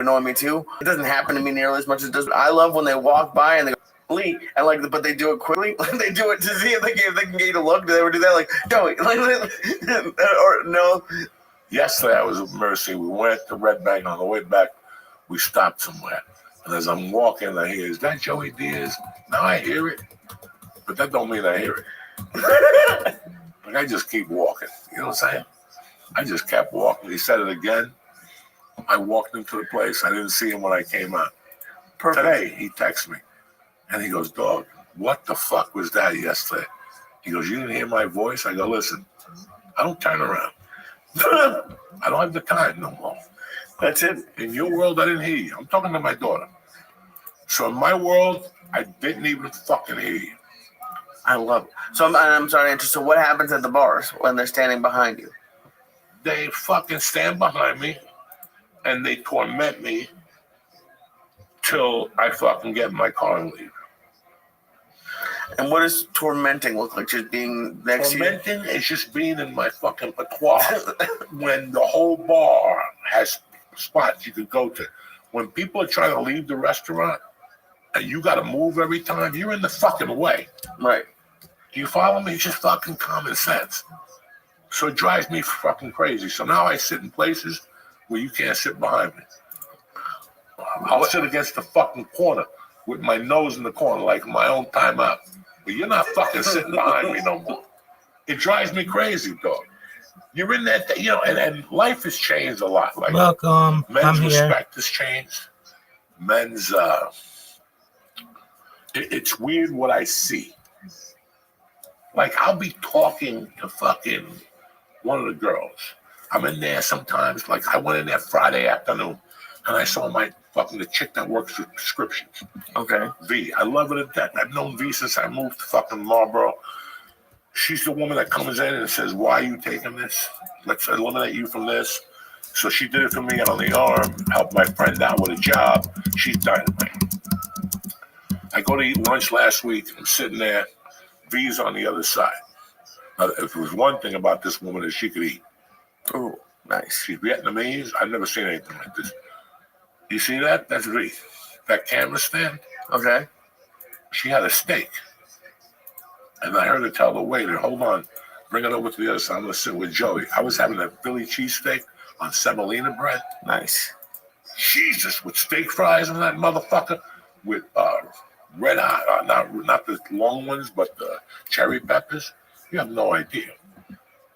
annoy me too. It doesn't happen to me nearly as much as it does. I love when they walk by and they go, and like, but they do it quickly. They do it to see if they can get you to look. Do they ever do that? Like, Joey, or no? Yesterday I was at Mercy. We went to Red Bank. On the way back, we stopped somewhere. And as I'm walking, I hear, "Is that Joey Diaz?" Now I hear it, but that don't mean I hear it. Like I just keep walking. You know what I'm saying? I just kept walking. He said it again. I walked into the place. I didn't see him when I came out. Perfect. Today, he texts me. And he goes, "Dog, what the fuck was that yesterday?" He goes, "You didn't hear my voice?" I go, "Listen, I don't turn around. I don't have the time no more. That's it. In your world, I didn't hear you. I'm talking to my daughter. So in my world, I didn't even fucking hear you." I love it. So I'm sorry, so what happens at the bars when they're standing behind you? They fucking stand behind me and they torment me till I fucking get in my car and leave. And what does tormenting look like? Just being next to you? Tormenting is just being in my fucking patois when the whole bar has spots you could go to. When people are trying to leave the restaurant and you got to move every time, you're in the fucking way. Right. Do you follow me? It's just fucking common sense. So it drives me fucking crazy. So now I sit in places where you can't sit behind me. I'll sit against the fucking corner with my nose in the corner like my own timeout. But you're not fucking sitting behind me no more. It drives me crazy, dog. You're in that, you know, and life has changed a lot. Like, welcome. Men's respect has changed. Men's, it's weird what I see. Like, I'll be talking to fucking one of the girls. I'm in there sometimes. Like, I went in there Friday afternoon, and I saw the chick that works with prescriptions. Okay. V. I love her to death. I've known V since I moved to fucking Marlboro. She's the woman that comes in and says, "Why are you taking this? Let's eliminate you from this." So she did it for me on the arm, helped my friend out with a job. She's dynamite. I go to eat lunch last week. I'm sitting there. V's on the other side. Now, if there was one thing about this woman is she could eat. Oh, nice. She's Vietnamese. I've never seen anything like this. You see that? That's V. That camera stand. Okay. She had a steak. And I heard her tell the waiter, "Hold on, bring it over to the other side. I'm going to sit with Joey." I was having a Philly cheesesteak on semolina bread. Nice. Jesus, with steak fries and that motherfucker, with red hot, not the long ones, but the cherry peppers. You have no idea.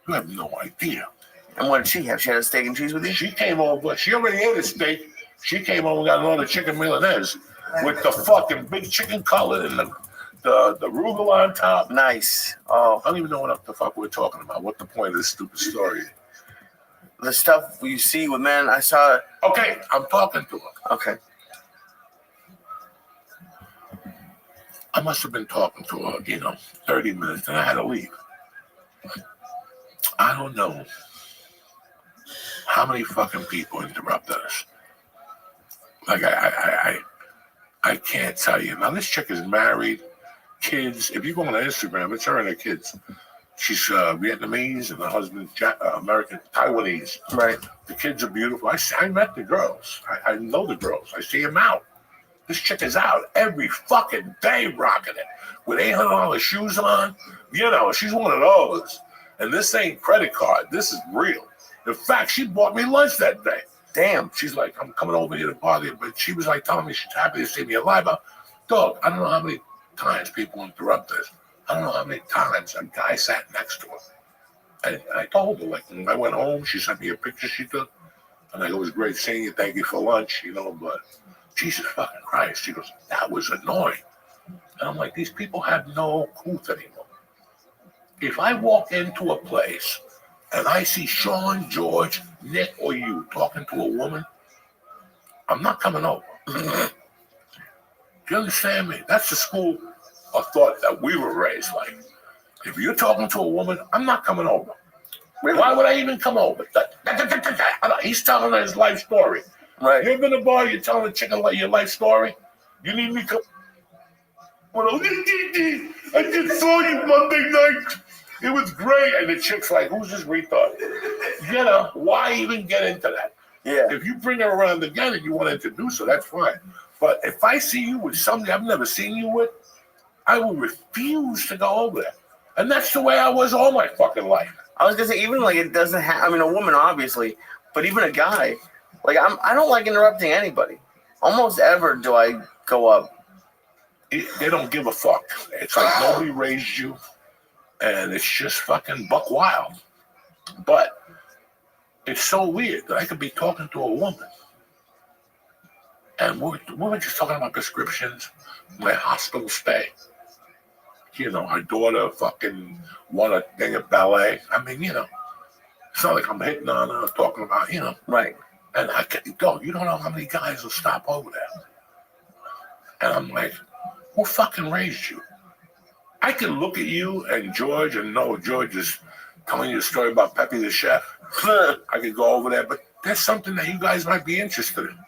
You have no idea. And what did she have? She had a steak and cheese with you? She came over. She already ate a steak. She came over and got another chicken milanese with the fucking big chicken cutlet and the arugula on top. Nice. Oh. I don't even know what the fuck we're talking about. What the point of this stupid story? The stuff you see with men, I saw it. Okay, I'm talking to her. Okay. I must have been talking to her, 30 minutes, and I had to leave. I don't know how many fucking people interrupted us. Like, I can't tell you. Now, this chick is married, kids. If you go on Instagram, it's her and her kids. She's Vietnamese, and the husband's American, Taiwanese. Right. The kids are beautiful. I met the girls. I know the girls. I see them out. This chick is out every fucking day rocking it with $800 shoes on. She's one of those. And this ain't credit card. This is real. In fact, she bought me lunch that day. Damn. She's like, "I'm coming over here to bother you." But she was like telling me she's happy to see me alive. Dog, I don't know how many times people interrupt this. I don't know how many times a guy sat next to her. And I told her, like, when I went home, she sent me a picture she took. And I go, "It was great seeing you. Thank you for lunch," but Jesus fucking Christ. She goes, "That was annoying." And I'm like, these people have no couth anymore. If I walk into a place and I see Sean, George, Nick, or you talking to a woman, I'm not coming over. Do you understand me? That's the school of thought that we were raised like. If you're talking to a woman, I'm not coming over. Why would I even come over? He's telling her his life story. Right. You ever been to a bar, you're telling the chicken your life story? You need me to come? I just saw you Monday night. It was great. And the chick's like, "Who's this retard?" Why even get into that? Yeah. If you bring her around again and you want to introduce her, that's fine. But if I see you with somebody I've never seen you with, I will refuse to go over there. And that's the way I was all my fucking life. I was gonna say, even like it doesn't have. I mean, a woman obviously, but even a guy, like I don't like interrupting anybody. Almost ever do I go up. They don't give a fuck. It's like nobody raised you, and it's just fucking buck wild. But it's so weird that I could be talking to a woman, and we were just talking about prescriptions, my hospital stay. You know, our daughter fucking won a thing at ballet. I mean, you know, it's not like I'm hitting on her, talking about, you know. Right. And I can't go, you don't know how many guys will stop over there. And I'm like, who fucking raised you? I can look at you and George and know George is telling you a story about Pepe the Chef. I could go over there, but there's something that you guys might be interested in.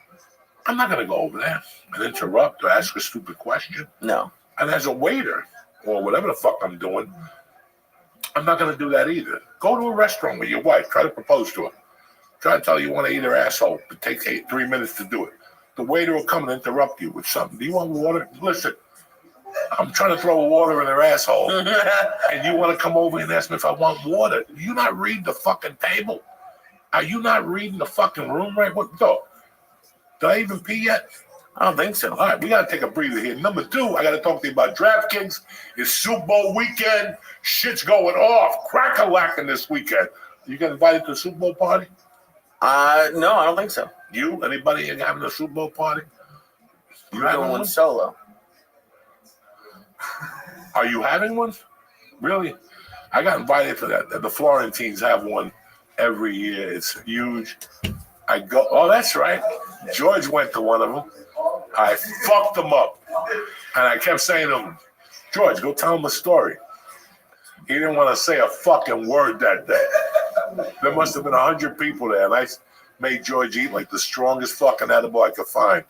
I'm not going to go over there and interrupt or ask a stupid question. No. And as a waiter, or whatever the fuck I'm doing, I'm not going to do that either. Go to a restaurant with your wife. Try to propose to her. Try to tell her you want to eat her asshole. It takes 3 minutes to do it. The waiter will come and interrupt you with something. Do you want water? Listen, I'm trying to throw water in her asshole. And you want to come over and ask me if I want water. Do you not read the fucking table? Are you not reading the fucking room right? What? Did I even pee yet? I don't think so. All right, we got to take a breather here. Number 2, I got to talk to you about DraftKings. It's Super Bowl weekend. Shit's going off. Crack-a-lacking this weekend. You get invited to a Super Bowl party? No, I don't think so. You? Anybody having a Super Bowl party? You I'm having going one? solo. Are you having one? Really? I got invited to that. The Florentines have one every year. It's huge. I go, oh, that's right. George went to one of them. I fucked him up. And I kept saying to him, George, go tell him a story. He didn't want to say a fucking word that day. There must have been 100 people there. And I made George eat like the strongest fucking edible I could find.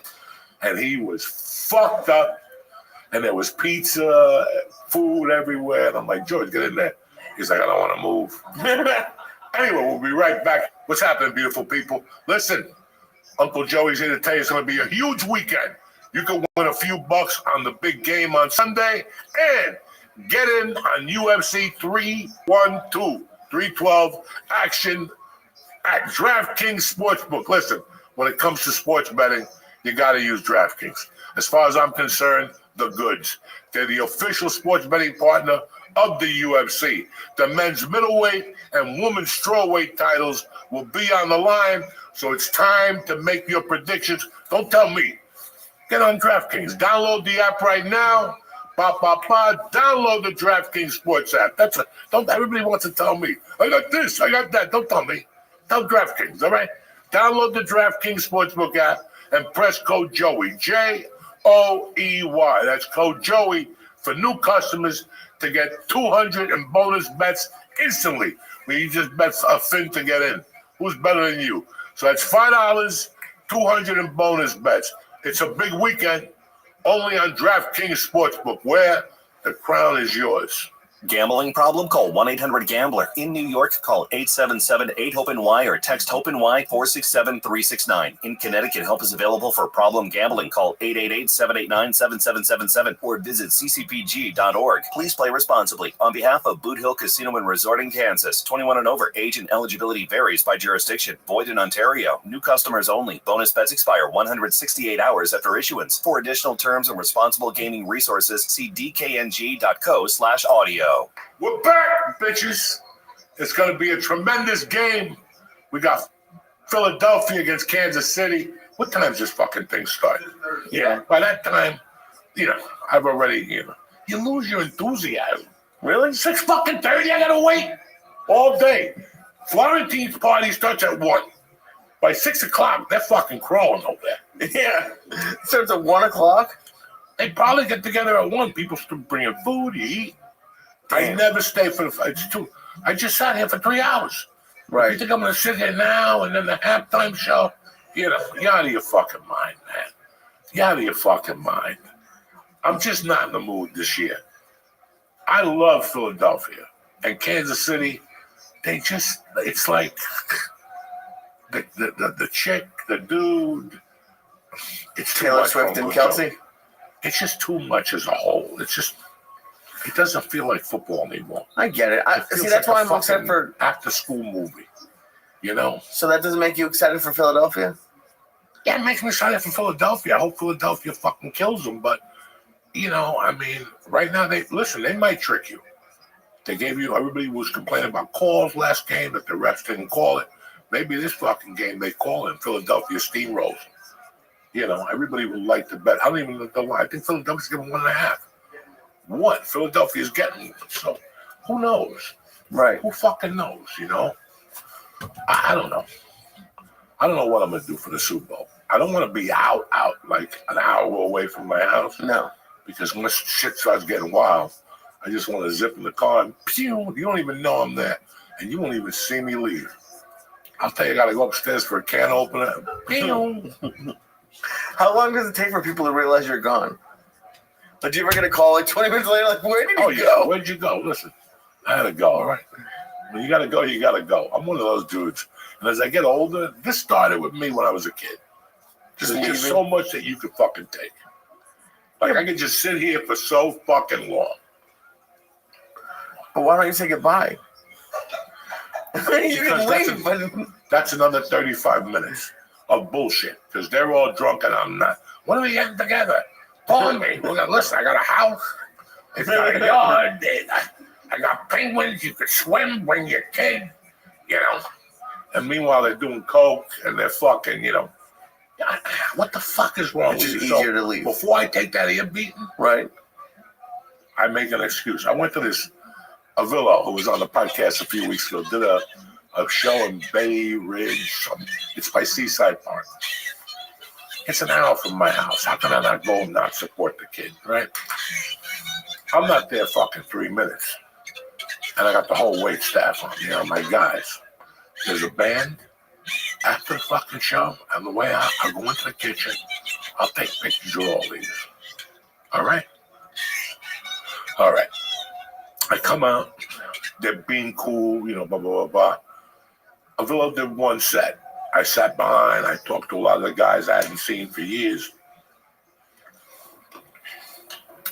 And he was fucked up. And there was pizza, food everywhere. And I'm like, George, get in there. He's like, I don't want to move. Anyway, we'll be right back. What's happening, beautiful people? Listen, Uncle Joey's here to tell you it's going to be a huge weekend. You can win a few bucks on the big game on Sunday and get in on UFC 312 action at DraftKings Sportsbook. Listen, when it comes to sports betting, you got to use DraftKings. As far as I'm concerned, the goods. They're the official sports betting partner of the UFC. The men's middleweight and women's strawweight titles will be on the line, so it's time to make your predictions. Don't tell me. Get on DraftKings. Download the app right now. Download the DraftKings Sports app. Don't everybody wants to tell me. I got this, I got that. Don't tell me. Tell DraftKings, all right? Download the DraftKings Sportsbook app and press code Joey, Joey. That's code Joey for new customers to get 200 in bonus bets instantly. When you just bet a fin to get in. Who's better than you? So that's $5, 200 in bonus bets. It's a big weekend only on DraftKings Sportsbook, where the crown is yours. Gambling problem? Call 1-800-GAMBLER. In New York, call 877-8-HOPE-NY or text HOPE-NY 467-369. In Connecticut, help is available for problem gambling. Call 888-789-7777 or visit ccpg.org. Please play responsibly. On behalf of Boot Hill Casino and Resort in Kansas, 21 and over. Age and eligibility varies by jurisdiction. Void in Ontario. New customers only. Bonus bets expire 168 hours after issuance. For additional terms and responsible gaming resources, see dkng.co/audio. We're back, bitches. It's going to be a tremendous game. We got Philadelphia against Kansas City. What time's this fucking thing start? Yeah, by that time, I've already, you lose your enthusiasm. Really? 6:30, I got to wait all day. Florentine's party starts at 1. By 6 o'clock, they're fucking crawling over there. Yeah. It starts at 1 o'clock? They probably get together at 1. People still bringing food, you eat. I never stay for it's too. I just sat here for 3 hours. Right. You think I'm going to sit here now and then the halftime show? You're out of your fucking mind, man. You're out of your fucking mind. I'm just not in the mood this year. I love Philadelphia and Kansas City. It's like, the chick, the dude. It's too Taylor much Swift for and Uncle Kelsey. Joe. It's just too much as a whole. It doesn't feel like football anymore. I get it. Feels See, that's like why a I'm excited fucking for. after-school movie. You know? So that doesn't make you excited for Philadelphia? Yeah, it makes me excited for Philadelphia. I hope Philadelphia fucking kills them. But, I mean, right now, they might trick you. Everybody was complaining about calls last game that the refs didn't call it. Maybe this fucking game they call it. Philadelphia steamrolls. Everybody would like to bet. I don't even know the line. I think Philadelphia's giving 1.5. One. Philadelphia's getting one. So who knows? Right. Who fucking knows, I don't know. I don't know what I'm going to do for the Super Bowl. I don't want to be out like an hour away from my house. No. Because when this shit starts getting wild, I just want to zip in the car and pew, you don't even know I'm there. And you won't even see me leave. I'll tell you, I got to go upstairs for a can opener. Pew. How long does it take for people to realize you're gone? Like, do you ever get a call like 20 minutes later? Like, where did you go? Where'd you go? Listen, I had to go, all right? When you got to go, you got to go. I'm one of those dudes. And as I get older, this started with me when I was a kid. There's just so much that you could fucking take. Like, I could just sit here for so fucking long. But why don't you say goodbye? You can leave, but... That's another 35 minutes of bullshit. Because they're all drunk and I'm not. What are we getting together? Call me. Listen, I got a house. It's got a yard. I got penguins. You could swim. Bring your kid. And meanwhile, they're doing coke and they're fucking, what the fuck is wrong with you? It's just easier to leave. Before I take that ear beating, right, I make an excuse. I went to this Avila, who was on the podcast a few weeks ago, did a show in Bay Ridge. It's by Seaside Park. It's an hour from my house. How can I not go and not support the kid, right? I'm not there fucking 3 minutes. And I got the whole wait staff on, my guys. There's a band. After the fucking show, on the way out, I'll go into the kitchen. I'll take pictures of all these. All right? All right. I come out. They're being cool, blah, blah, blah, blah. Avila did one set. I sat behind. I talked to a lot of the guys I hadn't seen for years.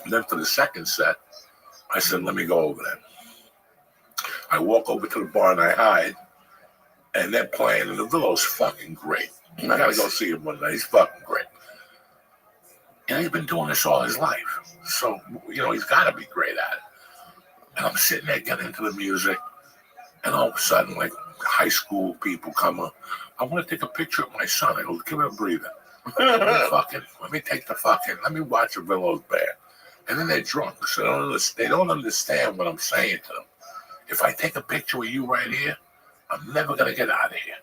And then for the second set, I said, let me go over there. I walk over to the bar and I hide. And they're playing, and the Avila's fucking great. I gotta go see him one day. He's fucking great. He's been doing this all his life. So, he's gotta be great at it. And I'm sitting there getting into the music, and all of a sudden, like, high school people come up. I want to take a picture of my son. I go, give it a breather. Let me watch Avila's band. And then they're drunk, so they don't understand what I'm saying to them. If I take a picture of you right here, I'm never going to get out of here.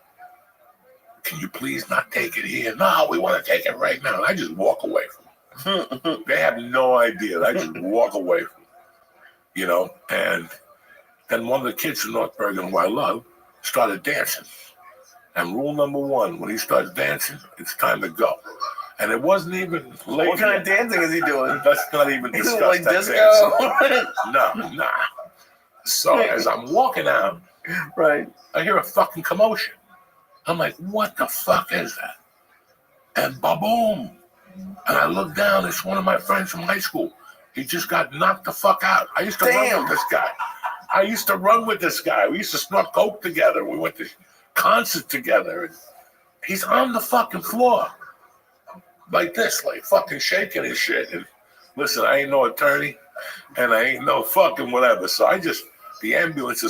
Can you please not take it here? No, we want to take it right now. And I just walk away from them. They have no idea. I just walk away from them. And then one of the kids from North Bergen, who I love, started dancing. And rule number one, when he starts dancing, it's time to go. And it wasn't even late. What kind of dancing is he doing? Let's not even discuss like that disco? No. So as I'm walking out, right, I hear a fucking commotion. I'm like, what the fuck is that? And ba-boom. And I look down, it's one of my friends from high school. He just got knocked the fuck out. I used to run with this guy. We used to smoke coke together. We went to concerts together. And he's on the fucking floor. Like this, like fucking shaking his shit. And listen, I ain't no attorney. And I ain't no fucking whatever. So the ambulance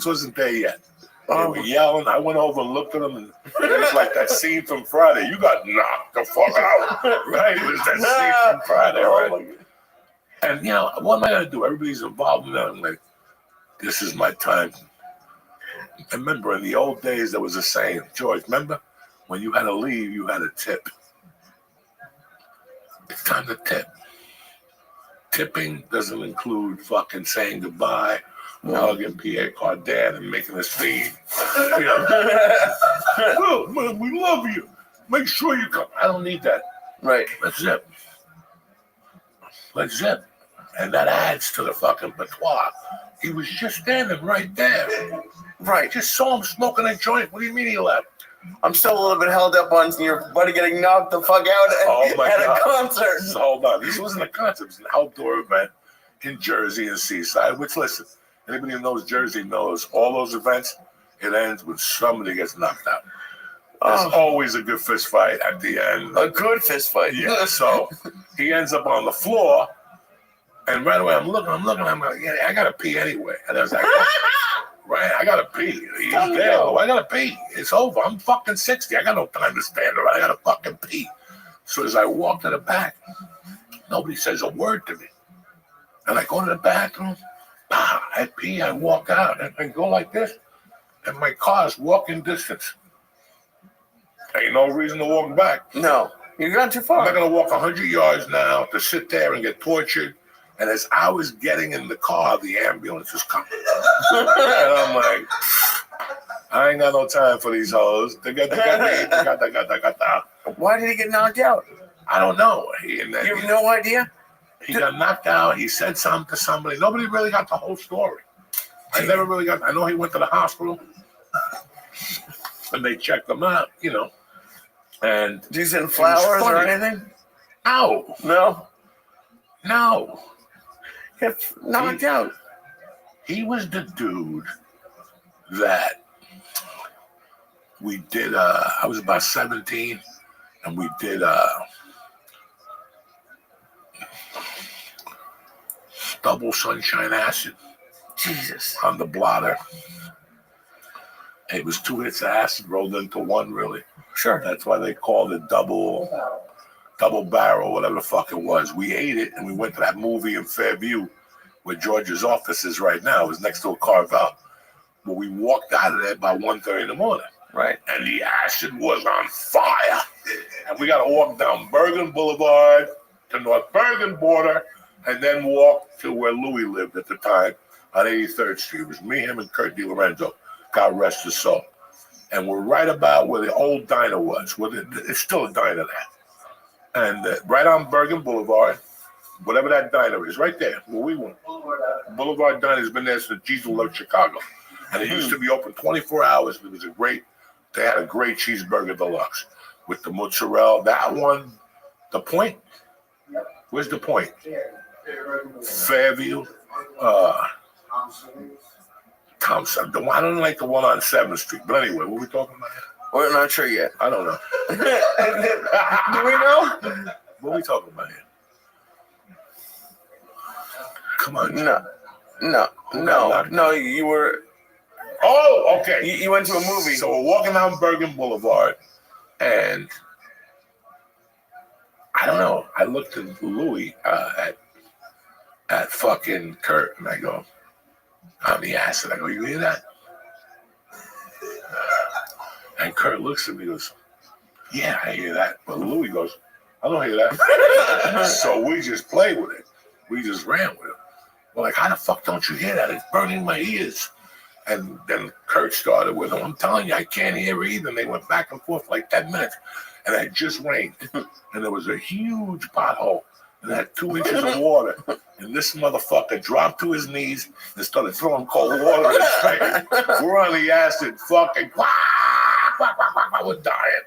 wasn't there yet. They were yelling. I went over and looked at them, and it was like that scene from Friday. You got knocked the fuck out, right? It was that scene from Friday, right? And what am I gonna do? Everybody's involved in that. I'm like, this is my time. I remember in the old days there was a saying, George. Remember when you had to leave, you had a tip. It's time to tip. Tipping doesn't include fucking saying goodbye. Hugging Pierre Cardin and making a scene. Oh, man, we love you. Make sure you come. I don't need that. Right. Let's zip. And that adds to the fucking patois. He was just standing right there. Right. Just saw him smoking a joint. What do you mean he left? I'm still a little bit held up on your buddy getting knocked the fuck out at a concert. So hold on. This wasn't a concert. It was an outdoor event in Jersey and Seaside, which, listen, anybody who knows Jersey knows all those events, it ends when somebody gets knocked out. There's always a good fist fight at the end. A good fist fight. Yeah, so he ends up on the floor, and right away I'm looking, I'm like, yeah, I gotta pee anyway. And I was like, right, I gotta pee. He's there, I gotta pee. It's over. I'm fucking 60. I got no time to stand around. I gotta fucking pee. So as I walk to the back, nobody says a word to me. And I go to the bathroom, I pee, I walk out, and I go like this, and my car's walking distance. Ain't no reason to walk back. No, you've gone too far. I'm not going to walk 100 yards now to sit there and get tortured. And as I was getting in the car, the ambulance was coming. And I'm like, I ain't got no time for these hoes. Why did he get knocked out? I don't know. You have no idea? He got knocked out. He said something to somebody. Nobody really got the whole story. I never really got. I know he went to the hospital. And they checked him out, you know. And did you send flowers or anything? No. Get knocked out. He was the dude that we did. I was about 17, and we did double sunshine acid. Jesus. On the blotter. It was 2 hits of acid rolled into one, really. Sure. That's why they called it double barrel, whatever the fuck it was. We ate it, and we went to that movie in Fairview where George's office is right now. It was next to a Carvel. But we walked out of there by 1:30 in the morning. Right. And the acid was on fire. And we got to walk down Bergen Boulevard to North Bergen border and then walk to where Louis lived at the time on 83rd Street. It was me, him, and Kurt DiLorenzo. God rest his soul. And we're right about where the old diner was. It's still a diner there. And right on Bergen Boulevard, whatever that diner is, right there where we went. Boulevard Diner has been there since Jesus left Chicago. And it used to be open 24 hours. It was they had a great cheeseburger deluxe with the mozzarella. That one, the Point. Where's the Point? Fairview. Thompson. I don't like the one on 7th Street. But anyway, what are we talking about here? We're not sure yet. I don't know. Do we know? What are we talking about here? Come on. No. You were. Oh, okay. You went to a movie. So we're walking down Bergen Boulevard, and I don't know. I looked at Louis at fucking Kurt, and I go, on the acid. I go, you hear that? And Kurt looks at me and goes, yeah, I hear that. But Louis goes, I don't hear that. So we just played with it. We just ran with it. We're like, how the fuck don't you hear that? It's burning my ears. And then Kurt started with him. I'm telling you, I can't hear either. And they went back and forth for like 10 minutes. And it just rained. And there was a huge pothole. And it had 2 inches of water. And this motherfucker dropped to his knees and started throwing cold water in his face. We're on the acid, fucking, we're dying.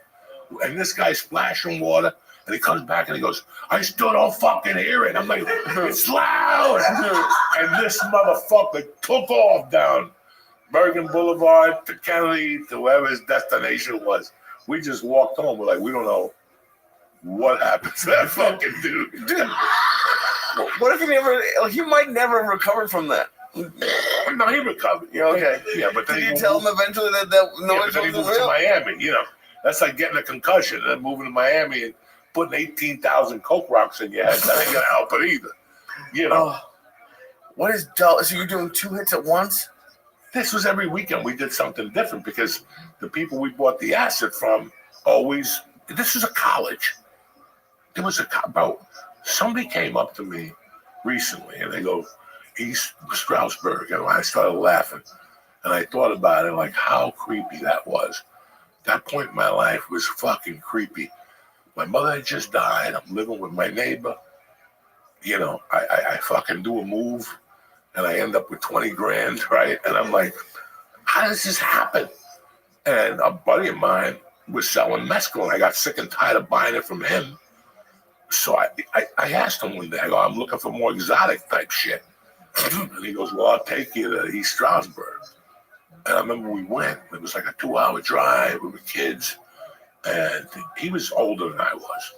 And this guy splashing water. And he comes back and he goes, I still don't fucking hear it. I'm like, it's loud. And this motherfucker took off down Bergen Boulevard to Kennedy to wherever his destination was. We just walked home. We're like, we don't know what happened to that fucking dude. What if he might never have recovered from that? No, he recovered. Yeah, okay. Yeah, but then did you tell him eventually that noise he moved to Miami, you know. That's like getting a concussion and then moving to Miami and putting 18,000 Coke rocks in your head. That ain't gonna help it either. You know. What is dull? So you're doing 2 hits at once? This was every weekend we did something different because the people we bought the acid from always, this was a college. There was bro, somebody came up to me recently and they go, East Stroudsburg. And I started laughing. And I thought about it, like how creepy that was. That point in my life was fucking creepy. My mother had just died. I'm living with my neighbor. You know, I fucking do a move and I end up with 20 grand, right? And I'm like, how does this happen? And a buddy of mine was selling mescaline. I got sick and tired of buying it from him. So I asked him one day, I go, I'm looking for more exotic type shit. And he goes, well, I'll take you to East Stroudsburg. And I remember we went. It was like a 2-hour drive. We were kids. And he was older than I was.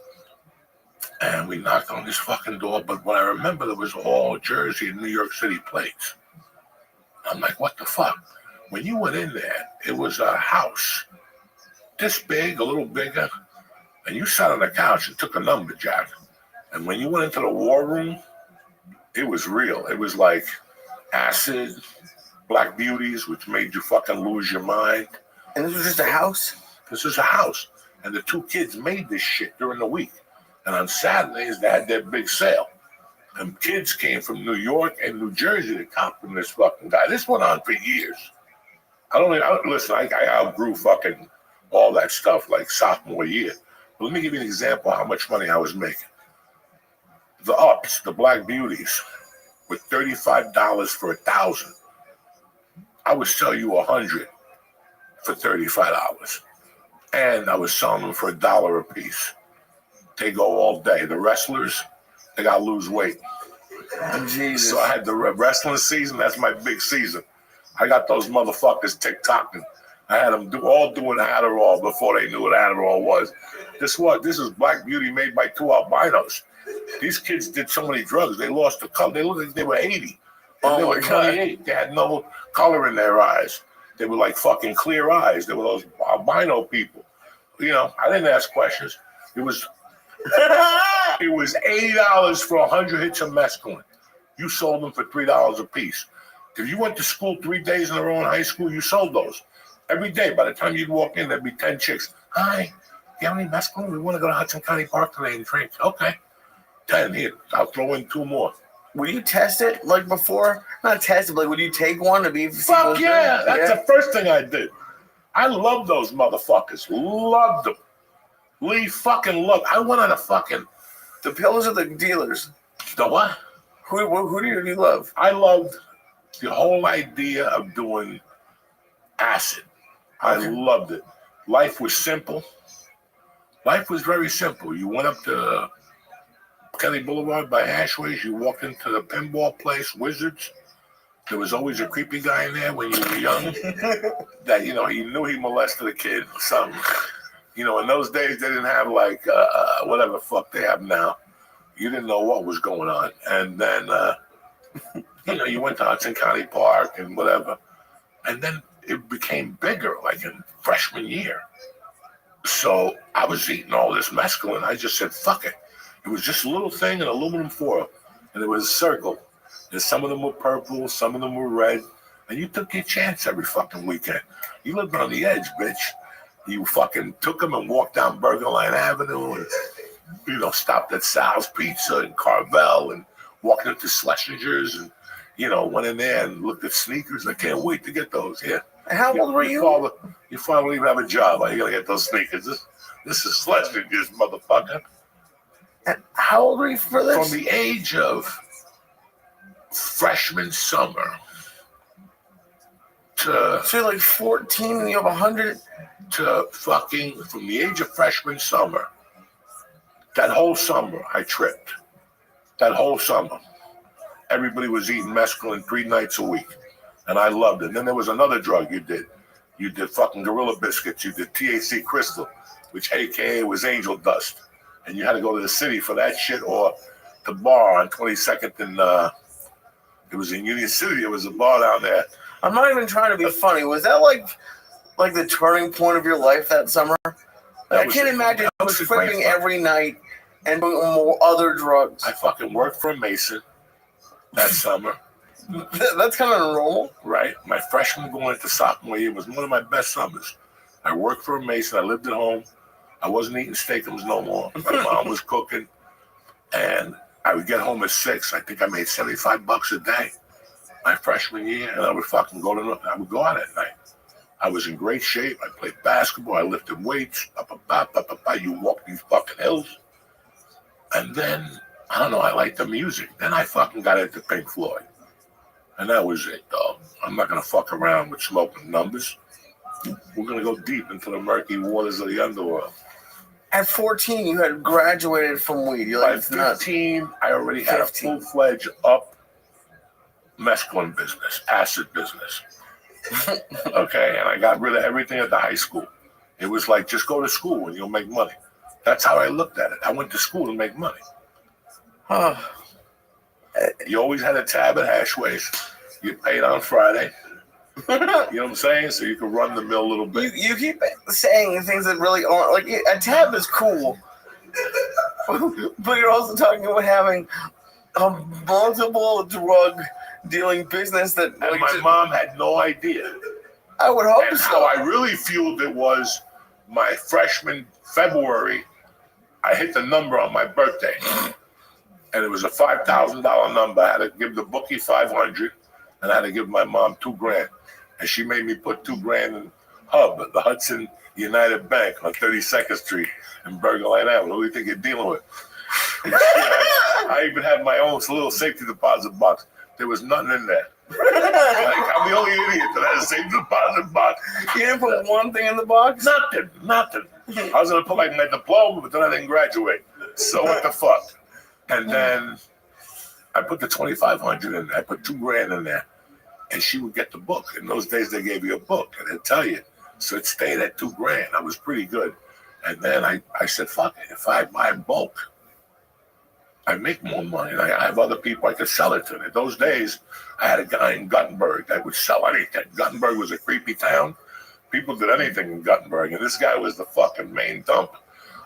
And we knocked on his fucking door. But what I remember, there was all Jersey and New York City plates. I'm like, what the fuck? When you went in there, it was a house this big, a little bigger. And you sat on the couch and took a lumberjack. And when you went into the war room, it was real. It was like acid, black beauties, which made you fucking lose your mind. And this was just a house? This is a house. And the two kids made this shit during the week. And on Saturdays, they had their big sale. And kids came from New York and New Jersey to cop from this fucking guy. This went on for years. Listen, I outgrew fucking all that stuff like sophomore year. But let me give you an example of how much money I was making. The ups, the black beauties, with $35 for 1,000. I would sell you 100 for $35. And I was selling them for $1 a piece. They go all day. The wrestlers, they got to lose weight. Jesus. So I had the wrestling season. That's my big season. I got those motherfuckers TikToking. I had them doing Adderall before they knew what Adderall was. This is Black Beauty made by two albinos. These kids did so many drugs, they lost the color. They looked like they were 80. And they were 28. They had no color in their eyes. They were like fucking clear eyes. They were those albino people. You know, I didn't ask questions. It was $80 for 100 hits of mescaline. You sold them for $3 a piece. If you went to school 3 days in a row in high school, you sold those. Every day, by the time you'd walk in, there'd be 10 chicks. Hi, you have any mescaline? We want to go to Hudson County Park today and drink. Okay. 10 here. I'll throw in 2 more. Would you test it like before? Not test it, but like, would you take one to be? Fuck yeah. That's the first thing I did. I love those motherfuckers. Loved them. Lee fucking loved. I went on a fucking. The pills or the dealers? The what? Who do you love? I loved the whole idea of doing acid. I loved it. Life was simple. Life was very simple. You went up to Kelly Boulevard by Ashways. You walked into the pinball place, Wizards. There was always a creepy guy in there when you were young that, you know, he knew he molested a kid or something. You know, in those days, they didn't have like whatever the fuck they have now. You didn't know what was going on. And then, you know, you went to Hudson County Park and whatever. And then it became bigger, like in freshman year. So I was eating all this mescaline. I just said, fuck it. It was just a little thing in aluminum foil. And it was a circle. And some of them were purple, some of them were red. And you took your chance every fucking weekend. You lived on the edge, bitch. You fucking took them and walked down Burger Line Avenue and, you know, stopped at Sal's Pizza and Carvel and walked into Schlesinger's and, you know, went in there and looked at sneakers. I can't wait to get those. Yeah. How old were you? Your father don't even have a job. How are you going to get those sneakers? This is Schlesinger's, motherfucker. And how old were you for this? From the age of freshman summer to... So you're like 14 and you have 100? To fucking, from the age of freshman summer, that whole summer I tripped. That whole summer. Everybody was eating mescaline 3 nights a week. And I loved it. And then there was another drug you did. You did fucking Gorilla Biscuits. You did THC Crystal, which AKA was angel dust. And you had to go to the city for that shit or the bar on 22nd and it was in Union City. There was a bar down there. I'm not even trying to be funny. Was that like the turning point of your life that summer? I can't imagine I was tripping every night and doing more other drugs. I fucking worked for a Mason that summer. That's kind of normal. Right. My freshman going into sophomore year was one of my best summers. I worked for a Mason. I lived at home. I wasn't eating steakums no more. My mom was cooking. And I would get home at 6. I think I made $75 a day my freshman year. And I would fucking go out at night. I was in great shape. I played basketball. I lifted weights. You walk these fucking hills. And then, I don't know, I liked the music. Then I fucking got into Pink Floyd. And that was it, dog. I'm not going to fuck around with smoking numbers. We're going to go deep into the murky waters of the underworld. At 14, you had graduated from weed. You're like, By 15, I already had a full-fledged up mescaline business, acid business. Okay, and I got rid of everything at the high school. It was like, just go to school and you'll make money. That's how I looked at it. I went to school to make money. You always had a tab at Hashways. You paid on Friday. You know what I'm saying? So you could run the mill a little bit. You keep saying things that really aren't, like, a tab is cool. But you're also talking about having a multiple drug dealing business that... And like, my mom had no idea. I would hope and so. How I really fueled it was my freshman February, I hit the number on my birthday. And it was a $5,000 number. I had to give the bookie $500, and I had to give my mom $2,000. And she made me put $2,000 in Hub, the Hudson United Bank on 32nd Street in Bergen Line Avenue. Who do you think you're dealing with? I even had my own little safety deposit box. There was nothing in there. Like, I'm the only idiot that has a safety deposit box. You didn't put one thing in the box? Nothing. I was going to put like my diploma, but then I didn't graduate. So what the fuck? And then I put the $2,500 in there. I put $2,000 in there. And she would get the book. In those days, they gave you a book, and they'd tell you. So it stayed at $2,000. I was pretty good. And then I said, fuck it. If I buy bulk, I make more money. And I have other people I could sell it to. In those days, I had a guy in Guttenberg that would sell anything. Guttenberg was a creepy town. People did anything in Guttenberg, and this guy was the fucking main dump.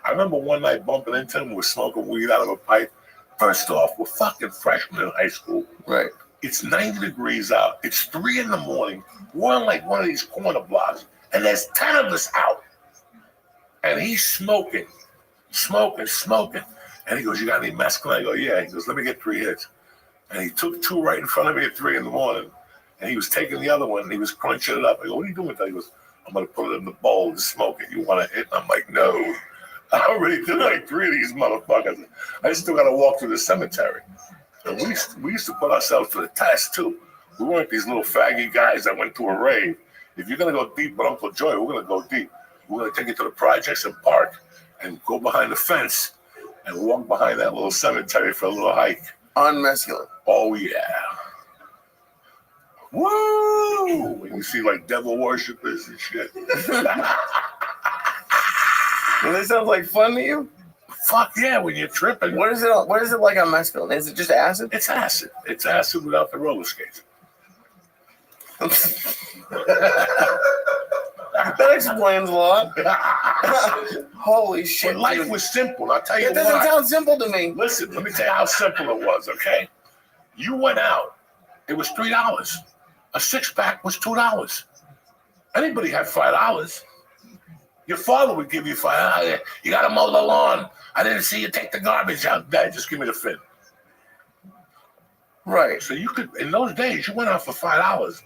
I remember one night bumping into him. We're smoking weed out of a pipe. First off, we're fucking freshmen in high school. Right. It's 90 degrees out. It's 3 in the morning. We're on like one of these corner blocks, and there's 10 of us out. And he's smoking. And he goes, you got any mescaline? I go, yeah. He goes, let me get 3 hits. And he took 2 right in front of me at 3 in the morning. And he was taking the other one, and he was crunching it up. I go, what are you doing with that? He goes, I'm going to put it in the bowl and smoke it. You want a hit? And I'm like, no. I already did like 3 of these motherfuckers. I still got to walk through the cemetery. And we used to put ourselves to the test, too. We weren't these little faggy guys that went to a rave. If you're going to go deep with Uncle Joy, we're going to go deep. We're going to take you to the projects and park and go behind the fence and walk behind that little cemetery for a little hike. On mescaline. Oh, yeah. Woo! When you see, like, devil worshippers and shit. Well, this sounds like fun to you? Fuck yeah, when you're tripping. What is it like on mescaline? Is it just acid? It's acid. It's acid without the roller skates. That explains a lot. Holy shit. But life was simple. I'll tell you It doesn't sound simple to me. Listen, let me tell you how simple it was, okay? You went out. It was $3. A 6-pack was $2. Anybody had $5. Your father would give you $5. You got to mow the lawn. I didn't see you take the garbage out. Dad, just give me the fin. Right. So you could, in those days, you went out for $5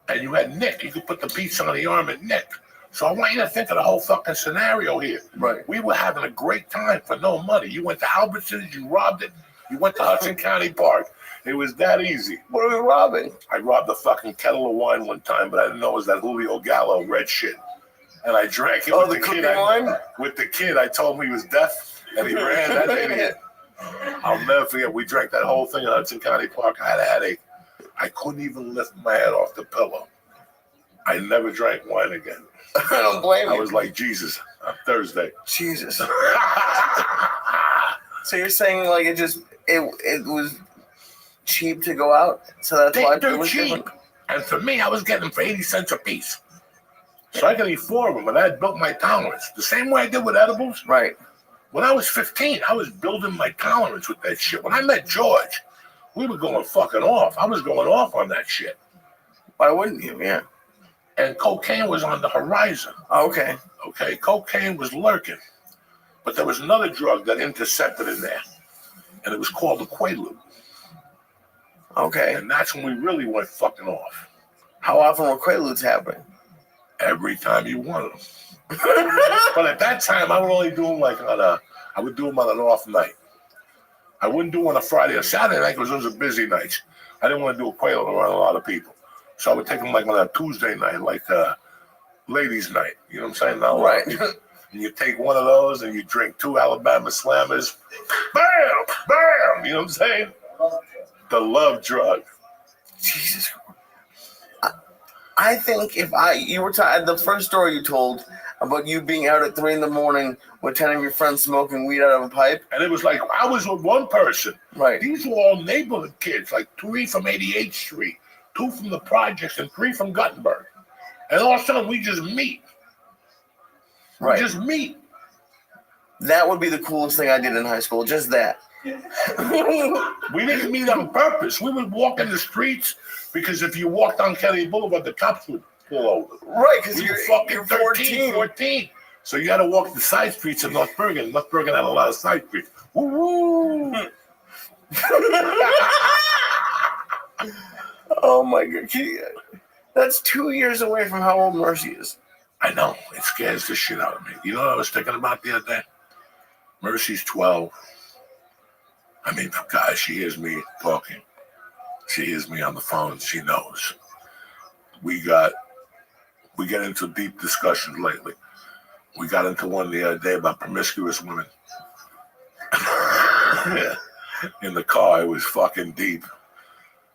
and you had Nick. You could put the pizza on the arm at Nick. So I want you to think of the whole fucking scenario here. Right. We were having a great time for no money. You went to Albertsons, you robbed it. You went to Hudson County Park. It was that easy. What are we robbing? I robbed a fucking kettle of wine one time, but I didn't know it was that Julio Gallo red shit. And I drank it with the kid. With the kid, I told him he was deaf, and he ran. That idiot. I'll never forget. We drank that whole thing in Hudson County Park. I had a headache. I couldn't even lift my head off the pillow. I never drank wine again. I don't blame you. I was like Jesus on Thursday. Jesus. So you're saying like it was cheap to go out, so that's why they're it was cheap. different. And for me, I was getting them for 80 cents a piece. So I could eat 4 of them, and I had built my tolerance. The same way I did with edibles. Right. When I was 15, I was building my tolerance with that shit. When I met George, we were going fucking off. I was going off on that shit. Why wouldn't you? Yeah. And cocaine was on the horizon. Okay. Okay, cocaine was lurking. But there was another drug that intercepted in there, and it was called the Quaalude. Okay. And that's when we really went fucking off. How often were Quaaludes happening? Every time you wanted them. But at that time, I would only do them like I would do them on an off night. I wouldn't do them on a Friday or Saturday night because those are busy nights. I didn't want to do a Quaalude around a lot of people. So I would take them like on a Tuesday night, like ladies' night. You know what I'm saying? Not a lot Right. of people. And you take one of those and you drink 2 Alabama Slammers. Bam! Bam! You know what I'm saying? The love drug. Jesus. I think if you were the first story you told about you being out at 3 a.m. with 10 of your friends smoking weed out of a pipe. And it was like, I was with one person. Right. These were all neighborhood kids, like 3 from 88th Street, 2 from the projects, and 3 from Guttenberg. And all of a sudden, we just meet. Right. We just meet. That would be the coolest thing I did in high school, just that. We didn't meet on purpose. We would walk in the streets because if you walked on Kennedy Boulevard, the cops would pull over. Right, because We were you're fucking 13. 14. So you got to walk the side streets of North Bergen. North Bergen had a lot of side streets. Woo! Oh my God. That's 2 years away from how old Mercy is. I know. It scares the shit out of me. You know what I was thinking about the other day? Mercy's 12. I mean, guys, she hears me talking. She hears me on the phone. She knows. We get into deep discussions lately. We got into one the other day about promiscuous women. Yeah. In the car, it was fucking deep.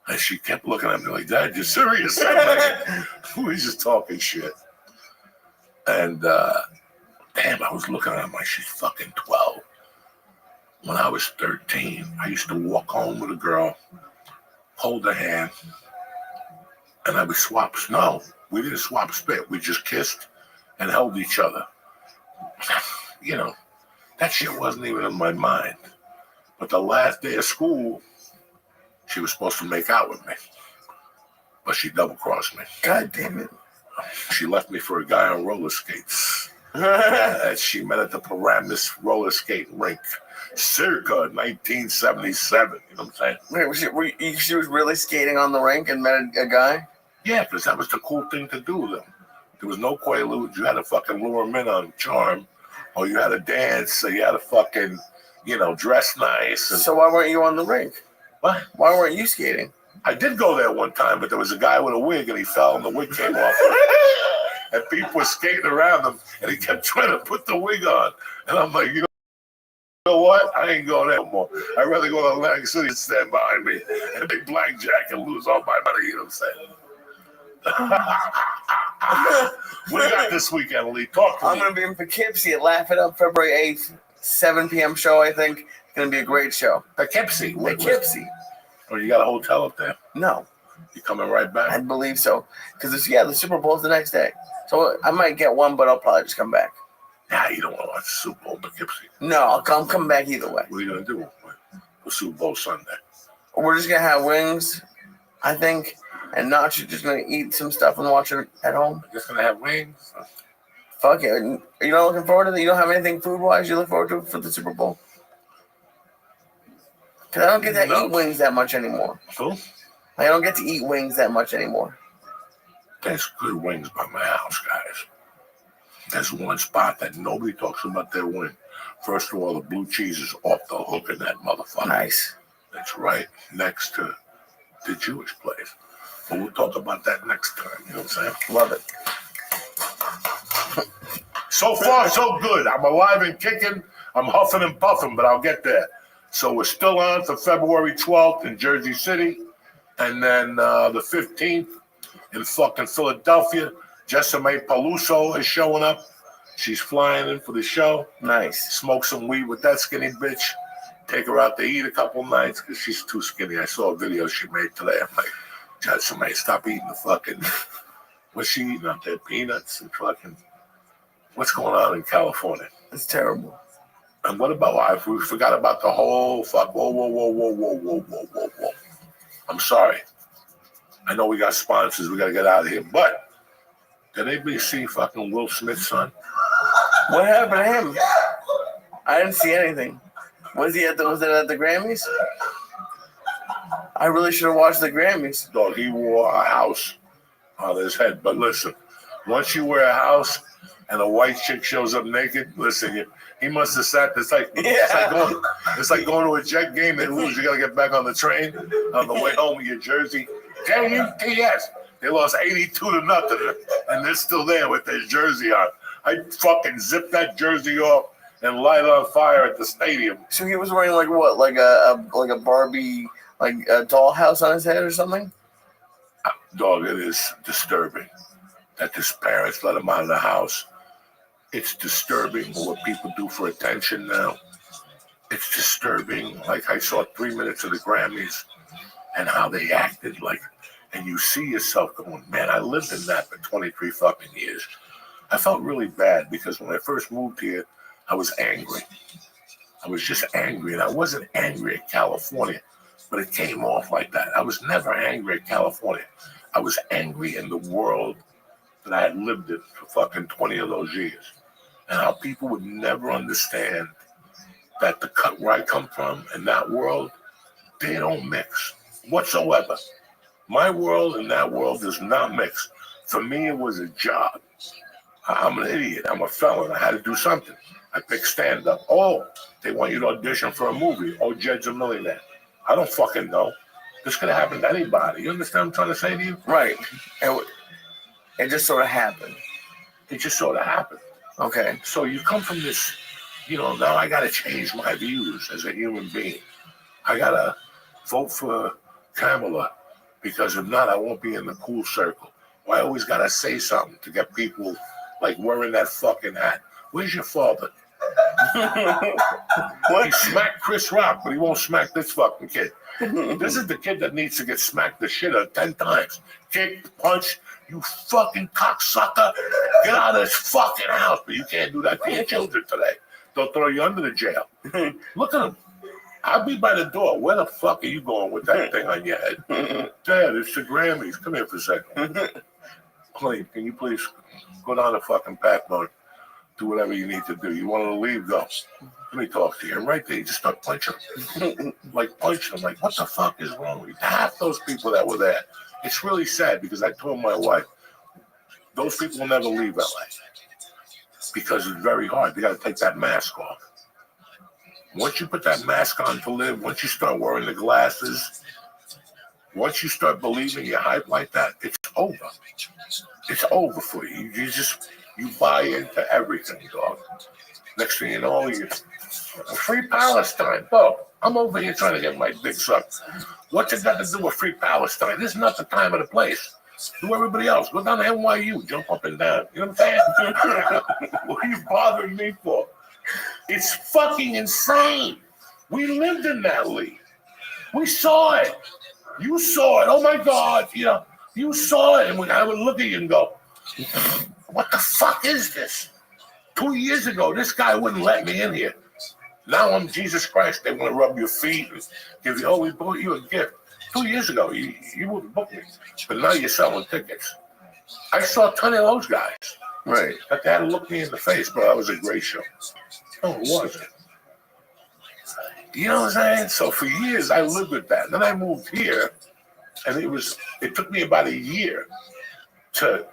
And she kept looking at me like, Dad, you serious? We were just talking shit. And, damn, I was looking at her like, she's fucking 12. When I was 13, I used to walk home with a girl, hold her hand, and I would swap. No, we didn't swap spit. We just kissed and held each other. You know, that shit wasn't even in my mind. But the last day of school, she was supposed to make out with me. But she double-crossed me. God damn it. She left me for a guy on roller skates. That she met at the Paramus roller skate rink. Circa 1977, you know what I'm saying? Wait, she was really skating on the rink and met a guy? Yeah, because that was the cool thing to do then. There was no quaaludes. You had to fucking lure them in on charm, or you had to dance, or you had to fucking, dress nice. And, so why weren't you on the rink? what? Why weren't you skating? I did go there one time, but there was a guy with a wig, and he fell, and the wig came off. And people were skating around him, and he kept trying to put the wig on. And I'm like, you know what? I ain't going there no more. I'd rather go to Atlantic City and stand behind me and a big blackjack and lose all my money. You know what I'm saying? What do you got this weekend, Lee? Talk to me. I'm going to be in Poughkeepsie at Laugh It Up February 8th, 7 p.m. show, I think. It's going to be a great show. Poughkeepsie. Poughkeepsie. Oh, you got a hotel up there? No. You coming right back? I believe so. Because, the Super Bowl's the next day. So I might get one, but I'll probably just come back. Nah, you don't want to watch the Super Bowl in Poughkeepsie. No, I'll come back either way. What are you going to do for Super Bowl Sunday? We're just going to have wings, I think, and not just going to eat some stuff and watch it at home. Just going to have wings? Fuck it. Are you not looking forward to that? You don't have anything food-wise you look forward to for the Super Bowl? Because I don't get to eat wings that much anymore. Who? I don't get to eat wings that much anymore. There's good wings by my house, guys. There's one spot that nobody talks about their wing. First of all, the blue cheese is off the hook in that motherfucker. Nice. It's right next to the Jewish place. But we'll talk about that next time. You know what I'm saying? Love it. So far, so good. I'm alive and kicking. I'm huffing and puffing, but I'll get there. So we're still on for February 12th in Jersey City. And then the 15th in fucking Philadelphia. Jessime Paluso is showing up. She's flying in for the show. Nice. Smoke some weed with that skinny bitch. Take her out to eat a couple nights because she's too skinny. I saw a video she made today. I'm like, Jessime, stop eating the fucking... What's she eating out there? Peanuts and fucking... What's going on in California? It's terrible. And what about... We forgot about the whole fuck... Whoa. I'm sorry. I know we got sponsors. We got to get out of here. But... Did anybody see fucking Will Smith's son? What happened to him? I didn't see anything. Was it at the Grammys? I really should have watched the Grammys. Dog, he wore a house on his head. But listen, once you wear a house and a white chick shows up naked, listen, he must have sat. It's like going to a Jet game. They lose. You got to get back on the train on the way home in your jersey. JUTS. They lost 82-0, and and they're still there with their jersey on. I fucking zip that jersey off and light it on fire at the stadium. So he was wearing like what, like a Barbie, like a dollhouse on his head or something? Dog, it is disturbing that his parents let him out of the house. It's disturbing what people do for attention now. It's disturbing. Like I saw 3 minutes of the Grammys and how they acted like, and you see yourself going, man, I lived in that for 23 fucking years. I felt really bad because when I first moved here, I was angry. I was just angry, and I wasn't angry at California, but it came off like that. I was never angry at California. I was angry in the world that I had lived in for fucking 20 of those years, and how people would never understand that the cut where I come from and that world, they don't mix whatsoever. My world and that world does not mix. For me, it was a job. I'm an idiot. I'm a felon. I had to do something. I picked stand-up. Oh, they want you to audition for a movie. Oh, Jed's a millionaire. I don't fucking know. This could have happened to anybody. You understand what I'm trying to say to you? Right. It just sort of happened. It just sort of happened. Okay. So you come from this, now I got to change my views as a human being. I got to vote for Kamala because if not, I won't be in the cool circle. Well, I always got to say something to get people like wearing that fucking hat. Where's your father? He smacked Chris Rock, but he won't smack this fucking kid. This is the kid that needs to get smacked the shit out of 10 times. Kick, punch, you fucking cocksucker. Get out of this fucking house. But you can't do that to your children today. They'll throw you under the jail. Look at him. I'll be by the door. Where the fuck are you going with that thing on your head? Dad, it's the Grammys. Come here for a second. Please, can you please go down to fucking back mode? Do whatever you need to do. You want to leave? Go. Let me talk to you. And right there, you just start punching them. Like punching them. Like, what the fuck is wrong with you? Half those people that were there. It's really sad because I told my wife, those people will never leave LA. Because it's very hard. They got to take that mask off. Once you put that mask on to live, once you start wearing the glasses, once you start believing you're hype like that, it's over. It's over for you. You buy into everything, dog. Next thing you know, you free Palestine. Dog, I'm over here trying to get my dick sucked. What's it got to do with free Palestine? This is not the time or the place. Do everybody else. Go down to NYU, jump up and down. You know what I'm saying? What are you bothering me for? It's fucking insane. We lived in that league. We saw it. You saw it. Oh my God. You saw it. And I would look at you and go, what the fuck is this? 2 years ago, this guy wouldn't let me in here. Now I'm Jesus Christ. They want to rub your feet and give you, we bought you a gift. 2 years ago, you wouldn't book me. But now you're selling tickets. I saw a ton of those guys. Right. But they had to look me in the face, bro. That was a great show. Oh, it wasn't. You know what I'm saying? So for years, I lived with that. And then I moved here, and it took me about a year to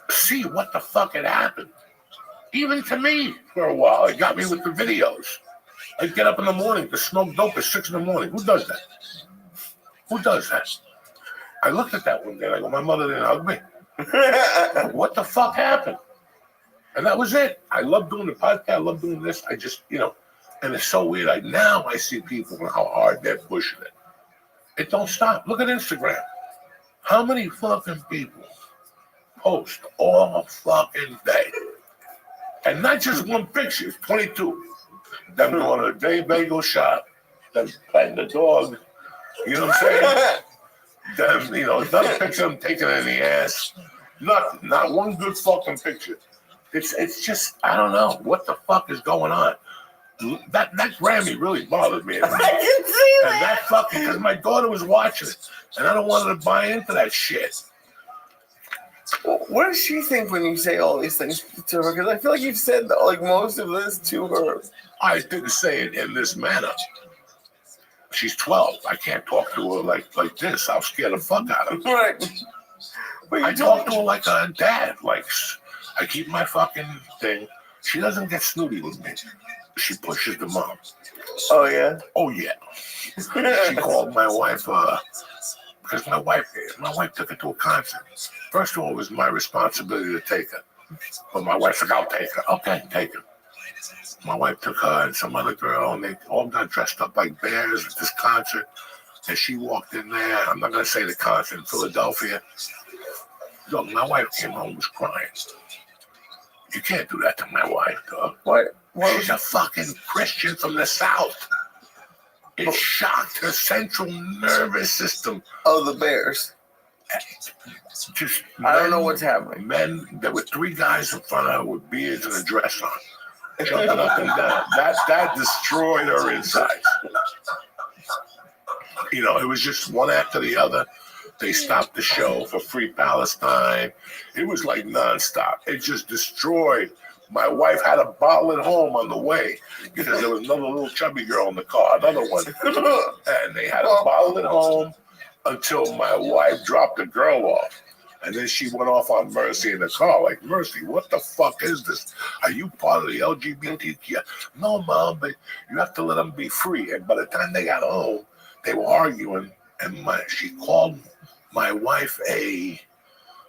see what the fuck had happened. Even to me for a while. It got me with the videos. I'd get up in the morning to smoke dope at 6 in the morning. Who does that? Who does that? I looked at that one day and I go, my mother didn't hug me. What the fuck happened? And that was it. I love doing the podcast. I love doing this. I just, and it's so weird. Now I see people and how hard they're pushing it. It don't stop. Look at Instagram. How many fucking people post all fucking day? And not just one picture, 22. Them going to a day bagel shop, them petting the dog. You know what I'm saying? Them, another picture of them taking it in the ass. Nothing. Not one good fucking picture. It's just, I don't know. What the fuck is going on? That Grammy really bothered me. I can see and that fucking, because my daughter was watching it. And I don't want her to buy into that shit. What does she think when you say all these things to her? Because I feel like you've said most of this to her. I didn't say it in this manner. She's 12. I can't talk to her like this. I'll scare the fuck out of her. Right. I talk to her like a dad. Like, I keep my fucking thing. She doesn't get snooty with me. She pushes the mom. Oh, yeah? Oh, yeah. She called my wife because my wife took her to a concert. First of all, it was my responsibility to take her. But my wife's like, I'll take her. Okay, take her. My wife took her and some other girl, and they all got dressed up like bears at this concert. And she walked in there. I'm not going to say the concert in Philadelphia. Look, my wife came home was crying. You can't do that to my wife, dog. What? She's a fucking Christian from the South. It shocked her central nervous system. Oh, the Bears. Just I don't know what's happening. There were 3 guys in front of her with beards and a dress on, jumping up and down. That destroyed her insides. You know, it was just one after the other. They stopped the show for Free Palestine. It was like nonstop. It just destroyed. My wife had a bottle at home on the way because there was another little chubby girl in the car, another one. And they had a bottle at home until my wife dropped the girl off. And then she went off on Mercy in the car. Like, Mercy, what the fuck is this? Are you part of the LGBTQ? No, Mom, but you have to let them be free. And by the time they got home, they were arguing. And she called my wife a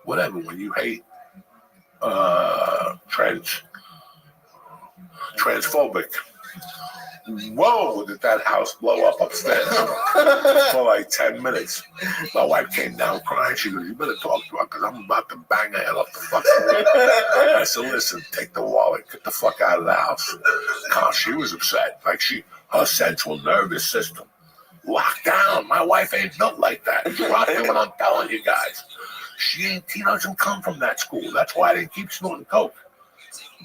whatever when you hate transphobic. Whoa, did that house blow up upstairs for like 10 minutes. My wife came down crying. She goes, you better talk to her because I'm about to bang her head off the fucking wall. I said, listen, take the wallet, get the fuck out of the house. God, she was upset. Like her central nervous system locked down. My wife ain't built like that. Trust me when I'm telling you guys. She doesn't come from that school. That's why I didn't keep snorting coke.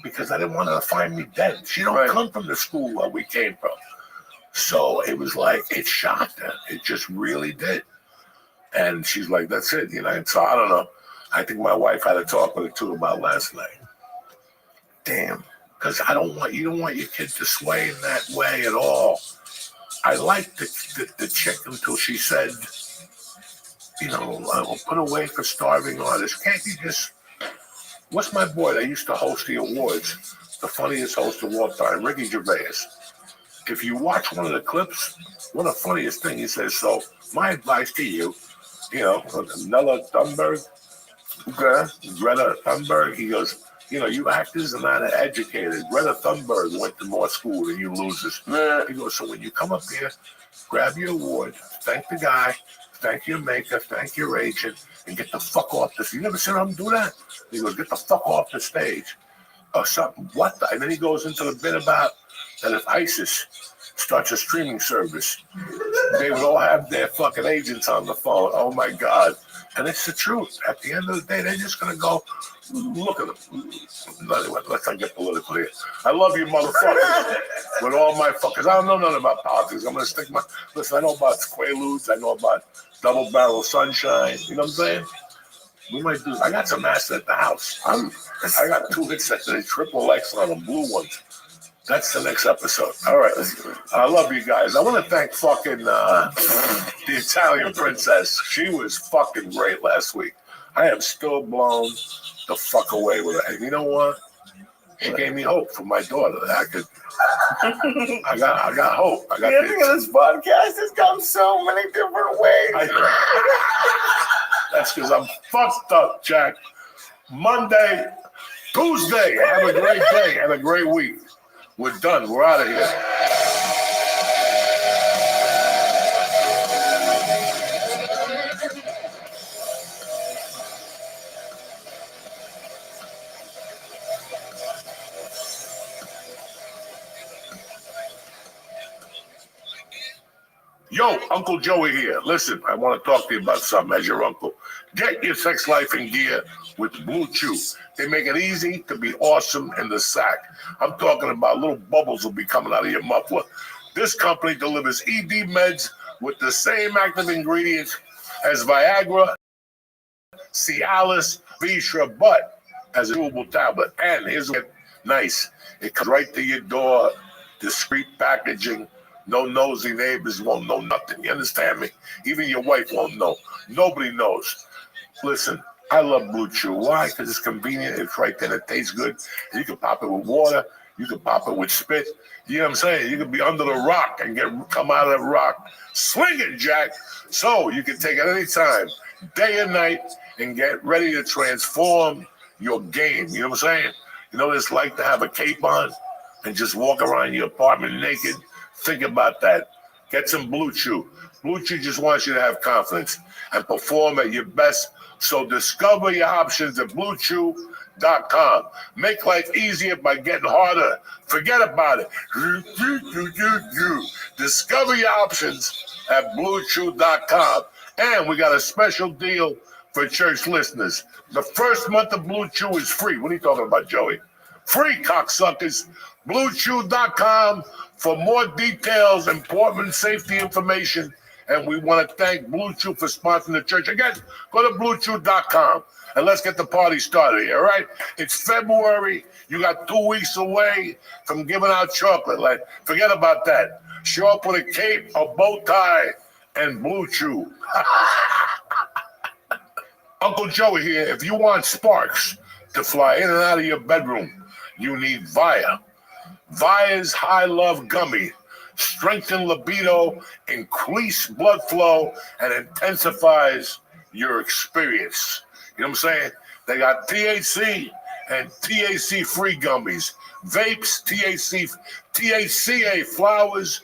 Because I didn't want her to find me dead. She don't come from the school where we came from. So it was like, it shocked her. It just really did. And she's like, that's it. You know, and so I don't know. I think my wife had a talk with her too about last night. Damn. Because you don't want your kid to sway in that way at all. I liked the chick until she said, you know, I'll put away for starving artists. Can't you just... What's my boy that used to host the awards, the funniest host of all time, Ricky Gervais? If you watch one of the clips, what the funniest thing he says, so my advice to you, you know, Nella Thunberg, Greta Thunberg, he goes, you know, you actors are not educated. Greta Thunberg went to more school than you losers. He goes, so when you come up here, grab your award, thank the guy, thank your maker, thank your agent, and get the fuck off this. You never seen him do that? He goes, get the fuck off the stage. Or something. What the? And then he goes into the bit about that if ISIS starts a streaming service, they would all have their fucking agents on the phone. Oh my God. And it's the truth. At the end of the day, they're just going to go, look at them. Anyway, let's not get political here. I love you motherfuckers with all my fuckers. I don't know nothing about politics. I'm going to stick my... Listen, I know about Quaaludes. I know about Double Barrel Sunshine. You know what I'm saying? We might do... I got some acid at the house. I got 2 hits at the triple X on the blue ones. That's the next episode. All right. I love you guys. I want to thank fucking the Italian princess. She was fucking great last week. I am still blown the fuck away with her. And you know what? She gave me hope for my daughter. I got hope. I got the ending of this podcast has come so many different ways. That's because I'm fucked up, Jack. Monday, Tuesday. Have a great day and a great week. We're done. We're out of here. Yo, Uncle Joey here. Listen, I want to talk to you about something as your uncle. Get your sex life in gear with Blue Chew. They make it easy to be awesome in the sack. I'm talking about little bubbles will be coming out of your muffler. This company delivers ED meds with the same active ingredients as Viagra, Cialis, Vistra, but as a chewable tablet. And here's what's nice. It comes right to your door, discreet packaging. No nosy neighbors won't know nothing. You understand me? Even your wife won't know. Nobody knows. Listen, I love Blue Chew. Why? Because it's convenient. It's right there. It tastes good. And you can pop it with water. You can pop it with spit. You know what I'm saying? You can be under the rock and come out of the rock. Swing it, Jack. So you can take it any time, day and night, and get ready to transform your game. You know what I'm saying? You know what it's like to have a cape on and just walk around your apartment naked? Think about that. Get some Blue Chew. Blue Chew just wants you to have confidence and perform at your best. So discover your options at BlueChew.com. Make life easier by getting harder. Forget about it. Discover your options at BlueChew.com. And we got a special deal for church listeners. The first month of Blue Chew is free. What are you talking about, Joey? Free, cocksuckers. BlueChew.com for more details, important safety information. And we want to thank Blue Chew for sponsoring the church. Again, go to BlueChew.com and let's get the party started here, all right? It's February. You got 2 weeks away from giving out chocolate. Like, forget about that. Show up with a cape, a bow tie, and Blue Chew. Uncle Joey here. If you want sparks to fly in and out of your bedroom, you need Via. Via's High Love Gummy. Strengthen libido, increase blood flow, and intensifies your experience. You know what I'm saying? They got THC and THC-free gummies, vapes, THCA flowers,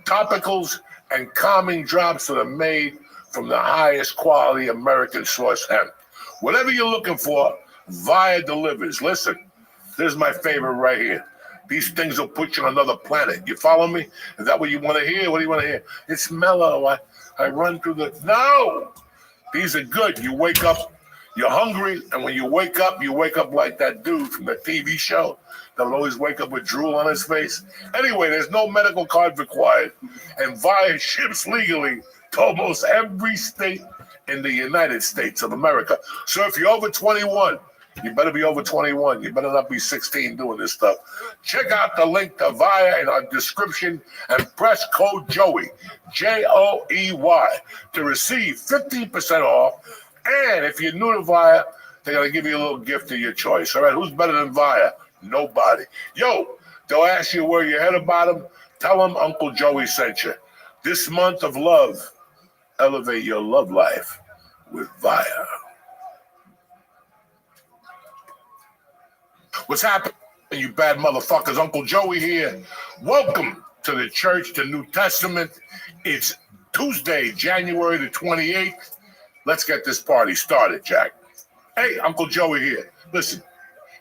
topicals, and calming drops that are made from the highest quality American source hemp. Whatever you're looking for, Via delivers. Listen, this is my favorite right here. These things will put you on another planet. You follow me? Is that what you want to hear? What do you want to hear? It's mellow. I run through the... No! These are good. You wake up, you're hungry, and when you wake up like that dude from the TV show that would always wake up with drool on his face. Anyway, there's no medical card required, and Via ships legally to almost every state in the United States of America. So if you're over 21, you better be over 21. You better not be 16 doing this stuff. Check out the link to Via in our description and press code Joey, Joey, to receive 15% off. And if you're new to Via, they're going to give you a little gift of your choice. All right, who's better than Via? Nobody. Yo, they'll ask you where you're headed about them. Tell them Uncle Joey sent you. This month of love, elevate your love life with Via. What's happening, you bad motherfuckers? Uncle Joey here. Welcome to the Church, the New Testament. It's Tuesday, January the 28th. Let's get this party started, Jack. Hey, Uncle Joey here. Listen,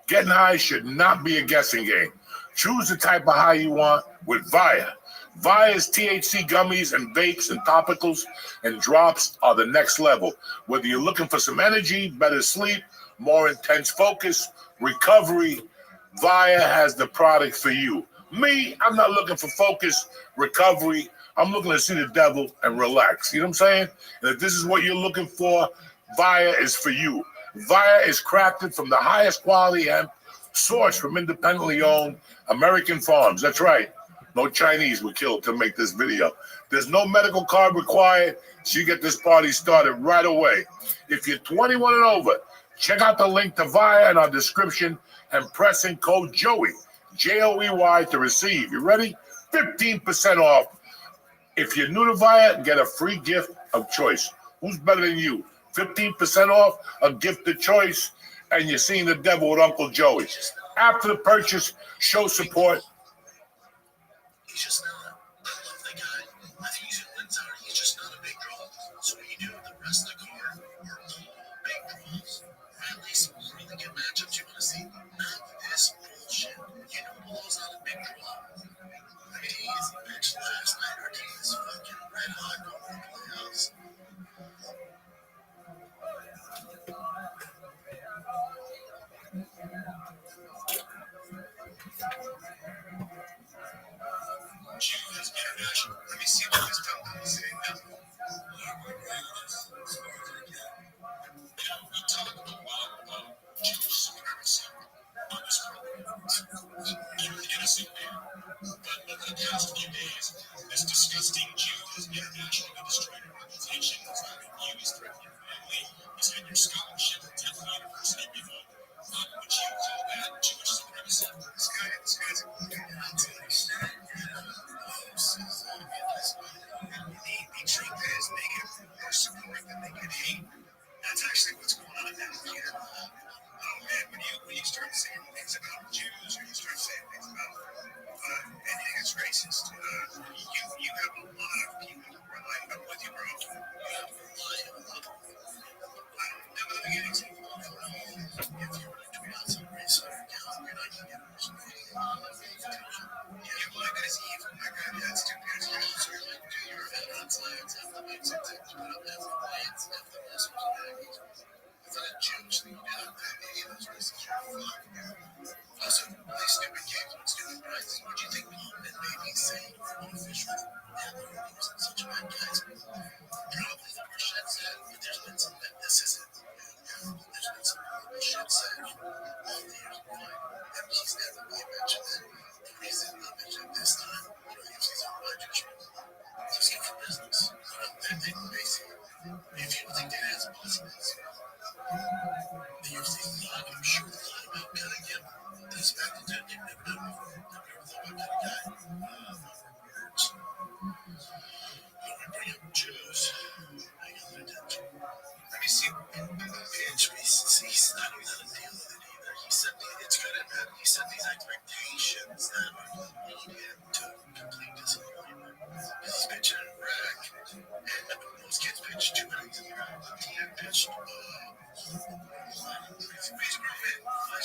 getting high should not be a guessing game. Choose the type of high you want with Via. Via's THC gummies and vapes and topicals and drops are the next level. Whether you're looking for some energy, better sleep, more intense focus, recovery, Via has the product for you. Me, I'm not looking for focus, recovery. I'm looking to see the devil and relax. You know what I'm saying? And if this is what you're looking for, Via is for you. Via is crafted from the highest quality hemp, sourced from independently owned American farms. That's right. No Chinese were killed to make this video. There's no medical card required, so you get this party started right away. If you're 21 and over, check out the link to Via in our description and press in code Joey, Joey, to receive. You ready? 15% off. If you're new to Via, get a free gift of choice. Who's better than you? 15% off, a gift of choice, and you're seeing the devil with Uncle Joey. After the purchase, show support. He's just not. I love the guy. I think he's in Windsor. He's just not a big draw. So what you do with the rest of the card are all big draws. Or at least really good matchups you want to see. Not this bullshit. You know Bull's not a big draw. I mean, easy match last night. Our team is fucking red hot going for the playoffs. Jews international. Let me see what this company is saying now. We talk a lot about Jewish supremacy on this program. You're an innocent man. But over the past few days, this disgusting Jew has internationally destroyed your reputation, has been used, threatened your family, has had your scholarship at Temple University revoked. Would you call that Jewish supremacy? This guy's a F the Mexican thing to put up, F the whites, F the Muslims package. If that Jewish thing you got, any of those races, you're fucked. Also, play stupid games with stupid prizes. What do you think Mom and Baby say on officials? Yeah, they're wasn't such bad guys. Probably the worst shit said, but there's been some this isn't. There's been some horrible shit said all the years fine. And he's never really mentioned it. The reason he mentioned it this time, if he's on my judgment, just go for business. They basically, if you think that has positives, the UFC's not, I'm sure they're not about cutting him. This back to Ted, they've never done before. They've never thought about cutting a guy. Words. When we bring up Jews, I got their attention. Have you seen Pinch? He's not even on a deal with it either. He said it's good and bad. He set these expectations that would lead him to complete disappointment. Because he's pitching in Iraq, and most kids pitch 2 innings in Iraq. He had pitched he's grown in 5 innings, 5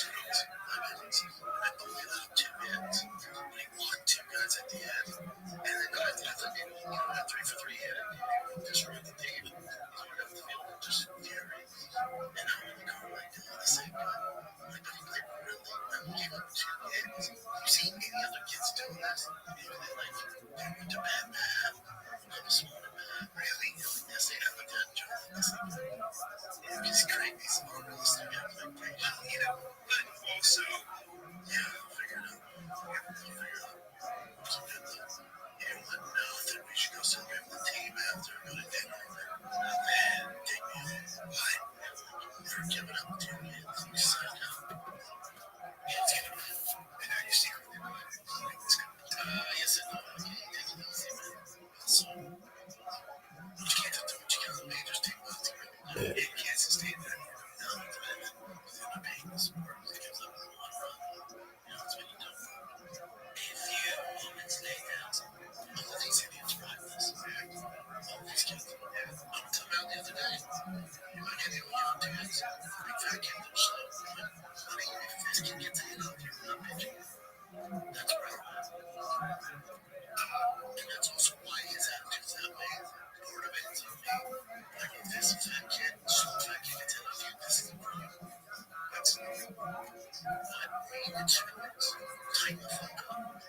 innings. I only allowed 2 hits. But he won 2 guys at the end. And then guys that I thought maybe he had 3 for 3 hit. Just right at the table. He's right up the field and just fury. And I'm in the car right now, the same guy. Like, but he played really well. He gave up 2 hits. You see any other kids doing this? Maybe they like, they went to bad man. I was smarter man. Really? Yes, they have a good job. It's just great. These unrealistic expectations. You know, but also, yeah, I'll figure it out. What's good though? You wouldn't know that we should go celebrate with the team after, go to dinner, and then take me home. What? For giving up 2 hits, you signed up. Yeah, it's gonna be. And now you're secretly right. It's gonna be. Yes and no. Okay, take it easy, man. So, you can't do what you can on the majors. Take what it's going to do. It can't sustain that. No, it's not. They're not paying the sport. It gives them a lot of run. You know, it's what you do. A few moments later, all of these idiots ride this. All of these kids. Yeah, I'm talking about the other day. You might get the only young dudes. Big fat kid, they're slow. Honey, if this kid gets a hit out there, not pitching. That's right. And that's also why his attitude's that way. Part of it is on me. Like, if this fat kid, some fat kid gets hit out there, this is for you. That's not me. It's sports. Tighten the fuck up.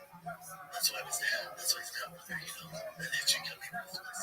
That's why I was there. That's why he's down there, you know. And then she got me ruthless.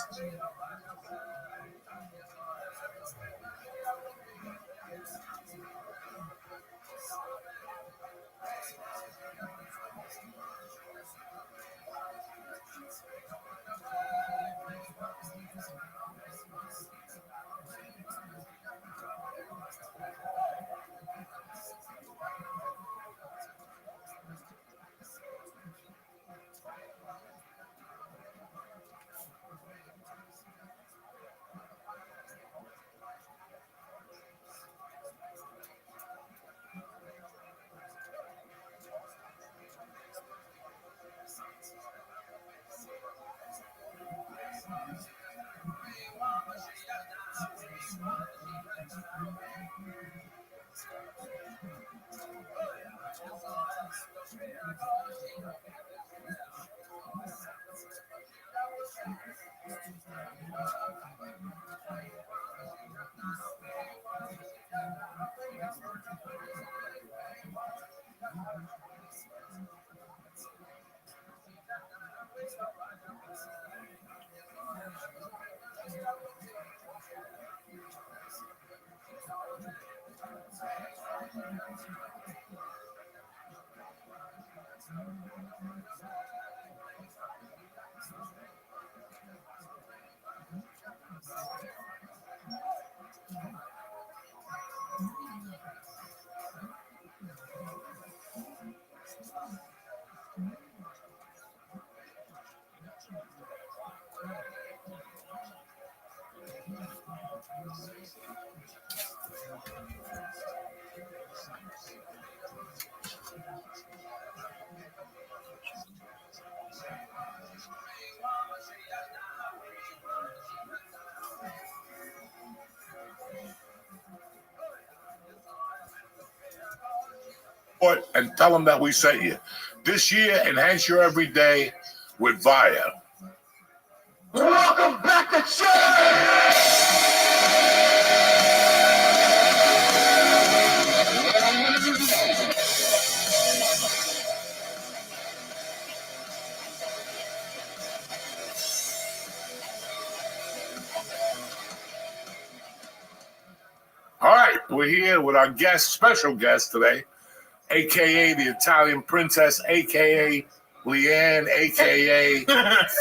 And tell them that we sent you. This year, enhance your everyday with Via. Welcome back. All right, we're here with our special guest today, a.k.a. the Italian Princess, a.k.a. Leanne, a.k.a.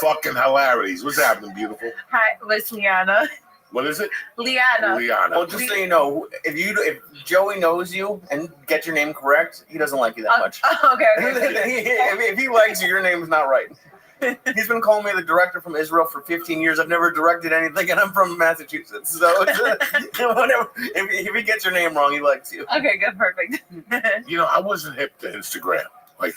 fucking hilarities. What's happening, beautiful? Hi, it's Liana. What is it? Liana. Well, just so you know, if Joey knows you and get your name correct, he doesn't like you that much. Okay. if he likes you, your name's not right. He's been calling me the director from Israel for 15 years. I've never directed anything, and I'm from Massachusetts. So whatever. If he gets your name wrong, he likes you. Okay, good, perfect. You know, I wasn't hip to Instagram. Like,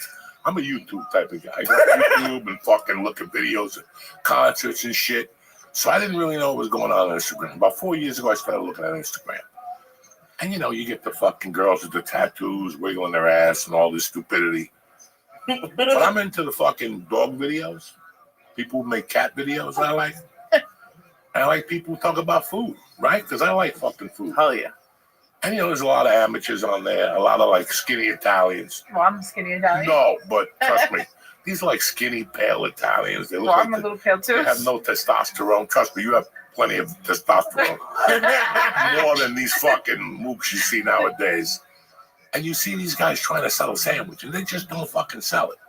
I'm a YouTube type of guy. I go to YouTube and fucking look at videos of concerts and shit. So I didn't really know what was going on Instagram. About 4 years ago, I started looking at Instagram. And, you know, you get the fucking girls with the tattoos, wiggling their ass and all this stupidity. But I'm into the fucking dog videos. People who make cat videos, I like. And I like people who talk about food, right? Because I like fucking food. Hell yeah. And, you know, there's a lot of amateurs on there, a lot of, like, skinny Italians. Well, I'm skinny Italian. No, but trust me, these are, like, skinny, pale Italians. They look Well, like I'm a little pale, too. they have no testosterone. Trust me, you have plenty of testosterone. More than these fucking mooks you see nowadays. And you see these guys trying to sell a sandwich, and they just don't fucking sell it.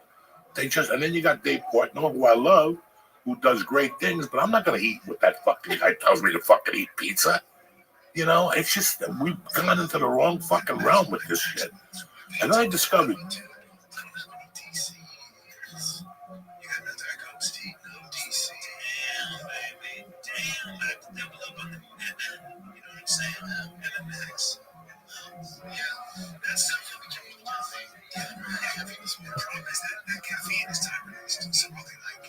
And then you got Dave Portnoy, who I love, who does great things, but I'm not going to eat what that fucking guy tells me to fucking eat pizza. You know, it's just, we've gone into the wrong fucking realm with this shit. And then I discovered, that caffeine is time released. So what they like,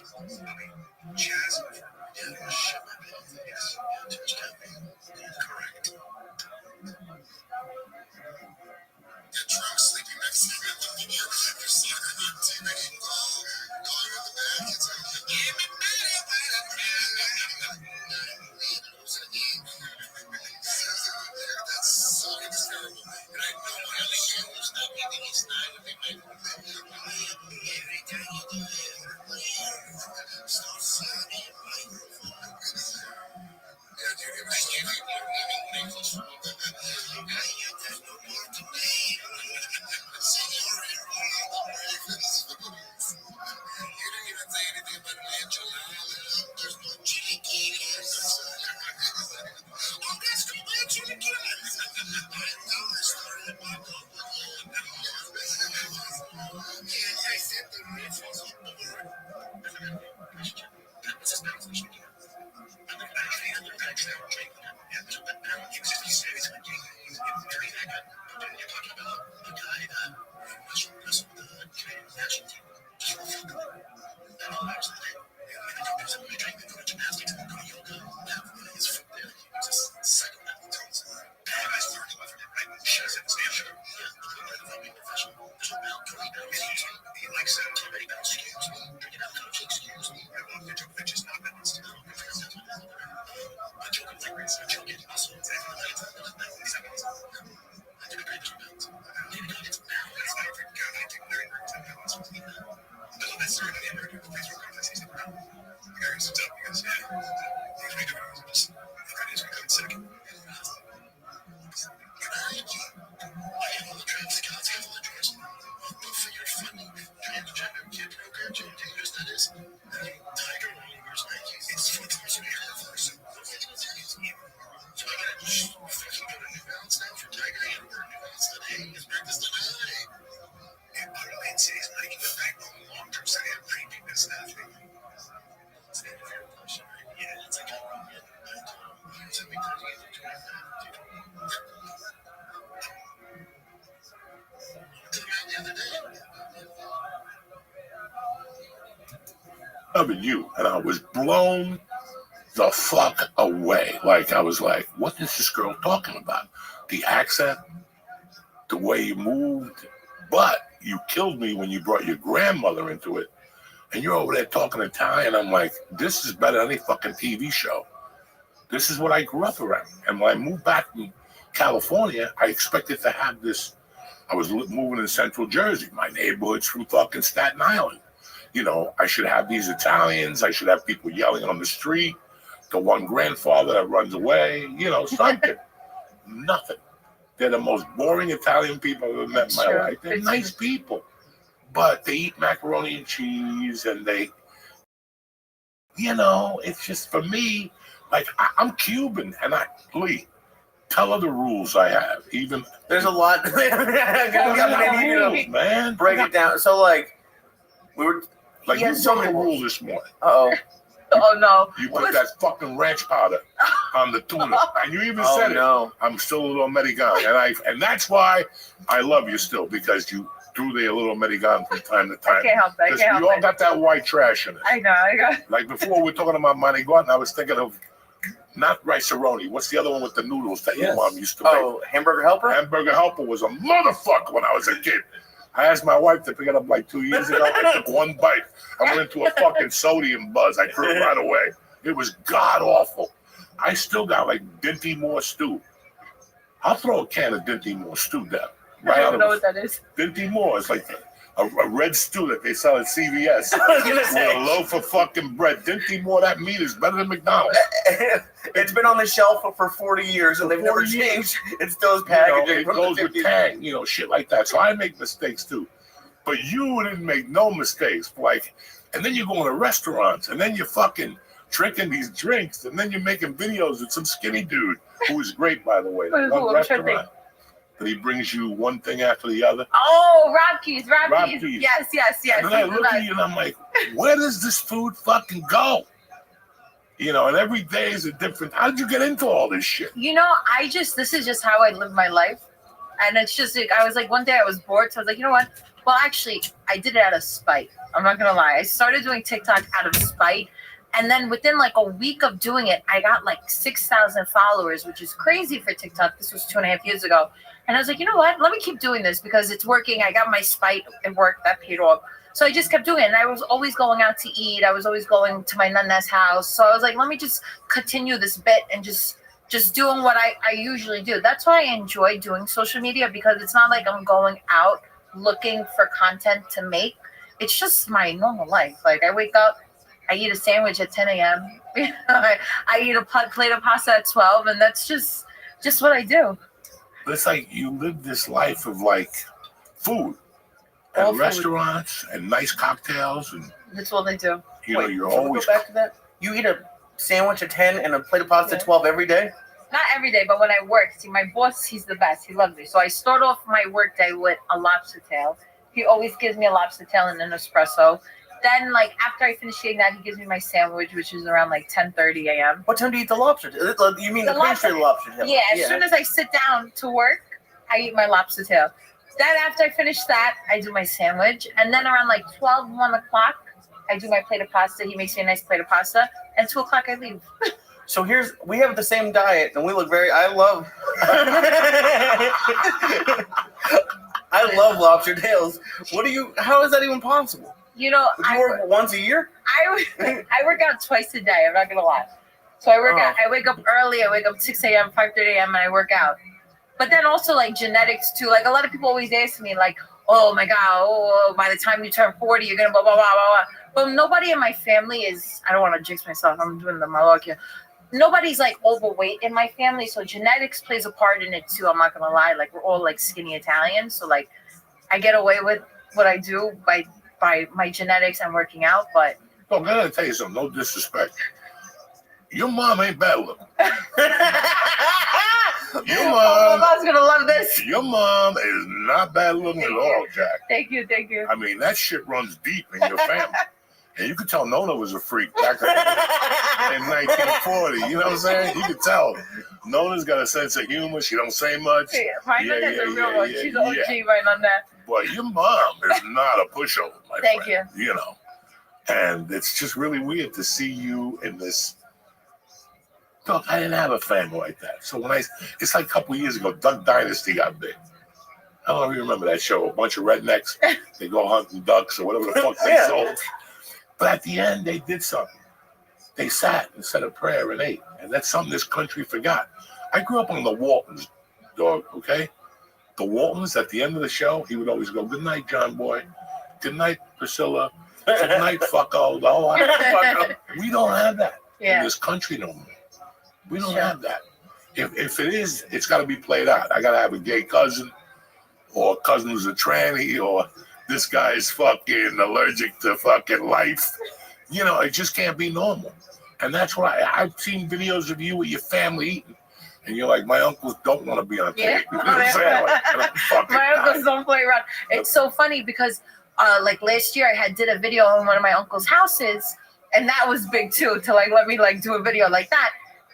jazz over. Yeah, shut my mouth. Yes, too much caffeine. Correct. Get drunk, sleeping next to me. They're sucking on TV. Going in the bed. It's like, give me money, that song is terrible. And I know I only hear who's not getting his night. They might every time you do it, stop signing microphone. Yeah, dude, it was like you're close to me. There's no more to me. You didn't even say anything about an enchilada. There's no chilaquiles. Oh, that's cool. That's chilaquiles. I know the story about the I said the riff was on the board. What's his name? I'm the back of the back now. You said he said it's going to be very bad. You're talking about the guy that wrestled the national team. Actually, I don't do some training, go to gymnastics, go to yoga, have his foot there. Just psychoanalysis. I started with him, right? She was in the station. Professional. There's no belt, he likes that. Excuse me, drinking out coach, excuse me. I love the joke that is not balanced. A joke of like a joke in muscle, exactly like it's I did a great job. It's now, it's not for God, I do very, very good. I love that story of the American Facebook contest. He's like, the guy who sits up, he goes, yeah, things we do, just, that is, we go in second. I have all the traffic counts, I have all the drawers. Go figure funny. Trying to get program, dangerous that is. Tiger Warriors, it's 4,000 years. So I gotta just fucking go to New Balance now for Tiger and wear New Balance today. His breakfast today. And utterly insane. He's making the backbone long-term study of painting this stuff. It's the end of your push. Yeah, it's like a rocket. It's a big time to get into it. loving you, and I was blown the fuck away. Like, I was like, what is this girl talking about? The accent, the way you moved, but you killed me when you brought your grandmother into it, and you're over there talking Italian. I'm like, this is better than any fucking TV show. This is what I grew up around. And when I moved back to California, I expected to have this. I was moving in Central Jersey. My neighborhood's from fucking Staten Island. You know, I should have these Italians. I should have people yelling on the street. The one grandfather that runs away. You know, something. Nothing. They're the most boring Italian people I've ever met in my life. They're nice people. But they eat macaroni and cheese and they, you know, it's just for me, like I'm Cuban and Lee, tell her the rules I have. Even there's a lot. Man, break it down. So like, we were like you so many rules this morning. Oh no! You put that fucking ranch powder on the tuna, and you even said it. I'm still a little American, and that's why I love you still, because you threw the little American from time to time. I can't help it. Because we all got that white trash in it. I know. Like before, we're talking about Manigot, I was thinking of not rice-a-roni. What's the other one with the noodles that your mom used to make? Oh, Hamburger Helper? Hamburger Helper was a motherfucker when I was a kid. I asked my wife to pick it up like 2 years ago. I took one bite. I went into a fucking sodium buzz. I threw it right away. It was god-awful. I still got like Dinty Moore stew. I'll throw a can of Dinty Moore stew down. I don't even know what that is. Dinty Moore is like a red stew that they sell at CVS with a loaf of fucking bread. Dinty Moore, that meat is better than McDonald's. It's been on the shelf for 40 years and they've never changed. It still is packaging. It goes with tang, you know, shit like that. So I make mistakes too. But you didn't make no mistakes. Like, and then you're going to restaurants and then you're fucking drinking these drinks and then you're making videos with some skinny dude who is great, by the way. Restaurant. That he brings you one thing after the other. Oh, Rob's. Yes. And then I look at you and I'm like, where does this food fucking go? You know, and every day is a different. How did you get into all this shit? You know, this is just how I live my life. And it's just like, I was like, one day I was bored. So I was like, you know what? Well, actually, I did it out of spite. I'm not going to lie. I started doing TikTok out of spite. And then within like a week of doing it, I got like 6,000 followers, which is crazy for TikTok. This was 2.5 years ago. And I was like, you know what? Let me keep doing this because it's working. I got my spite. It worked. That paid off. So I just kept doing it. And I was always going out to eat. I was always going to my nana's house. So I was like, let me just continue this bit and just doing what I usually do. That's why I enjoy doing social media, because it's not like I'm going out looking for content to make. It's just my normal life. Like I wake up, I eat a sandwich at 10 a.m. I eat a plate of pasta at 12, and that's just what I do. But it's like you live this life of like food and restaurants and nice cocktails, and that's all they do. You know, you're always go back to that. You eat a sandwich at 10 and a plate of pasta at 12 every day? Not every day, but when I work, see, my boss, he's the best. He loves me. So I start off my work day with a lobster tail. He always gives me a lobster tail and an espresso. Then, like, after I finish eating that, he gives me my sandwich, which is around, like, 10:30 a.m. What time do you eat the lobster? You mean the pastry lobster tail? Yeah, as soon as I sit down to work, I eat my lobster tail. Then after I finish that, I do my sandwich. And then around, like, 12, 1 o'clock, I do my plate of pasta. He makes me a nice plate of pasta. And 2 o'clock, I leave. So we have the same diet, and we look I love lobster tails. How is that even possible? You know, I work once a year? I work out twice a day. I'm not going to lie. So I work out. I wake up early. I wake up 6 a.m., 5:30 a.m., and I work out. But then also, like, genetics, too. Like, a lot of people always ask me, like, oh, my God, by the time you turn 40, you're going to blah, blah, blah, blah, blah. But nobody in my family is, I don't want to jinx myself. I'm doing the Malokia. Nobody's, like, overweight in my family. So genetics plays a part in it, too. I'm not going to lie. Like, we're all, like, skinny Italians. So, like, I get away with what I do by my genetics and working out, but... Oh, man, I gotta tell you something, no disrespect. Your mom ain't bad looking. Your mom... My mom's gonna love this. Your mom is not bad looking at all, Jack. Thank you. I mean, that shit runs deep in your family. And you could tell Nona was a freak back in 1940. You know what I'm saying? You could tell. Nona's got a sense of humor. She don't say much. Yeah, my Nona's a real one. She's OG right on that. But your mom is not a pushover, my Thank friend. you. You know. And it's just really weird to see you in this. Look, I didn't have a family like that. So it's like a couple of years ago, Duck Dynasty got big. I don't know if you remember that show. A bunch of rednecks, they go hunting ducks or whatever the fuck they sold. But at the end, they did something. They sat and said a prayer and ate. And that's something this country forgot. I grew up on the Waltons, dog, okay? The Waltons, at the end of the show, he would always go, good night, John Boy. Good night, Priscilla. Good night, fucko. The whole fucko. We don't have that in this country no more. We don't have that. If it is, it's got to be played out. I got to have a gay cousin, or a cousin who's a tranny, or this guy is fucking allergic to fucking life. You know, it just can't be normal. And that's why I've seen videos of you with your family eating. And you're like, my uncles don't want to be on tape. You know what I'm saying? Like, my uncles don't play around. It's so funny because like last year I did a video on one of my uncle's houses, and that was big too, to like let me like do a video like that.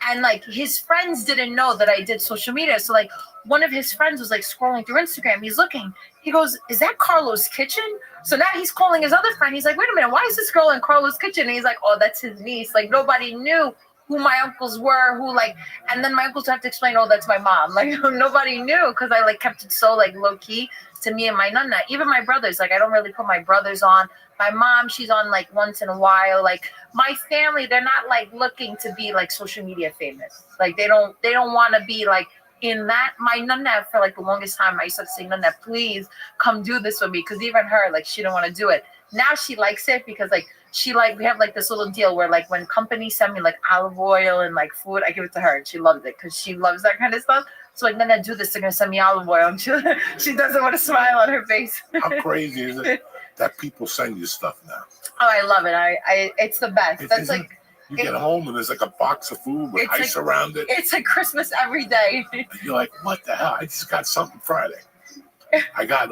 And like his friends didn't know that I did social media. So like one of his friends was like scrolling through Instagram. He's looking. He goes, is that Carlo's kitchen? So now he's calling his other friend. He's like, wait a minute, why is this girl in Carlo's kitchen? And he's like, oh, that's his niece. Like nobody knew who my uncles were, who like, and then my uncles have to explain, oh, that's my mom. Like nobody knew because I like kept it so like low key to me and my nonna. Even my brothers, like I don't really put my brothers on. My mom, she's on like once in a while. Like my family, they're not like looking to be like social media famous. Like they don't want to be like in that. My nonna, for like the longest time, I used to say, nonna, please come do this with me, because even her, like she didn't want to do it. Now she likes it because like we have like this little deal where like when companies send me like olive oil and like food, I give it to her and she loves it because she loves that kind of stuff. So like, Nana, do this, they're gonna send me olive oil, and she doesn't want a smile on her face. How crazy is it that people send you stuff now? Oh, I love it. I it's the best. That's like you get home and there's like a box of food with ice like, around it. It's like Christmas every day. And you're like, what the hell? I just got something Friday. I got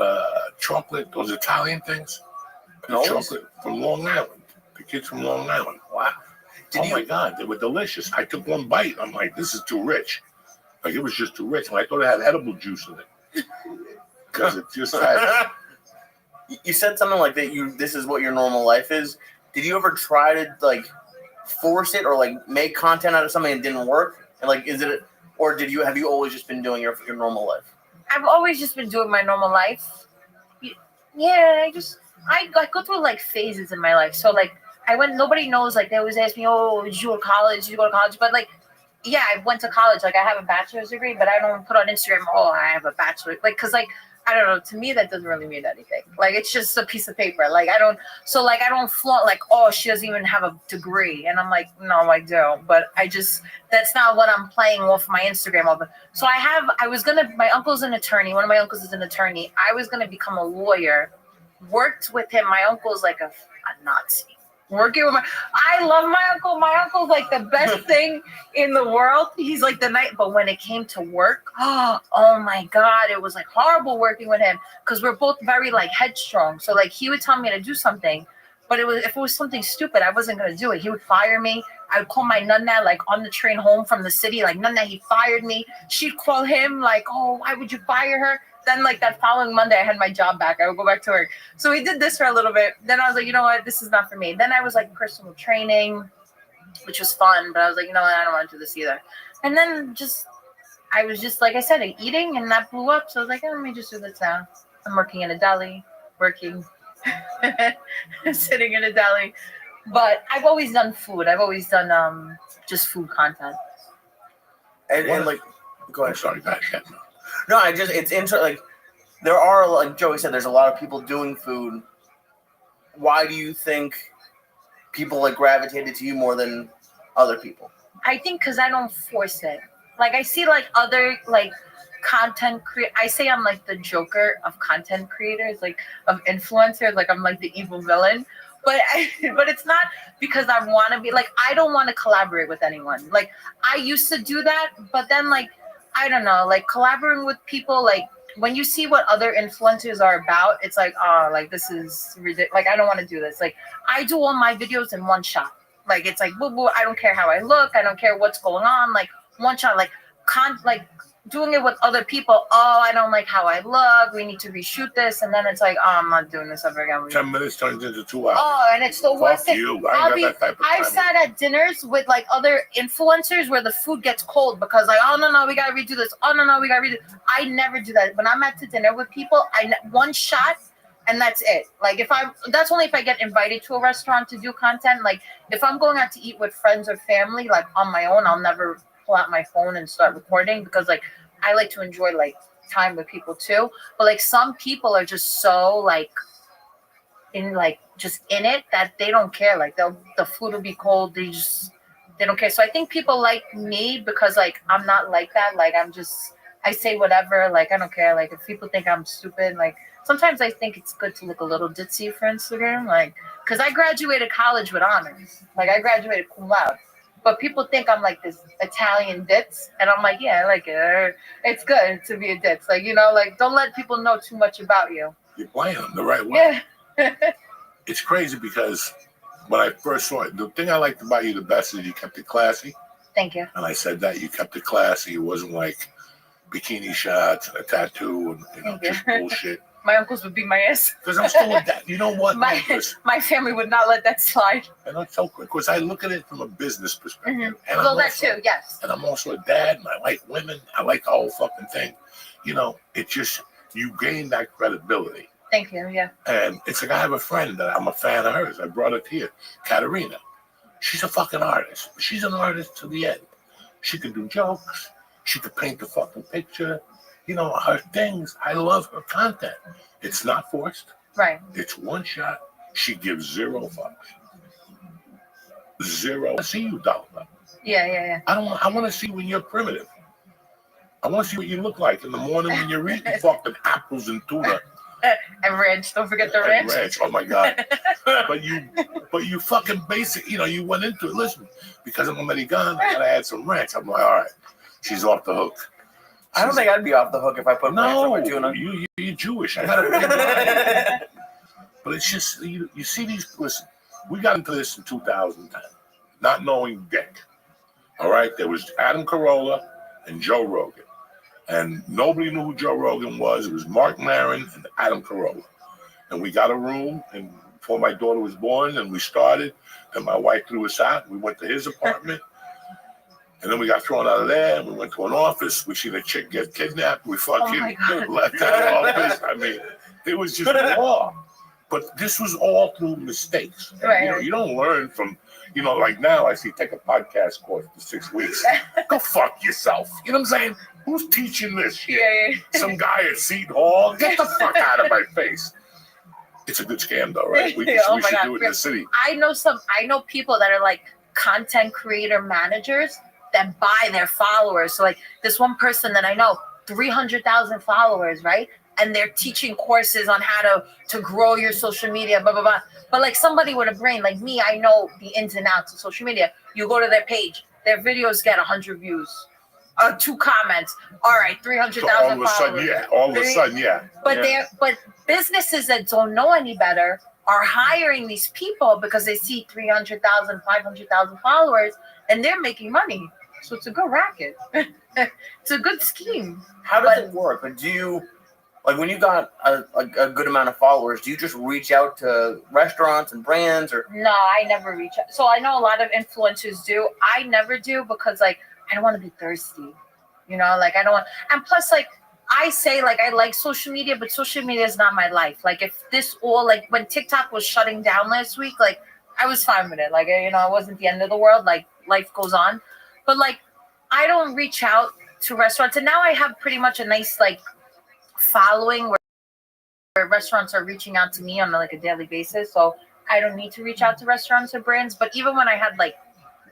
chocolate, those Italian things. Chocolate from Long Island. The kids from Long Island. Wow. My God, they were delicious. I took one bite. I'm like, this is too rich. Like, it was just too rich. And I thought it had edible juice in it. Because it just had... You said something like that. This is what your normal life is. Did you ever try to, like, force it or, like, make content out of something that didn't work? And, like, or have you always just been doing your normal life? I've always just been doing my normal life. Yeah, I go through like phases in my life. So like nobody knows, like they always ask me, oh, did you go to college? Did you go to college? But like, yeah, I went to college. Like I have a bachelor's degree, but I don't put on Instagram, oh, I have a bachelor. Like, cause like, I don't know, to me, that doesn't really mean anything. Like, it's just a piece of paper. Like, I don't flaunt like, oh, she doesn't even have a degree. And I'm like, no, I do. But that's not what I'm playing off my Instagram over. So my uncle's an attorney. One of my uncles is an attorney. I was going to become a lawyer. Worked with him. My uncle's like a Nazi. Working with I love my uncle. My uncle's like the best thing in the world. He's like but when it came to work, oh my God, it was like horrible working with him because we're both very like headstrong. So like he would tell me to do something, but if it was something stupid, I wasn't gonna do it. He would fire me. I would call my nonna like on the train home from the city, like, nonna, he fired me. She'd call him like, oh, why would you fire her? Then like that following Monday, I had my job back. I would go back to work. So we did this for a little bit. Then I was like, you know what? This is not for me. Then I was like personal training, which was fun. But I was like, you know what? I don't want to do this either. And then I was just, like I said, eating, and that blew up. So I was like, let me just do this now. I'm working in a deli, sitting in a deli. But I've always done food. I've always done just food content. And like, go ahead. I'm sorry, guys. No, it's interesting. Like, there are, like Joey said, there's a lot of people doing food. Why do you think people like gravitated to you more than other people? I think because I don't force it. Like, I see like other like content I say I'm like the Joker of content creators, like of influencers. Like I'm like the evil villain. But it's not because I want to be like, I don't want to collaborate with anyone. Like I used to do that, but then like, I don't know, like collaborating with people, like when you see what other influencers are about, it's like, oh, like this is ridiculous. Like I don't want to do this. Like I do all my videos in one shot. Like it's like, boo boo. I don't care how I look. I don't care what's going on. Like one shot. Like doing it with other people. Oh, I don't like how I look. We need to reshoot this, and then it's like, oh, I'm not doing this ever again. 10 minutes turns into 2 hours. Oh, and it's the worst thing. You. I've sat at dinners with like other influencers where the food gets cold because like, oh no, we gotta redo this. Oh no, we gotta redo. I never do that. When I'm at the dinner with people, one shot. And that's it. Like that's only if I get invited to a restaurant to do content. Like if I'm going out to eat with friends or family, like on my own, I'll never pull out my phone and start recording because like I like to enjoy like time with people too. But like some people are just so like just in it that they don't care. Like the food will be cold. They don't care. So I think people like me because like I'm not like that. Like I say whatever. Like I don't care. Like if people think I'm stupid, like sometimes I think it's good to look a little ditzy for Instagram. Like because I graduated college with honors. Like I graduated cum laude. But people think I'm like this Italian ditz, and I'm like, yeah, I like it. It's good to be a ditz. Like like don't let people know too much about you. You're playing them the right way. Yeah. It's crazy because when I first saw it, the thing I liked about you the best is you kept it classy. Thank you. And I said that you kept it classy. It wasn't like bikini shots and a tattoo and just bullshit. My uncles would beat my ass. Because I'm still with that. You know what? My family would not let that slide. And I'm so quick because I look at it from a business perspective. Mm-hmm. And well, that too, yes. And I'm also a dad, and I like women. I like the whole fucking thing. It's just you gain that credibility. Thank you. Yeah. And it's like I have a friend that I'm a fan of hers. I brought it here, Katerina. She's a fucking artist. She's an artist to the end. She can do jokes. She could paint the fucking picture. Her things. I love her content. It's not forced. Right. It's one shot. She gives 0 fucks. 0. I see you, Dolphin. Yeah. I want to see when you're primitive. I want to see what you look like in the morning when you're eating fucking apples and tuna. And ranch. Don't forget the ranch. Ranch. Oh my God. but you fucking basic. You went into it. Listen, because I'm American, I gotta add some ranch. I'm like, all right, she's off the hook. I don't think I'd be off the hook if I put ranch on my tuna. You're Jewish. I gotta. But it's just you see these. Listen, we got into this in 2010, not knowing Dick. All right, there was Adam Carolla and Joe Rogan. And nobody knew who Joe Rogan was. It was Mark Maron and Adam Carolla. And we got a room and before my daughter was born, and we started. And my wife threw us out. We went to his apartment. And then we got thrown out of there, and we went to an office. We seen a chick get kidnapped. We fucking left that office. I mean, it was just raw. But this was all through mistakes. And, you don't learn from, like now I see take a podcast course for 6 weeks. Go fuck yourself. You know what I'm saying? Who's teaching this shit? Yeah. Some guy at Seton Hall? Get the fuck out of my face. It's a good scam though, right? We should do it in the city. I know people that are like content creator managers that buy their followers. So like this one person that I know, 300,000 followers, right? And they're teaching courses on how to grow your social media, blah, blah, blah. But like somebody with a brain like me, I know the ins and outs of social media. You go to their page, their videos get 100 views, 2 comments. All right, 300,000 followers. All of a sudden, yeah. But businesses that don't know any better are hiring these people because they see 300,000, 500,000 followers, and they're making money. So it's a good racket. It's a good scheme. How does it work? Like, do you, like when you got a good amount of followers, do you just reach out to restaurants and brands or? No, I never reach out. So I know a lot of influencers do. I never do because like I don't want to be thirsty. Like I don't want, and plus like I say like I like social media, but social media is not my life. Like if this all like when TikTok was shutting down last week, like I was fine with it. Like it wasn't the end of the world. Like life goes on. But like I don't reach out to restaurants, and now I have pretty much a nice like following where restaurants are reaching out to me on like a daily basis. So I don't need to reach out to restaurants or brands. But even when I had like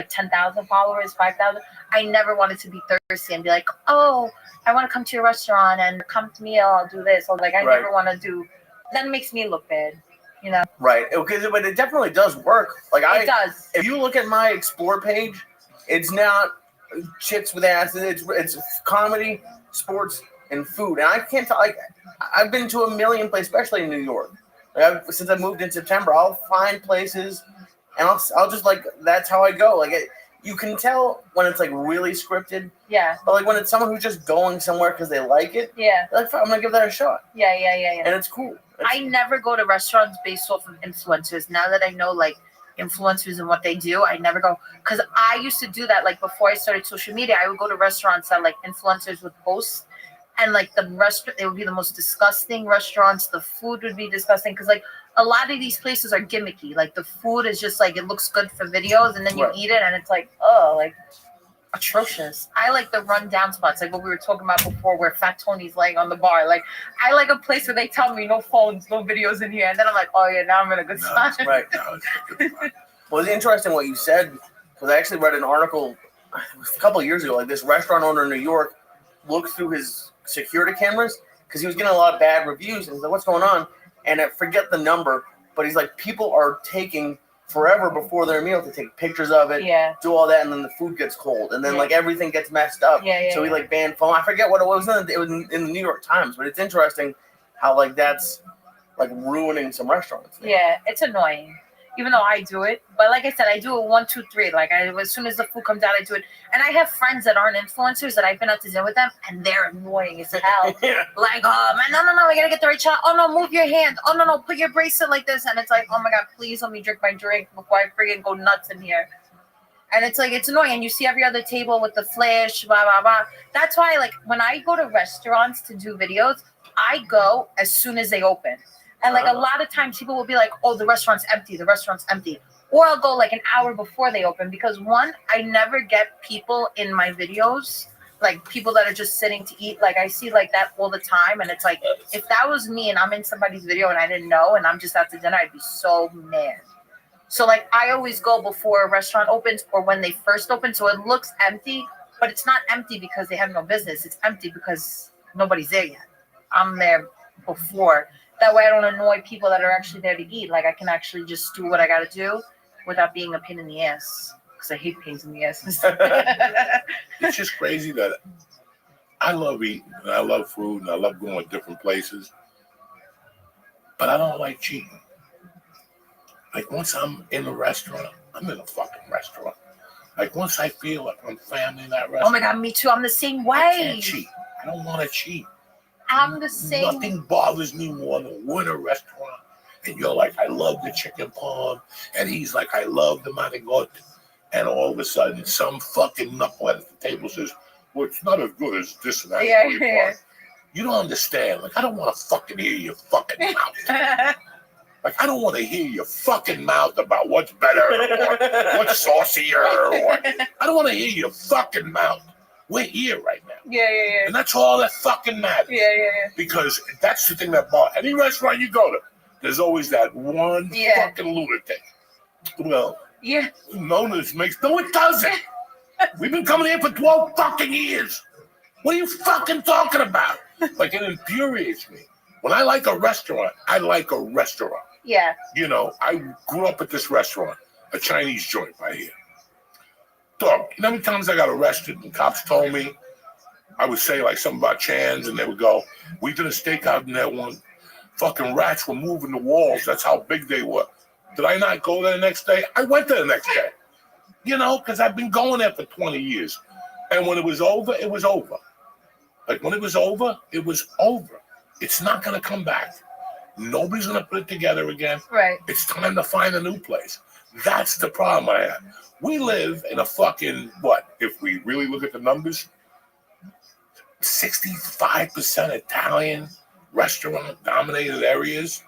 10,000 followers, 5,000, I never wanted to be thirsty and be like, oh, I want to come to your restaurant and come to me. I'll do this. Or like I never want to do. That makes me look bad. Right. Okay, but it definitely does work. Like it does. If you look at my Explore page, it's not chicks with asses. It's comedy, sports, and food. And I can't tell. Like I've been to a million places, especially in New York. Like since I moved in September, I'll find places, and I'll just like that's how I go. Like you can tell when it's like really scripted. Yeah. But like when it's someone who's just going somewhere because they like it. Yeah. Like I'm gonna give that a shot. Yeah. And it's cool. I never go to restaurants based off of influencers. Now that I know like influencers and what they do, I never go, because I used to do that. Like before I started social media, I would go to restaurants that like influencers would post, and like the restaurant, it would be the most disgusting restaurants. The food would be disgusting because like a lot of these places are gimmicky. Like the food is just like it looks good for videos, and then you eat it, and it's like, oh, like atrocious. I like the rundown spots, like what we were talking about before, where Fat Tony's laying on the bar. Like I like a place where they tell me no phones, no videos in here, and then I'm like, oh yeah, now I'm in a good spot. Right. Well, it's interesting what you said, because I actually read an article a couple of years ago. Like this restaurant owner in New York looked through his security cameras because he was getting a lot of bad reviews, and he's like, what's going on? And I forget the number, but he's like, people are taking forever before their meal to take pictures of it, do all that, and then the food gets cold, and then like everything gets messed up. So he like banned phone. I forget what it was. It was in the New York Times, but it's interesting how like that's like ruining some restaurants. Yeah, it's annoying. Even though I do it, but like I said, I do it 1, 2, 3. Like as soon as the food comes out, I do it. And I have friends that aren't influencers that I've been out to dinner with them, and they're annoying as hell. Like, oh man, no, we gotta get the right shot. Oh no, move your hand. Oh no, put your bracelet like this. And it's like, oh my god, please let me drink my drink before I friggin' go nuts in here. And it's like, it's annoying. And you see every other table with the flash, blah blah blah. That's why, like, when I go to restaurants to do videos, I go as soon as they open. And like a lot of times people will be like, oh, the restaurant's empty. Or I'll go like an hour before they open because one, I never get people in my videos, like people that are just sitting to eat. Like I see like that all the time. And it's like, if that was me and I'm in somebody's video and I didn't know and I'm just out to dinner, I'd be so mad. So like I always go before a restaurant opens or when they first open. So it looks empty, but it's not empty because they have no business. It's empty because nobody's there yet. I'm there before. That way I don't annoy people that are actually there to eat. Like I can actually just do what I got to do without being a pain in the ass. Because I hate pains in the ass. It's just crazy that I love eating and I love food and I love going to different places. But I don't like cheating. Like once I'm in a restaurant, I'm in a fucking restaurant. Like once I feel like I'm family in that restaurant. Oh my God, me too. I'm the same way. I can't cheat. I don't want to cheat. I'm the same. Nothing bothers me more than we're in a restaurant and you're like, I love the chicken parm, and he's like, I love the manigot, and all of a sudden some fucking knucklehead at the table says, well, it's not as good as this and that. Yeah. You don't understand. Like, I don't want to fucking hear your fucking mouth. Like, I don't want to hear your fucking mouth about what's better or what's saucier. Or I don't want to hear your fucking mouth. We're here right now. Yeah. And that's all that fucking matters. Yeah. Because that's the thing that bothers any restaurant you go to. There's always that one fucking lunatic. Well, no, it doesn't. We've been coming here for 12 fucking years. What are you fucking talking about? Like, it infuriates me. When I like a restaurant, I like a restaurant. Yeah. You know, I grew up at this restaurant, a Chinese joint right here. Dog, you know how many times I got arrested and cops told me, I would say like something about Chan's and they would go, we did a stakeout in that one. Fucking rats were moving the walls. That's how big they were. Did I not go there the next day? I went there the next day. You know, because I've been going there for 20 years. And when it was over, it was over. Like when it was over, it was over. It's not going to come back. Nobody's going to put it together again. Right. It's time to find a new place. That's the problem I have. We live in a fucking, what, if we really look at the numbers, 65% Italian restaurant dominated areas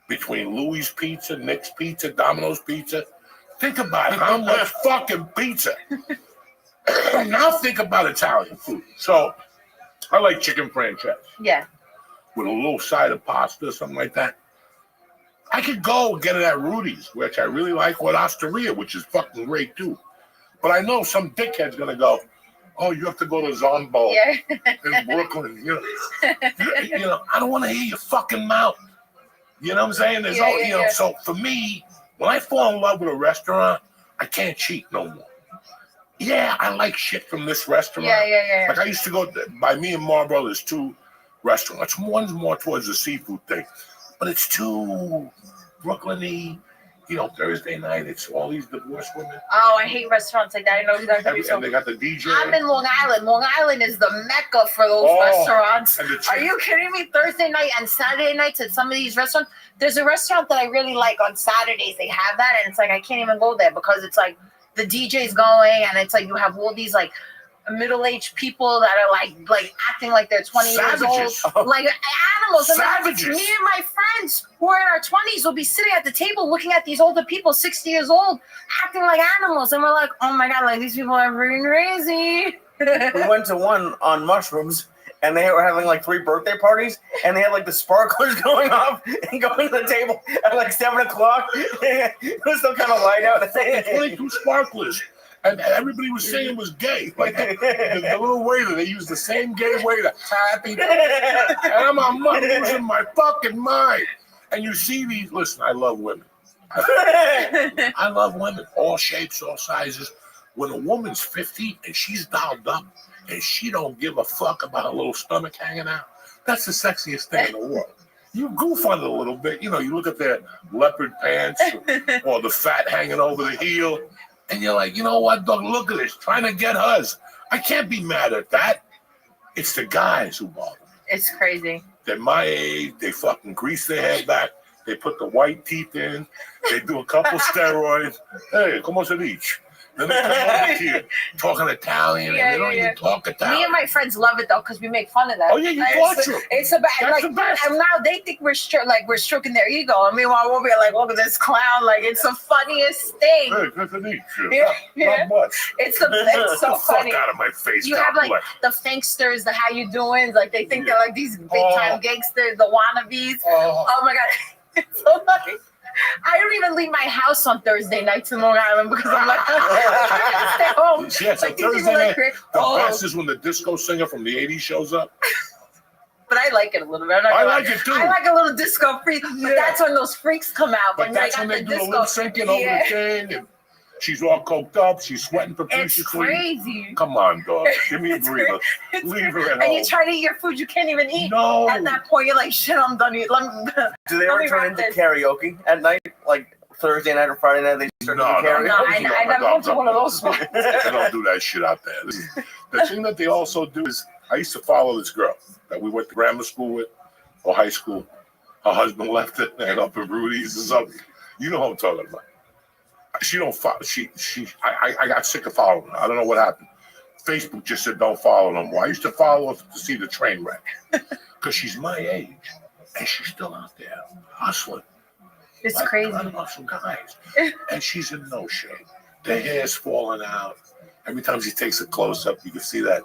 between Louis Pizza, Nick's Pizza, Domino's Pizza. Think about how much fucking pizza. Now think about Italian food. So I like chicken franchise. Yeah. With a little side of pasta or something like that. I could go get it at Rudy's, which I really like, with Osteria, which is fucking great too. But I know some dickhead's gonna go, oh, you have to go to Zombo in Brooklyn. You know, I don't want to hear your fucking mouth. You know what I'm saying? There's So for me, when I fall in love with a restaurant, I can't cheat no more. Yeah, I like shit from this restaurant. Yeah. Like I used to go by me and Marlboro. There's two restaurants. One's more towards the seafood thing, but it's too Brooklyn-y. You know, Thursday night, it's all these divorced women. Oh, I hate restaurants like that. I know exactly. And they got the DJ. I'm in Long Island. Long Island is the mecca for those restaurants. Are you kidding me? Thursday night and Saturday nights at some of these restaurants. There's a restaurant that I really like on Saturdays. They have that, and it's like I can't even go there because it's like the DJ's going, and it's like you have all these like middle-aged people that are like acting like they're 20 Savages. years old, like animals. And then Savages. me and my friends who are in our 20s will be sitting at the table looking at these older people, 60 years old, acting like animals, and we're like, oh my god, like these people are freaking crazy. We went to one on mushrooms, and they were having like 3 birthday parties, and they had like the sparklers going off and going to the table at like 7 o'clock. It was still kind of light out. 22 sparklers. And everybody was saying it was gay. Like the little waiter, they used the same gay waiter. Happy. And I'm losing my fucking mind. And you see these, listen, I love women. I love women, all shapes, all sizes. When a woman's 50 and she's dolled up and she don't give a fuck about a little stomach hanging out, that's the sexiest thing in the world. You goof on it a little bit. You know, you look at their leopard pants or the fat hanging over the heel, and you're like, you know what, dog, look at this, trying to get hers. I can't be mad at that. It's the guys who bother me. It's crazy. They're my age. They fucking grease their head back. They put the white teeth in. They do a couple steroids. Hey, como se dice? Then they come over here talking Italian, and they don't even talk Italian. Me and my friends love it though, because we make fun of that. Oh yeah, you torture. It's a bad, That's like, the best. and now they think we're stroking their ego. I mean, while we'll be like, look at this clown, like it's the funniest thing. Hey, good to meet you. Yeah. Not much. It's so Get the funny. fuck out of my face. You God have like bless. the fanksters, the how you doing, like they think they're like these big time Oh. gangsters, the wannabes. Oh. Oh my god, it's so funny. I don't even leave my house on Thursday nights in Long Island because I'm like, I gotta stay home. Yes, Like, on these Thursday people are night, cra- the oh. best is when the disco singer from the 80s shows up. But I like it a little bit. I'm not I gonna like lie. it too. I like a little disco freak. But Yeah. that's when those freaks come out. But when that's they when got they the do the disco. lip syncing over the thing, and she's all coked up, she's sweating It's profusely. crazy. Come on, dog. Give me a It's breather. It's Leave her at and you home. try to eat your food you can't even eat. No. At that point, you're like, shit, I'm done eating. Do they ever turn into karaoke at night, like Thursday night or Friday night? They start doing karaoke. No, I never went to one of those ones. They don't do that shit out there. The thing that they also do is, I used to follow this girl that we went to grammar school with, or high school. Her husband left it, and up in Rudy's or something. You know who I'm talking about. She don't follow. I got sick of following her. I don't know what happened. Facebook just said don't follow no more. I used to follow her to see the train wreck because she's my age, and she's still out there hustling. It's Like crazy. hustle guys, and she's in no shape. The hair's falling out. Every time she takes a close up, you can see that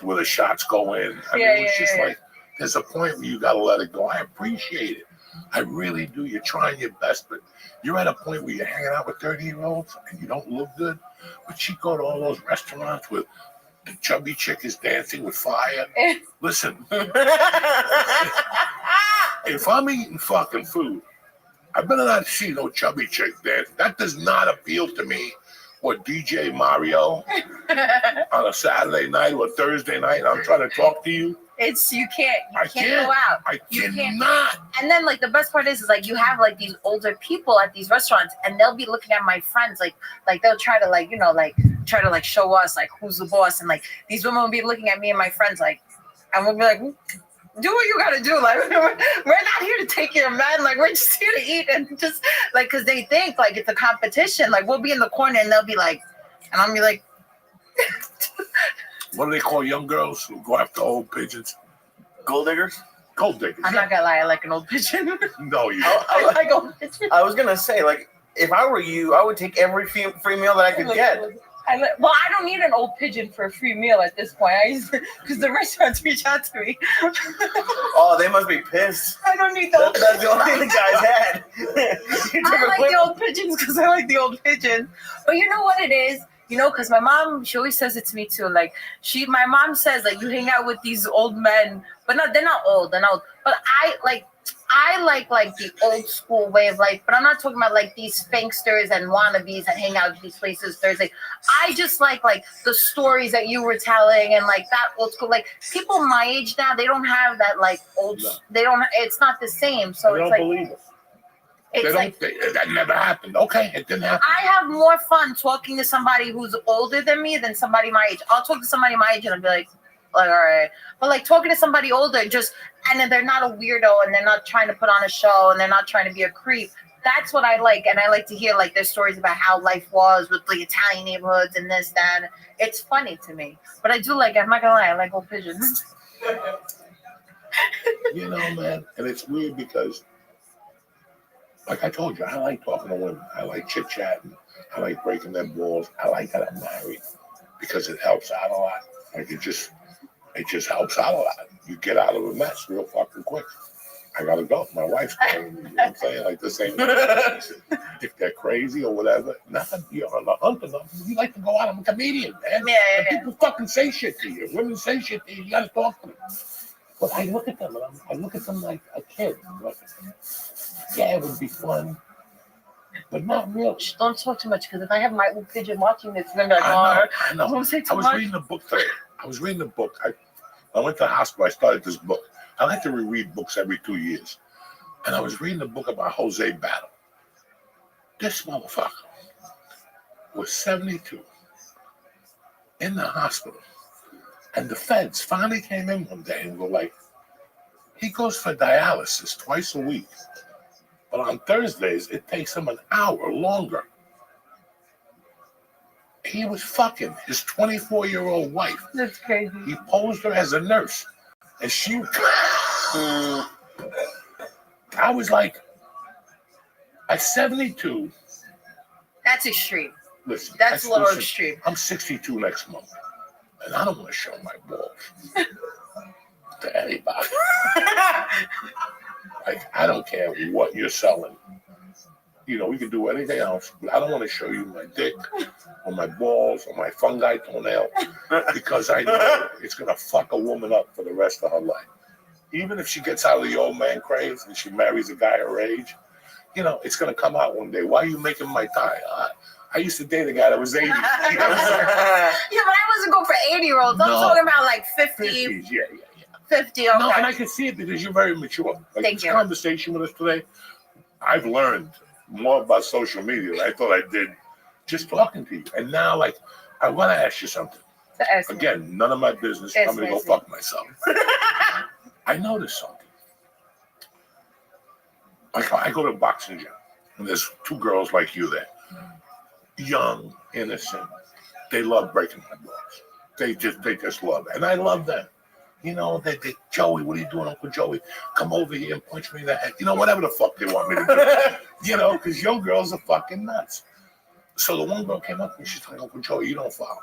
where the shots go in. I mean, it's just like there's a point where you gotta let it go. I appreciate it. I really do. You're trying your best, but you're at a point where you're hanging out with 30-year-olds and you don't look good. But you go to all those restaurants with the chubby chick is dancing with fire. Listen, if I'm eating fucking food, I better not see no chubby chick dance. That does not appeal to me. Or DJ Mario on a Saturday night or Thursday night, and I'm trying to talk to you. You can't go out. I You can't. cannot. And then like the best part is like you have like these older people at these restaurants, and they'll be looking at my friends like they'll try to like try to like show us like who's the boss, and like these women will be looking at me and my friends like, and we'll be like, do what you gotta do. Like we're not here to take your men. Like we're just here to eat and just like because they think like it's a competition. Like we'll be in the corner and they'll be like, and I'll be like. What do they call young girls who go after old pigeons? Gold diggers? Gold diggers. I'm not gonna lie, I like an old pigeon. No, you I like old pigeons. I was gonna say, like, if I were you, I would take every free meal that I could get. Well, I don't need an old pigeon for a free meal at this point. Because the restaurants reach out to me. Oh, they must be pissed. I don't need the old That's the only thing the guys had. I like the old pigeons because I like the old pigeons. But you know what it is? You know, because my mom, she always says it to me too. Like, my mom says, like, you hang out with these old men, but they're not old. They're not old. But I like the old school way of life. But I'm not talking about like these spanksters and wannabes that hang out at these places Thursday. I just like the stories that you were telling and like that old school. Like people my age now, they don't have that like old. No. They don't. It's not the same. So they it's don't like believe it. it's like. That never happened. Okay, it didn't happen. I have more fun talking to somebody who's older than me than somebody my age. I'll talk to somebody my age and I'll be like, all right. But like talking to somebody older, and then they're not a weirdo and they're not trying to put on a show and they're not trying to be a creep. that's what I like, and I like to hear like their stories about how life was with the Italian neighborhoods and this, that. It's funny to me, but I do like. I'm not gonna lie, I like old pigeons. You know, man, and it's weird because, like I told you, I like talking to women. I like chit chatting. I like breaking their balls. I like that I'm married because it helps out a lot. Like it just helps out a lot. You get out of a mess real fucking quick. I gotta go. My wife's calling me. You know what I'm saying? Like this ain't if they're crazy or whatever. Not that you're on the hunt of them. You like to go out. I'm a comedian, man. Yeah. And people fucking say shit to you. Women say shit to you. You gotta talk to them. But I look at them and I look at them like a kid. Like, yeah, it would be fun, but not really. Shh, don't talk too much, because if I have my old pigeon watching this, it's gonna be like, I know. Don't say too I was much. reading a book today. I went to the hospital. I started this book. I like to reread books every 2 years. And I was reading a book about Jose Battle. This motherfucker was 72 in the hospital. And the feds finally came in one day and were like, he goes for dialysis twice a week. But on Thursdays, it takes him an hour longer. He was fucking his 24-year-old wife. That's crazy. He posed her as a nurse. And she... I was like, at 72... That's extreme. Listen, That's a little extreme. I'm 62 next month. And I don't want to show my balls to anybody. Like, I don't care what you're selling. You know, we can do anything else, but I don't want to show you my dick or my balls or my fungi toenail because I know it's going to fuck a woman up for the rest of her life. Even if she gets out of the old man craze and she marries a guy her age, you know, it's going to come out one day. Why are you making my tie? I used to date a guy that was 80. You know what I'm saying? Yeah, but I wasn't going for 80-year-olds. I'm talking about like 50. 50s, yeah. 50, okay. No, and I can see it because you're very mature. Like Thank this you. conversation with us today, I've learned more about social media than I thought I did just talking to you. And now, like, I want to ask you something. Again, none of my business. I'm going to go fuck myself. I noticed something. Like, I go to a boxing gym, and there's two girls like you there. Young, innocent. They love breaking my balls. They just love it. And I love them. You know, they Joey, what are you doing, Uncle Joey? Come over here and punch me in the head. You know, whatever the fuck they want me to do. You know, because young girls are fucking nuts. So the one girl came up to me, she's like, Uncle Joey, you don't follow.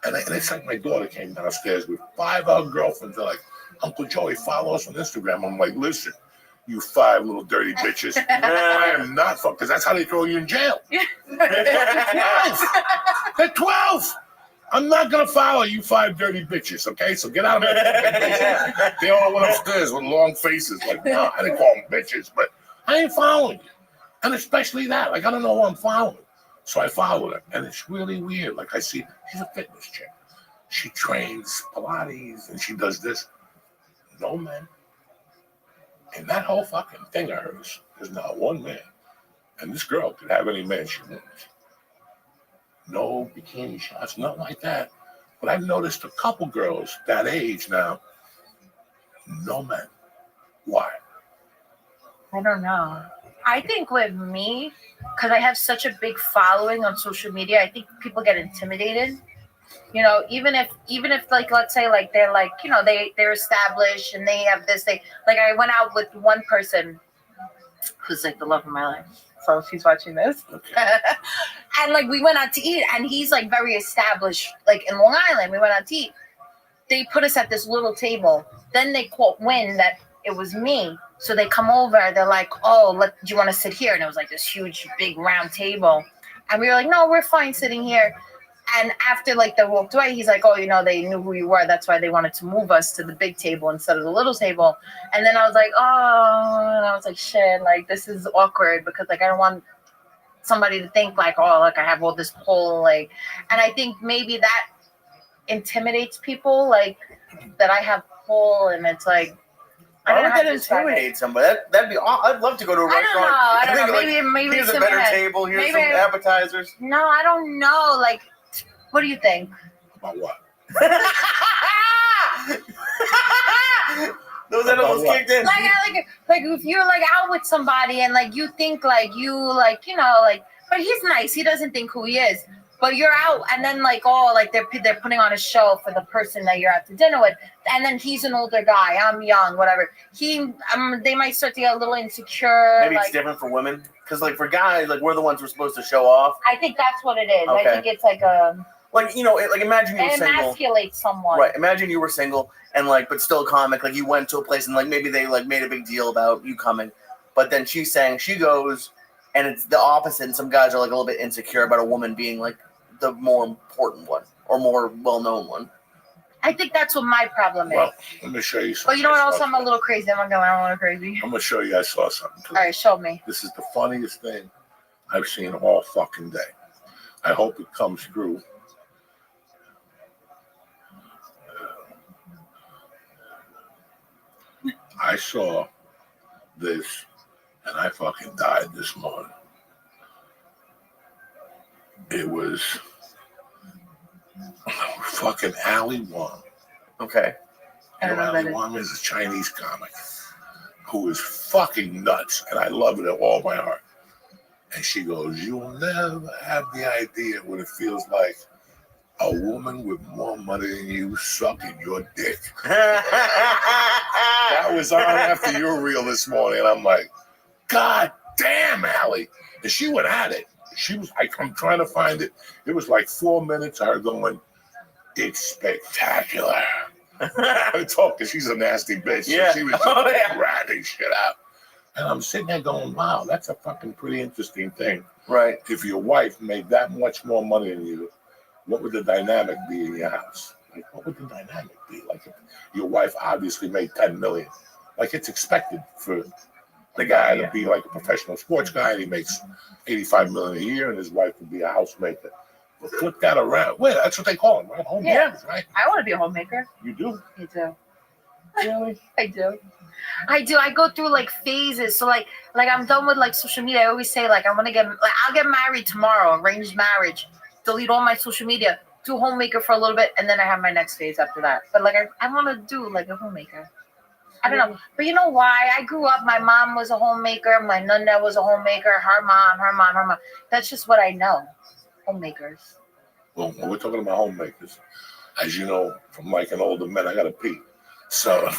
And it's like my daughter came downstairs with 5 other girlfriends. They're like, Uncle Joey, follow us on Instagram. I'm like, listen, you 5 little dirty bitches. I am not fucking, because that's how they throw you in jail. They're 12. I'm not going to follow you 5 dirty bitches, okay? So get out of my face. They all went upstairs with long faces. Like, no, I didn't call them bitches, but I ain't following you. And especially that. Like, I don't know who I'm following. So I followed her. And it's really weird. Like, I see, she's a fitness chick. She trains Pilates and she does this. No, man. In that whole fucking thing of hers, there's not one man. And this girl could have any man she wants. No bikini shots, nothing like that. But I've noticed a couple girls that age now, no men. Why? I don't know. I think with me, because I have such a big following on social media, I think people get intimidated. You know, even if like, let's say like they're like, you know, they're established and they have this, like I went out with one person who's like the love of my life. So she's watching this. Okay. And like we went out to eat and he's like very established, like in Long Island. We went out to eat. They put us at this little table. Then they caught wind that it was me. So they come over, they're like, oh, do you want to sit here? And it was like this huge, big round table. And we were like, no, we're fine sitting here. And after like they walked away, he's like, oh, you know, they knew who you were. That's why they wanted to move us to the big table instead of the little table. And then I was like, oh, and I was like, shit, like this is awkward because like I don't want somebody to think like, oh, like I have all this pull, like, and I think maybe that intimidates people, like that I have pull, and it's like, I don't think that intimidates somebody. That'd be. I'd love to go to a restaurant. I don't know. Like, Maybe here's a better table. Here's some appetizers. No, I don't know. Like, what do you think? About what? Those animals kicked in. Like if you're like out with somebody and like you think like you like you know like, but he's nice. He doesn't think who he is. But you're out and then like they're putting on a show for the person that you're out to dinner with, and then he's an older guy. I'm young, whatever. They might start to get a little insecure. Maybe it's different for women because like for guys, like we're the ones who are supposed to show off. I think that's what it is. Okay. I think it's like a. Like, you know, like imagine you were single. Emasculate someone. Right. Imagine you were single and like, but still a comic. Like you went to a place and like maybe they like made a big deal about you coming, but then she's saying she goes, and it's the opposite. And some guys are like a little bit insecure about a woman being like the more important one or more well-known one. I think that's what my problem is. Well, let me show you something. But you know what? Also, I'm a little crazy. I'm going a little crazy. I'm gonna show you. I saw something too. All right, show me. This is the funniest thing I've seen all fucking day. I hope it comes through. I saw this and I fucking died this morning. It was fucking Ali Wong. Okay. I don't know Ali that is. Wong is a Chinese comic who is fucking nuts, and I love it with all my heart. And she goes, "You'll never have the idea what it feels like a woman with more money than you sucking your dick." That was on after your reel this morning, and I'm like, God damn, Allie. And she went at it. She was like, I'm trying to find it. It was like 4 minutes of her going, "It's spectacular." I talk because she's a nasty bitch. Yeah. So she was just ratting shit out. And I'm sitting there going, wow, that's a fucking pretty interesting thing. Right. If your wife made that much more money than you, what would the dynamic be in your house? Like, what would the dynamic be? Like, if your wife obviously made $10 million. Like, it's expected for the guy to be like a professional sports guy, and he makes $85 million a year, and his wife would be a housemaker. But flip that around. Well, that's what they call them, right? Homemakers, right? I want to be a homemaker. You do? You do. Really? I do. I go through like phases. So like I'm done with like social media. I always say like I'm gonna I'll get married tomorrow, arranged marriage, delete all my social media, do homemaker for a little bit, and then I have my next phase after that. But like I want to do like a homemaker. I don't know. But you know why? I grew up, my mom was a homemaker, my nonna was a homemaker, her mom. That's just what I know. Homemakers. Well, when we're talking about homemakers, as you know, from like an older man, I gotta pee. So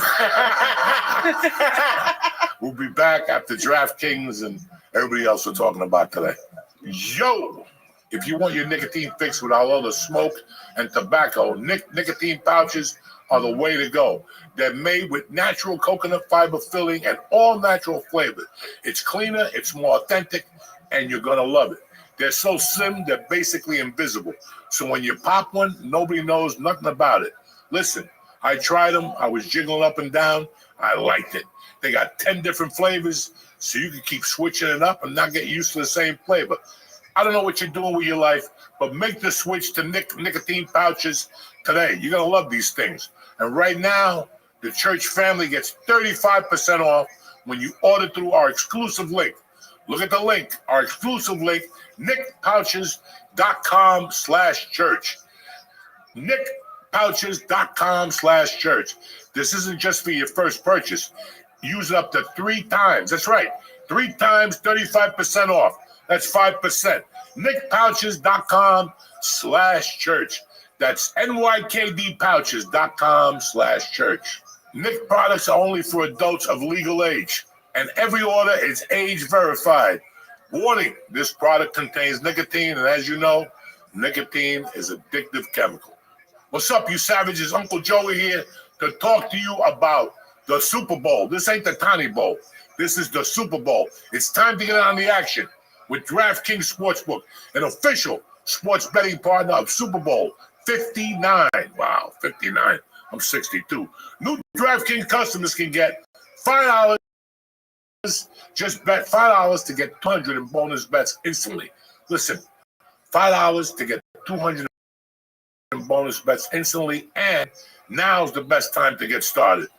we'll be back after DraftKings and everybody else we're talking about today. Yo, if you want your nicotine fix without all the smoke and tobacco, nicotine pouches are the way to go. They're made with natural coconut fiber filling and all natural flavor. It's cleaner, it's more authentic, and you're gonna love it. They're so slim, they're basically invisible. So when you pop one, nobody knows nothing about it. Listen, I tried them. I was jiggling up and down. I liked it. They got 10 different flavors, so you can keep switching it up and not get used to the same flavor. I don't know what you're doing with your life, but make the switch to nicotine pouches today. You're going to love these things. And right now, the church family gets 35% off when you order through our exclusive link. Look at the link, our exclusive link, nickpouches.com/church. nickpouches.com/church. This isn't just for your first purchase. Use it up to 3 times. That's right. 3 times, 35% off. That's 5%. nickpouches.com/church. That's nykdpouches.com/church. Nick products are only for adults of legal age, and every order is age verified. Warning, this product contains nicotine, and as you know, nicotine is an addictive chemical. What's up, you savages? Uncle Joey here to talk to you about the Super Bowl. This ain't the Tiny Bowl. This is the Super Bowl. It's time to get on the action with DraftKings Sportsbook, an official sports betting partner of Super Bowl 59. Wow, 59. I'm 62. New DraftKings customers can get $5. Just bet $5 to get 200 in bonus bets instantly. Listen, $5 to get 200 in bonus bets instantly, and now's the best time to get started.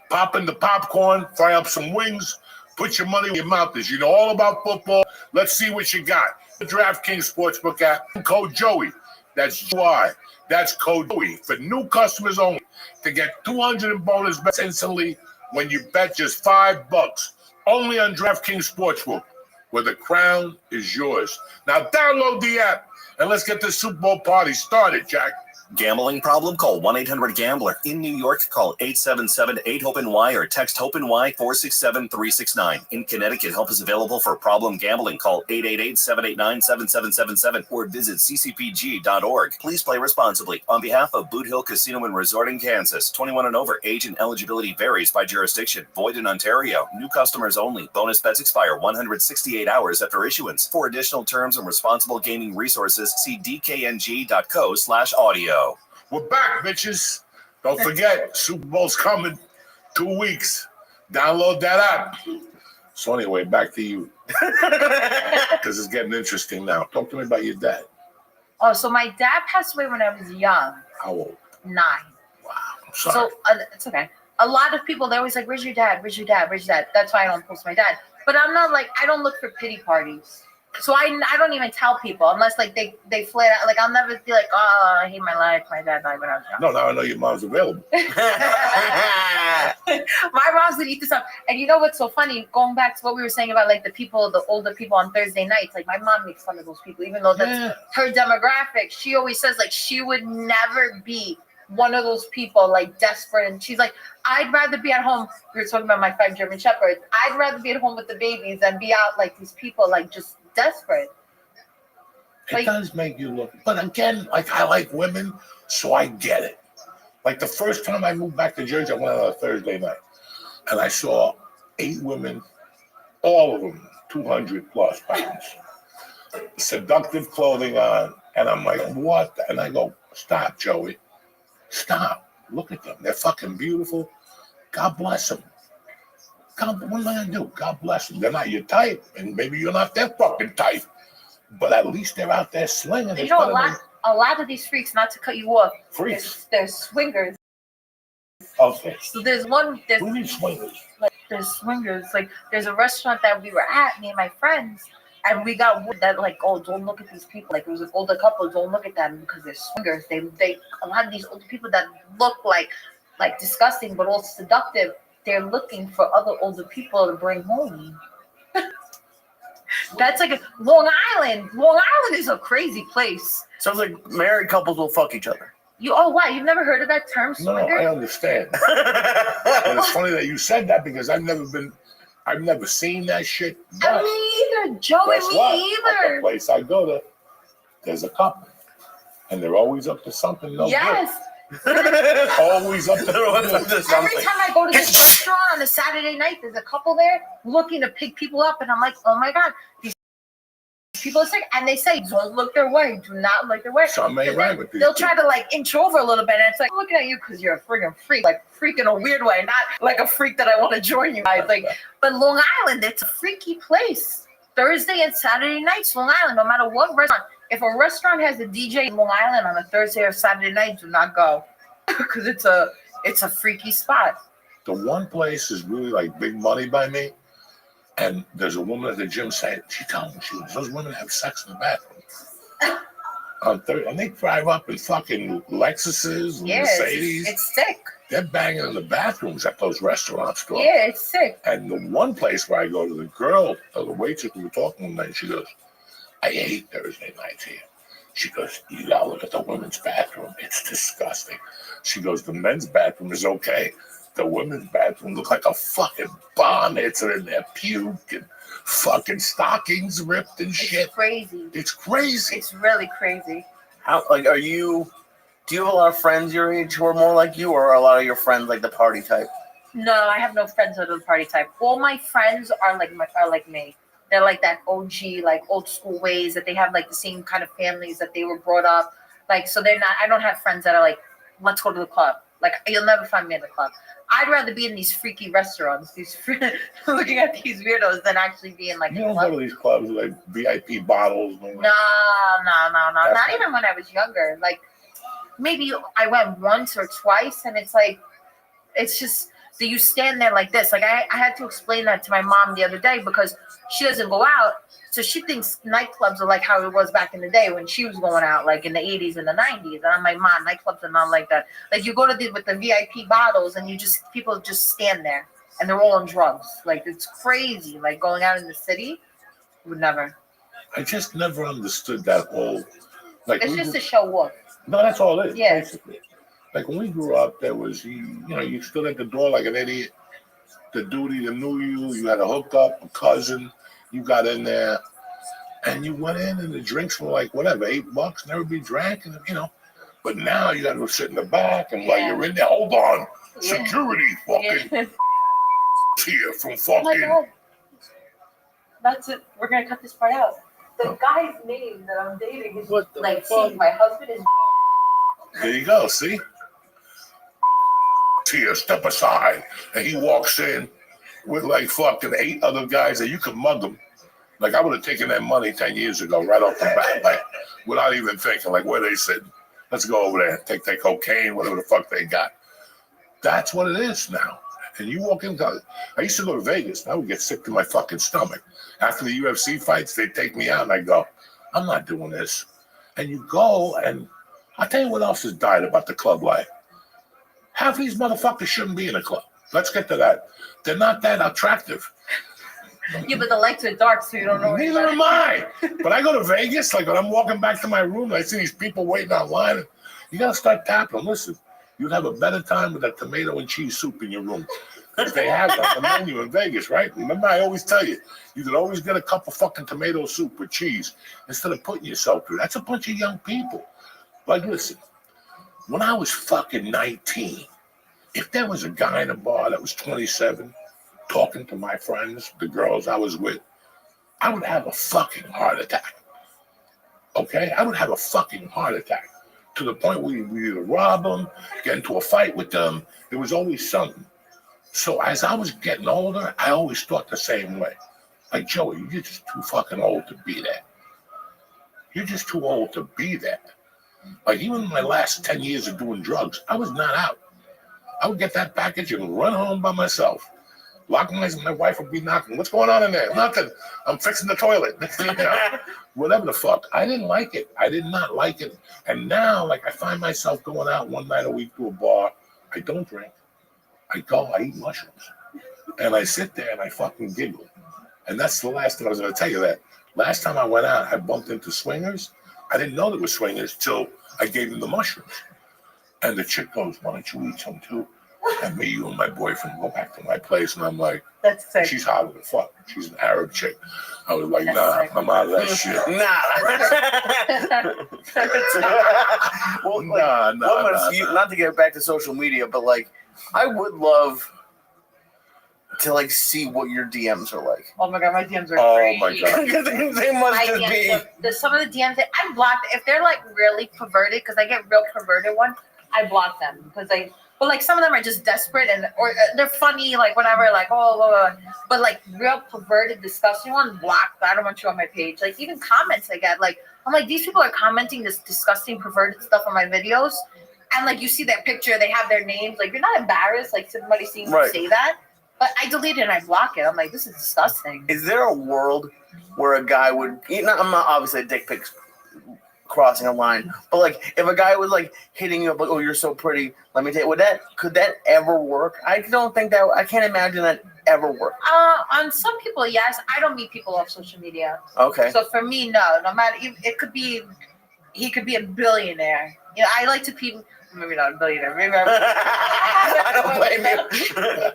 Pop in the popcorn, fry up some wings, put your money where your mouth is. You know all about football. Let's see what you got. The DraftKings Sportsbook app, code Joey. That's Joey. That's code Joey for new customers only to get 200 in bonus bets instantly when you bet just $5 only on DraftKings Sportsbook, where the crown is yours. Now download the app and let's get this Super Bowl party started, Jack. Gambling problem? Call 1-800-GAMBLER. In New York, call 877-8-HOPE-NY or text HOPE-NY 467-369. In Connecticut, help is available for problem gambling. Call 888-789-7777 or visit ccpg.org. Please play responsibly. On behalf of Boot Hill Casino and Resort in Kansas, 21 and over, age and eligibility varies by jurisdiction. Void in Ontario. New customers only. Bonus bets expire 168 hours after issuance. For additional terms and responsible gaming resources, see dkng.co/audio. We're back, bitches. Don't forget, Super Bowl's coming. 2 weeks. Download that app. So anyway, back to you. Because it's getting interesting now. Talk to me about your dad. Oh, so my dad passed away when I was young. How old? 9. Wow. I'm sorry. So it's okay. A lot of people, they're always like, where's your dad? Where's your dad? Where's your dad? That's why I don't post my dad. But I'm not like, I don't look for pity parties. So I don't even tell people unless like they flare out. Like I'll never be like, oh, I hate my life. My dad died when I was young. No, now I know your mom's available. My mom's gonna eat this up. And you know what's so funny? Going back to what we were saying about like the older people on Thursday nights, like my mom makes fun of those people, even though that's her demographic. She always says like she would never be one of those people like desperate. And she's like, I'd rather be at home. We were talking about my 5 German Shepherds. I'd rather be at home with the babies than be out like these people like just desperate. It does make you look, but again, like I like women, so I get it. Like the first time I moved back to Jersey, I went on a Thursday night, and I saw 8 women, all of them 200 plus pounds, seductive clothing on, and I'm like, what? And I go, stop, Joey, stop. Look at them. They're fucking beautiful. God bless them. God, what am I gonna do? God bless them. They're not your type, and maybe you're not their fucking type. But at least they're out there slinging. You know, a lot of these freaks, not to cut you off, freaks. They're swingers. Okay. So there's one. We need swingers. Like there's swingers. Like there's a restaurant that we were at, me and my friends, and we got that like, oh, don't look at these people. Like it was an older couple, don't look at them because they're swingers. They a lot of these older people that look like disgusting but also seductive. They're looking for other older people to bring home. That's like Long Island. Long Island is a crazy place. Sounds like married couples will fuck each other. Wow, you've never heard of that term, swinger? No, I understand. But it's funny that you said that because I've never seen that shit. But me either, Joey. Me either. At the place I go to, there's a couple, and they're always up to something. Yes. Always up to something. Every time I go to this restaurant on a Saturday night, there's a couple there looking to pick people up, and I'm like, oh my god, these people are sick. And they say, don't look their way, do not look their way. Something ain't right with these They'll people. try to like inch over a little bit, and it's like, I'm looking at you because you're a friggin' freak, like freak in a weird way, not like a freak that I want to join you guys. Like, but Long Island, it's a freaky place. Thursday and Saturday nights, Long Island, no matter what restaurant. If a restaurant has a DJ in Long Island on a Thursday or Saturday night, do not go because it's a freaky spot. The one place is really like big money by me, and there's a woman at the gym saying, she told me those women have sex in the bathroom. On Thursday, and they drive up in fucking Lexuses, and Mercedes. It's sick. They're banging in the bathrooms at those restaurants. Yeah, it's sick. And the one place where I go to, the girl, the waitress we were talking one night, she goes, I hate Thursday nights here. She goes, you gotta look at the women's bathroom. It's disgusting. She goes, the men's bathroom is okay. The women's bathroom look like a fucking bomb. It's in their puke and fucking stockings ripped and shit. It's crazy. It's crazy. It's really crazy. How do you have a lot of friends your age who are more like you, or are a lot of your friends like the party type? No, I have no friends that are the party type. All my friends are like me. They're like that OG, like old school ways that they have like the same kind of families that they were brought up. Like, so they're not, I don't have friends that are like, let's go to the club. Like, you'll never find me in the club. I'd rather be in these freaky restaurants, looking at these weirdos than actually be in like you don't go to these clubs with like VIP bottles. No. Not even when I was younger. Like, maybe I went once or twice, and it's like, it's just that you stand there like this. Like, I had to explain that to my mom the other day because she doesn't go out. So she thinks nightclubs are like how it was back in the day when she was going out, like in the 80s and the 90s. And I'm like, Mom, nightclubs are not like that. Like, you go to with the VIP bottles and people just stand there. and they're all on drugs. Like it's crazy. Like going out in the city, would never. I just never understood that whole. Like It's we just grew- to show off. no, that's all it is. Yeah. Basically. Like when we grew up, there was you stood at the door like an idiot. The dude either knew you had a hookup, a cousin, you got in there, and you went in, and the drinks were like whatever, $8, never be drank, and But now you got to go sit in the back, and while Yeah. you're in there, hold on, Yeah. security fucking Yeah. here from Oh my fucking. god. That's it. We're gonna cut this part out. The guy's name that I'm dating is What the like, fuck? see, my husband is. There you go, see? Here, step aside. And he walks in with like fucking 8 other guys that you could mug them. Like I would have taken that money 10 years ago right off the bat, like without even thinking, like where they sitting. Let's go over there and take that cocaine, whatever the fuck they got. That's what it is now. And you walk in, I used to go to Vegas. I would get sick to my fucking stomach. After the UFC fights, they'd take me out and I go, I'm not doing this. And you go, and I'll tell you what else has died about the club life. Half of these motherfuckers shouldn't be in a club. Let's get to that. They're not that attractive. Yeah, but the lights are dark, so you don't know. Neither am I. But I go to Vegas, like when I'm walking back to my room, I see these people waiting online. And you got to start tapping them. Listen, you'd have a better time with that tomato and cheese soup in your room. Because they have that on the menu in Vegas, right? Remember, I always tell you, you can always get a cup of fucking tomato soup with cheese instead of putting yourself through. That's a bunch of young people. Like, listen, when I was fucking 19, if there was a guy in a bar that was 27 talking to my friends, the girls I was with, I would have a fucking heart attack. Okay? I would have a fucking heart attack to the point where we either rob them, get into a fight with them. There was always something. So as I was getting older, I always thought the same way. Like, Joey, you're just too fucking old to be there. You're just too old to be there. Like, even in my last 10 years of doing drugs, I was not out. I would get that package and run home by myself. Lock my wife would be knocking. What's going on in there? Nothing. I'm fixing the toilet. Whatever the fuck. I didn't like it. I did not like it. And now, like, I find myself going out one night a week to a bar. I don't drink. I go, I eat mushrooms. And I sit there and I fucking giggle. And that's the last thing I was going to tell you that. Last time I went out, I bumped into swingers. I didn't know there were swingers till I gave them the mushrooms. And the chick goes, why don't you eat some too? And me, you, and my boyfriend go back to my place. And I'm like, That's sick. she's hotter than fuck. She's an Arab chick. I was like, nah, I'm out of that shit. Well, like, Nah. not to get back to social media, but like, I would love to like see what your DMs are like. Oh my god, my DMs are Oh crazy. my God. they must My just be. DMs there's some of the DMs that I blocked. If they're like really perverted, because I get real perverted ones, I block them because but like some of them are just desperate or they're funny, like whatever, like but like real perverted, disgusting ones, block. I don't want you on my page. Like even comments I get, like I'm like, these people are commenting this disgusting, perverted stuff on my videos, and like you see their picture, they have their names. Like you're not embarrassed, like somebody seeing you say that. But I delete it and I block it. I'm like, this is disgusting. Is there a world where a guy would? I'm not obviously a dick pic crossing a line, but like if a guy was like hitting you up like, oh, you're so pretty, let me take. Could that ever work? I don't think that. I can't imagine that ever work. On some people, yes. I don't meet people off social media. Okay. So for me, no. No matter, it could be, he could be a billionaire. You know, I like to people. Maybe not a billionaire. Maybe I don't blame you.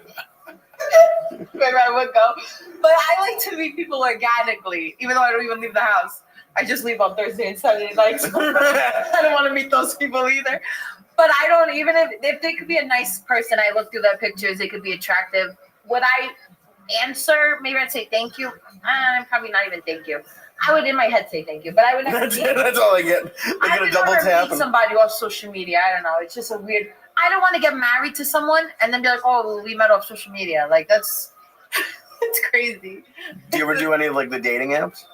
Maybe I would go, but I like to meet people organically, even though I don't even leave the house. I just leave on Thursday and Saturday nights. I don't want to meet those people either. But I don't, even if they could be a nice person, I look through their pictures, they could be attractive. Would I answer? Maybe I'd say thank you. Probably not even thank you. I would in my head say thank you, but I would never. That's all I get. I get a double tap. Meet somebody off social media. I don't know. It's just a weird. I don't want to get married to someone and then be like, oh, well, we met off social media. Like that's it's crazy. Do you ever do any of like the dating apps?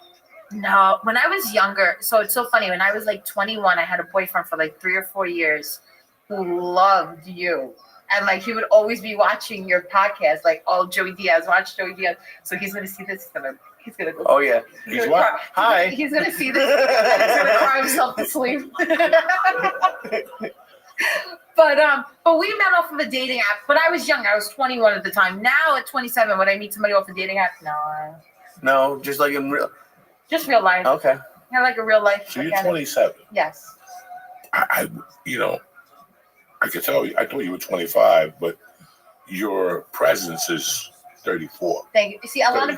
No, when I was younger, so it's so funny. When I was like 21, I had a boyfriend for like 3 or 4 years who loved you. And like he would always be watching your podcast, like, oh, Joey Diaz, watch Joey Diaz. So he's gonna see this. He's gonna go. Oh yeah. He's what? Hi. He's gonna see this. He's gonna cry himself to sleep. But we met off of a dating app. But I was young. I was 21 at the time. Now at 27, would I meet somebody off a dating app? No. No, just like in real. Just real life. Okay. I like a real life. So you're 27. Yes. I I could tell you. I thought you were 25, but your presence is 34. Thank you. You see, a lot of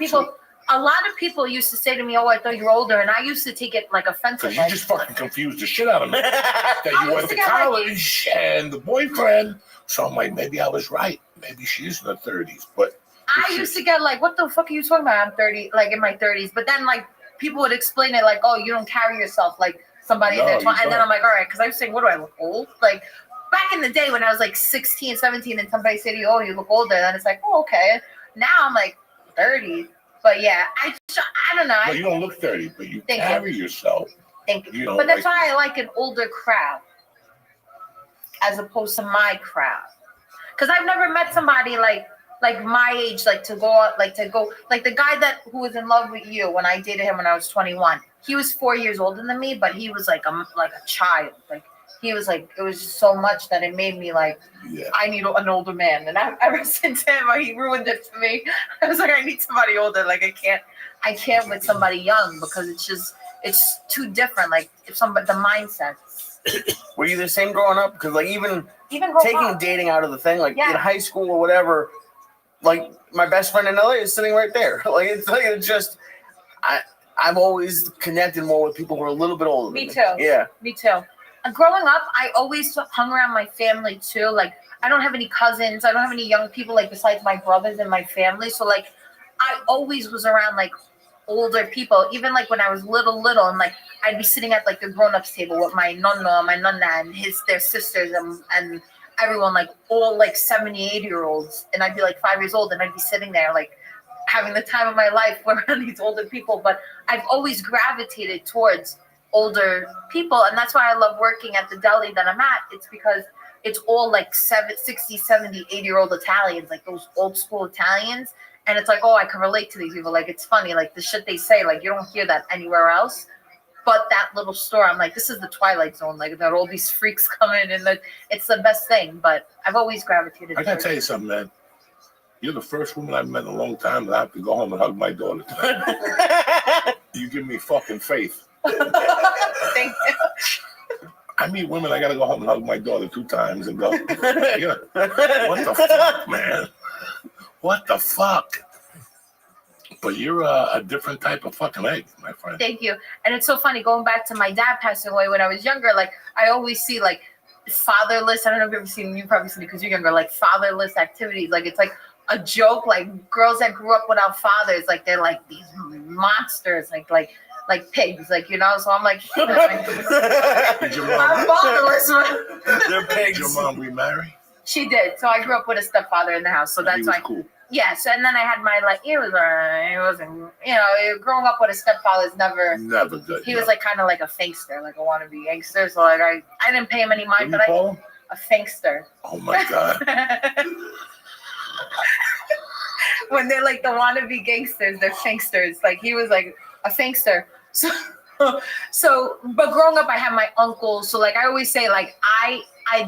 people used to say to me, "Oh, I thought you were older," and I used to take it like offensive. Because you just fucking confused the shit out of me. That you went to college and the boyfriend. So I'm like, maybe I was right. Maybe she is in her 30s. But I used to get like, "What the fuck are you talking about? I'm 30, like in my 30s." But then like people would explain it like, "Oh, you don't carry yourself like somebody in their 20s." And then I'm like, "All right," because I was saying, "What do I look old?" Like back in the day when I was like 16, 17, and somebody said to you, "Oh, you look older," then it's like, "Oh, okay." Now I'm like 30. But yeah, I don't know. No, you don't look 30, but you carry yourself. Thank you. You know, but that's why I like an older crowd as opposed to my crowd. Because I've never met somebody like my age, like to go out, like the guy who was in love with you when I dated him when I was 21. He was 4 years older than me, but he was like a child. Like he was like, it was just so much that it made me like, I need an older man. And ever since him, he ruined it for me. I was like, I need somebody older. Like I can't with somebody young because it's too different. Like the mindsets. Were you the same growing up? Because like even taking dating out of the thing, like in high school or whatever, like my best friend in LA is sitting right there. It's just I've always connected more with people who are a little bit older. Me too. Yeah. Me too. Growing up, I always hung around my family too. Like I don't have any cousins. I don't have any young people like besides my brothers and my family. So like I always was around like older people. Even like when I was little, and like I'd be sitting at like the grown-ups table with my nonna and their sisters and everyone like all like 78-year-olds, and I'd be like 5 years old and I'd be sitting there like having the time of my life around these older people. But I've always gravitated towards older people, and that's why I love working at the deli that I'm at. It's because it's all like 60, 70, 80-year-old Italians, like those old school Italians. And it's like, oh, I can relate to these people. Like, it's funny, like the shit they say, like you don't hear that anywhere else. But that little store, I'm like, this is the Twilight Zone. Like, that all these freaks come in, and it's the best thing. But I've always gravitated. I gotta tell you something, man. You're the first woman I've met in a long time that I have to go home and hug my daughter tonight. You give me fucking faith. Thank you. I meet women, I gotta go home and hug my daughter 2 times and go, yeah, what the fuck, man? What the fuck? But you're a different type of fucking egg, my friend. Thank you. And it's so funny, going back to my dad passing away when I was younger, like I always see like fatherless, I don't know if you've ever seen, you've probably seen it because you're younger, like fatherless activities. Like it's like a joke, like girls that grew up without fathers, like they're like these monsters, like pigs, like, you know. So I'm like, shit, I'm fatherless. They're pigs. Did your mom remarry? She did. So I grew up with a stepfather in the house. So that's why. Cool. Yeah. So and then I had my like, it wasn't, you know, growing up with a stepfather is never good. He was like kind of like a fankster, like a wannabe gangster. So like I didn't pay him any mind, but a fankster. Oh my God. When they're like the wannabe gangsters, they're fanksters. Like he was like a fankster. So, but growing up, I had my uncles. So like I always say, like I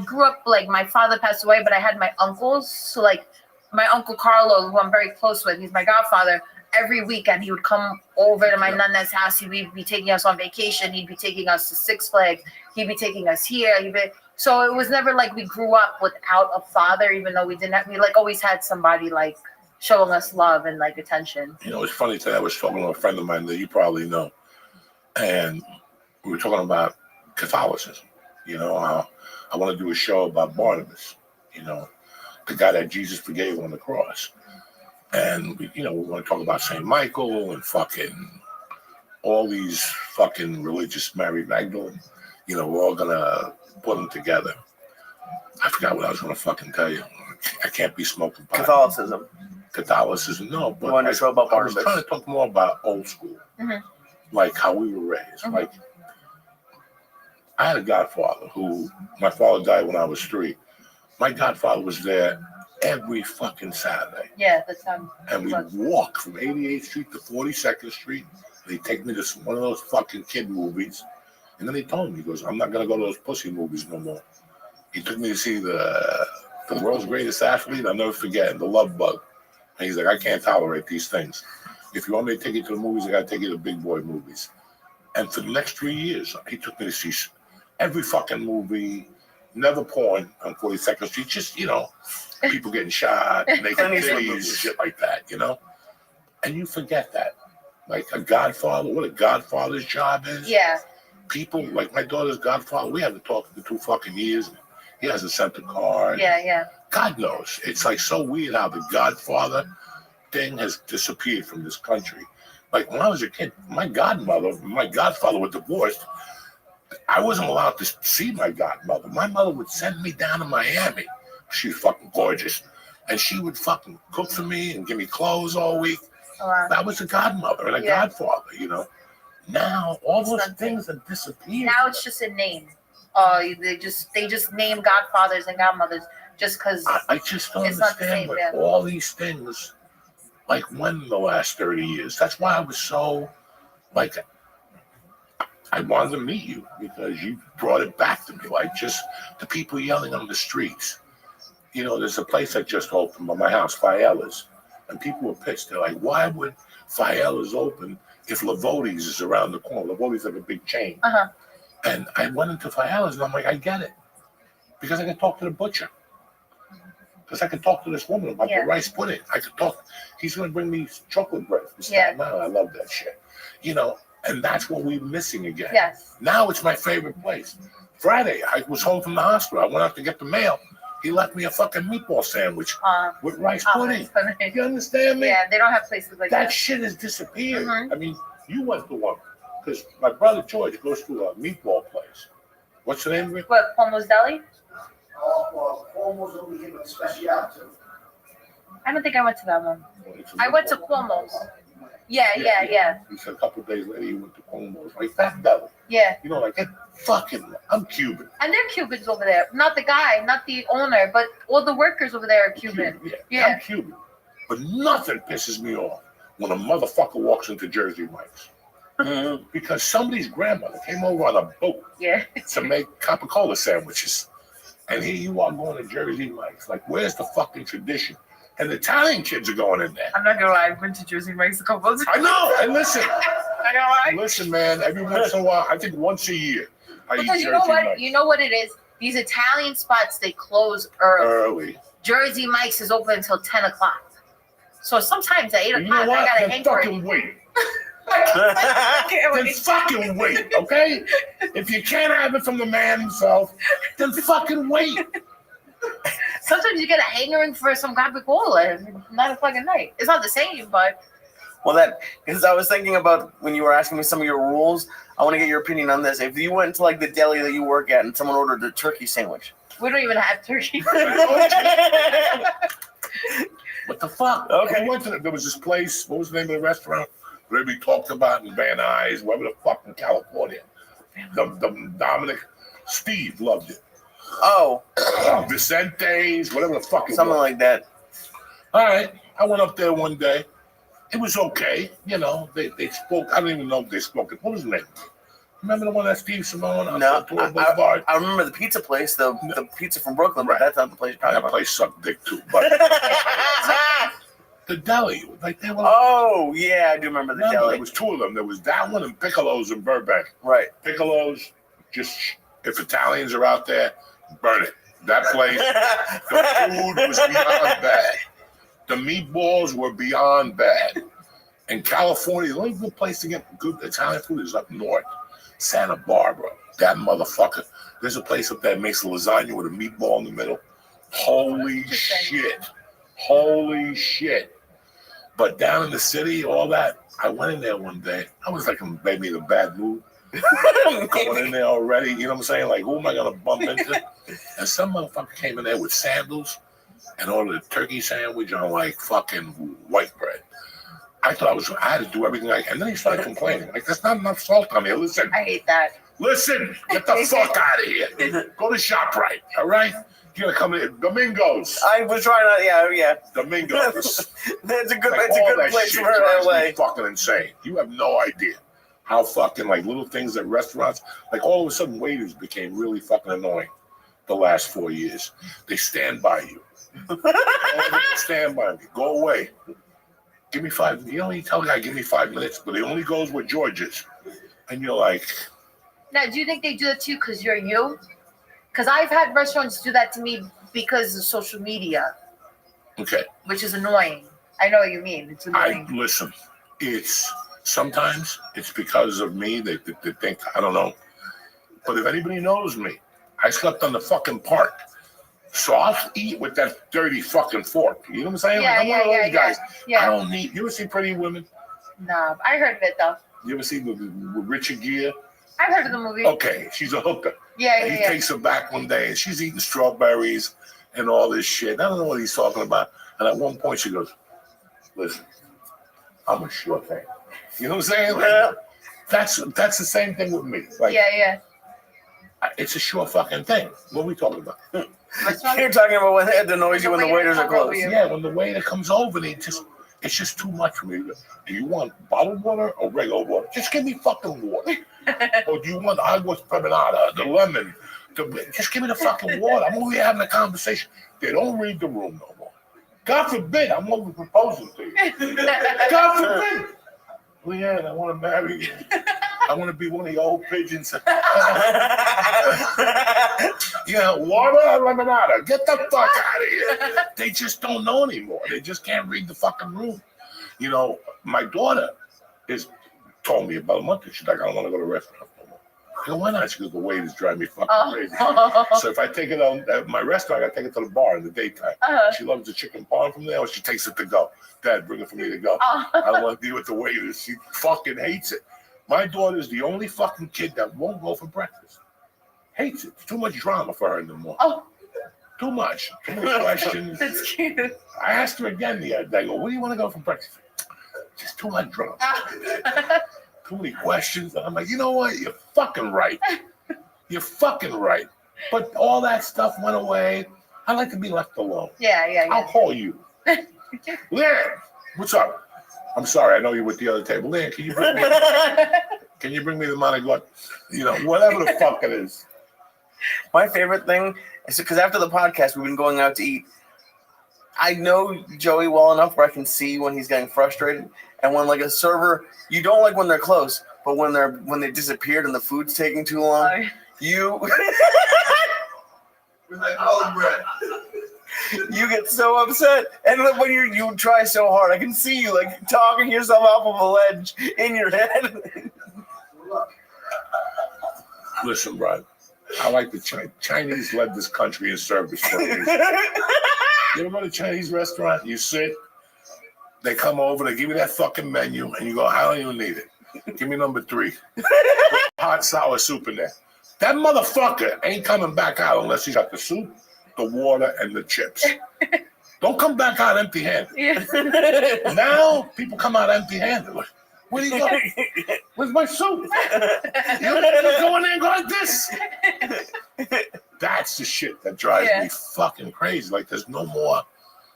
grew up, like my father passed away, but I had my uncles. So like my uncle Carlo, who I'm very close with, he's my godfather. Every weekend he would come over to my nana's house. He'd be taking us on vacation. He'd be taking us to Six Flags. He'd be taking us here. So it was never like we grew up without a father, even though we didn't have, we like always had somebody like showing us love and like attention. You know, it's funny today. I was talking to a friend of mine that you probably know, and we were talking about Catholicism. You know, I want to do a show about Barnabas, you know, the guy that Jesus forgave on the cross. And, we want to talk about St. Michael and fucking all these fucking religious Mary Magdalene. You know, we're all going to put them together. I forgot what I was going to fucking tell you. I can't be smoking pot. Catholicism, no. But I was trying to talk more about old school, like how we were raised. Like, I had a godfather who, my father died when I was 3. My godfather was there every fucking Saturday. Yeah, that's and we'd walk from 88th Street to 42nd Street. They'd take me to one of those fucking kid movies. And then he told me, he goes, I'm not going to go to those pussy movies no more. He took me to see the world's greatest athlete. I'll never forget him, the Love Bug. And he's like, I can't tolerate these things. If you want me to take you to the movies, I got to take you to big boy movies. And for the next 3 years, he took me to see every fucking movie, never porn on 42nd Street, just, people getting shot, naked titties, shit like that, And you forget that. Like a godfather, what a godfather's job is. Yeah. People, like my daughter's godfather, we haven't talked in 2 fucking years. He hasn't sent a card. Yeah. God knows. It's like so weird how the godfather thing has disappeared from this country. Like when I was a kid, my godfather were divorced. I wasn't allowed to see my godmother. My mother would send me down to Miami. She was fucking gorgeous. And she would fucking cook for me and give me clothes all week. Oh, wow. That was a godmother and a godfather, Now all those things have disappeared. Now it's just a name. They just name godfathers and godmothers just because I just don't understand all these things, like when in the last 30 years. That's why I was so, I wanted to meet you because you brought it back to me. Like just the people yelling on the streets. There's a place that just opened by my house, Faella's, and people were pissed. They're like, why would Faella's open if Lavotti's is around the corner? Lavotti's like a big chain. Uh-huh. And I went into Faella's and I'm like, I get it. Because I can talk to the butcher. Because I can talk to this woman about the rice pudding. I could talk. He's going to bring me chocolate bread from Staten Island. I love that shit. And that's what we're missing again. Yes. Now it's my favorite place. Friday, I was home from the hospital. I went out to get the mail. He left me a fucking meatball sandwich with rice pudding. You understand me? Yeah, they don't have places like that. That shit has disappeared. Mm-hmm. I mean, you went to one. Because my brother George goes to a meatball place. What's the name of it? What, Cuomo's Deli? Almost only him a special too. I don't think I went to that one. I went to Cuomo's. Yeah. He said a couple of days later he went to Cuomo's. Like that devil. Yeah. I'm Cuban. And they're Cubans over there. Not the guy, not the owner, but all the workers over there are Cuban. I'm Cuban. But nothing pisses me off when a motherfucker walks into Jersey Mike's. Mm-hmm. Because somebody's grandmother came over on a boat to make Coca-Cola sandwiches. And here you are going to Jersey Mike's. Like, where's the fucking tradition? And the Italian kids are going in there. I'm not gonna lie, I've been to Jersey Mike's a couple of times. I know. And listen. I know why. Listen, man, every once in a while, I think once a year, I eat because Jersey Mike's. You know what it is? These Italian spots, they close early. Jersey Mike's is open until 10 o'clock. So sometimes at 8 o'clock, I gotta hang for it. Fucking wait. Then Then fucking wait, okay? If you can't have it from the man himself, then fucking wait. Sometimes you get a hangering for some Coca-Cola, not a fucking night. It's not the same, but. Well, because I was thinking about when you were asking me some of your rules, I want to get your opinion on this. If you went to like the deli that you work at and someone ordered a turkey sandwich. We don't even have turkey. What the fuck? Okay. I went to there was this place, what was the name of the restaurant? Rabbi talked about in Van Nuys, wherever the fuck in California. The Dominic, Steve loved it. Oh. Vicente's, whatever the fuck it Something was. like that. All right. I went up there one day. It was okay. They spoke. I don't even know if they spoke it. What was the name? Remember the one that Steve Simone? No. I remember the pizza place, the pizza from Brooklyn, but that's not the place. That place sucked dick too. But the deli, like they were. Oh, yeah, I do remember the deli. There was 2 of them. There was that one and Piccolo's in Burbank. Right. Piccolo's, just if Italians are out there, burn it. That place, the food was beyond bad. The meatballs were beyond bad. In California, the only good place to get good Italian food is up north. Santa Barbara. That motherfucker. There's a place up there that makes lasagna with a meatball in the middle. Holy shit. Holy shit. But down in the city, all that, I went in there one day. I was like maybe in a bad mood. Going in there already, you know what I'm saying? Like, who am I going to bump into? And some motherfucker came in there with sandals and ordered a turkey sandwich on like fucking white bread. I thought I had to do everything and then he started complaining. Like, there's not enough salt on here. Listen. I hate that. Listen, get the fuck out of here. Go to ShopRite, all right? You're going to come in. Domingos. I was trying to, yeah. Domingos. It's a good that place shit for drives LA. me fucking insane. You have no idea how fucking like little things at restaurants, like all of a sudden waiters became really fucking annoying. the last 4 years. They stand by you. Stand by me. Go away. Give me 5. You know, you tell the guy, give me 5 minutes, but he only goes where George is. And you're like... Now, do you think they do that to you because you're you? Because I've had restaurants do that to me because of social media. Okay. Which is annoying. I know what you mean. It's annoying. Listen, sometimes it's because of me. They think, I don't know. But if anybody knows me, I slept on the fucking park. So I'll eat with that dirty fucking fork. You know what I'm saying? Yeah, like, I'm one of those guys. Yeah. I don't need... You ever see Pretty Women? No, I heard of it though. You ever see with Richard Gere? I've heard of the movie. Okay, she's a hooker. Yeah, and he takes her back one day, and she's eating strawberries and all this shit. I don't know what he's talking about. And at one point, she goes, "Listen, I'm a sure thing." You know what I'm saying? Like, that's the same thing with me. Like, yeah. It's a sure fucking thing. What are we talking about? You're talking about when they had to noise you when the waiters are close. Yeah, when the waiter comes over, it's just too much for me. Do you want bottled water or regular water? Just give me fucking water. Or do you want agua preparada, the lemon? Just give me the fucking water. I'm over here having a conversation. They don't read the room no more. God forbid, I'm over proposing to you. God forbid. Leanne, I want to marry you. I want to be one of your old pigeons. Water or lemonade? Get the fuck out of here. They just don't know anymore. They just can't read the fucking room. You know, my daughter told me about a month ago. She's like, I don't want to go to a restaurant no more. I go, why not? She goes, the waiters drive me fucking crazy. So if I take it at my restaurant, I take it to the bar in the daytime. She loves the chicken parm from there, or she takes it to go. Dad, bring it for me to go. I don't want to deal with the waiters. She fucking hates it. My daughter's the only fucking kid that won't go for breakfast. Hates it. It's too much drama for her in the morning. Too much. Too many questions. That's cute. I asked her again the other day, I go, where do you want to go for breakfast? Just too much drama. Too many questions. And I'm like, you know what? You're fucking right. You're fucking right. But all that stuff went away. I like to be left alone. Yeah. I'll call you. Leanne, what's up? I'm sorry, I know you're with the other table. Leanne, can you bring me the Monagot? You know, whatever the fuck it is. My favorite thing is because after the podcast, we've been going out to eat. I know Joey well enough where I can see when he's getting frustrated. And when like a server, you don't like when they're close, but when they disappeared and the food's taking too long, you With like olive bread. You get so upset, and when you try so hard, I can see you like talking yourself off of a ledge in your head. Listen, bro, I like the Chinese led this country in service for a reason. You ever go to a Chinese restaurant? You sit, they come over, they give you that fucking menu, and you go, "I don't even need it. Give me number 3. Hot sour soup in there." That motherfucker ain't coming back out unless he's got the soup, the water, and the chips. Don't come back out empty-handed. Yeah. Now people come out empty-handed. Like, where do you go? Where's my soup? You just go in there and go like this. That's the shit that drives me fucking crazy. Like, there's no more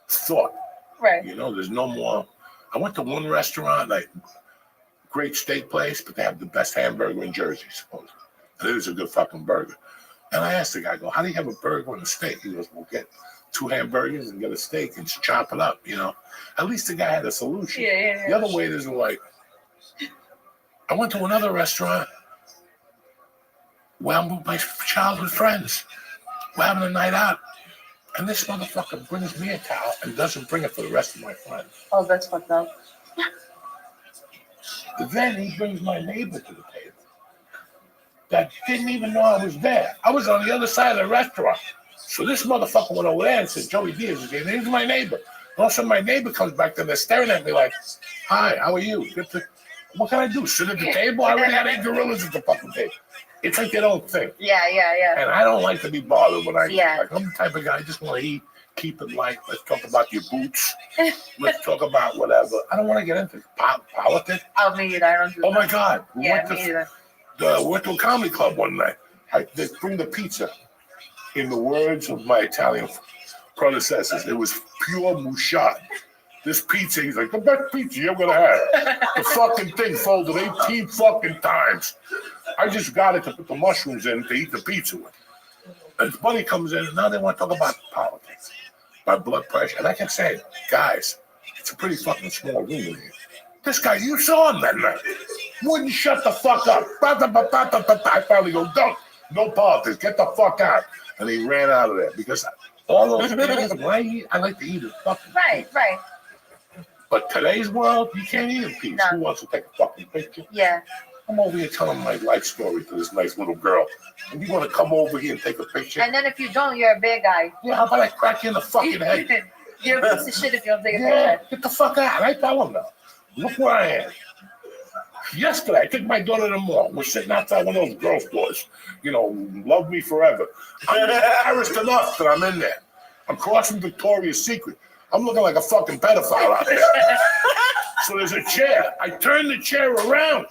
thought. Right. You know, there's no more. I went to one restaurant, like, great steak place, but they have the best hamburger in Jersey, supposedly. And it is a good fucking burger. And I asked the guy, I go, how do you have a burger and a steak? He goes, we'll get 2 hamburgers and get a steak and just chop it up, you know. At least the guy had a solution. Yeah. The other waiters were like, I went to another restaurant where I'm with my childhood friends. We're having a night out. And this motherfucker brings me a towel and doesn't bring it for the rest of my friends. Oh, that's fucked up. Then he brings my neighbor to the table that didn't even know I was there. I was on the other side of the restaurant. So this motherfucker went over there and said, Joey Diaz, here's my neighbor. And also my neighbor comes back there, they're staring at me like, hi, how are you? What can I do? Sit at the table? I already had 8 gorillas at the fucking table. It's like they don't think. Yeah. And I don't like to be bothered when I eat. Like, I'm the type of guy, I just want to eat, keep it light. Let's talk about your boots. Let's talk about whatever. I don't want to get into politics. Oh, me either. I don't do that. Oh, my God. Me either. Went to a comedy club one night. They bring the pizza. In the words of my Italian predecessors, it was pure mouchard. This pizza, he's like, the best pizza you're gonna have. The fucking thing folded 18 fucking times. I just got it to put the mushrooms in to eat the pizza with. And his buddy comes in, and now they want to talk about politics, about blood pressure. And I kept saying, guys, it's a pretty fucking small room in here. This guy, you saw him that night. Wouldn't shut the fuck up. I finally go, don't. No politics. Get the fuck out. And he ran out of there because all those things, when I eat, I like to eat it fucking. Right. But today's world, you can't eat in peace. No. Who wants to take a fucking picture? Yeah. I'm over here telling my life story to this nice little girl. And you want to come over here and take a picture? And then if you don't, you're a bad guy. Yeah, how about I crack you in the fucking head? You're a piece of shit if you don't take a Yeah, picture. get the fuck out. And I tell him now. Look where I am. Yesterday, I took my daughter to the mall. We're sitting outside one of those girl stores. You know, love me forever. I'm embarrassed enough that I'm in there. I'm crossing Victoria's Secret. I'm looking like a fucking pedophile out there. So there's a chair. I turn the chair around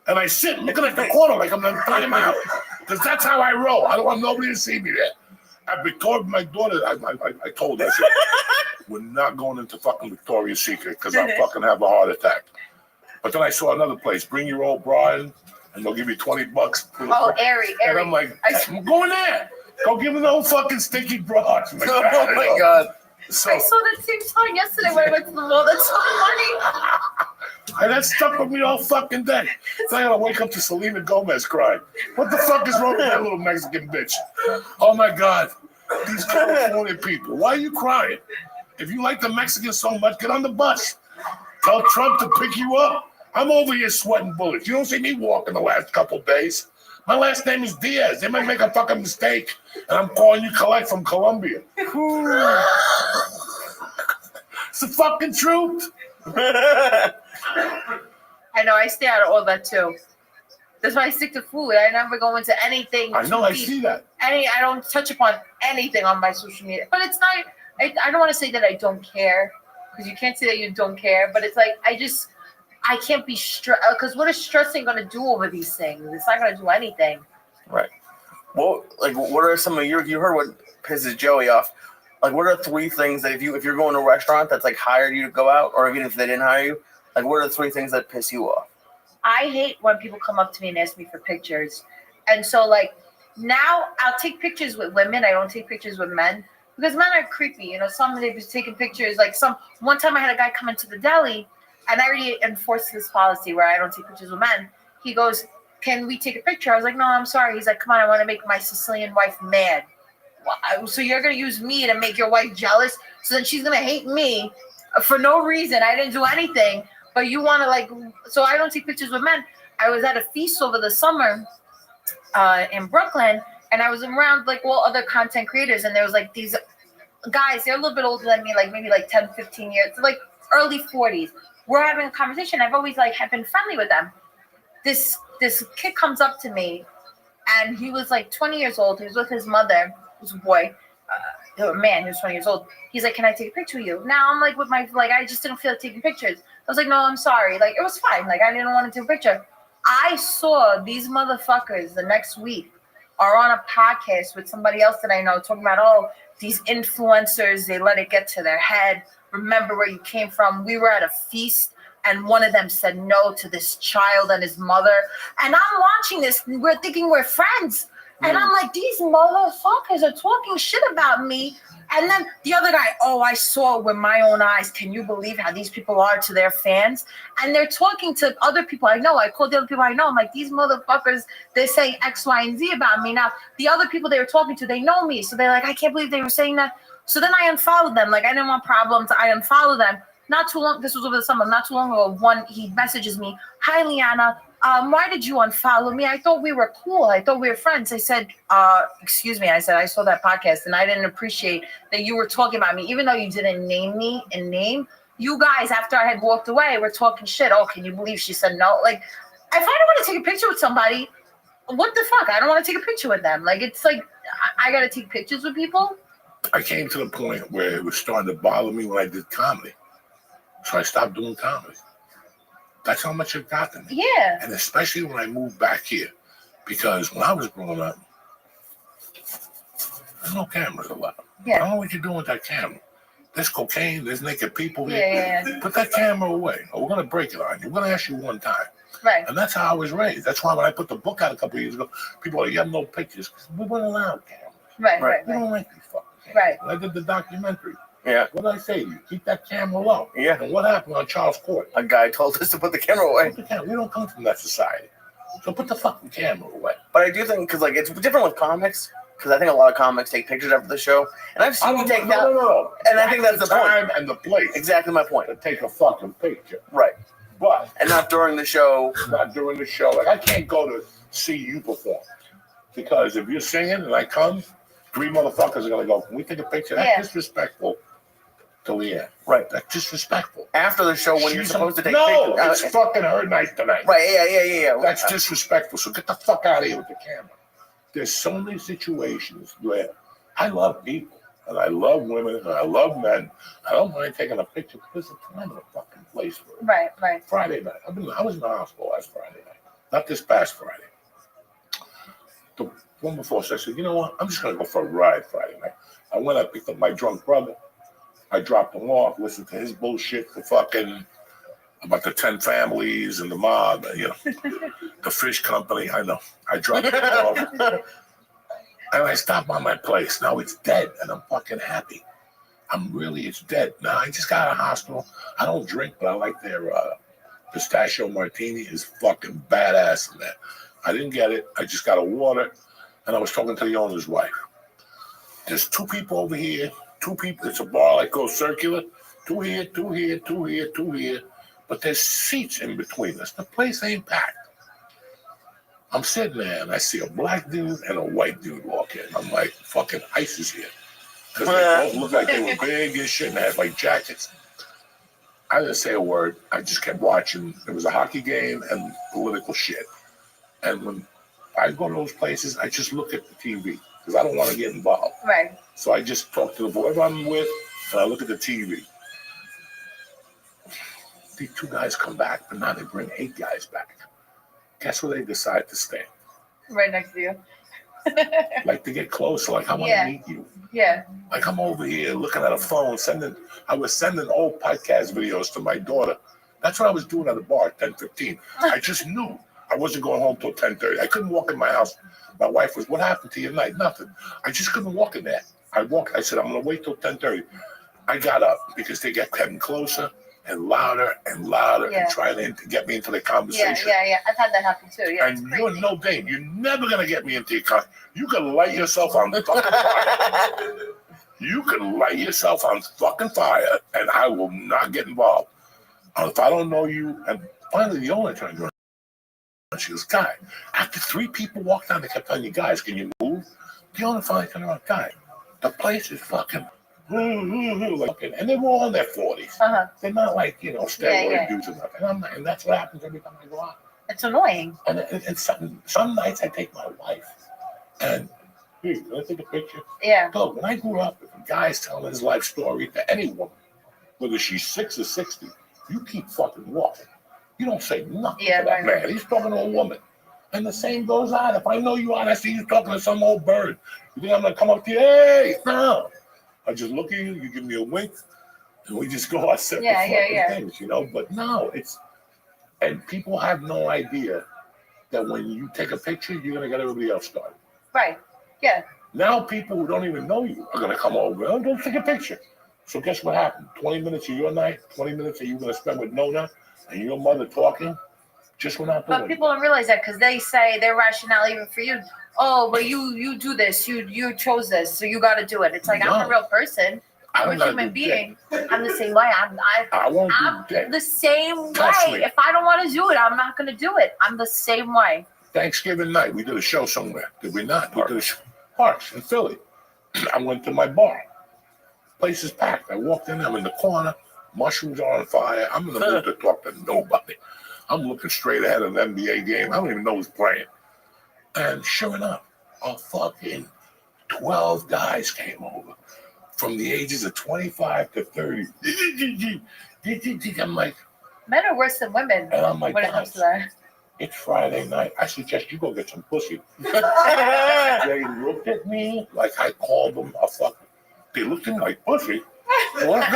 and I sit looking at the corner like I'm in time out. Because that's how I roll. I don't want nobody to see me there. At Victoria, my daughter, I told her, I said, we're not going into fucking Victoria's Secret because I'll fucking have a heart attack. But then I saw another place. Bring your old bra in, and they'll give you $20. Oh, Airy. And I'm like, I'm going there. Go give them the old fucking stinky bra. Like, Oh my god. So I saw that same song yesterday when I went to the mall. That's so funny. and that stuck with me all fucking day. So I gotta wake up to Selena Gomez crying. What the fuck is wrong with that little Mexican bitch? Oh my god. These California people. Why are you crying? If you like the Mexicans so much, get on the bus. Tell Trump to pick you up. I'm over here sweating bullets. You don't see me walking the last couple days. My last name is Diaz. They might make a fucking mistake. And I'm calling you Collect from Colombia. It's the fucking truth. I know, I stay out of all that too. That's why I stick to food. I never go into anything. I know, I see that. I don't touch upon anything on my social media. But it's not, I don't want to say that I don't care. Because you can't say that you don't care. But it's like, I can't be stressed. Because what is stressing going to do over these things? It's not going to do anything. right. Well, like, what are some of you heard what pisses Joey off? Like, what are 3 things that if you're going to a restaurant that's like hired you to go out, or even if they didn't hire you, like what are the 3 things that piss you off? I hate when people come up to me and ask me for pictures. And so, like, now I'll take pictures with women. I don't take pictures with men. Because men are creepy. You know, some of them was taking pictures. Like, one time I had a guy come into the deli, and I already enforced this policy where I don't take pictures with men. He goes, can we take a picture? I was like, no, I'm sorry. He's like, come on, I want to make my Sicilian wife mad. Well, so you're going to use me to make your wife jealous? So then she's going to hate me for no reason. I didn't do anything. But you want to, like, so I don't take pictures with men. I was at a feast over the summer in Brooklyn, and I was around, like, all other content creators, and there was, like, these guys. They're a little bit older than me, like, maybe, like, 10, 15 years, like, early 40s. We're having a conversation. I've always, like, have been friendly with them. This kid comes up to me, and he was, like, 20 years old. He was with his mother. He was a boy. A man, he was 20 years old. He's like, can I take a picture with you? Now I'm like, I just didn't feel like taking pictures. I was like, no, I'm sorry. Like, it was fine. Like, I didn't want to take a picture. I saw these motherfuckers the next week are on a podcast with somebody else that I know talking about, oh, these influencers, they let it get to their head. Remember where you came from. We were at a feast, and one of them said no to this child and his mother. And I'm watching this, and we're thinking we're friends. And I'm like, these motherfuckers are talking shit about me. And then the other guy, oh, I saw it with my own eyes. Can you believe how these people are to their fans? And they're talking to other people I know. I called the other people I know. I'm like, these motherfuckers, they're saying X, Y, and Z about me. Now, the other people they were talking to, they know me. So they're like, I can't believe they were saying that. So then I unfollowed them. Like, I didn't want problems. I unfollowed them. Not too long, this was over the summer. Not too long ago, he messages me, hi, Liana. Why did you unfollow me? I thought we were cool. I thought we were friends. I said, excuse me. I said, I saw that podcast and I didn't appreciate that you were talking about me. Even though you didn't name me in name, you guys, after I had walked away, were talking shit. Oh, can you believe she said no? Like, if I don't want to take a picture with somebody, what the fuck? I don't want to take a picture with them. Like, it's like, I got to take pictures with people. I came to the point where it was starting to bother me when I did comedy. So I stopped doing comedy. That's how much it got to me. Yeah. And especially when I moved back here. Because when I was growing up, there's no cameras allowed. Yeah. I don't know what you're doing with that camera. There's cocaine, there's naked people here. Yeah. Put that camera away, or we're going to break it on you. We're going to ask you one time. Right. And that's how I was raised. That's why when I put the book out a couple of years ago, people are like, you have no pictures. We weren't allowed cameras. Right. You don't like these fucking cameras. When I did the documentary. Yeah. What did I say to you? Keep that camera low. Yeah. And what happened on Charles Court? A guy told us to put the camera away. Put the camera. We don't come from that society. So put the fucking camera away. But I do think, because like it's different with comics, because I think a lot of comics take pictures after the show, and I've seen you take down. No. And I think that's the time point. and the place. Exactly my point. To take a fucking picture. Right. But and not during the show. Not during the show. Like I can't go to see you perform because if you're singing and I come, 3 motherfuckers are gonna go. Can we take a picture? That's disrespectful to Leanne. Right. That's disrespectful. After the show, when you're supposed to take pictures. No, it's fucking her night tonight. Right. Yeah. That's disrespectful. So get the fuck out of here with the camera. There's so many situations where I love people and I love women and I love men. I don't mind taking a picture, but there's a time and a fucking place for it. Right. Friday night. I was in the hospital last Friday night. Not this past Friday. The one before, so I said, you know what? I'm just going to go for a ride Friday night. I went, I picked up my drunk brother. I dropped him off, listened to his bullshit for fucking about the 10 families and the mob, you know, the fish company. I know. I dropped him off. And I stopped by my place. Now it's dead, and I'm fucking happy. It's dead. Now I just got out of the hospital. I don't drink, but I like their pistachio martini. Is fucking badass in there. I didn't get it. I just got a water, and I was talking to the owner's wife. There's 2 people over here. 2 people. It's a bar like goes circular. 2 here, 2 here, 2 here, 2 here. But there's seats in between us. The place ain't packed. I'm sitting there and I see a black dude and a white dude walk in. I'm like, fucking ICE is here. Because they both looked like they were big and shit and had like jackets. I didn't say a word. I just kept watching. There was a hockey game and political shit. And when I go to those places, I just look at the TV because I don't want to get involved. Right. So I just talk to the whoever I'm with and I look at the TV. These 2 guys come back, but now they bring 8 guys back. Guess where they decide to stay? Right next to you. Like to get closer, like I want to meet you. Yeah. Like I'm over here looking at a phone, I was sending old podcast videos to my daughter. That's what I was doing at the bar at 10:15. I just knew I wasn't going home till 10:30. I couldn't walk in my house. My wife was, what happened to your night? Nothing. I just couldn't walk in there. I said, I'm going to wait till 10:30. I got up because they kept getting closer and louder and trying to get me into the conversation. Yeah. I've had that happen too. Yeah. And you're no game. You're never going to get me into your conversation. You can light yourself on fucking fire. You can light yourself on fucking fire and I will not get involved. If I don't know you, and finally the owner turned around. She goes, Guy, after 3 people walked down, they kept telling you, guys, can you move? The owner finally turned around, Guy, the place is fucking, and they were all in their 40s. They're not like, steroid dudes or nothing. And that's what happens every time I go out. It's annoying. And some nights I take my wife and, hey, can I take a picture? Yeah. So when I grew up, if a guy's telling his life story to any woman, whether she's 6 or 60, you keep fucking walking. You don't say nothing to that man. He's talking to a woman. And the same goes on. If I know you on, I see you talking to some old bird. You think I'm going to come up to you? Hey, no. I just look at you, you give me a wink, and we just go our separate things, But no, and people have no idea that when you take a picture, you're going to get everybody else started. Right. Yeah. Now people who don't even know you are going to come over. Oh, go take a picture. So guess what happened? 20 minutes of your night, 20 minutes that you're going to spend with Nona and your mother talking, just went out the window. But people don't realize that because they say their rationale even for you. Oh, but you do this. You chose this, so you got to do it. It's like, I'm a real person. I'm a human being. I'm the same way. I'm the same way. If I don't want to do it, I'm not going to do it. I'm the same way. Thanksgiving night, we did a show somewhere. Did we not? We did a show. Parks in Philly. I went to my bar. Place is packed. I walked in. I'm in the corner. Mushrooms are on fire. I'm in the mood to talk to nobody. I'm looking straight ahead of an NBA game. I don't even know who's playing. And sure enough, a fucking 12 guys came over from the ages of 25 to 30. I'm like, men are worse than women. And I'm like, when it comes to that. It's Friday night. I suggest you go get some pussy. They looked at me like I called them a fucking. They looked at me like pussy. What?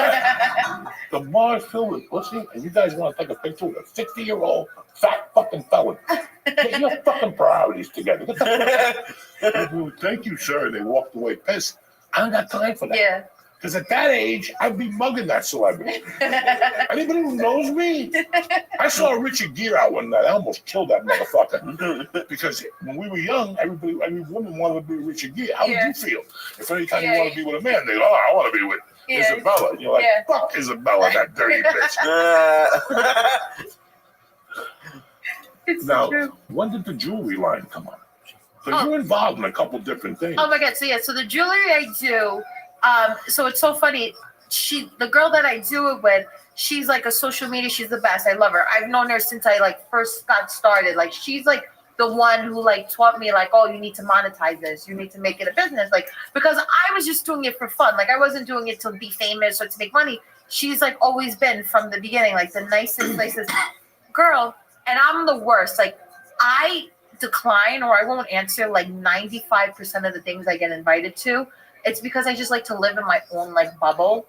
The bar is filled with pussy, and you guys want to take a picture with a 60-year-old fat fucking felon. Get your fucking priorities together. Get the fuck. Thank you, sir. They walked away pissed. I don't got time for that. Yeah. Because at that age, I'd be mugging that celebrity. Anybody who knows me, I saw Richard Gere out one night. I almost killed that motherfucker. Because when we were young, every woman wanted to be Richard Gere. How would you feel if any time you want to be with a man, they go, "Oh, I want to be with Isabella." You're like, "Fuck Isabella, that dirty bitch." Now, when did the jewelry line come on? Because you're involved in a couple different things. Oh my God! So the jewelry I do. So it's so funny. The girl that I do it with, she's like a social media. She's the best. I love her. I've known her since I like first got started. Like she's like the one who like taught me like, oh, you need to monetize this. You need to make it a business. Like, because I was just doing it for fun. Like I wasn't doing it to be famous or to make money. She's like always been from the beginning, like the nicest girl. And I'm the worst. Like I decline or I won't answer like 95% of the things I get invited to. It's because I just like to live in my own like bubble,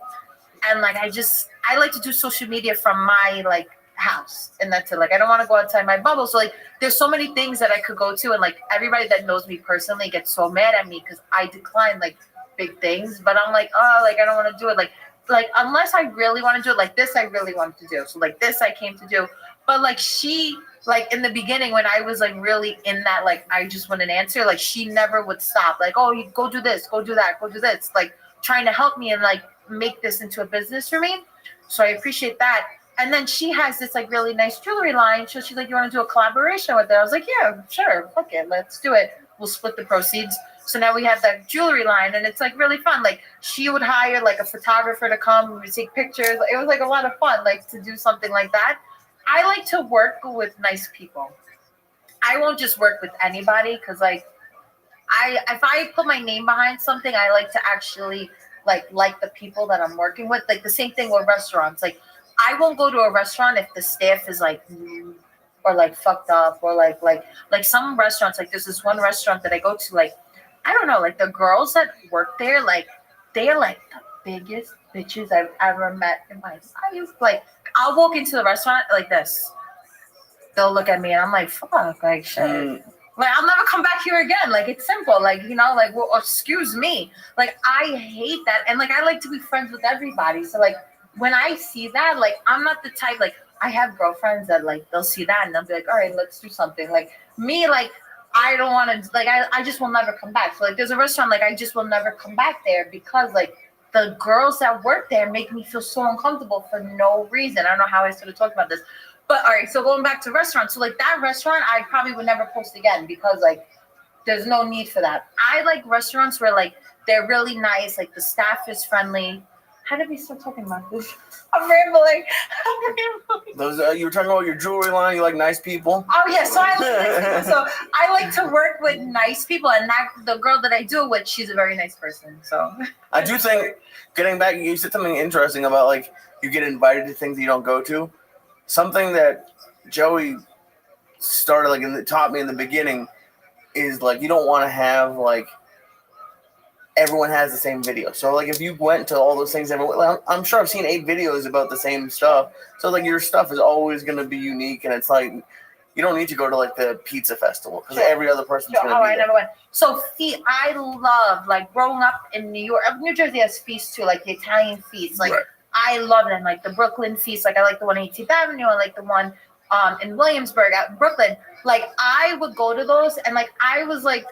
and like I like to do social media from my like house, and that's it. Like I don't want to go outside my bubble. So like there's so many things that I could go to, and like everybody that knows me personally gets so mad at me because I decline like big things. But I'm like, oh, like I don't want to do it. Like unless I really want to do it, like this I really want to do. So like this I came to do. But like she, like in the beginning when I was like really in that, like I just wouldn't answer, like she never would stop. Like, oh, you go do this, go do that, go do this. Like trying to help me and like make this into a business for me. So I appreciate that. And then she has this like really nice jewelry line. So she's like, you want to do a collaboration with it? I was like, yeah, sure. Fuck it. Let's do it. We'll split the proceeds. So now we have that jewelry line and it's like really fun. Like she would hire like a photographer to come and take pictures. It was like a lot of fun, like to do something like that. I like to work with nice people. I won't just work with anybody because like if I put my name behind something, I like to actually like the people that I'm working with. Like the same thing with restaurants. Like I won't go to a restaurant if the staff is like or like fucked up or like some restaurants. Like there's this one restaurant that I go to. Like I don't know. Like the girls that work there, like they are like the biggest bitches I've ever met in my life. Like I'll walk into the restaurant like this. They'll look at me and I'm like, fuck, like shit. Like I'll never come back here again. Like it's simple. Like, you know, like, well, excuse me. Like I hate that. And like I like to be friends with everybody. So like when I see that, like I'm not the type, like I have girlfriends that like they'll see that and they'll be like, all right, let's do something. Like me, like I don't want to, like I just will never come back. So like there's a restaurant, like I just will never come back there because like the girls that work there make me feel so uncomfortable for no reason. I don't know how I started talking about this. But all right, so going back to restaurants. So like that restaurant, I probably would never post again because like there's no need for that. I like restaurants where like they're really nice, like the staff is friendly. How did we start talking about this? I'm rambling. Those you were talking about your jewelry line. You like nice people. Oh yeah, so I like nice people. So I like to work with nice people, and that the girl that I do it with, she's a very nice person. So I do think getting back, you said something interesting about like you get invited to things you don't go to. Something that Joey started like taught me in the beginning is like you don't want to have like everyone has the same video. So like if you went to all those things, I'm sure I've seen 8 videos about the same stuff. So like your stuff is always going to be unique, and it's like you don't need to go to like the pizza festival because every other person's going to be there. Never went. So I love like growing up in New York. New Jersey has feasts too, like the Italian feasts. Like I love them, like the Brooklyn feast. Like I like the one on 18th Avenue. I like the one in Williamsburg at Brooklyn. Like I would go to those, and like I was like,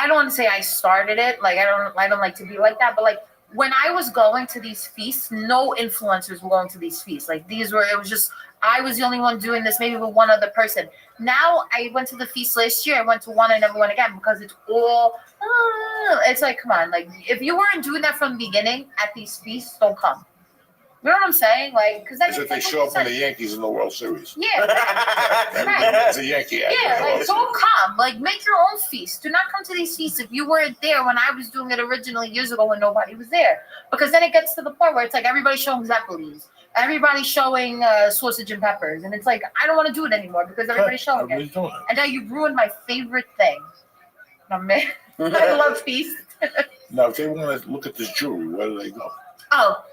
I don't want to say I started it. Like I don't like to be like that. But like when I was going to these feasts, no influencers were going to these feasts. Like it was just I was the only one doing this, maybe with one other person. Now I went to the feast last year. I went to one. I never went again because it's all. It's like come on, like if you weren't doing that from the beginning at these feasts, don't come. You know what I'm saying? Like, because as if they show up when the Yankees in the World Series. Yeah, right. It's a Yankee. Yeah, like don't come. Like make your own feast. Do not come to these feasts if you weren't there when I was doing it originally years ago when nobody was there. Because then it gets to the point where it's like everybody's showing Zeppelins, everybody's showing sausage and peppers, and it's like I don't want to do it anymore because everybody's showing it. And now you ruined my favorite thing. I love feasts. Now, if they want to look at this jewelry, where do they go? Oh.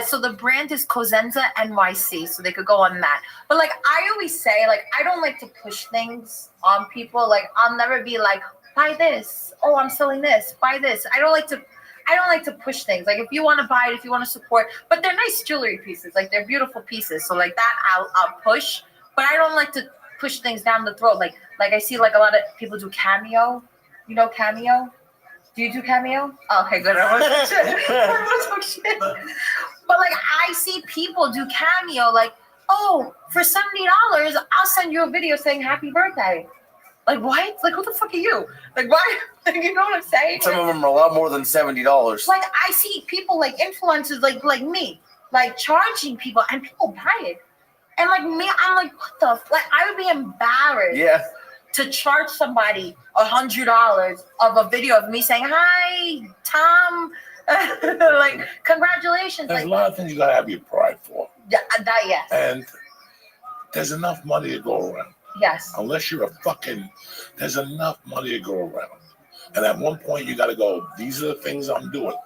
So the brand is Cosenza NYC, so they could go on that. But like I always say, like I don't like to push things on people. Like I'll never be like, buy this. Oh, I'm selling this. Buy this. I don't like to push things. Like if you want to buy it, if you want to support, but they're nice jewelry pieces. Like they're beautiful pieces. So like that I'll push. But I don't like to push things down the throat. Like I see like a lot of people do Cameo. You know Cameo? Do you do Cameo? Oh, okay, good. I wasn't talk shit. But like I see people do Cameo, like, oh, for $70, I'll send you a video saying happy birthday. Like what? Like who the fuck are you? Like why? Like, you know what I'm saying? Some of them are a lot more than $70. Like I see people like influencers like me, like charging people, and people buy it. And like me, I'm like, what the? Like I would be embarrassed. Yeah. To charge somebody $100 of a video of me saying, hi, Tom, like, congratulations. There's like, a lot of things you gotta have your pride for. Yeah, that, yes. And there's enough money to go around. Yes. Unless you're there's enough money to go around. And at one point you gotta go, these are the things I'm doing.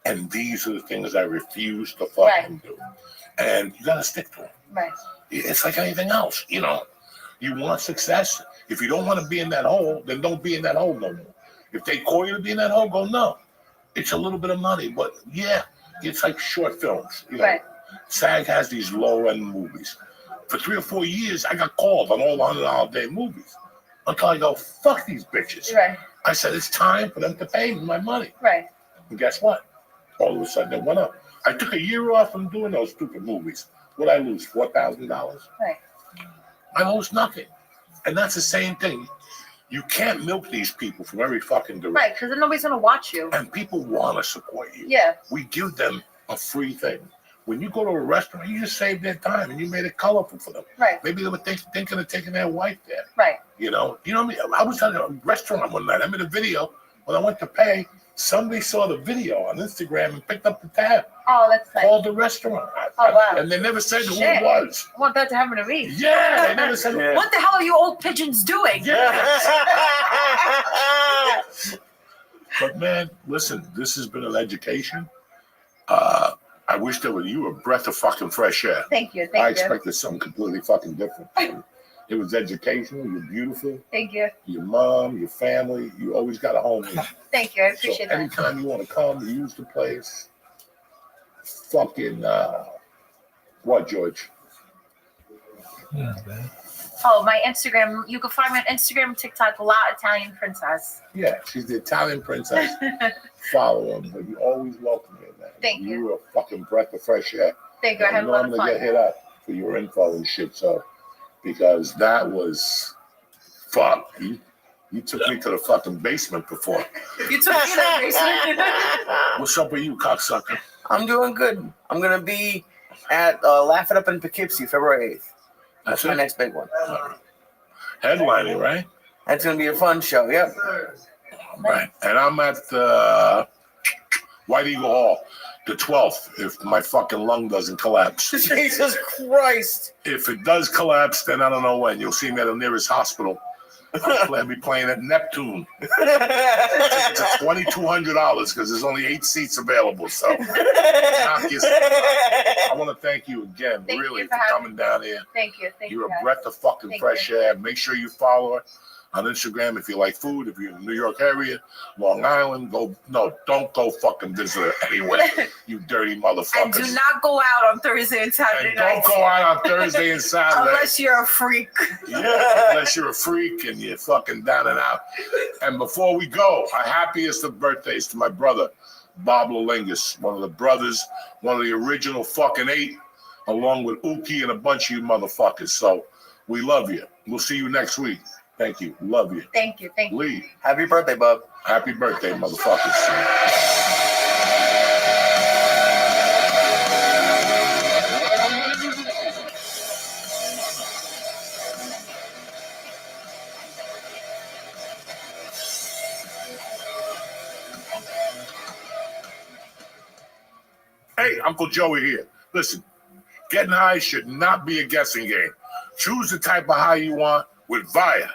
And these are the things I refuse to fucking do. And you gotta stick to them. Right. It's like anything else, you know. You want success. If you don't want to be in that hole, then don't be in that hole no more. If they call you to be in that hole, go no. It's a little bit of money, but yeah, it's like short films. You know? Right. SAG has these low-end movies. For 3 or 4 years, I got called on all $100 a day movies until I go, fuck these bitches. Right. I said, it's time for them to pay me my money. Right. And guess what? All of a sudden, it went up. I took a year off from doing those stupid movies. What'd I lose, $4,000? Right. I lost nothing. And that's the same thing. You can't milk these people from every fucking direction. Right, because then nobody's going to watch you. And people want to support you. Yeah. We give them a free thing. When you go to a restaurant, you just saved their time and you made it colorful for them. Right. Maybe they were thinking of taking their wife there. Right. You know what I mean? I was at a restaurant one night. I made a video. When I went to pay, somebody saw the video on Instagram and picked up the tab. Oh, that's nice. Called the restaurant. Oh, wow. And they never said who Shit. it was. I want that to happen to me. Yeah, they never said Yeah. What the hell are you old pigeons doing? Yes. But man, listen, this has been an education. I wish that you were a breath of fucking fresh air. Thank you. I Thank you. expected something completely fucking different. It was educational. You're beautiful. Thank you. Your mom, your family, you always got a home here. Thank you. I So appreciate that. anytime you want to come, use the place. Fucking, what, George? Yeah, man. Oh, my Instagram. You can find me on Instagram, TikTok, La Italian Princess. Yeah, she's the Italian princess. Follow him, but you're always welcome here, man. Thank you. You were a fucking breath of fresh air. Thank you. I I had a know lot I'm of gonna get fun. hit up for your info and shit, so because that was fuck. You took me to the fucking basement before. You took me to the basement. What's up with you, cocksucker? I'm doing good. I'm going to be at Laugh It Up in Poughkeepsie, February 8th. That's my it? next big one. Headlining, right? That's going to be a fun show. Yep. Right. And I'm at White Eagle Hall, the 12th, if my fucking lung doesn't collapse. Jesus Christ. If it does collapse, then I don't know when. You'll see me at the nearest hospital. I'll be playing at Neptune. It's $2,200 because there's only 8 seats available. So knock yourself out. I want to thank you again, Thank really, you for for having coming down here. Thank you. Thank You're you. a guys. breath of fucking Thank fresh air. Make sure you follow her on Instagram if you like food. If you're in the New York area, Long Island, don't go fucking visit her anywhere, you dirty motherfuckers. And do not go out on Thursday and Saturday And don't nights. go out on Thursday and Saturday. Unless you're a freak. Yeah, unless you're a freak and you're fucking down and out. And before we go, our happiest of birthdays to my brother, Bob Lalingus, one of the brothers, one of the original fucking 8, along with Uki and a bunch of you motherfuckers. So we love you. We'll see you next week. Thank you. Love you. Thank you. Thank you. Lee, Happy birthday, bub. happy birthday, motherfuckers. Hey, Uncle Joey here. Listen, getting high should not be a guessing game. Choose the type of high you want with Via.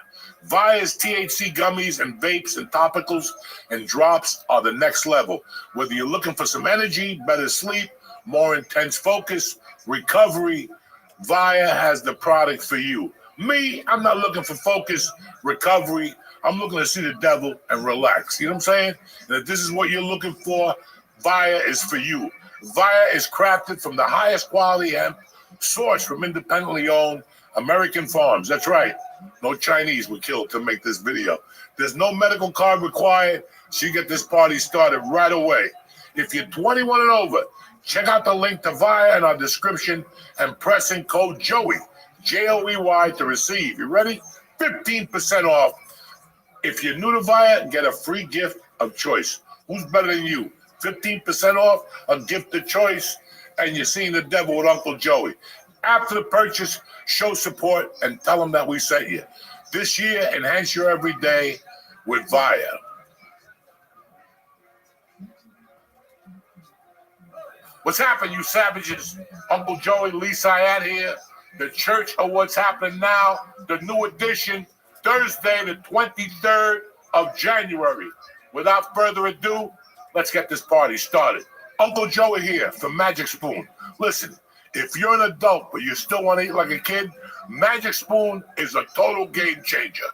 Via's THC gummies and vapes and topicals and drops are the next level. Whether you're looking for some energy, better sleep, more intense focus, recovery, Via has the product for you. Me, I'm not looking for focus, recovery. I'm looking to see the devil and relax. You know what I'm saying? And if this is what you're looking for, Via is for you. Via is crafted from the highest quality hemp, sourced from independently owned American farms. That's right. No Chinese were killed to make this video. There's no medical card required, so you get this party started right away. If you're 21 and over, check out the link to Via in our description and press in code Joey, Joey, to receive. You ready? 15% off. If you're new to Via, get a free gift of choice. Who's better than you? 15% off, a gift of choice, and you're seeing the devil with Uncle Joey. After the purchase, show support and tell them that we sent you. This year, enhance your everyday with Via. What's happening, you savages? Uncle Joey, Lee Syat here. The Church of What's Happening Now, the new edition, Thursday, the 23rd of January. Without further ado, let's get this party started. Uncle Joey here from Magic Spoon. Listen, if you're an adult but you still want to eat like a kid, Magic Spoon is a total game changer.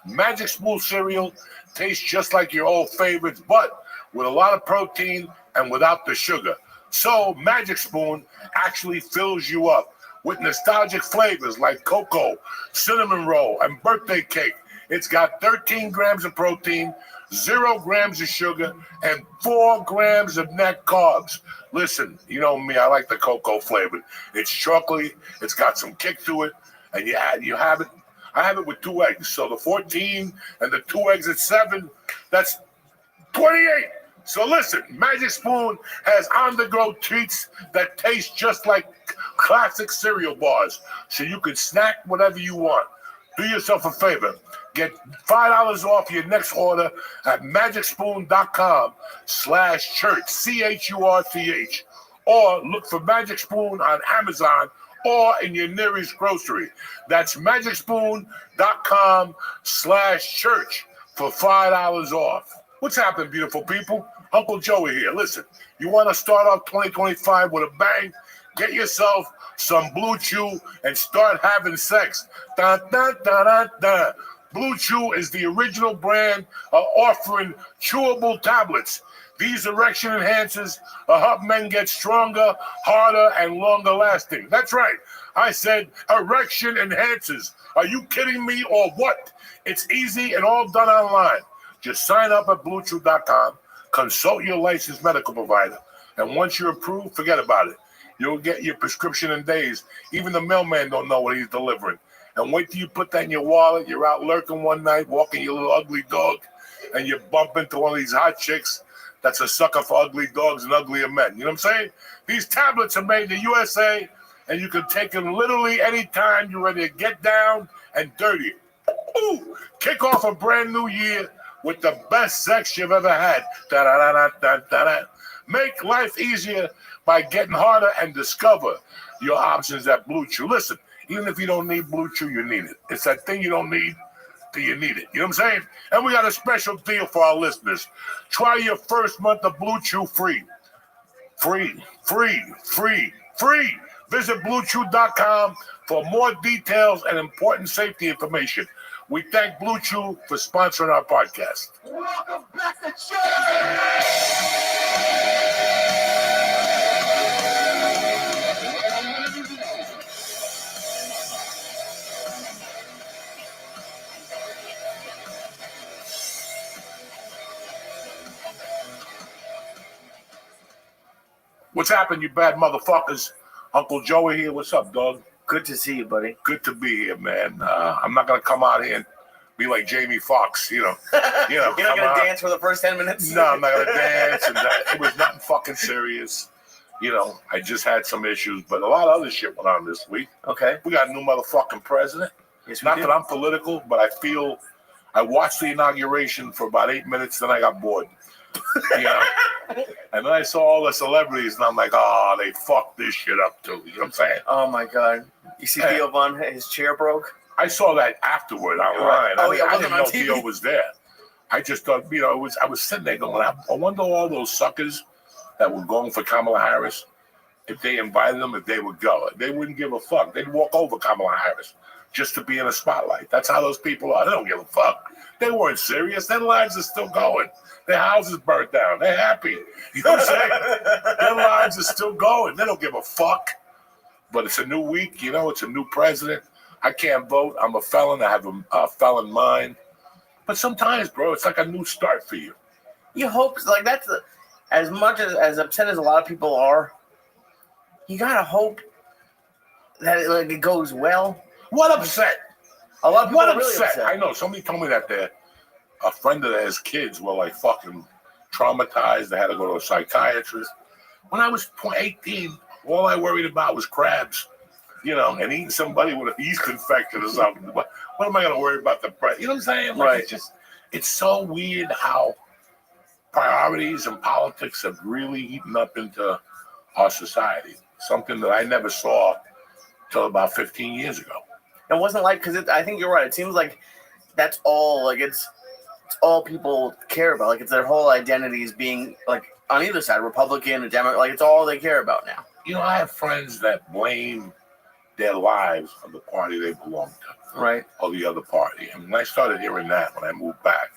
Magic Spoon cereal tastes just like your old favorites, but with a lot of protein and without the sugar. So Magic Spoon actually fills you up with nostalgic flavors like cocoa, cinnamon roll, and birthday cake. It's got 13 grams of protein, 0 grams of sugar, and 4 grams of net carbs. Listen, you know me, I like the cocoa flavor. It's chocolatey, it's got some kick to it, and you have it. I have it with 2 eggs. So the 14 and the 2 eggs at 7, that's 28. So listen, Magic Spoon has on-the-go treats that taste just like classic cereal bars, so you can snack whatever you want. Do yourself a favor. Get $5 off your next order at magicspoon.com/church, CHURCH, or look for Magic Spoon on Amazon or in your nearest grocery. That's magicspoon.com/church for $5 off. What's happening, beautiful people? Uncle Joey here. Listen, you want to start off 2025 with a bang? Get yourself some Blue Chew and start having sex. Dun, dun, dun, dun, dun. Blue Chew is the original brand offering chewable tablets. These erection enhancers help men get stronger, harder, and longer lasting. That's right. I said erection enhancers. Are you kidding me or what? It's easy and all done online. Just sign up at BlueChew.com, consult your licensed medical provider, and once you're approved, forget about it. You'll get your prescription in days. Even the mailman don't know what he's delivering. And wait till you put that in your wallet. You're out lurking one night, walking your little ugly dog, and you bump into one of these hot chicks that's a sucker for ugly dogs and uglier men. You know what I'm saying? These tablets are made in the USA, and you can take them literally anytime you're ready to get down and dirty. Ooh, kick off a brand new year with the best sex you've ever had. Da-da-da-da-da-da. Make life easier by getting harder and discover your options at Blue Chew. Listen, even if you don't need Blue Chew, you need it. It's that thing you don't need till you need it. You know what I'm saying? And we got a special deal for our listeners. Try your first month of Blue Chew free. Free. Visit BlueChew.com for more details and important safety information. We thank Blue Chew for sponsoring our podcast. Welcome back to church! What's happened, you bad motherfuckers? Uncle Joey here. What's up, dog? Good to see you, buddy. Good to be here, man. I'm not gonna come out here and be like Jamie Foxx, you know. You're not gonna dance for the first 10 minutes? No, I'm not gonna dance. And it was nothing fucking serious. You know, I just had some issues, but a lot of other shit went on this week. Okay. We got a new motherfucking president. Yes, we Not do. that I'm political, but I feel I watched the inauguration for about 8 minutes, then I got bored. You know? And then I saw all the celebrities, and I'm like, oh, they fucked this shit up too. You know what I'm saying? Oh my God! You see Theo Von, his chair broke. I saw that afterward online. Right. Oh, yeah, it I wasn't didn't on know TV. Theo was there. I just thought, I was sitting there going, I wonder all those suckers that were going for Kamala Harris, if they invited them, if they would go. They wouldn't give a fuck. They'd walk over Kamala Harris just to be in the spotlight. That's how those people are. They don't give a fuck. They weren't serious. Their lives are still going. Their houses burnt down. They're happy. You know what I'm saying? Their lives are still going. They don't give a fuck. But it's a new week. It's a new president. I can't vote. I'm a felon. I have a felon mind. But sometimes, bro, it's like a new start for you. You hope, like, that's as much as upset as a lot of people are, you gotta hope that it goes well. What upset? A lot of people What are really upset? upset. I know. Somebody told me that a friend of theirs' kids were like fucking traumatized. They had to go to a psychiatrist. When I was 18, all I worried about was crabs, and eating somebody with a yeast infection or something. What am I going to worry about the bread? You know what I'm saying? Like, Right. It's so weird how priorities and politics have really eaten up into our society. Something that I never saw till about 15 years ago. It wasn't like, because I think you're right. It seems like that's all, like, it's all people care about. Like, it's their whole identities being, like, on either side, Republican or Democrat. Like, it's all they care about now. I have friends that blame their lives on the party they belong to. Right. Or the other party. And when I started hearing that, when I moved back,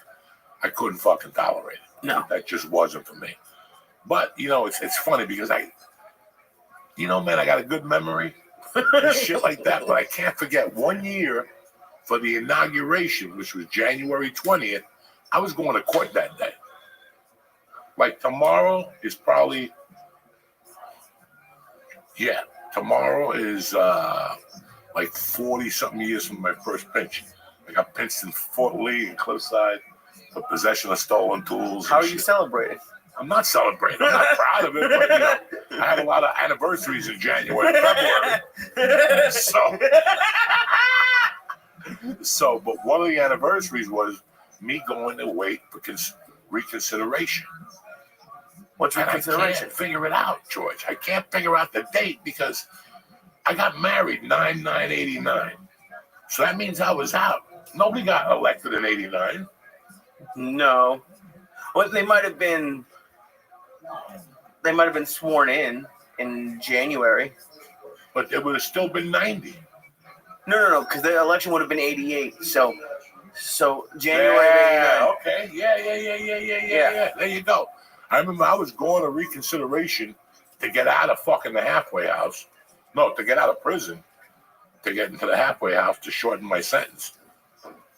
I couldn't fucking tolerate it. No. That just wasn't for me. But, it's funny because man, I got a good memory and shit like that, but I can't forget 1 year for the inauguration, which was January 20th, I was going to court that day. Like, tomorrow is probably, tomorrow is like 40-something years from my first pinch. I got pinched in Fort Lee and Cliffside for possession of stolen tools. How are you celebrating? I'm not celebrating. I'm not proud of it, but I have a lot of anniversaries in January and February. But one of the anniversaries was me going to wait for reconsideration. What's reconsideration? I can't figure it out, George. I can't figure out the date because I got married 9/9/89. So that means I was out. Nobody got elected in 89. No. Well, they might have been sworn in January. But it would have still been 90. No, because the election would have been 88. So January of 89. Okay. Yeah. There you go. I remember I was going to reconsideration to get out of fucking the halfway house. No, to get out of prison, to get into the halfway house to shorten my sentence.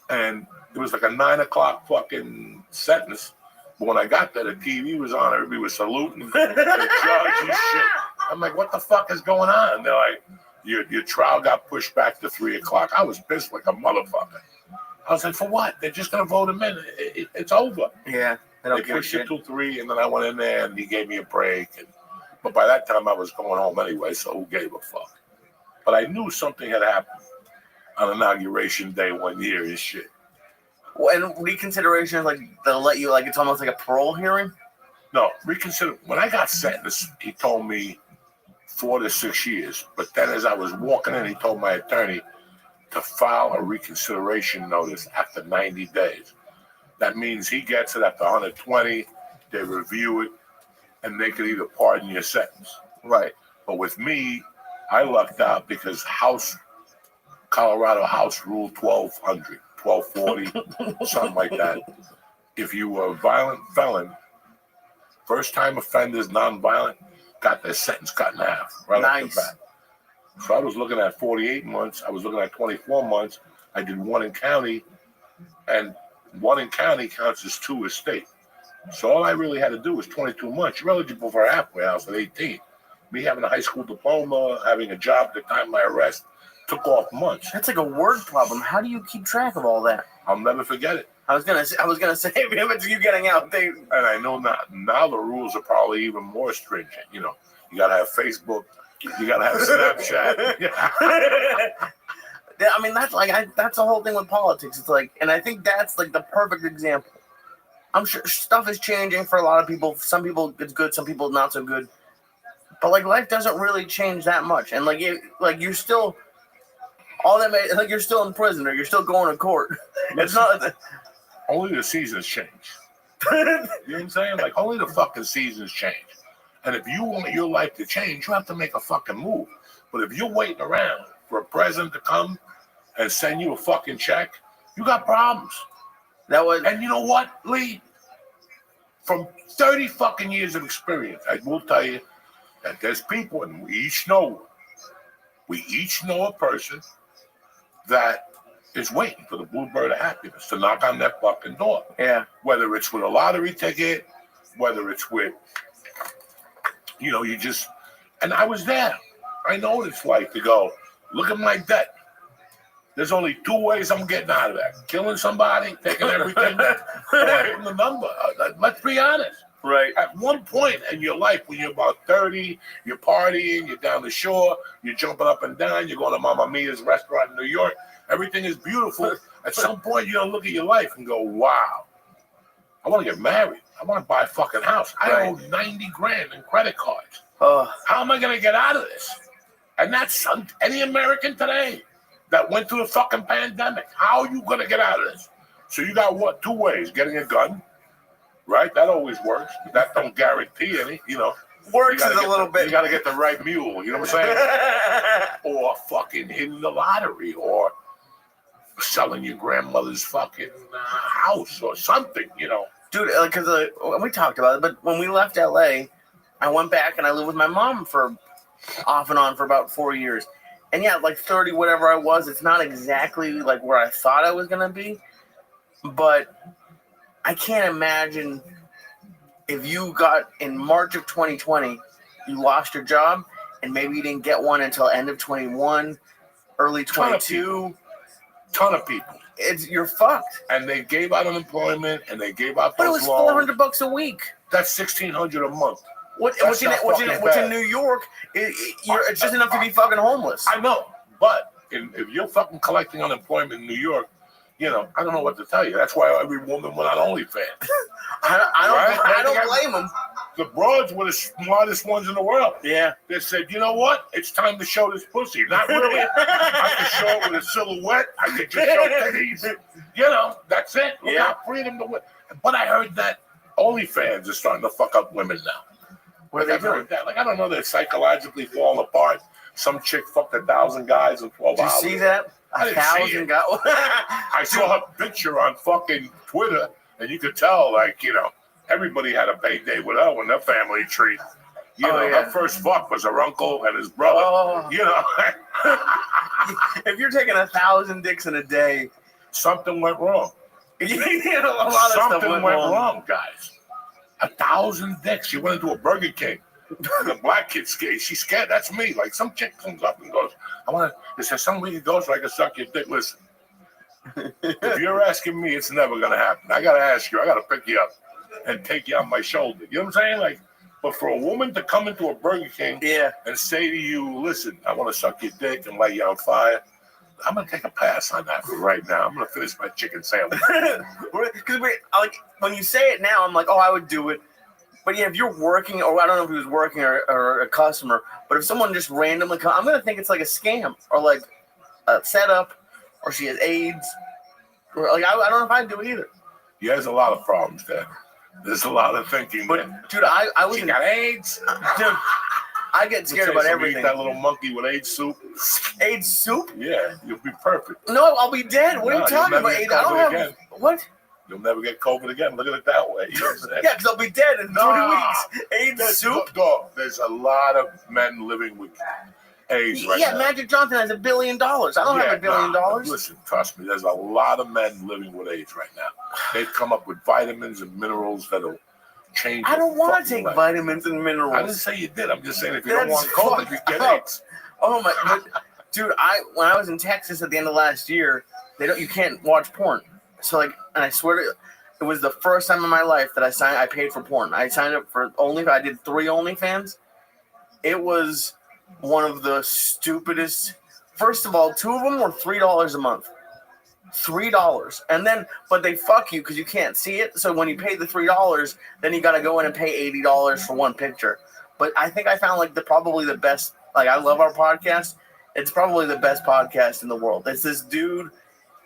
And it was like a 9 o'clock fucking sentence. But when I got there, the TV was on. Everybody was saluting the judge and shit. I'm like, what the fuck is going on? And they're like, your trial got pushed back to 3 o'clock. I was pissed like a motherfucker. I was like, for what? They're just going to vote him in. It's over. Yeah. They pushed it till 3, and then I went in there, and he gave me a break. But by that time, I was going home anyway, so who gave a fuck? But I knew something had happened on Inauguration Day 1 year and shit. Well, and reconsideration is like they'll let you, like, it's almost like a parole hearing? No, reconsider. When I got sentenced, he told me 4 to 6 years. But then as I was walking in, he told my attorney to file a reconsideration notice after 90 days. That means he gets it after 120, they review it, and they could either pardon your sentence. Right. But with me, I lucked out because Colorado House Rule 1200, 1240, something like that. If you were a violent felon, first-time offenders, non-violent, got their sentence cut in half right off the bat. So I was looking at 48 months. I was looking at 24 months. I did 1 in county, and 1 in county counts as 2 as state. So all I really had to do was 22 months. You're eligible for a halfway house at 18. Me having a high school diploma, having a job at the time of my arrest, took off months. That's like a word problem. How do you keep track of all that? I'll never forget it. I was gonna say, if it's you getting out, And I know now the rules are probably even more stringent. You gotta have Facebook, you gotta have Snapchat. I mean, that's the whole thing with politics. It's like, and I think that's like the perfect example. I'm sure stuff is changing for a lot of people. Some people it's good, some people not so good. But like life doesn't really change that much, and you're still all that made like you're still in prison or you're still going to court. It's not. Only the seasons change. You know what I'm saying? Like, only the fucking seasons change. And if you want your life to change, you have to make a fucking move. But if you're waiting around for a president to come and send you a fucking check, you got problems. And you know what, Lee? From 30 fucking years of experience, I will tell you that there's people, and we each know a person that is waiting for the blue bird of happiness to knock on that fucking door. Yeah. Whether it's with a lottery ticket, whether it's with, you just, and I was there. I know what it's like to go, look at my debt. There's only 2 ways I'm getting out of that. Killing somebody, taking everything, or hitting the number. Let's be honest. Right. At one point in your life, when you're about 30, you're partying, you're down the shore, you're jumping up and down, you're going to Mamma Mia's restaurant in New York. Everything is beautiful. At some point, you don't look at your life and go, wow, I want to get married. I want to buy a fucking house. I owe 90 grand in credit cards. How am I going to get out of this? And that's any American today that went through the fucking pandemic. How are you going to get out of this? So you got what? 2 ways. Getting a gun, right? That always works. But that don't guarantee any, Works is a little bit. You got to get the right mule, you know what I'm saying? Or fucking hitting the lottery or selling your grandmother's fucking house or something, Dude, because we talked about it, but when we left LA, I went back and I lived with my mom for off and on for about 4 years. And yeah, like 30, whatever I was, it's not exactly like where I thought I was going to be. But I can't imagine if you got in March of 2020, you lost your job and maybe you didn't get one until end of 21, early 22. Ton of people. You're fucked. And they gave out unemployment and they gave out But it those was loans. $400 a week. That's $1,600 a month. What's in New York? It's just enough to be fucking homeless. I know, but if you're fucking collecting unemployment in New York, I don't know what to tell you. That's why every woman went on OnlyFans. I don't blame them. The broads were the smartest ones in the world. Yeah. They said, you know what? It's time to show this pussy. Not really. I could show it with a silhouette. I could just show titties. That's it. We got freedom to win. But I heard that OnlyFans is starting to fuck up women now. What are they doing? Like, I don't know, they're psychologically falling apart. Some chick fucked 1,000 guys in 12 hours. Did you see that? I didn't see it. I saw her picture on fucking Twitter, and you could tell, everybody had a payday with her when their family tree. Her first fuck was her uncle and his brother. If you're taking 1,000 dicks in a day, something went wrong. A lot of stuff went wrong, guys. 1,000 dicks. She went into a Burger King. The black kid scared. She's scared. That's me. Like, some chick comes up and goes, is there some way you go so I can suck your dick? Listen, if you're asking me, it's never going to happen. I got to ask you. I got to pick you up and take you on my shoulder. You know what I'm saying? But for a woman to come into a Burger King and say to you, listen, I want to suck your dick and light you on fire, I'm going to take a pass on that for right now. I'm going to finish my chicken sandwich. Because when you say it now, I'm like, I would do it. But yeah, if you're working, or I don't know if he was working or a customer, but if someone just randomly comes, I'm going to think it's like a scam or like a setup or she has AIDS. Or I don't know if I'd do it either. Yeah, there's a lot of problems there. There's a lot of thinking. But, dude, I was... She got AIDS? Dude, I get scared about everything. Eat that little monkey with AIDS soup. AIDS soup? Yeah, you'll be perfect. No, I'll be dead. What are you talking about? AIDS? I don't have... Again. What? You'll never get COVID again. Look at it that way. You know what I'm saying? Yeah, because I'll be dead in 3 weeks. AIDS soup? Dog, there's a lot of men living with AIDS right now. Yeah, Magic Johnson has $1 billion. I don't have $1 billion. Listen, trust me, there's a lot of men living with AIDS right now. They've come up with vitamins and minerals that'll change. I don't want to take vitamins and minerals. I didn't say you did. I'm just saying if you don't want COVID, you get AIDS. Oh my! But, dude, when I was in Texas at the end of last year, you can't watch porn. So and I swear to, it was the first time in my life that I paid for porn. I signed up for I did 3 OnlyFans. It was one of the stupidest. First of all, 2 of them were $3 a month. $3, and then but they fuck you because you can't see it. So when you pay the $3, then you got to go in and pay $80 for one picture. But I think I found probably the best. I love our podcast. It's probably the best podcast in the world. It's this dude,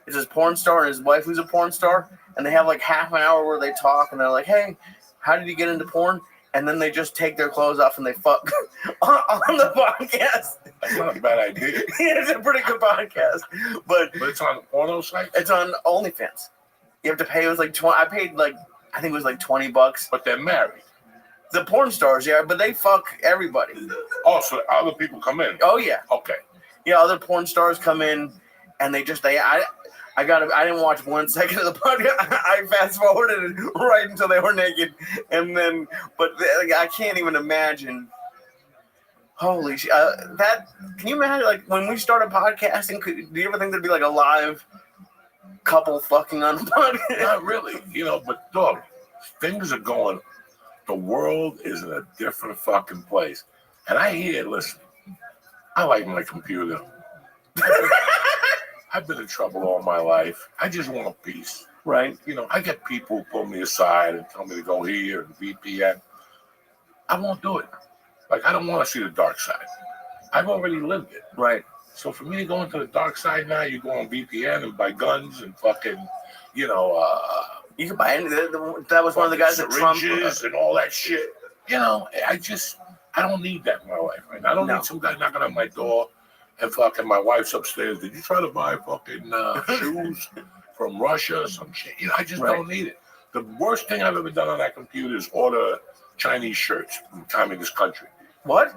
it's this porn star and his wife who's a porn star, and they have like half an hour where they talk, and they're like, "Hey, how did you get into porn?" And then they just take their clothes off and they fuck on the podcast. That's not a bad idea. It's a pretty good podcast, but it's on the porno site. It's on OnlyFans. You have to pay. It was like 20. I paid like I think it was like $20. But they're married. The porn stars, yeah, but they fuck everybody. Oh, so other people come in. Oh yeah. Okay. Yeah, other porn stars come in, and I didn't watch 1 second of the podcast. I fast forwarded right until they were naked, and then, but I can't even imagine. Holy shit! Can you imagine? Like when we started podcasting, do you ever think there'd be like a live couple fucking on the podcast? Not really, but dog, things are going. The world is in a different fucking place, and listen, I like my computer. I've been in trouble all my life. I just want peace. Right. I get people who pull me aside and tell me to go here and VPN. I won't do it. Like, I don't want to see the dark side. I've already lived it. Right. So for me to go into the dark side now, you go on VPN and buy guns and fucking, you can buy any. That was one of the guys that Trump and all that shit. I don't need that in my life right now. I don't need some guy knocking on my door and fucking my wife's upstairs. Did you try to buy fucking shoes from Russia or some shit? I just don't need it. The worst thing I've ever done on that computer is order Chinese shirts from communist country. What?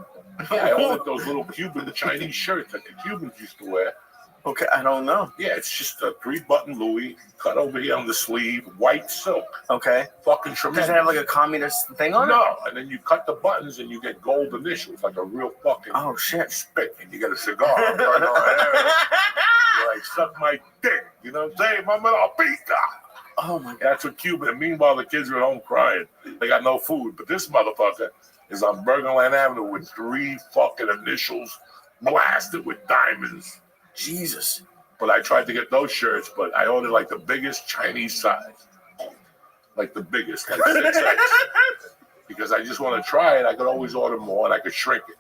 Yeah, I ordered those little Cuban Chinese shirts that the Cubans used to wear. Okay, I don't know. Yeah, it's just a 3-button Louis cut over here on the sleeve, white silk. Okay. Fucking tremendous. Does it have like a communist thing on it? No, and then you cut the buttons and you get gold initials, like a real fucking spit, and you get a cigar. You're like, suck my dick. You know what I'm saying? Mama, I'll beat that. Oh my God. That's what Cuban. And meanwhile, the kids are at home crying. They got no food. But this motherfucker is on Bergenland Avenue with 3 fucking initials blasted with diamonds. Jesus. But I tried to get those shirts, but I ordered like the biggest Chinese size. Like the biggest, like 6X. Because I just want to try it. I could always order more and I could shrink it.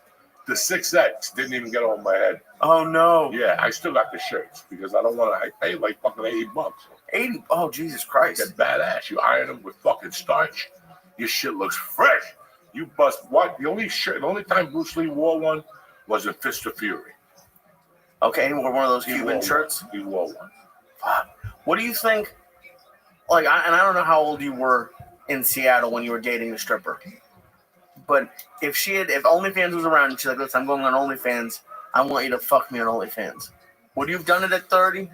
The 6X didn't even get on my head. Oh no. Yeah, I still got the shirts because I don't want to. I paid like fucking $80. 80? Oh, Jesus Christ. They're badass. You iron them with fucking starch. Your shit looks fresh. You bust what? The only time Bruce Lee wore one was in Fist of Fury. Okay, he wore one of those Cuban shirts? He wore one. Fuck. What do you think? Like, I don't know how old you were in Seattle when you were dating the stripper, but if OnlyFans was around and she's like, listen, I'm going on OnlyFans, I want you to fuck me on OnlyFans. Would you have done it at 30?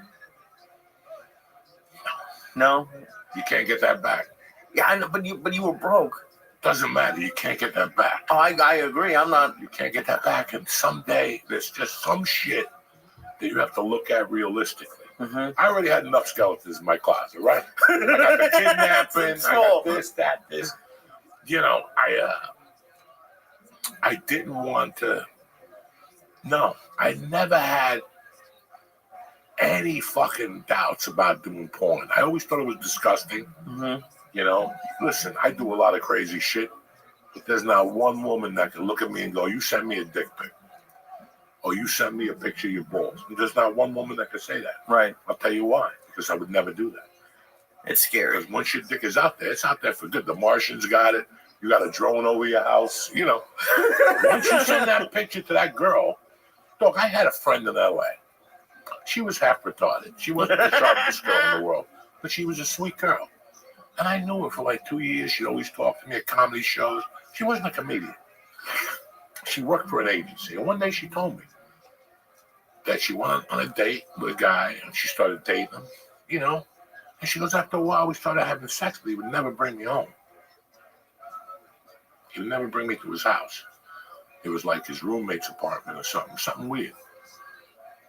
No? You can't get that back. Yeah, I know, but you were broke. Doesn't matter. You can't get that back. Oh, I agree. I'm not. You can't get that back. And someday there's just some shit that you have to look at realistically. Mm-hmm. I already had enough skeletons in my closet, right? I got the kidnapping. I got this, that, this. I didn't want to. No, I never had any fucking doubts about doing porn. I always thought it was disgusting. Mm-hmm. Listen, I do a lot of crazy shit, but there's not one woman that can look at me and go, you sent me a dick pic. Or you sent me a picture of your balls. There's not one woman that can say that. Right. I'll tell you why. Because I would never do that. It's scary. Because once your dick is out there, it's out there for good. The Martians got it. You got a drone over your house. Once you send that picture to that girl, dog, I had a friend in L.A. She was half retarded. She wasn't the sharpest girl in the world. But she was a sweet girl. And I knew her for like 2 years. She'd always talk to me at comedy shows. She wasn't a comedian. She worked for an agency. And one day she told me that she went on a date with a guy and she started dating him, And she goes, after a while, we started having sex, but he would never bring me home. He would never bring me to his house. It was like his roommate's apartment or something weird.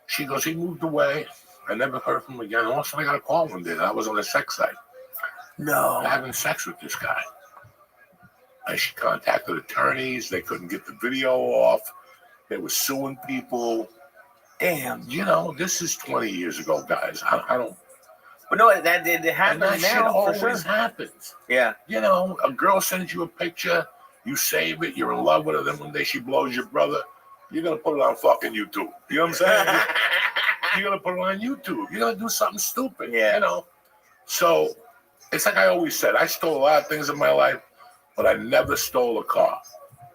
She goes, he moved away. I never heard from him again. And all of a sudden, I got a call one day that I was on a sex site. No. Having sex with this guy. And she contacted attorneys. They couldn't get the video off. They were suing people. Damn. This is 20 years ago, guys. I don't. But no, that it happens that now. Shit always for sure. happens. Yeah. A girl sends you a picture. You save it. You're in love with her. Then one day she blows your brother. you're gonna put it on fucking YouTube. You know what I'm saying? You're gonna put it on YouTube. You're gonna do something stupid. Yeah. You know. So it's like I always said, I stole a lot of things in my life, but I never stole a car.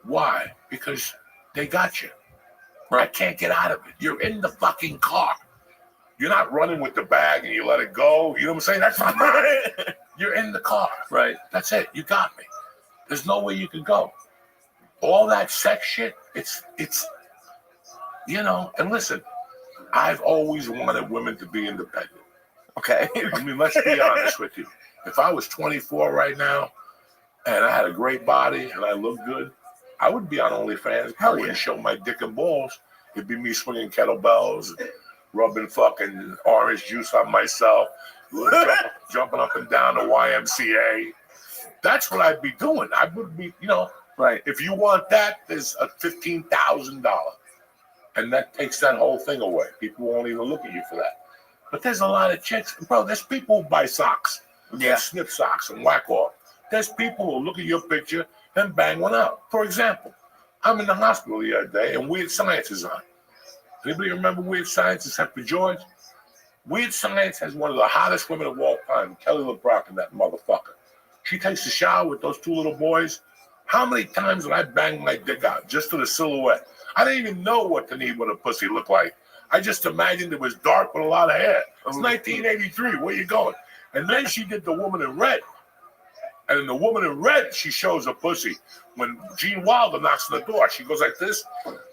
Why? Because they got you. I can't get out of it. You're in the fucking car. You're not running with the bag and you let it go. You know what I'm saying? That's not mine. You're in the car. Right. That's it. You got me. There's no way you can go. All that sex shit, it's you know, and listen, I've always wanted women to be independent. Okay. I mean, let's be honest with you. If I was 24 right now and I had a great body and I looked good, I would be on OnlyFans. I wouldn't show my dick and balls. It'd be me swinging kettlebells, rubbing fucking orange juice on myself, jumping up and down the YMCA. That's what I'd be doing. I would be, you know, right. If you want that, there's a $15,000. And that takes that whole thing away. People won't even look at you for that. But there's a lot of chicks. Bro, there's people who buy socks. Yeah. Snip socks and whack off. There's people who look at your picture and bang one out. For example, I'm in the hospital the other day and Weird Science is on. Anybody remember Weird Science except for George? Weird Science has one of the hottest women of all time, Kelly LeBrock, and that motherfucker. She takes a shower with those two little boys. How many times did I bang my dick out just to the silhouette? I didn't even know what the knee with a pussy looked like. I just imagined it was dark with a lot of hair. It's 1983. Where you going? And then she did the woman in red. And in the woman in red, she shows a pussy. When Gene Wilder knocks on the door, she goes like this.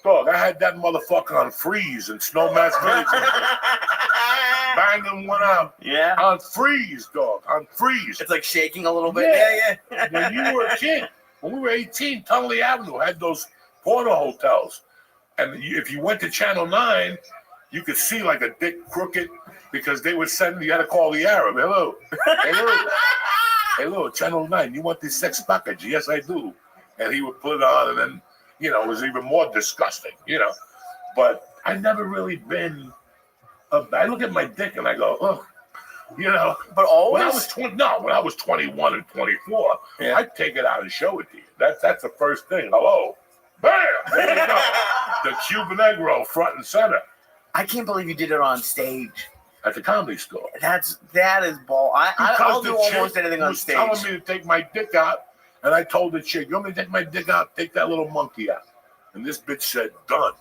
Dog, I had that motherfucker on freeze in Snowmass Village. Banging one out. Yeah. On freeze, dog. On freeze. It's like shaking a little bit. Yeah. When you were a kid, when we were 18, Tunley Avenue had those porno hotels. And if you went to Channel 9, you could see like a dick crooked because they would send, you had to call the Arab. Hello. Hello, Channel 9, you want this sex package? Yes, I do. And he would put it on, and then, you know, it was even more disgusting, you know. But I never really been, I look at my dick and I go, oh, you know. But always? When I was 21 and 24, I'd take it out and show it to you. That's the first thing. Hello. Bam! There you go. The Cuban egg roll front and center. I can't believe you did it on stage. At the Comedy Store. That is ball. I'll do almost anything on stage. Telling me to take my dick out, and I told the chick, "You want me to take my dick out? Take that little monkey out." And this bitch said, "Done."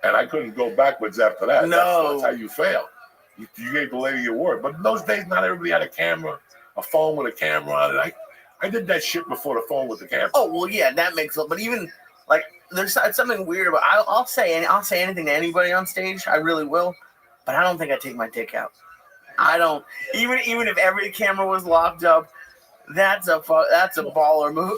And I couldn't go backwards after that. No, that's how you fail. You gave the lady your word. But in those days, not everybody had a phone with a camera on it. I did that shit before the phone with the camera. Oh well, yeah, that makes it. But even like, there's something weird about. I'll say anything to anybody on stage. I really will. But I don't think I'd take my dick out. I don't. Even if every camera was locked up, that's a baller move.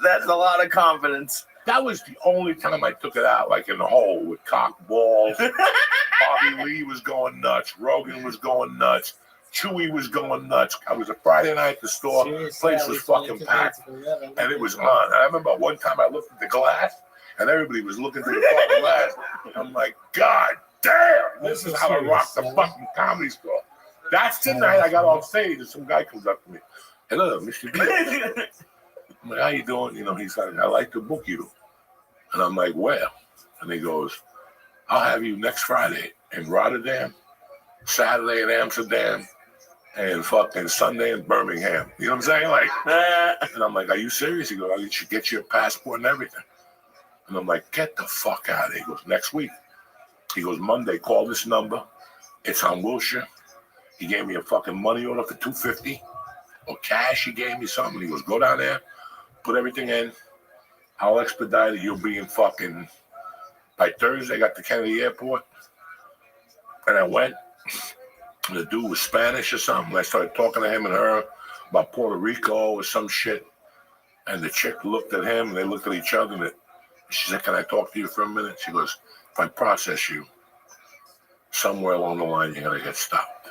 That's a lot of confidence. That was the only time I took it out, like in the hole with cock balls. Bobby Lee was going nuts. Rogan was going nuts. Chewy was going nuts. I was a Friday night at the store. The place was fucking packed, and it was on. I remember one time I looked at the glass, and everybody was looking through the fucking glass. I'm like, God damn, this is how I rock the fucking Comedy Store. That's the night I got on stage and some guy comes up to me. Hello, Mr. B. I'm like, how you doing? You know, he's like, I'd like to book you. And I'm like, where? And he goes, I'll have you next Friday in Rotterdam, Saturday in Amsterdam, and fucking Sunday in Birmingham. You know what I'm saying? Like, and I'm like, are you serious? He goes, I should get you a passport and everything. And I'm like, get the fuck out of here. He goes, next week. He goes, Monday, call this number. It's on Wilshire. He gave me a fucking money order for $250 or cash. He gave me something. He goes, go down there, put everything in. I'll expedite it. You'll be in fucking, by Thursday, I got to Kennedy Airport. And I went. The dude was Spanish or something. I started talking to him and her about Puerto Rico or some shit. And the chick looked at him and they looked at each other. And she said, can I talk to you for a minute? She goes, if I process you, somewhere along the line, you're going to get stopped.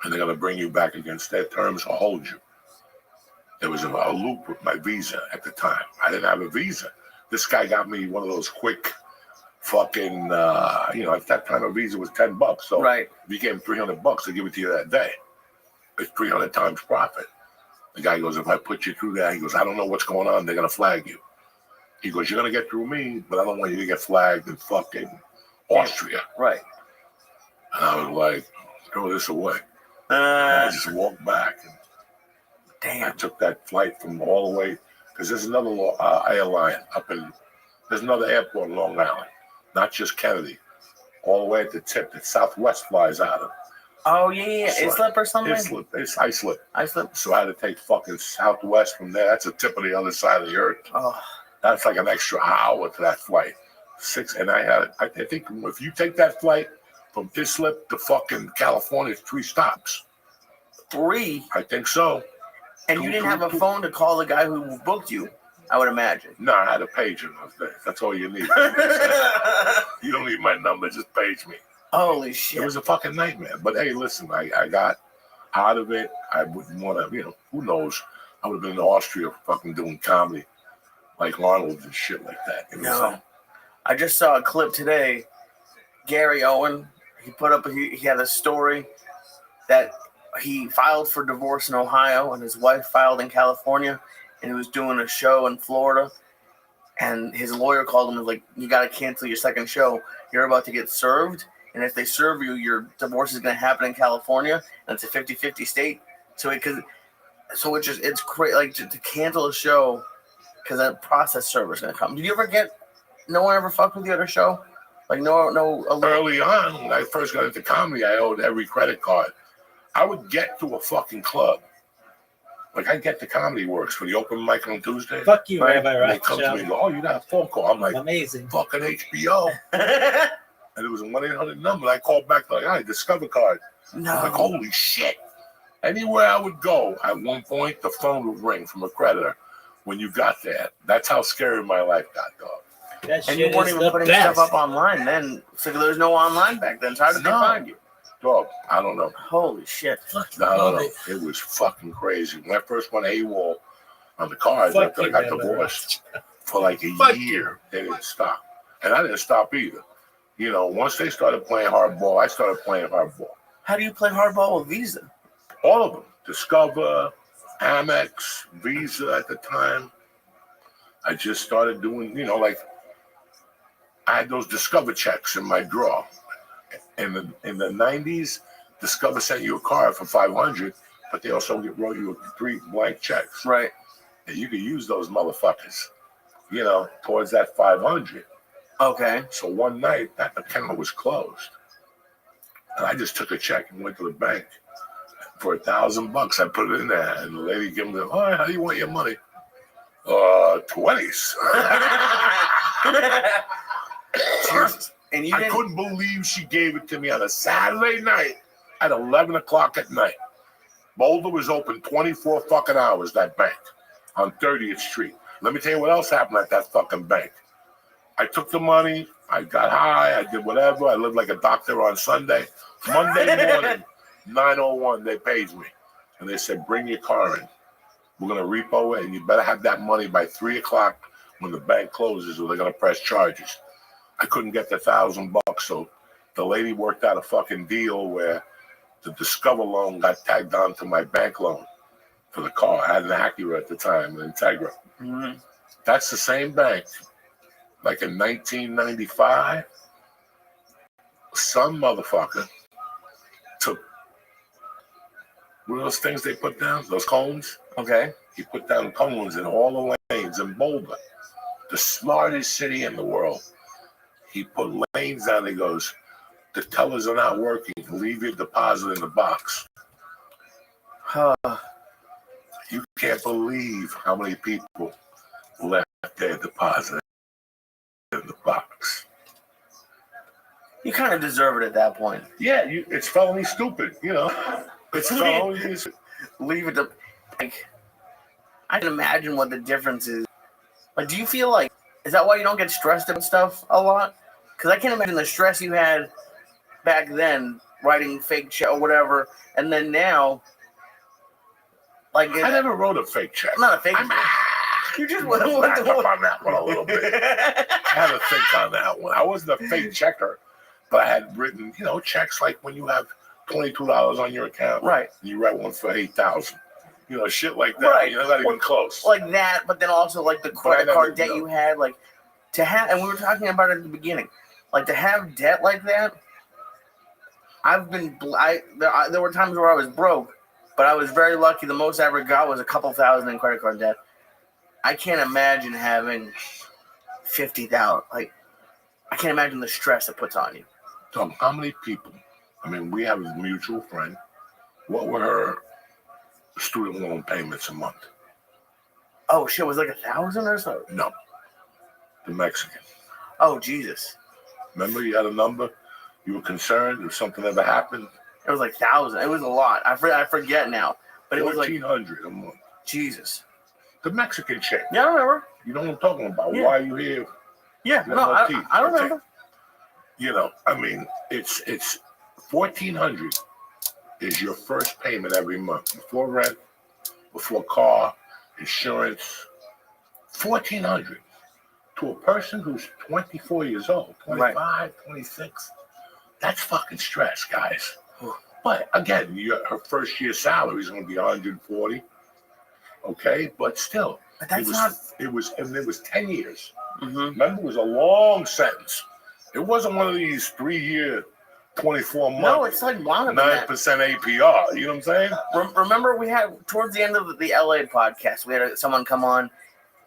And they're going to bring you back against their terms or hold you. There was a loop with my visa at the time. I didn't have a visa. This guy got me one of those quick fucking, at that time a visa was $10. So if you gave him $300, they give it to you that day. It's 300 times profit. The guy goes, if I put you through that, he goes, I don't know what's going on. They're going to flag you. He goes, you're going to get through me, but I don't want you to get flagged in fucking Austria. Right. And I was like, throw this away. And I Uh, just walked back. And I damn. took that flight from all the way, because there's another airline up in, there's another airport in Long Island, not just Kennedy, all the way at the tip that Southwest flies out of. Oh, yeah. So Islip or something? Islip. Islip. So I had to take fucking Southwest from there. That's the tip of the other side of the earth. Oh, That's like an extra hour to that flight. And I think if you take that flight from Islip to fucking California, it's 3 stops. 3? I think so. And you didn't have a phone to call the guy who booked you, I would imagine. No, I had a pager those days. That's all you need. You don't need my number, just page me. Holy It shit. was a fucking nightmare. But hey, listen, I got out of it. I wouldn't want to, who knows? I would have been in Austria fucking doing comedy like Arnold and shit like that. No. I just saw a clip today. Gary Owen, he put up, he had a story that he filed for divorce in Ohio and his wife filed in California, and he was doing a show in Florida, and his lawyer called him and was like, you got to cancel your second show. You're about to get served, and if they serve you, your divorce is going to happen in California, and it's a 50-50 state. So it's crazy, like to cancel a show because that process server is going to come. Did you ever get, no one ever fucked with you at a show? Like no. Early on, when I first got into comedy, I owed every credit card. I would get to a fucking club. Like, I get to Comedy Works for the open mic on Tuesday. Fuck you, Rabbi And they come to me Rothschild. and go, oh, you got a phone call. I'm like, Amazing. fucking HBO. And it was a 1-800 number. And I called back, like, I Discover card. No. I'm like, holy shit. Anywhere I would go, at one point, the phone would ring from a creditor when you got there. That's how scary my life got, dog. That And you shit weren't is even the putting best. stuff up online then. So there was no online back then. So how did they No. find you? Dog, I don't know. Holy shit. Fucking No, love no, it. it was fucking crazy. When I first went AWOL on the cars Fuck after I you, got Rabbi divorced for like a Fuck year, they didn't stop. And I didn't stop either. Once they started playing hardball, I started playing hardball. How do you play hardball with Visa? All of them. Discover, Amex, Visa at the time. I just started doing, like, I had those Discover checks in my drawer. In the 90s, Discover sent you a card for $500, but they also wrote you 3 blank checks. Right. And you could use those motherfuckers, towards that $500. Okay. So one night, that account was closed. And I just took a check and went to the bank for $1,000. I put it in there, and the lady gave me the, all right, how do you want your money? 20s. And you I didn't. couldn't believe she gave it to me on a Saturday night at 11 o'clock at night. Boulder was open 24 fucking hours, that bank, on 30th Street. Let me tell you what else happened at that fucking bank. I took the money, I got high, I did whatever. I lived like a doctor on Sunday. Monday morning, 9:01, they paid me. And they said, bring your car in. We're going to repo it, and you better have that money by 3 o'clock when the bank closes, or they're going to press charges. I couldn't get the $1,000, so the lady worked out a fucking deal where the Discover loan got tagged on to my bank loan for the car. I had an Acura at the time, an Integra. Mm-hmm. That's the same bank. Like in 1995, some motherfucker took, what are those things they put down? Those cones? Okay. He put down cones in all the lanes in Boulder, the smartest city in the world. He put lanes down. He goes, the tellers are not working. Leave your deposit in the box. You can't believe how many people left their deposit in the box. You kind of deserve it at that point. Yeah, it's felony stupid, It's felony. Leave it to, like, I can imagine what the difference is. Like, do you feel like, is that why you don't get stressed about stuff a lot? Because I can't imagine the stress you had back then, writing fake check or whatever, and then now, like, I never wrote a fake check. Not a fake check. You just went back up on that one a little bit. I had to think on that one. I wasn't a fake checker, but I had written, checks like when you have $22 on your account. Right. And you write one for $8,000. You know, shit like that. Right. You know, not even close. Like that, but then also like the But I credit never- card debt no. you had, like to have, and we were talking about it at the beginning, like to have debt like that. I've been, there were times where I was broke, but I was very lucky. The most I ever got was a couple thousand in credit card debt. I can't imagine having 50,000. Like, I can't imagine the stress it puts on you. So how many people? I mean, we have a mutual friend. What were her student loan payments a month? Oh shit, was it like 1,000 or so? No. The Mexican. Oh Jesus. Remember, you had a number. You were concerned if something ever happened. It was like 1,000. It was a lot. I forget now, but it was like $1,400 a month. Jesus. The Mexican chick. Yeah, I remember. You know what I'm talking about? Yeah. Why are you here? Yeah, You no, have teeth. I Okay. remember. You know, I mean, it's $1,400 is your first payment every month before rent, before car, insurance. $1,400 to a person who's 24 years old, 25, Right. 26. That's fucking stress, guys. But again, her first year salary is going to be 140. Okay, but still, But that's it was 10 years. Mm-hmm. Remember, it was a long sentence. It wasn't one of these 3-year, 24 month, No, it's like longer than 9% that. APR. You know what I'm saying? Remember, we had towards the end of the LA podcast, we had someone come on,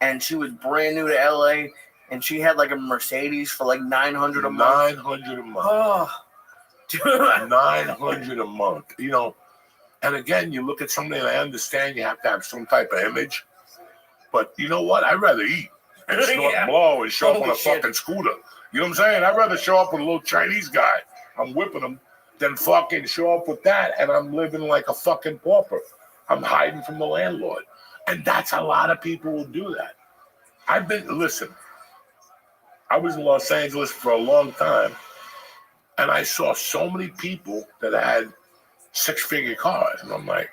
and she was brand new to LA, and she had like a Mercedes for like $900 a month. $900 a month. Oh, dude. $900 a month. You know, and again, you look at something, and I understand you have to have some type of image, but you know what? I'd rather eat and snort Yeah. blow and show up on Holy a shit. fucking scooter. You know what I'm saying? I'd rather show up with a little Chinese guy. I'm whipping him than fucking show up with that, and I'm living like a fucking pauper. I'm hiding from the landlord. And that's a lot of people will do that. Listen, I was in Los Angeles for a long time, and I saw so many people that had 6-figure cars. And I'm like,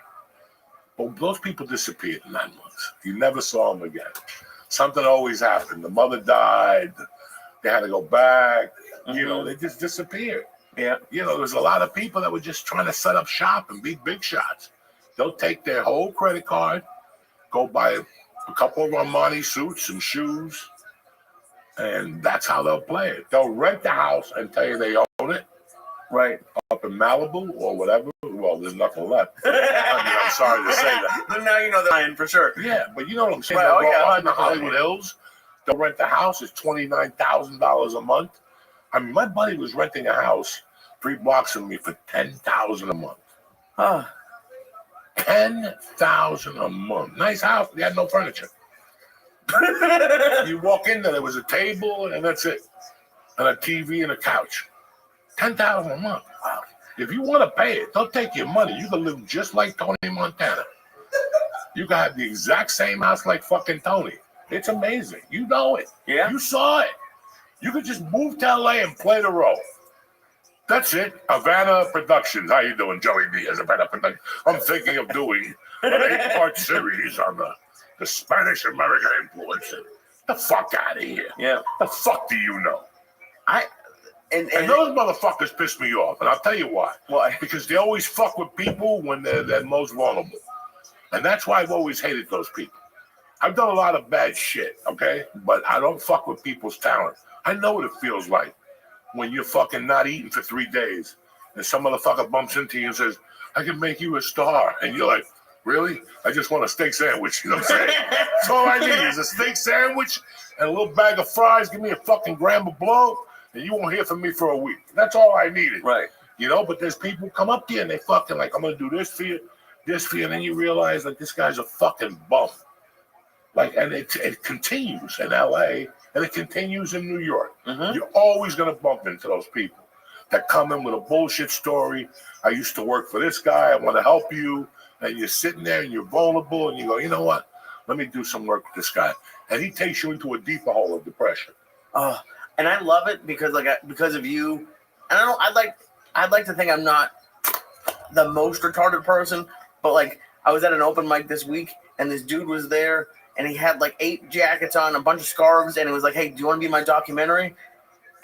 well, those people disappeared in 9 months. You never saw them again. Something always happened. The mother died. They had to go back. You know, they just disappeared. Yeah. You know, there's a lot of people that were just trying to set up shop and be big shots. They'll take their whole credit card, go buy a couple of Armani suits and shoes, and that's how they'll play it. They'll rent the house and tell you they own it. Right. Up in Malibu or whatever. Well, there's nothing left. I mean, I'm sorry to say that. But now you know the line for sure. Yeah, but you know what I'm saying? Right, They'll oh, go yeah, up in the 100%. Hollywood Hills. They'll rent the house. It's $29,000 a month. I mean, my buddy was renting a house 3 blocks from me for $10,000 a month. Huh. $10,000 a month. Nice house. They had no furniture. You walk in there was a table and that's it, and a TV and a couch. $10,000 a month. Wow. If you want to pay it, they'll take your money. You can live just like Tony Montana. You can have the exact same house like fucking Tony. It's amazing. You know it. Yeah. You saw it. You could just move to LA and play the role. That's it. Havana Productions. How you doing, Joey Diaz? Havana Productions. I'm thinking of doing an 8-part series on the Spanish-American influence. The fuck out of here. Yeah. The fuck do you know? And those motherfuckers piss me off, and I'll tell you why. Why? Because they always fuck with people when they're most vulnerable. And that's why I've always hated those people. I've done a lot of bad shit, okay? But I don't fuck with people's talent. I know what it feels like when you're fucking not eating for 3 days and some motherfucker bumps into you and says, I can make you a star. And you're like, really? I just want a steak sandwich. You know what I'm saying? That's all I need is a steak sandwich and a little bag of fries. Give me a fucking gram of blow, and you won't hear from me for a week. That's all I needed. Right. You know, but there's people who come up to you and they fucking like, I'm going to do this for you, and then you realize that this guy's a fucking bum. Like, and it continues in LA and it continues in New York. Mm-hmm. You're always going to bump into those people that come in with a bullshit story. I used to work for this guy. I want to help you. And you're sitting there and you're vulnerable and you go, you know what? Let me do some work with this guy. And he takes you into a deeper hole of depression. And I love it because because of you. And I'd like to think I'm not the most retarded person, but like I was at an open mic this week and this dude was there and he had like 8 jackets on, a bunch of scarves, and it was like, hey, do you want to be my documentary?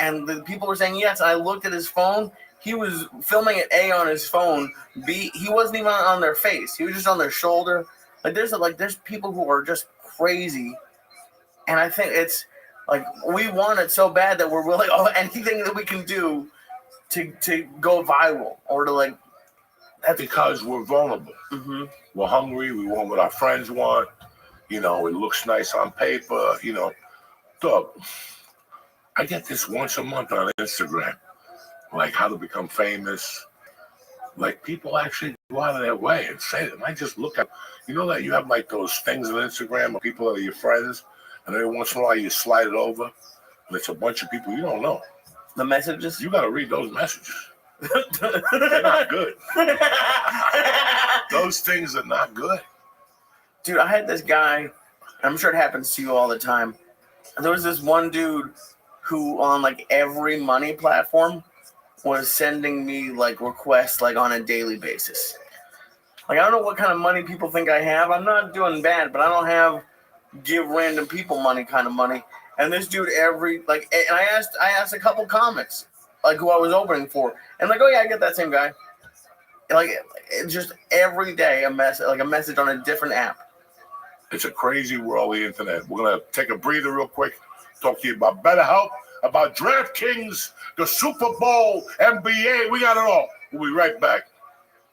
And the people were saying yes. And I looked at his phone. He was filming it A on his phone. B, he wasn't even on their face. He was just on their shoulder. there's people who are just crazy, and I think it's like we want it so bad that we're willing anything that we can do to go viral or to like. That's because we're vulnerable. Mm-hmm. We're hungry. We want what our friends want. You know, it looks nice on paper. You know, dog. I get this once a month on Instagram, like how to become famous. Like people actually go out of their way and say them. I just look at, you know that you have like those things on Instagram of people that are your friends, and every once in a while you slide it over, and it's a bunch of people you don't know. The messages? You got to read those messages. They're not good. Those things are not good. Dude, I had this guy, I'm sure it happens to you all the time. There was this one dude who on like every money platform was sending me like requests like on a daily basis. Like I don't know what kind of money people think I have. I'm not doing bad, but I don't have give random people money kind of money. And this dude and I asked a couple comics like who I was opening for, and like, oh yeah, I get that same guy. And, like it's just every day a message on a different app. It's a crazy world, the internet. We're gonna take a breather real quick, talk to you about BetterHelp, about DraftKings, the Super Bowl, NBA. We got it all. We'll be right back.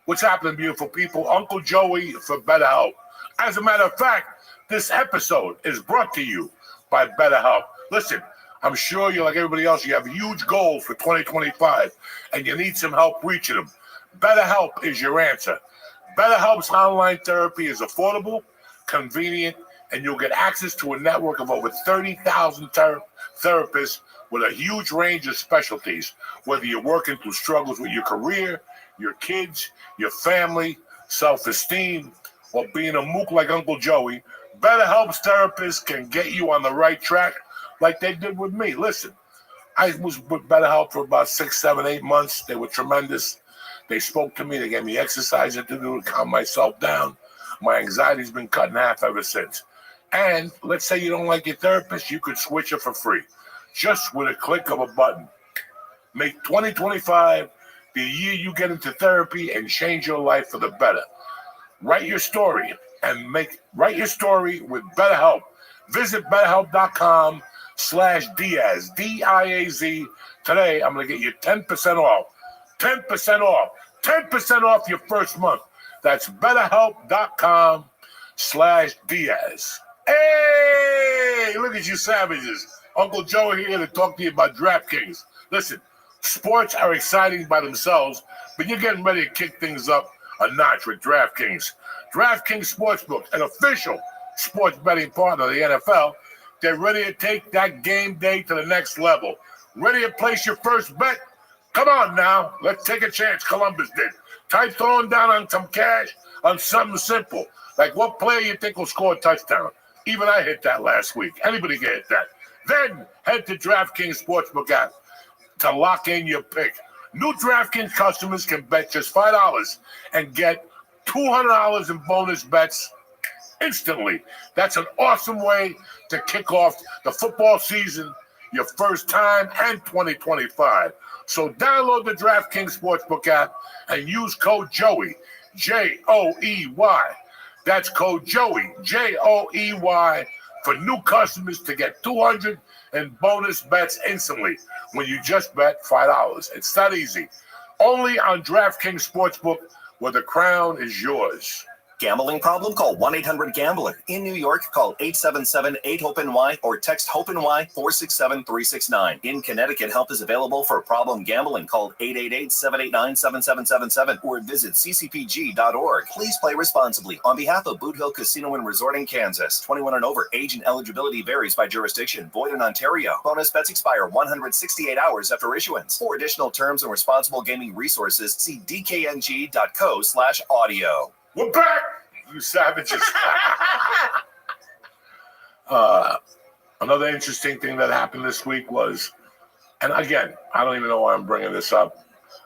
What's happening, beautiful people? Uncle Joey for BetterHelp. As a matter of fact, this episode is brought to you by BetterHelp. Listen, I'm sure you're like everybody else. You have huge goals for 2025, and you need some help reaching them. BetterHelp is your answer. BetterHelp's online therapy is affordable, convenient, and you'll get access to a network of over 30,000 therapists with a huge range of specialties, whether you're working through struggles with your career, your kids, your family, self-esteem, or being a mook like Uncle Joey. BetterHelp's therapists can get you on the right track like they did with me. Listen, I was with BetterHelp for about 6, 7, 8 months. They were tremendous. They spoke to me. They gave me exercises to do to calm myself down. My anxiety's been cut in half ever since. And let's say you don't like your therapist, you could switch it for free, just with a click of a button. Make 2025 the year you get into therapy and change your life for the better. Write your story with BetterHelp. Visit BetterHelp.com/Diaz, D-I-A-Z. Today, I'm going to get you 10% off. 10% off. 10% off your first month. That's BetterHelp.com/Diaz. Hey, look at you savages. Uncle Joe here to talk to you about DraftKings. Listen, sports are exciting by themselves, but you're getting ready to kick things up a notch with DraftKings. DraftKings Sportsbook, an official sports betting partner of the NFL, they're ready to take that game day to the next level. Ready to place your first bet? Come on now, let's take a chance. Columbus did. Try throwing down on some cash on something simple, like what player you think will score a touchdown. Even I hit that last week. Anybody can hit that. Then head to DraftKings Sportsbook app to lock in your pick. New DraftKings customers can bet just $5 and get $200 in bonus bets instantly. That's an awesome way to kick off the football season, your first time, and 2025. So download the DraftKings Sportsbook app and use code Joey, Joey. That's code Joey, Joey, for new customers to get $200 in bonus bets instantly when you just bet $5. It's that easy. Only on DraftKings Sportsbook, where the crown is yours. Gambling problem? Call 1-800-GAMBLER. In New York, call 877-8-HOPE-NY or text HOPE-NY 467-369. In Connecticut, help is available for problem gambling. Call 888-789-7777 or visit ccpg.org. Please play responsibly. On behalf of Boot Hill Casino and Resort in Kansas, 21 and over, age and eligibility varies by jurisdiction. Void in Ontario. Bonus bets expire 168 hours after issuance. For additional terms and responsible gaming resources, see dkng.co/audio. We're back, you savages. Another interesting thing that happened this week was, and again, I don't even know why I'm bringing this up.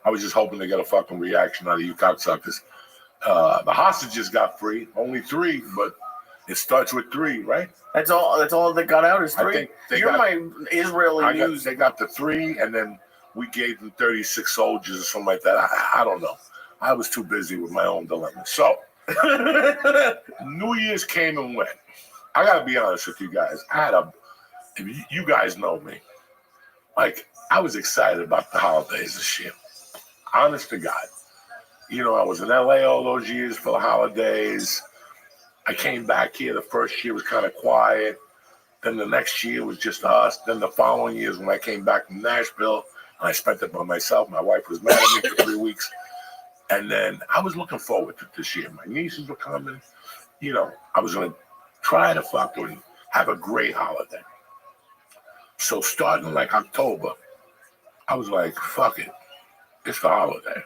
I was just hoping to get a fucking reaction out of you cocksuckers. The hostages got free, only 3, but it starts with 3, right? That's all that got out is 3. I think You're my Israeli news. They got the 3, and then we gave them 36 soldiers or something like that. I don't know. I was too busy with my own dilemma. So New Year's came and went. I gotta be honest with you guys. If you guys know me, like I was excited about the holidays this year. Honest to God. You know, I was in LA all those years for the holidays. I came back here. The first year was kind of quiet. Then the next year was just us. Then the following years when I came back from Nashville, and I spent it by myself. My wife was mad at me for 3 weeks. And then I was looking forward to this year. My nieces were coming. You know, I was going to try to fucking have a great holiday. So starting like October, I was like, fuck it. It's the holiday.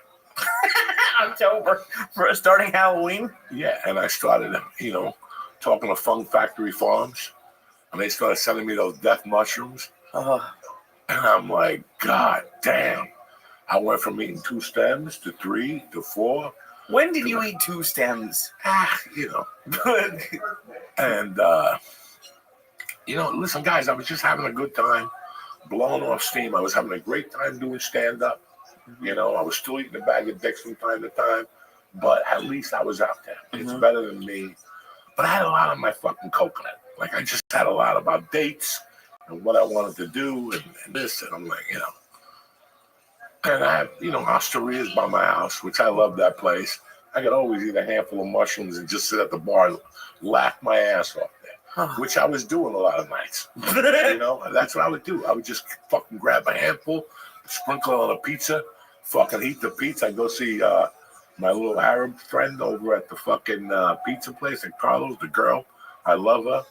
October for starting Halloween. Yeah, and I started, you know, talking to Fun Factory Farms, and they started sending me those death mushrooms. And I'm like, God damn. I went from eating 2 stems to 3 to 4. When did you eat 2 stems? You know. And, you know, listen, guys, I was just having a good time, blowing off steam. I was having a great time doing stand-up. You know, I was still eating a bag of dicks from time to time, but at least I was out there. It's better than me. But I had a lot on my fucking coconut. Like, I just had a lot about dates and what I wanted to do and this. And I'm like, you know. And I have, you know, Osteria's by my house, which I love that place. I could always eat a handful of mushrooms and just sit at the bar and laugh my ass off there, which I was doing a lot of nights. You know, that's what I would do. I would just fucking grab a handful, sprinkle it on a pizza, fucking eat the pizza. I'd go see my little Arab friend over at the fucking pizza place at Carlos, the girl. I love her.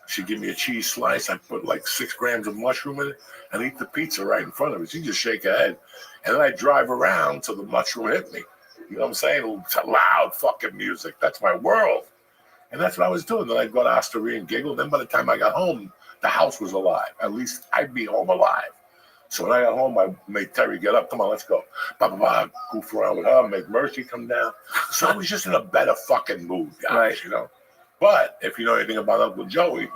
She'd give me a cheese slice. I'd put like 6 grams of mushroom in it and eat the pizza right in front of her. She'd just shake her head. And then I'd drive around till the mushroom hit me. You know what I'm saying? It's loud fucking music. That's my world. And that's what I was doing. Then I'd go to Osteria and giggle. Then by the time I got home, the house was alive. At least I'd be home alive. So when I got home, I made Terry get up. Come on, let's go. Blah, goof around with her, make Mercy come down. So I was just in a better fucking mood, guys, you know. But if you know anything about Uncle Joey,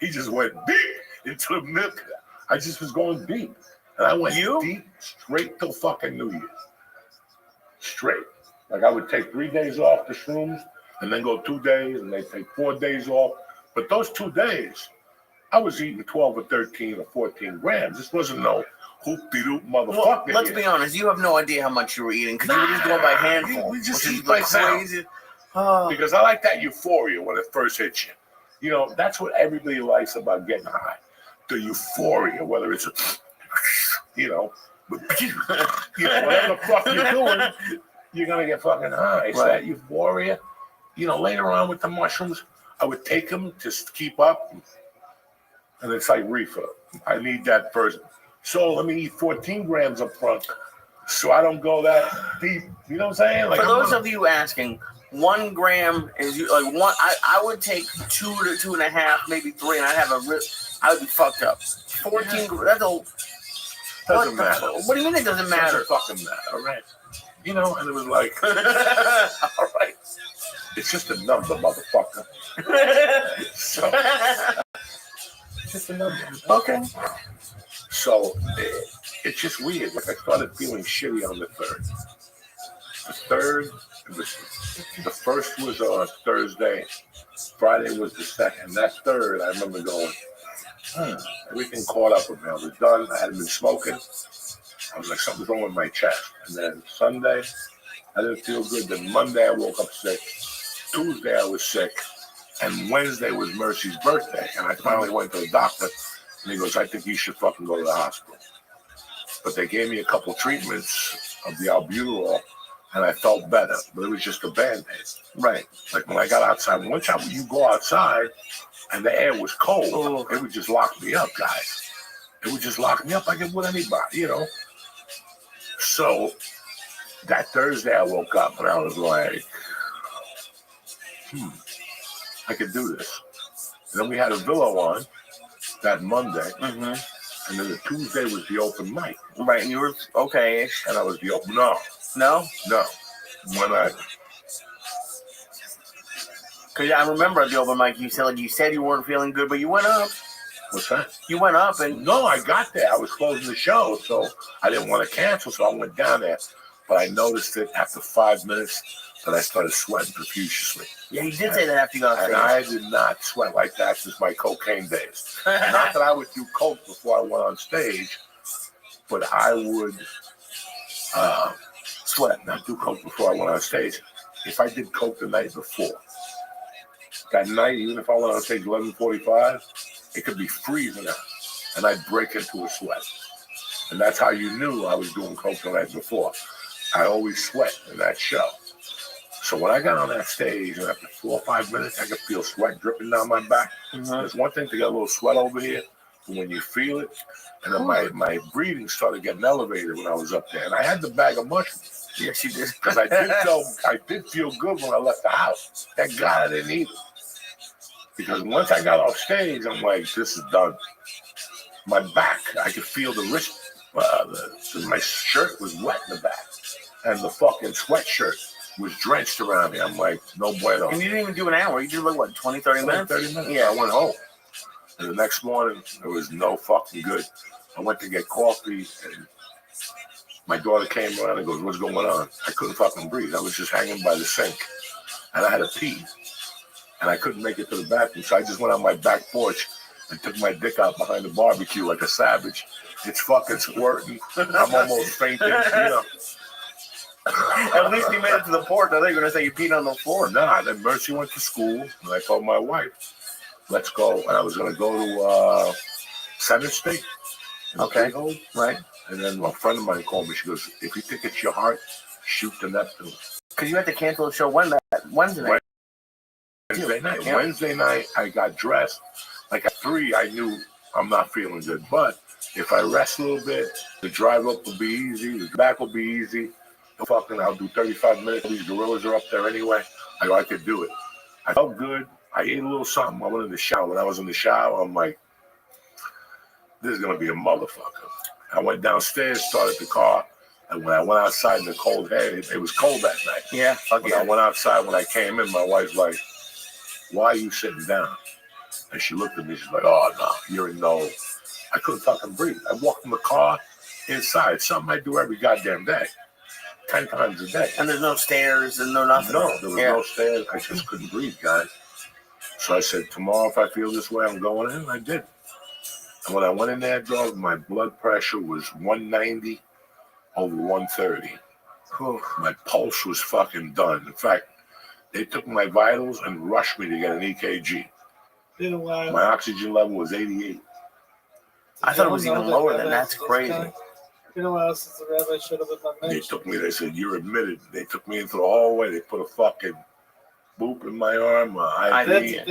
he just went deep into the milk. I just was going deep. And I went deep straight till fucking New Year's. Straight. Like I would take 3 days off the shrooms and then go 2 days and they take 4 days off. But those 2 days, I was eating 12 or 13 or 14 grams. This wasn't no hoop-de-doop motherfucker. Well, let's be honest. You have no idea how much you were eating because you were just going by handful. We just eat by sound. Because I like that euphoria when it first hits you. You know, that's what everybody likes about getting high. The euphoria, whether it's, you know, whatever the fuck you're doing, you're going to get fucking high. So that euphoria, you know, later on with the mushrooms, I would take them to keep up. And it's like reefer. I need that first. So let me eat 14 grams up front so I don't go that deep. You know what I'm saying? Like for those of you asking, 1 gram is like one. I would take 2 to 2.5, maybe 3, and I'd have I would be fucked up. 14. That's a. Doesn't matter. What do you mean it doesn't matter? Doesn't fucking matter. All right. You know, and it was like, all right. It's just a number, motherfucker. So, it's just a number. Okay. So it's just weird. Like I started feeling shitty on the 3rd. The 3rd. The first was on Thursday. Friday was the 2nd. That 3rd, I remember going, everything caught up with me. I was done. I hadn't been smoking. I was like, something's wrong with my chest. And then Sunday, I didn't feel good. Then Monday, I woke up sick. Tuesday, I was sick. And Wednesday was Mercy's birthday. And I finally went to the doctor. And he goes, I think you should fucking go to the hospital. But they gave me a couple treatments of the albuterol. And I felt better, but it was just a Band-Aid. Right. Like when I got outside, one time when you go outside and the air was cold, it would just lock me up, guys. It would just lock me up like it would anybody, you know. So that Thursday I woke up and I was like, I could do this. And then we had a Villa on that Monday. And then the Tuesday was the open mic. Right, and you were okay-ish. And I was the open, No? No. When Because I remember at the open mic, you said you weren't feeling good, but you went up. What's that? You went up and... No, I got there. I was closing the show, so I didn't want to cancel, so I went down there but I noticed it after 5 minutes that I started sweating profusely. Yeah, you did say that after you got off And I did not sweat like that since my cocaine days. Not that I would do coke before I went on stage, but I would sweat, not do coke before I went on stage. If I did coke the night before, that night, even if I went on stage 11:45, it could be freezing out, and I'd break into a sweat. And that's how you knew I was doing coke the night before. I always sweat in that show. So when I got on that stage, and after 4 or 5 minutes, I could feel sweat dripping down my back. There's one thing to get a little sweat over here, but when you feel it, and then my breathing started getting elevated when I was up there. And I had the bag of mushrooms. Yes, you did. Because I did feel good when I left the house. Thank God I didn't eat it. Because once I got off stage, I'm like, this is done. My back, I could feel the wrist. My shirt was wet in the back. And the fucking sweatshirt was drenched around me. I'm like, no bueno. And you didn't even do an hour. You did like, what, 20, 30 minutes? 30 minutes. Yeah. I went home. And the next morning, it was no fucking good. I went to get coffee, and my daughter came around and goes, what's going on? I couldn't fucking breathe. I was just hanging by the sink. And I had to pee. And I couldn't make it to the bathroom. So I just went on my back porch and took my dick out behind the barbecue like a savage. It's fucking squirting. I'm almost fainting, you know. At least you made it to the porch. I thought you were going to say you peed on the floor. Nah, then Mercy went to school, and I told my wife, let's go. And I was going to go to Center State. Okay, right. And then a friend of mine called me. She goes, if you think it's your heart, shoot the Neptune. Because you had to cancel the show Wednesday night. Wednesday night. Yeah. Wednesday night, I got dressed. Like at 3, I knew I'm not feeling good. But if I rest a little bit, the drive up will be easy. The back will be easy. I'll do 35 minutes. These gorillas are up there anyway. I could do it. I felt good. I ate a little something. I went in the shower. When I was in the shower, I'm like, this is going to be a motherfucker. I went downstairs, started the car. And when I went outside in the cold air, it was cold that night. Yeah, fuck When yeah. I went outside, when I came in, my wife's like, why are you sitting down? And she looked at me. She's like, oh, no, you're in no. I couldn't fucking breathe. I walked from the car inside. Something I do every goddamn day. 10 times a day. And there's no stairs and no nothing. No, there was no stairs. I just couldn't breathe, guys. So I said, tomorrow, if I feel this way, I'm going in. I did. And when I went in there, dog, my blood pressure was 190 over 130. My pulse was fucking done. In fact, they took my vitals and rushed me to get an EKG. My oxygen level was 88. I thought it was even lower than that. That's crazy. You know what else is the Rabbi should have been They took me, they said, you're admitted. They took me into the hallway. They put a fucking boop in my arm, IV.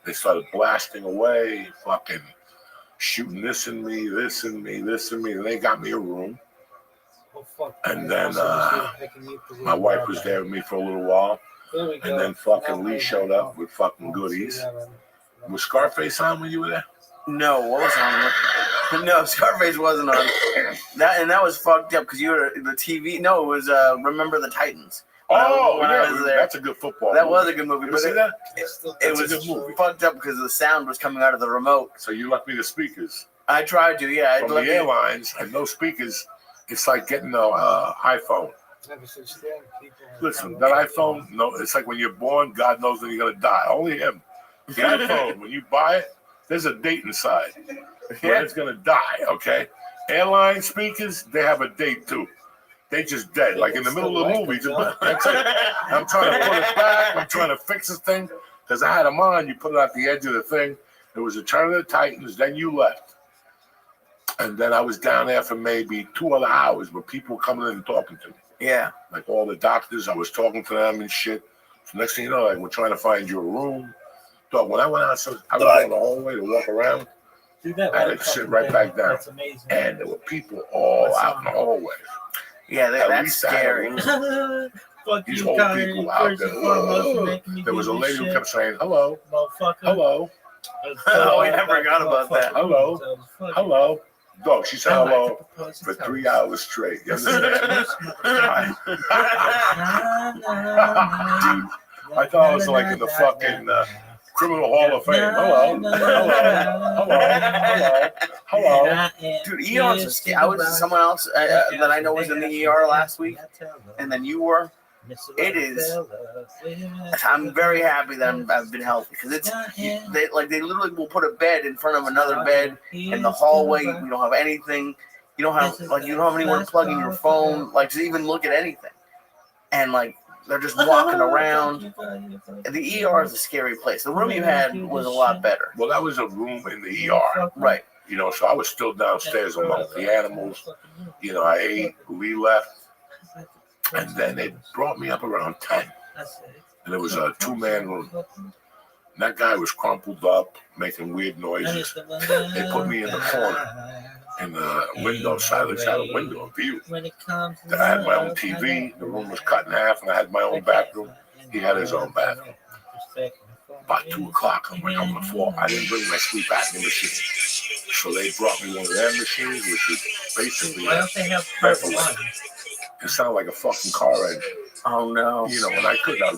They started blasting away, fucking shooting this in me, this in me, this in me. And they got me a room. And then my wife was there with me for a little while. And then fucking Lee showed up with fucking goodies. Was Scarface on when you were there? No, what was on? No, Scarface wasn't on. That was fucked up because you were the TV. No, it was Remember the Titans. When I was there. That's a good football. That was a good movie, but it was a good movie. fucked up because the sound was coming out of the remote. So you left me the speakers. I tried to, yeah. From the airlines and no speakers. It's like getting an iPhone. Listen, that iPhone, no, it's like when you're born, God knows when you're gonna die. Only him. The iPhone, when you buy it, there's a date inside. When it's gonna die, okay? Airline speakers, they have a date too. They just dead. Like in the middle of the movie, that's it. I'm trying to put it back. I'm trying to fix this thing. Because I had them on, you put it at the edge of the thing. It was Return of the Titans, then you left. And then I was down there for maybe 2 other hours, but people were coming in and talking to me. Yeah. Like all the doctors, I was talking to them and shit. So next thing you know, like, we're trying to find you a room. Dog, when I went out, I was going the hallway to walk around. I had to sit right back down. That's amazing. And there were people all out in the hallway. Yeah, that's scary. These old people out there. There was a lady who kept saying, hello, hello. Oh, we never forgot about that. Hello, hello. Dog, she said hello for 3 hours straight. You understand? I thought I was like in the fucking Criminal Hall of Fame. Hello, hello, hello, hello, Hello. Dude, ER's a scary. I was someone else that I know was in the ER last week, and then you were. It is. I'm very happy that I've been healthy because they literally will put a bed in front of another bed in the hallway. We don't have anything. You don't have anywhere to plug in your phone, like to even look at anything, and like they're just walking around. The ER is a scary place. The room you had was a lot better. Well, that was a room in the ER, Right? You know, so I was still downstairs among the animals. You know, I ate. We left. And then they brought me up around 10. And it was a 2-man room. And that guy was crumpled up, making weird noises. They put me in the corner, in the window side. They had a window, a view. I had my own TV. The room was cut in half, and I had my own bathroom. He had his own bathroom. About 2 o'clock, I'm like, I'm on the floor. I didn't bring my sleep apnea machine. So they brought me one of their machines, which is basically a ventilator. It sounded like a fucking car engine. Oh no! You know, and I could not.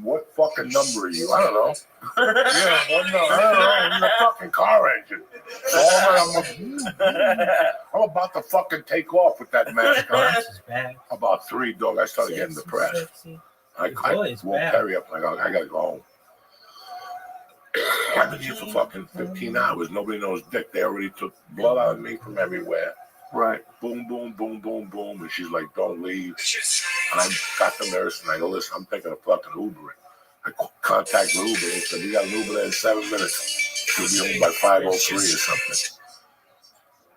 What fucking number are you? I don't know. Yeah, what number? I don't know. You're a fucking car engine. So I'm about to fucking take off with that mask on. About 3, dog. I started getting depressed. I woke Perry up like I gotta go home. I've been here for fucking 15 hours. Nobody knows dick. They already took blood out of me from everywhere. Right. Boom, boom, boom, boom, boom. And she's like, don't leave. And I got the nurse and I go, listen, I'm taking a fucking Uber. I contact the Uber. They said, we got an Uber there in 7 minutes. She'll be home by 5:03 or something.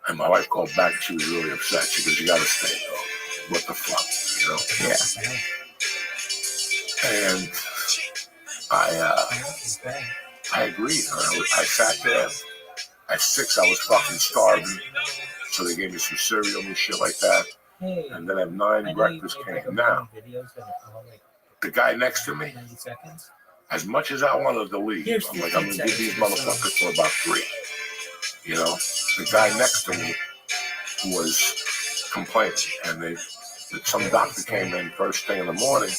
And my wife called back and she was really upset. She goes, you gotta stay, though. What the fuck, you know? Yeah. And I agreed. I sat there. At 6, I was fucking starving. So they gave me some cereal and shit like that. And then at 9, breakfast came. Now, the guy next to me, as much as I wanted to leave, I'm like, I'm going to give these motherfuckers for about 3. You know? The guy next to me was complaining. And some doctor came in first thing in the morning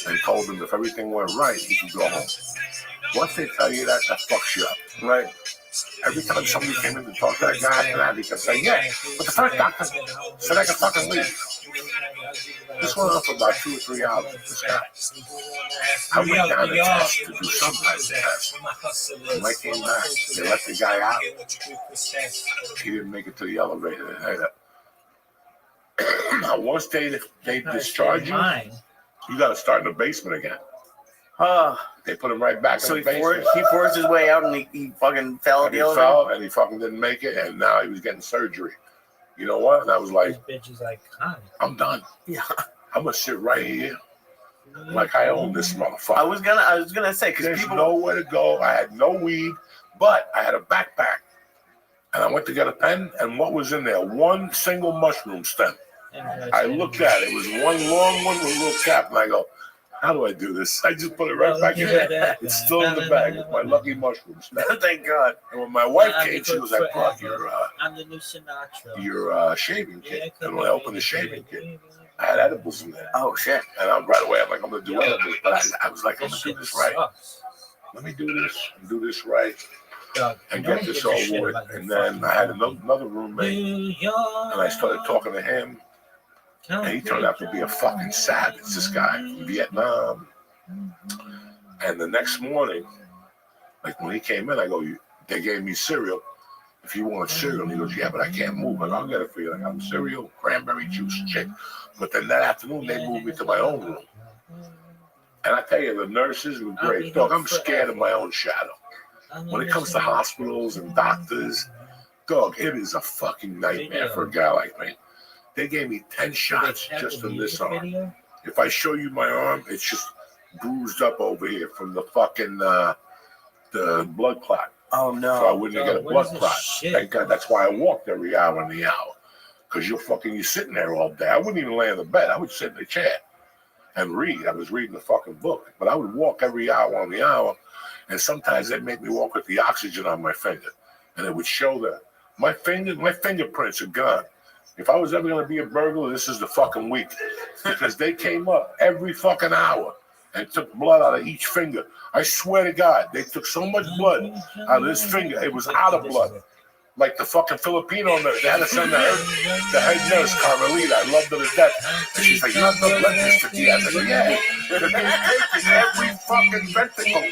and told him if everything went right, he could go home. Once they tell you that fucks you up. Right. Every time somebody came in to talk to that guy after that, he kept saying, yeah, but the first doctor said I could fucking leave. This went on for about 2 or 3 hours, this guy. I went down to test to do some type of test. When I came back, they let the guy out. He didn't make it to the elevator. Now, once they discharge you, you got to start in the basement again. They put him right back in the basement. He forced his way out and he fucking fell at the elevator. Fell and he fucking didn't make it, and now he was getting surgery. You know what? And I was like, I'm done. Yeah. I'm gonna sit right here like I own this motherfucker. I was gonna say because there's nowhere to go. I had no weed, but I had a backpack, and I went to get a pen. And what was in there? One single mushroom stem. I looked at it. It was one long one with a little cap, and I go, how do I do this? I just put it right back in there. It's still in the bag. It's my lucky mushroom stem. Thank God. And when my wife came, she was like, "Bro, your shaving kit." And when I opened the shaving kit, I had edibles in there. Oh shit! And right away, I'm like, I'm gonna do edibles, but I was like, I'm gonna do this right. Let me do this right, and get this over with. And then I had another roommate, and I started talking to him. And he turned out to be a fucking savage, this guy from Vietnam. And the next morning, like when he came in, I go, they gave me cereal. If you want cereal, and he goes, yeah, but I can't move. I go, I'll get it for you. I got cereal, cranberry juice, shit. But then that afternoon, they moved me to my own room. And I tell you, the nurses were great. Dog, I'm scared of my own shadow. When it comes to hospitals and doctors, dog, it is a fucking nightmare for a guy like me. They gave me 10 shots just in this arm. If I show you my arm, it's just bruised up over here from the fucking the blood clot. Oh no! So I wouldn't get a blood clot. Thank God. That's why I walked every hour in the hour. Because you're sitting there all day. I wouldn't even lay in the bed. I would sit in the chair and read. I was reading the fucking book. But I would walk every hour on the hour. And sometimes they'd make me walk with the oxygen on my finger. And it would show that my fingerprints are gone. If I was ever going to be a burglar, this is the fucking week. Because they came up every fucking hour and took blood out of each finger. I swear to God, they took so much blood out of this finger. It was out of blood. like the fucking Filipino nurse. They had to send the head nurse, Carmelita. I loved her to death. And she's like, you have no blood, Mr. Diaz. I go, yeah. They're taking every fucking ventricle,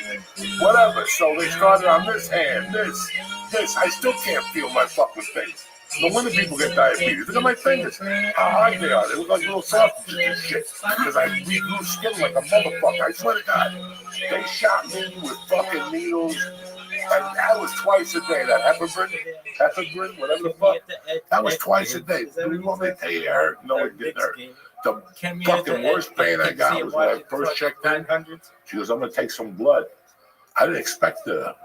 whatever. So they started on this hand, this. I still can't feel my fucking things. No wonder people get diabetes. Look at my fingers. How hard they are. They look like little sausages and shit. Because I regrew skin like a motherfucker. I swear to God. They shot me with fucking needles. And that was twice a day. That heparin, whatever the fuck. That was twice a day. Do you want me to tell you it hurt? No, it didn't hurt. The fucking worst pain I got was when I first checked in. She goes, I'm going to take some blood. I didn't expect for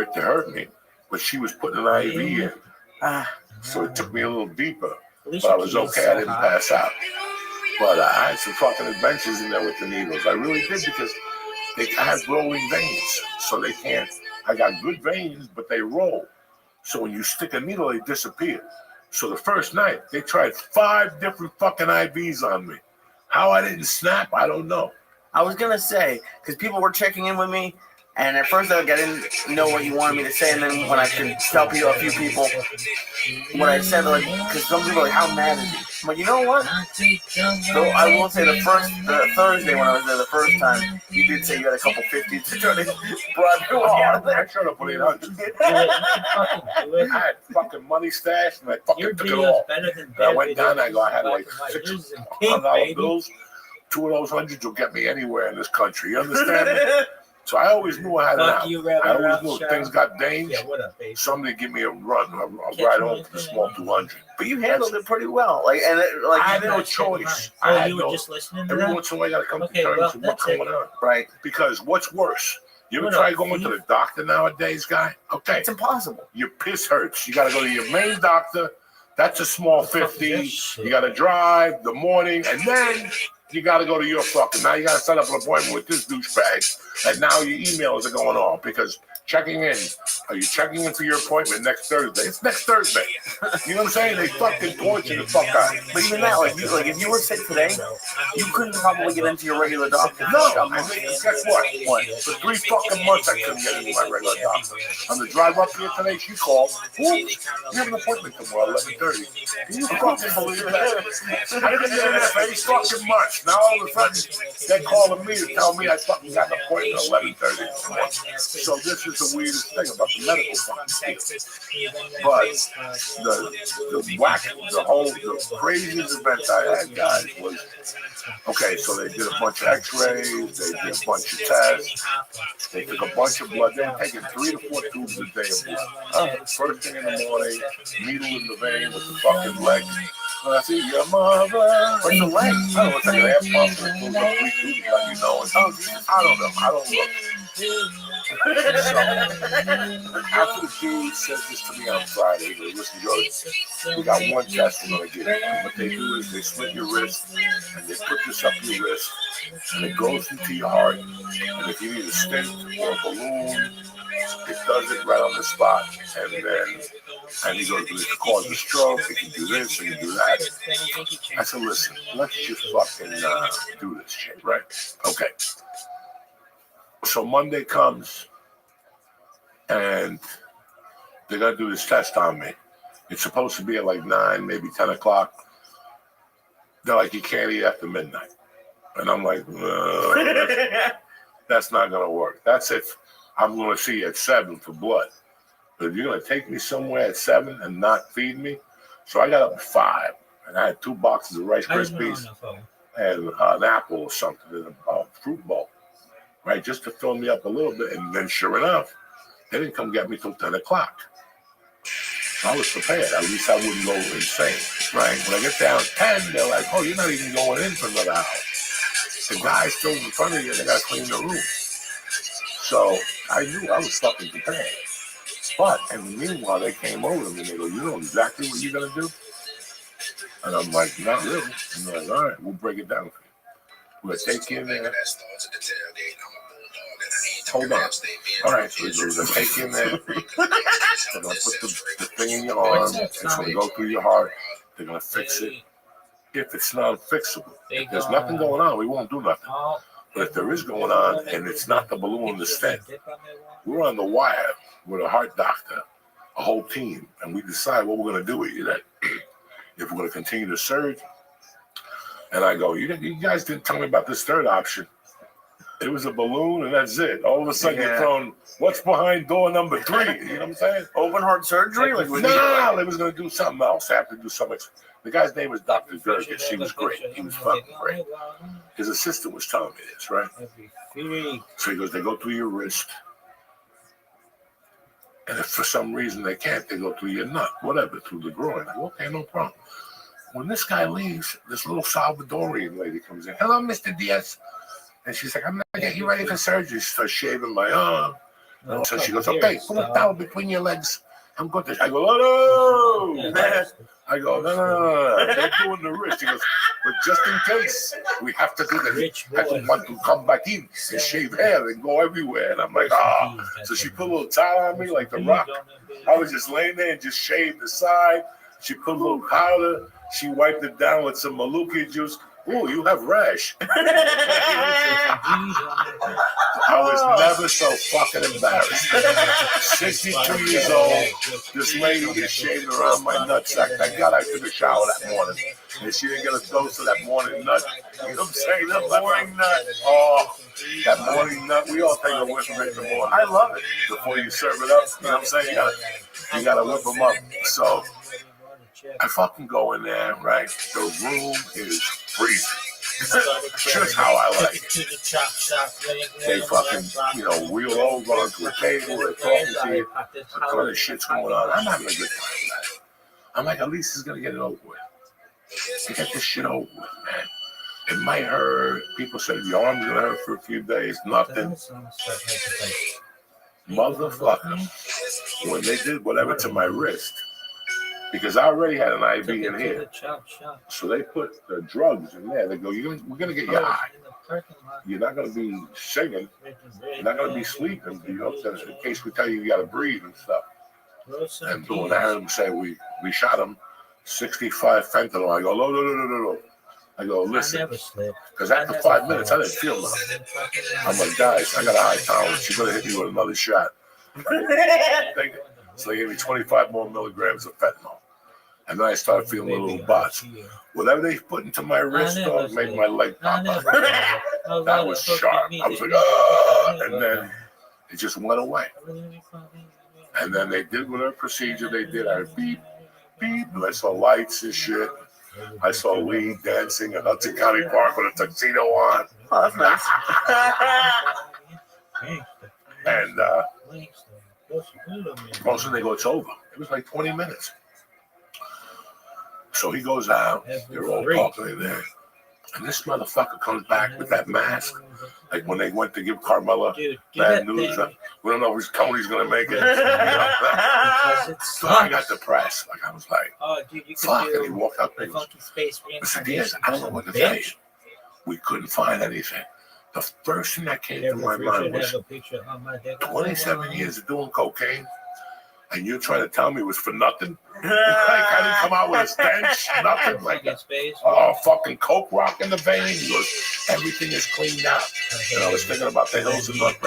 it to hurt me. But she was putting an IV in. So it took me a little deeper. But I was okay. I didn't pass out. But I had some fucking adventures in there with the needles. I really did because I have rolling veins. So they can't. I got good veins, but they roll. So when you stick a needle, they disappear. So the first night, they tried 5 different fucking IVs on me. How I didn't snap, I don't know. I was going to say, because people were checking in with me, and at first I didn't know what you wanted me to say, and then when I could tell people, a few people what I said, like, because some people are like, how mad is he? I'm like, you know what? So I will say the Thursday when I was there the first time, you did say you had a couple 50s to try to bribe you out of there. I showed up with 800. I had fucking money stashed, and I fucking took it all. And I went down, I had like $600 bills. 2 of those hundreds will get me anywhere in this country. You understand me? So I always knew I had it out. I always knew if things got dangerous, somebody give me a run. I'll ride home to the small 200. But you handled it pretty well. I had no choice. You were just listening to that? Every once in a while, I got to come to terms with what's going on. Right. Because what's worse? You ever try going to the doctor nowadays, guy? Okay. It's impossible. Your piss hurts. You got to go to your main doctor. That's a small 50. You got to drive the morning, and then you got to go to your fucking. Now you got to set up an appointment with this douchebag, and now your emails are going off because checking in. Are you checking in for your appointment next Thursday? It's next Thursday. You know what I'm saying? They fucking torture the fuck out of you. But even that, like if you were sick today, you couldn't probably get into your regular doctor. No, guess what? For 3 fucking months, I couldn't get into my regular doctor. On the drive up here today, she called. You have an appointment tomorrow, 11:30. Can you fucking believe that? I couldn't get in there for 8 fucking months. Now all of a sudden, they're calling me to tell me I fucking got an appointment at 11:30. So this is the weirdest thing about the medical fucking field. But the craziest event I had, guys, was okay. So they did a bunch of X-rays, they did a bunch of tests, they took a bunch of blood. They were taking 3 to 4 tubes a day of blood. First thing in the morning, needle in the vein with the fucking leg. I see your mother. Where's the leg? I don't know what the air pump and it moves up 3 tubes, like you know. I don't know. I don't look. So, after the dude says this to me on Friday, he goes, listen, Joey, we got one test we're going to give you. What they do is they slit your wrist, and they put this up your wrist, and it goes into your heart. And if you need a stent or a balloon, it does it right on the spot. And he goes, it can cause a stroke, it can do this, it can do that. I said, listen, let's just fucking do this shit, right? Okay. So Monday comes, and they're going to do this test on me. It's supposed to be at like 9, maybe 10 o'clock. They're like, you can't eat after midnight. And I'm like, that's not going to work. That's if I'm going to see you at 7 for blood. But if you're going to take me somewhere at 7 and not feed me. So I got up at 5, and I had 2 boxes of Rice Krispies and an apple or something in a fruit bowl. Right, just to fill me up a little bit. And then sure enough, they didn't come get me till 10 o'clock. I was prepared. At least I wouldn't go insane. Right, when I get down 10, they're like, oh, you're not even going in for another hour. The guy's still in front of you, and they got to clean the room. So I knew I was fucking prepared. But in the meanwhile, they came over to me and they go, you know exactly what you're going to do? And I'm like, not really. And they're like, all right, we'll break it down for you. We'll take you in there. Hold on. All right, so we're going to take you in there. They're going to put the thing in your arm. It's going to go through your heart. They're going to fix it. If it's not fixable, if there's nothing going on, we won't do nothing. But if there is going on and it's not the balloon and the stent, we're on the wire with a heart doctor. a whole team, and we decide what we're going to do with you. That if we're going to continue to surge. And I go, you guys didn't tell me about this third option. It was a balloon, and that's it. All of a sudden, you're thrown, what's behind door number 3? You know what I'm saying? Open heart surgery? No, they was going to do something else. They have to do so much. The guy's name was Dr. Gerges. He was great. He was fucking great. His assistant was telling me this, right? So he goes, they go through your wrist. And if for some reason they can't, they go through your nut, whatever, through the groin. I go, okay, no problem. When this guy leaves, this little Salvadorian lady comes in. Hello, Mr. Diaz. And she's like, I'm going to get you ready for surgery. She starts shaving my arm. So she goes, okay, put a towel between your legs. I'm going to. I go, oh, no. I go, no. They're doing the wrist. He goes, but just in case, we have to do this. I don't want to come back in and shave hair and go everywhere. And I'm like, oh. So she put a little towel on me like the Rock. I was just laying there and just shaved the side. She put a little powder. She wiped it down with some Maluki juice. Oh, you have rash. I was never so fucking embarrassed. 62 years old, this lady was shaving around my nutsack. Thank God I took a shower that morning. And she didn't get a dose of that morning nut. You know what I'm saying? That morning nut. Oh, that morning nut. We all take a whiff of it in the morning. I love it. Before you serve it up, you know what I'm saying? You gotta whip them up. So I fucking go in there, right? The room is freezing. Just how I like it. They fucking, wheel over onto a table. They're talking to you. A ton of shit's going on. I'm having a good time, man. I'm like, at least he's gonna get it over with. Get this shit over with, man. It might hurt. People said your arm's gonna hurt for a few days. Nothing. Motherfucker. When they did whatever to my wrist, because I already had an IV in here. So they put the drugs in there. They go, we're going to get you high. You're not going to be singing. You're not going to be sleeping. In case we tell you got to breathe and stuff. And boom, I heard them say, we shot him 65 fentanyl. I go, no. I go, listen. Because after 5 minutes, I didn't feel nothing. I'm like, guys, I got a high tolerance. You're going to hit me with another shot. So they gave me 25 more milligrams of fentanyl. And then I started feeling a little buzz. Whatever they put into my wrist, dog, made my leg pop up. That was sharp. I was like, ah! And then it just went away. And then they did whatever procedure they did. I beep, beep. And I saw lights and shit. I saw Lee dancing at Hudson County Park with a tuxedo on. Oh, that's nice. And most of they go, it's over. It was like 20 minutes. So he goes out, they're all talking in there, and this motherfucker comes back with that mask. Like when they went to give Carmella bad news, we don't know if Tony's gonna make it. So I got depressed. Like I was like, fuck. And he walked up and he goes, Mr. Diaz, I don't know what to tell you. We couldn't find anything. The first thing that came to my mind was 27 years of doing cocaine. And you're trying to tell me it was for nothing? Like I didn't come out with a stench, nothing like that. Fucking coke rock in the vein. He goes, everything is cleaned out. And I was thinking about the hills in North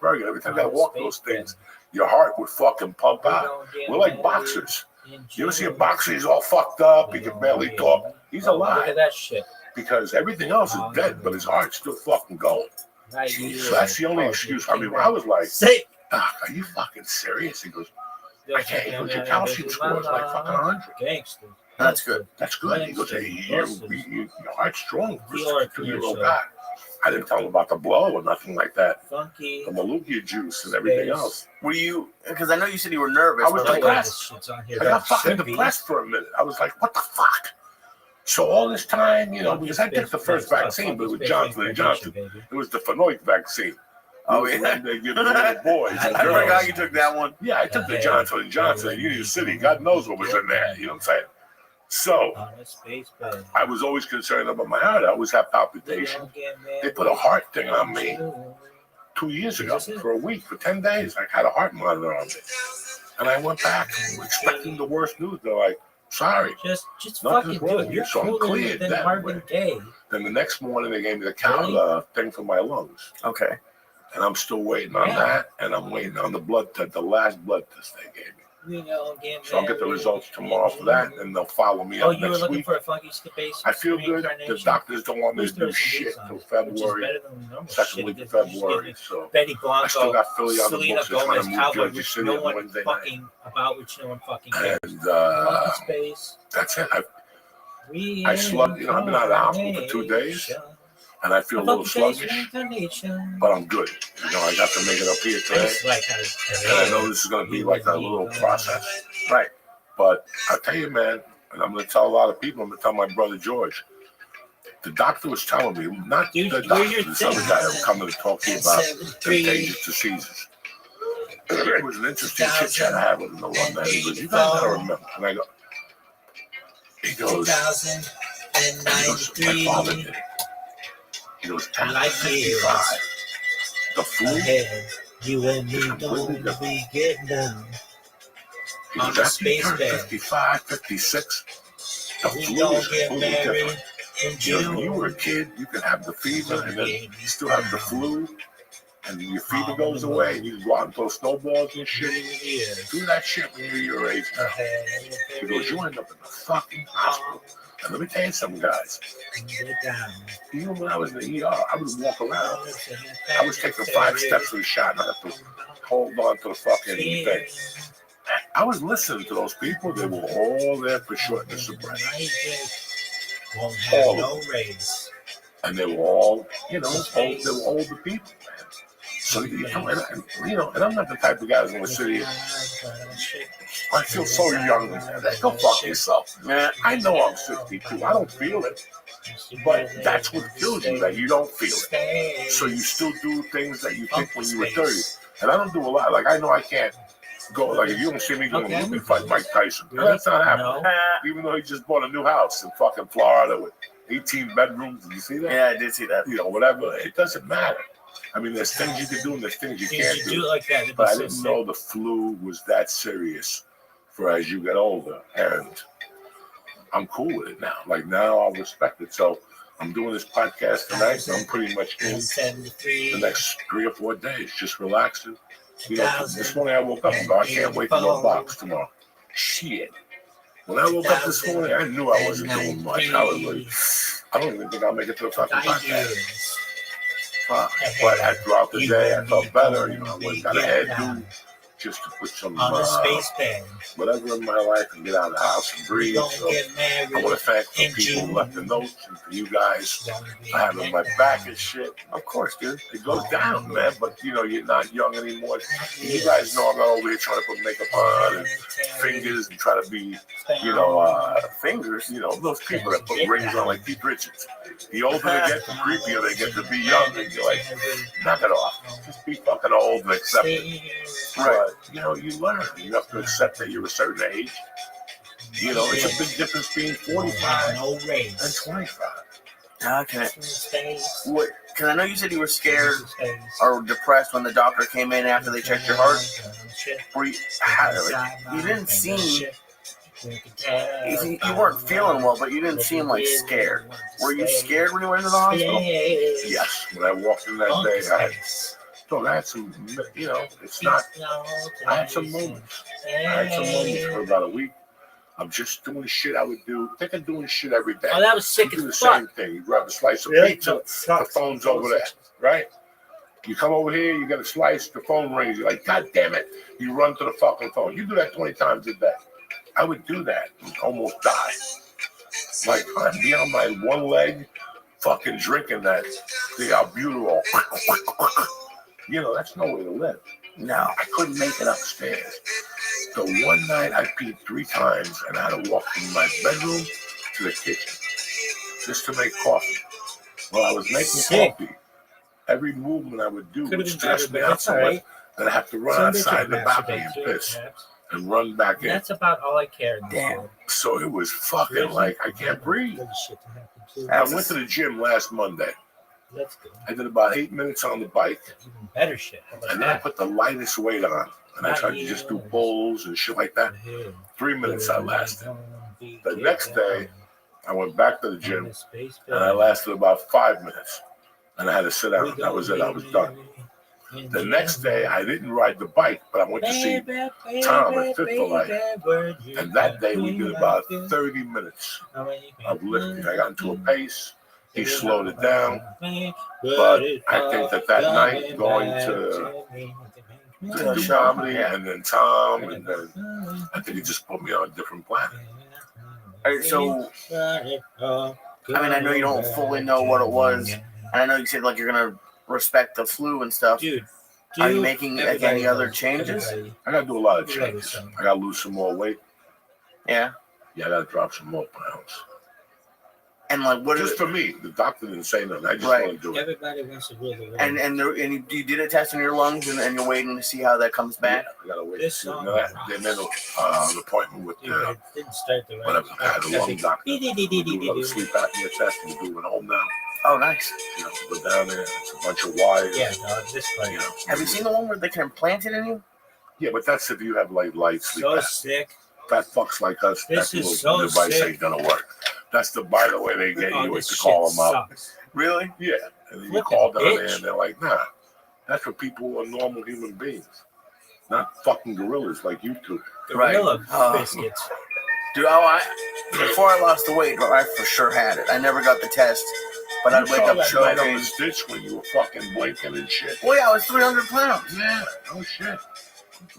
Bergen. Every time I walk those things, your heart would fucking pump out. We're like boxers. You ever see a boxer? He's all fucked up. He can barely talk. He's alive. Look at that shit. Because everything else is dead, but his heart's still fucking going. So that's the only excuse. I mean, I was like, Doc, are you fucking serious? He goes, I can't. He goes, your calcium score is like fucking 100. That's good. That's good. He goes, hey, your heart's strong for a 62-year-old guy. I didn't tell him about the blow or nothing like that. The Malukia juice and everything else. Were you, because I know you said you were nervous. I was depressed. I got fucking depressed for a minute. I was like, what the fuck? So all this time, because I took the first vaccine, but it was Johnson & Johnson. It was the Phenoid vaccine. Oh, yeah. They give it to little boys and girls. I forgot you took that one. Yeah, I took the Johnson & Johnson in Union City. God knows what was in there. You know what I'm saying? So I was always concerned about my heart. I always have palpitation. They put a heart thing on me 2 years ago for a week, for 10 days. I had a heart monitor on me. And I went back expecting the worst news. They're like, sorry, just fucking do it. You're so I'm cleared than Marvin Gaye. Then the next morning they gave me the thing for my lungs. Okay. And I'm still waiting on that, and I'm waiting on the blood test, the last blood test they gave me. So I'll get the results tomorrow for that, and they'll follow me up you were next looking week. for a funky space. I feel good. The doctors don't want me to do shit till February, second week of February. So Betty I still Blanco, got Philly on the Selena books. They're trying Gomez, to move Cowboy, Jersey which City no on one Wednesday fucking night. about, which no one fucking cares. And Funky space. that's it. I slept, I've been out of the hospital for 2 days, and I feel a little sluggish, but I'm good. I got to make it up here today, and I know this is going to be like a little process. Right. But I'll tell you, man, and I'm going to tell a lot of people, I'm going to tell my brother George, the doctor was telling me, not the doctor, this other guy that was coming to talk to you about contagious diseases. It was an interesting chit chat I had with him the one night. He goes, you guys got to remember. And I go, he goes, my father did it. He goes, after 55, the flu You and me is completely don't be different. getting down. He goes, after you turn 55, 56, the flu is completely different. He goes, when you were a kid, you could have the fever and then you still have the flu, and your fever goes away, and you can go out and throw snowballs and shit. Do that shit when you're your age now. He goes, you end up in the fucking hospital. And let me tell you something, guys. Even when I was in the ER, I would walk around. I was taking 5 steps to the shot, and I had to hold on to the fucking thing. I was listening to those people. They were all there for shortness of breath. All of them. And they were all, they were older people, man. So, and I'm not the type of guy who's going to sit here. I feel so young. Go fuck yourself, man. I know I'm 62. I don't feel it. But that's what kills you, that you don't feel it. So you still do things that you think when you were 30. And I don't do a lot. Like, I know I can't go, like, if you don't see me going to movie fight Mike Tyson, that's not happening. Even though he just bought a new house in fucking Florida with 18 bedrooms. Did you see that? Yeah, I did see that. Whatever. It doesn't matter. I mean, there's things you can do and there's things you can't do. Like that, but I didn't know the flu was that serious for as you get older. And I'm cool with it now. Like, now I'll respect it. So I'm doing this podcast tonight, and I'm pretty much in the next 3 or 4 days, just relaxing. This morning I woke up and go, I can't wait to go box tomorrow. Shit. When I woke up this morning, I knew I wasn't doing much. I was like, I don't even think I'll make it to the fucking podcast. But throughout the day, I felt better. I went and got a hairdo just to put some whatever in my life and get out of the house and breathe. So I want to thank the people who left the notes and for you guys for having my back and shit. Of course, dude. It goes down, man. But, you're not young anymore. You guys know I'm not over here trying to put makeup on and fingers and try to be, fingers. Those people that put rings on like Keith Richards. The older they get, the creepier they get to be young. And you're like, knock it off. Just be fucking old and accept it. Right. But, you learn. You have to accept that you're a certain age. It's a big difference between 45 and 25. Okay. What? Because I know you said you were scared or depressed when the doctor came in after they checked your heart. You didn't seem... You weren't feeling well, but you didn't seem like scared. Were you scared when you went into the hospital? Yes. When I walked in that day, I had some, it's not, I had some moments. I had some moments for about a week. I'm just doing the shit I would do. Think of doing shit every day. Oh, that was sick You do the as fuck. same thing. You grab a slice of pizza, the phone's over there, right? You come over here, you get a slice, the phone rings. You're like, God damn it. You run to the fucking phone. You do that 20 times a day. I would do that and almost die. Like, I'd be on my one leg, fucking drinking that, the albuterol. That's no way to live. No, I couldn't make it upstairs. So one night I peed 3 times and I had to walk from my bedroom to the kitchen just to make coffee. Well, I was making coffee. Every movement I would do would stress me out so much that I have to run outside the balcony and piss and run back in. That's about all I cared. Damn. So it was fucking like I can't breathe. I went to the gym last Monday. That's good. I did about 8 minutes on the bike. Even better shit. And then I put the lightest weight on. And I tried to just do pulls and shit like that. 3 minutes I lasted. The next day, I went back to the gym and I lasted about 5 minutes. And I had to sit down. That was it. I was done. The next day, I didn't ride the bike, but I went to see Tom at Fifth Light. And that day, we did about 30 minutes of lifting. I got into a pace. He slowed it down. But I think that night, going to do comedy and then Tom, and then I think he just put me on a different planet. All right, so, I mean, I know you don't fully know what it was. And I know you said, like, you're going to respect the flu and stuff. Dude, are you making like, any other changes? I got to do a lot of changes. I got to lose some more weight. Yeah? Yeah, I got to drop some more pounds. And like, what just is for me? The doctor didn't say nothing. I just want to do it. Everybody wants to do it. And you did a test in your lungs, and you're waiting to see how that comes back. Yeah, I gotta wait. They made an appointment with the whatever the lung doctor. Do another sleep apnea test. We're doing it home now. Oh, nice. You know, go down there. It's a bunch of wires. Yeah, no, this one. You know, have you seen the one where they can implant it in you? Yeah, but that's if you have like light sleep So apnea. sick. Fat fucks like us, This that is little so device sick. ain't gonna work. That's the, by the way, they get you is This to call shit them up. sucks. Really? Yeah, and then you What call the down bitch? there and they're like, nah, that's for people who are normal human beings, not fucking gorillas like you two. Gorilla biscuits. Dude, before I lost the weight, I for sure had it. I never got the test, but I'd wake up that night on the choking. stitch when you were fucking blinking and shit. Well, yeah, I was 300 pounds. Yeah, oh shit.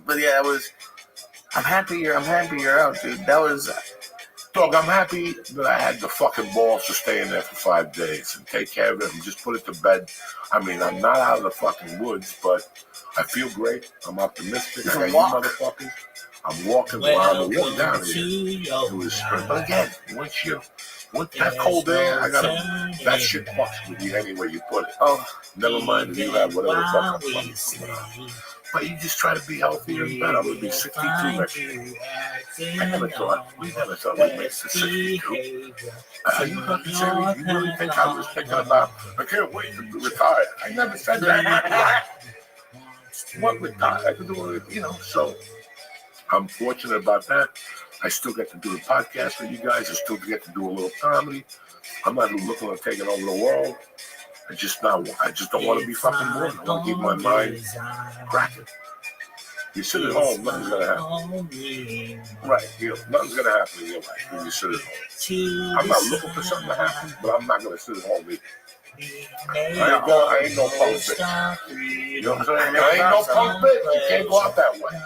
But yeah, it was. I'm happy you're out, dude. That was. Dog, I'm happy that I had the fucking balls to stay in there for 5 days and take care of it and just put it to bed. I mean, I'm not out of the fucking woods, but I feel great. I'm optimistic. You I can got walk. you motherfuckers. I'm walking around the walk down here. It was spring. But again, once that cold air, that shit fucks with you anywhere you put it. Oh, never mind if you have whatever fucking. But you just try to be healthier and better. I'm going to be 62 next year. We never thought we'd make it to 62. Are you fucking serious? You really think I was thinking about, I can't wait to retire? I never said that. What retire? I could do it, you know, so I'm fortunate about that. I still get to do the podcast with you guys. I still get to do a little comedy. I'm not looking at taking over the world. I just don't want to be fucking bored. I want to keep my mind cracking. You sit at home, nothing's gonna happen. Right, nothing's gonna happen in your life when you sit at home. I'm not looking for something to happen, but I'm not gonna sit at home either. I ain't no punk bitch. You know what I'm saying? I ain't no punk bitch. You can't go out that way.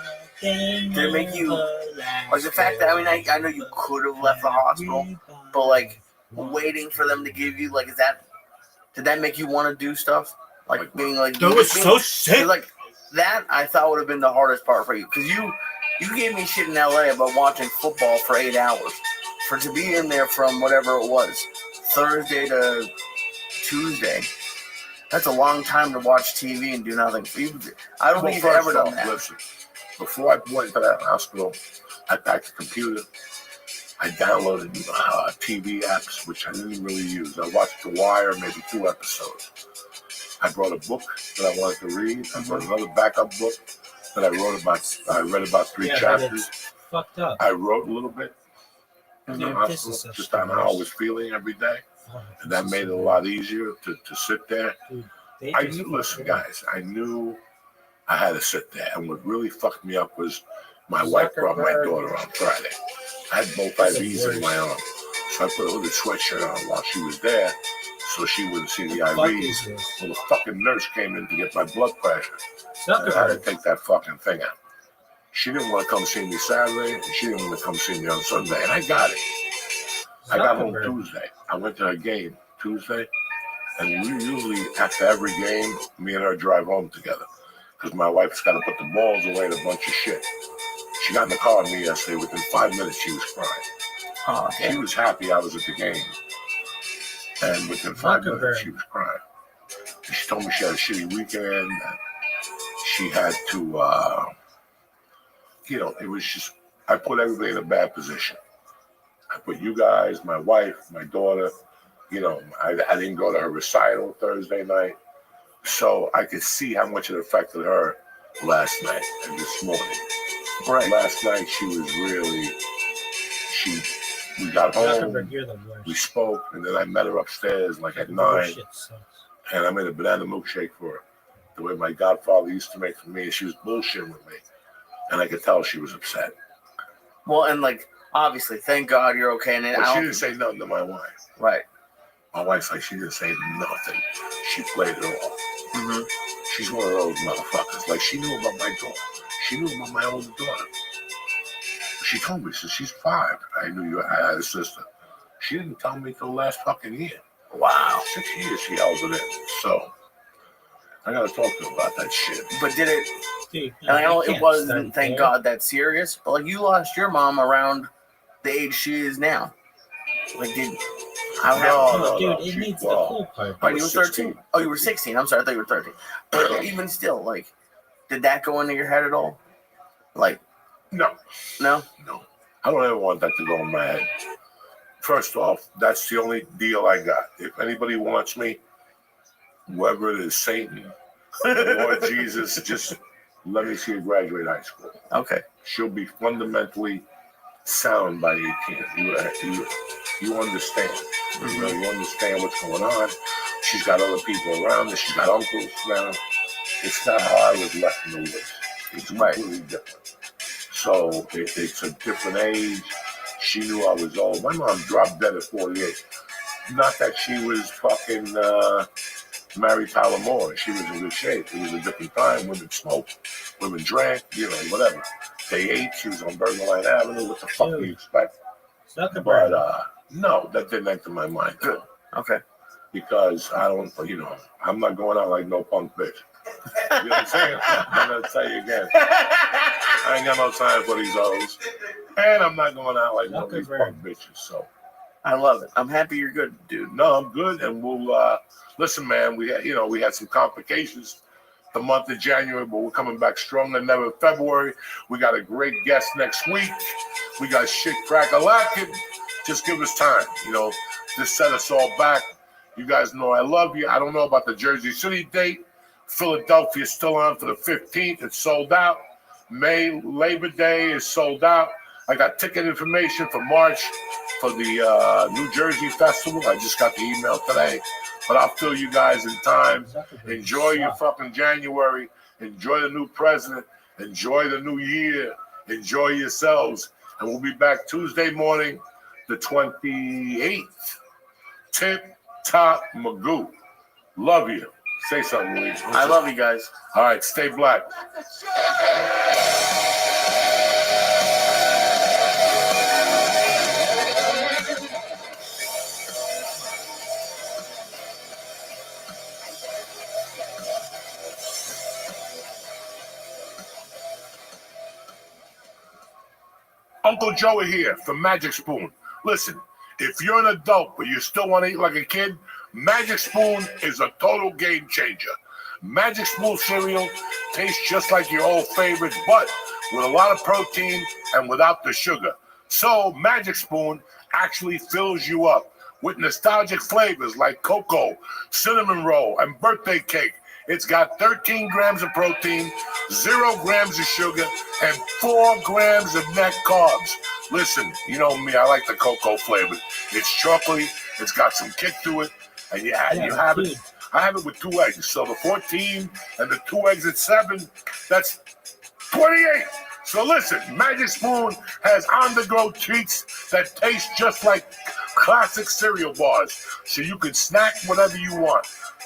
did it make you like the fact that I know you could have left the hospital, but like waiting for them to give you like did that make you want to do stuff like being like That was so sick. Like that I thought would have been the hardest part for you because you gave me shit in LA about watching football for 8 hours to be in there from whatever it was Thursday to Tuesday. That's a long time to watch TV and do nothing. I don't think you've ever done that. Listen, before I went to that hospital, I packed a computer. I downloaded TV apps, which I didn't really use. I watched The Wire, maybe 2 episodes. I brought a book that I wanted to read. I brought another backup book that I read about 3 chapters. Fucked up. I wrote a little bit in the hospital, just on how I was feeling every day. And that made it a lot easier to sit there. Listen, guys, I knew I had to sit there. And what really fucked me up was my wife brought my daughter on Friday. I had both IVs in my arm. So I put a hooded sweatshirt on while she was there so she wouldn't see the IVs. Well, the fucking nurse came in to get my blood pressure. I had to take that fucking thing out. She didn't want to come see me Saturday, and she didn't want to come see me on Sunday, and I got it. I got home Tuesday. I went to her game Tuesday, and we usually, after every game, me and her drive home together because my wife's got to put the balls away and a bunch of shit. She got in the car with me yesterday. Within 5 minutes, she was crying. Oh, okay. She was happy I was at the game, and within 5 minutes, she was crying. And she told me she had a shitty weekend, and she had to, it was just, I put everybody in a bad position. I put you guys, my wife, my daughter, I didn't go to her recital Thursday night. So I could see how much it affected her last night and this morning. Right. Last night she was really, we got home, we spoke, and then I met her upstairs like at 9, and I made a banana milkshake for her. the way my godfather used to make for me, and she was bullshitting with me. And I could tell she was upset. Well, and like, obviously, thank God you're okay. And But she didn't say nothing to my wife. Right. My wife's like, she didn't say nothing. She played it off. Mm-hmm. She's one of those motherfuckers. Like, she knew about my daughter. She knew about my older daughter. She told me, since she's 5, I knew I had a sister. She didn't tell me till last fucking year. Wow. 6 years she held it in. So, I gotta talk to her about that shit. But did it, Dude, and I know you it can't wasn't, start thank there. God, that serious, but like, you lost your mom around the age she is now. Like, No, Dude, it needs the cool part. Right, you were 13. Oh, you were 16. I'm sorry, I thought you were 13. But even still, like, did that go into your head at all? Like, No. no? No. I don't ever want that to go in my head. First off, that's the only deal I got. If anybody wants me, whoever it is, Satan, Lord Jesus, just let me see her graduate high school. Okay. She'll be fundamentally sound by 18. You understand. You know, you understand what's going on. She's got other people around her. She's got uncles now. It's not how I was left in the woods. It's completely different. So it's a different age. She knew I was old. My mom dropped dead at 48. Not that she was fucking Mary Tyler Moore. She was in good shape. It was a different time. Women smoked. Women drank. You know, whatever. They ate. She was on Bergen Line Avenue. What the fuck do you expect? But no, that didn't enter my mind. Good. Okay. Because I don't, you know, I'm not going out like no punk bitch. You know what I'm saying? I'm going to tell you again. I ain't got no time for these hoes. And I'm not going out like one of these punk bitches. So I love it. I'm happy you're good, dude. no, I'm good. And we'll, listen, man, we had some complications the month of January, but we're coming back stronger than ever. February, we got a great guest next week. We got shit crack-a-lackin'. Just give us time, you know. Just set us all back. You guys know I love you. I don't know about the Jersey City date. Philadelphia's still on for the 15th. It's sold out. May, Labor Day is sold out. I got ticket information for March for the New Jersey Festival. I just got the email today. But I'll fill you guys in time. Enjoy your fucking January. Enjoy the new president. Enjoy the new year. Enjoy yourselves. And we'll be back Tuesday morning, the 28th. Tip top Magoo. Love you. Say something, Luis. I love you guys. All right, stay black. Uncle Joey here from Magic Spoon. Listen, if you're an adult but you still want to eat like a kid, Magic Spoon is a total game changer. Magic Spoon cereal tastes just like your old favorites, but with a lot of protein and without the sugar. So Magic Spoon actually fills you up with nostalgic flavors like cocoa, cinnamon roll, and birthday cake. It's got 13 grams of protein, 0 grams of sugar, and 4 grams of net carbs. Listen, you know me, I like the cocoa flavor. It's chocolatey, it's got some kick to it, and you have it. I have it with 2 eggs. So the 14 and the 2 eggs at 7, that's 28. So listen, Magic Spoon has on-the-go treats that taste just like classic cereal bars. So you can snack whatever you want.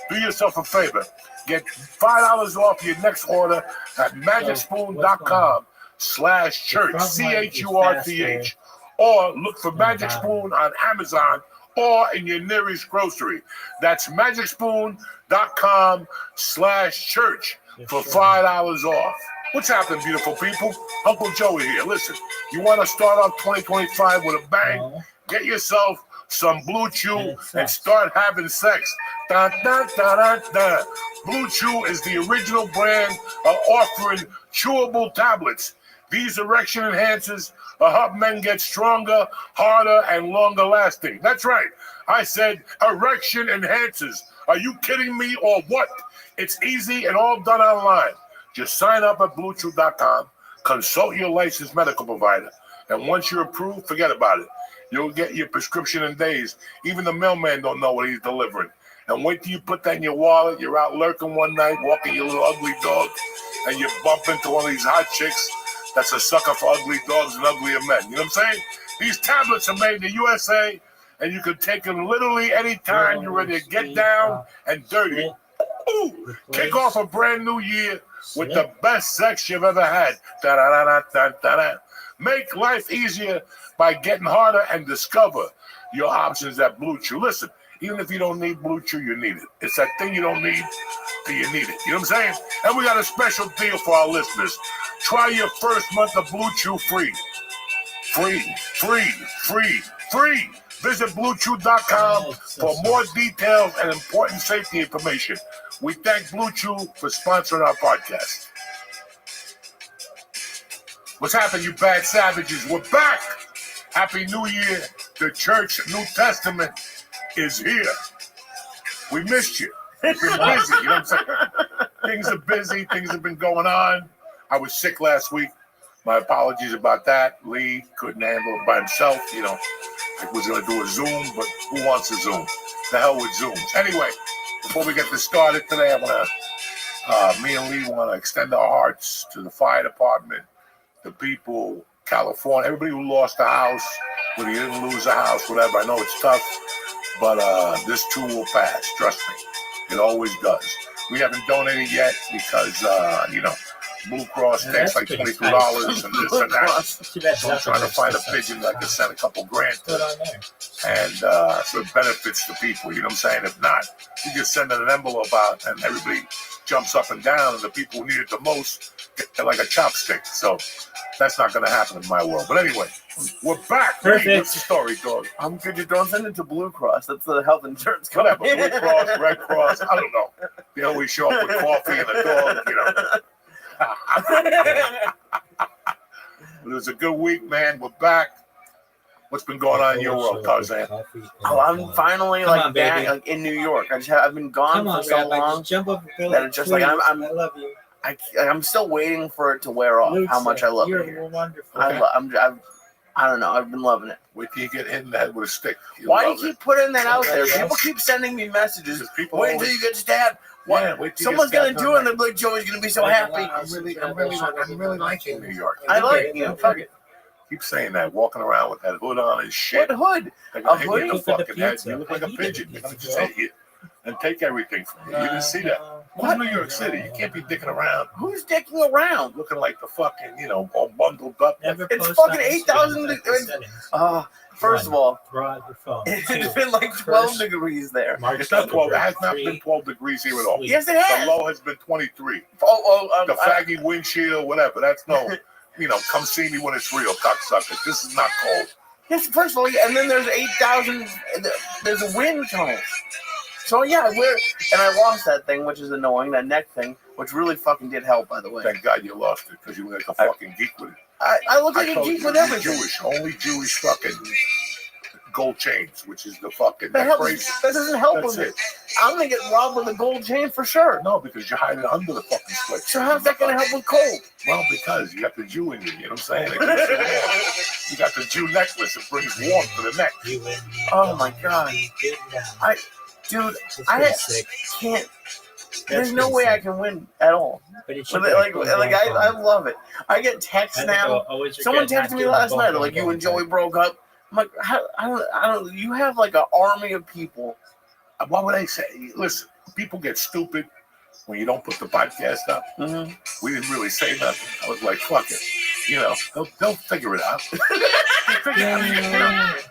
Do yourself a favor. Get $5 off your next order at magicspoon.com/church, CHURCH, or look for Magic Spoon on Amazon or in your nearest grocery. That's magicspoon.com/church for $5 off. What's happening, beautiful people? Uncle Joey here. Listen, you want to start off 2025 with a bang? Get yourself some Blue Chew and start having sex. Dun, dun, dun, dun, dun. Blue Chew is the original brand offering chewable tablets. These erection enhancers help men get stronger, harder, and longer lasting. That's right. I said erection enhancers. Are you kidding me or what? It's easy and all done online. Just sign up at BlueChew.com, consult your licensed medical provider, and once you're approved, forget about it. You'll get your prescription in days. Even the mailman don't know what he's delivering. And wait till you put that in your wallet. You're out lurking one night, walking your little ugly dog, and you bump into one of these hot chicks that's a sucker for ugly dogs and uglier men. You know what I'm saying? These tablets are made in the USA, and you can take them literally anytime you're ready to get down and dirty. Ooh, kick off a brand new year with the best sex you've ever had. Da-da-da-da-da-da. Make life easier by getting harder and discover your options at Blue Chew. Listen, even if you don't need Blue Chew, you need it. It's that thing you don't need till you need it. You know what I'm saying? And we got a special deal for our listeners. Try your first month of Blue Chew free. Free. Visit BlueChew.com for more details and important safety information. We thank Blue Chew for sponsoring our podcast. What's happening, you bad savages? We're back. Happy New Year. The Church New Testament is here. We missed you. We've been busy, you know what I'm saying? Things are busy. Things have been going on. I was sick last week. My apologies about that. Lee couldn't handle it by himself. You know, I was going to do a Zoom, but who wants a Zoom? The hell with Zooms. Anyway, before we get this started today, I want to, me and Lee want to extend our hearts to the fire department, the people, California, everybody who lost a house, whether you didn't lose a house, whatever. I know it's tough, but this too will pass. Trust me. It always does. We haven't donated yet because, you know, Blue Cross takes like $23 and this and that. So I'm trying to find a pigeon that can send a couple grand to. And so it benefits the people, you know what I'm saying? If not, you just send an envelope out and everybody jumps up and down and the people who need it the most get like a chopstick. So that's not going to happen in my world. But anyway, we're back. Perfect. Hey, what's the story, dog? I'm good. You don't send it to Blue Cross. That's the health insurance company. Whatever, Blue Cross, Red Cross, I don't know. They always show up with coffee and a dog, you know. It was a good week, man. We're back. What's been going on in your world, Tarzan? Oh, I'm finally back, like in New York. I've been gone for so long jump up that it's just like I love you. I'm still waiting for it to wear off. How much I love it here. Wonderful. I don't know. I've been loving it. Wait till you get hit in the head with a stick. Why do you keep putting that out there? People keep sending me messages. Wait until you get stabbed. What? Yeah, someone's gonna do it, and they're like, Joey's gonna be so happy. I'm really liking New York. I like fuck it. Keep saying that, walking around with that hood on and shit. What hood? A hood in the fucking head. You look like a pigeon. They're gonna just hit you and take everything from you. You didn't see that. What? New York City. You can't be dicking around. Who's dicking around? Looking like the fucking, you know, all bundled up. It's fucking 8,000. First of all, it's been like 12 degrees there. It's not 12. It has not been 12 degrees here at all. Yes, it has. The low has been 23. The faggy windshield, whatever. That's no, you know, come see me when it's real, cocksuckers. This is not cold. Yes, first of all, and then there's 8,000. There's a wind tunnel. So yeah, and I lost that thing, which is annoying. That neck thing, which really fucking did help, by the way. Thank God you lost it, because you look like a fucking geek with it. I look like a geek with everything. Only Jewish fucking gold chains, which is the fucking that doesn't help with it. I'm gonna get robbed with a gold chain for sure. No, because you're hiding under the fucking split. So how's that gonna help with cold? Well, because you got the Jew in you. You know what I'm saying? You got the Jew necklace that brings warmth to the neck. Oh my God, Dude, I can't. There's no way I can win at all. I love it. I get texts now. Someone texted me last night, like, you and Joey broke up. I'm like, I don't. You have like an army of people. What would I say? Listen, people get stupid when you don't put the podcast up. Mm-hmm. We didn't really say nothing. I was like, fuck it. You know, they'll figure it out.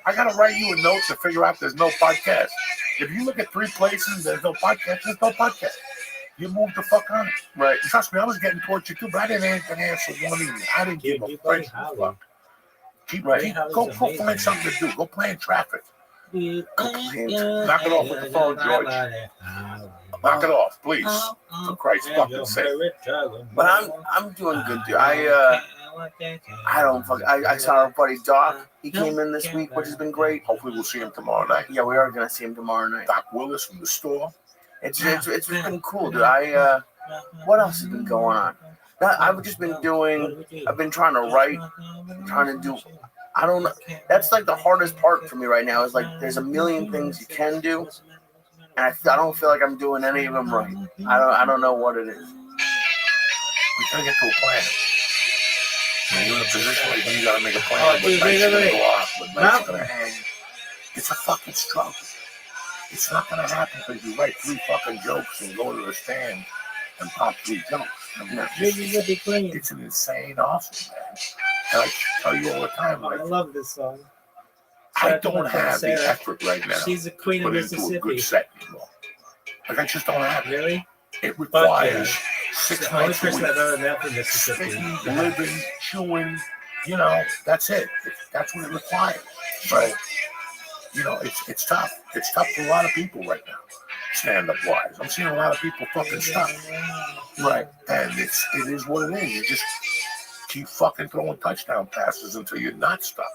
I gotta write you a note to figure out there's no podcast. If you look at 3 places, there's no podcast. There's no podcast. You move the fuck on it. Right. Trust me, I was getting tortured too, but I didn't answer one email. I didn't give a friend fuck. Go find something to do. Go play in traffic. Knock it off with the phone, George. Knock it off, please. For Christ's fucking sake. But I'm doing good, dude. I saw our buddy Doc. He came in this week, which has been great. Hopefully we'll see him tomorrow night. Yeah, we are gonna see him tomorrow night. Doc Willis from the store. It's been cool, dude. What else has been going on? I've just been I've been trying to write, trying to do. I don't know. That's like the hardest part for me right now. Is like there's a million things you can do, and I don't feel like I'm doing any of them right. I don't know what it is. We gotta get to a plan. When you're in a position like you gotta make a plan. Oh, What dude, nights wait, you're wait, gonna go off, what nights No. you're gonna hang. It's a fucking struggle. It's not gonna happen because you write 3 fucking jokes and go to the stand and pop 3 jokes. I mean, Mississippi Queen. it's an insane hustle, man. And I tell you all the time, I like, love this song. I don't have the effort right now She's the queen to of put into a Mississippi. good set anymore. Like, I just don't have it. Really? It requires She's 6 the only nights a person week. I've ever met from Mississippi. Spitting, living, chewing, you know, that's it. That's what it requires. So, you know, it's tough. It's tough for a lot of people right now, stand-up wise. I'm seeing a lot of people fucking stuck. Right. And it is what it is. You just keep fucking throwing touchdown passes until you're not stuck.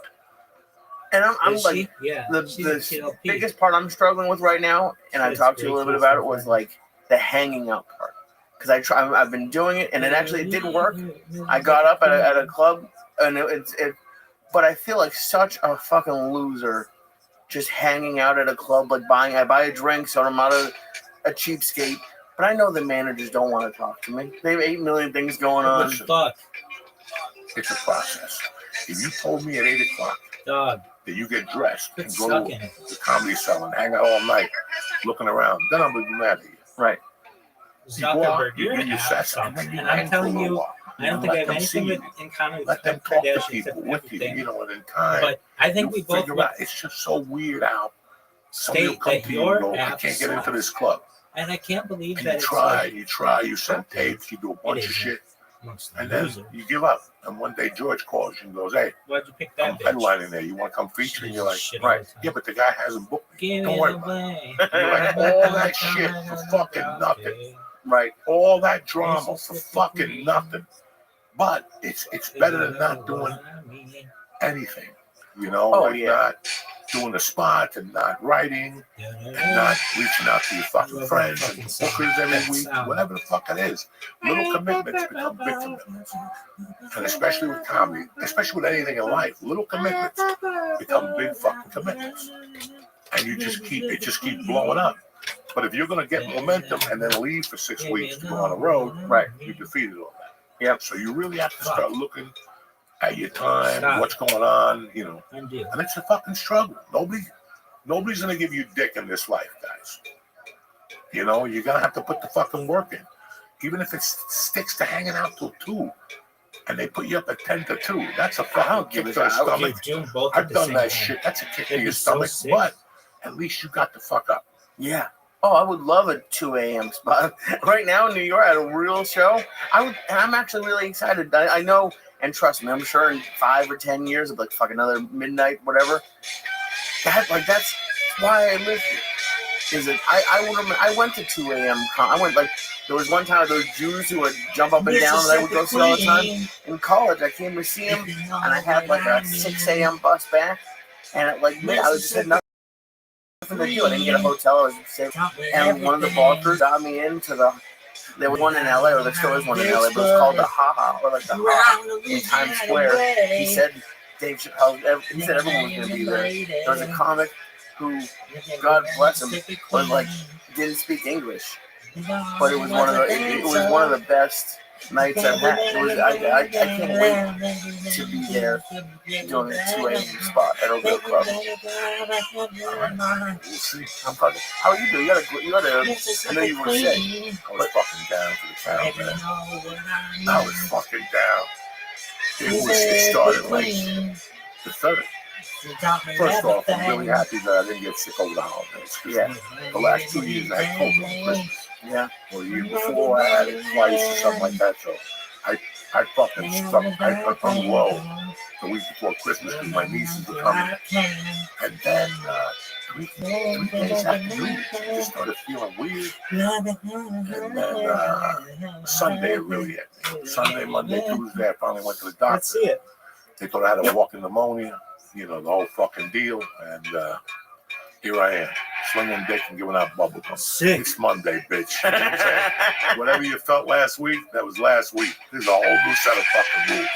And I'm Is like, she? Yeah. the she's a KLP. biggest part I'm struggling with right now, and I She's talked to you a great little bit too, about it, so was far. like the hanging out part. Because I've been doing it, and it did work. I got up at a club, and it but I feel like such a fucking loser just hanging out at a club, like I buy a drink, so I'm not a cheapskate. But I know the managers don't want to talk to me. They have 8 million things going on. Listen, Fuck. it's a process. If you told me at 8 o'clock Dog. that you get dressed Quit and go sucking. to the comedy cell and hang out all night looking around, then I would be mad at you. Right. You go out, Zuckerberg, you you're do an your sets, and then ass. you And I'm hang for a telling little you, while. I don't think I Let have them anything see with, you. in common with Let them talk to Kardashians people and with you, everything. you know, and in time, But I think we you both figure out. It's just so weird how somebody will state come that to you and your go, I app can't get into sucks. this club. And I can't believe And that you it's try, like, you send tapes, you do a bunch of isn't. shit, amongst the and then losers. you give up. And one day George calls you and goes, hey, Why'd you pick I'm that bitch? headlining there. You want to come feature? And you're like, Shit all right. the time. Yeah, but the guy hasn't booked me. Give Don't it worry about it. away. You're like, all that shit for fucking nothing. Right. All that drama for fucking nothing. But it's better than not doing anything. You know, Oh, like yeah. not doing the spots and not writing and not reaching out to your fucking friends and bookers every week, whatever the fuck it is. Little commitments become big commitments. And especially with comedy, especially with anything in life, little commitments become big fucking commitments. And it just keeps blowing up. But if you're gonna get momentum and then leave for 6 weeks to go on the road, right, you defeated all that. Yeah. So you really have to start looking at your time, what's going on, you know. And it's a fucking struggle. Nobody's gonna give you dick in this life, guys. You know, you're gonna have to put the fucking work in. Even if it sticks to hanging out till 2 and they put you up at 10 to 2, that's a fucking kick to the stomach. I've done that shit. That's a kick to your stomach, but at least you got the fuck up. Yeah. Oh, I would love a 2 a.m. spot. Right now in New York, at a real show, and I'm actually really excited. I know, and trust me, I'm sure in 5 or 10 years, it'll be like fuck another midnight, whatever. That's why I live here. Is it? I went to 2 a.m. I went there was one time those Jews who would jump up and down that I would go see all the time. In college, I came to see them, and I had like a 6 a.m. bus back, and I just had nothing to do. I didn't get a hotel. I was sick, and one of the ballers got me into there was one in LA, or there still is one in LA, but it's called the Ha-Ha, or like the Ha in Times Square. He said Dave Chappelle, he said everyone was going to be there. There was a comic who, God bless him, didn't speak English, but it was one of the best nights I've had. I can't wait to be there doing a 2 a.m. spot at a real club. We'll see. How are you doing? You had a, I know you were sick. I was fucking down to the count, man. I was fucking down. It started like the 3rd. First off, I'm really happy that I didn't get sick over the holidays. Yeah. The last 2 years I had COVID on Christmas. Yeah. Well, the year before I had it twice or something like that. So I fucking stuck. I hung low the week before Christmas because my nieces were coming. And then 3 days after New Year's, I just started feeling weird. And then Sunday it really hit me. Sunday, Monday, Tuesday, I finally went to the doctor. Let's see it. They thought I had a walking pneumonia, you know, the whole fucking deal. And here I am, slinging dick and giving out bubblegum. It's Monday, bitch. You know what I'm saying? Whatever you felt last week, that was last week. This is a whole new set of fucking rules.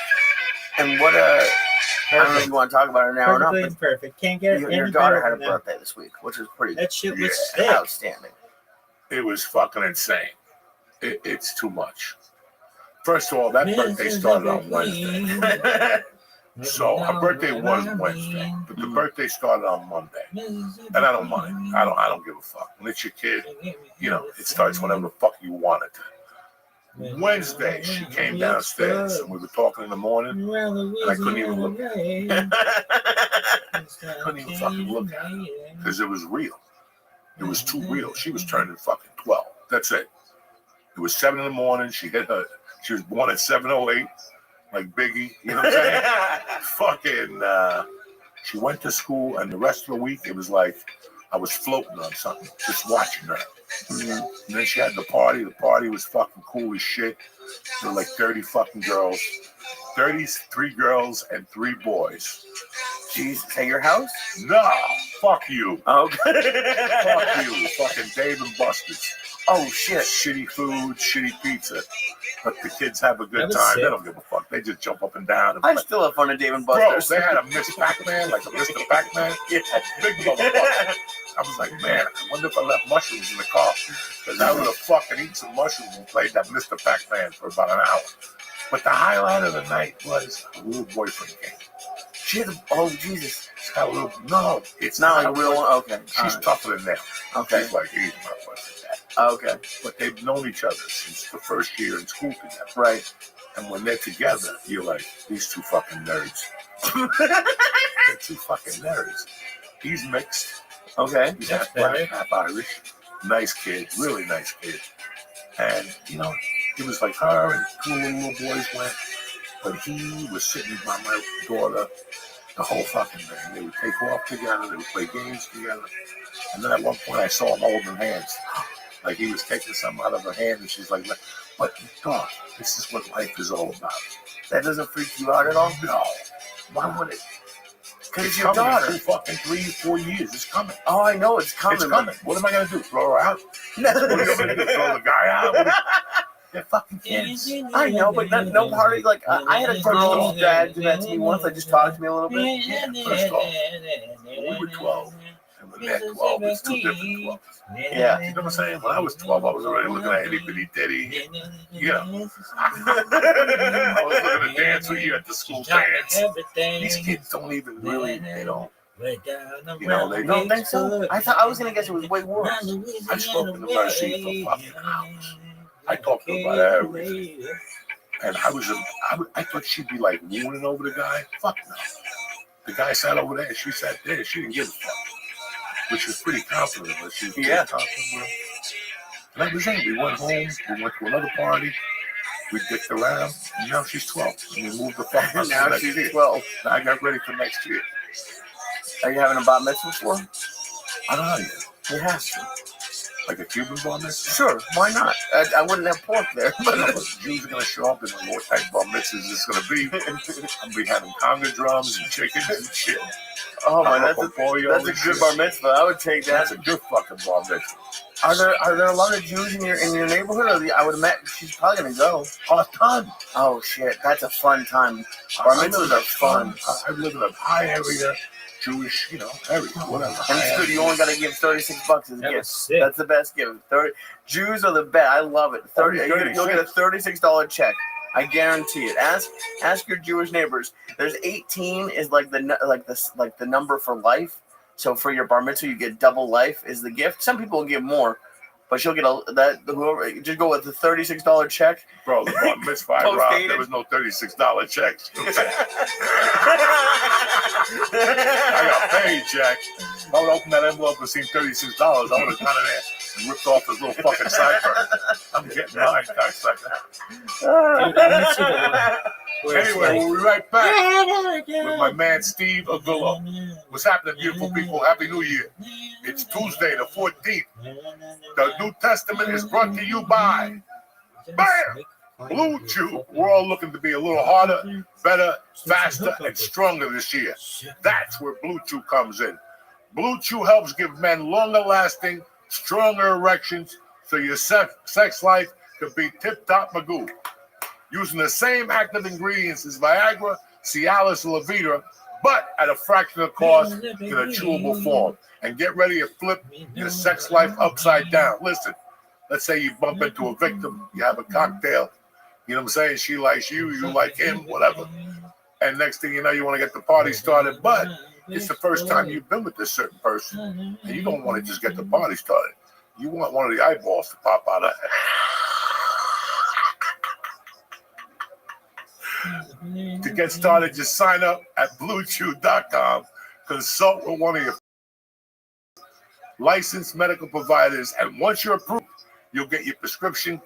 And I don't know if you want to talk about it now or not, Perfectly but imperfect. Can't get your any daughter better had a than that. birthday this week, which was pretty That shit was Yeah. sick. outstanding. It was fucking insane. It's too much. First of all, that birthday started on Wednesday. So her birthday was Wednesday, but the birthday started on Monday. And I don't mind. I don't give a fuck. When it's your kid, you know, it starts whenever the fuck you want it to. Wednesday, she came downstairs and we were talking in the morning, and I couldn't even look at her. Couldn't even fucking look at her because it was real. It was too real. She was turning fucking 12. That's it. It was 7 in the morning. She was born at 7:08, like Biggie. You know what I'm saying? Fucking, she went to school, and the rest of the week, it was like I was floating on something, just watching her. And then she had the party. The party was fucking cool as shit. There were like 30 fucking girls. 33 girls and 3 boys. Jeez, at your house? No, fuck you. Okay. Fuck you. Fucking Dave and Buster's. Oh shit. Shitty food, shitty pizza. But the kids have a good That was time. sick. They don't give a fuck. They just jump up and down. And I play. still have fun at Dave and Bro, Buster's. they had a Miss Pac-Man, like a Mr. Pac-Man. Yeah. Big motherfucker. I was like, man, I wonder if I left mushrooms in the car. Because I would have fucking eaten some mushrooms and played that Mr. Pac-Man for about an hour. But the highlight of the night was a little boyfriend came. She had oh Jesus. She's got a little, no, It's not like a real one? Okay. She's Alright. tougher than them. Okay. She's like, he's my fucking dad. Okay. But they've known each other since the first year in school together. Right. And when they're together, you're like, these two fucking nerds. They're two fucking nerds. He's mixed. Okay. He's half black, half Irish. Nice kid, really nice kid. And, you know, it was like her and 2 little boys went. But he was sitting by my daughter the whole fucking thing. They would take off together. They would play games together. And then at one point, I saw him holding hands. Like he was taking something out of her hand. And she's like, but God, this is what life is all about. That doesn't freak you out at all? No. Why would it? Because it's your coming daughter. in 2 fucking 3, 4 years. It's coming. Oh, I know it's coming. It's coming. What am I going to do? Throw her out? What are you going to do? Throw the guy out? They're fucking kids. I know, but no party. Like I had a girl's dad do that to me once. I just talked to me a little bit. Yeah, first off, when we were 12, and when they're 12, it's 2 different 12s. Yeah. You know what I'm saying? When I was 12, I was already looking at itty bitty ditty. You know, I was looking to dance with you at the school dance. These kids don't even really, they don't. You know, they You don't think so? I was gonna guess it was way worse. I spoke to the Mercy for fucking hours. I talked to her about everything. And I thought she'd be like mooning over the guy. Fuck no. The guy sat over there, she sat there, she didn't give a fuck. Which was pretty confident, but she was pretty confident with him. And that was it. We went home, we went to another party, we dicked around, and now she's 12. And we moved the fuck up. Now she's 12. Now I got ready for next year. Are you having a bat mitzvah for her? I don't know yet. You have to. Like a Cuban bar mitzvah? Sure, why not? I wouldn't have pork there. But no, the Jews are going to show up and what type of bar mitzvahs it's going to be. I'm going to be having conga drums and chickens and shit. Oh my, that's a good bar mitzvah. I would take that. That's a good fucking bar mitzvah. Are there a lot of Jews in your neighborhood? Or I would imagine she's probably gonna go. Oh, a ton. Oh shit, that's a fun time. Bar mitzvahs are fun. I live in a high area, Jewish, you know, area, whatever. And it's good. You only gotta give $36 as a gift. Sick. That's the best gift. 30 Jews are the best. I love it. 30. You'll get a $36 check. I guarantee it. Ask your Jewish neighbors. There's 18 is like the number for life. So for your bar mitzvah, you get double life is the gift. Some people will give more, but you'll get whoever. Just go with the $36 check. Bro, the bar mitzvah I robbed, there was no $36 checks. I got paid, Jack. If I would open that envelope and seen $36, I would have gone in there and ripped off this little fucking sideburn. I'm getting mine, cocksucker. Anyway, we'll be right back with my man Steve Avila. What's happening, beautiful people? Happy New Year. It's Tuesday, the 14th. The New Testament is brought to you by BAM! Blue Chew. We're all looking to be a little harder, better, faster, and stronger this year. That's where Blue Chew comes in. Blue Chew helps give men longer lasting, stronger erections so your sex life can be tip-top magoo. Using the same active ingredients as Viagra, Cialis Levita, but at a fraction of the cost in a chewable form. And get ready to flip your sex life upside down. Listen, let's say you bump into a victim, you have a cocktail, you know what I'm saying? She likes you, you like him, whatever. And next thing you know, you want to get the party started, but it's the first time you've been with this certain person, and you don't want to just get the party started. You want one of the eyeballs to pop out of it. To get started, just sign up at BlueChew.com. Consult with one of your licensed medical providers, and once you're approved, you'll get your prescription.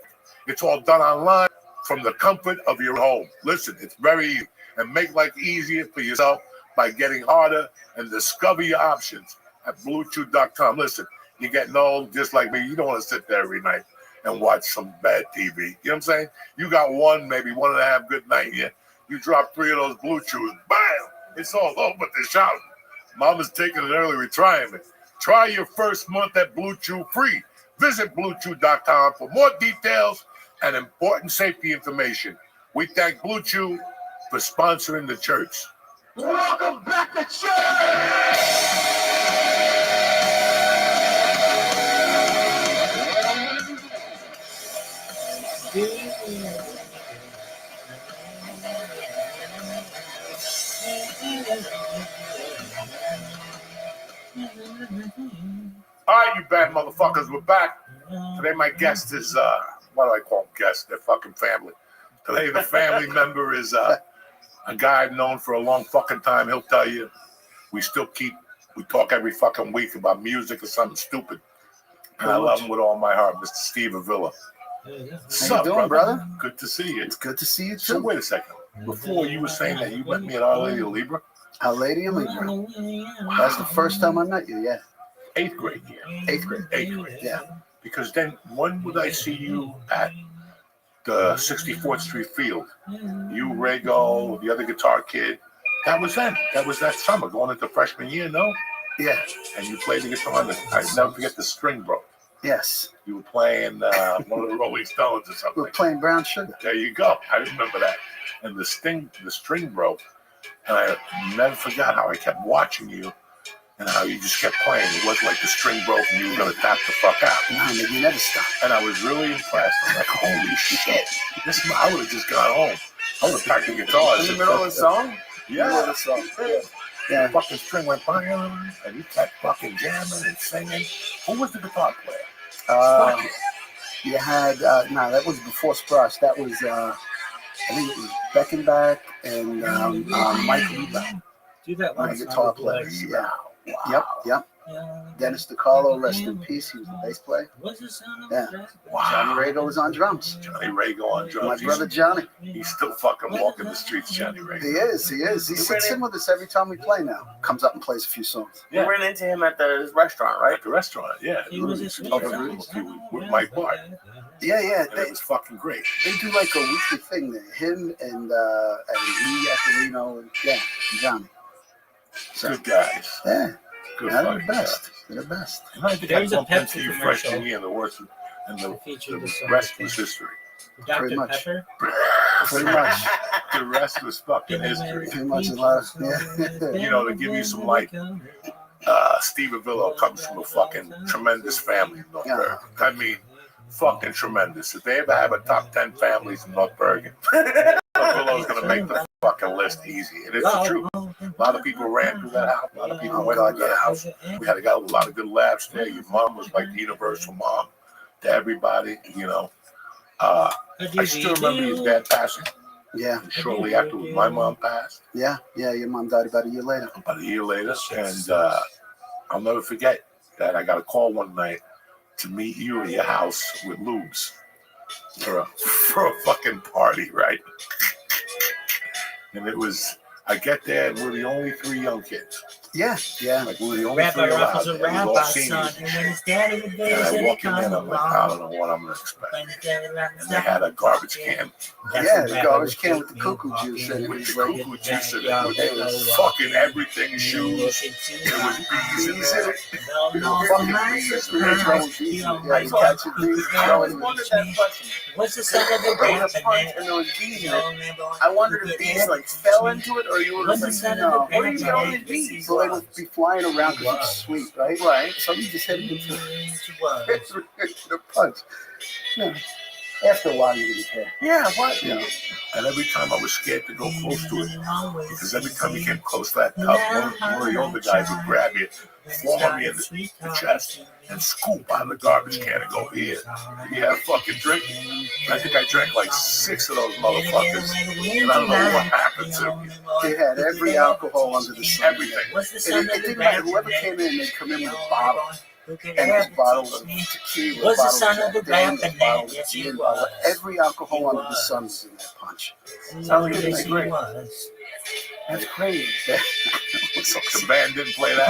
It's all done online from the comfort of your home. Listen, it's very easy, and make life easier for yourself by getting harder and discover your options at BlueChew.com. Listen, you're getting old just like me. You don't want to sit there every night and watch some bad TV. You know what I'm saying? You got one, maybe 1.5 good night here. You drop 3 of those Blue Chews, bam! It's all over the shop. Mama's taking an early retirement. Try your first month at Blue Chew free. Visit BlueChew.com for more details and important safety information. We thank Blue Chew for sponsoring the church. Welcome back to church! All right, you bad motherfuckers, we're back. Today my guest is, what do I call them guests? They're fucking family. Today the family member is a guy I've known for a long fucking time. He'll tell you we talk every fucking week about music or something stupid. And I love him with all my heart, Mr. Steve Avila. How you doing, brother? Good to see you. It's good to see you too. So wait a second. Before you were saying that you met me at Our Lady of Libra? Our Lady of Libra. That's the first time I met you, yeah. 8th grade year. 8th grade. 8th grade. Yeah. Because then when would I see you at the 64th Street Field? You, Rego, the other guitar kid. That was then. That was that summer going into freshman year, no? Yeah. And you played the guitar. I never forget the string broke. Yes. You were playing one of the Rolling Stones or We something. were playing Brown Sugar. There you go. I remember that. And the string broke. And I never forgot how I kept watching you and how you just kept playing. It wasn't like the string broke and you were going to tap the fuck out. No, man, you never stop. And I was really impressed. I'm like, holy shit. I would have just got home. I would have packed the guitar. In the middle of the song? Yeah. The song. Yeah. The fucking string went by and you kept fucking jamming and singing. Who was the guitar player? You had, no, that was before Sprosh. That was, I think it was Beckenbach and Mike Reba. Do that My once. guitar player. Yeah. Yep, yep. Dennis DiCarlo, rest in peace. He was the bass player. Yeah. Johnny Rago was on drums. Johnny Rago on My drums. brother Johnny. He's still fucking walking the streets, Johnny Rago. He is. He sits in with us every time we play now. Comes up and plays a few songs. You ran into him at the restaurant, right? At the restaurant, yeah. He was a sweet With Mike Bart. Yeah. And it was fucking great. They do like a weekly thing there. Him and Lee Accarino and Johnny. So, Good guys. yeah. Good They're fucking the best. guys. They're the best. And I think There's I a bumped into Pepsi you commercial. freshman year and the worst, and the Featured the song. rest was history. Dr. Pretty much. Pepper. Pretty much. The rest was fucking history. Pretty much a lot of, yeah. You know, to give you some light, Steve Avila comes from a fucking tremendous family in North Yeah. Bergen. I mean, fucking tremendous. If they ever have a top 10 families in North Bergen, Avila's gonna make the fucking list easy. And it's the truth. A lot of people ran through that house. A lot of people went out that house. We had got a lot of good laughs there. Your mom was like the universal mom to everybody, you know. I still remember his dad passing. Yeah. Shortly after my mom passed, Yeah. Your mom died about a year later. about a year later. And I'll never forget that I got a call one night to meet you at your house with Lubes for a fucking party, right? And it was, I get there and we're the only 3 young kids. Yeah. Like we're the only 3 Rabbi allowed. was a It was all rabbi son, seniors. and when his daddy would And I visit, walk in there and I'm like, I don't know what I'm gonna expect. And they had a garbage can Yeah, the garbage can with the cuckoo juice in it. with was the like, cuckoo juice in it. It was fucking everything, shoes. There was bees in it. Throwing bees. Yeah, you catch a bee, I always throwing wondered that question. What's the son of the There was a rap punch and there was bees in it. I wondered if bees like fell into it or you were What's the just son like, of the no. What are you rap? going with bees? So they would be flying around because it's sweet, right? Right. So you just hit them into the punch. Yeah. After a while, you didn't care. Yeah, what? You know. And every time I was scared to go close to it, because every time you came close to that tub, one of the older guys would grab you, fall me in the chest, and scoop out of the garbage can and go, here, you have a fucking drink. And I think I drank like 6 of those motherfuckers, and I don't know what happened to me. They had every alcohol under the sun. Everything. It didn't matter. Whoever came in, they'd come in with a bottle. And this bottle of tequila, Was the bottle son of the Jack Daniels, rap, bottle of yes, he gin, was. every alcohol under the sun was in that punch. Sounds like a Yes, he great. was. That's crazy. So the band didn't play that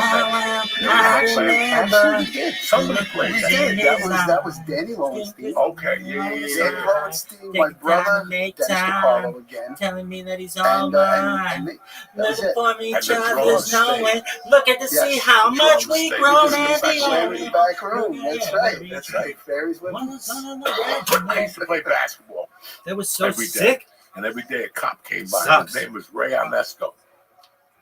night. Actually, we did. Somebody played We that. did. That was Danny Lowenstein. Okay, yeah. Danny Lowenstein, my brother, Dennis DiCarlo again. Telling me that he's all And mine. that was Looking it. for each And the other, drums there's no stayed. way. Looking to see Yes, how the much drums we stayed grown because and it was the actually In the back room. That's right. That's right. Fairies with us. I used to play basketball That was so every day. sick. And every day a cop came by. Sucks. His name was Ray Ernesto.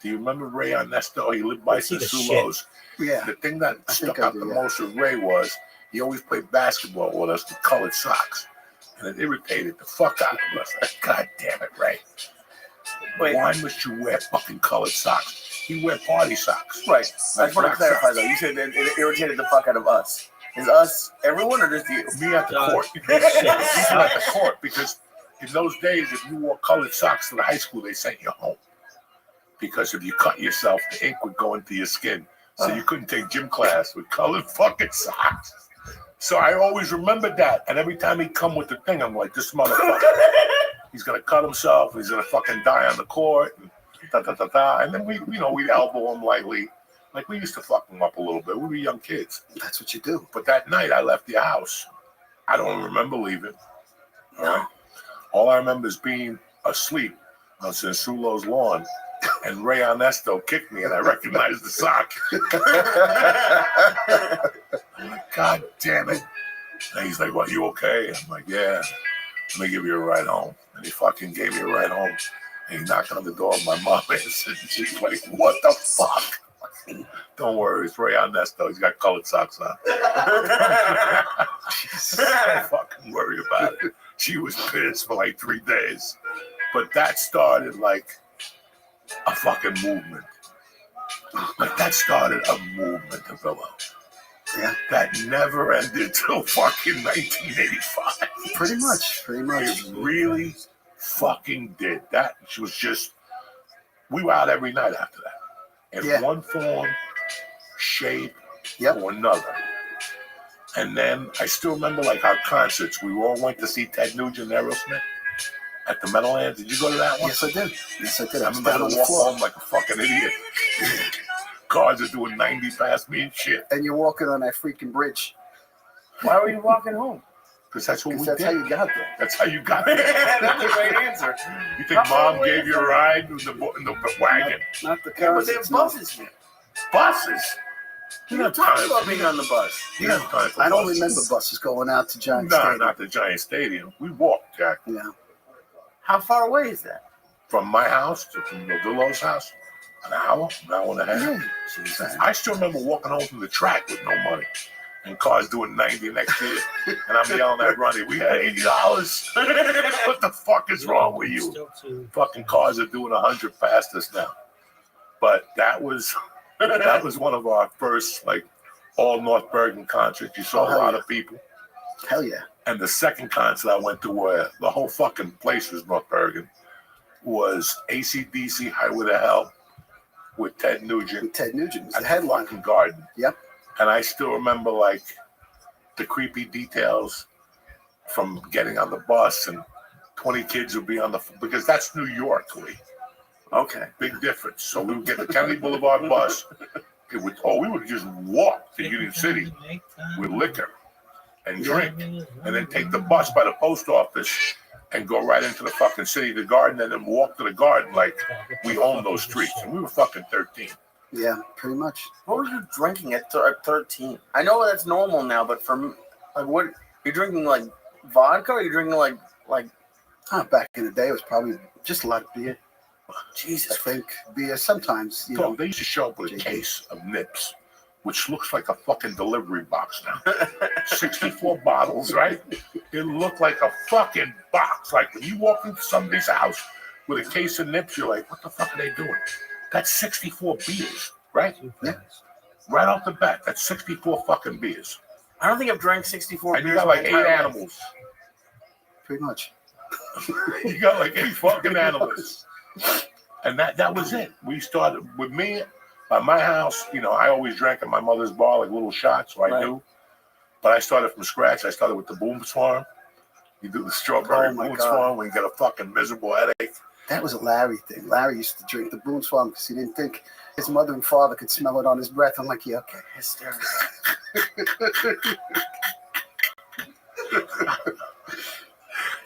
Do you remember Ray Ernesto? He lived by Let's see the Sulos. Yeah. The thing that I stuck think I out do, the yeah. most with Ray was he always played basketball with us with colored socks. And it irritated the fuck out of us. Like, God damn it, Ray. Wait. Why must you wear fucking colored socks? You wear party socks. Right. I just want to clarify though. You said that it irritated the fuck out of us. Is us everyone or just you? Me at the court. Me Shit at the court because in those days, if you wore colored socks to the high school, they sent you home. Because if you cut yourself, the ink would go into your skin. So you couldn't take gym class with colored fucking socks. So I always remembered that. And every time he'd come with the thing, I'm like, this motherfucker, he's going to cut himself. He's going to fucking die on the court. And, and then we'd elbow him lightly. Like we used to fuck him up a little bit. We were young kids. That's what you do. But that night I left the house. I don't remember leaving. All right. All I remember is being asleep on Sensulo's lawn, and Ray Ernesto kicked me, and I recognized the sock. I'm like, God damn it. And he's like, well, you okay? I'm like, yeah. Let me give you a ride home. And he fucking gave me a ride home. And he knocked on the door of my mom and she's like, what the fuck? Don't worry, it's Ray Ernesto. He's got colored socks on. Don't fucking worry about it. She was pissed for like 3 days. But that started like a fucking movement. Like that started a movement to fill out. Yeah. That never ended till fucking 1985. Pretty much. It really fucking did. That was just, we were out every night after that. In one form, shape, or another. And then I still remember like our concerts. We all went to see Ted Nugent and Aerosmith at the Meadowlands. Did you go to that one? Yes, I did. I remember I walk home like a fucking idiot. Cars are doing 90 past me and shit. And you're walking on that freaking bridge. Why were you walking home? Because that's what we That's did. how you got there. That's how you got there. That's a great answer. You think mom gave you a ride in the wagon? Not the Yeah, car. but they have buses here. Buses? You don't talk about being on the bus. You don't have time for I don't buses. remember buses going out to Giant No, Stadium. not the Giant Stadium. We walked, Jack. Yeah. How far away is that? From my house to Nodillo's house, an hour and a half. Yeah. I still remember walking home from the track with no money. And cars doing 90 next year. And I'm yelling at Ronnie, we had $80. What the fuck is wrong with you? Fucking cars are doing 100 past us now. But that was one of our first like all North Bergen concerts. You saw a lot of people. Hell yeah. And the second concert I went to where the whole fucking place was North Bergen was AC/DC Highway to Hell with Ted Nugent. Ted Nugent was At the headline. fucking Garden. Yep. And I still remember like the creepy details from getting on the bus and 20 kids would be on the, because that's New York, Lee. Okay. Big difference. So we would get the Kennedy Boulevard bus. We would just walk to Union City with liquor and drink and then take the bus by the post office and go right into the fucking city, the Garden, and then walk to the Garden like we owned those streets. And we were fucking 13. Yeah, pretty much. What were you drinking at 13? I know that's normal now, but what you're drinking like vodka? Or you're drinking like Back in the day, it was probably just a lot of beer. Jesus? I think beer sometimes. You know, They used to show up with a case of nips, which looks like a fucking delivery box now. 64 bottles, right? It looked like a fucking box. Like when you walk into somebody's house with a case of nips, you're like, what the fuck are they doing? That's 64 beers, right? Yeah. Right off the bat, that's 64 fucking beers. I don't think I've drank 64 And beers. you got like my 8 entire life. animals. pretty much. You got like 8 fucking animals. And that was it. We started with me by my house. You know, I always drank at my mother's bar, like little shots, so I knew. But I started from scratch. I started with the Boom Swarm. You do the strawberry Boom Swarm when you get a fucking miserable headache. That was a Larry thing. Larry used to drink the Boone's Farm because he didn't think his mother and father could smell it on his breath. I'm like, yeah, okay. Hysterical.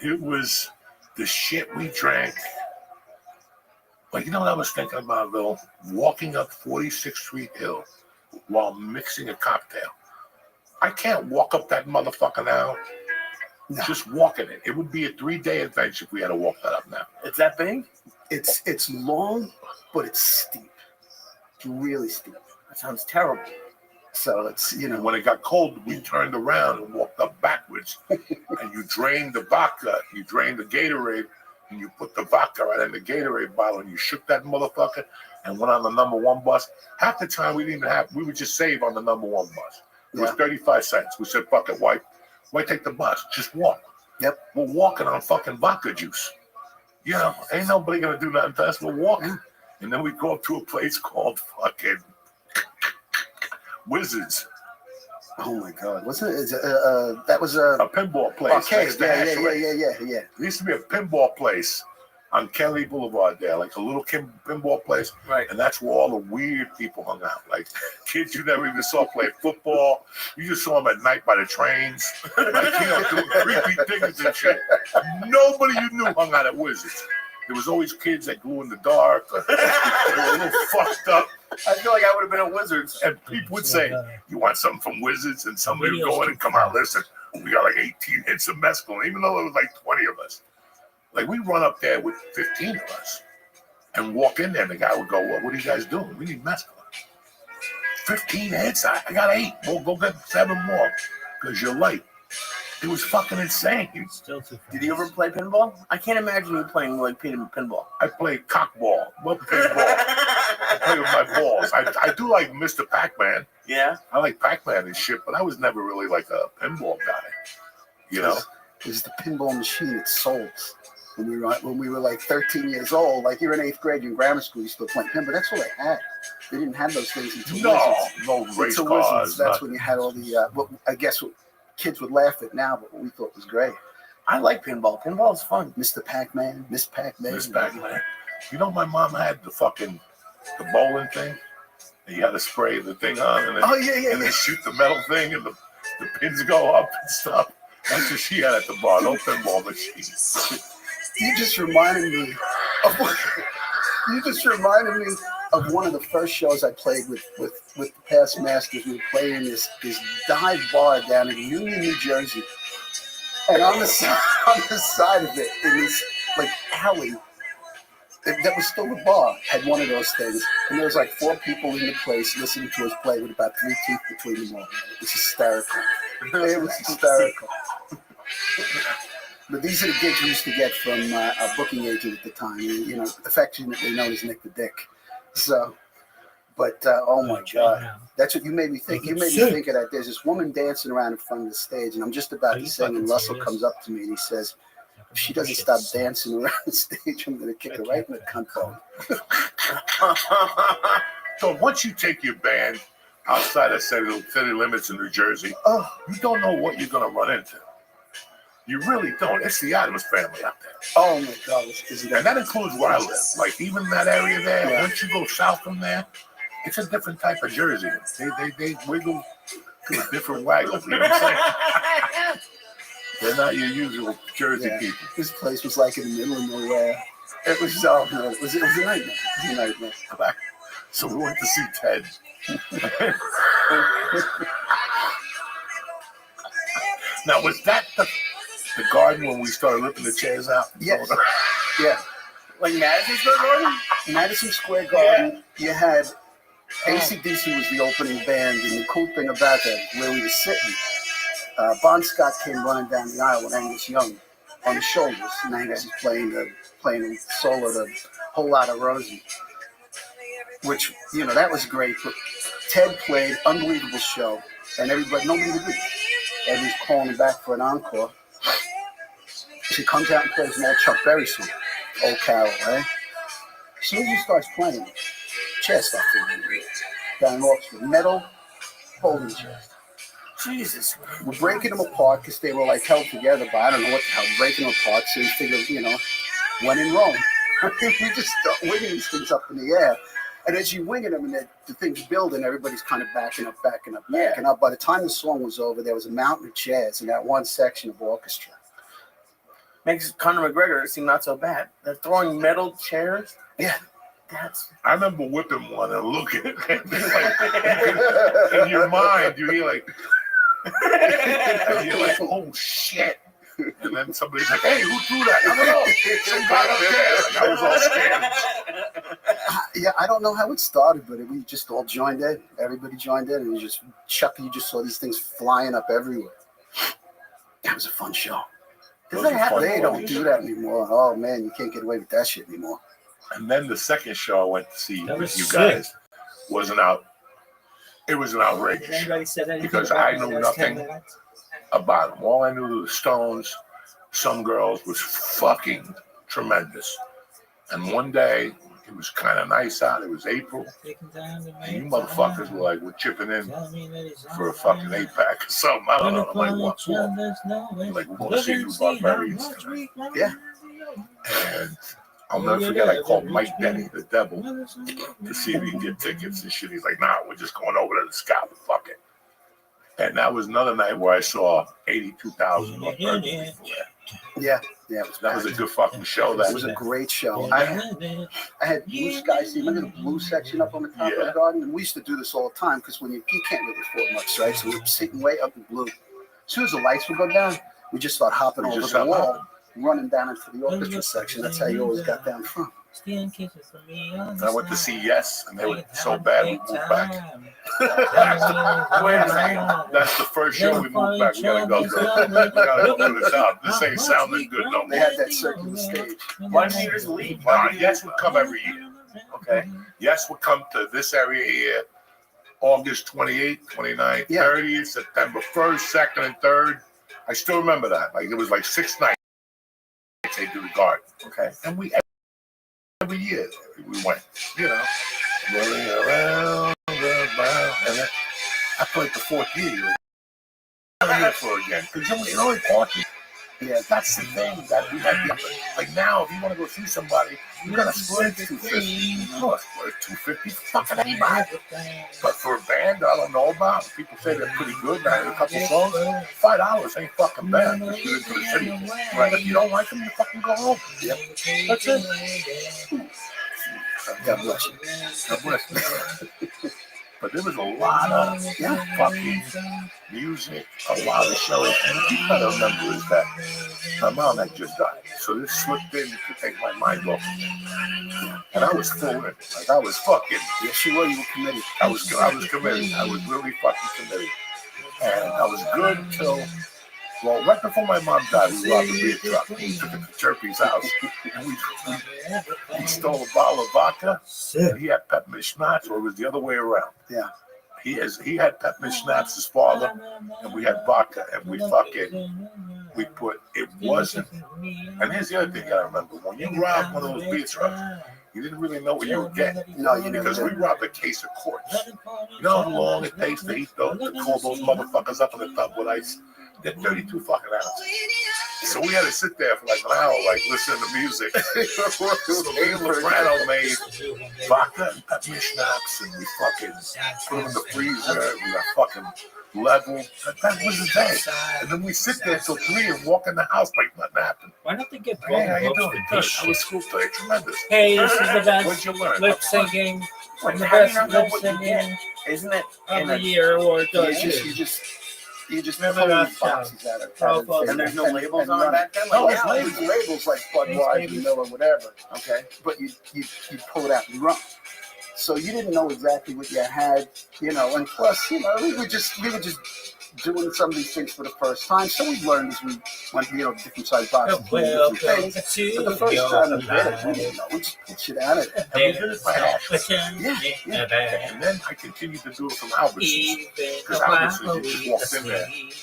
It was the shit we drank. Like, you know what I was thinking about, Bill? Walking up 46th Street Hill while mixing a cocktail. I can't walk up that motherfucker now. No. Just walking it. It would be a 3-day adventure if we had to walk that up now. It's that big? It's long, but it's steep. It's really steep. That sounds terrible. So it's, you know. When it got cold, we turned around and walked up backwards. And you drained the vodka, you drained the Gatorade, and you put the vodka right in the Gatorade bottle, and you shook that motherfucker and went on the number 1 bus. Half the time we would just save on the number 1 bus. It was 35 cents. We said, fuck it, why take the bus? Just walk. Yep. We're walking on fucking vodka juice. You know, ain't nobody gonna do nothing to us. We're walking. And then we go up to a place called fucking Wizards. Oh my God! Wasn't it? That was a pinball place. Okay, Next to yeah. There used to be a pinball place on Kennedy Boulevard there, like a little pinball place. Right. And that's where all the weird people hung out. Like kids you never even saw play football. You just saw them at night by the trains. Like, you know, doing creepy things and shit. Nobody you knew hung out at Wizards. There was always kids that grew in the dark. They were a little fucked up. I feel like I would have been at Wizards. And people would say, you want something from Wizards? And somebody would go in and come out, listen, we got like 18 hits of mescaline, even though there was like 20 of us. Like, we'd run up there with 15 of us and walk in there, and the guy would go, well, what are you guys doing? We need mescaline. 15 hits? I got 8. We'll go get 7 more because you're late. It was fucking insane. Still too fast. Did you ever play pinball? I can't imagine you playing like pinball. I play cockball. What pinball? I play with my balls. I do like Mr. Pac-Man. Yeah. I like Pac-Man and shit, but I was never really like a pinball guy. You know? It was the pinball machine at Souls. When we were like 13 years old, like you're in 8th grade in grammar school, you still playing pinball. That's all they had. They didn't have those things until Wizards. No race Until cars. Wizards, that's when you had all the, I guess what kids would laugh at now, but what we thought was great. I like pinball. Pinball is fun. Mr. Pac-Man, Miss Pac-Man. Miss Pac-Man. You know, my mom had the bowling thing. And you had to spray the thing on, and then, and they shoot the metal thing, and the pins go up and stuff. That's what she had at the bar. No pinball machine. You just reminded me of one of the first shows I played with the past masters. We were playing in this dive bar down in Union, New Jersey, and on the side of it, in this like alley that was still a bar, had one of those things, and there was like 4 people in the place listening to us play with about 3 teeth between them all. It was hysterical. It was hysterical. But these are the gigs we used to get from our booking agent at the time, you know, affectionately known as Nick the Dick. So, but oh my God, that's what you made me think. You made me think of that. There's this woman dancing around in front of the stage, and I'm just about to sing, and Russell comes up to me and he says, if she doesn't stop dancing around the stage, I'm going to kick her right in the cunt bone. So once you take your band outside of city limits in New Jersey, you don't know what you're going to run into. You really don't. It's the Addams family out there. Oh my God. And that includes where I live. Like even that area there, once you go south from there, it's a different type of Jersey. They wiggle to a different waggle. You know what I'm saying? They're not your usual Jersey people. This place was like in the middle of nowhere. It was so it was a nightmare. It was a nightmare. So we went to see Ted. Now, was that the garden when we started ripping the chairs out? Yes. Yeah. Like Madison Square Garden? Madison Square Garden, you had AC/DC was the opening band, and the cool thing about that is where we were sitting, Bon Scott came running down the aisle with Angus Young on his shoulders, and Angus is playing a solo to Whole Lotta Rosie, which, you know, that was great. But Ted played, unbelievable show, and nobody would leave. Everybody's calling him back for an encore. He comes out and plays an old Chuck Berry song, Old Carol, right? As soon as he starts playing, chair stuff down in Oxford, metal folding chairs. Jesus. We're breaking them apart because they were like held together by, I don't know what the hell, breaking them apart. So you figure, you know, when in Rome, we just start winging these things up in the air. And as you're winging them and the thing's building, everybody's kind of backing up. By the time the song was over, there was a mountain of chairs in that one section of orchestra. Makes Conor McGregor seem not so bad. They're throwing metal chairs. Yeah. I remember whipping one and looking at it. Like, in your mind, you hear like, and you're like, oh shit. And then somebody's like, hey, who threw that? I don't know. Some guy up there. Like, I was all scared. Yeah, I don't know how it started, but we just all joined in. Everybody joined in, and you just saw these things flying up everywhere. That was a fun show. They don't do that anymore. Oh man, you can't get away with that shit anymore. And then the second show I went to see with you sick. guys was it was an outrage because I knew nothing about them. All I knew was the Stones, some girls, was fucking tremendous. And one day, it was kind of nice out. It was April. And you motherfuckers were like, we're chipping in for a fucking 8-pack or something. I don't know. I'm like, what for? Like, we're going to see New Barbarians tonight. Yeah. And I'll never forget, I called Mike Denny, the devil, to see if he could get tickets and shit. He's like, nah, we're just going over to the Scout. Fuck it. And that was another night where I saw 82,000. Yeah. That was a good fucking show. That was a great show. I had blue sky. See, remember the blue section up on the top of the garden? And we used to do this all the time because when you can't really afford much, right? So we were sitting way up in blue. As soon as the lights would go down, we just start hopping over the wall, running down into the orchestra section. That's how you always got down front. And I went to see Yes, and they were so bad we moved back. That's the first show we moved back. We gotta go. We gotta go this out. This ain't sounding good no They more. had that circular stage. Why didn't you just leave? Yes would come every year. Okay. Yes would come to this area here August 28th, 29th, 30th, September 1st, 2nd, and 3rd. I still remember that. Like it was like 6 nights they do the garden. Okay. And every year we went, you know, rolling around the bound. And I played the 4th year. I'm here for again. Because you know, parking. Yeah, that's the thing that we had. Like now, if you want to go see somebody, you gotta split $250. You know, split $250 for fucking anybody. But for a band I don't know about, people say they're pretty good. I had a couple songs. $5 ain't fucking bad. Just get into the city. Right? If you don't like them, you fucking go home. Yep. That's it. God bless you. God bless you. But there was a lot of fucking music, a lot of shows. And what you gotta remember is that my mom had just died. So this slipped in to take my mind off of it. And I was full in it. Like I was fucking. Yes, you were. You were committed. I was committed. I was really fucking committed. And I was good until, well, right before my mom died, we robbed a beer truck. We took it to Chirpy's house. And we stole a bottle of vodka. And he had peppermint schnapps, or it was the other way around. Yeah. He had peppermint schnapps, his father, and we had vodka. And it wasn't. And here's the other thing I remember. When you robbed one of those beer trucks, you didn't really know what you were getting. No, you didn't. Because we robbed a case of quartz. You know how long it takes to cool those motherfuckers up in the tub with ice? They're 32 fucking ounces. So we had to sit there for like an hour, like listening to music. So me and Lefrano made vodka and peppermint schnapps, and we fucking put them in the freezer. We got fucking level. That was the day. And then we sit there till 3 and walk in the house like nothing happened. Why don't they get Hey, how you doing? Good. I was school today. Tremendous. Hey, this is the What'd best you learn? lip syncing Like, the how do you best not know what you listening get? Isn't it of in the a, year or You the just Remember pull these Rothschild? boxes out of Rothschild. and there's no labels on run back then? No, Like, there's now, labels like Budweiser, baby. Miller, whatever. okay. But you pull it out and run. So you didn't know exactly what you had, and plus, we were just doing some of these things for the first time. So we learned as we went, different size boxes, Welcome different things. to But the first your time we did it, we life. didn't know. We just pulled shit out of it. And we did it by accident. Yeah. And then I continued to do it from Albertsons. Even Because a Albertsons, while you just we walked in there. asleep.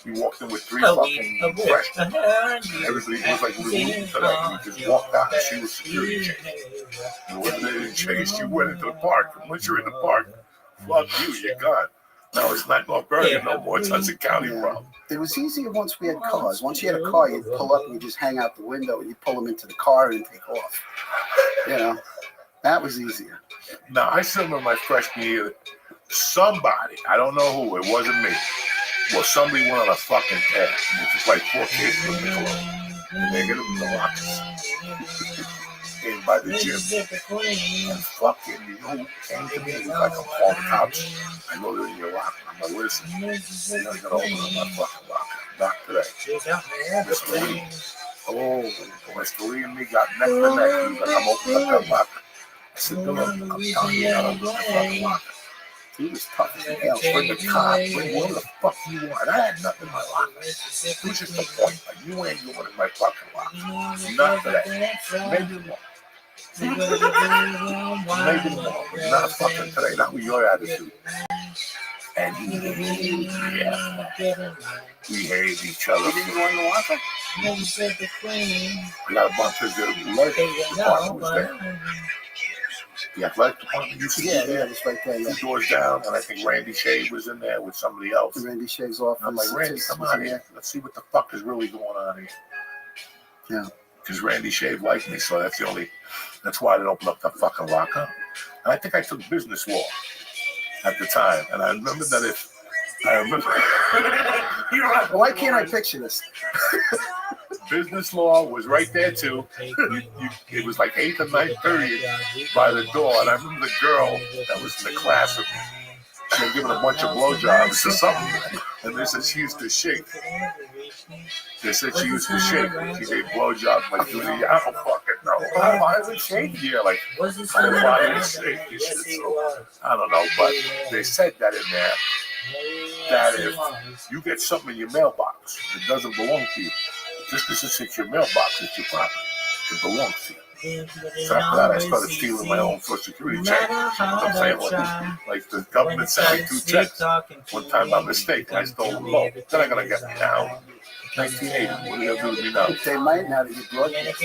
You walked in with 3 A fucking week of fresh. work behind you. Everybody was like, we were rooting for that. You just walked out and she was security chase. And when they didn't chase, you went into the park. And once you're in the park, fuck you, you're gone. No, it's not North Bergen no more. It's Hudson County problem. It was easier once we had cars. Once you had a car, you'd pull up and you just hang out the window and you pull them into the car and take off. That was easier. Now, I still remember my freshman year, somebody, I don't know who, it wasn't me. Well, somebody went on a fucking tear. And it's just like 4 kids with the clothes. And they hit them in the lockers. In by the gym. And fucking, came to me. He was like, I'm calling the cops. I know they're in your locker. I'm like, listen, you're not going to open up my fucking locker. Not today. Mr. Lee. Oh, Mr. Lee and me got neck to neck. He was like, I'm opening up that locker. I said, no, I'm telling you, I don't open my fucking locker. He was tough as hell. Bring the cop, bring whatever the fuck you want. I had nothing in my locker. It was just a point. Like, you ain't going in my fucking locker. Not today. Maybe tomorrow. Maybe tomorrow. But not fucking today. Not with your attitude. And we hate each other. You didn't go in the locker? We got a bunch of the athletic department was there. The athletic department used to be there. It's right there. 2 doors down, and I think Randy Shea was in there with somebody else. Randy Shea's office. And I'm like, Randy, come on here. Let's see what the fuck is really going on here. Yeah. Because Randy Shea liked me, so that's why I didn't open up that fucking locker. And I think I took business law at the time. And I remember that Why can't I picture this? business law was right there too. It was like 8th or 9th period by the door. And I remember the girl that was in the class with me. She had given a bunch of blowjobs or something. And they said she used to shake. They said she used to shake. She gave blowjobs like doing it. I don't fucking know. I would shake. Yeah, like my body would shake and shit. So I don't know, but they said that in there. That if you get something in your mailbox that doesn't belong to you, just because it's in your mailbox, it's your property. It belongs to you. So after that, I started stealing my own Social Security check. I'm saying, like the government sent me 2 checks. One time by mistake, I stole them both. Then they're gonna get me now. 1980. What are they gonna do to me now? They might now that you broadcast.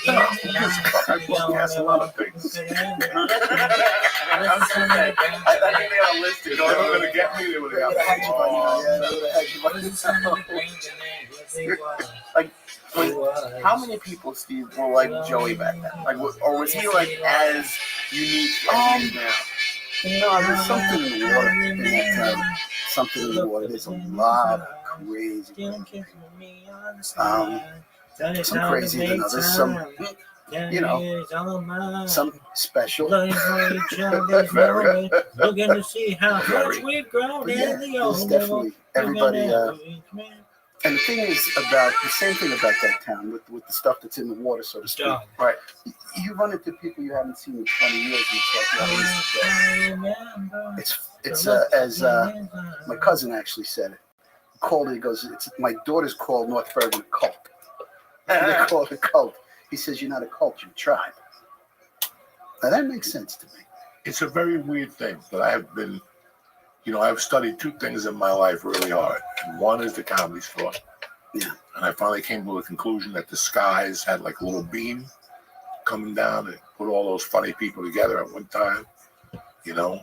No, I broadcast a lot of things. I thought you made a list. If they were gonna get me, they would have got me. How many people, Steve, were like Joey back then? Like, or was he like as unique as he is now? No, there's something in the water in that time. Something in the water. There's a lot of crazy. Some crazy, there's some, some special. Looking to see how much we've grown in the There's old definitely everybody. man. And the thing is about the same thing about that town with the stuff that's in the water, so to speak. Right. You run into people you haven't seen in 20 years, and it's like, it's as my cousin actually said it. He called it. He goes, "It's my daughter's called North Bergen a cult." They call it a cult. He says, "You're not a cult, you're a tribe." Now that makes sense to me. It's a very weird thing, but I have been. I've studied 2 things in my life really hard. And one is the Comedy Store. Yeah. And I finally came to the conclusion that the skies had like a little beam coming down and put all those funny people together at one time, And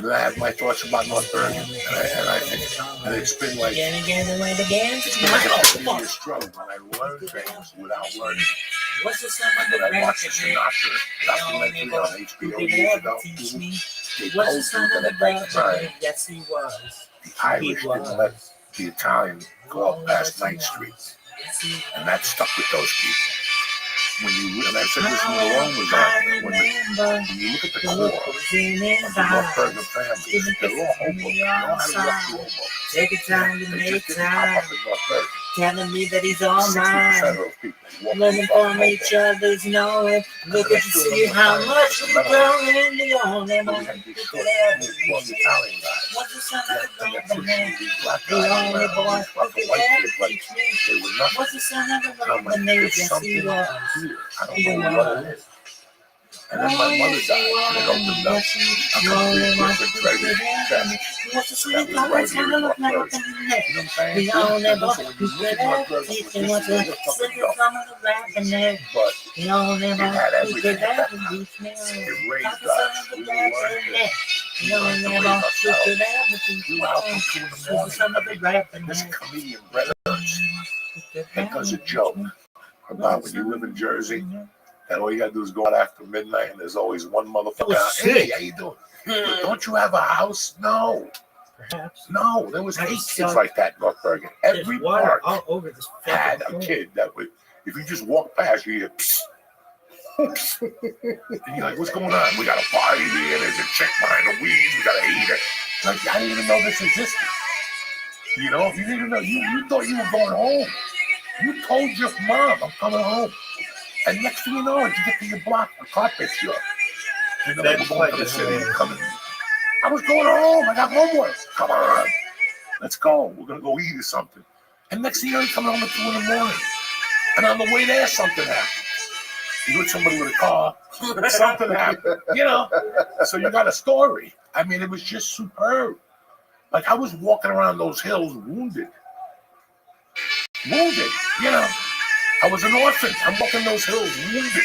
then I had my thoughts about North Bergen. And I think, and it's been like a 50-year struggle when I learned things without learning. When I watched the Sinatra documentary on HBO years ago, they told you that at that time, the Irish didn't let the Italian go up past 9th Street. And that stuck with those people. when you, and I said this when the loan was on, when you look at the core of the Rothschild family, they're all hobos. They all had a rough hobo. Take your time to They make just didn't pop time. up in Rothschild. Telling me that he's 60% alright. of those people walk Learning the from fucking each hobo. other's knowing. Look at you see how much we're growing. The only So we one had who these could short, ever small be. Italian guys. What's the son Yeah, of and a they're brother pushing man? these black The guys only around, boy these who fucking could white ever kids, like teach me. they were nothing. What's the son of a And I'm brother like, man? there's Yes, something he was. here. I He don't know what was. it is. And then my mother died, and it opened up a complete different treasure chest. What's the That sweet was right colors here in gonna look like North in Jersey. the neck? You know what I'm saying? The only boy So when who you look could at North ever Jersey, teach this me is what's where the we're fucking sweet going. color of black and neck. But The only it boy had who everything could at that ever time. teach me. It raised Papa son us. of the We black learned and it. neck. We The learned to only raise boy who ourselves. could ever teach We me. were out till 2 in the She's the morning. son I of the mean, black and this neck. comedian read us. It does a joke about when you live in Jersey, and all you gotta do is go out after midnight, and there's always one motherfucker out. Hey, how you doing? But don't you have a house? No. Perhaps. No, there was I 8 just kids saw- like that in North Bergen. Every There's water park all over this had fucking a thing. kid that would, if you just walk past, you hear, psst. And you're like, what's going on? We got a party here. There's a chick behind the weed. We gotta eat it. Like, I didn't even know this existed. You know, you didn't even know. You thought you were going home. You told your mom, I'm coming home. And next thing you know, you get to your block, the car picks you up. You know, we're going to the city. You're coming. I was going home. I got homework. Come on. Let's go. We're going to go eat or something. And next thing you know, you come home at 2 in the morning. And on the way there, something happened. You hit somebody with a car. Something happened. You know. So you got a story. I mean, it was just superb. Like, I was walking around those hills wounded. Wounded. You know. I was an orphan. I'm walking those hills wounded.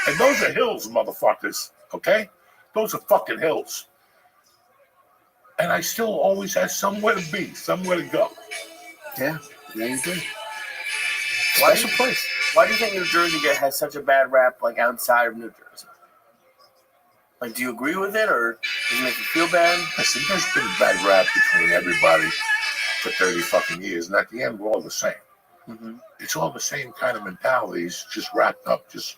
And those are hills, motherfuckers. Okay? Those are fucking hills. And I still always had somewhere to be, somewhere to go. Yeah, you do. Special place. Why do you think New Jersey has such a bad rap, like outside of New Jersey? Like, do you agree with it, or does it make you feel bad? Listen, there's been bad rap between everybody for 30 fucking years, and at the end, we're all the same. Mm-hmm. It's all the same kind of mentalities, just wrapped up. Just,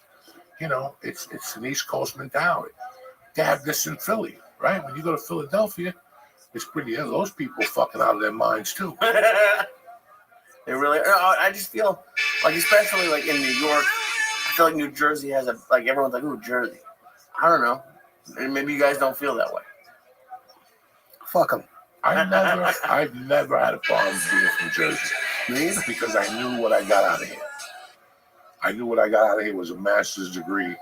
you know, it's an East Coast mentality. They have this in Philly, right? When you go to Philadelphia, it's pretty. Those people fucking out of their minds too. They really. I just feel like, especially like in New York, I feel like New Jersey has a, like, everyone's like, ooh, Jersey. I don't know. Maybe you guys don't feel that way. Fuck them. I've never had a problem being from Jersey. Me either. Because I knew what I got out of here. I knew what I got out of here was a master's degree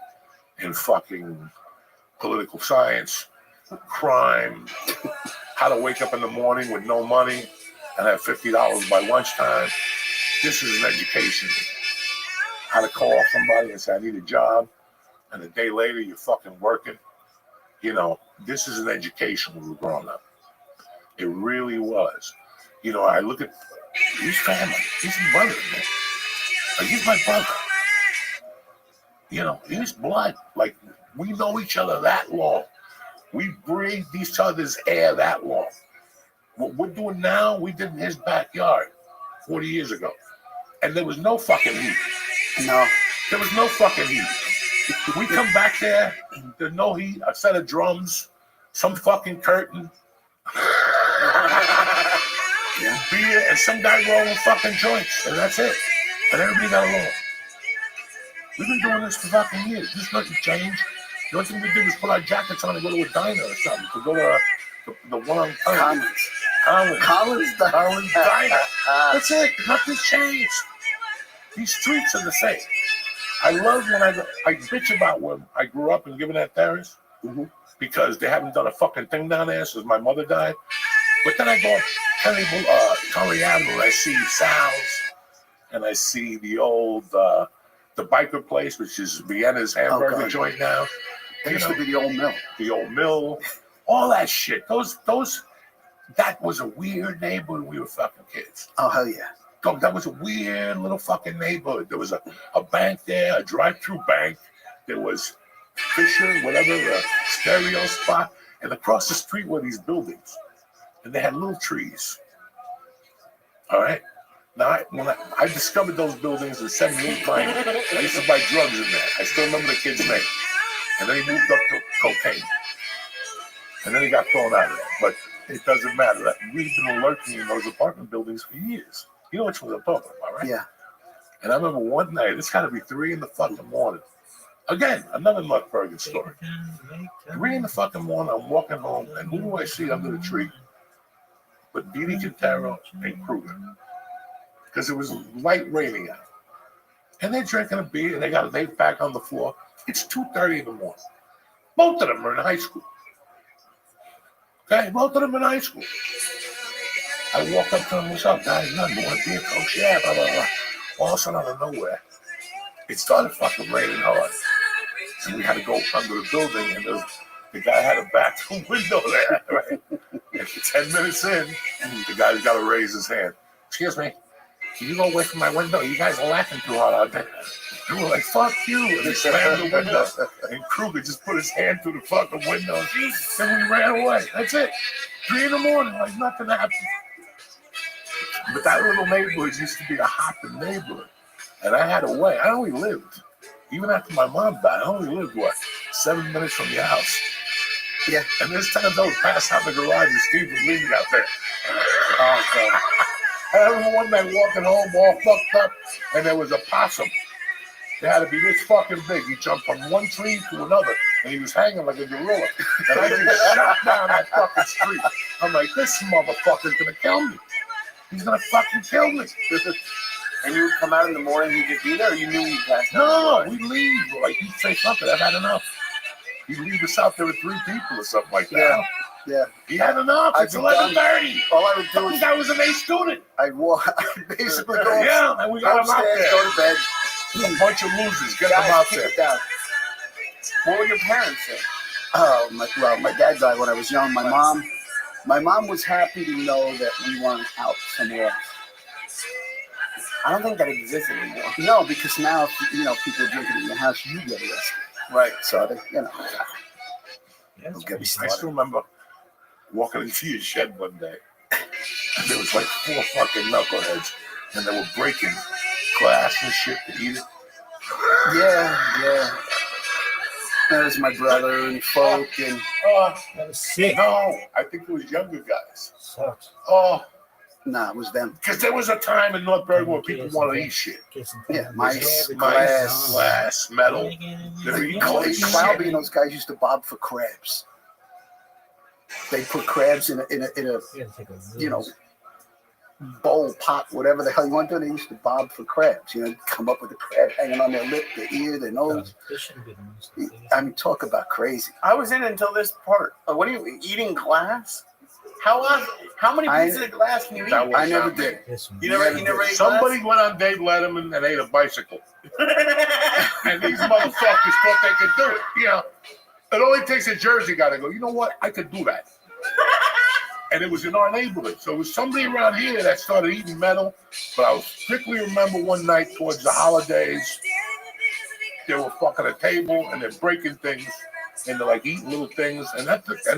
in fucking political science, crime, how to wake up in the morning with no money and have $50 by lunchtime. This is an education. How to call somebody and say, I need a job, and a day later you're fucking working. You know, this is an education when we're growing up. It really was. You know, I look at his family. He's my brother, man. Like, he's my brother. You know, he's blood. Like, we know each other that long. We breathed each other's air that long. What we're doing now, we did in his backyard 40 years ago. And there was no fucking heat. No. There was no fucking heat. We come back there, there's no heat, a set of drums, some fucking curtain, beer, and some guy rolling fucking joints, and that's it. And everybody got along. We've been doing this for fucking years. This nothing changed. The only thing we did was put our jackets on and go to a diner or something. To go to the one on Collins Diner. That's it. Nothing's changed. These streets are the same. I love when I bitch about where I grew up in Given that Terrace, because they haven't done a fucking thing down there since my mother died. But then I go up Coney Avenue, and I see Sal's, and I see the old the biker place, which is Vienna's hamburger joint now. It used to be the old mill. The old mill, all that shit. That was a weird neighborhood when we were fucking kids. Oh, hell yeah. That was a weird little fucking neighborhood. There was a bank there, a drive-through bank. There was Fisher, whatever, a stereo spot. And across the street were these buildings. And they had little trees. All right? Now, when I discovered those buildings in 78 mine, I used to buy drugs in there. I still remember the kid's name. And then he moved up to cocaine. And then he got thrown out of there. But it doesn't matter. We've been lurking in those apartment buildings for years. You know which ones I'm talking about, right? Yeah. And I remember one night, it's got to be 3 in the fucking morning. Again, another Nutberger story. 3 in the fucking morning, I'm walking home, and who do I see under the tree? But Didi Quintero and Kruger. Because it was light raining out. And they're drinking a beer, and they got a 8-pack on the floor. It's 2:30 in the morning. Both of them are in high school. Okay, both of them in high school. I walk up to them, what's up, guys? Nothing, you want a beer, coach? Yeah, blah, blah, blah. All of a sudden, out of nowhere, it started fucking raining hard. And we had to go under the building, and the guy had a bathroom window there, right? And 10 minutes in, the guy's got to raise his hand. Excuse me, can you go away from my window? You guys are laughing too hard out there. And we're like, fuck you. And they slammed the window. And Kruger just put his hand through the fucking window. And we ran away. That's it. 3 in the morning, like nothing happened. But that little neighborhood used to be a hopping neighborhood. And I had a way. I only lived, even after my mom died, I only lived, 7 minutes from the house. Yeah. And there's times I would pass out in the garage and Steve was leaving out there. Oh, God. I remember one night walking home all fucked up, and there was a possum. It had to be this fucking big. He jumped from one tree to another, and he was hanging like a gorilla. And I just shot down that fucking street. I'm like, this motherfucker's gonna kill me. He's gonna fucking kill me. And you would come out in the morning, he'd just be there, or you knew he'd pass out? No, we'd leave. Like, he'd say something. I've had enough. He'd leave us out there with 3 people or something like that. Yeah. He had enough. It's 11:30. All I would do is I was an A student. I'd basically go Yeah, and we got him out upstairs, there. go to bed. A bunch of losers. Get them Guys, out keep there. it down. What would your parents say? Oh, my dad died when I was young. My mom was happy to know that we weren't out somewhere else. I don't think that exists anymore. No, because now, people drinking in your house, you get arrested. Right. So, don't get me I started. still remember walking into your shed one day, and there was like 4 fucking knuckleheads, and they were breaking glass and shit to eat it. Yeah. There's my brother and folk and That was sick. No, I think it was younger guys. Sucks. nah, it was them. Because there was a time in North Bergen where people wanted to eat shit. Yeah, mice, Glass, metal. Cloudy and those guys used to bob for crabs. They put crabs in a bowl, pot, whatever the hell you want to do. They used to bob for crabs. Come up with a crab hanging on their lip, their ear, their nose. I mean, talk about crazy. I was in until this part. What are you eating glass? How many pieces of glass can you eat? I never did. You never ate Somebody went on Dave Letterman and ate a bicycle. And these motherfuckers thought they could do it. It only takes a Jersey guy to go, you know what? I could do that. And it was in our neighborhood. So it was somebody around here that started eating metal. But I strictly remember one night towards the holidays, they were fucking a table and they're breaking things. And they're like eating little things. And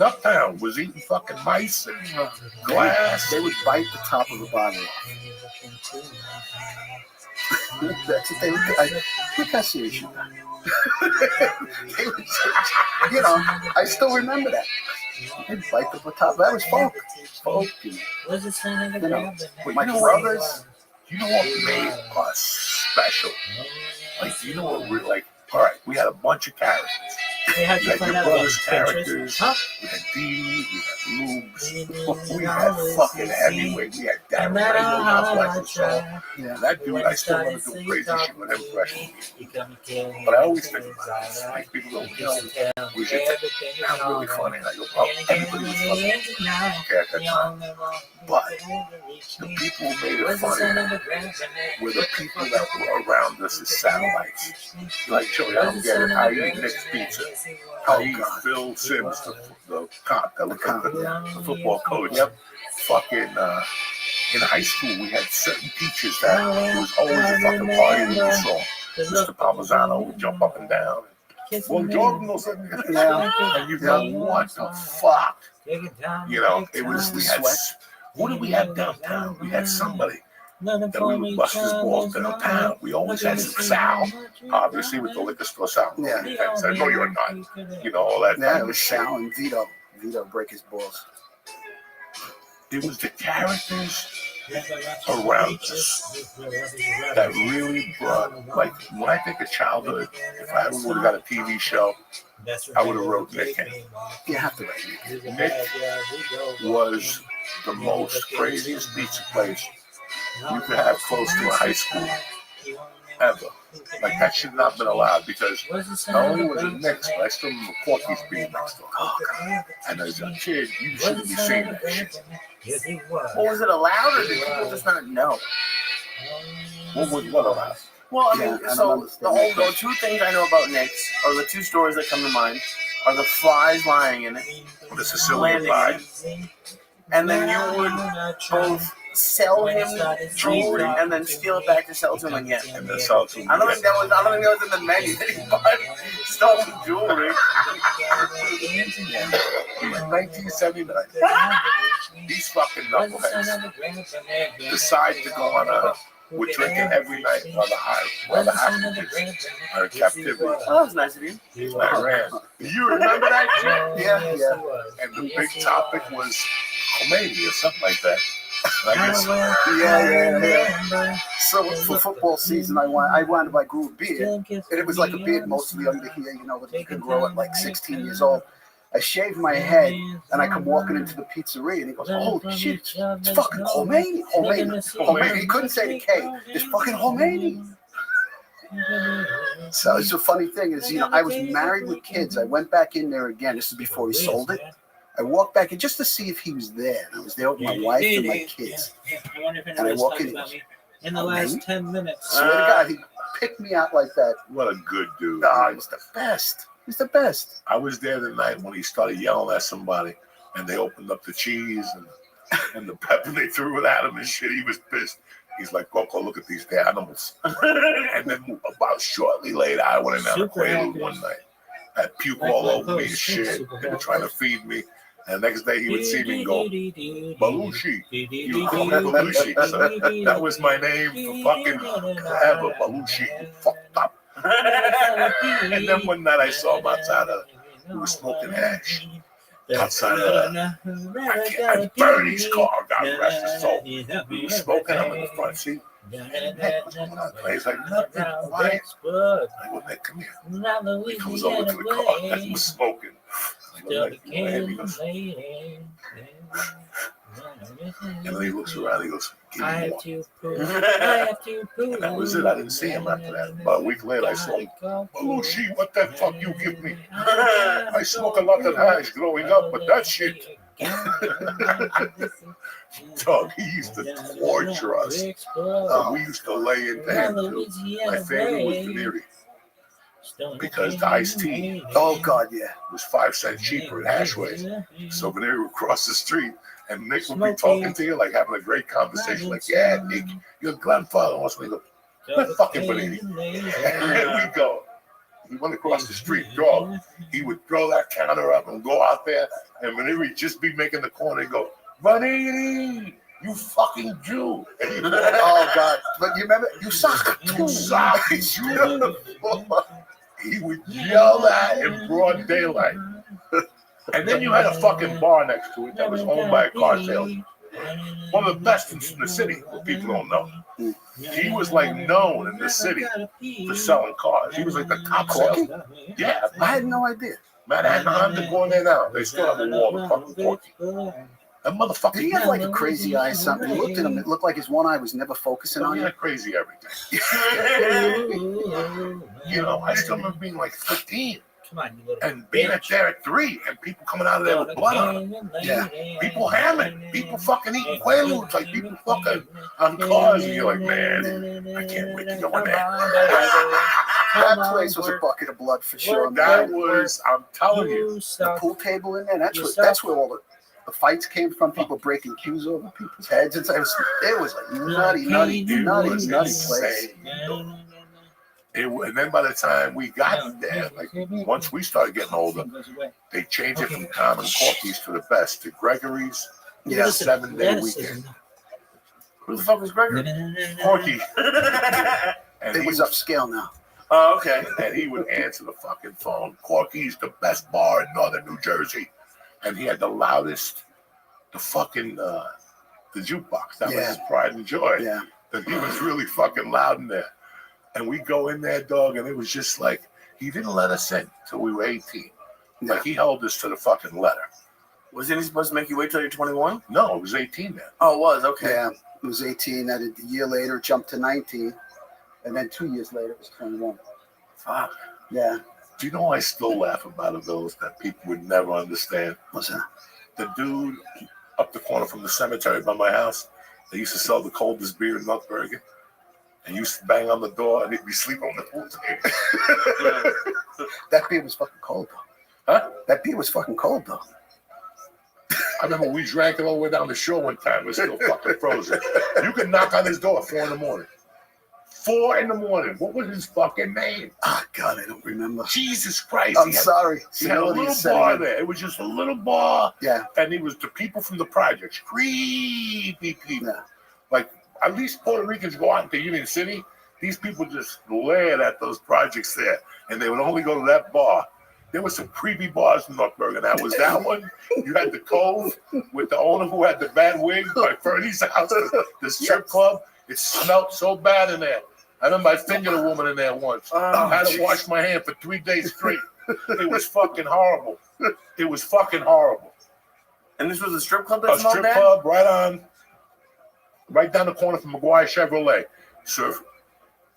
Uptown was eating fucking mice and glass. They would bite the top of the bottle off. That's what they would do. Look how serious you are. I still remember that. They'd bite the top. That was folk. With my brothers. You know what made us special? Like, you know what we're like? All right, we had a bunch of characters. We had your brother's characters. We had Dee, we had Lubes. We had fucking heavyweight. We had Darren Rainbow, God bless his soul. Yeah, that dude, I still want to do crazy shit with him freshman year. But I always think about it. Like, people go, we should take that was really funny. And I go, oh, everybody was funny. Okay, at that time. But the people who made it funny were the people that were around us as satellites. Like, Joey, I don't get it. How you eat Nick's pizza? How you eat Phil Sims, the cop, the football coach? Yep. Fucking, in high school, we had certain teachers that it was always a fucking party when you saw. Mr. Palmisano would jump up and down. Well, Jordan or something. And you go, what the fuck? It was, we had, what did we have downtown? We had somebody. Then we would bust his balls downtown. We always had some Sal, obviously, with the liquor store Sal. Yeah. And said, no, you're not. You know, all that. Yeah, it was Sal and Vito. Vito break his balls. It was the characters around us that really brought, like, when I think of childhood, if I would have got a TV show, I would have wrote Nick in. You have to write Nick. Nick was the most craziest pizza place you could have close to a high school ever. Like, that should not have been allowed because not only was it Nick's, but I still remember Corky's being next door. And as a kid, you shouldn't be seeing that shit. Well, was it allowed or did people just not know? What was what allowed? Well, I mean, Yeah, I so don't the two things I know about Nick's, or the two stories that come to mind, are the flies lying in it, The Sicilian pie. and then you would both sell him jewelry and then steal it back to sell to him again. And then sell it to him. I don't think that was in the menu that he bought stolen jewelry. In 1979, these fucking knuckleheads decide to go on a. We're drinking every night while the hostages are in captivity. Oh, that was nice of you. Iran. You remember that shit? Yeah. And the big topic was Khomeini or something like that. And I guess Yeah. So for football season, I wound up, I grew a beard, and it was like a beard mostly under here, you know, that you can grow at like 16 years old. I shaved my head, and I come walking into the pizzeria, and he goes, "Holy shit, it's fucking Khomeini. He couldn't say the K. It's fucking Khomeini." So it's a funny thing is, you know, I was married with kids. I went back in there again. This is before he sold it. I walked back in just to see if he was there. And I was there with my wife and my kids. And I walk in. In the last 10 minutes. Swear to God, he picked me out like that. what a good dude. Oh, he was the best. He's the best. I was there the night when he started yelling at somebody, and they opened up the cheese and the pepper. They threw it at him and shit. He was pissed. He's like, go look at these animals. And then about shortly later, I went in there to Quaalude one night. I had puke all over me and shit. They were trying to feed me. And the next day he would see me and go, Belushi. You call me Belushi. So that was my name for fucking forever. Belushi. You fucked up. And then one night I saw him outside of, he was smoking hash. Outside of Bernie's car, God rest his soul. He was smoking, I'm in the front seat. Hey, what's going on? He's like, nothing, quiet. I go, Nick, come here. He comes over to the car and was smoking. I go, Nick, you know, he goes, and then he looks around, he goes, give me one. And that was it. I didn't see him after that. About a week later, I saw him. Belushi, what the fuck you give me? I smoke a lot of hash growing up, but that shit. Dog, he used to torture us. We used to lay into him, too. My favorite was Veneeri. Because the iced tea, Oh, God, yeah. was 5 cents cheaper at Hashways. So Veneeri would cross the street, and Nick would be talking to you, like having a great conversation. Like, yeah, Nick, your grandfather wants me to let fucking Veneeri. And we go. He went across the street, dog. He would throw that counter up and go out there, and Veneeri just be making the corner and go, Veneeri, you fucking Jew. And he Oh, God. But you remember, you suck. You suck, Jew. He would yell that in broad daylight. And then you had a fucking bar next to it that was owned by a car salesman. One of the best in the city, what people don't know. He was like known in the city for selling cars. He was like the top salesman. Yeah, I had no idea. Manhattan Honda going there now. They still have a wall of fucking Porky. That motherfucker. Did he have like a crazy eye or something? You looked at him, it looked like his one eye was never focusing on He you. had crazy everything. You know, I still remember being like 15 Come on, you little and being there at 3 and people coming out of there with blood on them. Yeah. People hammering, people fucking eating Quaaludes, like people fucking on cars, and you're like, man, I can't wait to go in there. That place was a bucket of blood for sure. That Man. was, I'm telling you, The pool table in there. That's where all the fights came from. People breaking cues over people's heads. It was like nutty place. insane. And then by the time we got there, like once we started getting older, they changed it from common Corky's to the best, to Gregory's. Yeah. 7-day weekend. Who the fuck was Gregory? Porky. And It he was upscale now. Oh, okay. And he would answer the fucking phone. Corky's the best bar in northern New Jersey. And he had the loudest, the jukebox. That was his pride and joy. Yeah. That he was really fucking loud in there. And we go in there, dog, and it was just like, he didn't let us in till we were 18. Yeah. Like, he held us to the fucking letter. Wasn't he supposed to make you wait till you're 21? No, it was 18 then. Oh, it was? Okay. Yeah. It was 18. Then a year later, it jumped to 19. And then 2 years later, it was 21. Fuck. Yeah. Do you know I still laugh about of those that people would never understand? What's that? The dude up the corner from the cemetery by my house, they used to sell the coldest beer in North Bergen. And used to bang on the door and he'd be sleeping on the pool table. That beer was fucking cold, though. Huh? That beer was fucking cold, though. I remember we drank it all the way down the shore one time. It was still fucking frozen. You could knock on his door at 4 a.m. 4 a.m. What was his fucking name? Oh, God, I don't remember. Jesus Christ. I'm sorry. He had a little bar there. It was just a little bar. Yeah. And he was the people from the projects. Creepy people. Yeah. Like, at least Puerto Ricans go out into Union City. These people just glared at those projects there. And they would only go to that bar. There were some creepy bars in North Bergen. That was that one. You had the Cove with the owner who had the bad wig by Fernie's house, the strip club. It smelled so bad in there. I remember I fingered a woman in there once. I had to wash my hand for 3 days straight. It was fucking horrible. It was fucking horrible. And this was a strip club that A smelled strip bad? club right down the corner from McGuire Chevrolet. So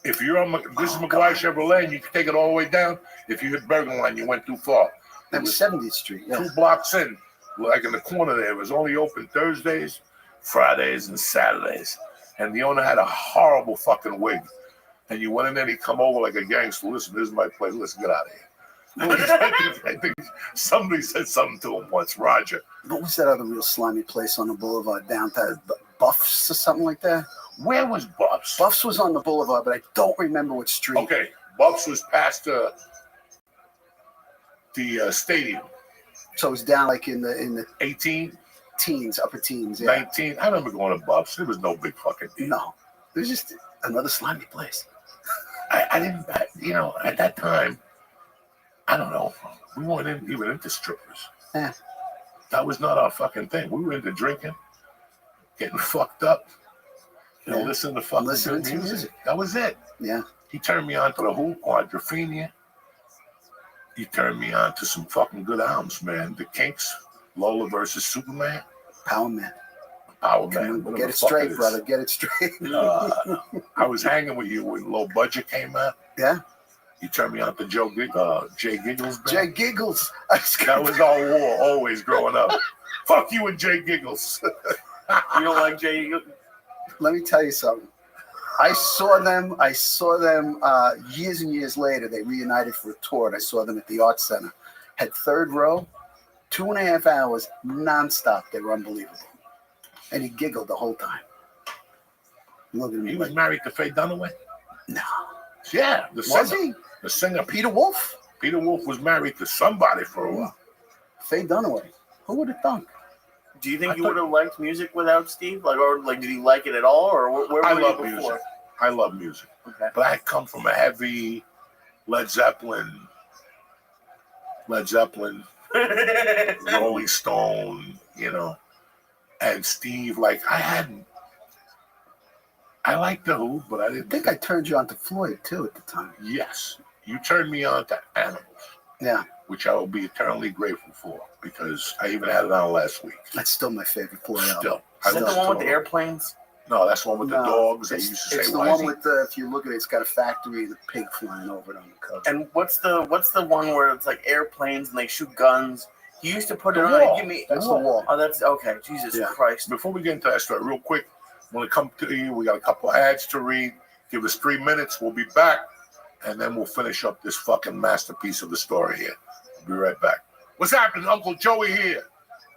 if you're on, this is McGuire Chevrolet, and you can take it all the way down. If you hit Bergen Line, you went too far. That was 70th Street. Yeah. 2 blocks in, like in the corner there. It was only open Thursdays, Fridays, and Saturdays. And the owner had a horrible fucking wig. And you went in there and he'd come over like a gangster. Listen, this is my place. Listen, get out of here. I think somebody said something to him once, Roger. What was that other real slimy place on the boulevard downtown? Buffs or something like that? Where was Buffs? Buffs was on the boulevard, but I don't remember what street. Okay, Buffs was past the stadium. So it was down like in the 18, teens, upper teens. Yeah. 19. I remember going to Buffs. There was no big fucking deal. No, it was just another slimy place. I didn't, at that time, I don't know. We weren't even into strippers. Yeah. That was not our fucking thing. We were into drinking, getting fucked up, listening to fucking Listening good to music. music. That was it. Yeah. He turned me on to the Who, Quadrophenia. He turned me on to some fucking good albums, man. The Kinks, Lola versus Superman. Power Man. Power Man. whatever Get the it fuck straight, is. brother. Get it straight. I was hanging with you when Low Budget came out. Yeah. You turned me on to Jay Giggles. Band. Jay Giggles. That was our war always growing up. Fuck you and Jay Giggles. You don't like Jay? Let me tell you something. I saw them years and years later. They reunited for a tour, and I saw them at the Art Center. Had third row, 2.5 hours, nonstop. They were unbelievable. And he giggled the whole time. Look at me. He was married to Faye Dunaway? No. Yeah. Was he? The singer. Peter Wolf? Peter Wolf was married to somebody for a while. Faye Dunaway. Who would have thunk? Do you think you would have liked music without Steve? Did he like it at all, or where I were love you before? music. I love music. Okay. But I come from a heavy Led Zeppelin, Rolling Stone, and Steve. I liked the Who, but I didn't I think I turned you on to Floyd, too, at the time. Yes, you turned me on to Animals, Yeah. which I will be eternally grateful for because I even had it on last week. That's still my favorite Floyd album. Still, Is that the one with the airplanes? No, that's the one with the No, dogs. They used to It's say, the "Why is one he?" with if you look at it, it's got a factory and a pig flying over it on the cover. And what's the one where it's like airplanes and they shoot guns? He used to put it The on. Wall. Give me. That's the wall. Oh, that's okay. Jesus Yeah. Christ. Before we get into that story, real quick, when it comes to you, we got a couple of ads to read. Give us 3 minutes. We'll be back, and then we'll finish up this fucking masterpiece of the story here. We'll be right back. What's happening? Uncle Joey here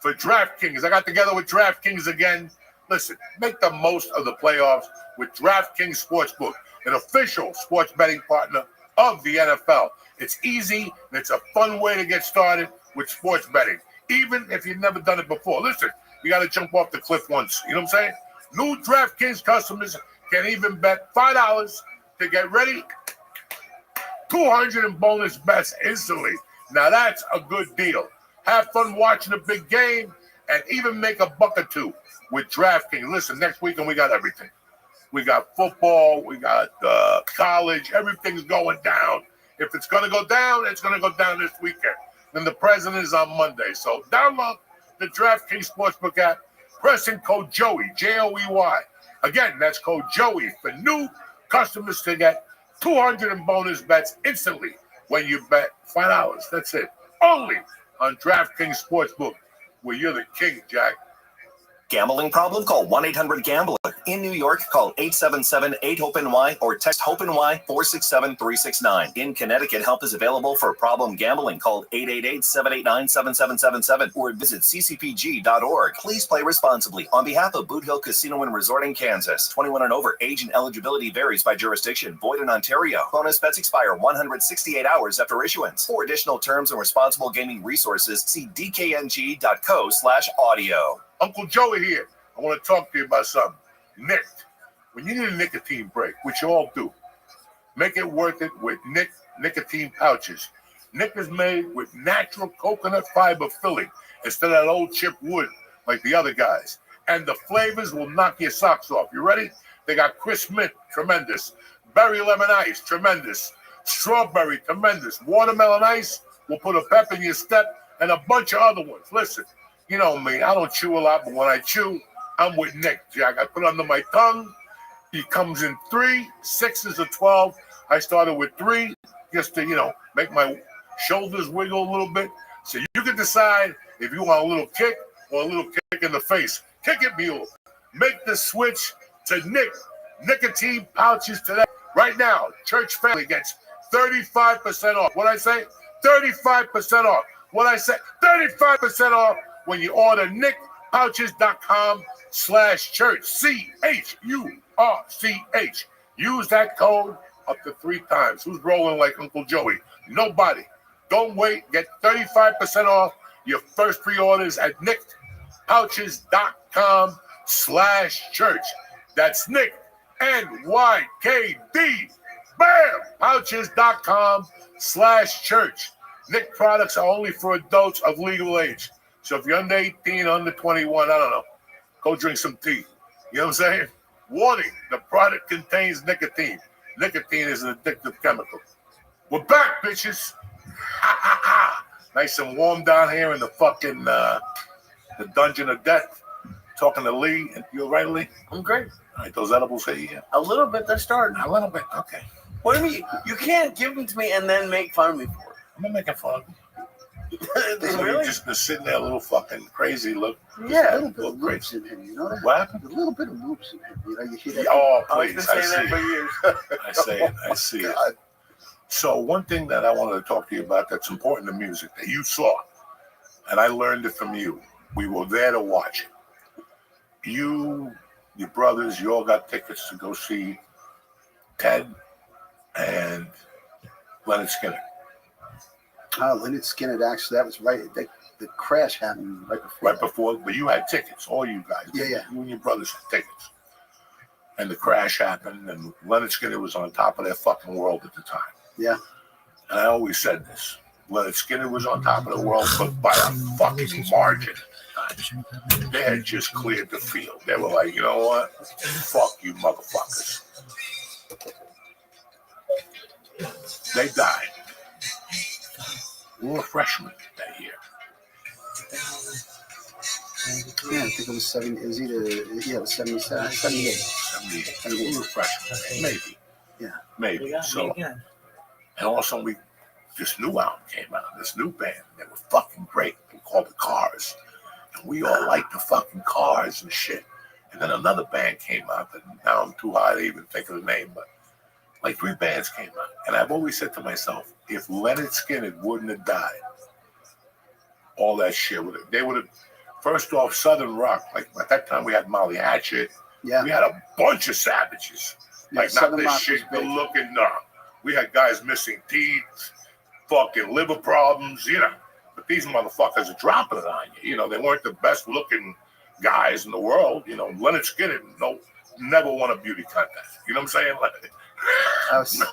for DraftKings. I got together with DraftKings again. Listen, make the most of the playoffs with DraftKings Sportsbook, an official sports betting partner of the NFL. It's easy, and it's a fun way to get started with sports betting, even if you've never done it before. Listen, you got to jump off the cliff once. You know what I'm saying? New DraftKings customers can even bet $5 to get ready. 200 in bonus bets instantly. Now that's a good deal. Have fun watching a big game and even make a buck or two with DraftKings. Listen, next weekend we got everything. We got football, we got college, everything's going down. If it's going to go down, it's going to go down this weekend. Then the president is on Monday. So download the DraftKings Sportsbook app, press in code Joey, Joey. Again, that's code Joey for new customers to get 200 in bonus bets instantly when you bet $5. That's it. Only on DraftKings Sportsbook, where you're the king, Jack. Gambling problem? Call 1-800-GAMBLER. In New York, call 877-8-HOPE-NY or text HOPE-NY 467-369. In Connecticut, help is available for problem gambling. Call 888-789-7777 or visit ccpg.org. Please play responsibly. On behalf of Boot Hill Casino and Resort in Kansas, 21 and over, age and eligibility varies by jurisdiction. Void in Ontario. Bonus bets expire 168 hours after issuance. For additional terms and responsible gaming resources, see dkng.co/audio. Uncle Joey here. I want to talk to you about something. Nick, when you need a nicotine break, which you all do, make it worth it with Nick nicotine pouches. Nick is made with natural coconut fiber filling instead of that old chip wood like the other guys. And the flavors will knock your socks off. You ready? They got crisp mint, tremendous. Berry lemon ice, tremendous. Strawberry, tremendous. Watermelon ice will put a pep in your step, and a bunch of other ones. Listen. You know me, I don't chew a lot, but when I chew, I'm with Nick, Jack. I put it under my tongue. He comes in 3, 6s, or 12. I started with 3 just to, make my shoulders wiggle a little bit. So you can decide if you want a little kick or a little kick in the face. Kick it, mule. Make the switch to nicotine pouches today. Right now, Church Family gets 35% off. What I say? 35% off. What I say? 35% off. When you order nickpouches.com/church, CHURCH. Use that code up to 3 times. Who's rolling like Uncle Joey? Nobody. Don't wait. Get 35% off your first pre-orders at nickpouches.com/church. That's Nick, NYKD. Bam! Pouches.com/church. Nick products are only for adults of legal age. So if you're under 18, under 21, I don't know, go drink some tea. You know what I'm saying? Warning, the product contains nicotine. Nicotine is an addictive chemical. We're back, bitches. Nice and warm down here in the fucking the dungeon of death. Talking to Lee. You all right, Lee? I'm great. All right, those edibles hit you? A little bit, they're starting. A little bit, okay. What do you mean? You can't give them to me and then make fun of me for I'm not making fun of you. it. Really? Just been sitting there a little fucking crazy look. A Yeah. little bit of loops in him, you know that? What happened? A little bit of loops in him. You hear that? Oh, I was please. been I saying that for see it. years. I say it. I see it. God. So one thing that I wanted to talk to you about that's important to music that you saw, and I learned it from you. We were there to watch it. You, your brothers, you all got tickets to go see Ted and Leonard Skinner. Leonard Skinner, actually, that was right. The crash happened right before. Right before, but you had tickets, all you guys. Yeah. You and your brothers had tickets. And the crash happened, and Leonard Skinner was on top of their fucking world at the time. Yeah. And I always said this. Leonard Skinner was on top of the world, but by a fucking margin. They had just cleared the field. They were like, you know what? Fuck you motherfuckers. They died. We were freshmen that year. Yeah, I think it was 70. It was either, it was 77, 78. 78. We were freshmen. Maybe. Yeah. Maybe. You got me So, again. and also this new album came out, this new band. They were fucking great. We called the Cars. And we all liked the fucking Cars and shit. And then another band came out that now I'm too high to even think of the name, but like 3 bands came out. And I've always said to myself, if Leonard Skinner wouldn't have died, all that shit they would have, first off, Southern rock. Like at that time we had Molly Hatchet. Yeah. We had a bunch of savages. Like Yeah, not Southern this rock shit, was good big. looking, no. We had guys missing teeth, fucking liver problems, But these motherfuckers are dropping it on you. They weren't the best looking guys in the world, you know, Leonard Skinner, never won a beauty contest. You know what I'm saying? Like, I was,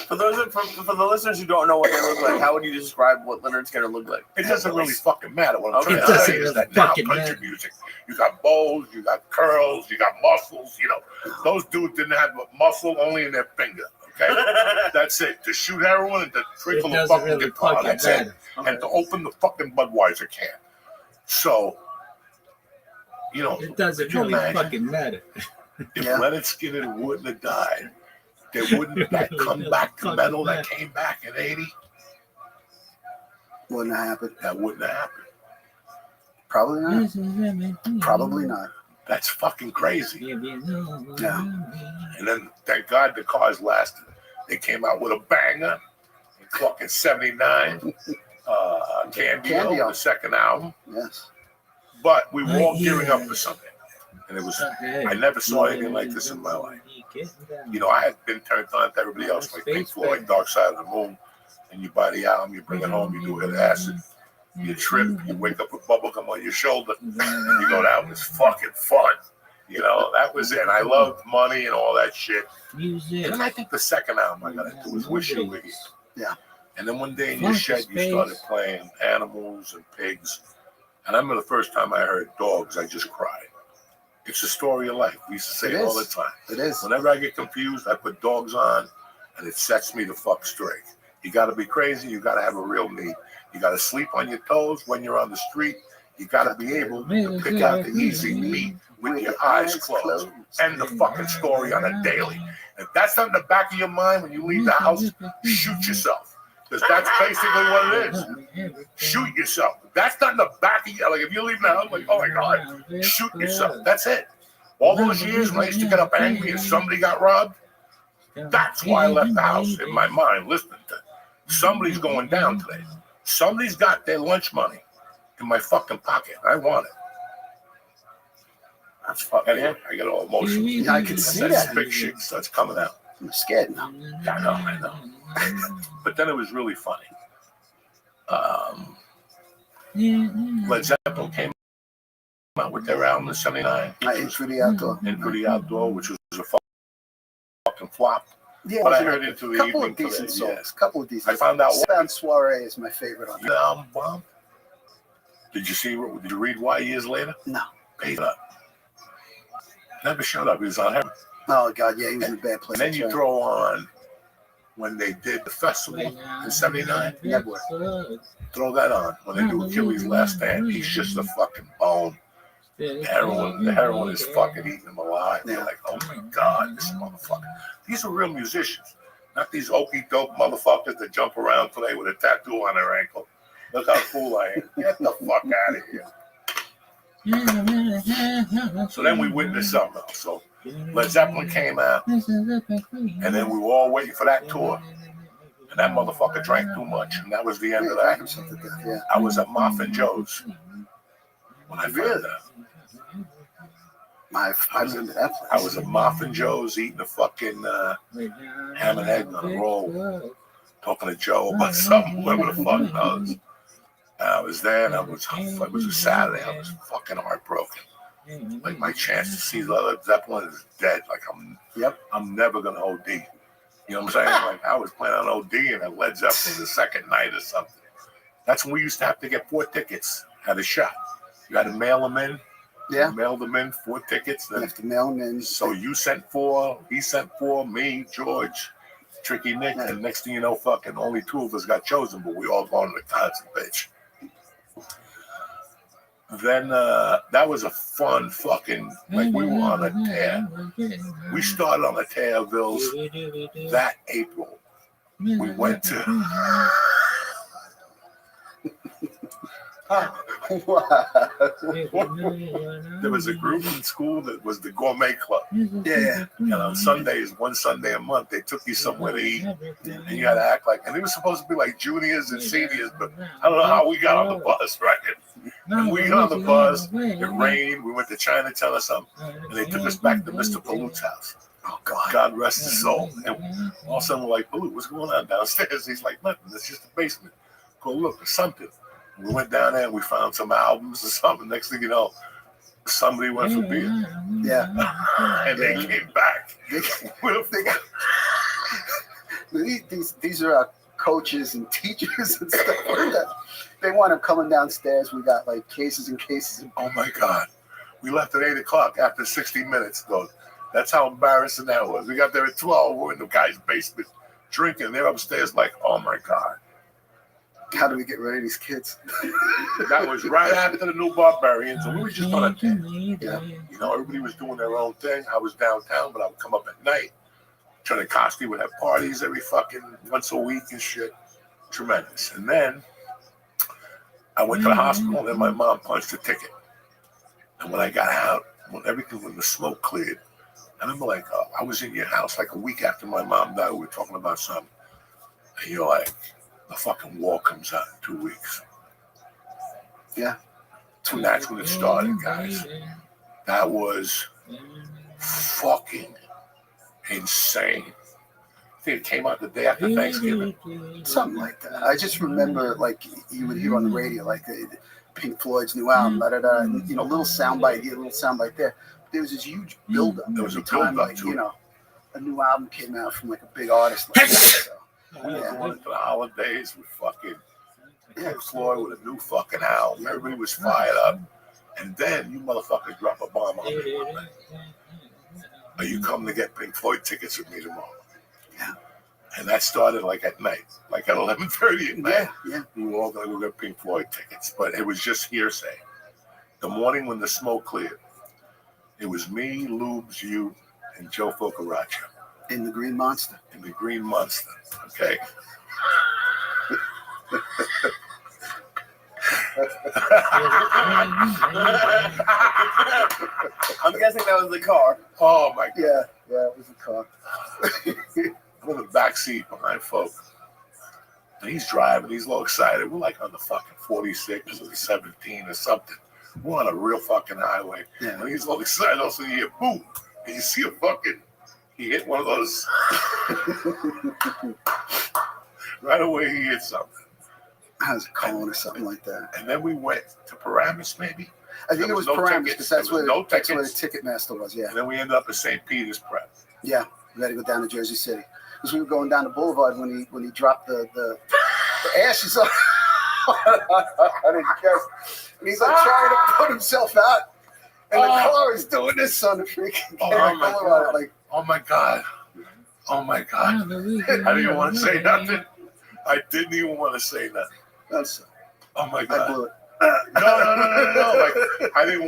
For the listeners who don't know what they look like, how would you describe what Leonard Skinner looked like? it doesn't really fucking matter. What I'm Okay. trying It to doesn't say is really that now fucking country matter. music, you got bows, you got curls, you got muscles. You know, those dudes didn't have muscle only in their finger. Okay, that's it. To shoot heroin and to It trickle the doesn't fucking really guitar. fucking That's it. matter. And to open the fucking Budweiser can. So, you know, It doesn't could you really imagine fucking matter. if Yeah. Leonard Skinner wouldn't have died, there wouldn't that comeback to metal that came back in '80. wouldn't have happened. That wouldn't have happened. Probably not. Probably not. That's fucking crazy. Yeah. And then, thank God, the cars lasted. They came out with a banger in fucking '79. Candy, the second album. Yes. But we were all gearing up for something. And it was, I I never saw anything like this in my life. You know, I had been turned on to everybody else, like Pink Floyd, Dark Side of the Moon. And you buy the album, you bring it home, you do it with acid, you trip, you wake up with bubblegum on your shoulder, and you go, that was fucking fun. You know, that was it. And I loved Money and all that shit. And then I think the second album I got into was Wish You Were Here. Yeah. And then one day in your shed, you started playing animals and pigs. And I remember the first time I heard Dogs, I just cried. It's a story of life. We used to say it all the time. It is. Whenever I get confused, I put Dogs on, and it sets me the fuck straight. You got to be crazy. You got to have a real need. You got to sleep on your toes when you're on the street. You got to be able to pick out the easy meat with your eyes closed. End the fucking story on a daily. If that's not in the back of your mind when you leave the house, shoot yourself. Because that's basically what it is. Shoot yourself. That's not in the back of you. Like if you leave the house, like, oh my God, shoot yourself. That's it. All those years when I used to get up angry and somebody got robbed, that's why I left the house in my mind listening to somebody's going down today. Somebody's got their lunch money in my fucking pocket. I want it. That's fucking anyway, I get all emotional. Yeah, I can see That that. big shit starts coming out. I'm scared now. I know. But then it was really funny. Led Zeppelin came out with their album in '79. In for the outdoor. Into the Outdoor, which was a fucking flop. Yeah, But I heard Into the couple Evening of decent today, songs. Couple of decent. I found out Sound Soiree is my favorite on the album bomb. Did you read Why years later? No. Paid up. Never showed up. He was on heaven. Oh God, yeah, he was in a bad place. And then you throw on when they did the festival in '79. Network. Throw that on when they do Achilles' Last Stand. He's just a fucking bone. The heroin is fucking eating him alive. They're like, oh my God, this motherfucker. These are real musicians, not these okey doke motherfuckers that jump around today with a tattoo on their ankle. Look how cool I am. Get the fuck out of here. So then we witnessed something else. So Led Zeppelin came out, and then we were all waiting for that tour. And that motherfucker drank too much, and that was the end of that. Yeah. I was at Muffin Joe's when I found out. I've been to that place. I was at Muffin Joe's eating a fucking ham and egg on a roll, talking to Joe about something, whatever the fuck knows. I was there, and it was a Saturday. I was fucking heartbroken. Like my chance to see Led Zeppelin is dead. Like I'm never gonna OD. You know what I'm saying? Like I was planning on ODing at Led Zeppelin the second night or something. That's when we used to have to get 4 tickets at a shot. You had to mail them in. Yeah. Mail them in, 4 tickets. You Then, have to mail them in. so you sent 4, he sent 4, me, George, Tricky Nick, and next thing you know, fucking only 2 of us got chosen, but we all going to the concert, bitch. Then that was a fun fucking, like we were on a tear. We started on a tear, Bills, that April. We went to, there was a group in school that was the Gourmet Club. Yeah. And on Sundays, one Sunday a month, they took you somewhere to eat, and you had to act like, and they were supposed to be like juniors and seniors, but I don't know how we got on the bus, right? And we got on the bus, it rained, we went to Chinatown or something, and they took us back to Mr. Palut's house. Oh, God rest his soul. And all of a sudden, we're like, Palut, what's going on downstairs? He's like, nothing, it's just the basement. Go look, there's something. We went down there and we found some albums or something. Next thing you know, somebody went for beer. Yeah. And they came back. These are our coaches and teachers and stuff like that. They want them coming downstairs. We got like cases and cases. Oh my God. We left at 8 o'clock after 60 minutes, though. That's how embarrassing that was. We got there at 12. We're in the guy's basement drinking. They're upstairs like, oh my God. How do we get rid of these kids? That was right after the New Barbarians. And we were just on a thing. Yeah. You know, everybody was doing their own thing. I was downtown, but I would come up at night. Johnny Costi would have parties every fucking once a week and shit. Tremendous. And then I went to the hospital and my mom punched a ticket. And when I got out, when the smoke cleared, I remember like, I was in your house like a week after my mom died. We were talking about something. And you're like, the fucking wall comes out in 2 weeks. Yeah. And that's when it started, guys. That was fucking insane. I think it came out the day after Thanksgiving. Something like that. I just remember, like, you would hear on the radio, like, Pink Floyd's new album, and, you know, little soundbite here, little soundbite there. There was this huge buildup. There was a time, buildup, like, too. you know, a new album came out from, like, a big artist like that. So, We were going into the holidays with fucking Pink Floyd with a new fucking album. Everybody was fired up. And then you motherfuckers drop a bomb on me. Are you coming to get Pink Floyd tickets with me tomorrow? Yeah. And that started like at night, like at 11:30 at night. Yeah. We were all going to go get Pink Floyd tickets, but it was just hearsay. The morning when the smoke cleared, it was me, Lubes, you, and Joe Focaccia. In the Green Monster. In the Green Monster, okay? I'm guessing that was the car. Oh my God. Yeah, it was a car. I'm in the back seat behind folk. And he's driving, he's all excited. We're like on the fucking 46 or 17 or something. We're on a real fucking highway. Yeah. And he's all excited. Also, you hear boom. And you see a fucking, he hit one of those. Right away, he hit something. I was a cone or something like that. And then we went to Paramus, maybe. I think it was Paramus, because that's where the ticket master was, yeah. And then we ended up at St. Peter's Prep. Yeah, we had to go down to Jersey City. Because we were going down the boulevard when he dropped the ashes on his chest. And he's like trying to put himself out. And the car is doing this on the freaking boulevard. Like, oh my God. Oh my God. I didn't even want to say nothing. I didn't even want to say nothing. Oh my God. I blew it. No. Like, I didn't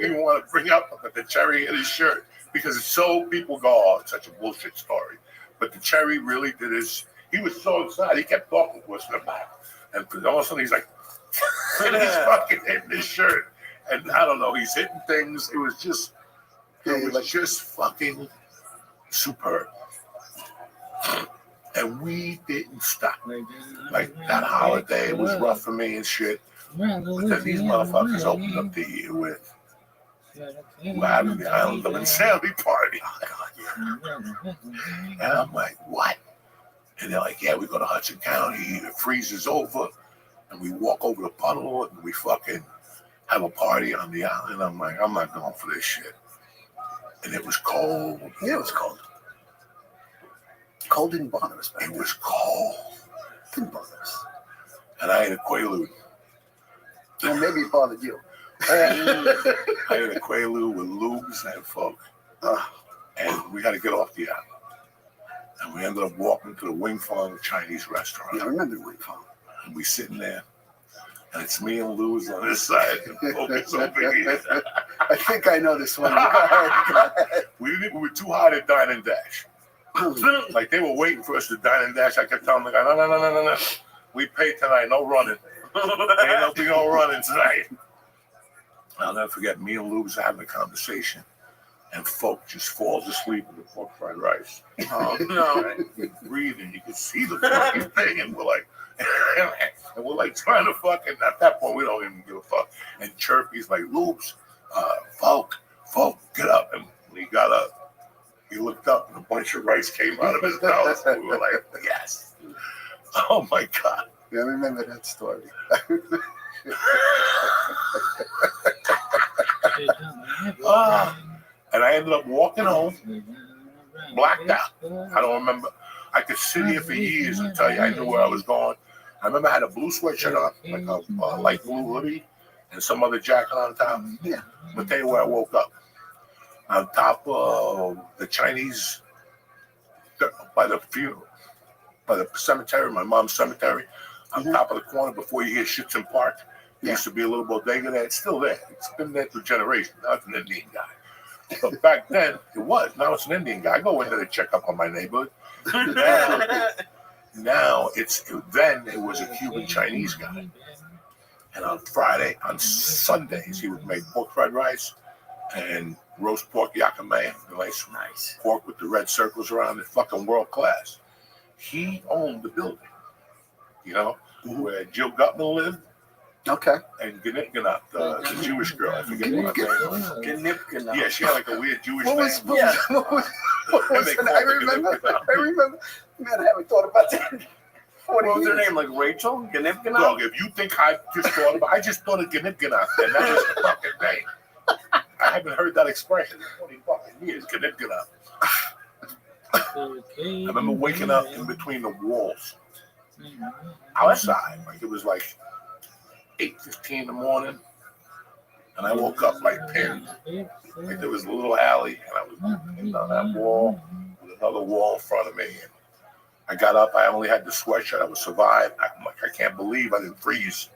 even want to bring up the cherry in his shirt because it's so people go, oh, it's such a bullshit story. But the cherry really did his. He was so excited. He kept talking to us in the back, and all of a sudden he's like, and he's fucking hitting his shirt, and I don't know, he's hitting things. It was just fucking superb. And we didn't stop. Like that holiday was rough for me and shit. But then these motherfuckers opened up the year with we're having the Island of Insanity party. And I'm like, what? And they're like, yeah, we go to Hudson County, it freezes over, and we walk over the puddle and we fucking have a party on the island. I'm like, I'm not going for this shit. And it was cold. Yeah, it was cold. Cold didn't bother us back then. It was cold. Didn't bother us. And I had a Quaalude. Well, maybe it bothered you. I had a Quaalude with lubes and folk. And we had to get off the island. And we ended up walking to the Wing Fong Chinese restaurant. Yeah, I remember the Wing Fong. And we sitting there. And it's me and Luz on this side. And Focus over here. I think I know this one. We were too high to dine and dash. Like they were waiting for us to dine and dash. I kept telling them, no. We paid tonight, no running. Ain't no running tonight. I'll never forget, me and Lubes having a conversation, and folk just falls asleep with the pork fried rice. Oh no! You're breathing, you can see the fucking thing, and we're like trying to fucking. At that point, we don't even give a fuck. And Chirpy's like, Lubes, folk, get up. And when he got up, he looked up, and a bunch of rice came out of his mouth. And we were like, yes. Oh my God. Yeah, I remember that story. And I ended up walking home, blacked out. I don't remember. I could sit here for years and tell you I knew where I was going. I remember I had a blue sweatshirt on, like a light blue hoodie, and some other jacket on top. Yeah. I'll tell you where I woke up. On top of the Chinese, by the funeral, by the cemetery, my mom's cemetery, on top of the corner before you hear Shitson Park. There used to be a little bodega there. It's still there. It's been there through generations. Now it's an Indian guy. But back then, it was. Now it's an Indian guy. I go in there to check up on my neighborhood. Now it was a Cuban Chinese guy. And on Sundays, he would make pork fried rice and roast pork yakame, nice pork with the red circles around it, fucking world class. He owned the building, where Jill Gutman lived. Okay. And Gnipganot, the Jewish girl. I forget what her name was. Gnipganot. Yeah, she had like a weird Jewish name. What was it? I remember. Man, I haven't thought about that. What was her name? Like Rachel? Gnipganot? Dog, if you think I just thought of Gnipganot, then that was a fucking name. I haven't heard that expression in 20 fucking years. Gnipganot. I remember waking up in between the walls outside. Like it was like 8:15 in the morning, and I woke up like pinned. Like there was a little alley, and I was pinned on that wall with another wall in front of me. And I got up. I only had the sweatshirt. I would survive. I'm like, I can't believe I didn't freeze.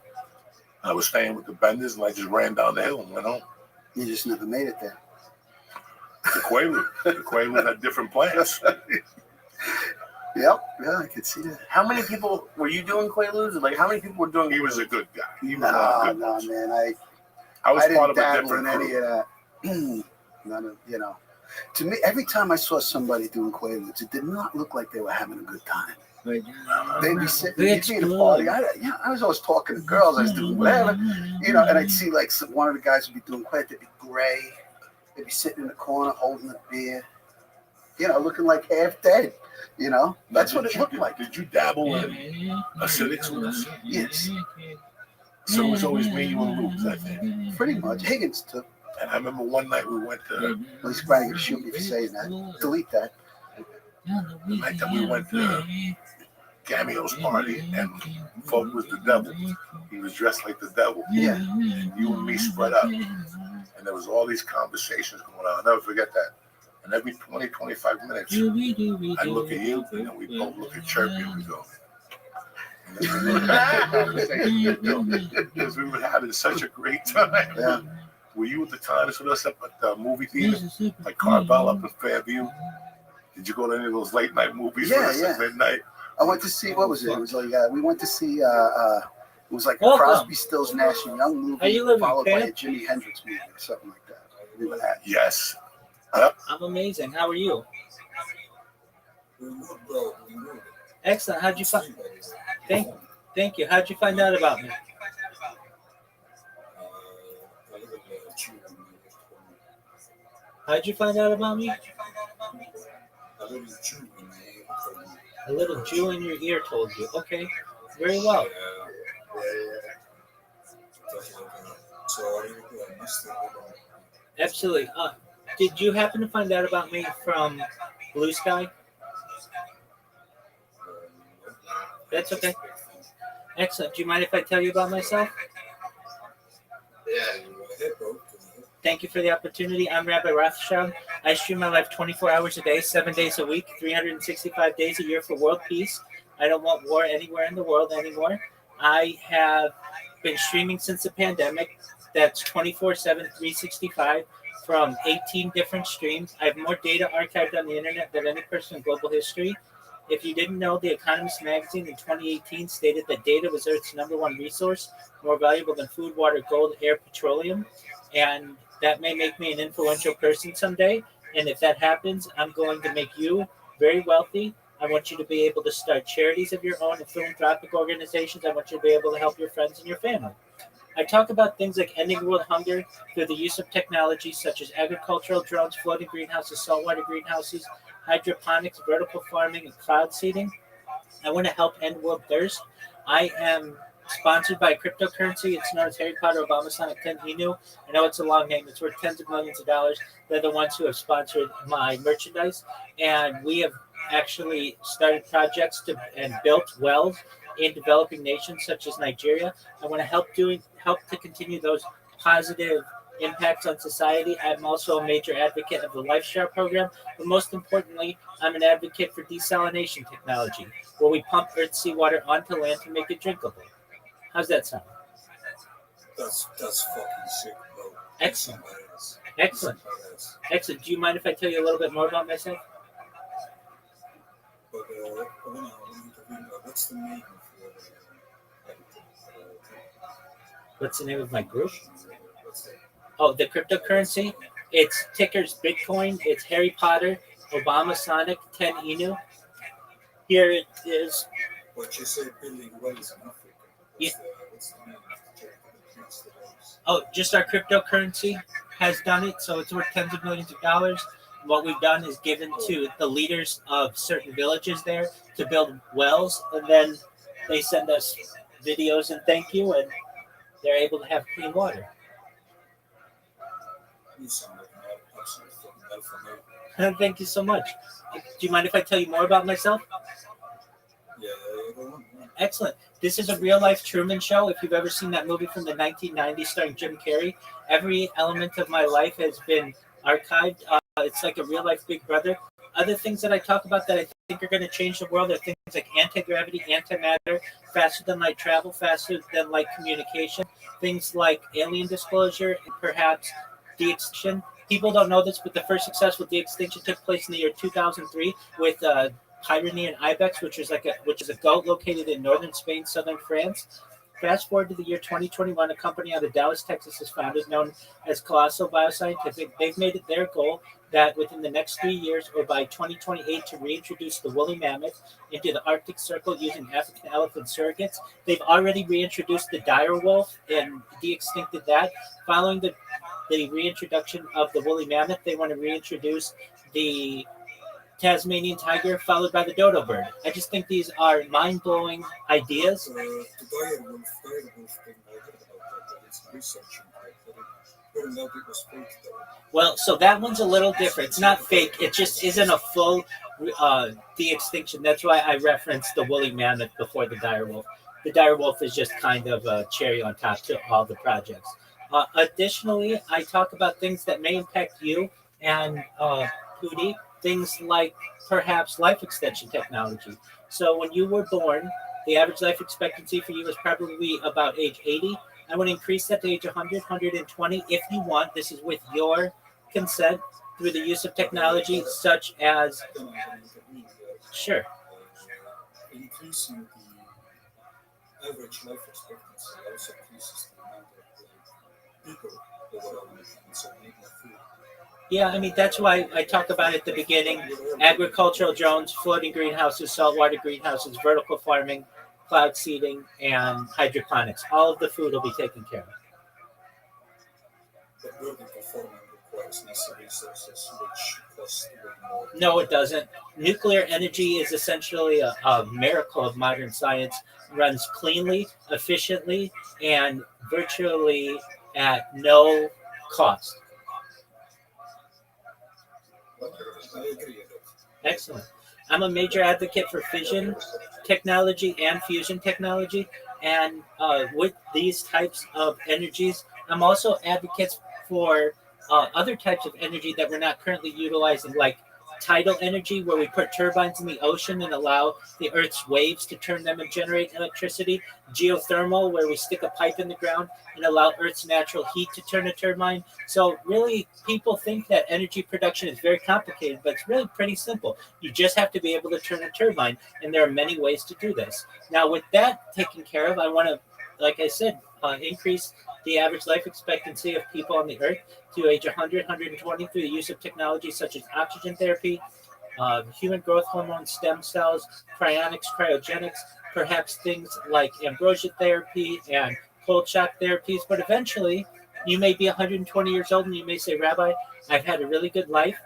I was staying with the Benders, and I just ran down the hill and went home. You just never made it there. The Quaalude had different plans. Yep, yeah, I could see that. How many people were you doing Quaaludes? Like, how many people were doing? He was a good guy. No, man, I was part of a dabble different in any crew. of that. None of, To me, every time I saw somebody doing Quaaludes, it did not look like they were having a good time. They'd be sitting, you'd be at a party. I was always talking to girls. I was doing whatever, and I'd see like one of the guys would be doing Quaaludes. They'd be gray. They'd be sitting in the corner holding a beer, looking like half dead. That's what it looked like. Did you dabble in acidics with us? Yes. So it was always me, you, and Lou, I think. Pretty much. Higgins took. And I remember one night we went to. Well, he's probably gonna shoot me for saying that. Delete that. The night that we went to Cameo's party, and Folk was the devil. He was dressed like the devil. Yeah. And you and me spread up. And there was all these conversations going on. I'll never forget that. And every 20, 25 minutes, I look at you, and then we both look at Chirpy, and we go. Because we were having such a great time. Yeah. Were you at the times with us up at the movie theater, like Carvel up in Fairview? Did you go to any of those late night movies with us at midnight? I went to see, what was it? It was like, we went to see, it was like a Crosby, Stills, Nash and Young movie, followed by a Jimi Hendrix movie or something like that. We were at. Yes. I'm amazing. How are you? Excellent. How'd you find? Thank you. How'd you find out about me? How'd you find out about me? A little Jew in your ear told you. Okay, very well. Absolutely. Did you happen to find out about me from Blue Sky? That's okay. Excellent. Do you mind if I tell you about myself? Thank you for the opportunity. I'm Rabbi Rothschild. I stream my life 24 hours a day, 7 days a week, 365 days a year for world peace. I don't want war anywhere in the world anymore. I have been streaming since the pandemic. That's 24/7, 365 from 18 different streams. I have more data archived on the internet than any person in global history. If you didn't know, The Economist magazine in 2018 stated that data was Earth's #1 resource, more valuable than food, water, gold, air, petroleum. And that may make me an influential person someday. And if that happens, I'm going to make you very wealthy. I want you to be able to start charities of your own and philanthropic organizations. I want you to be able to help your friends and your family. I talk about things like ending world hunger through the use of technology such as agricultural drones, floating greenhouses, saltwater greenhouses, hydroponics, vertical farming, and cloud seeding. I want to help end world thirst. I am sponsored by cryptocurrency. It's known as Harry Potter Obama Sonic 10 Inu. I know it's a long name. It's worth tens of millions of dollars. They're the ones who have sponsored my merchandise. And we have actually started projects and built wells in developing nations such as Nigeria. I want to help to continue those positive impacts on society. I'm also a major advocate of the Lifestyle program, but most importantly, I'm an advocate for desalination technology, where we pump earth seawater onto land to make it drinkable. How's that sound? That's fucking sick, bro. Excellent. Badass. Excellent. Badass. Excellent. Do you mind if I tell you a little bit more about myself? But what's the name of your What's the name of my group? what's that? Oh, the cryptocurrency. It's tickers Bitcoin. It's Harry Potter Obama Sonic 10 Inu. Here it is. What you say building wells in Africa? Yeah. What's the name of the charity that builds the wells? Oh, just our cryptocurrency has done it, so it's worth tens of millions of dollars. What we've done is given to the leaders of certain villages there to build wells, and then they send us videos and thank you, and they're able to have clean water. You sound like an absolute fucking alpha male. Thank you so much. Do you mind if I tell you more about myself? Yeah, go on. Excellent. This is a real life Truman Show. If you've ever seen that movie from the 1990s starring Jim Carrey, every element of my life has been archived. It's like a real life Big Brother. Other things that I talk about that I think are going to change the world are things like anti-gravity, antimatter, faster than light travel, faster than light communication, things like alien disclosure, and perhaps de-extinction. People don't know this, but the first successful de-extinction took place in the year 2003 with Pyrenean ibex, which is a goat located in northern Spain, southern France. Fast forward to the year 2021, a company out of Dallas, Texas is founded known as Colossal Bioscientific. They've made it their goal that within the next 3 years or by 2028 to reintroduce the woolly mammoth into the Arctic Circle using African elephant surrogates. They've already reintroduced the dire wolf and de-extincted that. Following the reintroduction of the woolly mammoth, they want to reintroduce the Tasmanian tiger, followed by the dodo bird. I just think these are mind-blowing ideas. The dire wolf thing, I heard about that it's researching that it turned out it was fake though. Well, so that one's a little different. It's not fake. It just isn't a full de-extinction. That's why I referenced the woolly mammoth before the dire wolf. The dire wolf is just kind of a cherry on top to all the projects. Additionally, I talk about things that may impact you and Pootie, things like perhaps life extension technology. So when you were born, the average life expectancy for you was probably about age 80. I want to increase that to age 100, 120 if you want. This is with your consent through the use of technology such as... Sure. Increasing the average life expectancy also increases the amount of people that are consuming food. Yeah, I mean, that's why I talk about at the beginning, agricultural drones, floating greenhouses, saltwater greenhouses, vertical farming, cloud seeding, and hydroponics. All of the food will be taken care of. But vertical farming requires necessary resources, which cost way more. No, it doesn't. Nuclear energy is essentially a miracle of modern science. Runs cleanly, efficiently, and virtually at no cost. I agree with that. Excellent. I'm a major advocate for fission technology and fusion technology. And with these types of energies, I'm also advocates for other types of energy that we're not currently utilizing, like tidal energy, where we put turbines in the ocean and allow the Earth's waves to turn them and generate electricity. Geothermal, where we stick a pipe in the ground and allow Earth's natural heat to turn a turbine. So really, people think that energy production is very complicated, but it's really pretty simple. You just have to be able to turn a turbine, and there are many ways to do this. Now, with that taken care of, I want to, like I said, increase the average life expectancy of people on the Earth to age 100, 120 through the use of technology such as oxygen therapy, human growth hormone, stem cells, cryonics, cryogenics, perhaps things like ambrosia therapy and cold shock therapies. But eventually, you may be 120 years old and you may say, Rabbi, I've had a really good life,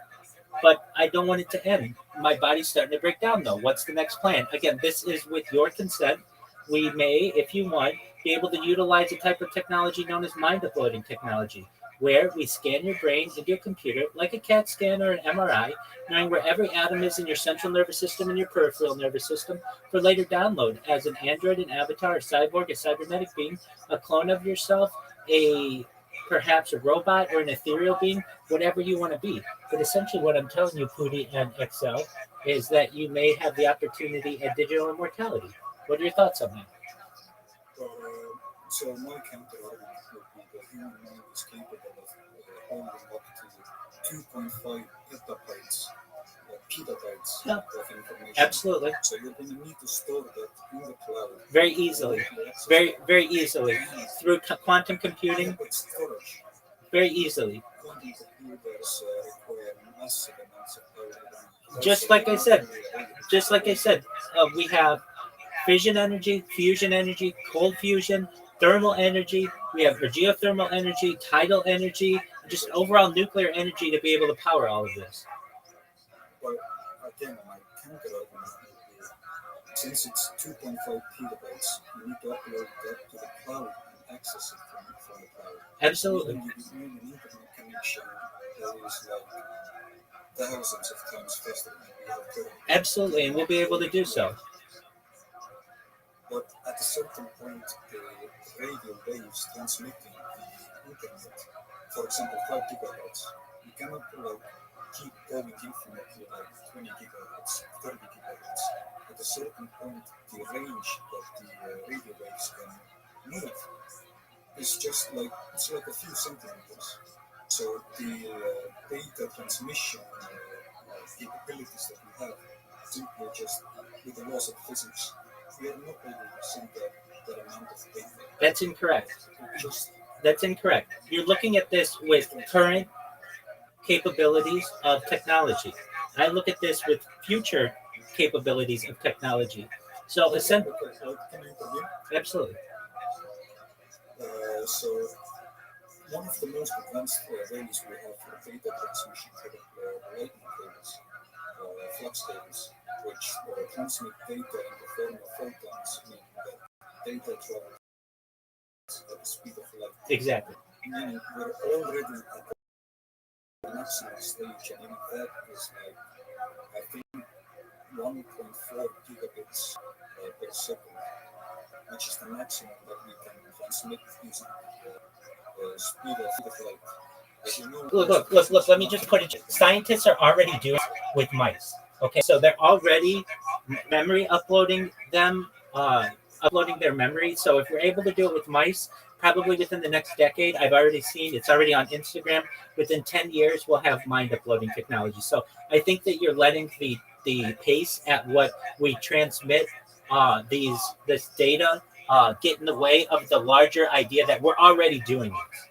but I don't want it to end. My body's starting to break down, though. What's the next plan? Again, this is with your consent. we may, if you want, be able to utilize a type of technology known as mind uploading technology, where we scan your brain into your computer like a CAT scan or an MRI, knowing where every atom is in your central nervous system and your peripheral nervous system, for later download as an android, an avatar, a cyborg, a cybernetic being, a clone of yourself, perhaps a robot or an ethereal being, whatever you want to be. But essentially, what I'm telling you, Pooty and XL, is that you may have the opportunity at digital immortality. What are your thoughts on that? So my counter argument would be the human mind is capable of holding up to 2.5 petabytes Yeah. of information. Absolutely. So you're going to need to store that in the cloud. Very easily. Very easily. Through quantum computing. But storage. Very easily. Quantum computers require massive amounts of power. Just like I said, we have fission energy, fusion energy, cold fusion, thermal energy. We have geothermal energy, tidal energy, just overall nuclear energy to be able to power all of this. But again, my counter argument would be, since it's 2.5 petabytes, you need to upload that to the cloud and access it from the cloud. Absolutely. When you need an internet connection that is like thousands of times faster than we have currently. Absolutely, and we'll be able to do so. But at a certain point, the radio waves transmitting the internet, for example, 5 gigahertz, you cannot keep going infinitely like 20 gigahertz, 30 gigahertz. At a certain point, the range that the radio waves can move is just like, it's like a few centimeters. So the data transmission capabilities that we have simply just with the laws of physics, we are not able to send that amount of data. That's incorrect. You're looking at this with current capabilities of technology. I look at this with future capabilities of technology. So essentially, absolutely. So one of the most advanced ways we have for data transmission for the lightning cables, flux cables, which transmit data in the form of photons, meaning that data travels at the speed of light. Exactly. Meaning we're already at the maximum stage, and even that is like, I think, 1.4 gigabits per second, which is the maximum that we can transmit using the speed of light. Look, let me just put it. Scientists are already doing it with mice. Okay, so they're already memory uploading their memory. So if we're able to do it with mice, probably within the next decade, I've already seen, it's already on Instagram, within 10 years, we'll have mind uploading technology. So I think that you're letting the pace at what we transmit this data get in the way of the larger idea that we're already doing this.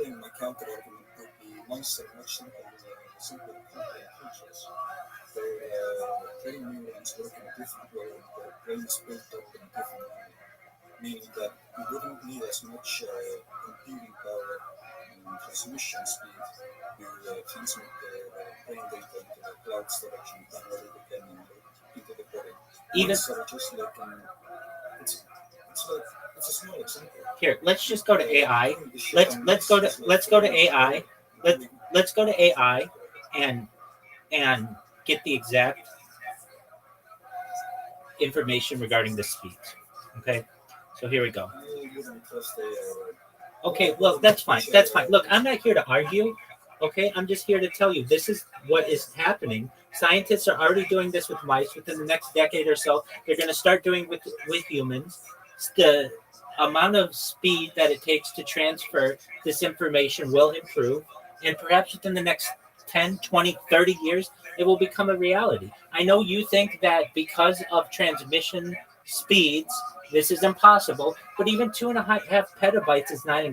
Again, my counter argument would be mice are much simpler creatures. Their brain neurons work in a different way, their brain is built up in a different way, meaning that we wouldn't need as much computing power and transmission speed to transmit the brain data into the cloud storage and download it again into the body. Even mice are just like it's a small example. Here, let's just go to AI. Let's go to AI. Let's go to AI and get the exact information regarding the speed. Okay, so here we go. Okay, well that's fine. Look, I'm not here to argue. Okay, I'm just here to tell you this is what is happening. Scientists are already doing this with mice. Within the next decade or so, they're going to start doing with humans. The amount of speed that it takes to transfer this information will improve, and perhaps within the next 10, 20, 30 years, it will become a reality. I know you think that because of transmission speeds, this is impossible, but even 2.5 petabytes is not a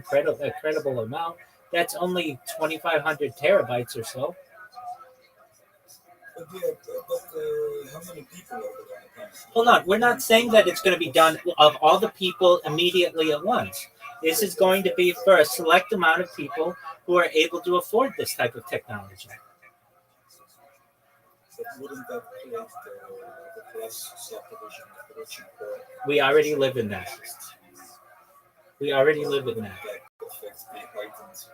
credible amount. That's only 2,500 terabytes or so. But how many people are there? Hold on, we're not saying that it's going to be done of all the people immediately at once. This is going to be for a select amount of people who are able to afford this type of technology. But wouldn't that create the class subdivision of the rich and poor? We already live in that. We already live in that. That affects the heightened.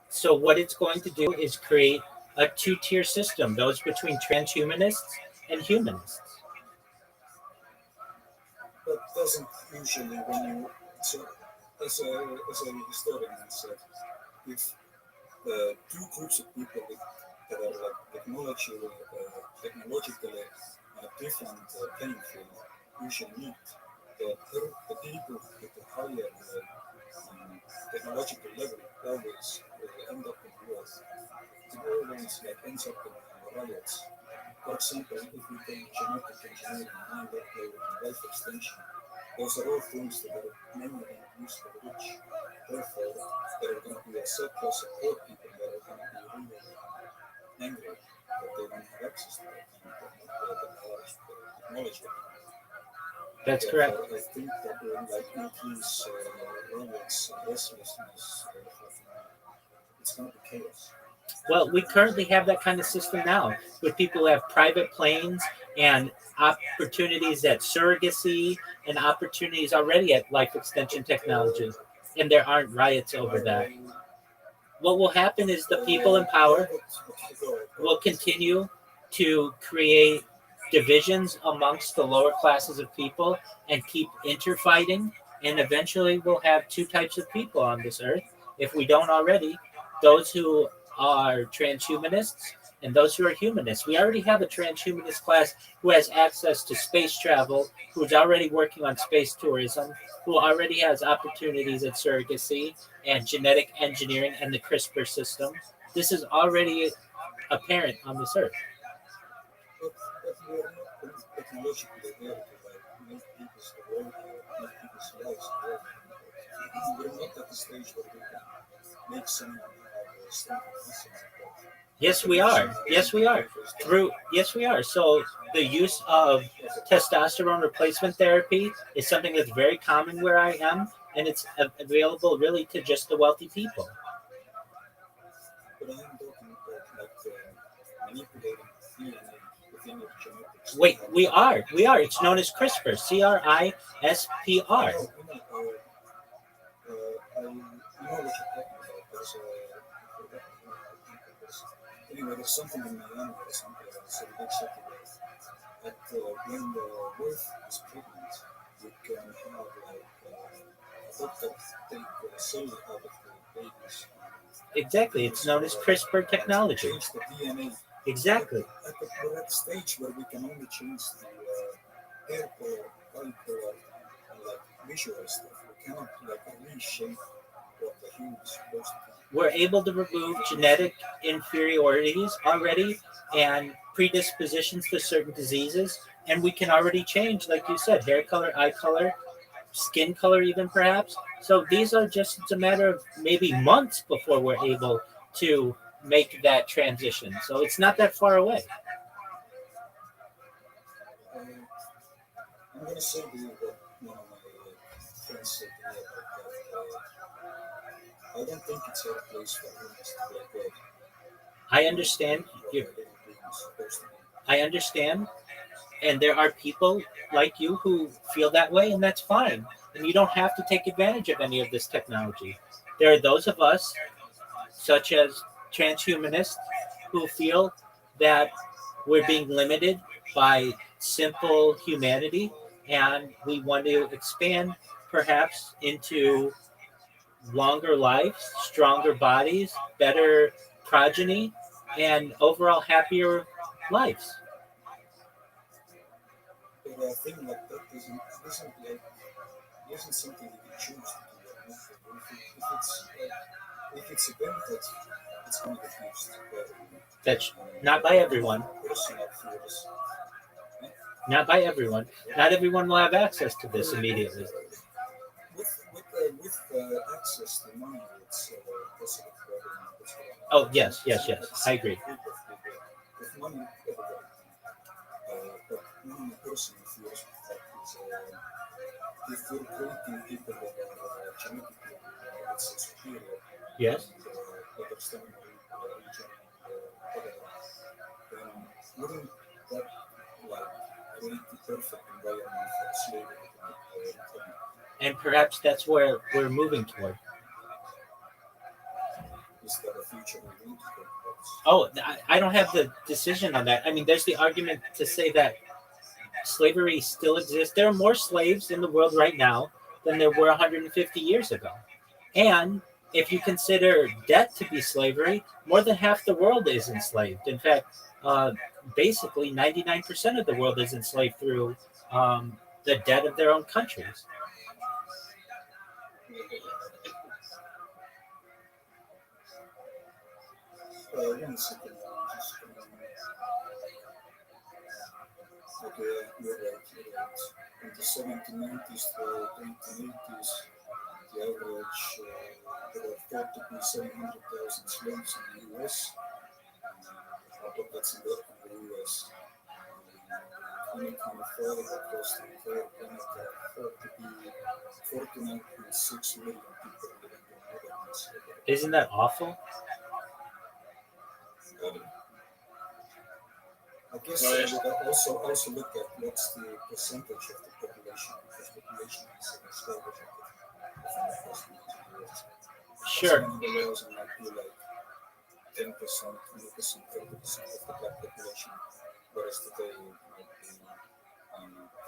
So what it's going to do is create a two-tier system, those between transhumanists and humanists. But doesn't usually when you so as a historian I said, if two groups of people that are like technologically different playing field usually meet, the people with the higher technological level always end up in wars. It always like ends up in riots. For example, if we take genetic engineering, mind uploading, and life extension, those are all things that are mainly used for the rich. Therefore, there are going to be a surplus of poor people that are going to be really angry that they don't have access to it and the knowledge. That's Therefore, correct. I think that will like increase riots, restlessness. It's going to be chaos. Well, we currently have that kind of system now with people who have private planes and opportunities at surrogacy and opportunities already at life extension technology. And there aren't riots over that. What will happen is the people in power will continue to create divisions amongst the lower classes of people and keep interfighting. And eventually we'll have two types of people on this earth, if we don't already, those who are transhumanists and those who are humanists. We already have a transhumanist class who has access to space travel, who's already working on space tourism, who already has opportunities at surrogacy and genetic engineering and the CRISPR system. This is already apparent on this earth. But we are not technologically there to like make people's world, make people's lives work. We're not at the stage where we can make someone have a strong message. Yes, we are. Yes, we are. Yes, we are. So the use of testosterone replacement therapy is something that's very common where I am, and it's available really to just the wealthy people. But I'm talking about like manipulating DNA within your genetics. Wait, we are. It's known as CRISPR, CRISPR. I know what you're talking about. Anyway, there's something in Miami or something. It's a big city that when the wife is pregnant, you can have like a doctor take cells out of the babies. Exactly. It's known as CRISPR technology. Change the DNA. Exactly. We're at the stage where we can only change the hair color, eye color, and like visual stuff. We cannot like reshape what the human is supposed to be. We're able to remove genetic inferiorities already and predispositions to certain diseases. And we can already change, like you said, hair color, eye color, skin color, even perhaps. So these are just, it's a matter of maybe months before we're able to make that transition. So it's not that far away. I'm going to say to you what one of my friends said to me about that. I don't think it's our place for humans to be God. I understand. I understand. And there are people like you who feel that way, and that's fine. And you don't have to take advantage of any of this technology. There are those of us, such as transhumanists, who feel that we're being limited by simple humanity, and we want to expand perhaps into longer lives, stronger bodies, better progeny, and overall happier lives. But a thing like that isn't something you can choose to do. If it's a benefit, it's going to get used. That's not by everyone. Not by everyone. Not everyone will have access to this immediately. With access to money, it's possible for everyone. Oh, yes. I agree. With money, everybody. But one person feels that is if you're creating people that are genetically superior, yes, and understanding the region, whatever, then wouldn't that like create the perfect environment for slavery to return? And perhaps that's where we're moving toward. Is that a future we need to talk about? Oh, I don't have the decision on that. I mean, there's the argument to say that slavery still exists. There are more slaves in the world right now than there were 150 years ago. And if you consider debt to be slavery, more than half the world is enslaved. In fact, basically 99% of the world is enslaved through the debt of their own countries. One second. Okay, you're right. In the 1790s to 1880s, the average there were thought to be 700,000 slaves in the U.S. But that's in the U.S. 2025 across the entire planet are thought to be 49.6 million people living in modern slavery. Isn't that awful? I guess I would also look at what's the percentage of the population, because population is a slave within the first 90 years. Sure. Some of the laws might be like 10%, 20%, 30% of the black population, whereas today it might be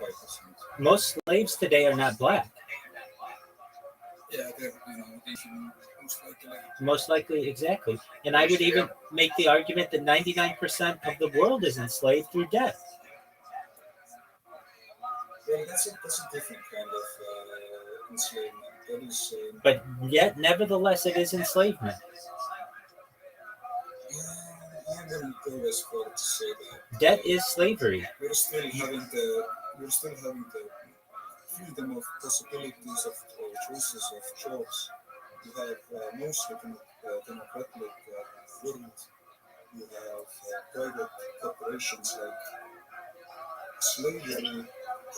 5%. Most slaves today are not black. Yeah, they're Asian, most likely. Most likely, exactly. And I would even make the argument that 99% of the world is enslaved through debt. Well, that's a different kind of enslavement. That is, But yet, nevertheless, it is enslavement. I wouldn't go as far to say that. Debt is slavery. We're still having the freedom of possibilities of choices of jobs. You have mostly democratic world. You have private corporations like slavery,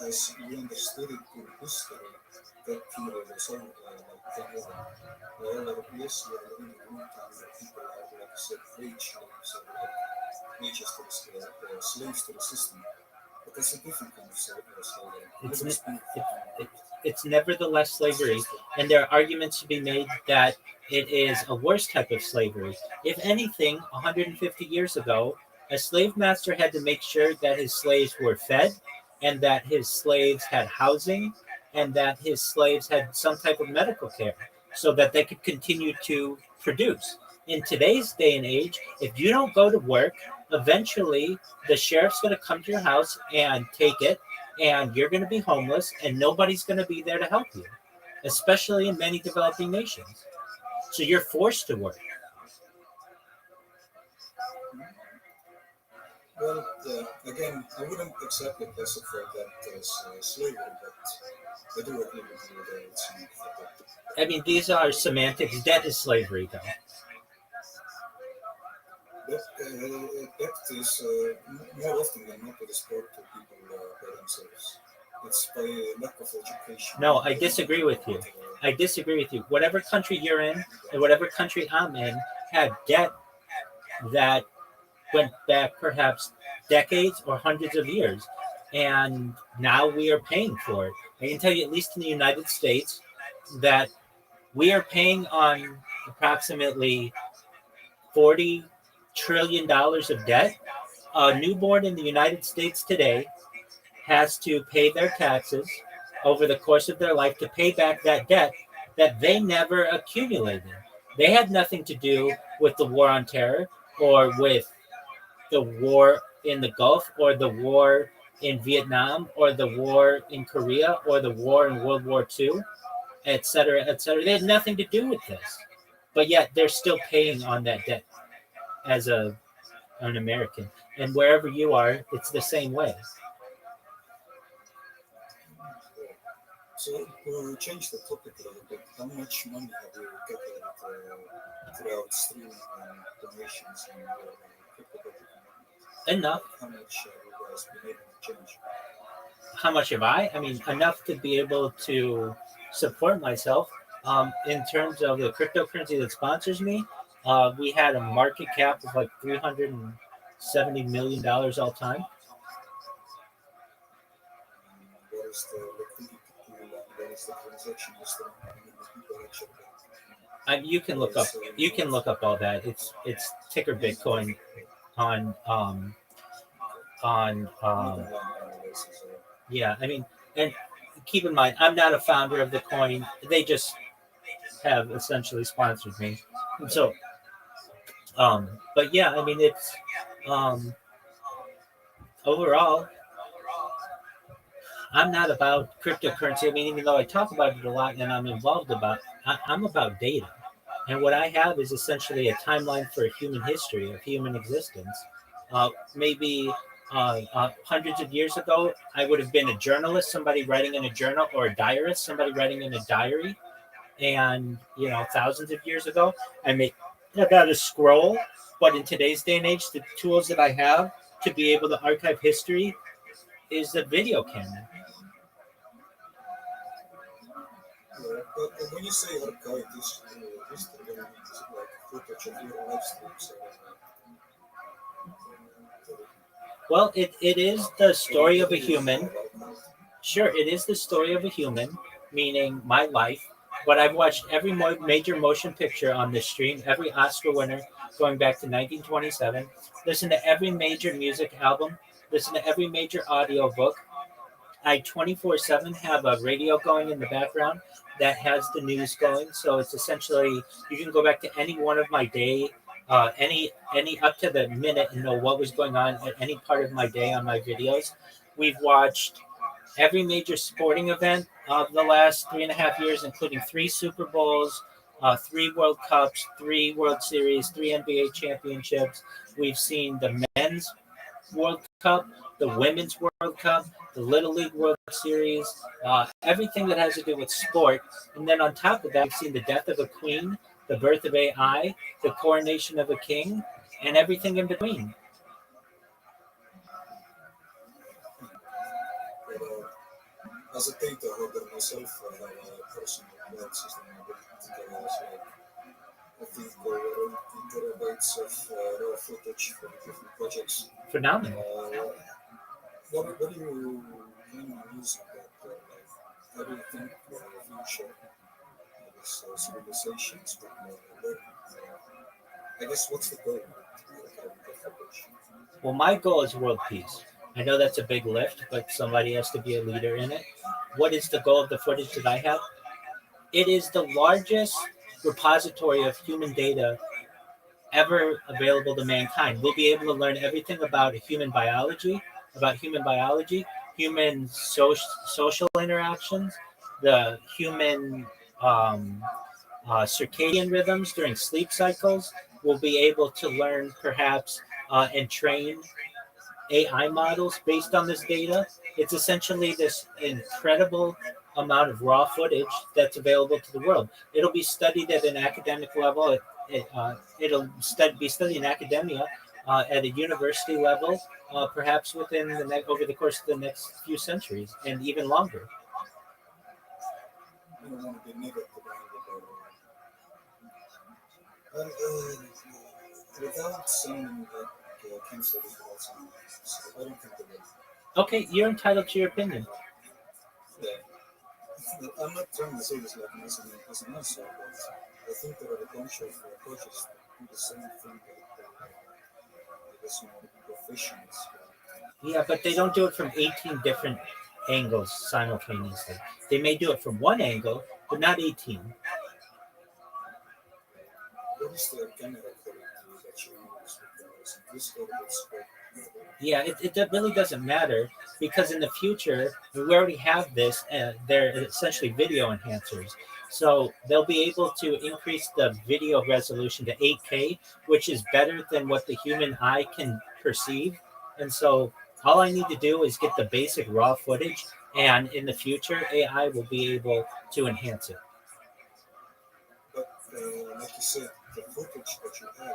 as we understood it in history. That period is over, like 10 over. However, yes, we are living in a new time where people are, like I said, wage slaves, or like wages to the slaves to the system. But that's a different kind of slavery. It's nevertheless slavery, and there are arguments to be made that it is a worse type of slavery. If anything, 150 years ago, a slave master had to make sure that his slaves were fed, and that his slaves had housing, and that his slaves had some type of medical care so that they could continue to produce. In today's day and age, if you don't go to work, eventually the sheriff's going to come to your house and take it, and you're going to be homeless, and nobody's going to be there to help you, especially in many developing nations. So you're forced to work. Well, again, I wouldn't exactly classify that as slavery, but I do agree with you that it's not for that. I mean, these are semantics. Debt is slavery, though. Debt is more often than not it is brought to people by themselves. It's by lack of education. No, I disagree with you. I disagree with you. Whatever country you're in and whatever country I'm in had debt that went back perhaps decades or hundreds of years. And now we are paying for it. I can tell you, at least in the United States, that we are paying on approximately $40 trillion of debt. A newborn in the United States today has to pay their taxes over the course of their life to pay back that debt that they never accumulated. They had nothing to do with the war on terror or with the war in the Gulf or the war in Vietnam or the war in Korea or the war in World War II, et cetera, et cetera. They had nothing to do with this, but yet they're still paying on that debt as an American. And wherever you are, it's the same way. So to change the topic a little bit, how much money have you gathered throughout streaming donations and cryptocurrency? Enough. How much have you guys been able to change? How much have I? I mean, enough to be able to support myself. In terms of the cryptocurrency that sponsors me, we had a market cap of like $70 million all time. What is the liquidity pool and what is the transaction history? How many people actually You can look up all that. It's ticker Bitcoin on analysis? yeah. I mean, and keep in mind, I'm not a founder of the coin. They just have essentially sponsored me, and so but yeah, I mean it's overall, I'm not about cryptocurrency. I mean, even though I talk about it a lot and I'm involved I'm about data. And what I have is essentially a timeline for human history, of human existence. Maybe hundreds of years ago, I would have been a journalist, somebody writing in a journal, or a diarist, somebody writing in a diary. And, thousands of years ago, I may have had a scroll. But in today's day and age, the tools that I have to be able to archive history is the video camera. But when you say archive this history, then it's like footage of your live streams. Well, it is the story of a human. Sure, it is the story of a human, meaning my life. But I've watched every major motion picture on this stream, every Oscar winner going back to 1927. Listen to every major music album. Listen to every major audio book. I 24/7 have a radio going in the background that has the news going. So it's essentially, you can go back to any one of my day, any up to the minute, and know what was going on at any part of my day on my videos. We've watched every major sporting event of the last 3.5 years, including 3 Super Bowls, 3 World Cups, 3 World Series, 3 NBA championships. We've seen the men's World Cup, the women's World Cup, the Little League World Series, everything that has to do with sport. And then on top of that, we've seen the death of a queen, the birth of AI, the coronation of a king, and everything in between. As a data holder myself, I have a personal cloud system that allows I think over 80 terabytes of raw footage from different projects. Phenomenal. What are you planning on using that? How do you think the future civilizations will learn? I guess what's the goal with the footage? Well, my goal is world peace. I know that's a big lift, but somebody has to be a leader in it. What is the goal of the footage that I have? It is the largest repository of human data ever available to mankind. We'll be able to learn everything about human biology, human social interactions, the human circadian rhythms during sleep cycles. We'll be able to learn perhaps and train AI models based on this data. It's essentially this incredible amount of raw footage that's available to the world. It'll be studied at an academic level. Be studied in academia at a university level, perhaps within over the course of the next few centuries, and even longer. I don't want to be negative about it. Without saying that cancel the Alzheimer's, I don't think they will. Okay, you're entitled to your opinion. Yeah. I'm not trying to say this like as an answer, but I think there are a bunch of projects that do the same thing that I guess professionals. Yeah, but they don't do it from 18 different angles simultaneously. They may do it from one angle, but not 18. What is the camera quality that you use with this Yeah, it really doesn't matter because in the future, we already have this, they're essentially video enhancers. So they'll be able to increase the video resolution to 8K, which is better than what the human eye can perceive. And so all I need to do is get the basic raw footage, and in the future, AI will be able to enhance it. But like you said, the footage that you have,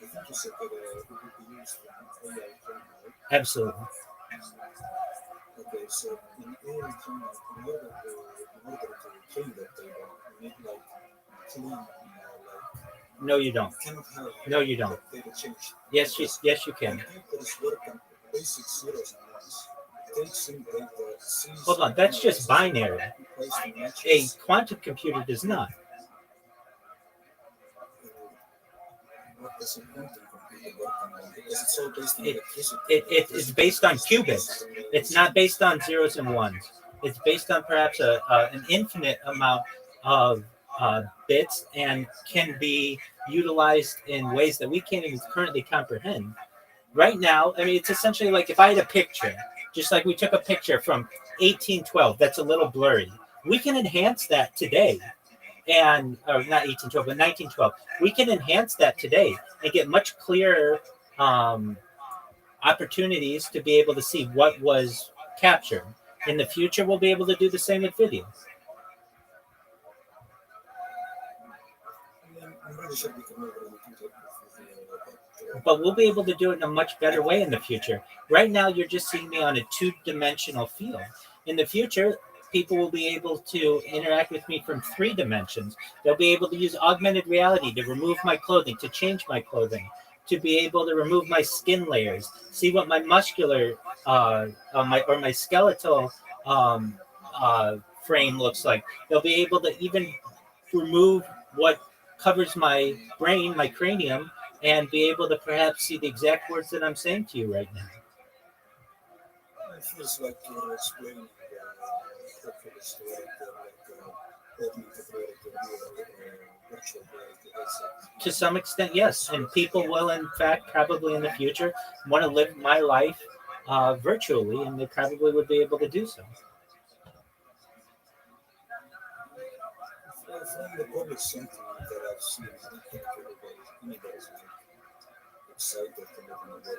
I think you said that it will be used in AI training, right? Absolutely. Okay, so in AI training, in order to train that data, you need like clean, like No, you don't. You cannot have No, you don't. data change. Yes, yes, you can. Computers work on basic zeros and ones. It takes in data, sees Hold on, that's just binary. placed in A matches. quantum computer does not. What does a quantum computer work on? Because it's all based on It- electricity. It's based on qubits. It's not based on zeros and ones. It's based on perhaps an infinite amount of bits and can be utilized in ways that we can't even currently comprehend. Right now, I mean, it's essentially like if I had a picture, just like we took a picture from 1812, that's a little blurry. We can enhance that today. And, or not 1812, but 1912. We can enhance that today and get much clearer opportunities to be able to see what was captured. In the future, we'll be able to do the same with video. I'm really sure we can move it but But we'll be able to do it in a much better way in the future. Right now, you're just seeing me on a two-dimensional field. In the future, people will be able to interact with me from 3 dimensions. They'll be able to use augmented reality to remove my clothing, to change my clothing, to be able to remove my skin layers, see what my muscular my skeletal frame looks like. They'll be able to even remove what covers my brain, my cranium, and be able to perhaps see the exact words that I'm saying to you right now. it feels like you're explaining calculus to augmented reality, virtual reality. To some extent, yes. And people will, in fact, probably in the future, want to live my life virtually, and they probably would be able to do so. From the public sentiment that I've seen, I don't think anybody's excited to live in a world where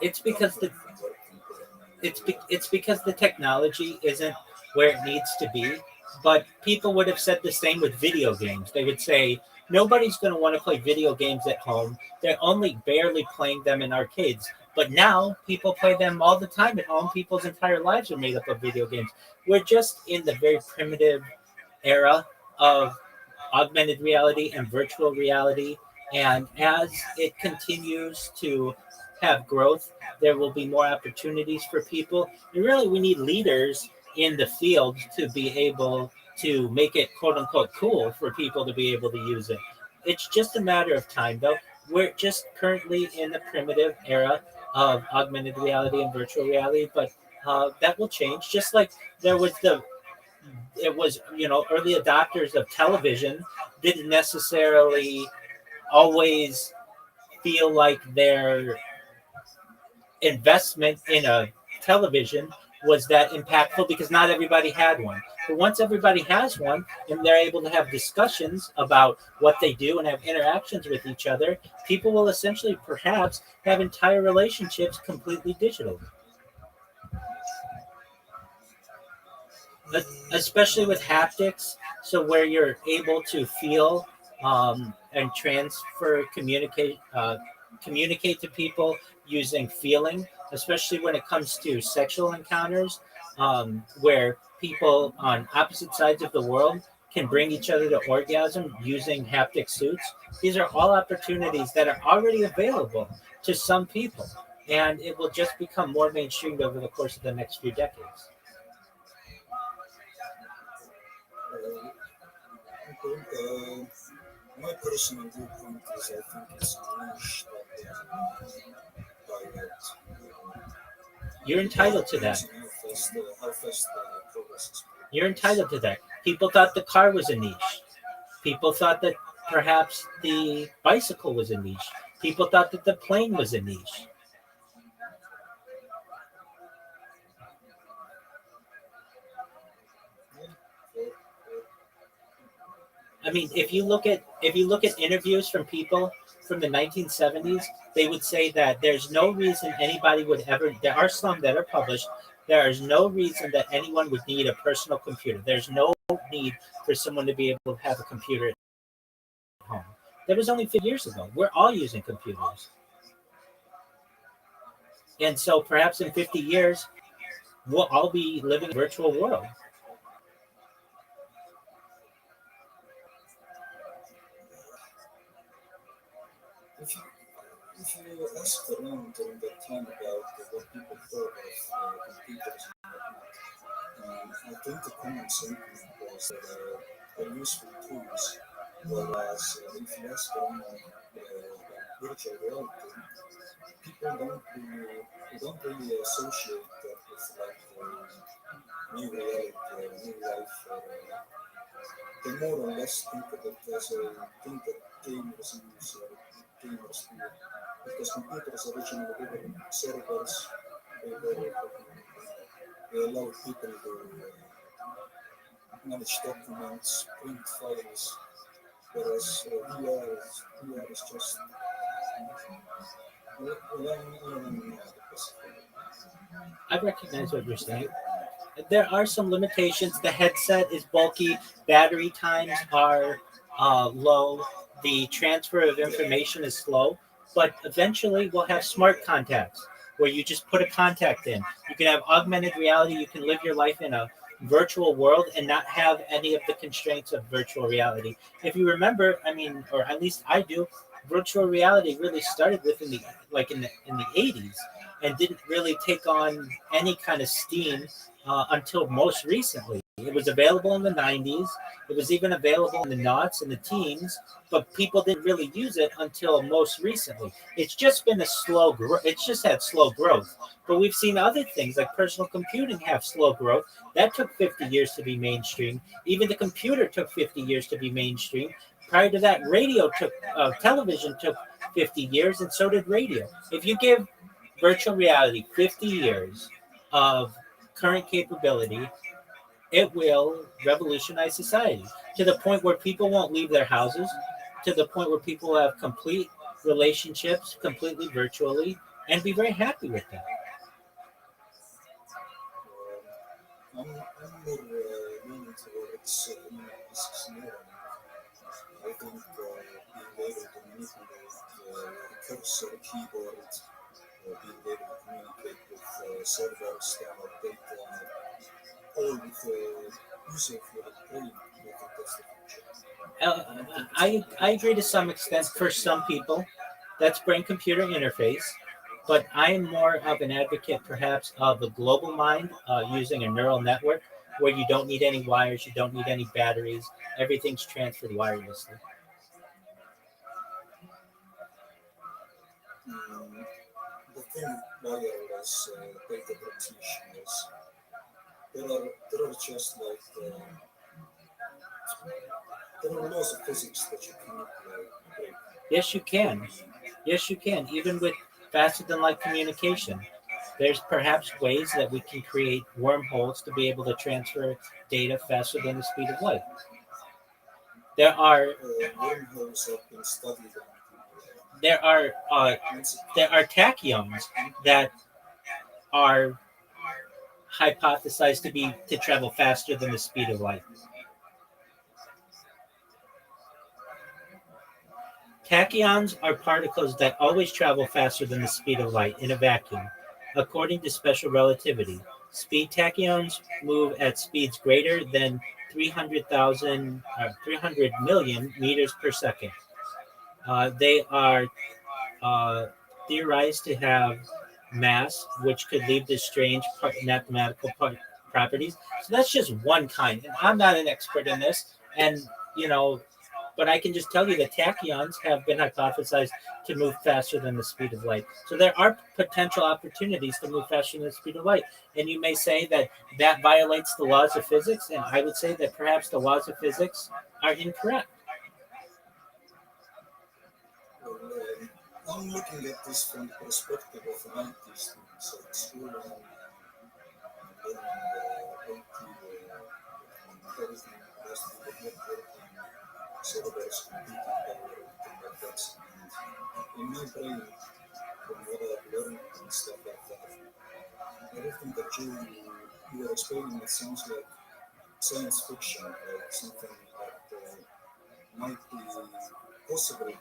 It's because it's because the technology isn't where it needs to be. But people would have said the same with video games. They would say nobody's going to want to play video games at home. They're only barely playing them in arcades. But now people play them all the time at home. People's entire lives are made up of video games. We're just in the very primitive era of augmented reality and virtual reality. And as it continues to have growth, there will be more opportunities for people. And really, we need leaders in the field to be able to make it quote unquote cool for people to be able to use it. It's just a matter of time, though. We're just currently in the primitive era of augmented reality and virtual reality, but that will change. Just like there was early adopters of television didn't necessarily always feel like their investment in a television was that impactful because not everybody had one. But once everybody has one and they're able to have discussions about what they do and have interactions with each other, people will essentially perhaps have entire relationships completely digital. Especially with haptics, so where you're able to feel and communicate to people using feeling, especially when it comes to sexual encounters, where people on opposite sides of the world can bring each other to orgasm using haptic suits. These are all opportunities that are already available to some people, and it will just become more mainstreamed over the course of the next few decades. my personal viewpoint is I think it's niche by You're entitled to that. how fast progress is. You're entitled to that. People thought the car was a niche. People thought that perhaps the bicycle was a niche. People thought that the plane was a niche. I mean, if you look at interviews from people from the 1970s, they would say that there's no reason anybody would ever. There are some that are published. There is no reason that anyone would need a personal computer. There's no need for someone to be able to have a computer at home. That was only 50 years ago. We're all using computers. And so perhaps in 50 years, we'll all be living in a virtual world. If you ask around during that time about what people thought of computers and whatnot, I think the common sentiment was that they're useful tools, whereas if you ask around virtual reality, people don't really associate that with like new reality or new life. They more or less think of it as a thing that gamers use or gamers do. Because computers originally were servers, they allowed people to manage documents, print files, whereas VR is just I recognize what you're saying. There are some limitations. The headset is bulky, battery times are low, the transfer of information is slow, but eventually we'll have smart contacts where you just put a contact in. You can have augmented reality, you can live your life in a virtual world and not have any of the constraints of virtual reality. If you remember, I mean, or at least I do, virtual reality really started within the in the 80s and didn't really take on any kind of steam until most recently. It was available in the 90s. It was even available in the noughts and the teens, but people didn't really use it until most recently. It's just been a slow growth. It's just had slow growth. But we've seen other things like personal computing have slow growth. That took 50 years to be mainstream. Even the computer took 50 years to be mainstream. Prior to that, television took 50 years, and so did radio. If you give virtual reality 50 years of current capability, it will revolutionize society to the point where people won't leave their houses, to the point where people have complete relationships completely virtually and be very happy with that. I'm more leaning towards this scenario. I think being able to manipulate cursor, keyboard, being able to communicate with servers, download data, all with the use of your brain. I think that's the I agree to some extent for some people. That's brain computer interface. But I'm more of an advocate, perhaps, of a global mind using a neural network where you don't need any wires, you don't need any batteries, everything's transferred wirelessly. The thing wireless data transmission is there are just like there are laws of physics that you cannot break. Yes, you can. Yes, you can. Even with faster than light communication, there's perhaps ways that we can create wormholes to be able to transfer data faster than the speed of light. There are Wormholes have been studied there are uh, and there are tachyons that are hypothesized to travel faster than the speed of light. Tachyons are particles that always travel faster than the speed of light in a vacuum, according to special relativity. Speed tachyons move at speeds greater than 300 million meters per second. They are uh, theorized to have mass, which could lead to strange mathematical properties. So that's just one kind. And I'm not an expert in this. And, you know, but I can just tell you that tachyons have been hypothesized to move faster than the speed of light. So there are potential opportunities to move faster than the speed of light. And you may say that that violates the laws of physics. And I would say that perhaps the laws of physics are incorrect. well, I'm looking at this from the perspective of an IT student. So at school, I'm learning IT, everything has to do with networking, servers, computing power, everything like that. And in my brain, from what I've learned and stuff like that, everything that you are explaining, it sounds like science fiction, like something that might be possible,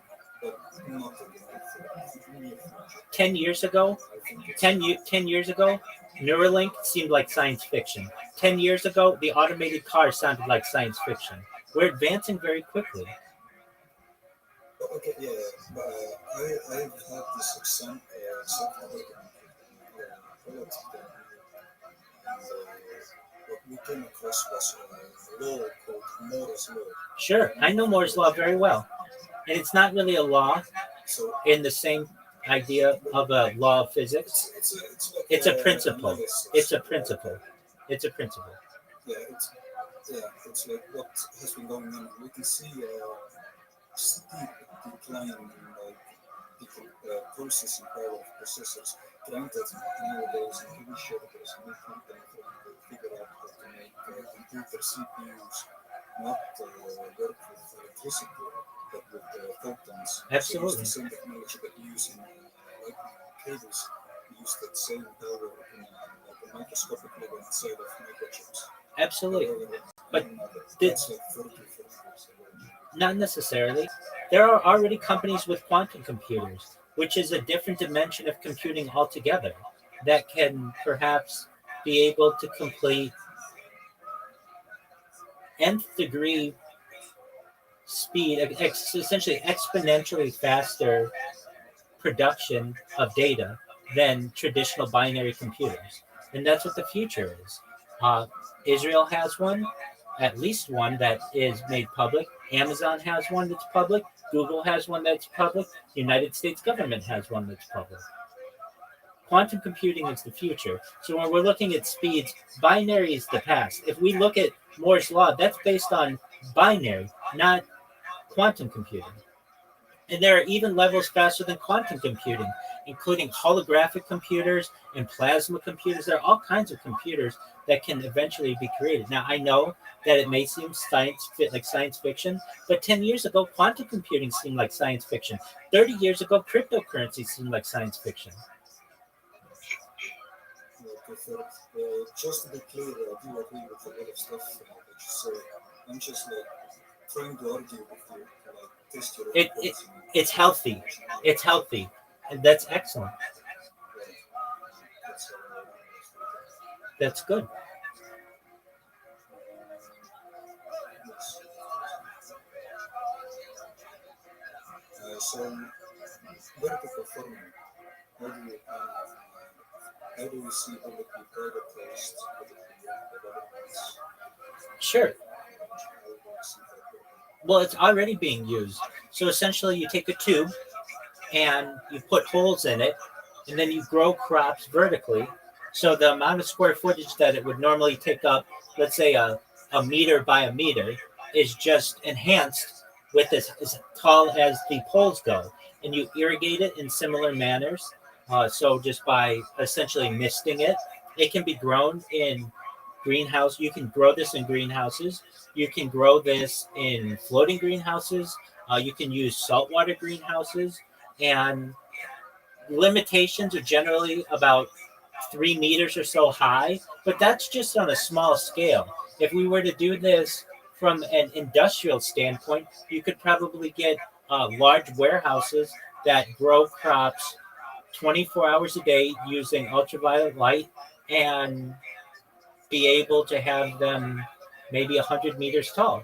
but not in the near future. 10 years ago, I think it's 10 years ago, Neuralink seemed like science fiction. 10 years ago, the automated car sounded like science fiction. We're advancing very quickly. Okay, yeah, but I've had this some relative and what we came across was a law called Moore's law. Sure, I know Moore's law very well, and it's not really a law So in the same idea of a law of physics. it's like It's a principle. analysis. It's a principle. It's a principle. Yeah, it's like what has been going on. We can see steep decline in like the processing power of processors. Granted, nowadays I'm pretty sure there's a new company trying to figure out how to make computer CPUs not work with electricity but with photons. Absolutely. So it's the same technology that you use in lightning cables. You use that same power in like a microscopic level inside of microchips. Absolutely. But that's like 40 years away. Not necessarily. There are already companies with quantum computers, which is a different dimension of computing altogether, that can perhaps be able to complete nth degree speed, essentially exponentially faster production of data than traditional binary computers. And that's what the future is. Israel has one, at least one that is made public. Amazon has one that's public. Google has one that's public. The United States government has one that's public. Quantum computing is the future. So when we're looking at speeds, binary is the past. If we look at Moore's law, that's based on binary, not quantum computing. And there are even levels faster than quantum computing, including holographic computers and plasma computers. There are all kinds of computers that can eventually be created. Now, I know that it may seem like science fiction, but 10 years ago, quantum computing seemed like science fiction. 30 years ago, cryptocurrency seemed like science fiction. Just to be clear, I do agree with a lot of stuff that you say. I'm just like trying to argue with you, like test your It's healthy. It's healthy. And that's excellent. That's good. So, vertical performing, how do you see will it be privatized? Will it be owned by governments? Sure. Well, it's already being used. So essentially, you take a tube and you put holes in it, and then you grow crops vertically. So the amount of square footage that it would normally take up, let's say a meter by a meter, is just enhanced with as tall as the poles go. And you irrigate it in similar manners. So just by essentially misting it, it can be grown in greenhouse. You can grow this in greenhouses. You can grow this in floating greenhouses. You can use saltwater greenhouses. And limitations are generally about 3 meters or so high, but that's just on a small scale. If we were to do this from an industrial standpoint, you could probably get large warehouses that grow crops 24 hours a day using ultraviolet light and be able to have them maybe 100 meters tall.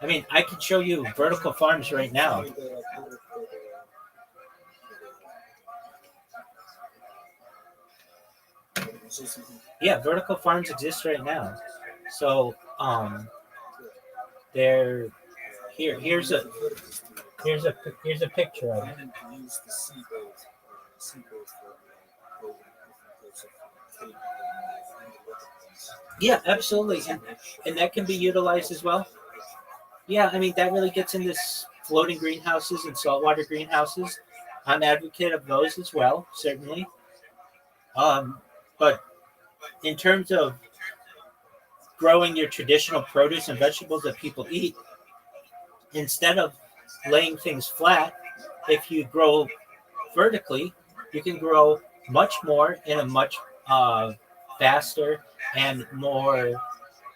I mean, I could show you vertical farms right now. Yeah, vertical farms exist right now. So they're here. Here's a picture of it. Yeah, absolutely, and that can be utilized as well. Yeah, I mean that really gets into floating greenhouses and saltwater greenhouses. I'm an advocate of those as well, certainly. But in terms of growing your traditional produce and vegetables that people eat, instead of laying things flat, if you grow vertically, you can grow much more in a much faster and more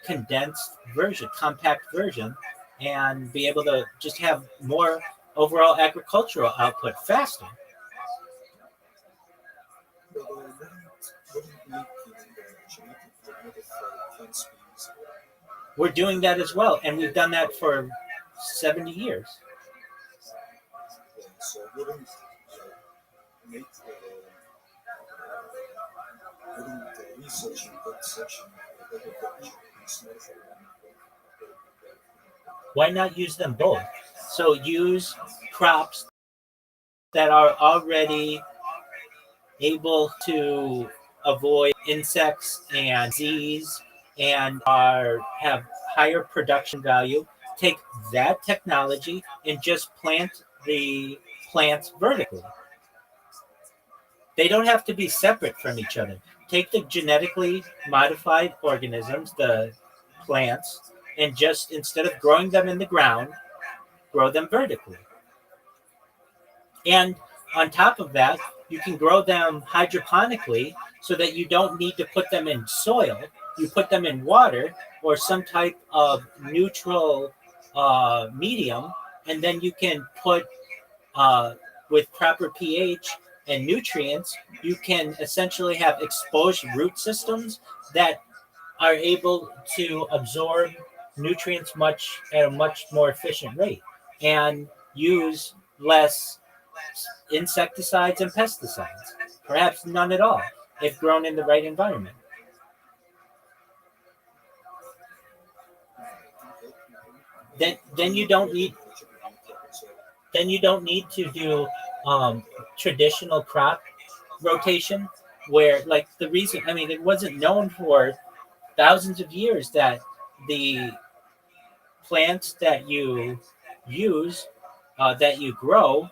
condensed version, compact version, and be able to just have more overall agricultural output faster. we're doing that as well, and we've done that for 70 years. So wouldn't make wouldn't the research in that section of agriculture be smarter than Why not use them both? So use crops that are already able to avoid insects and disease and have higher production value. Take that technology and just plant the plants vertically. They don't have to be separate from each other. Take the genetically modified organisms, the plants, and just instead of growing them in the ground, grow them vertically. And on top of that, you can grow them hydroponically so that you don't need to put them in soil. You put them in water or some type of neutral medium, and then you can put, with proper pH and nutrients, you can essentially have exposed root systems that are able to absorb nutrients at a much more efficient rate and use less insecticides and pesticides, perhaps none at all, if grown in the right environment. Then you don't need to do traditional crop rotation, where like the reason, I mean, it wasn't known for thousands of years that the plants that you use, that you grow,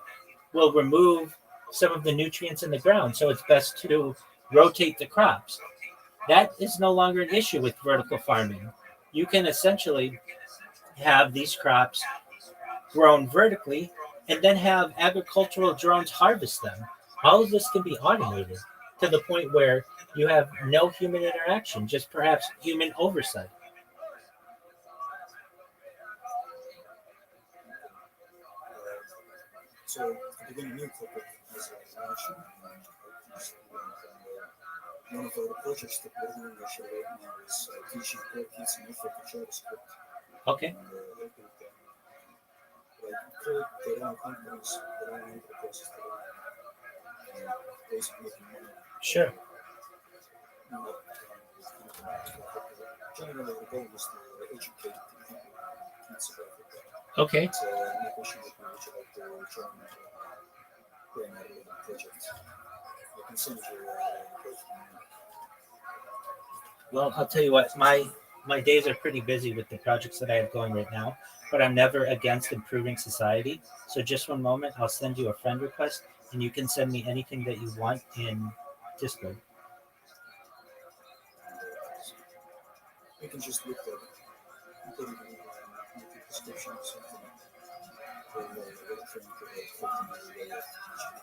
will remove some of the nutrients in the ground. So it's best to rotate the crops. That is no longer an issue with vertical farming. You can essentially have these crops grown vertically and then have agricultural drones harvest them. All of this can be automated to the point where you have no human interaction, just perhaps human oversight. So again, new topic is mentioned. One of our projects that we're doing actually right now is teaching poor kids in Africa JavaScript. Okay. And helping them create their own companies, their own enterprises, their own basically making money. Sure. Generally, the goal is to educate people, kids about it. Okay. So, my question would be, would you like to join primary project? I can send you Well, I'll tell you what, my days are pretty busy with the projects that I have going right now, but I'm never against improving society. So just one moment, I'll send you a friend request, and you can send me anything that you want in Discord. you can just look at it, put it in the description or something. We're trying to find a way of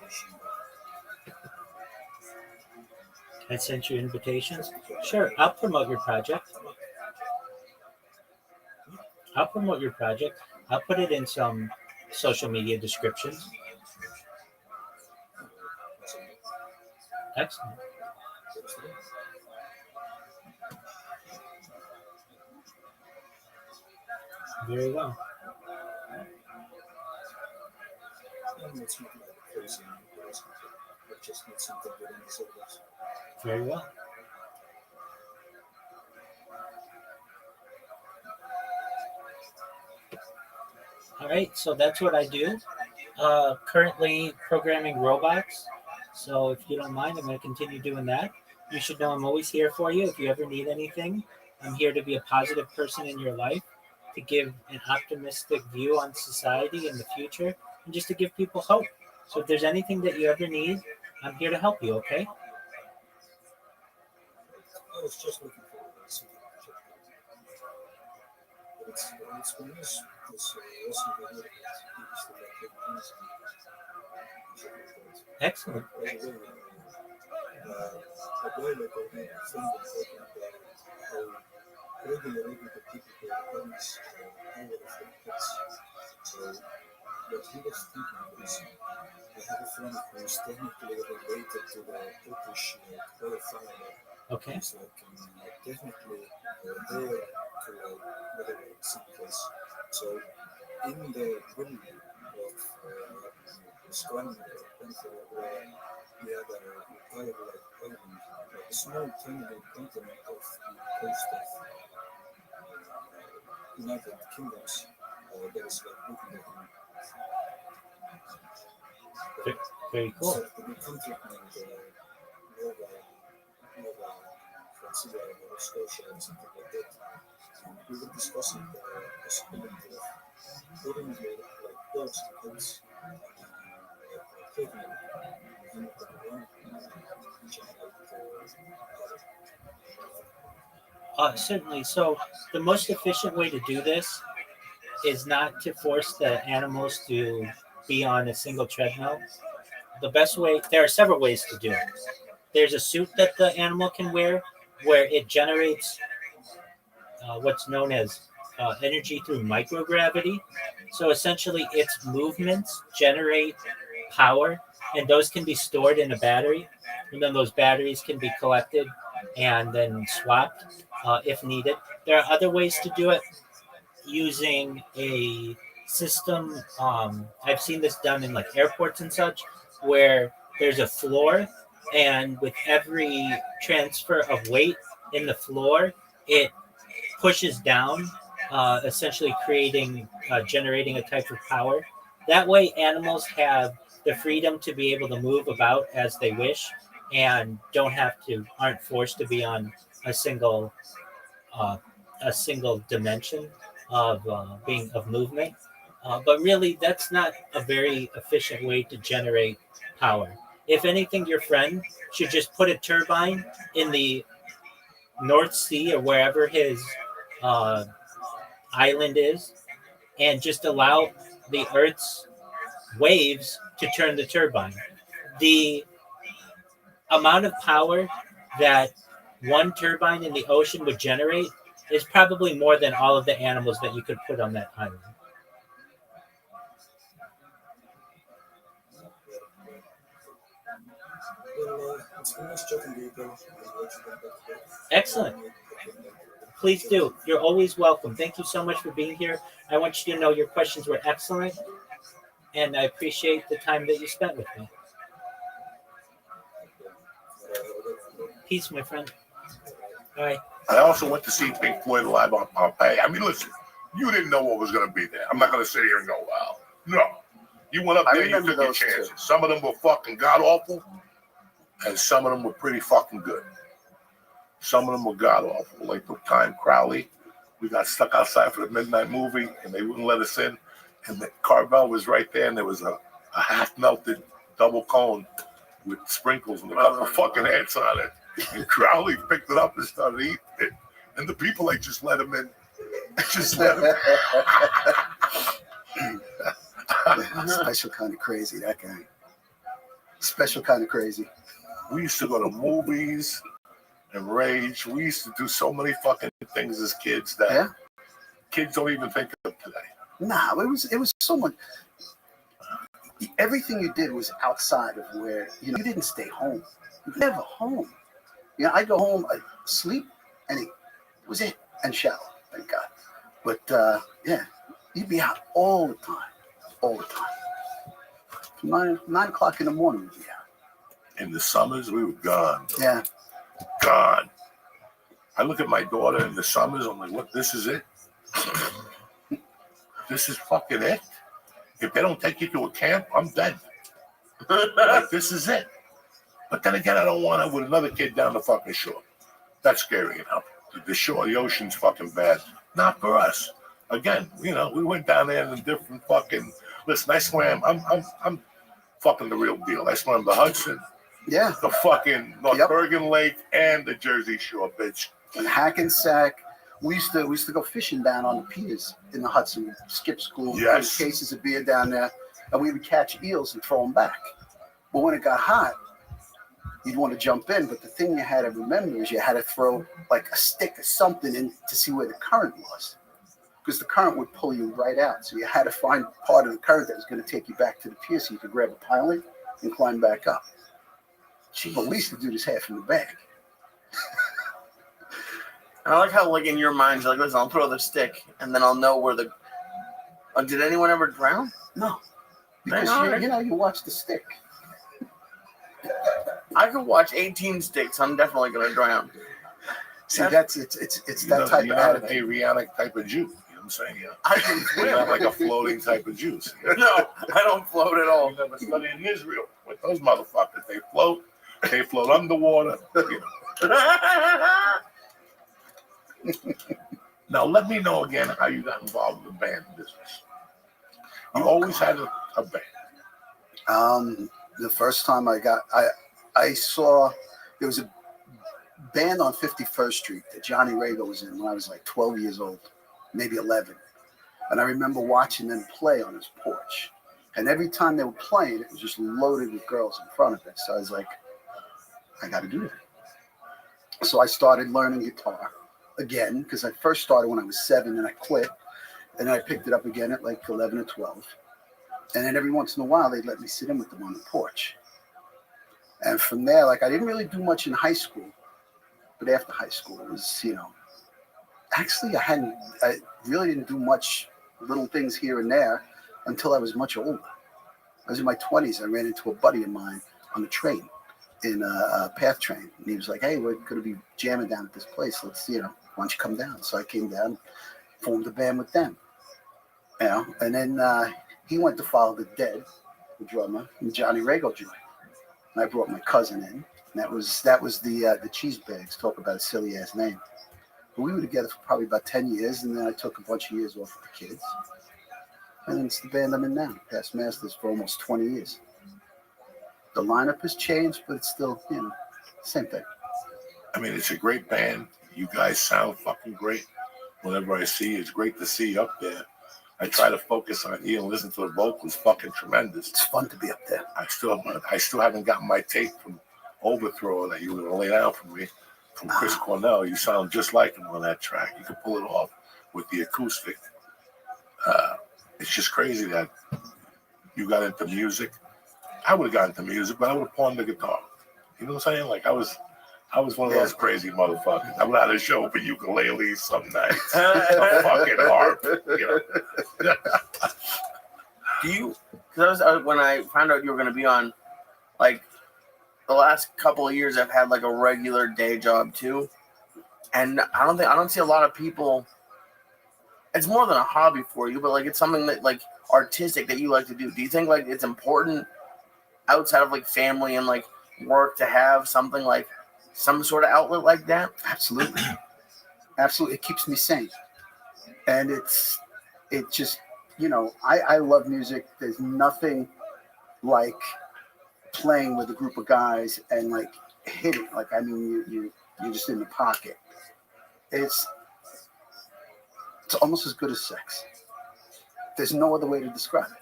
education. I sent you invitations. Sure, I'll promote your project. I'll promote your project. I'll put it in some social media descriptions. Excellent. Very well. And it's not like crazy, we just need something within the syllabus. Very well. All right, so that's what I do. Currently programming robots. So if you don't mind, I'm going to continue doing that. You should know I'm always here for you if you ever need anything. I'm here to be a positive person in your life, to give an optimistic view on society and the future, and just to give people hope. So if there's anything that you ever need, I'm here to help you, okay? I was just looking for something to check. But it's been nice because also the other people still like taking things and Excellent. by the way, a boy like our friend was talking about how regular people pay parents over the kids. So what he was thinking is I have a friend who is technically related to the Turkish royal family. Okay. It's like technically there to whatever simplifies. So in the room of Scotland, where we had a entire island, a small tiny continent of the coast of United Kingdoms that is looking at Very cool. So the country named Nova Francia or Nova Scotia or something like that. And we were discussing the possibility of putting dogs and cats living in the ground and generate Certainly. So the most efficient way to do this is not to force the animals to be on a single treadmill. The best way, there are several ways to do it. There's a suit that the animal can wear where it generates what's known as energy through microgravity. So essentially, its movements generate power, and those can be stored in a battery. And then those batteries can be collected and then swapped if needed. There are other ways to do it using a system. I've seen this done in like airports and such, where there's a floor, and with every transfer of weight in the floor, it pushes down, essentially generating a type of power. That way, animals have the freedom to be able to move about as they wish, and aren't forced to be on a single uh, dimension of movement. But really, that's not a very efficient way to generate power. If anything, your friend should just put a turbine in the North Sea or wherever his uh, island is, and just allow the Earth's waves to turn the turbine. The amount of power that one turbine in the ocean would generate is probably more than all of the animals that you could put on that island. it's been nice chatting to you, Bill. Excellent. Please do. You're always welcome. Thank you so much for being here. I want you to know your questions were excellent, and I appreciate the time that you spent with me. Peace, my friend. All right. I also went to see Pink Floyd live on Pompeii. I mean, listen, you didn't know what was going to be there. I'm not going to sit here and go, well, no. You went up there, you took your chances. Too. Some of them were fucking god-awful, and some of them were pretty fucking good. Some of them were god-awful. Like the time Crowley, we got stuck outside for the midnight movie, and they wouldn't let us in. And the Carvel was right there, and there was a half-melted double cone with sprinkles and a couple fucking ants on it. And Crowley picked it up and started eating it. And the people, like, just let him in. Just let him in. Special kind of crazy, that guy. Special kind of crazy. We used to go to movies and rage. We used to do so many fucking things as kids that kids don't even think of today. Nah, it was so much. Everything you did was outside of where, you didn't stay home. You were never home. I'd go home, I'd sleep, and it was it, and shower, thank God. But, you'd be out all the time. All the time. 9 o'clock in the morning, we'd be out. In the summers, we were gone. Yeah. Gone. I look at my daughter in the summers, I'm like, what, this is it? This is fucking it? If they don't take you to a camp, I'm dead. Like, this is it. But then again, I don't want to with another kid down the fucking shore. That's scary enough. The shore, the ocean's fucking bad. Not for us. Again, we went down there in different fucking. Listen, I swam. I'm fucking the real deal. I swam the Hudson, the fucking North Bergen Lake, and the Jersey Shore, bitch. And Hackensack. We used to go fishing down on the piers in the Hudson. We'd skip school, put cases of beer down there, and we would catch eels and throw them back. But when it got hot, you'd want to jump in, but the thing you had to remember is you had to throw like a stick or something in to see where the current was, because the current would pull you right out. So you had to find part of the current that was going to take you back to the pier so you could grab a piling and climb back up. But we used to do this half in the bag. And I like how, like, in your mind, you're like, listen, I'll throw the stick, and then I'll know where the. Did anyone ever drown? No, because Dang, you watch the stick. I could watch 18 sticks. I'm definitely gonna drown. See, it's that type you're of not an attitude. Arianic type of Jew. You know what I'm saying? Yeah. I can You're swim. not like a floating type of Jew. No, I don't float at all. You never studied in Israel with those motherfuckers. They float underwater. You know. Now let me know again how you got involved in the band business. You always had a band. The first time I saw there was a band on 51st Street that Johnny Rago was in when I was like 12 years old, maybe 11. And I remember watching them play on his porch. And every time they were playing, it was just loaded with girls in front of it. So I was like, I got to do that. So I started learning guitar again, because I first started when I was 7 and I quit. And then I picked it up again at like 11 or 12. And then every once in a while, they'd let me sit in with them on the porch. And from there, like, I didn't really do much in high school. But after high school, it was, actually I really didn't do much little things here and there until I was much older. I was in my 20s. I ran into a buddy of mine on the train, in a PATH train. And he was like, hey, we're going to be jamming down at this place. Let's, why don't you come down? So I came down, formed a band with them. And then he went to follow the Dead, the drummer, and Johnny Rago joined. And I brought my cousin in. And that was the Cheese Bags. Talk about a silly ass name. But we were together for probably about 10 years, and then I took a bunch of years off with the kids. And it's the band I'm in now, Past Masters, for almost 20 years. The lineup has changed, but it's still, same thing. I mean, it's a great band. You guys sound fucking great. Whenever I see you, it's great to see you up there. I try to focus on you and listen to the vocals. Fucking tremendous. It's fun to be up there. I still haven't gotten my tape from Overthrow that you were gonna lay down for me from Chris Cornell. You sound just like him on that track. You can pull it off with the acoustic. It's just crazy that you got into music. I would have gotten into music, but I would have pawned the guitar. You know what I'm saying? Like I was one of those crazy motherfuckers. I would have had a show for ukulele some nights, a fucking harp. Do you? Because when I found out you were going to be on, like, the last couple of years, I've had like a regular day job too, and I don't see a lot of people. It's more than a hobby for you, but like it's something that like artistic that you like to do. Do you think like it's important outside of like family and like work to have something like some sort of outlet like that? Absolutely. Absolutely. It keeps me sane. And it just, I love music. There's nothing like playing with a group of guys and like hitting. Like, I mean, you're just in the pocket. It's almost as good as sex. There's no other way to describe it.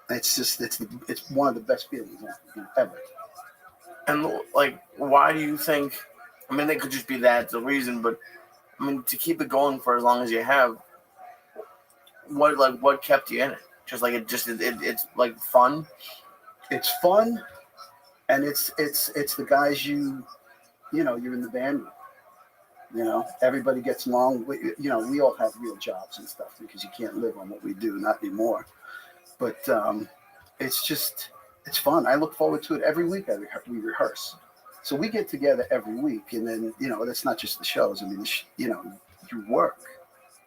It's one of the best feelings ever. And like, why do you think? I mean, it could just be that's the reason, but I mean, to keep it going for as long as you have, what kept you in it? Just like it's like fun. It's fun, and it's the guys you're in the band with. Everybody gets along. We all have real jobs and stuff because you can't live on what we do, not anymore. But it's fun. I look forward to it every week. We rehearse. So we get together every week, and then, that's not just the shows. I mean, you work,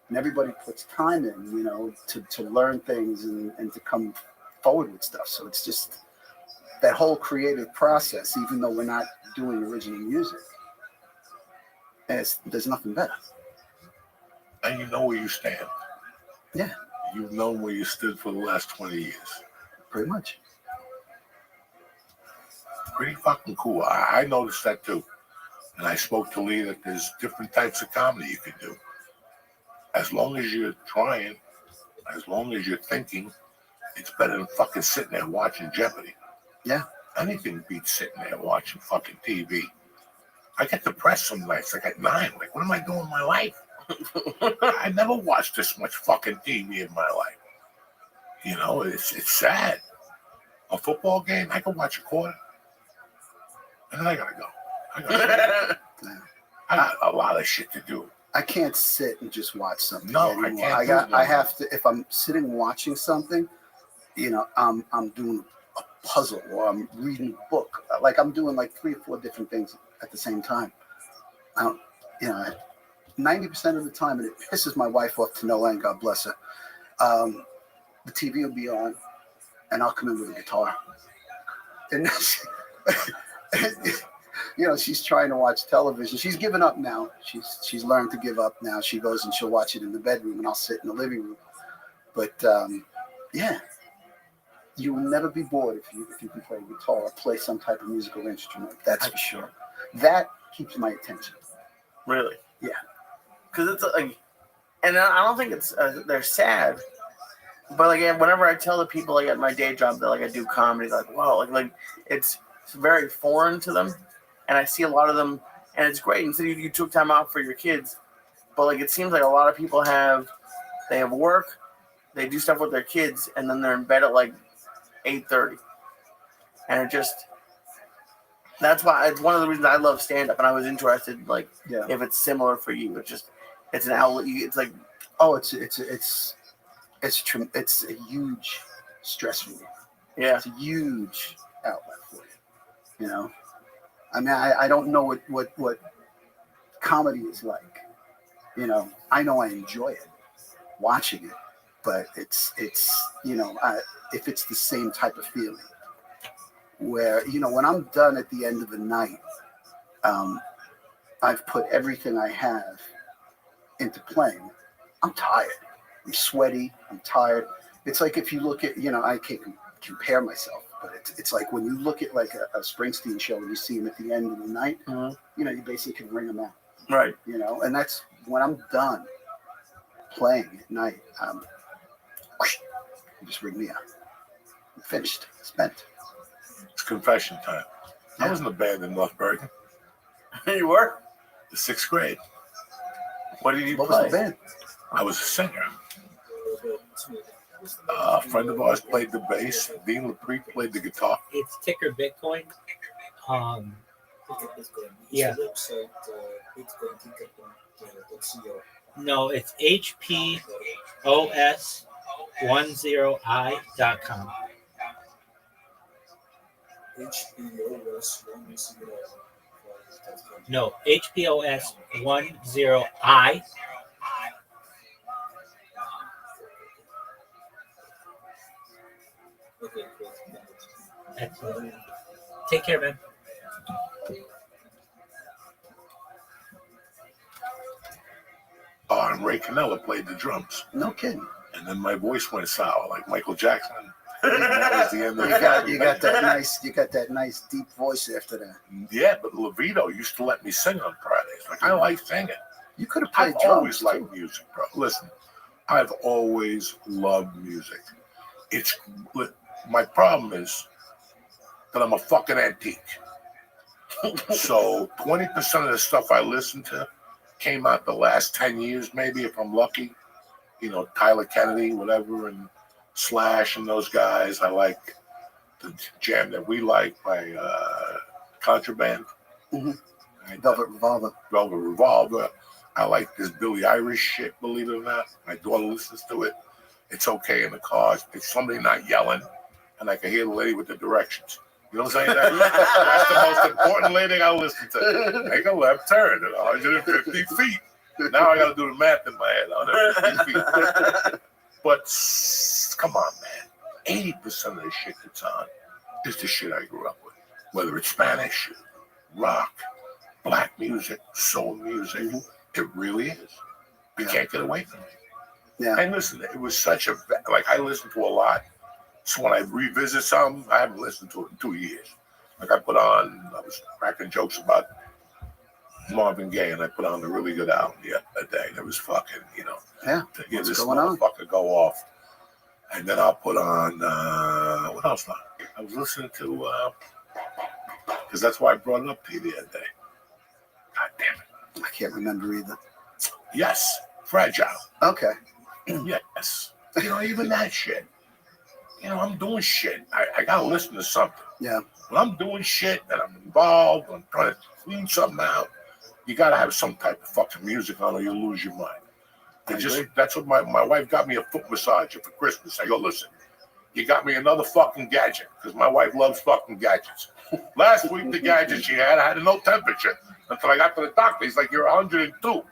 and everybody puts time in, to learn things and to come forward with stuff. So it's just that whole creative process, even though we're not doing original music, there's nothing better. And you know where you stand. Yeah. You've known where you stood for the last 20 years. Pretty much. Pretty fucking cool. I noticed that too. And I spoke to Lee that there's different types of comedy you can do. As long as you're trying, as long as you're thinking, it's better than fucking sitting there watching Jeopardy. Yeah. Anything beats sitting there watching fucking TV. I get depressed some nights, like at 9. Like, what am I doing in my life? I never watched this much fucking TV in my life. It's sad. A football game, I can watch a quarter. And then I gotta go. I got a lot of shit to do. I can't sit and just watch something No, anymore. I can't do it no I more. have to. If I'm sitting watching something, I'm doing a puzzle or I'm reading a book. Like I'm doing like 3 or 4 different things at the same time. 90% of the time, and it pisses my wife off to no end. God bless her. The TV will be on, and I'll come in with a guitar, and she's trying to watch television. She's given up now. She's learned to give up now. She goes and she'll watch it in the bedroom, and I'll sit in the living room. But you will never be bored if you can play guitar or play some type of musical instrument. That's for sure. That keeps my attention. Really? Yeah. Because it's like, and I don't think it's they're sad, but like whenever I tell the people like at my day job that like I do comedy, like wow, like it's very foreign to them, and I see a lot of them, and it's great. And so you took time out for your kids, but like it seems like a lot of people have work, they do stuff with their kids, and then they're in bed at like 8:30, and it just. That's why it's one of the reasons I love stand up, and I was interested, like, if it's similar for you. It's an outlet. It's like, it's a huge stress relief. Yeah, it's a huge outlet for you. I mean, I don't know what comedy is like. I know I enjoy it, watching it, but it's if it's the same type of feeling. Where, when I'm done at the end of the night, I've put everything I have into playing. I'm tired. I'm sweaty. I'm tired. It's like if you look at, I can't compare myself, but it's like when you look at like a Springsteen show and you see him at the end of the night, you basically can ring him out. Right. And that's when I'm done playing at night, just ring me out. I'm finished. Spent. It's confession time. I was in a band in North Bergen. You were? The 6th grade. What did you What play? was the band? I was a singer. A friend of ours played the bass. Dean LaPree played the guitar. It's Ticker Bitcoin. Yeah. No, it's HPOS10i.com. No, HPOS10i. Excellent. Take care, man. And Ray Canella played the drums. No kidding. And then my voice went sour like Michael Jackson. That was the end of You got that nice deep voice after that. Yeah, but Levito used to let me sing on Fridays. Like I like singing. You could have played I've drums always liked music, bro. Listen, I've always loved music. My problem is that I'm a fucking antique. So 20% of the stuff I listen to came out the last 10 years, maybe if I'm lucky. Tyler Kennedy, whatever, and Slash and those guys. I like the jam that we like by Contraband. Mm-hmm. Velvet Revolver. I like this Billie Irish shit, believe it or not. My daughter listens to it. It's okay in the car. It's somebody not yelling, and I can hear the lady with the directions. You know what I'm saying? That's the most important lady I listen to. Make a left turn at 150 feet. Now I got to do the math in my head. 150 feet. But come on, man. 80% of the shit that's on is the shit I grew up with. Whether it's Spanish, rock, black music, soul music. It really is. You can't get away from it. Yeah. And listen, it was such a, I listened to a lot. So when I revisit something, I haven't listened to it in 2 years. I was cracking jokes about Marvin Gaye, and I put on a really good album the other day. That was fucking, to hear this motherfucker go off. And then I'll put on, what else? I was listening to, because that's why I brought it up to you the other day. God damn it. I can't remember either. Yes, Fragile. Okay. Yes. Even that shit. I'm doing shit. I got to listen to something. Yeah. When I'm doing shit and I'm involved, I'm trying to clean something out, you gotta have some type of fucking music on, or you'll lose your mind. That's what my wife got me, a foot massager for Christmas. I go, listen, you got me another fucking gadget, because my wife loves fucking gadgets. Last week, the gadget she had, I had no temperature until I got to the doctor. He's like, you're 102.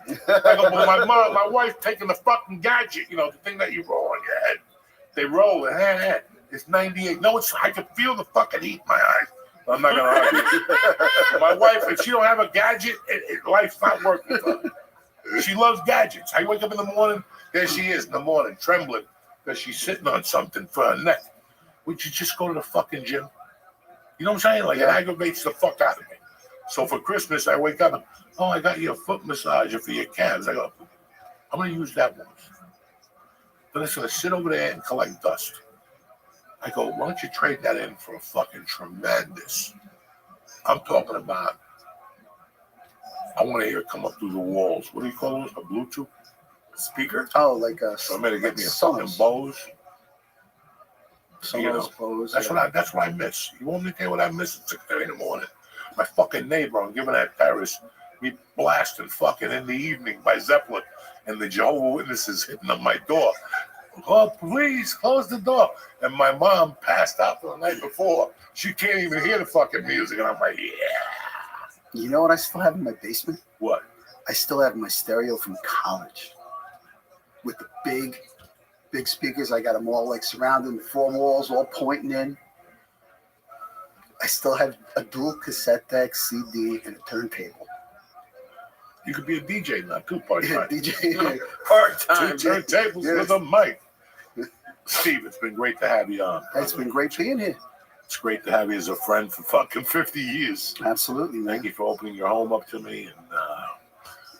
I go, well, my wife taking the fucking gadget, you know, the thing that you roll on your head. They roll it. It's 98. No, I can feel the fucking heat in my eyes. I'm not gonna argue. My wife, if she don't have a gadget, life's not working for her. She loves gadgets. I wake up in the morning, there she is in the morning, trembling because she's sitting on something for her neck. Would you just go to the fucking gym? You know what I'm saying? Like, it aggravates the fuck out of me. So for Christmas, I wake up and, oh, I got you a foot massager for your calves. I go, I'm going to use that once. Then it's going to sit over there and collect dust. I go, why don't you trade that in for a fucking tremendous? I'm talking about, I want to hear it come up through the walls. What do you call it? A Bluetooth speaker? Oh, like a. So I'm going to get me a Sonos. fucking Bose. You know, Bose. that's what I miss. You want me to tell you what I miss at 6:30 in the morning? My fucking neighbor on Giving That Paris, me blasting fucking In the Evening by Zeppelin, and the Jehovah's Witnesses hitting on my door. Oh, please close the door. And my mom passed out the night before. She can't even hear the fucking music. And I'm like, yeah. You know what I still have in my basement? What? I still have my stereo from college with the big speakers. I got them all like surrounding the four walls, all pointing in. I still have a dual cassette deck, CD, and a turntable. You could be a DJ now, too, part-time. DJ. Part-time. 2 turntables with a mic. Steve, it's been great to have you on. It's been great being here. It's great to have you as a friend for fucking 50 years. Absolutely, man. Thank you for opening your home up to me and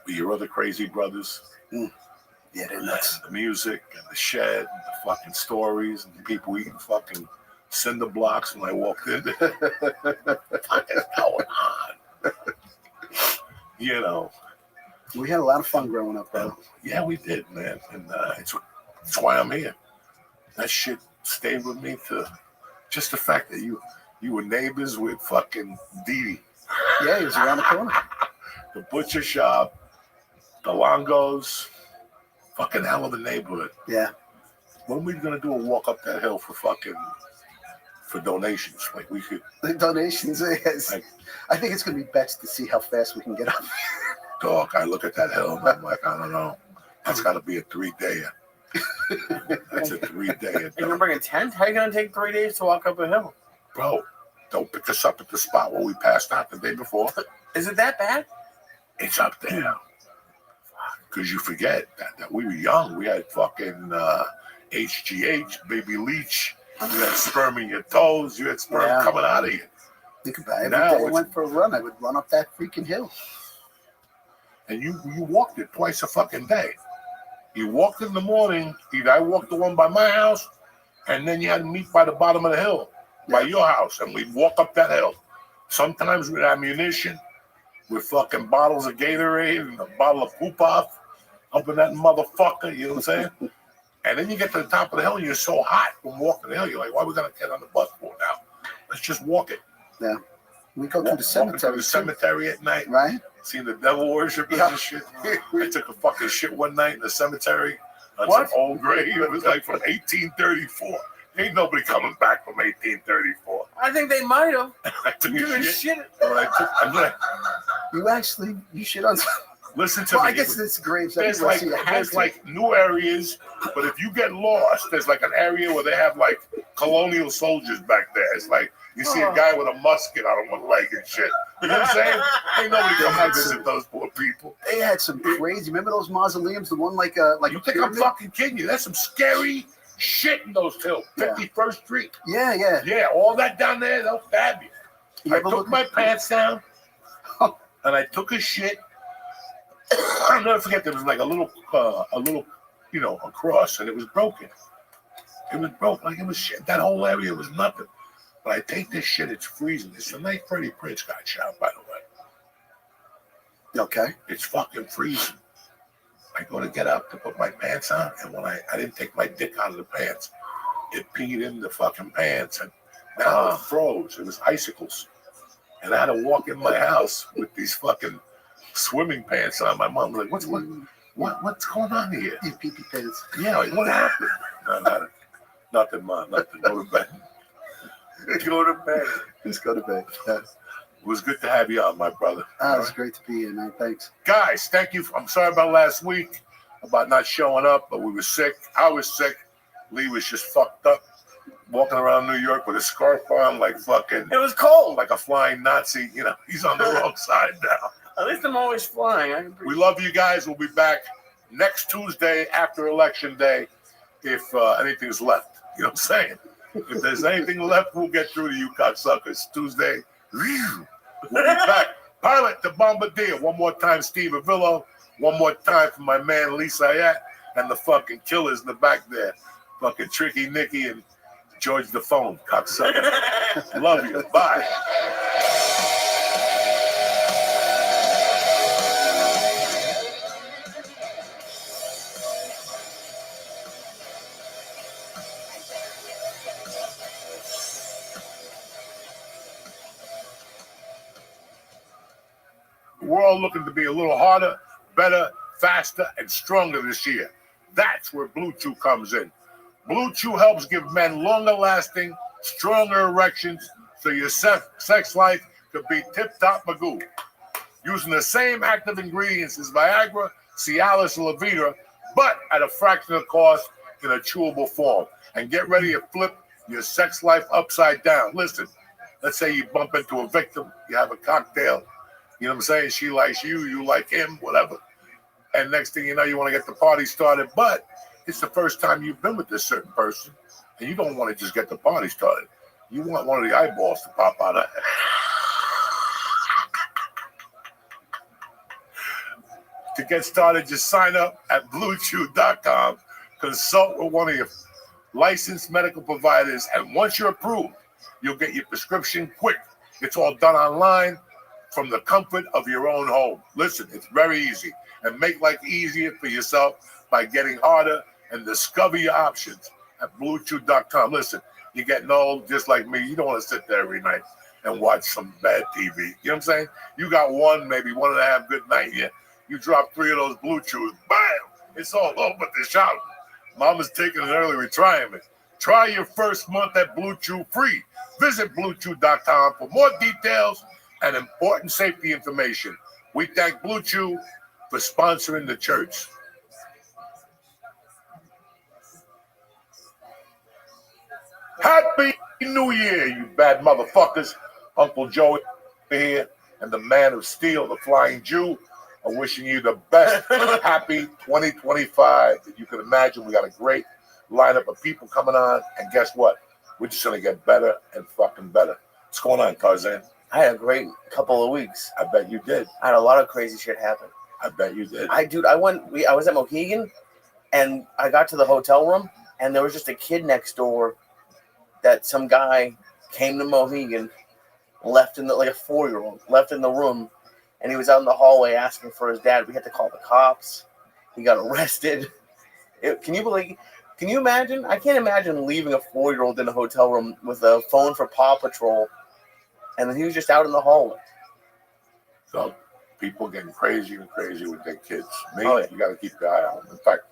with your other crazy brothers. Yeah, they're nuts. And the music and the shed and the fucking stories and the people eating fucking cinder blocks when I walked in. What is going on? You know. We had a lot of fun growing up, bro. Yeah, we did, man. And it's why I'm here. That shit stayed with me to just the fact that you were neighbors with fucking Dee Dee. Yeah, he was around the corner. The butcher shop, the Longos, fucking hell of a neighborhood. Yeah. When are we gonna do a walk up that hill for donations? Like we could. The donations, yes. Like, I think it's gonna be best to see how fast we can get up. dog, I look at that hill and I'm like, I don't know. That's got to be a 3-dayer. That's a 3-dayer. You're gonna bring a tent? How are you gonna take 3 days to walk up a hill? Bro, don't pick us up at the spot where we passed out the day before. Is it that bad? It's up there. Because you forget that we were young. We had fucking HGH, baby leech. You had sperm in your toes. You had sperm coming out of you. Think about it. Every day I went for a run, I would run up that freaking hill. And you walked it twice a fucking day. You walked in the morning. Either I walked the one by my house, and then you had to meet by the bottom of the hill, by your house, and we'd walk up that hill. Sometimes with ammunition, with fucking bottles of Gatorade and a bottle of Poop-Off up in that motherfucker, you know what I'm saying? And then you get to the top of the hill, and you're so hot from walking the hill, you're like, why are we going to get on the bus for now? Let's just walk it. Yeah. We go to the cemetery. To the cemetery at night. Right? Seen the devil worshipers and shit. I took a fucking shit one night in the cemetery on some old grave. It was like from 1834. Ain't nobody coming back from 1834. I think they might have. I took a shit. You shit on. Listen to me. I guess it's graves. There's like new areas, but if you get lost, there's like an area where they have like colonial soldiers back there. It's like you see a guy with a musket on one leg and shit. You know what I'm saying? Ain't nobody come to visit those poor people. They had some crazy. Remember those mausoleums? The one like you think I'm fucking kidding you? There's some scary shit in those hills. 51st Street. Yeah. All that down there, they'll stab you. I took my pants down and I took a shit. I'll never forget. There was like a little, a cross, and it was broken. It was broke. Like it was shit. That whole area was nothing. But I take this shit. It's freezing. It's the night Freddie Prinze got shot, by the way. Okay. It's fucking freezing. I go to get up to put my pants on, and when I didn't take my dick out of the pants, it peed in the fucking pants, and now it froze. It was icicles. and I had to walk in my house with these fucking swimming pants on. My mom was like, what's going on here? Your pee-pee pants. Yeah, like, what happened? No, nothing, Mom. Nothing. Go to bed. Go to bed. Just go to bed. Yeah. It was good to have you on, my brother. It's great to be here, man. Thanks. Guys, thank you. I'm sorry about last week, about not showing up, but we were sick. I was sick. Lee was just fucked up, walking around New York with a scarf on like fucking... It was cold. Like a flying Nazi. You know, he's on the wrong side now. At least I'm always flying. We love you guys. We'll be back next Tuesday after Election Day if anything's left. You know what I'm saying? If there's anything left, we'll get through to you cocksuckers. Tuesday. We'll be back. Pilot the Bombardier. One more time, Steve Avillo. One more time for my man, Lee Sayat, and the fucking killers in the back there. Fucking Tricky Nicky and George the Phone. Cocksucker. Love you. Bye. We're all looking to be a little harder, better, faster, and stronger this year. That's where Blue Chew comes in. Blue Chew helps give men longer lasting, stronger erections so your sex life could be tip-top magoo. Using the same active ingredients as Viagra, Cialis, and Levitra, but at a fraction of the cost in a chewable form. And get ready to flip your sex life upside down. Listen, let's say you bump into a victim, you have a cocktail, you know what I'm saying? She likes you, you like him, whatever. And next thing you know, you want to get the party started, but it's the first time you've been with this certain person, and you don't want to just get the party started. You want one of the eyeballs to pop out of it. To get started, just sign up at BlueChew.com, consult with one of your licensed medical providers, and once you're approved, you'll get your prescription quick. It's all done online from the comfort of your own home. Listen, it's very easy, and make life easier for yourself by getting harder and discover your options at BlueChew.com. Listen, you're getting old just like me. You don't want to sit there every night and watch some bad TV. You know what I'm saying? You got one, maybe 1.5 good night here. You drop 3 of those Blue Chews, bam! It's all over the shop. Mama's taking an early retirement. Try your first month at Blue Chew free. Visit BlueChew.com for more details and important safety information. We thank Blue Chew for sponsoring the church. Happy New Year, you bad motherfuckers. Uncle Joey here and the man of steel, the Flying Jew, are wishing you the best happy 2025 that you can imagine. We got a great lineup of people coming on, and guess what? We're just going to get better and fucking better. What's going on, Tarzan? I had a great couple of weeks. I bet you did. I had a lot of crazy shit happen. I bet you did. I was at Mohegan, and I got to the hotel room, and there was just a kid next door that some guy came to Mohegan, left in like a 4-year-old, left in the room, and he was out in the hallway asking for his dad. We had to call the cops. He got arrested. Can you imagine? I can't imagine leaving a 4-year-old in a hotel room with a phone for Paw Patrol, and then he was just out in the hallway. So people getting crazier and crazier with their kids. Me, Oh, yeah. You got to keep your eye on them. In fact,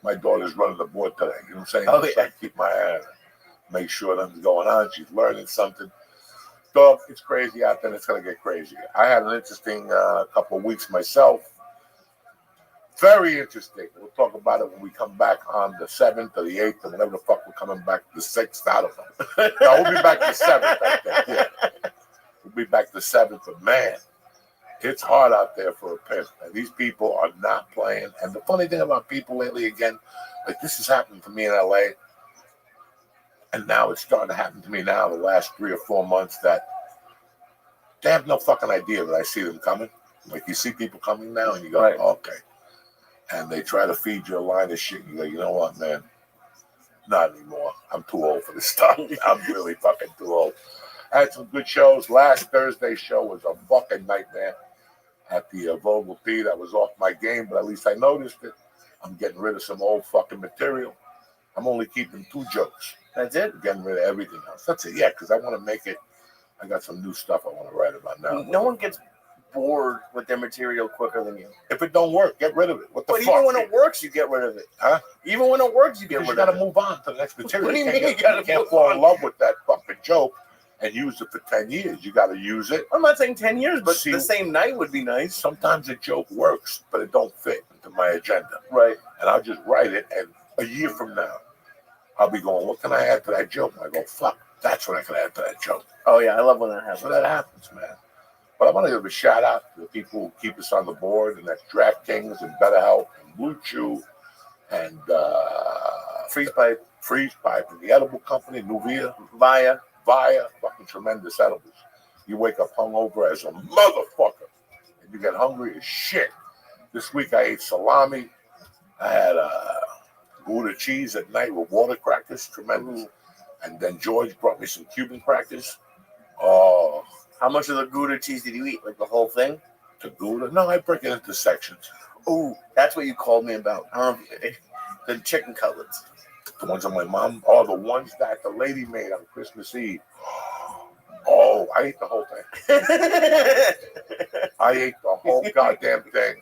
my daughter's running the board today. You know what I'm saying? Oh, Just yeah. like keep my eye on her. Make sure nothing's going on. She's learning something. Dog, it's crazy out there, and it's going to get crazier. I had an interesting couple of weeks myself. Very interesting. We'll talk about it when we come back on the 7th or the 8th or whenever the fuck we're coming back. The 6th, I don't know. No, we'll be back the 7th, I think. Yeah. We'll be back the 7th, but man, it's hard out there for a pimp. And these people are not playing. And the funny thing about people lately, again, like this has happened to me in LA. And now it's starting to happen to me now the last 3 or 4 months that they have no fucking idea that I see them coming. Like you see people coming now and you go, Right. oh, okay. And they try to feed you a line of shit. You go, you know what, man? Not anymore. I'm too old for this stuff. I'm really fucking too old. I had some good shows. Last Thursday's show was a fucking nightmare at the Vogel Theater. I was off my game, but at least I noticed it. I'm getting rid of some old fucking material. I'm only keeping 2 jokes. That's it. Getting rid of everything else. That's it. Yeah, because I want to make it I got some new stuff I want to write about now. No one gets bored with their material quicker than you. If it don't work, get rid of it. What the But fuck? even when it works, you get rid of it. Huh? Even when it works, you get Because rid you of got to it. move on to the next material. What do you can't mean get- you gotta can't move fall on? in love with that fucking joke and use it for 10 years. You got to use it. I'm not saying 10 years, but See- the same night would be nice. Sometimes a joke works, but it don't fit into my agenda. Right. And I'll just write it, and a year from now, I'll be going, what can I add to that joke? And I go, fuck, that's what I can add to that joke. Oh, yeah, I love when that happens. So that happens, man. But I want to give a shout out to the people who keep us on the board, and that's DraftKings and BetterHelp and Blue Chew and Freeze pipe, Freeze Pipe and the edible company, Nuvia, Via. fucking tremendous edibles. You wake up hungover as a motherfucker, and you get hungry as shit. This week I ate salami. I had Gouda cheese at night with water crackers, tremendous. And then George brought me some Cuban crackers. Oh, How much of the Gouda cheese did you eat? Like the whole thing? the Gouda? No, I break it into sections. Oh, that's what you called me about. I don't know if the chicken cutlets. The ones on my mom, oh, the ones that the lady made on Christmas Eve. Oh, I ate the whole thing. I ate the whole goddamn thing.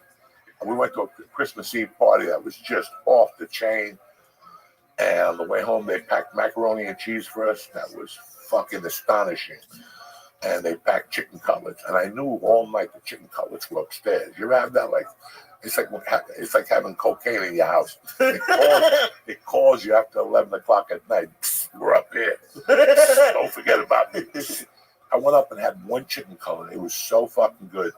And we went to a Christmas Eve party that was just off the chain. And on the way home, they packed macaroni and cheese for us. That was fucking astonishing. And they packed chicken cutlets. And I knew all night the chicken cutlets were upstairs. You ever have that? Like, it's like having cocaine in your house. It calls you after 11 o'clock at night. We're up here. Don't forget about me. I went up and had one chicken cutlet. It was so fucking good.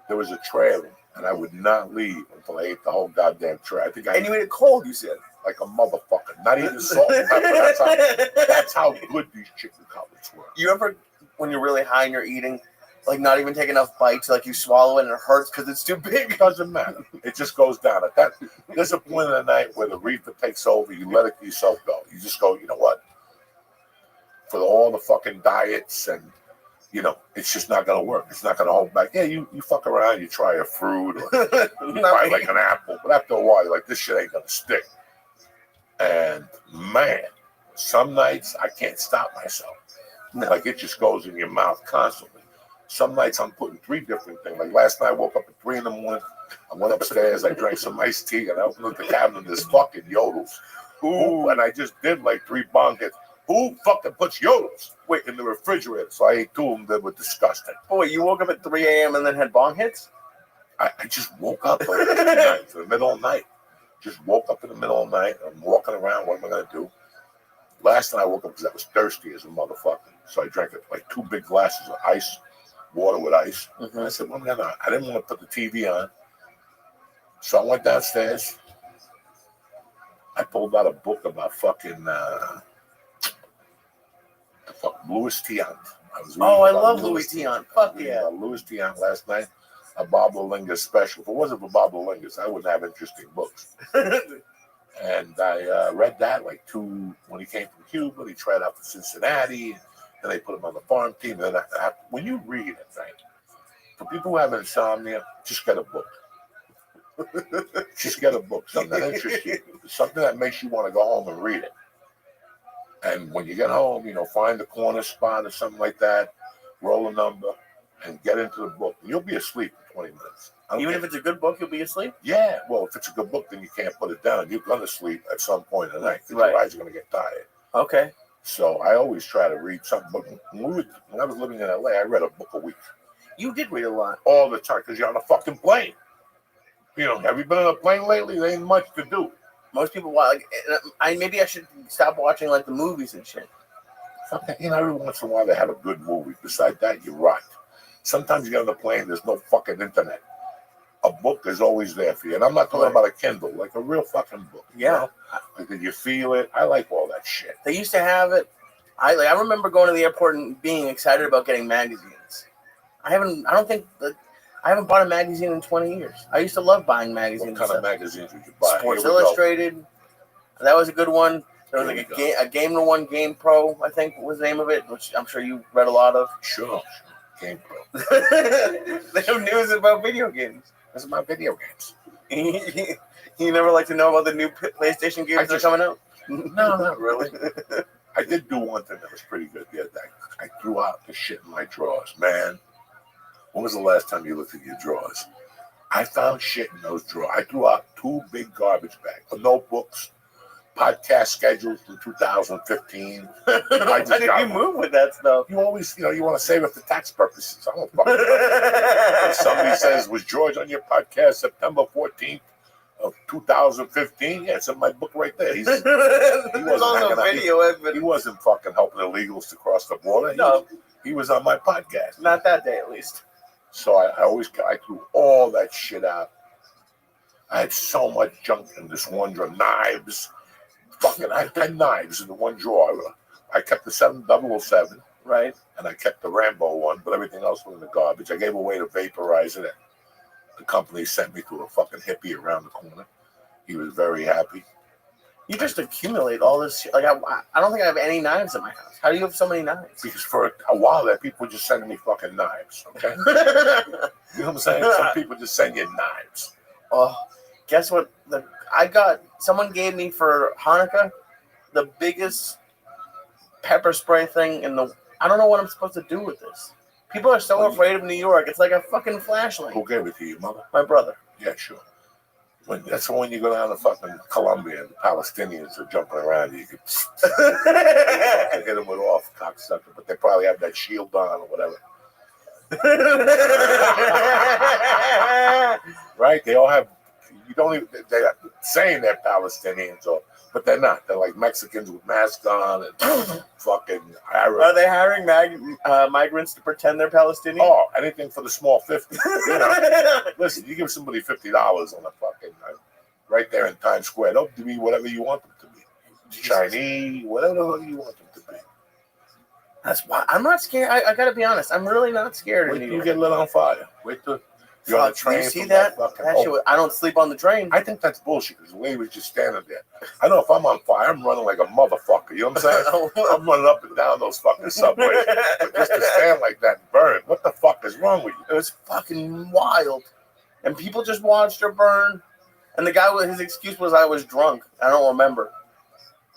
There was a tray of them, and I would not leave until I ate the whole goddamn tray. I think I And you ate it cold, you said. like a motherfucker. Not even salt and pepper. That's how good these chicken cutlets were. You ever, when you're really high and you're eating, like not even take enough bites, like you swallow it and it hurts because it's too big? It doesn't matter. It just goes down. At that, there's a point in the night where the reefer takes over. You let it yourself go. You just go, you know what? For all the fucking diets and, you know, it's just not going to work. It's not going to hold back. Yeah, you fuck around. You try a fruit or you try like an apple. But after a while, you're like, this shit ain't going to stick. And, man, some nights I can't stop myself. Like, it just goes in your mouth constantly. Some nights I'm putting 3 different things. Like last night I woke up at 3 in the morning. I went upstairs, I drank some iced tea, and I opened up the cabinet and there's fucking yodels. Ooh, and I just did like 3 bong hits. Who fucking puts yodels in the refrigerator? So I ate 2 of them that were disgusting. Oh, wait, you woke up at 3 a.m. and then had bong hits? I just woke up in the middle of the night. Just woke up in the middle of the night. I'm walking around. What am I going to do? Last night I woke up because I was thirsty as a motherfucker. So I drank like 2 big glasses of ice. Water with ice. Mm-hmm. I said, well, I didn't want to put the TV on. So I went downstairs. I pulled out a book about fucking Louis Tiant. I love Louis Tiant. Fuck yeah. Louis Tiant last night. A Bob Lalinga special. If it wasn't for Bob Lalinga, I wouldn't have interesting books. And I read that like 2 when he came from Cuba. He tried out for Cincinnati. And they put him on the farm team. And when you read it, right, for people who have insomnia, just get a book. Just get a book, something that interests you, something that makes you want to go home and read it. And when you get home, you know, find a corner spot or something like that, roll a number, and get into the book. And you'll be asleep in 20 minutes. Even if it's a good book, you'll be asleep? Yeah, well, if it's a good book, then you can't put it down. You're going to sleep at some point in the night because your eyes are going to get tired. Okay. So I always try to read something. But when I was living in LA, I read a book a week. You did read a lot. All the time because you're on a fucking plane. You know, have you been on a plane lately? There ain't much to do. Most people watch. Like, maybe I should stop watching like the movies and shit. Okay, you know, every once in a while they have a good movie. Besides that, you're right. Sometimes you get on the plane, there's no fucking internet. A book is always there for you. And I'm not talking about a Kindle, like a real fucking book. Yeah. You know? Like, did you feel it? I like all that shit. They used to have it. I remember going to the airport and being excited about getting magazines. I haven't bought a magazine in 20 years. I used to love buying magazines. What kind of magazines would you buy? Sports Illustrated. That was a good one. There was like a Game to One Game Pro, I think was the name of it, which I'm sure you read a lot of. Sure. Game Pro. They have news about video games. That's about video games. You never like to know about the new PlayStation games that are coming out? No, not really. I did do one thing that was pretty good the other day. I threw out the shit in my drawers. Man, when was the last time you looked at your drawers? I found shit in those drawers. I threw out 2 big garbage bags, notebooks, podcast schedules from 2015. How did you move with that stuff? You always, you want to save it for tax purposes. I don't fucking know. If somebody says, was George on your podcast September 14th of 2015? Yeah, it's in my book right there. He wasn't on the video evidence. He wasn't fucking helping illegals to cross the border. No. He was on my podcast. Not that day, at least. So I threw all that shit out. I had so much junk in this one drawer. Knives. I had 10 knives in the one drawer. I kept the 007, right? And I kept the Rambo one, but everything else was in the garbage. I gave away the vaporizer that the company sent me to a fucking hippie around the corner. He was very happy. You just accumulate all this shit. Like, I don't think I have any knives in my house. How do you have so many knives? Because for a while there, people were just sending me fucking knives, okay? You know what I'm saying? Some people just send you knives. Oh, guess what? Someone gave me for Hanukkah the biggest pepper spray thing in the. I don't know what I'm supposed to do with this. People are so afraid of New York. It's like a fucking flashlight. Who gave it to you, mother? My brother. Yeah, sure. That's when you go down to fucking Colombia and the Palestinians are jumping around. You can hit them with off cocksucker, but they probably have that shield on or whatever. Right? They all have. You don't even. They're saying they're Palestinians, but they're not. They're like Mexicans with masks on and fucking Arab. Are they hiring migrants to pretend they're Palestinian? Oh, anything for the small 50. Listen, you give somebody $50 on a fucking right there in Times Square. They'll be whatever you want them to be. Chinese, whatever you want them to be. That's why I'm not scared. I gotta be honest. I'm really not scared. Wait till you get lit on fire. Wait till you're on the train. You see that? I don't sleep on the train. I think that's bullshit because the lady was just standing there. I know if I'm on fire, I'm running like a motherfucker. You know what I'm saying? I'm running up and down those fucking subways. But just to stand like that and burn, what the fuck is wrong with you? It was fucking wild. And people just watched her burn. And the guy, his excuse was I was drunk. I don't remember.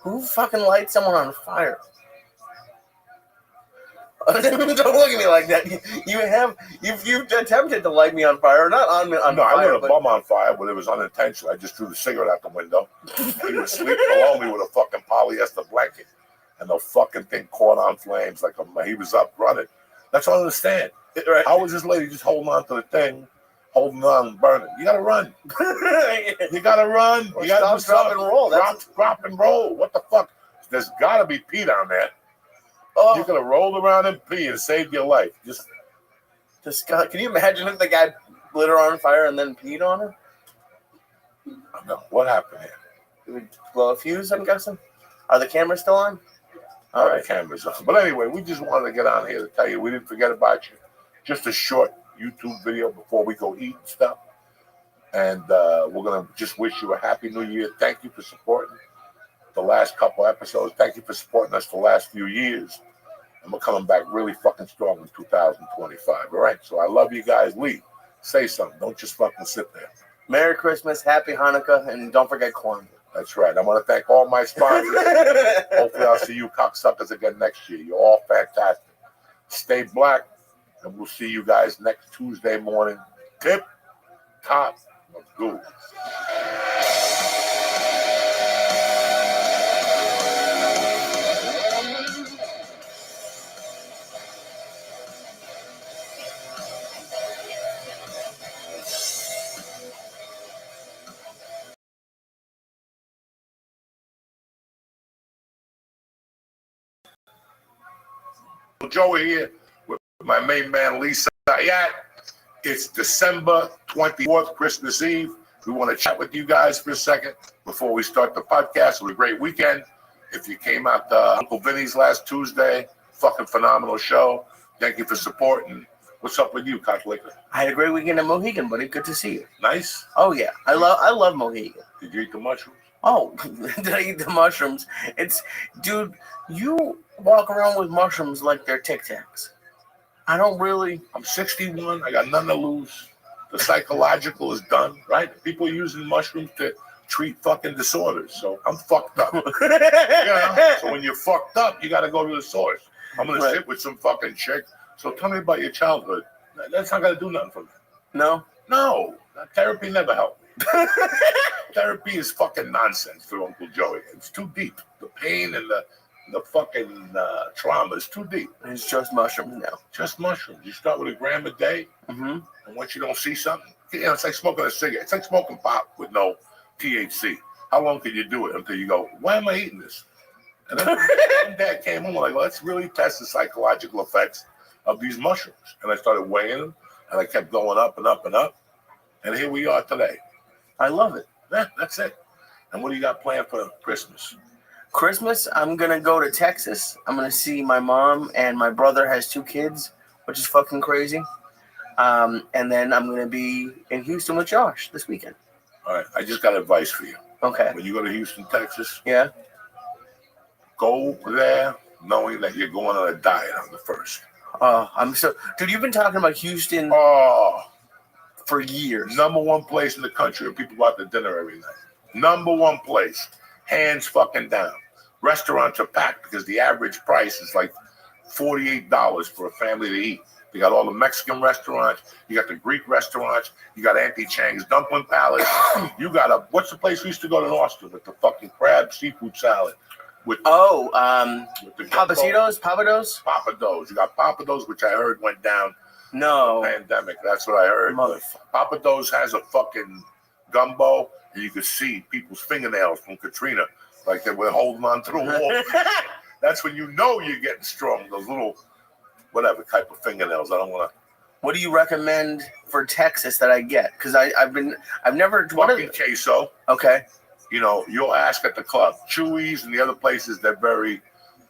Who fucking lights someone on fire? Don't look at me like that. You've attempted to light me on fire, not on fire. No, I lit a bum on fire, but it was unintentional. I just threw the cigarette out the window. He was sleeping below me with a fucking polyester blanket, and the fucking thing caught on flames like he was up running. That's what I don't understand. Right. How was this lady just holding on to the thing, holding on and burning? You gotta run. You gotta run. Or you gotta drop and roll. Drop and roll. What the fuck? There's gotta be pee down there. Oh. You could have rolled around and pee and saved your life. Can you imagine if the guy lit her on fire and then peed on her? No. What happened here? It would blow a fuse, I'm guessing. Are the cameras still on? All right, cameras on. But anyway, we just wanted to get on here to tell you we didn't forget about you. Just a short YouTube video before we go eat and stuff. And we're going to just wish you a happy new year. Thank you for supporting the last couple episodes. Thank you for supporting us the last few years. And we're coming back really fucking strong in 2025. All right? So I love you guys. Lee, say something. Don't just fucking sit there. Merry Christmas, Happy Hanukkah, and don't forget Kwanzaa. That's right. I want to thank all my sponsors. Hopefully I'll see you cocksuckers again next year. You're all fantastic. Stay black, and we'll see you guys next Tuesday morning. Tip top of good. Joe here with my main man Lisa. It's December 24th, Christmas Eve. We want to chat with you guys for a second before we start the podcast. It was a great weekend. If you came out to Uncle Vinny's last Tuesday, fucking phenomenal show. Thank you for supporting. What's up with you, Cocklicker? I had a great weekend at Mohegan, buddy. Good to see you. Nice. Oh yeah, I love Mohegan. Did you eat the mushrooms? Oh, did I eat the mushrooms? Dude, you walk around with mushrooms like they're Tic Tacs. I don't really. I'm 61. I got nothing to lose. The psychological is done, right? People are using mushrooms to treat fucking disorders. So I'm fucked up. So when you're fucked up, you got to go to the source. I'm going to sit with some fucking chick. So tell me about your childhood. That's not going to do nothing for me. No? No. Therapy never helped me. Therapy is fucking nonsense for Uncle Joey. It's too deep. The pain and the fucking trauma is too deep. It's just mushrooms now. Just mushrooms. You start with a gram a day, and once you don't see something, it's like smoking a cigarette. It's like smoking pot with no THC. How long can you do it until you go, why am I eating this? And then one day I came home, like, let's really test the psychological effects of these mushrooms. And I started weighing them, and I kept going up and up and up. And here we are today. I love it. Yeah, that's it. And what do you got planned for Christmas? Christmas, I'm going to go to Texas. I'm going to see my mom, and my brother has 2 kids, which is fucking crazy. And then I'm going to be in Houston with Josh this weekend. All right, I just got advice for you. Okay. When you go to Houston, Texas, Yeah. go there knowing that you're going on a diet on the first. Dude, you've been talking about Houston for years. Number 1 place in the country where people go out to dinner every night. Number 1 place, hands fucking down. Restaurants are packed because the average price is like $48 for a family to eat. You got all the Mexican restaurants. You got the Greek restaurants. You got Auntie Chang's Dumpling Palace. You got what's the place we used to go to in Austin with the fucking crab seafood salad? With the Papacitos? Papados. You got Papados, which I heard went down. No. Pandemic. That's what I heard. Papados has a fucking gumbo, and you could see people's fingernails from Katrina, like they were holding on to the wall. That's when you know you're getting strong. Those little, whatever type of fingernails. I don't want to. What do you recommend for Texas that I get? Because I've never. Fucking queso. Okay. You know, you'll ask at the club. Chewy's and the other places, they're very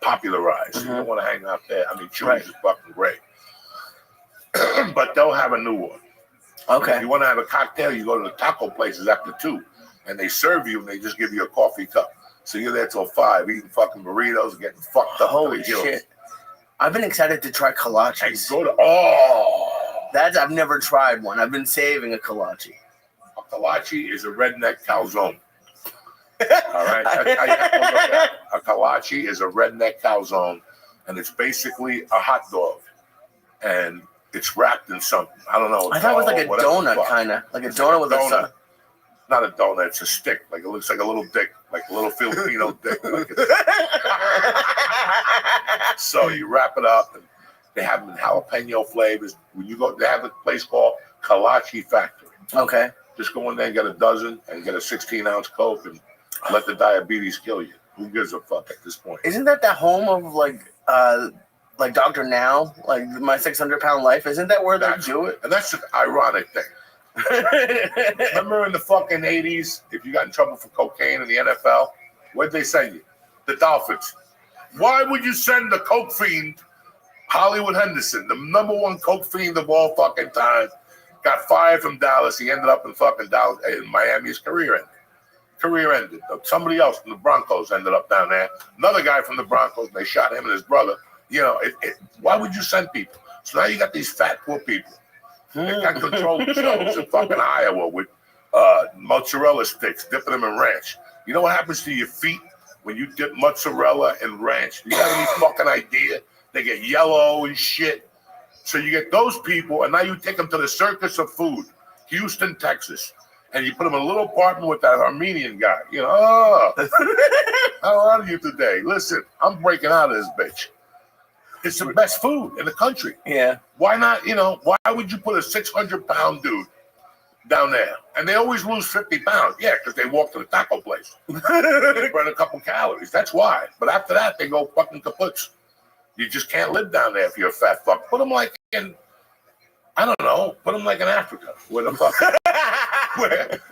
popularized. You don't want to hang out there. I mean, Chewy's is fucking great. But they'll have a new one. Okay. If you want to have a cocktail, you go to the taco places after 2, and they serve you, and they just give you a coffee cup. So you're there till 5, eating fucking burritos, getting fucked up. Holy shit! I've been excited to try kolaches. I've never tried one. I've been saving a kolache. A kolache is a redneck calzone. All right, a kolache is a redneck calzone, and it's basically a hot dog, and it's wrapped in something. I don't know. I thought it was like a donut, kind of like a donut with a. Not a donut. It's a stick. Like it looks like a little dick, like a little Filipino dick. So you wrap it up, and they have them in jalapeno flavors. When you go, they have a place called Kolache Factory. Okay. Just go in there and get a dozen, and get a 16-ounce Coke, and let the diabetes kill you. Who gives a fuck at this point? Isn't that the home of like Dr. Now, like My 600-Pound Life? Isn't that where they do it? And that's an ironic thing. Remember in the fucking 80s, if you got in trouble for cocaine in the NFL, where'd they send you? The Dolphins. Why would you send the coke fiend, Hollywood Henderson, the number 1 coke fiend of all fucking time, got fired from Dallas. He ended up in fucking Dallas, in Miami. His career ended. Somebody else from the Broncos ended up down there. Another guy from the Broncos, and they shot him and his brother. You know, why would you send people? So now you got these fat, poor people. They got controlled shows in fucking Iowa with mozzarella sticks, dipping them in ranch. You know what happens to your feet when you dip mozzarella in ranch? You got any fucking idea? They get yellow and shit. So you get those people, and now you take them to the circus of food, Houston, Texas, and you put them in a little apartment with that Armenian guy. You know, how are you today? Listen, I'm breaking out of this bitch. It's the best food in the country. Yeah. Why not, why would you put a 600-pound dude down there? And they always lose 50 pounds. Yeah, because they walk to the taco place. They burn a couple calories. That's why. But after that, they go fucking kaputs. You just can't live down there if you're a fat fuck. Put them like in, I don't know, put them like in Africa. Where the fuck,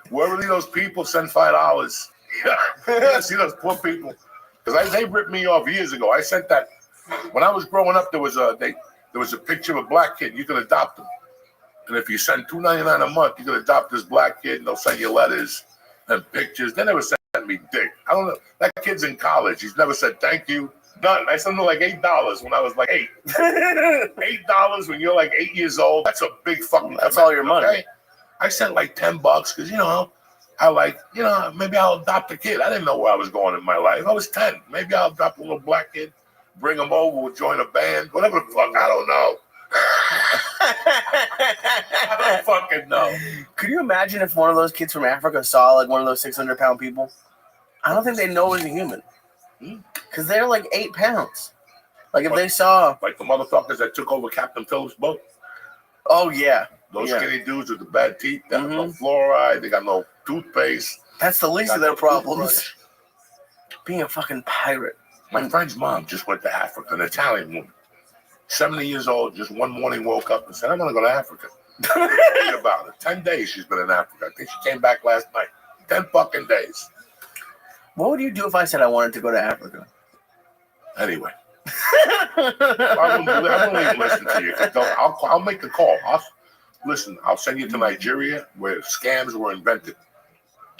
where really those people send $5. Yeah, see those poor people. Because they ripped me off years ago. I sent that. When I was growing up, there was a picture of a black kid. You could adopt him, and if you send $2.99 a month, you could adopt this black kid, and they'll send you letters and pictures. They never sent me dick. I don't know. That kid's in college. He's never said thank you. Nothing. I sent him like $8 when I was like 8. $8 when you're like 8 years old. That's a big fucking. That's all your money. Okay? I sent like $10 because I I like, maybe I'll adopt a kid. I didn't know where I was going in my life. I was 10. Maybe I'll adopt a little black kid, bring him over, we'll join a band, whatever the fuck. I don't know. I don't fucking know. Could you imagine if one of those kids from Africa saw like one of those 600-pound people? I don't think they know he's a human. Because they're like 8 pounds. Like if they saw... Like the motherfuckers that took over Captain Phillips' boat. Oh, yeah. Those skinny dudes with the bad teeth, they got no fluoride, they got no toothpaste. That's the least of their problems. Being a fucking pirate. My friend's mom just went to Africa, an Italian woman. 70 years old, just one morning woke up and said, I'm going to go to Africa. Think about it. 10 days she's been in Africa. I think she came back last night. 10 fucking days. What would you do if I said I wanted to go to Africa? Anyway. I wouldn't even listen to you. I'll make the call. I'll send you to Nigeria where scams were invented.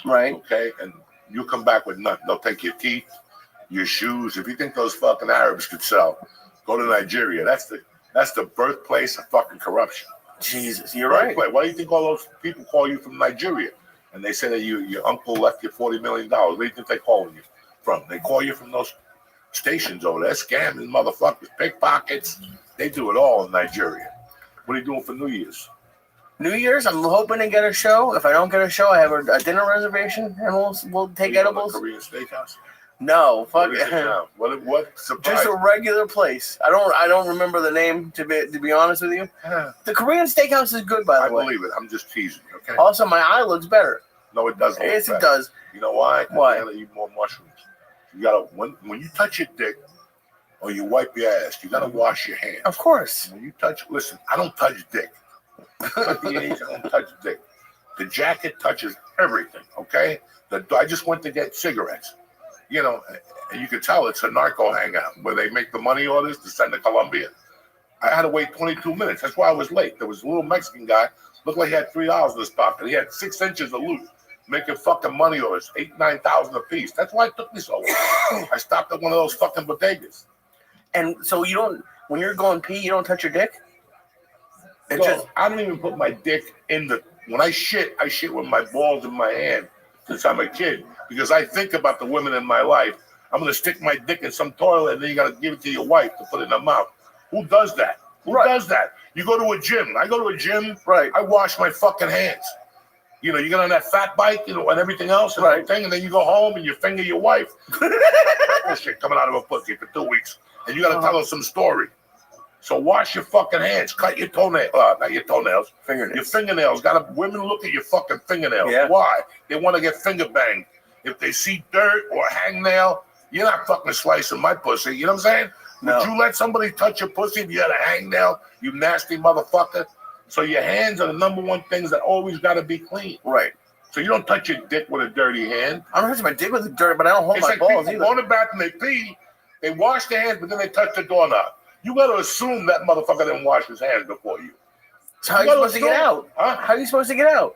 Right. Okay? And you come back with nothing. They'll take your teeth, your shoes. If you think those fucking Arabs could sell, go to Nigeria. That's the birthplace of fucking corruption. Jesus, you're right. Why do you think all those people call you from Nigeria? And they say that your uncle left you $40 million. Where do you think they calling you from? They call you from those stations over there. Scamming motherfuckers, pickpockets. They do it all in Nigeria. What are you doing for New Year's? New Year's, I'm hoping to get a show. If I don't get a show, I have a dinner reservation, and we'll take edibles. Korean steakhouse? No, fuck it. What surprise? Just a regular place. I don't remember the name to be honest with you. The Korean steakhouse is good, by the way. I believe it. I'm just teasing you, okay? Also, my eye looks better. No, it doesn't. Yes, it does. You know why? Why? You gotta eat more mushrooms. You gotta when you touch your dick or you wipe your ass, you gotta wash your hands. Of course. When you listen, I don't touch dick. At the age, I don't touch dick. The jacket touches everything, okay? I just went to get cigarettes. And you could tell it's a narco hangout where they make the money orders to send to Colombia. I had to wait 22 minutes. That's why I was late. There was a little Mexican guy, looked like he had $3 in his pocket. He had 6 inches of loot, making fucking money orders, $8,000-9,000 a piece. That's why it took me so long. I stopped at one of those fucking bodegas. And so when you're going pee, you don't touch your dick? I don't even put my dick when I shit with my balls in my hand since I'm a kid. Because I think about the women in my life. I'm going to stick my dick in some toilet and then you got to give it to your wife to put it in her mouth. Who does that? Who does that? You go to a gym. I go to a gym. Right. I wash my fucking hands. You get on that fat bike, and everything else, and everything, and then you go home and you finger your wife. Shit coming out of her pussy for 2 weeks. And you got to tell her some story. So wash your fucking hands. Cut your toenails. Not your toenails. Fingernails. Your fingernails. Women look at your fucking fingernails. Yeah. Why? They want to get finger banged. If they see dirt or a hangnail, you're not fucking slicing my pussy. You know what I'm saying? No. Would you let somebody touch your pussy if you had a hangnail, you nasty motherfucker? So your hands are the number one things that always got to be clean. Right. So you don't touch your dick with a dirty hand. I don't touch my dick with a dirty, but I don't hold my balls either. Go in the bathroom, they pee, they wash their hands, but then they touch the doorknob. You got to assume that motherfucker didn't wash his hands before you. So how are you supposed to get out? Huh? How are you supposed to get out?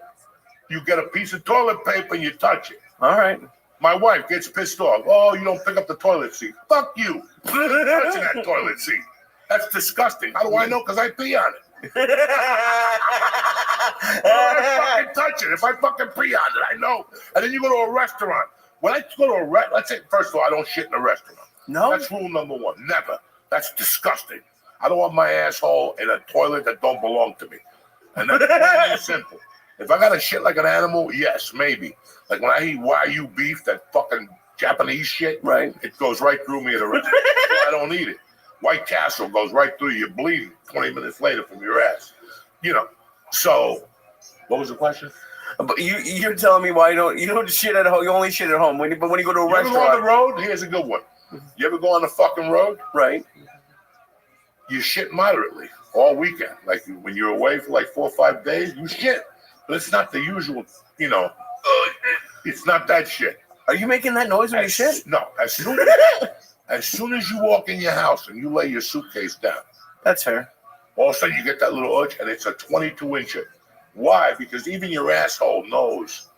You get a piece of toilet paper and you touch it. All right. My wife gets pissed off. Oh, you don't pick up the toilet seat. Fuck you. Touching that toilet seat. That's disgusting. How do I know? Because I pee on it. I fucking touch it. If I fucking pee on it, I know. And then you go to a restaurant. When I go to let's say, first of all, I don't shit in a restaurant. No? That's rule number one. Never. That's disgusting. I don't want my asshole in a toilet that don't belong to me. And that's really simple. If I got to shit like an animal, yes, maybe. Like when I eat Wagyu beef, that fucking Japanese shit, right? It goes right through me at a restaurant. So I don't eat it. White Castle goes right through you. You're bleeding 20 minutes later from your ass. So what was the question? But you're telling me why you don't shit at home. You only shit at home. But when you go to a restaurant. You ever go on the road? Here's a good one. You ever go on the fucking road? Right. You shit moderately all weekend. Like when you're away for like 4 or 5 days, you shit. But it's not the usual, it's not that shit. Are you making that noise when you shit? No. As soon as you walk in your house and you lay your suitcase down. That's fair. All of a sudden you get that little urge and it's a 22-incher. Why? Because even your asshole knows.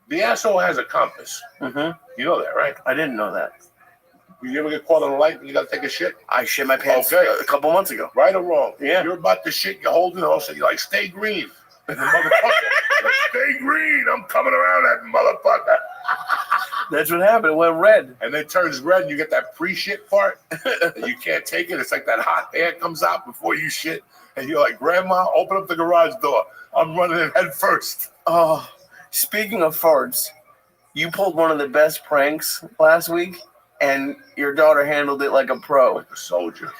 The asshole has a compass. Mm-hmm. You know that, right? I didn't know that. You ever get caught on a light and you got to take a shit? I shit my pants a couple months ago. Right or wrong? Yeah. You're about to shit, you're holding it, all of a sudden you're like, stay green. And the motherfucker, stay green. I'm coming around that motherfucker. That's what happened. It went red. And then it turns red and you get that pre-shit part. And you can't take it. It's like that hot air comes out before you shit. And you're like, Grandma, open up the garage door. I'm running in head first. Oh, speaking of farts, you pulled one of the best pranks last week, and your daughter handled it like a pro. Like a soldier.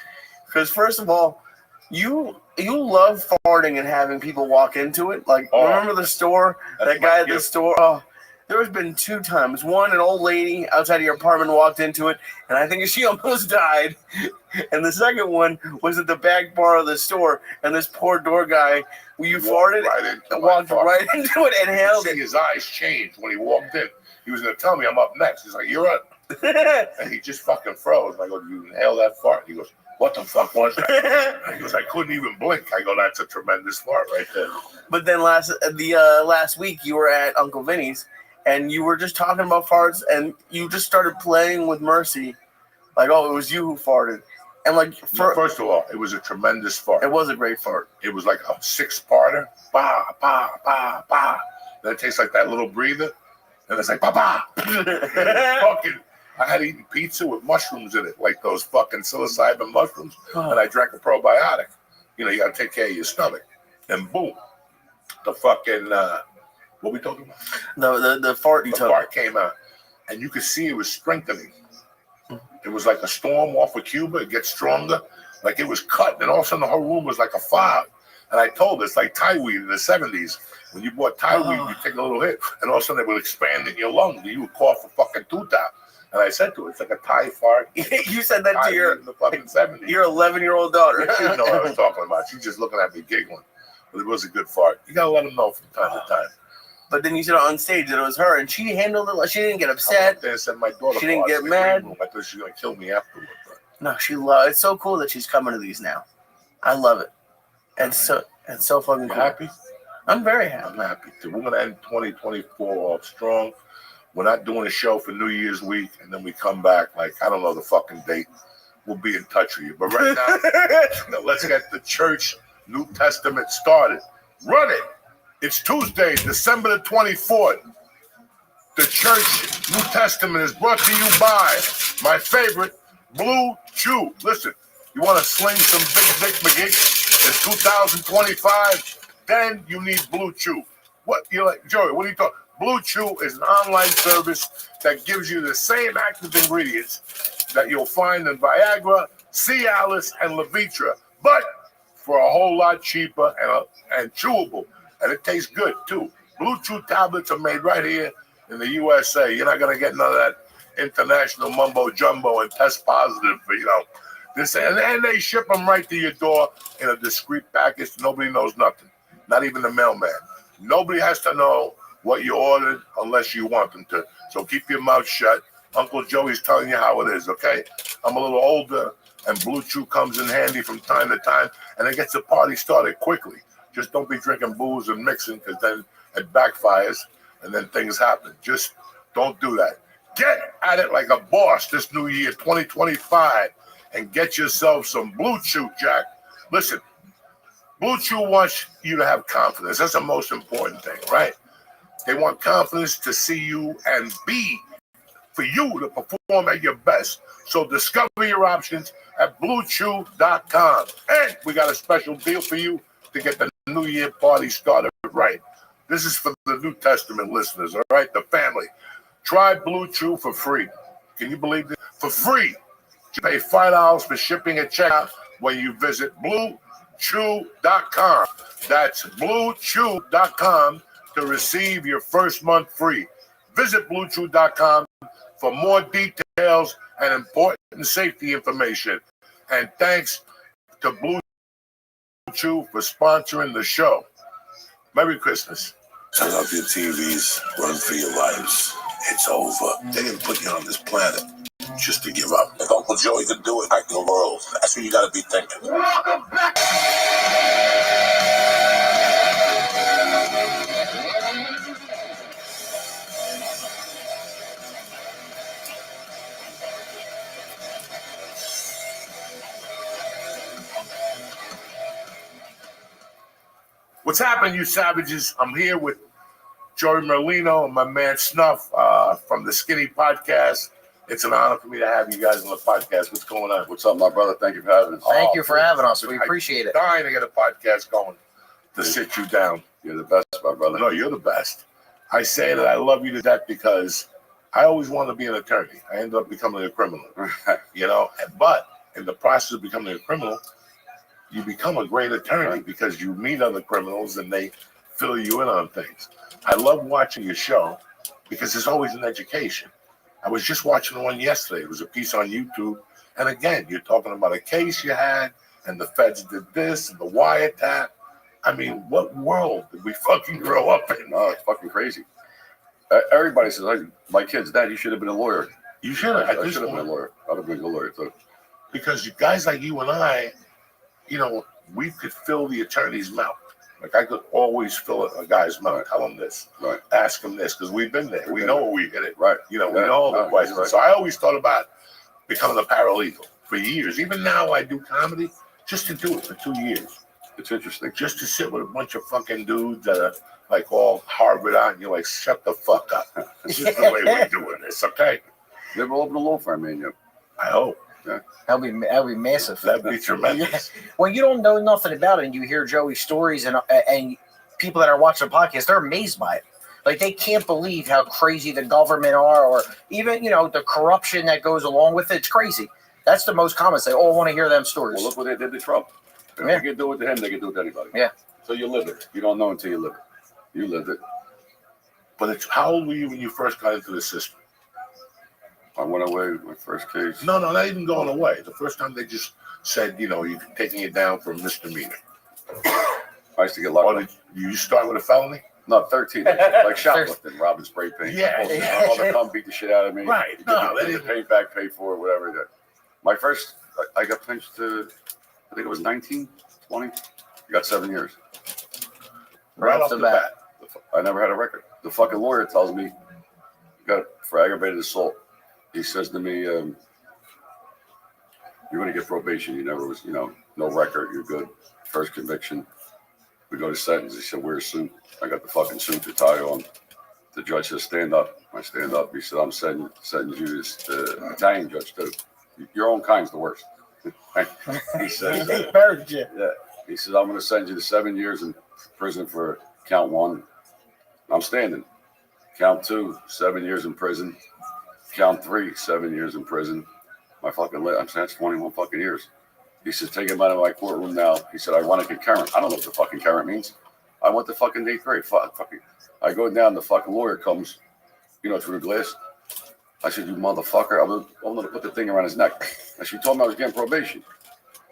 Because first of all, you love farting and having people walk into it. Like, remember the store? That guy at the store? Oh, there has been 2 times. One, an old lady outside of your apartment walked into it, and I think she almost died. And the second one was at the back bar of the store, and this poor door guy, farted, walked right into it and held it. His eyes changed when he walked in. He was going to tell me I'm up next. He's like, you're up. And he just fucking froze. I go, did you inhale that fart? He goes, what the fuck was that? And he goes, I couldn't even blink. I go, that's a tremendous fart right there. But then last week you were at Uncle Vinny's, and you were just talking about farts, and you just started playing with Mercy, like, oh, it was you who farted. And like, first of all, it was a tremendous fart. It was a great fart. It was like a 6-parter. Ba, ba, ba, ba. Then it tastes like that little breather. And it's like, ba, ba. Fucking, I had eaten pizza with mushrooms in it, like those fucking psilocybin mushrooms. And I drank a probiotic. You know, you got to take care of your stomach. And boom, the fucking, what we talking about? The fart you took. The fart came out. And you could see it was strengthening. It was like a storm off of Cuba. It gets stronger. Like it was cut. And all of a sudden the whole room was like a fog. And I told her, it's like Thai weed in the 70s. When you bought Thai weed, you take a little hit. And all of a sudden it would expand in your lungs. And you would cough a fucking tooth out. And I said to her, it's like a Thai fart. You said that to your fucking 70s. Your 11-year-old daughter. She didn't know what I was talking about. She's just looking at me giggling. But it was a good fart. You got to let them know from time to time. But then you said on stage that it was her, and she handled it like she didn't get upset. Said my daughter she didn't get mad. I thought she was going to kill me afterwards. No, she loved. It's so cool that she's coming to these now. I love it. And so fucking cool. Happy? I'm very happy. I'm happy too. We're going to end 2024 off strong. We're not doing a show for New Year's week, and then we come back like, I don't know the fucking date. We'll be in touch with you. But right now, let's get the church New Testament started. Run it. It's Tuesday, December the 24th. The Church New Testament is brought to you by my favorite, Blue Chew. Listen, you want to sling some big dick McGee? It's 2025. Then you need Blue Chew. What you like, Joey? What are you talking? Blue Chew is an online service that gives you the same active ingredients that you'll find in Viagra, Cialis, and Levitra, but for a whole lot cheaper and chewable. And it tastes good, too. Blue Chew tablets are made right here in the USA. You're not going to get none of that international mumbo-jumbo and test positive for, this. And they ship them right to your door in a discreet package. Nobody knows nothing, not even the mailman. Nobody has to know what you ordered unless you want them to. So keep your mouth shut. Uncle Joey's telling you how it is, okay? I'm a little older, and Blue Chew comes in handy from time to time, and it gets the party started quickly. Just don't be drinking booze and mixing, because then it backfires and then things happen. Just don't do that. Get at it like a boss this new year, 2025, and get yourself some Blue Chew, Jack. Listen, Blue Chew wants you to have confidence. That's the most important thing, right? They want confidence to see you and be for you to perform at your best. So discover your options at BlueChew.com. And we got a special deal for you to get the New Year party started right. This is for the New Testament listeners, all right? The family. Try Blue Chew for free. Can you believe this? For free. You pay $5 for shipping and checkout when you visit BlueChew.com. That's BlueChew.com to receive your first month free. Visit BlueChew.com for more details and important safety information. And thanks to Blue Chew for sponsoring the show. Merry Christmas. Turn off your TVs, run for your lives. It's over. They didn't put you on this planet just to give up. If Uncle Joey could do it, I can the world. That's what you got to be thinking. Welcome back. What's happening, you savages? I'm here with Joey Merlino and my man Snuff from the Skinny Podcast. It's an honor for me to have you guys on the podcast. What's going on? What's up, my brother? Thank you for having us. Thank you for having us. We appreciate it. Dying to get a podcast going to sit you down. You're the best, my brother. No, you're the best. I say that I love you to death because I always wanted to be an attorney. I ended up becoming a criminal, you know. But in the process of becoming a criminal, you become a great attorney because you meet other criminals and they fill you in on things. I love watching your show because there's always an education. I was just watching one yesterday. It was a piece on YouTube. And again, you're talking about a case you had and the feds did this and the wiretap. I mean, what world did we fucking grow up in? No, it's fucking crazy. Everybody says, like, my kid's dad, you should have been a lawyer. You should have. I should have been a lawyer. I'd have been a lawyer, too. Because you guys like you and I, you know, we could fill the attorney's mouth. Like I could always fill a guy's mouth. Tell him this. Right. Ask him this. Because we've been there. We know where we hit it. Right. You know, we know all the questions. Right. So I always thought about becoming a paralegal for years. Even now I do comedy just to do it for 2 years. It's interesting. Just to sit with a bunch of fucking dudes that are like all Harvard on. You're like, shut the fuck up. This is the way we're doing this, okay? Never opened a law firm, man. You. I hope. Yeah. That'd be massive. That'd be tremendous. When you don't know nothing about it and you hear Joey's stories and people that are watching the podcast, they're amazed by it. Like they can't believe how crazy the government are, or even the corruption that goes along with it. It's crazy. That's the most common. They all want to hear them stories. Well, look what they did to Trump. If they could do it to him, they could do it to anybody. Yeah. So you live it. You don't know until you live it. You lived it. But it's how old were you when you first got into the system? I went away with my first case. No, not even going away. The first time they just said, you're taking it down for misdemeanor. I used to get locked Or up. did you start with a felony? No, 13. Like shoplifting, robbing spray paint. Yeah. All the come beat the shit out of me. Right. No, they didn't pay back, pay for it, whatever they did. My first, I got pinched to, I think it was 19, 20. I got 7 years. Right off the bat. I never had a record. The fucking lawyer tells me, you got for aggravated assault. He says to me, you're going to get probation. You never was, no record. You're good. First conviction. We go to sentence. He said, wear a suit. I got the fucking suit to tie on. The judge says, stand up. I stand up. He said, I'm sentencing you to the Italian judge, too. Your own kind's the worst. He says, yeah. He said, I'm going to send you to 7 years in prison for count 1. I'm standing. Count 2, 7 years in prison. Count 3, 7 years in prison. My fucking I'm saying that's 21 fucking years. He says, take him out of my courtroom now. He said, I want a concurrent. I don't know what the fucking concurrent means. I want the fucking day 3. Fucking. I go down, the fucking lawyer comes, through the glass. I said, you motherfucker. I'm going to put the thing around his neck. And she told me I was getting probation.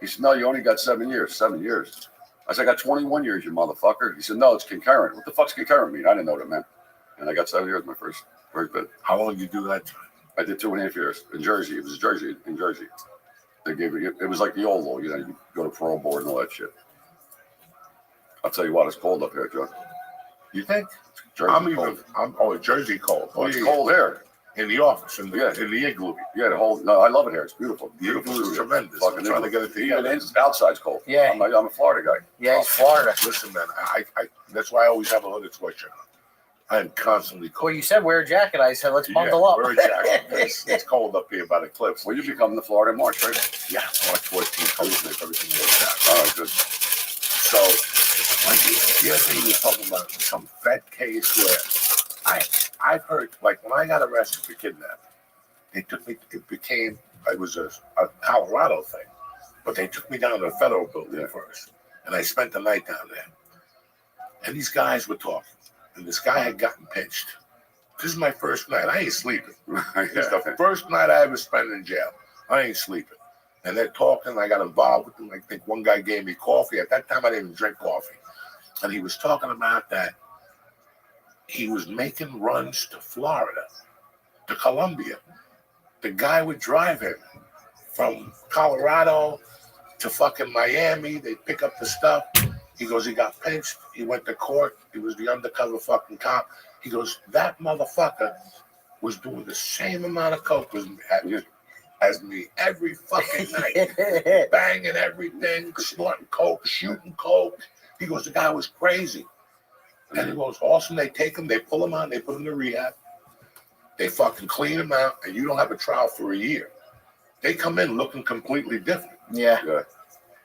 He said, no, you only got 7 years. 7 years. I said, I got 21 years, you motherfucker. He said, no, it's concurrent. What the fuck's concurrent mean? I didn't know what it meant. And I got 7 years, my first bit. How long did you do that time? I did 2.5 years in Jersey. It was Jersey, in Jersey. They gave it was like the old law, you go to parole board and all that shit. I'll tell you what, it's cold up here, John. You think? Jersey cold. Jersey cold. Oh, it's cold here. In the office, in the igloo. Yeah, no, I love it here. It's beautiful. The igloo is tremendous. Fucking I'm trying to get it together. Even outside's cold. Yeah. I'm a Florida guy. Yeah, it's Florida. Listen, man, I that's why I always have a hooded sweatshirt on. I am constantly cold. Well, you said wear a jacket. I said let's bundle up. Wear a jacket. It's cold up here by the cliffs. Well, you become the Florida in March, right? Yeah, March 14th. Everything goes down. All right, good. So, like the other day, you were talking about some fat case where I've heard, like when I got arrested for kidnapping, they took me. It was a Colorado thing, but they took me down to the federal building first, and I spent the night down there. And these guys were talking. And this guy had gotten pinched. This is my first night. I ain't sleeping. It's the first night I ever spent in jail. I ain't sleeping. And they're talking. I got involved with them. I think one guy gave me coffee. At that time, I didn't even drink coffee. And he was talking about that he was making runs to Florida, to Columbia. The guy would drive him from Colorado to fucking Miami. They'd pick up the stuff. He goes, he got pinched. He went to court. He was the undercover fucking cop. He goes, that motherfucker was doing the same amount of coke as me every fucking night. Banging everything, snorting coke, shooting coke. He goes, the guy was crazy. And he goes, awesome. They take him, they pull him out, they put him to rehab. They fucking clean him out, and you don't have a trial for a year. They come in looking completely different. Yeah.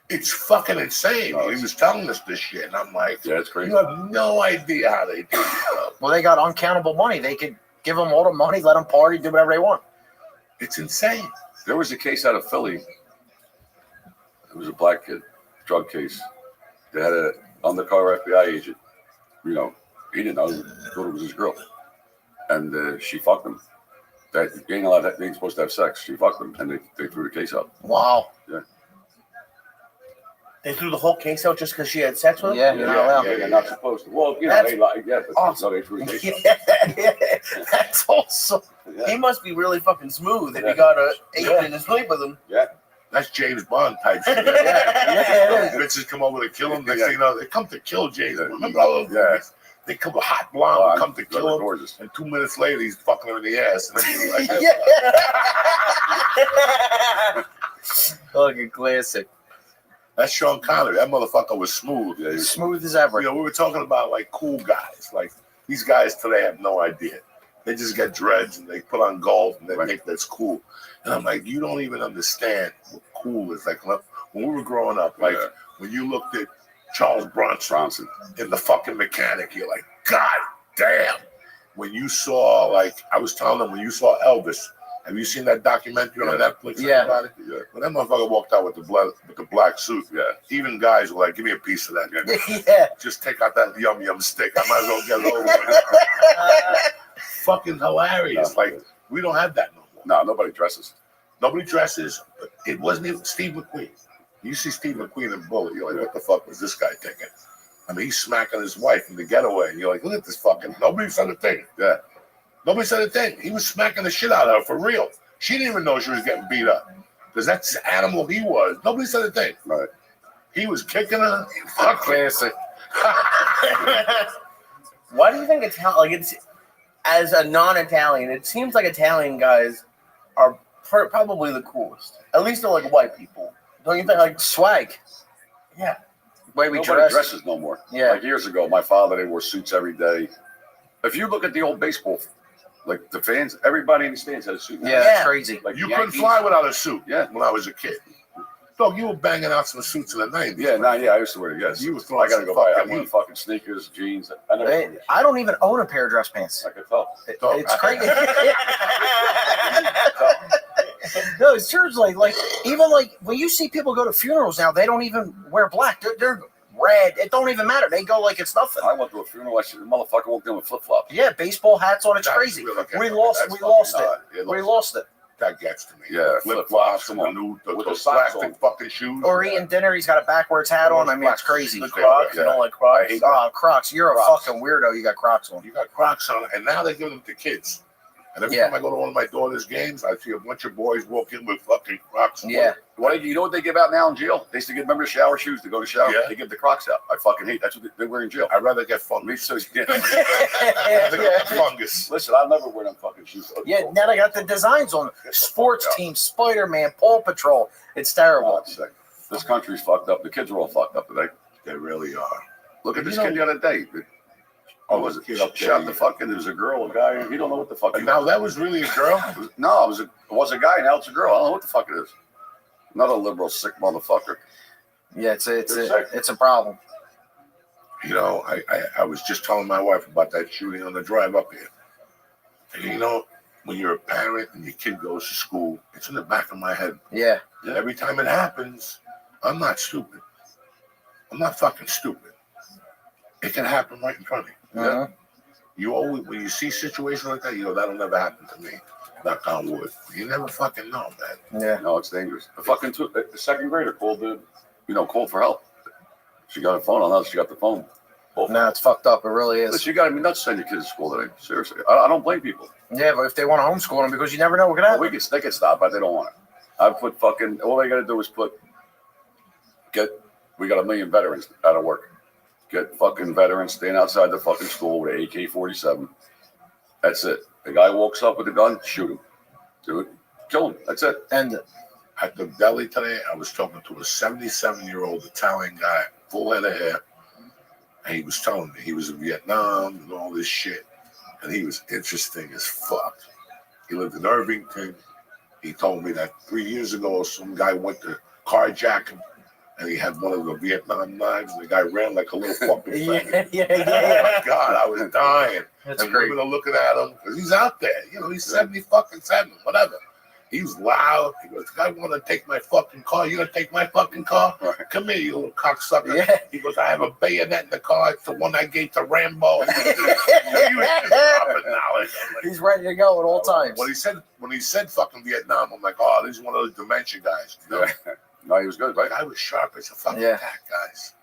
It's fucking insane. No, He was telling us this shit, and I'm like, Yeah, it's crazy. you have no idea how they do it. Well, they got uncountable money. They could give them all the money, let them party, do whatever they want. It's insane. There was a case out of Philly. It was a black kid, drug case. They had an undercover FBI agent. You know, he didn't know. He thought it was his girl. And she fucked him. They ain't allowed. They ain't supposed to have sex. She fucked him, and they threw the case out. Wow. Yeah. They threw the whole case out just because she had sex with him? Yeah, you're not allowed. They're not supposed to. Well, you know, That's they lie. Yeah, but awesome. so they threw the case out. That's awesome. Yeah. He must be really fucking smooth if he got a agent in sleep with him. Yeah. That's James Bond type shit. Yeah. Bitches come over to kill him. Next Yeah. thing you know, they come to kill James. Yeah. Remember all those movies? They come a hot blonde, Oh, come to kill him, gorgeous. and 2 minutes later he's fucking her in the ass. And then he's like, Fucking classic. that's Sean Connery. That motherfucker was smooth. Yeah, Smooth as ever. you know, we were talking about like cool guys. Like these guys today have no idea. They just get dreads and they put on gold and they think that's cool. And I'm like, you don't even understand what cool is. Like when we were growing up, like when you looked at Charles Bronson in The fucking Mechanic, you're like, God damn. When you saw, like, I was telling them, when you saw Elvis, have you seen that documentary on Netflix? Yeah. About it? Yeah. When that motherfucker walked out with the black suit, even guys were like, give me a piece of that. Yeah. Just take out that yum stick. I might as well get it over with. Fucking hilarious. Like, we don't have that no more. No, nobody dresses. Nobody dresses. But it wasn't even Steve McQueen. You see Steve McQueen in Bullet, you're like, what the fuck was this guy thinking? I mean, he's smacking his wife in The Getaway, and you're like, look at this fucking, nobody said a thing. Yeah. Nobody said a thing. He was smacking the shit out of her for real. She didn't even know she was getting beat up. Because that's the animal he was. Nobody said a thing. Right. He was kicking her. Fuck Classic. Why do you think it's as a non-Italian, it seems like Italian guys are probably the coolest. At least they're like white people. Don't you think? Like Swag. Yeah. Way we Nobody dress. dresses no more. Yeah. Like years ago, my father, they wore suits every day. If you look at the old baseball, like the fans, everybody in the stands had a suit. Yeah, that's crazy. Like You Yankees. couldn't fly without a suit. Yeah. When I was a kid. Dog, you were banging out some suits in the 90s. Yeah, I used to wear it, yes. You were I throwing got to some go buy. I fucking want heat. fucking sneakers, jeans. I never. Hey, I don't even own a pair of dress pants. I could tell. Dog, It's crazy. No, it's seriously like even like when you see people go to funerals now, they don't even wear black. They're red. It don't even matter. They go like it's nothing. I went to a funeral. I said, the motherfucker walked in with flip flops. Yeah, baseball hats on. It's That's crazy. really We good. lost That's it. fucking We lost it. That gets to me. Yeah, Flip flops, flip-flops, come the on. new, With the those socks plastic on. fucking shoes. Or eating dinner, he's got a backwards hat on. I mean, it's crazy. The Crocs. Yeah. I don't like Crocs. Oh, Crocs. You're a Crocs. fucking weirdo. You got Crocs on. You got Crocs on, and now they give them to kids. And every Yeah. time I go to one of my daughter's games, I see a bunch of boys walk in with fucking Crocs. Yeah. You know what they give out now in jail? They used to give, remember the shower shoes to go to shower? Yeah. They give the Crocs out. I fucking hate that's what they wear in jail. I'd rather get fungus. Me so yeah. I'd rather get fungus. Listen, I'll never wear them fucking shoes. Yeah, now they got the designs on Sports Team, Spider-Man, Paw Patrol. It's terrible. Oh, it's sick. This country's fucked up. The kids are all fucked up today. They really are. Look at You this know- kid the other day. Oh, Was was it it up there? shot the fucking? There was a girl, a guy. He don't know what the fuck. And now that was really a girl? No, it was a guy. Now it's a girl. I don't know what the fuck it is. Another liberal sick motherfucker. Yeah, it's a problem. You know, I was just telling my wife about that shooting on the drive up here. And you know, when you're a parent and your kid goes to school, it's in the back of my head. Yeah. Every time it happens, I'm not stupid. I'm not fucking stupid. It can happen right in front of you. Uh-huh. You always, when you see situations like that, you know, that'll never happen to me. Knock on wood. You never fucking know, man. Yeah. No, it's dangerous. The second grader called called for help. She got a phone on us. She got the phone. No, it's fucked up. It really is. Listen, you got to be nuts to send your kids to school today. Seriously, I don't blame people. Yeah, but if they want to homeschool them, because you never know what could happen. They can stop, but they don't want it. I put fucking. All they got to do is we got 1 million veterans out of work. Get fucking veterans staying outside the fucking school with an AK-47. That's it. The guy walks up with a gun, shoot him. Do it. Kill him. That's it. And At the deli today, I was talking to a 77-year-old Italian guy, full head of hair. And he was telling me he was in Vietnam and all this shit. And he was interesting as fuck. He lived in Irvington. He told me that 3 years ago, some guy went to carjack him, and he had one of the Vietnam knives, and the guy ran like a little fucking faggot. yeah. Oh my God, I was dying. That's and great. women are looking at him because he's out there. You know, he's 70-fucking-7, whatever. He was loud. He goes, "I want to take my fucking car. You gonna take my fucking car? Come here, you little cocksucker." Yeah. He goes, "I have a bayonet in the car. It's the one I gave to Rambo." He was just dropping knowledge. I'm like, He's ready to go at all times. when he said fucking Vietnam, I'm like, "Oh, this is one of those dementia guys." You know? No, he was good, right? Like, I was sharp as a fucking Yeah. tack, guys.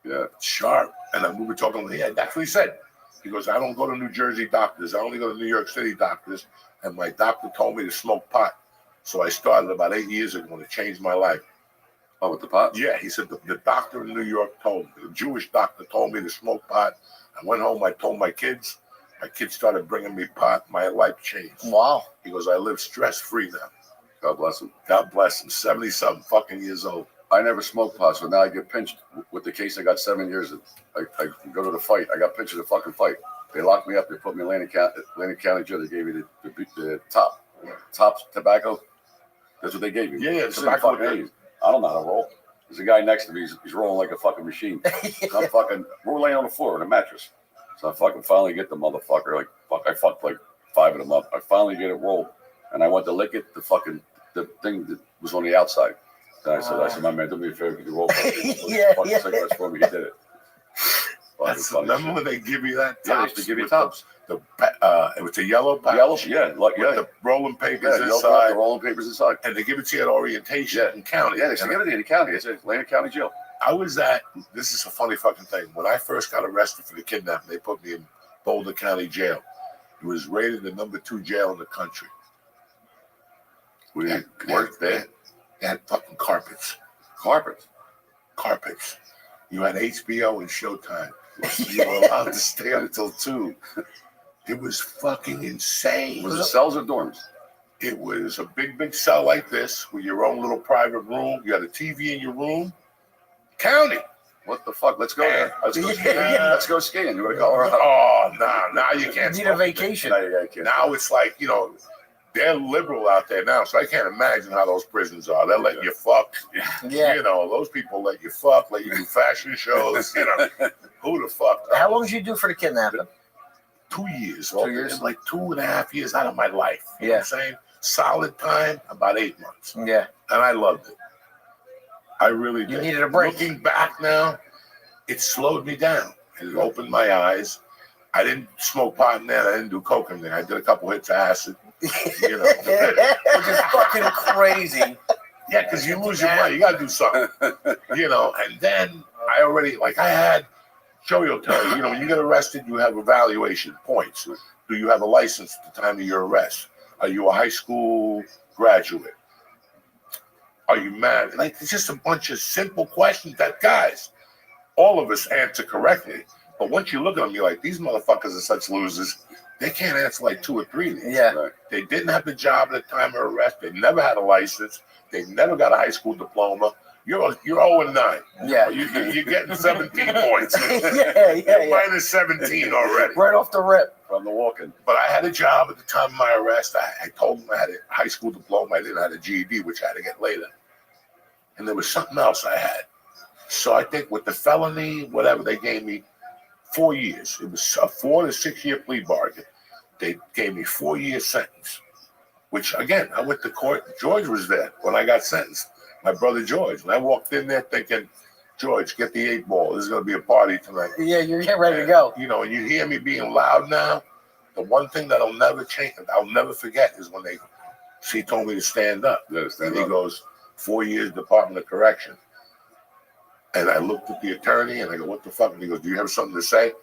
Yeah. Sharp. And then we were talking, that's what he said. He goes, "I don't go to New Jersey doctors. I only go to New York City doctors. And my doctor told me to smoke pot. So I started about 8 years ago and it changed my life." Oh, with the pot? Yeah, he said the doctor in New York told me, the Jewish doctor told me to smoke pot. I went home, I told my kids. My kids started bringing me pot. My life changed. Wow. He goes, "I live stress-free now." God bless him. God bless him. 70-something fucking years old. I never smoked pot, so now I get pinched with the case. I got 7 years. I go to the fight. I got pinched at the fucking fight. They locked me up. They put me in Atlantic County Jail. They gave me the top tobacco. That's what they gave me. Yeah, It's tobacco. fucking age. I don't know how to roll. There's a guy next to me. He's rolling like a fucking machine. We're laying on the floor on a mattress. So I fucking finally get the motherfucker. Like, I fucked like 5 of them up. I finally get it rolled. And I went to lick it. The thing that was on the outside. Then I said, "My man, do me a favor. Could you roll fucking cigarettes for me?" He did it. Remember when they give you that? Yeah, they used to give you tops. It was a yellow pouch. Yellow, With the rolling papers the inside. rolling papers inside. And they give it to you at orientation in county. Yeah, they used to give it to you in the county. It's Atlantic County Jail. This is a funny fucking thing. When I first got arrested for the kidnapping, they put me in Boulder County Jail. It was rated the number 2 jail in the country. We worked there. They had fucking carpets. Carpets. You had HBO and Showtime. You were allowed to stay until 2. It was fucking insane. Was it cells or dorms? It was a big cell like this with your own little private room. You had a TV in your room. County. What the fuck? Let's go there. Let's go skiing. Yeah. Let's go skiing. You want to Colorado? Oh, no. Now you can't. Need a vacation. Now it's like, they're liberal out there now, so I can't imagine how those prisons are. They'll let you fuck. Yeah. Those people let you fuck, let you do fashion shows. Who the fuck? How long did you do for the kidnapping? 2 years. 2 years? It's like 2.5 years out of my life. You know Yeah. what I'm saying? Solid time, about 8 months. Yeah. And I loved it. I really did. You needed a break. Looking back now, it slowed me down. It opened my eyes. I didn't smoke pot in there. I didn't do coke in there. I did a couple hits of acid. Which is fucking crazy. Yeah, because you lose your money. You got to do something. And then I already, I had, Joey will tell you, when you get arrested, you have evaluation points. Do you have a license at the time of your arrest? Are you a high school graduate? Are you married? It's just a bunch of simple questions that, guys, all of us answer correctly. But once you look at them, you're like, these motherfuckers are such losers. They can't answer like 2 or 3 of these. Yeah. Right? They didn't have the job at the time of arrest. They never had a license. They never got a high school diploma. You're 0-9. Yeah. You're getting 17 points. Yeah. Minus 17 already. Right off the rip. From the walk-in. But I had a job at the time of my arrest. I told them I had a high school diploma. I didn't have a GED, which I had to get later. And there was something else I had. So I think with the felony, whatever, they gave me 4 years. It was a 4 to 6 year plea bargain. They gave me 4-year sentence, which again, I went to court. George was there when I got sentenced. My brother George. And I walked in there thinking, George, get the 8-ball. This is going to be a party tonight. Yeah, you're getting ready to go. And you hear me being loud now. The one thing that I'll never change, I'll never forget is when she told me to stand up. And he goes, 4 years Department of Correction. And I looked at the attorney and I go, what the fuck? And he goes, do you have something to say?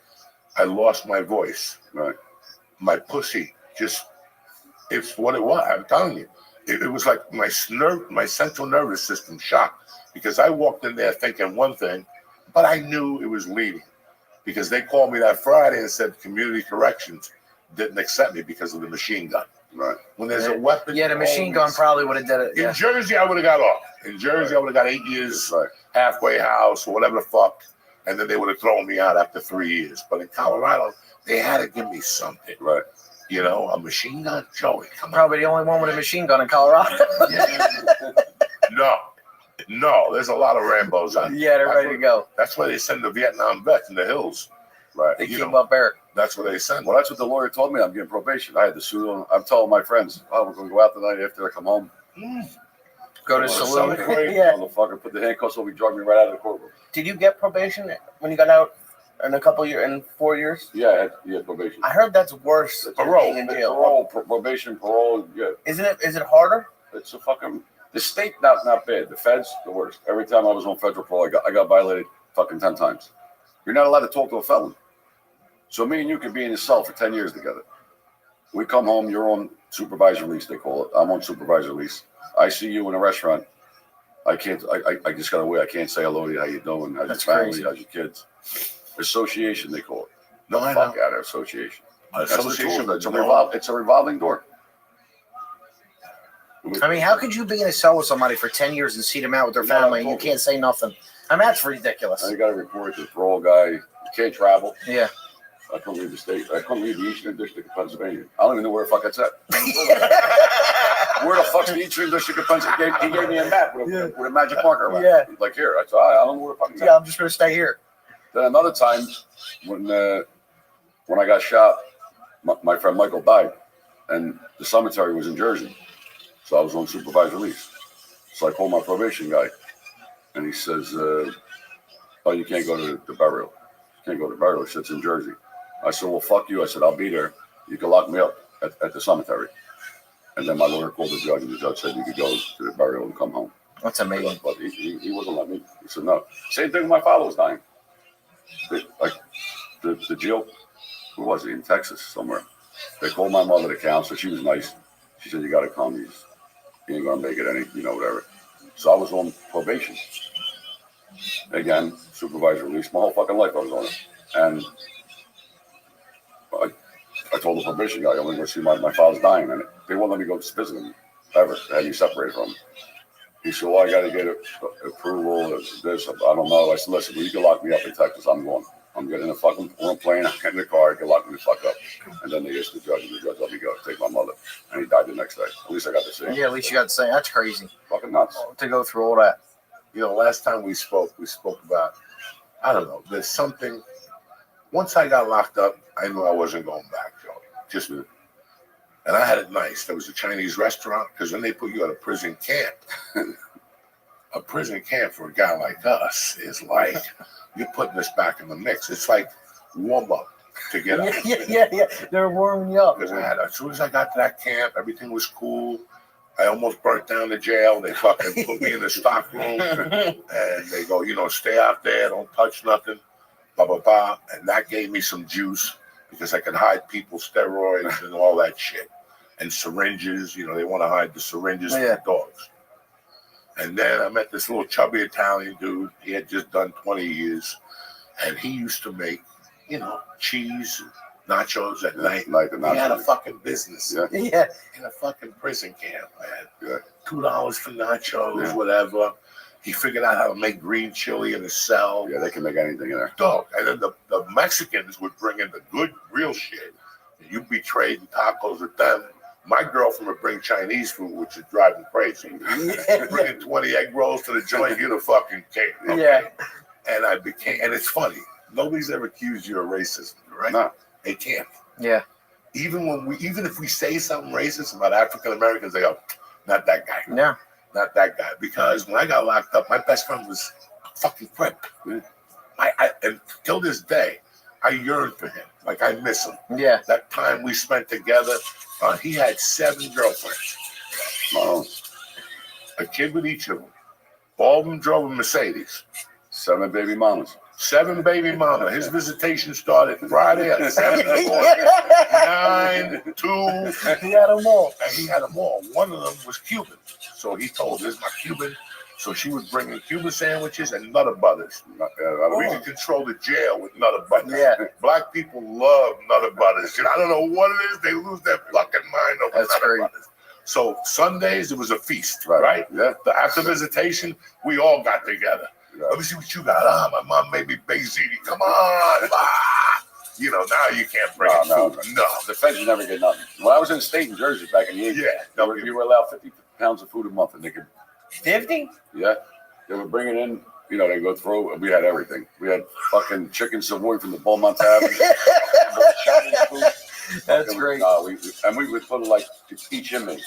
I lost my voice. Right. My pussy it's what it was. I'm telling you. It was like my central nervous system shocked because I walked in there thinking one thing, but I knew it was leading because they called me that Friday and said community corrections didn't accept me because of the machine gun. Right. When there's a weapon. Yeah, the machine gun probably would have did it. Yeah. In Jersey, I would have got off. In Jersey, I would have got 8 years halfway house or whatever the fuck. and then they would have thrown me out after 3 years. But in Colorado, they had to give me something. Right. You know, a machine gun? Joey, come on. Probably the only one with a machine gun in Colorado. Yeah. No, there's a lot of Rambos out there. Yeah, they're ready to go. That's why they send the Vietnam vets in the hills. Right. They keep them up there. That's what they send. Well, that's what the lawyer told me. I'm getting probation. I had the suit on. I'm telling my friends, oh, we're going to go out tonight after I come home. Go to Well, saloon. celebrate. Yeah. Motherfucker put the handcuffs on me, drug me right out of the courtroom. Did you get probation when you got out in a couple years, in 4 years? Yeah, I had probation. I heard that's worse than Parole. being in jail. Parole, probation, parole, yeah. Isn't it? Is it harder? It's a fucking, the state, not bad. The feds, the worst. Every time I was on federal parole, I got violated fucking 10 times. You're not allowed to talk to a felon. So me and you could be in a cell for 10 years together. We come home, you're on supervisor release, they call it. I'm on supervisor release. I see you in a restaurant. I just got away. I can't say hello to you. How you doing? How's That's your family? crazy. How's your kids? Association, they call it. No, I Fuck know. out of association. That's the Association, tool. but It's a revolving door. I mean, how could you be in a cell with somebody for 10 years and see them out with their family and you can't say nothing? I mean, that's ridiculous. I got to report to the parole guy. You can't travel. Yeah. I couldn't leave the state. I couldn't leave the Eastern District of Pennsylvania. I don't even know where the fuck that's at. Where the fuck's the Eastern District of Pennsylvania? He gave me a map with a magic marker around. Yeah. Like here. I said, I don't know where the fuck it's at. Yeah, I'm just going to stay here. Then another time, when I got shot, my friend Michael died, and the cemetery was in Jersey, so I was on supervised release. So I called my probation guy, and he says, "Oh, you can't go to the burial. You can't go to the burial. It's in Jersey." I said, "Well, fuck you." I said, "I'll be there. You can lock me up at the cemetery." And then my lawyer called the judge, and the judge said you could go to the burial and come home. That's amazing. But he wasn't letting me. He said no. Same thing with my father was dying. The jail, who was he, in Texas somewhere? They called my mother to counsel. She was nice. She said, "You got to come. You ain't going to make it any, whatever." So I was on probation. Again, supervisor release. My whole fucking life I was on it. And I told the probation guy, I'm going to go see my father's dying. And they won't let me go visit him ever. They had me separated from him. He said, "Well, I got to get approval of this. I don't know." I said, "Listen, you can lock me up in Texas. I'm going. I'm getting a fucking plane. I'm getting in the car. You can lock me the fuck up." And then they asked the judge, and the judge let me go, take my mother. And he died the next day. At least I got to see him. Yeah, at least you got to say, that's crazy. Fucking nuts. To go through all that. Last time we spoke about, I don't know, there's something. Once I got locked up, I knew I wasn't going back, Joey. Just knew. And I had it nice. There was a Chinese restaurant, because when they put you at a prison camp, a prison camp for a guy like us is like, you're putting us back in the mix. It's like warm up to get out. Yeah. They're warming you up. Because as soon as I got to that camp, everything was cool. I almost burnt down the jail. They fucking put me in the stock room. And they go, stay out there. Don't touch nothing. Blah, blah, blah. And that gave me some juice because I could hide people's steroids and all that shit. And syringes. They want to hide the syringes from the dogs. And then I met this little chubby Italian dude. He had just done 20 years. And he used to make, cheese, nachos at night. He had a fucking business. Yeah. In a fucking prison camp, man. $2 for nachos, whatever. He figured out how to make green chili in his cell. Yeah, they can make anything in there. Dog. And then the Mexicans would bring in the good, real shit. And you'd be trading tacos with them. My girlfriend would bring Chinese food, which is driving crazy. Bringing 20 egg rolls to the joint, you're the fucking king. Okay? Yeah. And and it's funny. Nobody's ever accused you of racism, right? No. They can't. Yeah. Even if we say something racist about African Americans, they go, "Not that guy." Yeah. Not that guy. Because when I got locked up, my best friend was a fucking crip. And till this day, I yearn for him. Like, I miss him. Yeah. That time we spent together, he had 7 girlfriends. A kid with each of them. All of them drove a Mercedes. 7 baby mamas. 7 baby mama. His visitation started Friday at 7 in the morning. 9, 2. He had them all. And he had them all. One of them was Cuban. So he told her, "This is my Cuban." So she was bringing Cuban sandwiches and Nutter Butters. We could control the jail with Nutter Butters. Yeah. Black people love Nutter Butters. I don't know what it is. They lose their fucking mind over Nutter Butters. So Sundays, it was a feast, right? Yeah. After visitation, we all got together. Let me see what you got. Ah, my mom made me baked ziti. Come on. Ah. You know, now you can't bring in food. No. The feds you never get nothing. When I was in state in Jersey back in the 80s, you were allowed 50 pounds of food a month, and they could 50? Yeah. They would bring it in, you know, they go through, we had everything. We had fucking chicken Savoy from the Beaumont Tavern. That's great. We would put like each inmate.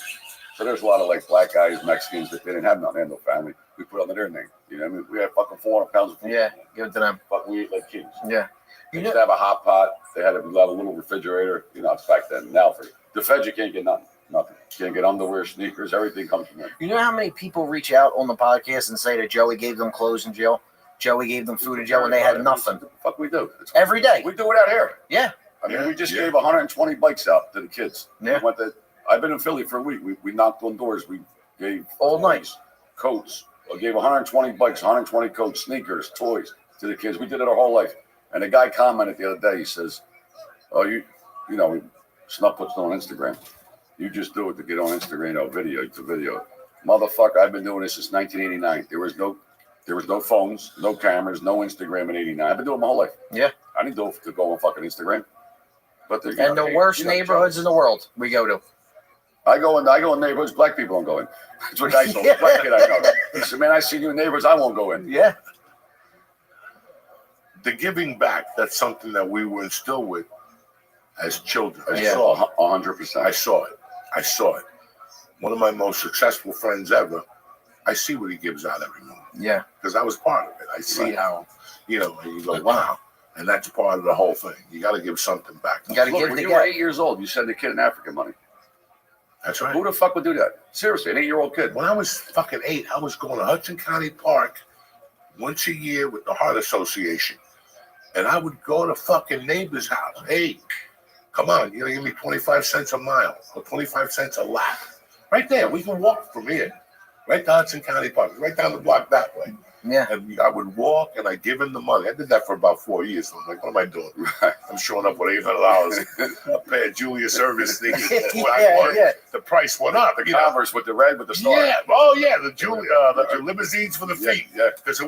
So there's a lot of like black guys, Mexicans that they didn't have nothing, they had no family. We put under their name. You know what I mean? We had fucking 400 pounds of food. Yeah, give it to them. Fuck, we ate like kings. Yeah. They used to have a hot pot. They had a little refrigerator. You know, it's back then. Now for the feds, you can't get nothing. Nothing. You can't get underwear, sneakers, everything comes from there. You know how many people reach out on the podcast and say that Joey gave them clothes in jail? Joey gave them food in jail when they had nothing. The fuck we do. Every day. We do it out here. Yeah. I mean, we just gave 120 bikes out to the kids. Yeah. I've been in Philly for a week. We knocked on doors. We gave all night coats. I gave 120 bikes, 120 coats, sneakers, toys to the kids. We did it our whole life. And the guy commented the other day. He says, "Oh, you know, Snuff puts it on Instagram. You just do it to get on Instagram, video. Motherfucker, I've been doing this since 1989. There was no phones, no cameras, no Instagram in '89. I've been doing it my whole life. Yeah. I didn't do it to go on fucking Instagram. But the worst neighborhoods in the world we go to. I go in neighborhoods black people don't go in. That's what I told the black kid I know. He said, "Man, I see you in neighborhoods I won't go in." Yeah. The giving back, that's something that we were instilled with as children. I saw 100%. I saw it. One of my most successful friends ever, I see what he gives out every month. Yeah. Because I was part of it. I see how, you know, and you go, wow. And that's part of the whole thing. You got to give something back. You got to give when you were 8 years old, you send a kid in Africa money. That's right. Who the fuck would do that? Seriously, an 8-year-old kid. When I was fucking 8, I was going to Hudson County Park once a year with the Heart Association. And I would go to fucking neighbor's house. Hey, come on, you're going to give me 25 cents a mile or 25 cents a lap. Right there. We can walk from here. Right to Hudson County Park. Right down the block that way. Yeah. And I would walk and I'd give him the money. I did that for about 4 years. So I'm like, what am I doing? I'm showing up with $800 a pair of Julia Service sneakers. The price went up. The Converse with the red with the star. Yeah. Oh, yeah. The limousines for the feet. Yeah. Because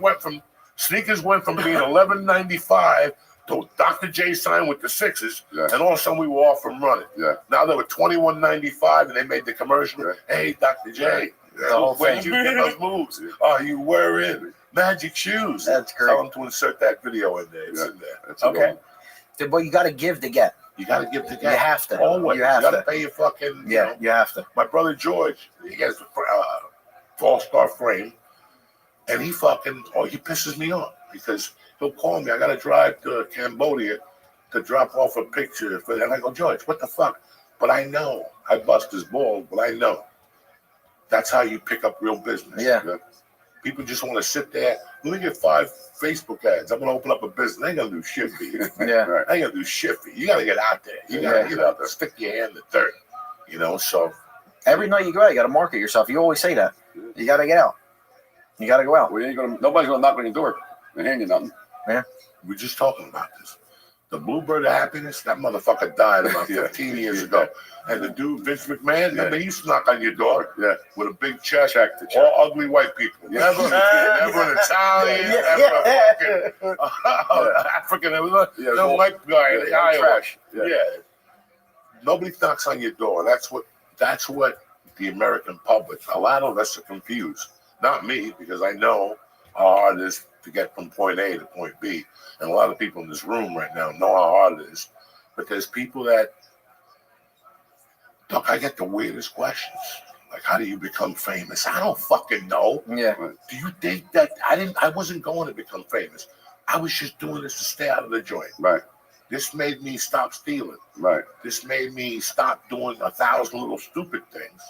sneakers went from being $11.95 to Dr. J sign with the 6s, and all of a sudden we were off from running. Yeah. Now they were $21.95, and they made the commercial. Yeah. Hey, Dr. J, where'd you get those moves? Oh, you were in Magic Shoes. That's great. Tell them to insert that video in there. It's in there. That's okay. But you got to give to get. You got to give to get. You have to. Always. You have got to pay your fucking. You have to. My brother George, he has a Fall Star frame, and he pisses me off because he'll call me. I got to drive to Cambodia to drop off a picture. And I go, George, what the fuck? But I know. I bust his balls, but I know. That's how you pick up real business. Yeah. People just want to sit there. Let me get 5 Facebook ads. I'm going to open up a business. I ain't going to do shit for you. Yeah. I ain't going to do shit for you. You got to get out there. You got to get out there. Stick your hand in the dirt. You know, so. Every night you go out, you got to market yourself. You always say that. You got to get out. You got to go out. Well, nobody's going to knock on your door and hand you nothing. Yeah. We're just talking about this. The Bluebird of Happiness, that motherfucker died about 15 years ago. And the dude, Vince McMahon, I mean, he used to knock on your door with a big check. All ugly white people. Never an Italian, never a fucking African. No white guy in Iowa. Yeah. Nobody knocks on your door. That's what the American public, a lot of us are confused. Not me, because I know how hard it is to get from point A to point B. And a lot of people in this room right now know how hard it is. But there's people that, look, I get the weirdest questions. Like, how do you become famous? I don't fucking know. Yeah. Do you think that I wasn't going to become famous? I was just doing this to stay out of the joint. Right. This made me stop stealing. Right. This made me stop doing 1,000 little stupid things.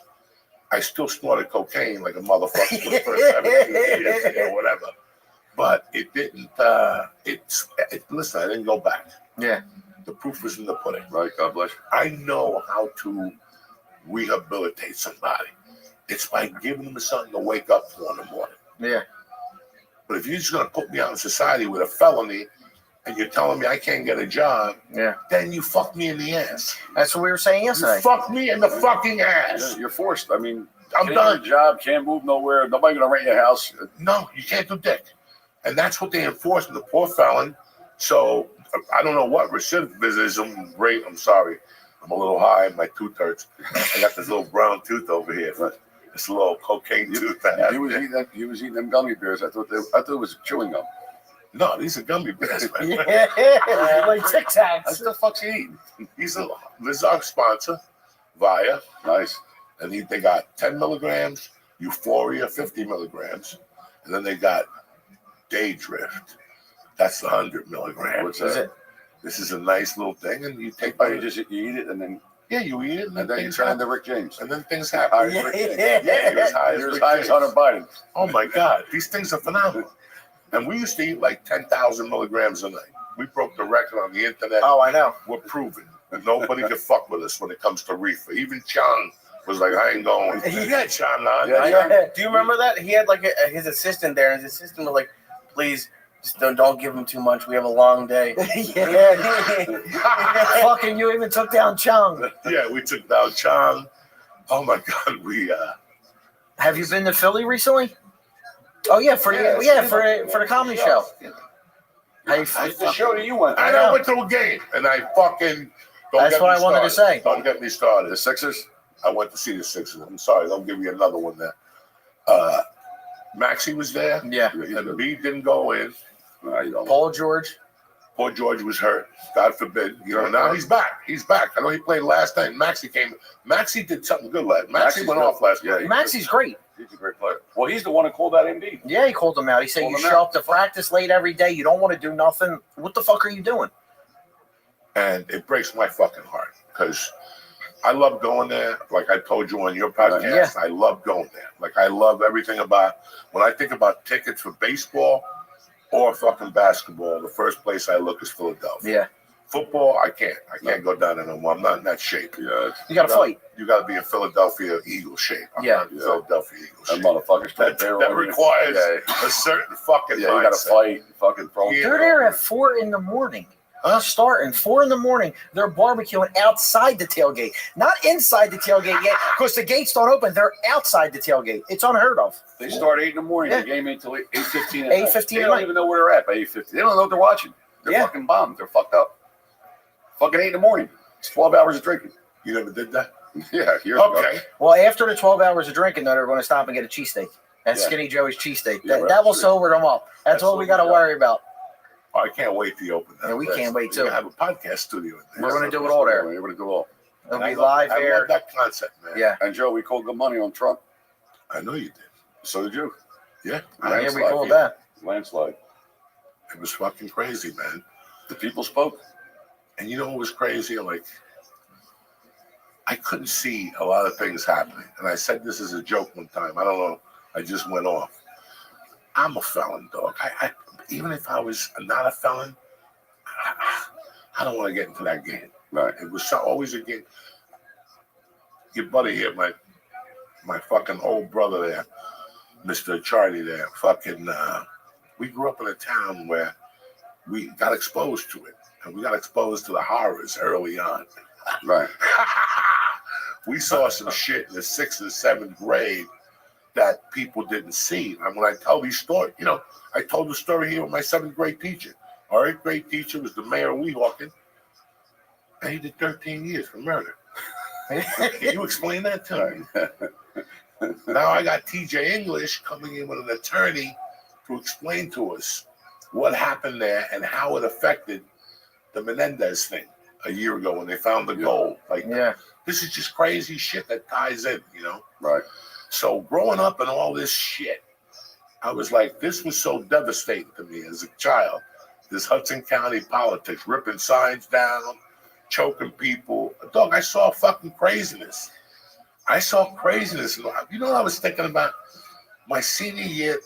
I still snorted cocaine like a motherfucker for the first 17 years, or whatever. But it didn't, listen, I didn't go back. Yeah. The proof is in the pudding. Right, God bless you. I know how to rehabilitate somebody. It's by giving them something to wake up for in the morning. Yeah. But if you're just going to put me out in society with a felony and you're telling me I can't get a job, then you fuck me in the ass. That's what we were saying yesterday. You fuck me in the fucking ass. Yeah, you're forced. I mean, I'm done. Job, can't move nowhere. Nobody going to rent your house. No, you can't do dick. And that's what they enforce in the poor felon. So I don't know what recidivism rate. I'm sorry. I'm a little high. My tooth hurts. I got this little brown tooth over here. This little cocaine tooth. He was eating them gummy bears. I thought it was chewing gum. No, these are gummy bears, man. Yeah, like Tic Tacs. What the fuck's he eating? This is our sponsor, Via. Nice. And they got 10 milligrams, Euphoria, 50 milligrams. And then they got Daydrift. That's the 100 milligrams. What's that? This is a nice little thing, and you take. Oh, you eat it, and then you eat it, and then you turn into Rick James, and then things happen. You're as high as Hunter Biden. Oh my God, these things are phenomenal. And we used to eat like 10,000 milligrams a night. We broke the record on the internet. Oh, I know. We're proven that nobody can fuck with us when it comes to reefer. Even Chang was like, I ain't going. Yeah, Chang. Do you remember that? He had like his assistant there, and his assistant was like, please, just don't give him too much. We have a long day. Fucking you even took down Chung. Yeah, we took down Chang. Oh my God, Have you been to Philly recently? Oh yeah, for the comedy show. The show that you went to. I went to a game, and I fucking. That's what I wanted to say. Don't get me started. The Sixers. I went to see the Sixers. I'm sorry, they'll give you another one there. Maxie was there. Yeah. And B didn't go in. Paul George. Poor George was hurt. God forbid. Now he's back. He's back. I know he played last night. Maxie came. Maxie did something good last night. Maxie went off last night. Maxie's great. He's a great player. Well, he's the one who called out MD. Yeah, he called him out. He said, you show up to practice late every day. You don't want to do nothing. What the fuck are you doing? And it breaks my fucking heart because I love going there. Like I told you on your podcast, I love going there. Like I love everything about, when I think about tickets for baseball or fucking basketball, the first place I look is Philadelphia. Yeah. Football, I can't go down there no more. I'm not in that shape. Yeah. You got to fight. You got to be in Philadelphia Eagle shape. I'm not in Philadelphia Eagle shape. That motherfucker's that requires a certain fucking mindset. You got to fight. Fucking throw. They're there at 4 a.m. Starting 4 a.m. They're barbecuing outside the tailgate, not inside the tailgate yet, because the gates don't open. They're outside the tailgate. It's unheard of. They start 8 a.m. The game ain't until 8:15. 8:15. They don't even know where they're at by 8:50. They don't know what they're watching. They're fucking bombed. They're fucked up. Fucking 8 a.m. It's 12 hours of drinking. You never did that? Yeah. Okay. Well, after the 12 hours of drinking, though, they're going to stop and get a cheesesteak. That's Skinny Joey's cheesesteak. That will sober them up. That's all we got to worry about. Oh, I can't wait to open that. Yeah, we can't wait too. We're going to have a podcast studio in there. We're going to do it all there. We're going to do it all. It'll be live I there. love that concept, man. Yeah. And Joe, we called good money on Trump. I know you did. So did you. Yeah. Yeah, we called that. Landslide. It was fucking crazy, man. The people spoke. And you know what was crazy? Like, I couldn't see a lot of things happening. And I said this as a joke one time. I don't know. I just went off. I'm a felon, dog. I even if I was not a felon, I don't want to get into that game. Right. It was always a game. Your buddy here, my fucking old brother there, Mr. Charlie there, we grew up in a town where we got exposed to it. And we got exposed to the horrors early on. Right. We saw some shit in the 6th and 7th grade that people didn't see. And when I tell these stories, I told the story here with my 7th grade teacher. Our 8th grade teacher was the mayor of Weehawken, and he did 13 years for murder. Can you explain that to me? Now I got TJ English coming in with an attorney to explain to us what happened there and how it affected the Menendez thing a year ago when they found the gold. This is just crazy shit that ties in, Right. So growing up and all this shit, I was like, this was so devastating to me as a child. This Hudson County politics, ripping signs down, choking people. Dog, I saw fucking craziness. I saw craziness. You know what I was thinking about? My senior year,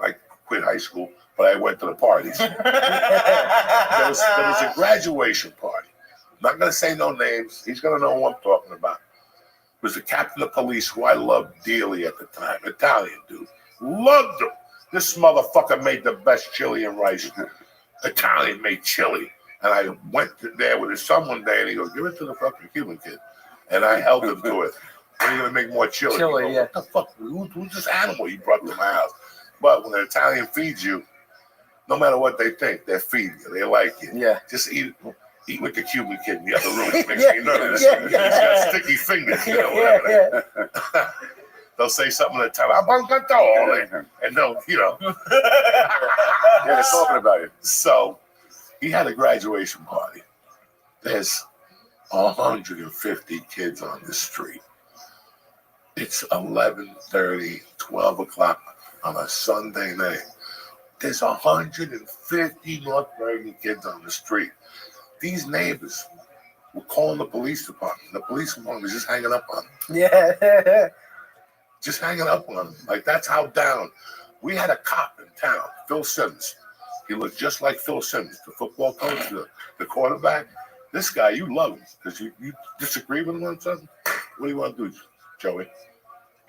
I quit high school, but I went to the parties. There was a graduation party. I'm not going to say no names. He's going to know who I'm talking about. It was the captain of police who I loved dearly at the time. Italian dude. Loved him. This motherfucker made the best chili and rice. Italian made chili. And I went there with his son one day and he goes, give it to the fucking Cuban kid. And I held him to it. When are you going to make more chili? What the fuck? Who's this animal you brought to my house? But when an Italian feeds you, no matter what they think, they're feeding you. They like you. Yeah. Just eat with the Cuban kid in the other room. It makes me nervous. He's got sticky fingers, you know, whatever. They'll say something at a time, and they'll, you know. Yeah, they're talking about you. So he had a graduation party. There's 150 kids on the street. It's 11:30, 12 o'clock on a Sunday night. There's 150 North Bergen kids on the street. These neighbors were calling the police department. The police department was just hanging up on them. Yeah. Just hanging up on them. Like, that's how down. We had a cop in town, Phil Sims. He looked just like Phil Sims, the football coach, the quarterback. This guy, you love him because you disagree with him on something. What do you want to do, Joey?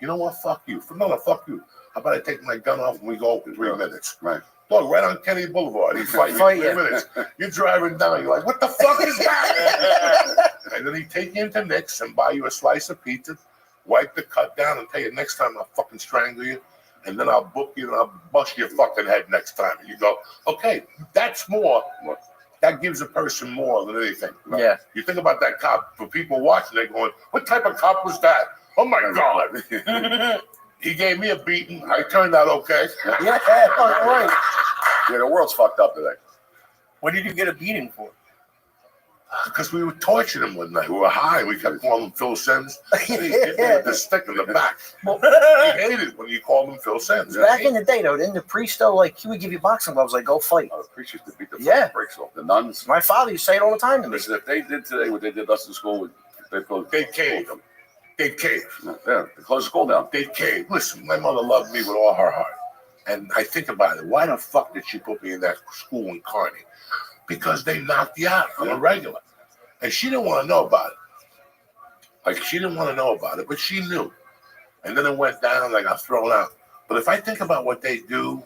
You know what? Fuck you. No, fuck you. How about I take my gun off and we go in 3 minutes? Right. Look, right on Kenny Boulevard. He's fighting for 3 minutes. You're driving down. You're like, what the fuck is that? And then he'd take you into Nick's and buy you a slice of pizza, wipe the cut down, and tell you next time I'll fucking strangle you. And then I'll book you and I'll bust your fucking head next time. And you go, okay, that's more. That gives a person more than anything. Yeah. You think about that cop. For people watching, they're going, what type of cop was that? Oh, my God. He gave me a beating. I turned out okay. Yeah, right. Yeah, the world's fucked up today. What did you get a beating for? Because we were torturing him one night. We were high. We kept calling him Phil Sims. He hit me with the stick in the back. He hated it when you called him Phil Sims. Back in the day, though, didn't the priest, though, like, he would give you boxing gloves, like, go fight. The priests used to beat the Yeah. brakes off. The nuns. My father used to say it all the time to me. Listen, if they did today what they did us in school, They'd cave. They'd cave. Yeah, they closed the school down. They'd cave. Listen, my mother loved me with all her heart. And I think about it. Why the fuck did she put me in that school in Kearney? Because they knocked you out on a regular. And she didn't want to know about it. Like, she didn't want to know about it, but she knew. And then it went down and I got thrown out. But if I think about what they do,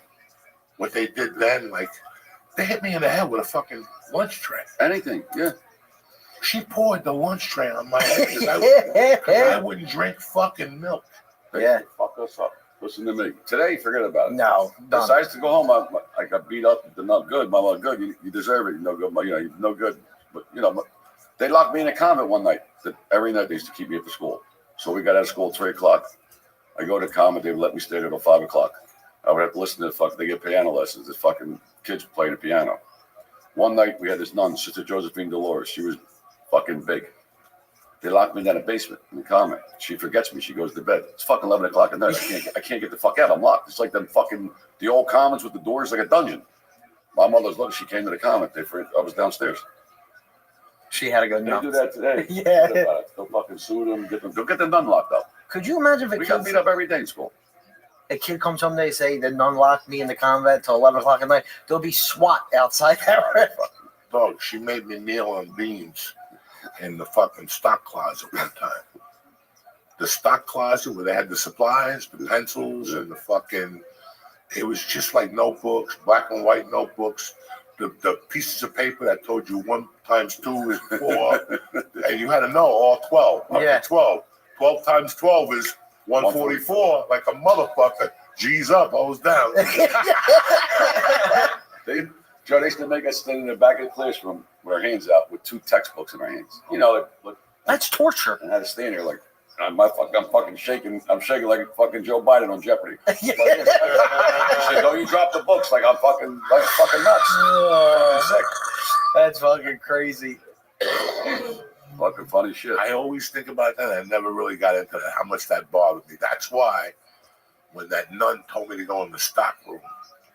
what they did then, like, they hit me in the head with a fucking lunch tray. Anything, yeah. She poured the lunch tray on my head because I wouldn't drink fucking milk. Yeah. Fuck us up. Listen to me. Today, forget about it. No. If I used to go home, I got beat up. They're not good. Mama, good. You deserve it. You're no good. You're no good. But, they locked me in a convent one night. Every night they used to keep me after school. So we got out of school at 3 o'clock. I go to convent. They would let me stay there till 5 o'clock. I would have to listen to they get piano lessons. The fucking kids playing the piano. One night we had this nun, Sister Josephine Dolores. She was fucking big. They locked me down in the basement in the convent. She forgets me. She goes to bed. It's fucking 11 o'clock at night. I can't get the fuck out. I'm locked. It's like the old convents with the doors like a dungeon. My mother's look. She came to the convent. I was downstairs. She had to go They nuts. do that today. Yeah. They'll fucking sue them. Go get the nun locked up. Could you imagine if We got beat up every day in school. a kid comes home, they say the nun locked me in the convent till 11 o'clock at night. There'll be SWAT outside that. Dog, she made me kneel on beams in the fucking stock closet one time. The stock closet where they had the supplies, the pencils, and the fucking, it was just like notebooks, black and white notebooks. The pieces of paper that told you 1 times 2 is 4, and you had to know all 12. Up to 12. 12 times 12 is 144, like a motherfucker. G's up, O's down. They used to make us stand in the back of the classroom with our hands out with 2 textbooks in our hands. That's torture. And I had to stand there like, I'm fucking shaking. I'm shaking like fucking Joe Biden on Jeopardy. She said, "Don't you drop the books like I'm fucking nuts." That's fucking crazy. Fucking funny shit. I always think about that. I never really got into that, how much that bothered me. That's why when that nun told me to go in the stock room,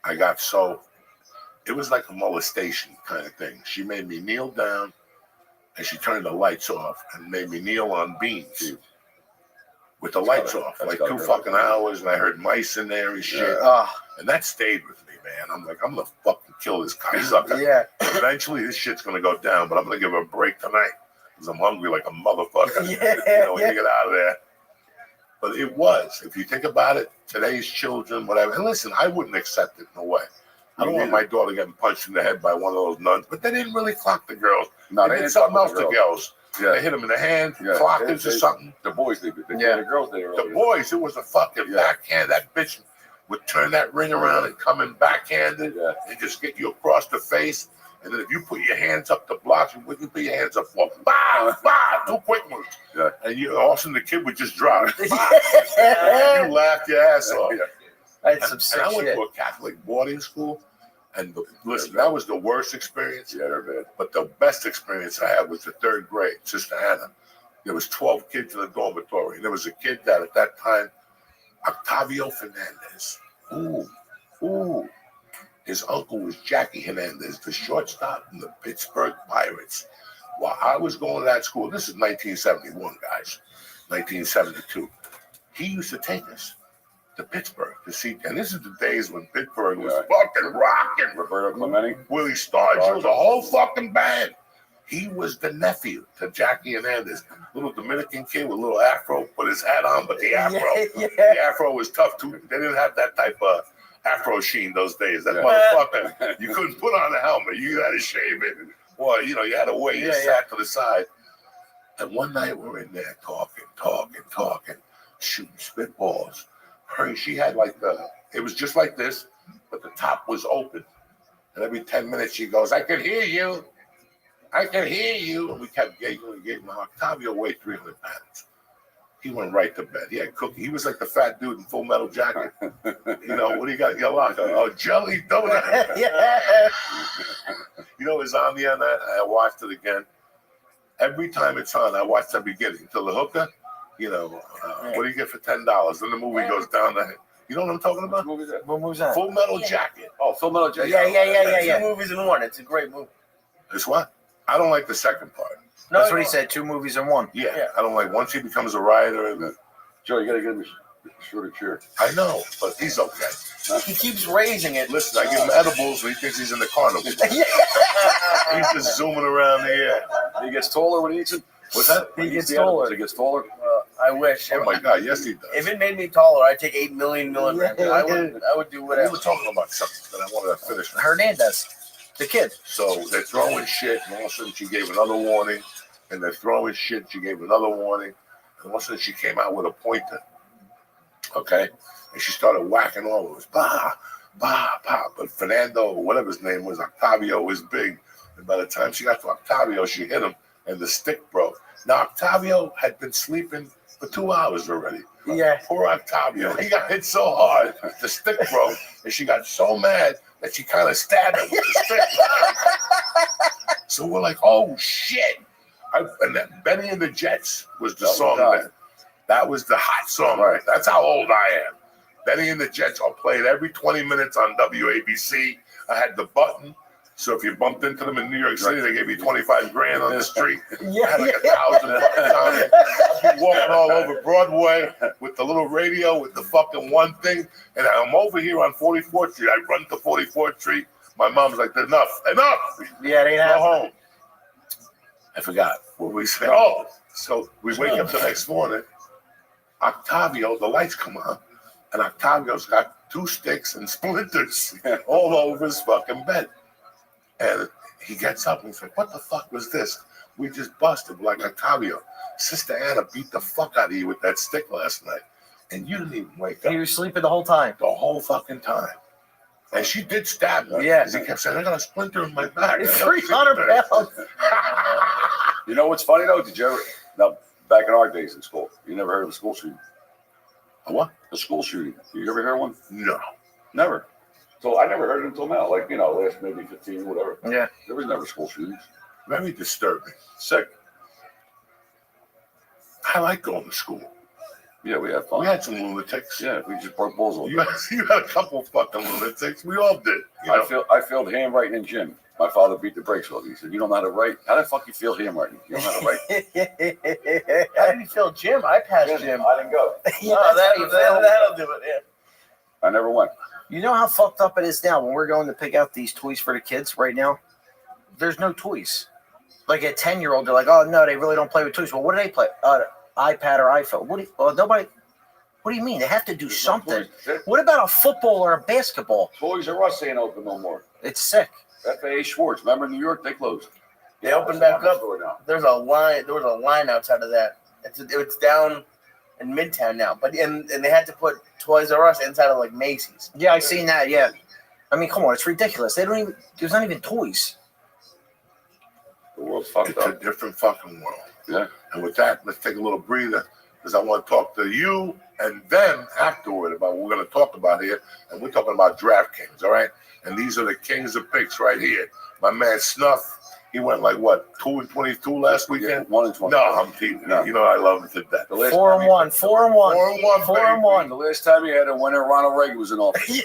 I got so, it was like a molestation kind of thing. She made me kneel down and she turned the lights off and made me kneel on beams with the lights off, like 2 fucking hours, and I heard mice in there and shit. And that stayed with me, man. I'm like, I'm gonna fucking kill this cocksucker. Yeah. Eventually, this shit's gonna go down, but I'm gonna give her a break tonight because I'm hungry like a motherfucker. Yeah, when you get out of there. But it was, if you think about it, today's children, whatever. And listen, I wouldn't accept it, no way. I don't want my daughter getting punched in the head by one of those nuns, but they didn't really clock the girls. No, they did something else to girls. Yeah. They hit them in the hand, clockers or something. The boys did. The girls did. The boys, it was a fucking backhand. That bitch would turn that ring around and come in backhanded and just get you across the face. And then if you put your hands up to block, you wouldn't put your hands up for two quick ones. Yeah. And you all of a sudden the kid would just drop. And you laughed your ass off. I had some sick and I went shit. to a Catholic boarding school, and listen, that was the worst experience. Yeah, they're bad. But the best experience I had was the third grade, Sister Anna. There was 12 kids in the dormitory. And there was a kid that at that time, Octavio Fernandez. Ooh. His uncle was Jackie Hernandez, the shortstop from the Pittsburgh Pirates. While I was going to that school, this is 1971, guys, 1972. He used to take us to Pittsburgh to see, and this is the days when Pittsburgh was fucking rocking. Roberto Clemente, Willie Stargell, the whole fucking band. He was the nephew to Jackie Hernandez, little Dominican kid with a little afro, put his hat on, but the afro was tough too. They didn't have that type of afro sheen those days. That motherfucker, you couldn't put on a helmet. You had to shave it. Or, you had to wear your sack to the side. And one night we're in there talking, shooting spitballs. She had it was just like this, but the top was open. And every 10 minutes she goes, I can hear you. And we kept getting Octavio weighed 300 pounds. He went right to bed. He had cookie. He was like the fat dude in Full Metal Jacket. What do you got in your locker? Oh, jelly donut. It's on the end. I watched it again. Every time it's on, I watch the beginning till the hooker. What do you get for $10? Then the movie goes down the. You know what I'm talking about? What movie's that? Full Metal Jacket. Oh, Full Metal Jacket. Yeah. 2 movies in one. It's a great movie. It's what? I don't like the second part. That's what he said. 2 movies in one. Yeah, I don't like once he becomes a rioter. Joe, you got to get him a shorter chair. I know, but he's okay. He keeps raising it. Listen, I give him edibles and he thinks he's in the carnival. He's just zooming around the air. He gets taller when he eats it. What's that? He gets taller. He gets taller. I wish. Oh my God, yes he does. If it made me taller, I'd take 8 million milligrams. I would do We whatever. were talking about something that I wanted to finish. Hernandez, the kid. So they're throwing shit, and all of a sudden she gave another warning. And they're throwing shit. She gave another warning. And all of a sudden she came out with a pointer. Okay? And she started whacking all of us. Bah, bah, bah. But Fernando, whatever his name was, Octavio, was big. And by the time she got to Octavio, she hit him, and the stick broke. Now, Octavio had been sleeping for 2 hours already. Yeah. Poor Octavio. He got hit so hard, the stick broke. And she got so mad that she kind of stabbed him with the stick. So we're like, oh, shit. And that Benny and the Jets was the song that was the hot song. Right. That's how old I am. Benny and the Jets are played every 20 minutes on WABC. I had the button. So if you bumped into them in New York City, they gave you 25 grand on the street. I had like 1,000 buttons on it. I'd be walking all over Broadway with the little radio with the fucking one thing. And I'm over here on 44th Street. I run to 44th Street. My mom's like, enough. Yeah, they Go have. home. I forgot what we said. Oh, so we wake up the next morning. Octavio, the lights come on, and Octavio's got 2 sticks and splinters all over his fucking bed. And he gets up and he's like, what the fuck was this? We just busted. We're like, Octavio, Sister Anna beat the fuck out of you with that stick last night. And you didn't even wake up. He was sleeping the whole time. The whole fucking time. And she did stab me. Yeah. Because he kept saying, I got a splinter in my back. 300 pounds. You know what's funny though? Did you ever? Now, back in our days in school, you never heard of a school shooting? A what? A school shooting. You ever hear one? No. Never. So I never heard it until now. Like, last maybe 15, whatever. Yeah. There was never school shootings. Very disturbing. Sick. I like going to school. Yeah, we had fun. We had some lunatics. Yeah, we just broke balls on You had a couple of fucking lunatics. We all did. I failed handwriting in gym. My father beat the brakes off me. He said, you don't know how to write? How the fuck you feel handwriting? You don't know how to write? How did you feel, Jim? I passed Jim. I didn't go. That'll do it. Yeah. I never went. You know how fucked up it is now when we're going to pick out these toys for the kids right now? There's no toys. Like a 10-year-old, they're like, oh, no, they really don't play with toys. Well, what do they play? iPad or iPhone. Nobody. What do you mean? They have to do something. What about a football or a basketball? Toys R Us ain't open no more. It's sick. FAA Schwartz. Remember in New York? They closed. They opened back up. There's a line. There was a line outside of that. It's down in Midtown now. But and they had to put Toys R Us inside of like Macy's. Yeah, I seen that. Yeah, I mean, come on, it's ridiculous. They don't even. There's not even toys. The world's fucked It's up. a different fucking world. Yeah. And with that, let's take a little breather because I want to talk to you and them afterward about what we're going to talk about here. And we're talking about DraftKings, all right? And these are the kings of picks right here. My man Snuff, he went like what, 2-22 last weekend? Yeah, 1-20. No, I'm teasing. No. You know I love him to death. The last 4-1, 4-1, 4-1, 4-1. The last time he had a winner, Ronald Reagan was in office.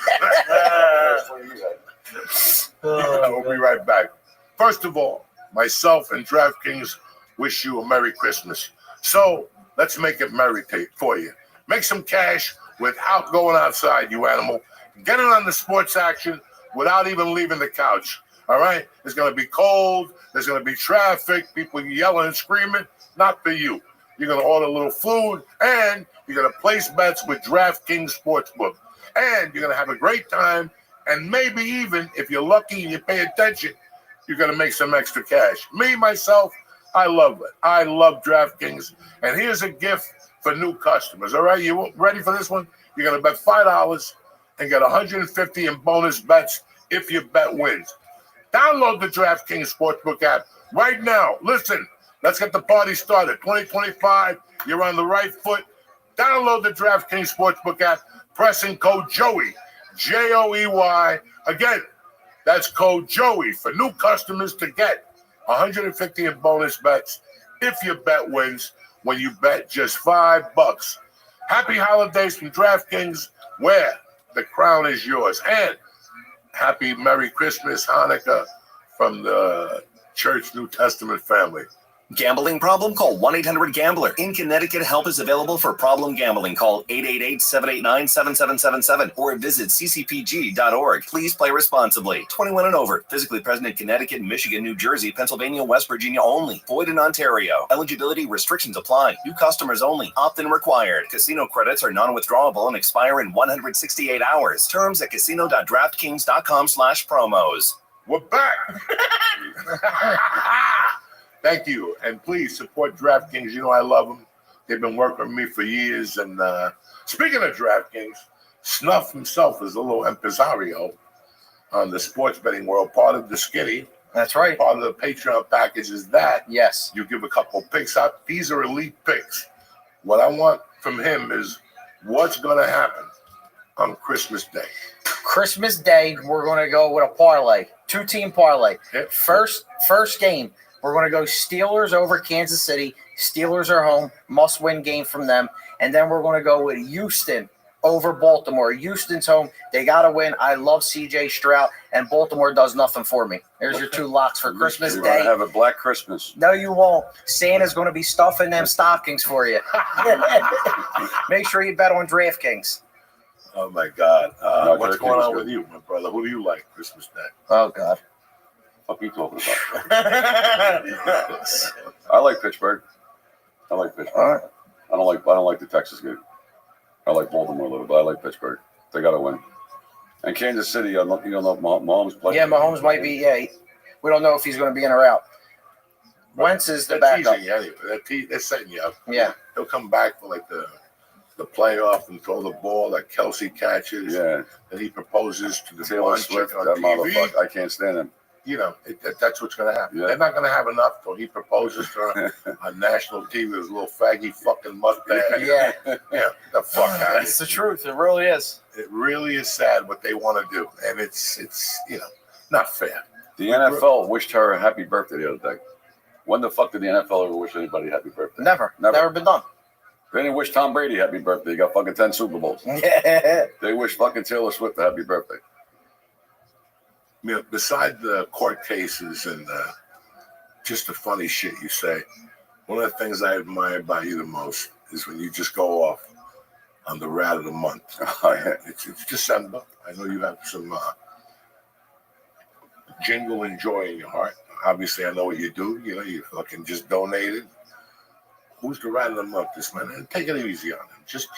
We'll be right back. First of all, myself and DraftKings wish you a Merry Christmas. So let's make it merry for you. Make some cash without going outside, you animal. Get it on the sports action without even leaving the couch. All right? It's going to be cold. There's going to be traffic. People yelling and screaming. Not for you. You're going to order a little food, and you're going to place bets with DraftKings Sportsbook. And you're going to have a great time, and maybe even, if you're lucky and you pay attention, you're going to make some extra cash. Me, myself, I love it. I love DraftKings. And here's a gift for new customers. All right? You ready for this one? You're going to bet $5 and get $150 in bonus bets if your bet wins. Download the DraftKings Sportsbook app right now. Listen, let's get the party started. 2025, you're on the right foot. Download the DraftKings Sportsbook app, pressing code JOEY, Joey. Again, that's code JOEY for new customers to get $150 in bonus bets if your bet wins when you bet just $5. Happy holidays from DraftKings, where the crown is yours. And happy Merry Christmas, Hanukkah from the Church New Testament family. Gambling problem? Call 1-800-GAMBLER. In Connecticut, help is available for problem gambling. Call 888-789-7777 or visit ccpg.org. Please play responsibly. 21 and over. Physically present in Connecticut, Michigan, New Jersey, Pennsylvania, West Virginia only. Void in Ontario. Eligibility restrictions apply. New customers only. Opt-in required. Casino credits are non-withdrawable and expire in 168 hours. Terms at casino.draftkings.com/promos. We're back. Thank you. And please support DraftKings. You know I love them. They've been working with me for years. And speaking of DraftKings, Snuff himself is a little impresario on the sports betting world. Part of the Skinny. That's right. Part of the Patreon package is that. Yes. You give a couple picks out. These are elite picks. What I want from him is what's going to happen on Christmas Day. Christmas Day, we're going to go with a parlay, 2-team parlay. Yep. First game, we're going to go Steelers over Kansas City. Steelers are home, must-win game from them. And then we're going to go with Houston over Baltimore. Houston's home. They got to win. I love C.J. Stroud, and Baltimore does nothing for me. There's your two locks for Christmas You're Day. going to have a black Christmas. No, you won't. Santa's going to be stuffing them stockings for you. Make sure you bet on DraftKings. Oh, my God. No, What's DraftKings going on is with you, my brother? Who do you like Christmas Day? Oh, God. What are you talking about? I like Pittsburgh. All right. I don't like the Texas game. I like Baltimore a little, but I like Pittsburgh. They got to win. And Kansas City, you don't know if Mahomes plays. Yeah, Mahomes might be. Yeah, we don't know if he's going to be in or out. Wentz is the They're backup. teasing you anyway. They're setting you up. Yeah. He'll come back for like the playoff and throw the ball that Kelsey catches. Yeah. And he proposes to the Taylor blonde Swift, chick on that TV. motherfucker. I can't stand him. You know, that's what's going to happen. Yeah. They're not going to have enough till he proposes to her on national TV with his little faggy fucking mustache. Yeah. Yeah, get the fuck out of That's the truth. It really is. It really is sad what they want to do. And it's not fair. The NFL wished her a happy birthday the other day. When the fuck did the NFL ever wish anybody happy birthday? Never been done. They didn't wish Tom Brady happy birthday. He got fucking 10 Super Bowls. Yeah. They wish fucking Taylor Swift a happy birthday. You know, beside the court cases and just the funny shit you say, one of the things I admire about you the most is when you just go off on the rat of the month. It's December. I know you have some jingle and joy in your heart. Obviously, I know what you do. You know, you fucking just donated. Who's the rat of the month this month? And take it easy on him. Just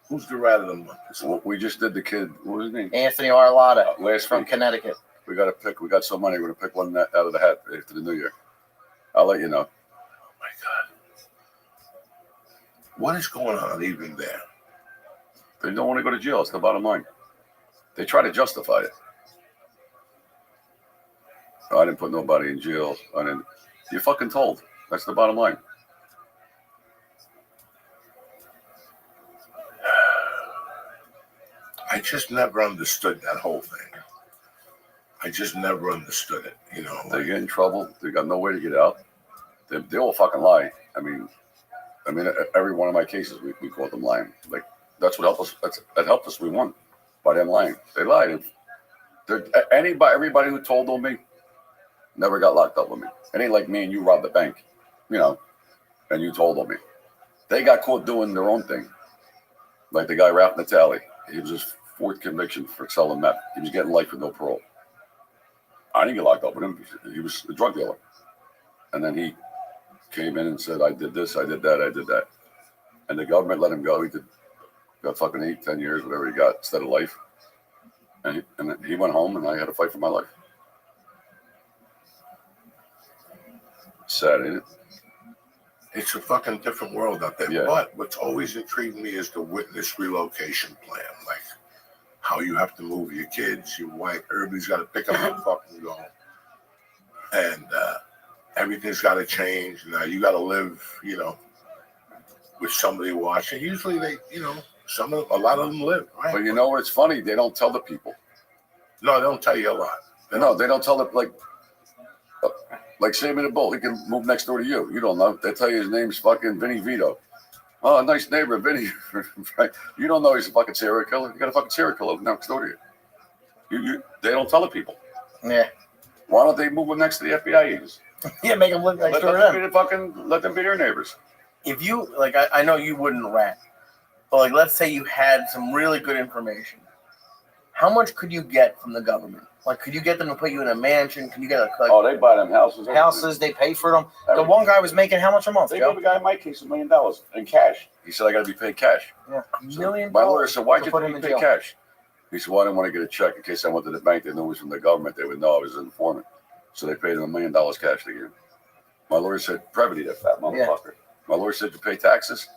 who's the rat of the month this month? We just did the kid. What was his name? Anthony Arlotta Last from week. Connecticut. We got to pick. We got some money. We're going to pick one out of the hat after the new year. I'll let you know. Oh, my God. What is going on even there? They don't want to go to jail. It's the bottom line. They try to justify it. I didn't put nobody in jail. You're fucking told. That's the bottom line. I just never understood that whole thing. I just never understood it. You know, They get in trouble. They got no way to get out. They all fucking lie. I mean, every one of my cases, we caught them lying. Like, that's what helped us. That helped us. We won by them lying. They lied. Everybody who told on me never got locked up with me. It ain't like me and you robbed the bank, and you told on me. They got caught doing their own thing. Like the guy Ralph Natali. He was his fourth conviction for selling meth. He was getting life with no parole. I didn't get locked up with him. He was a drug dealer. And then he came in and said, I did this, I did that, I did that. And the government let him go. He got fucking 8, 10 years, whatever he got, instead of life. And he went home, and I had to fight for my life. Sad, ain't it? it's a fucking different world out there. Yeah. But what's always intrigued me is the witness relocation plan. Like how you have to move your kids, your wife, everybody's got to pick up and fucking go. And everything's got to change. Now you got to live, with somebody watching. Usually they, a lot of them live, right? But you know what's funny? They don't tell the people. No, they don't tell you a lot. They don't tell the, like Sammy the Bull. He can move next door to you. You don't know. They tell you his name's fucking Vinny Vito. Oh, nice neighbor, Vinny. You don't know he's a fucking serial killer. You got a fucking serial killer next door to you. They don't tell the people. Yeah. Why don't they move him next to the FBI agents? Yeah, make them live next door to them. Let them be their neighbors. If you, I know you wouldn't rat, but let's say you had some really good information. How much could you get from the government? Could you get them to put you in a mansion? Can you get they buy them houses. Houses, they pay for them. The one guy was making how much a month, They Joe? gave a guy in my case $1 million in cash. He said, I got to be paid cash. Yeah, $1 million. My lawyer said, why'd you put put him me in paid jail? cash? He said, well, I didn't want to get a check in case I went to the bank. They knew it was from the government. They would know I was an informant. So they paid him $1 million cash to give him. My lawyer said, Previty, that fat motherfucker. Yeah. My lawyer said, you pay taxes?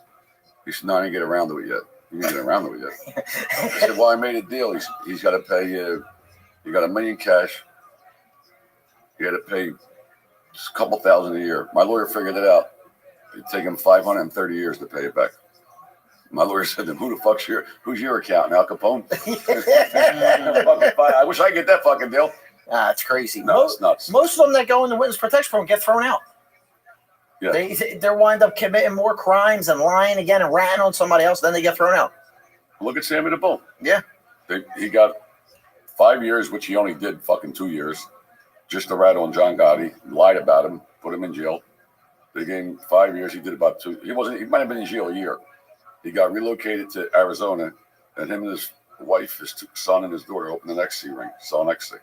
He said, no, I didn't get around to it yet. You didn't get around to it yet. I said, well, I made a deal. He's got to pay you. You got $1 million cash. You got to pay just a couple thousand a year. My lawyer figured it out. It'd take him 530 years to pay it back. My lawyer said to him, who's your accountant, Al Capone? I wish I could get that fucking deal. It's crazy. No, it's nuts. Most of them that go in the witness protection program get thrown out. Yeah. They wind up committing more crimes and lying again and ratting on somebody else, then they get thrown out. Look at Sammy the Bull. Yeah. He got 5 years, which he only did fucking 2 years, just to rat on John Gotti, lied about him, put him in jail. They gave him 5 years. He did about 2. He might have been in jail a year. He got relocated to Arizona, and him and his wife, his son and his daughter opened an XC ring, saw an XC.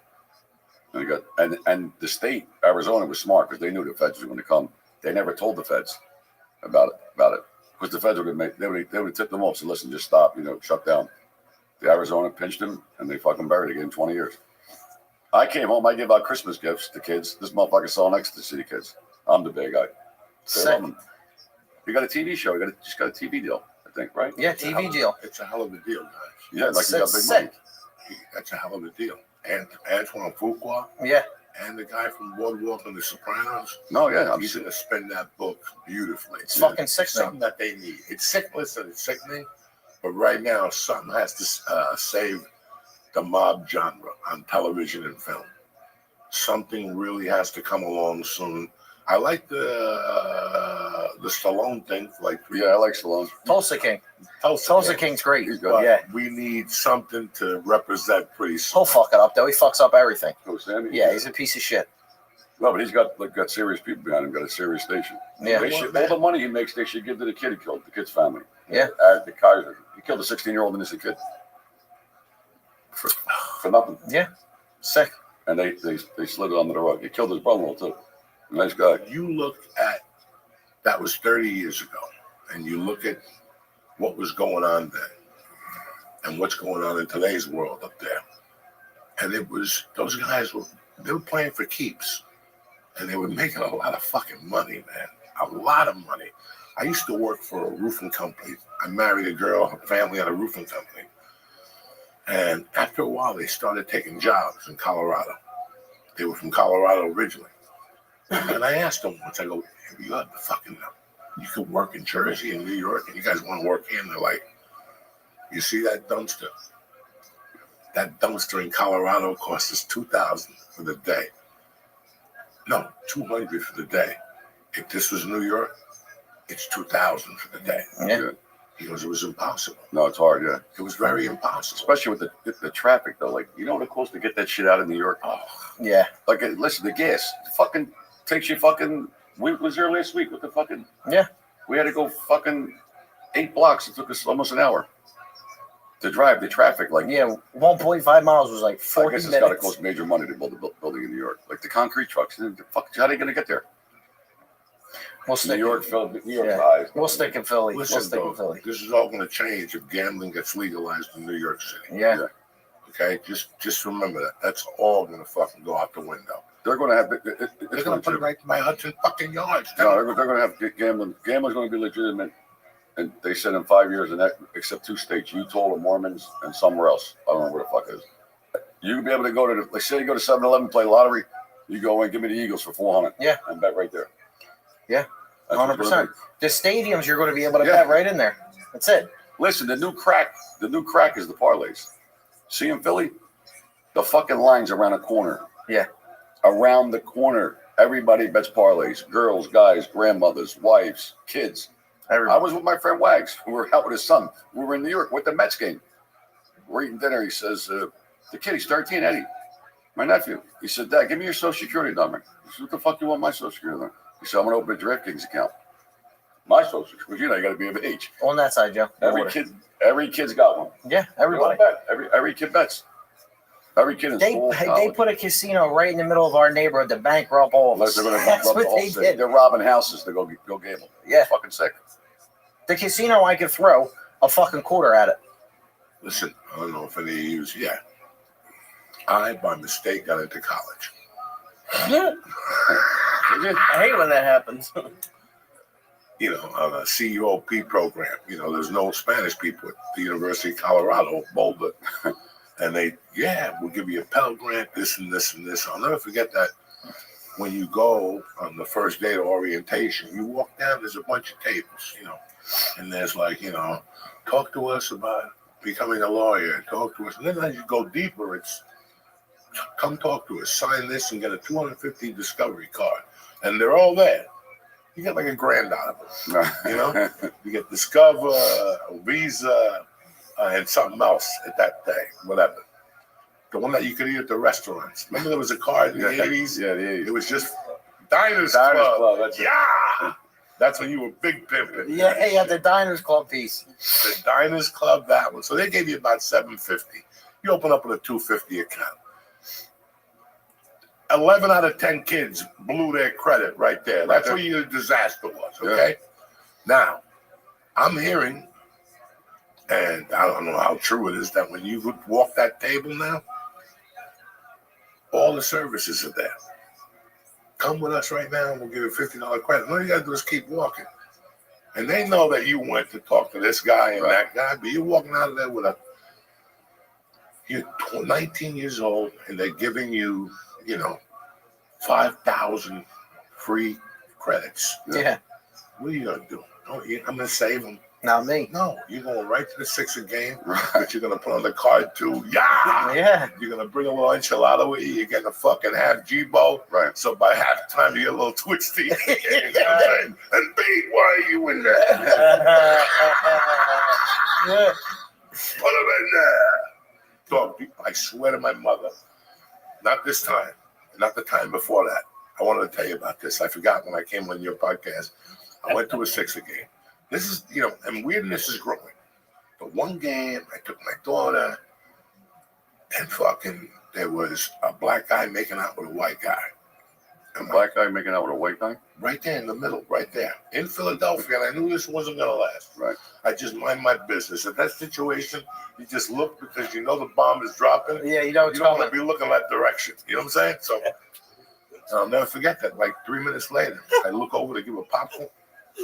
And the state, Arizona, was smart because they knew the feds were going to come. They never told the feds about it. Because the feds were going to they would tip them off. So listen, just stop, shut down. The Arizona pinched him, and they fucking buried again 20 years. I came home. I gave out Christmas gifts to kids. This motherfucker selling ecstasy to kids. I'm the big guy. You got a TV show. You just got a TV deal, I think, right? Yeah, TV deal. It's a hell of a deal, guys. Yeah, like you got big money. That's a hell of a deal. And Antoine Fuqua. Yeah. And the guy from Boardwalk and The Sopranos. No, yeah. He's going to spin that book beautifully. It's fucking sickening. Something that they need. It's sick. Listen, it's sickening. But right now, something has to save the mob genre on television and film. Something really has to come along soon. I like the Stallone thing. I like Stallone. Tulsa King. Tulsa King's great. He's good. Yeah. We need something to represent pretty soon. He'll fuck it up, though. He fucks up everything. Oh, Sammy? Yeah, he's a piece of shit. No, but he's got serious people behind him. Got a serious station. Yeah. All the money he makes, they should give to the kid he killed, the kid's family. Yeah. The Kaiser. He killed a 16-year-old innocent kid for nothing. Yeah. Sick. And they slid it under the rug. He killed his brother-in-law too. Nice guy. You look at that was 30 years ago, and you look at what was going on then, and what's going on in today's world up there, and it was those guys were playing for keeps, and they were making a lot of fucking money, man, a lot of money. I used to work for a roofing company. I married a girl, her family had a roofing company. And after a while, they started taking jobs in Colorado. They were from Colorado originally. And I asked them once, I go, you got the fucking, you could work in Jersey and New York, and you guys want to work here? And they're like, you see that dumpster? That dumpster in Colorado costs us $2,000 for the day. No, $200 for the day. If this was New York, it's $2,000 for the day. Yeah. He goes, it was impossible. No, it's hard, yeah. It was very impossible. Especially with the traffic, though. Like, you know what it costs to get that shit out of New York? Oh, Yeah. Like, listen, the gas fucking takes you fucking. We was there last week with the fucking. Yeah. We had to go fucking 8 blocks. It took us almost an hour to drive the traffic. Like, Yeah, 1.5 miles was like I 40 guess it's got to minutes. cost major money to build a building in New York. Like the concrete trucks. How are they going to get there? We'll New stick, York, Philly, New York yeah. high. We'll stick in Philly. listen, We'll stick in though, Philly. this is all going to change if gambling gets legalized in New York City. Yeah. Okay, just remember that. That's all going to fucking go out the window. They're going to have. They're going to put it right in my Hudson fucking yards. No, they're going to have gambling. Gambling's going to be legitimate. And they said in 5 years, and that except 2 states, Utah, the Mormons, and somewhere else. I don't know where the fuck it is. You can be able to go to, like, say you go to 7-Eleven, play lottery. You go and give me the Eagles for $400. Yeah. And bet right there. Yeah. That's what's gonna 100%. The stadiums you're going to be able to bet right in there. That's it. be. Listen, the new crack is the parlays. See in Philly? The fucking lines around the corner. Yeah. Around the corner. Everybody bets parlays. Girls, guys, grandmothers, wives, kids. I was with my friend Wags. We were out with his son. We were in New York with the Mets game. We're eating dinner. He says, the kid, he's 13, Eddie, my nephew. He said, Dad, give me your Social Security number. I said, what the fuck do you want my Social Security number? He said, I'm going to open a DraftKings account. My Social Security, you know, you got to be of age. On that side, Joe. Every kid's got one. Yeah, everybody. Every kid bets. Every kid in school. They put a casino right in the middle of our neighborhood to bankrupt all of us. That's what they did. They're robbing houses to go gamble. Yeah. It's fucking sick. The casino, I could throw a fucking quarter at it. Listen, I don't know if any of you, I, by mistake, got into college. I hate when that happens. You know, on a CUOP program. You know, there's no Spanish people at the University of Colorado, Boulder. And we'll give you a Pell Grant, this and this and this. I'll never forget that when you go on the first day of orientation, you walk down, there's a bunch of tables, you know, and there's like, you know, talk to us about becoming a lawyer, talk to us. And then as you go deeper, it's come talk to us, sign this and get a 250 Discovery card. And they're all there. You get like a grand out of them, you know? You get Discover, Visa, and something else at that day, whatever. The one that you could eat at the restaurants. Remember there was a card in the 80s? Yeah, the 80s. It was just Diners Club. That's it. Yeah! That's when you were big pimping. Yeah, the Diners Club piece. The Diners Club, that one. So they gave you about $750. You open up with a $250 account. 11 out of 10 kids blew their credit right there. That's where your disaster was, okay? Yeah. Now, I'm hearing, and I don't know how true it is, that when you walk that table now, all the services are there. Come with us right now and we'll give you a $50 credit. All you got to do is keep walking. And they know that you went to talk to this guy and that guy, but you're walking out of there with you're 19 years old and they're giving you, 5,000 free credits. Yeah. What are you going to do? I'm going to save them. Not me. No, you're going right to the Sixer game, but you're going to put on the card too. Yeah. You're going to bring a little enchilada with you. You're getting a fucking half G-bowl. Right. So by halftime, you get a little twisty. You know what I'm saying? And B, why are you in there? Yeah. Put him in there. Dog, I swear to my mother, not this time, not the time before that. I wanted to tell you about this. I forgot when I came on your podcast. I went to a Sixer game. This is, and weirdness is growing. But one game, I took my daughter, and fucking, there was a black guy making out with a white guy. A black guy making out with a white guy? Right there in the middle, right there. In Philadelphia, and I knew this wasn't going to last. Right. I just mind my business. At that situation, you just look because you know the bomb is dropping. Yeah, you don't want to be looking that direction. You know what I'm saying? So I'll never forget that. Like 3 minutes later, I look over to give a popcorn.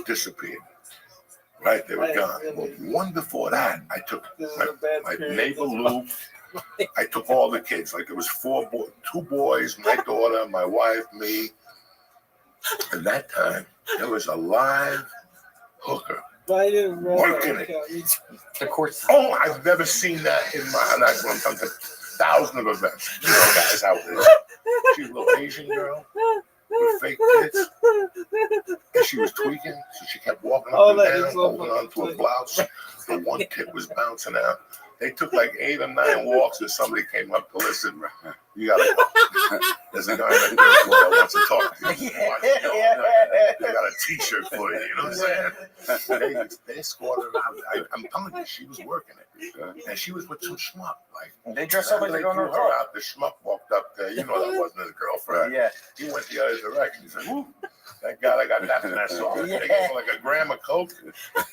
disappeared. Right, they were gone. Well, one before that, I took my neighbor Lou. I took all the kids. Like there was 2 boys, my daughter, my wife, me. And that time, there was a live hooker working it. Of course. Oh, I've never seen that in my life. I've done 1,000 of events. You know, guys out there. She's a little Asian girl with fake tits. And she was tweaking, so she kept walking up and down, holding onto a blouse. The one tit was bouncing out. They took like 8 or 9 walks, and somebody came up to listen. You gotta go. There's a guy in the third floor that wants to talk to you. They got a T-shirt for you. You know what I'm saying? They scored her out. I'm telling you, she was working it, and she was with some schmuck. Like they dressed up like they're going to her out. The schmuck walked up there. You know that wasn't his girlfriend. Yeah. He went the other direction. He said, "Woo, thank God I got that in that song." They gave her like a gram of coke.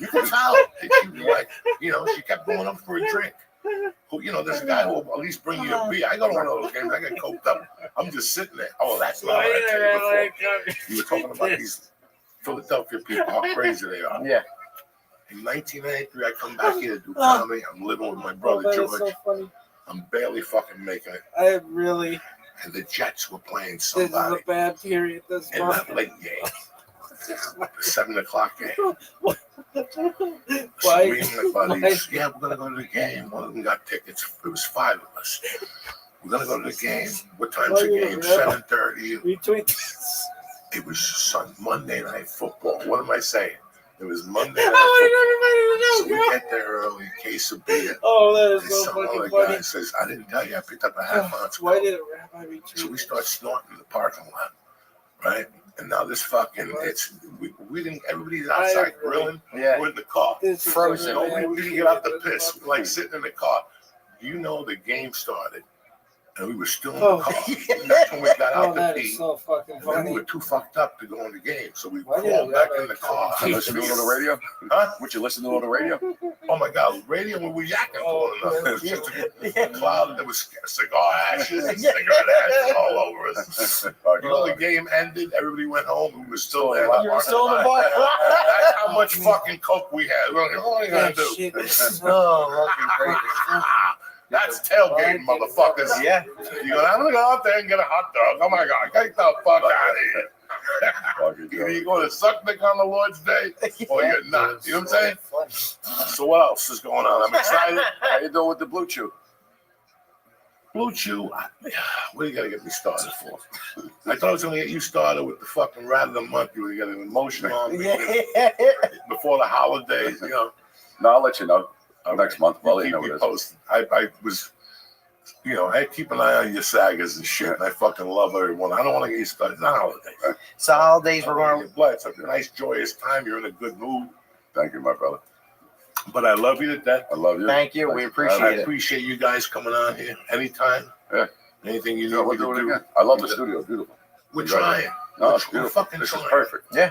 You can tell. She was like, you know, she kept going up for a drink. You know, there's a guy who will at least bring you a beer. I go to one of those games, I get coked up. I'm just sitting there. Oh, that's not what I tell you before. You were talking about these Philadelphia people, how crazy they are. Yeah. In 1993, I come back here to do comedy. I'm living with my brother George. So funny. I'm barely fucking making it. I really. And the Jets were playing This somebody is a bad period. This in month. that late game. 7 o'clock game. Why? So me and my buddies, yeah, we're gonna go to the game. One of them got tickets. It was 5 of us. We're gonna go to the game. What time's the game? 7:30. Retweet. It was Monday Night Football. What am I saying? It was Monday Night Oh, Football. So we get there early, case of beer. Oh, that is And so some fucking other funny. guy says, "I didn't tell you. I picked up a half ounce." Why did Rabbi retweet? So we start snorting in the parking lot, right? And now this fucking, we didn't, everybody's outside grilling. Yeah. We're in the car. This is Frozen. so No, bad. we didn't get out the piss. We're like sitting in the car. You know the game started, and we were still in the car. That's when we got Oh, out to that pee. is so fucking And then we funny. were too fucked up to go in the game, so we Why did crawled back Rabbi in the car. You listen to it on the radio? Huh? What you listen to on the radio? Oh my God, radio, we were yakking for one another. It was just a cloud. There was cigar ashes and cigarette ashes all over us. You know, the game ended. Everybody went home. We were still there. You were still in the bar. That's how much fucking coke we had. We're like, what are you gonna That do? shit is Oh, lucky crazy. That's tailgating, motherfuckers. Yeah. You go, I'm gonna go out there and get a hot dog. Oh my God, get the fuck out of here. Either you're going to suck dick on the Lord's Day or you're not. You know what I'm saying? So what else is going on? I'm excited. How you doing with the Blue Chew? Blue Chew, what do you got to get me started for? I thought I was going to get you started with the fucking rat of the month. You were going to get an emotion on me before the holidays, you know. No, I'll let you know next month. I'll let you know Keep what me it is. posted. I was, you know, I keep an eye on your sagas and shit, and I fucking love everyone. I don't want to get you started. It's not holidays. It's the holidays. We're going to. It's a nice, joyous time. You're in a good mood. Thank you, my brother. But I love you to death. I love you. Thank you. We appreciate I it. appreciate you guys coming on here anytime. Yeah. Anything you need We'll me do to it do. again. I love the studio. It's beautiful. We're trying. No, it's We're beautiful. fucking This is trying. perfect. Yeah.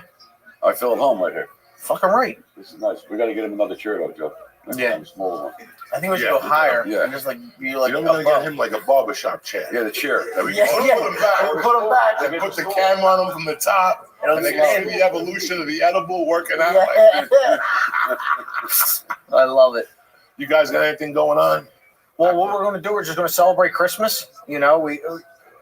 I feel at home right here. Fucking right. This is nice. We got to get him another chair though, Joe. Next Yeah. time, a smaller one. I think we should Yeah, go we higher. yeah. And just like be like. You know, we're going to above. get him like a barbershop chair. Yeah, the chair. There we Yeah, go. yeah. Put him back. We'll put him back. They put the camera on him from the top. It'll And they stand. can see the evolution of the edible working out. Yeah. Like, I love it. you guys got anything going on? Well, what we're going to do, we're just going to celebrate Christmas. You know, we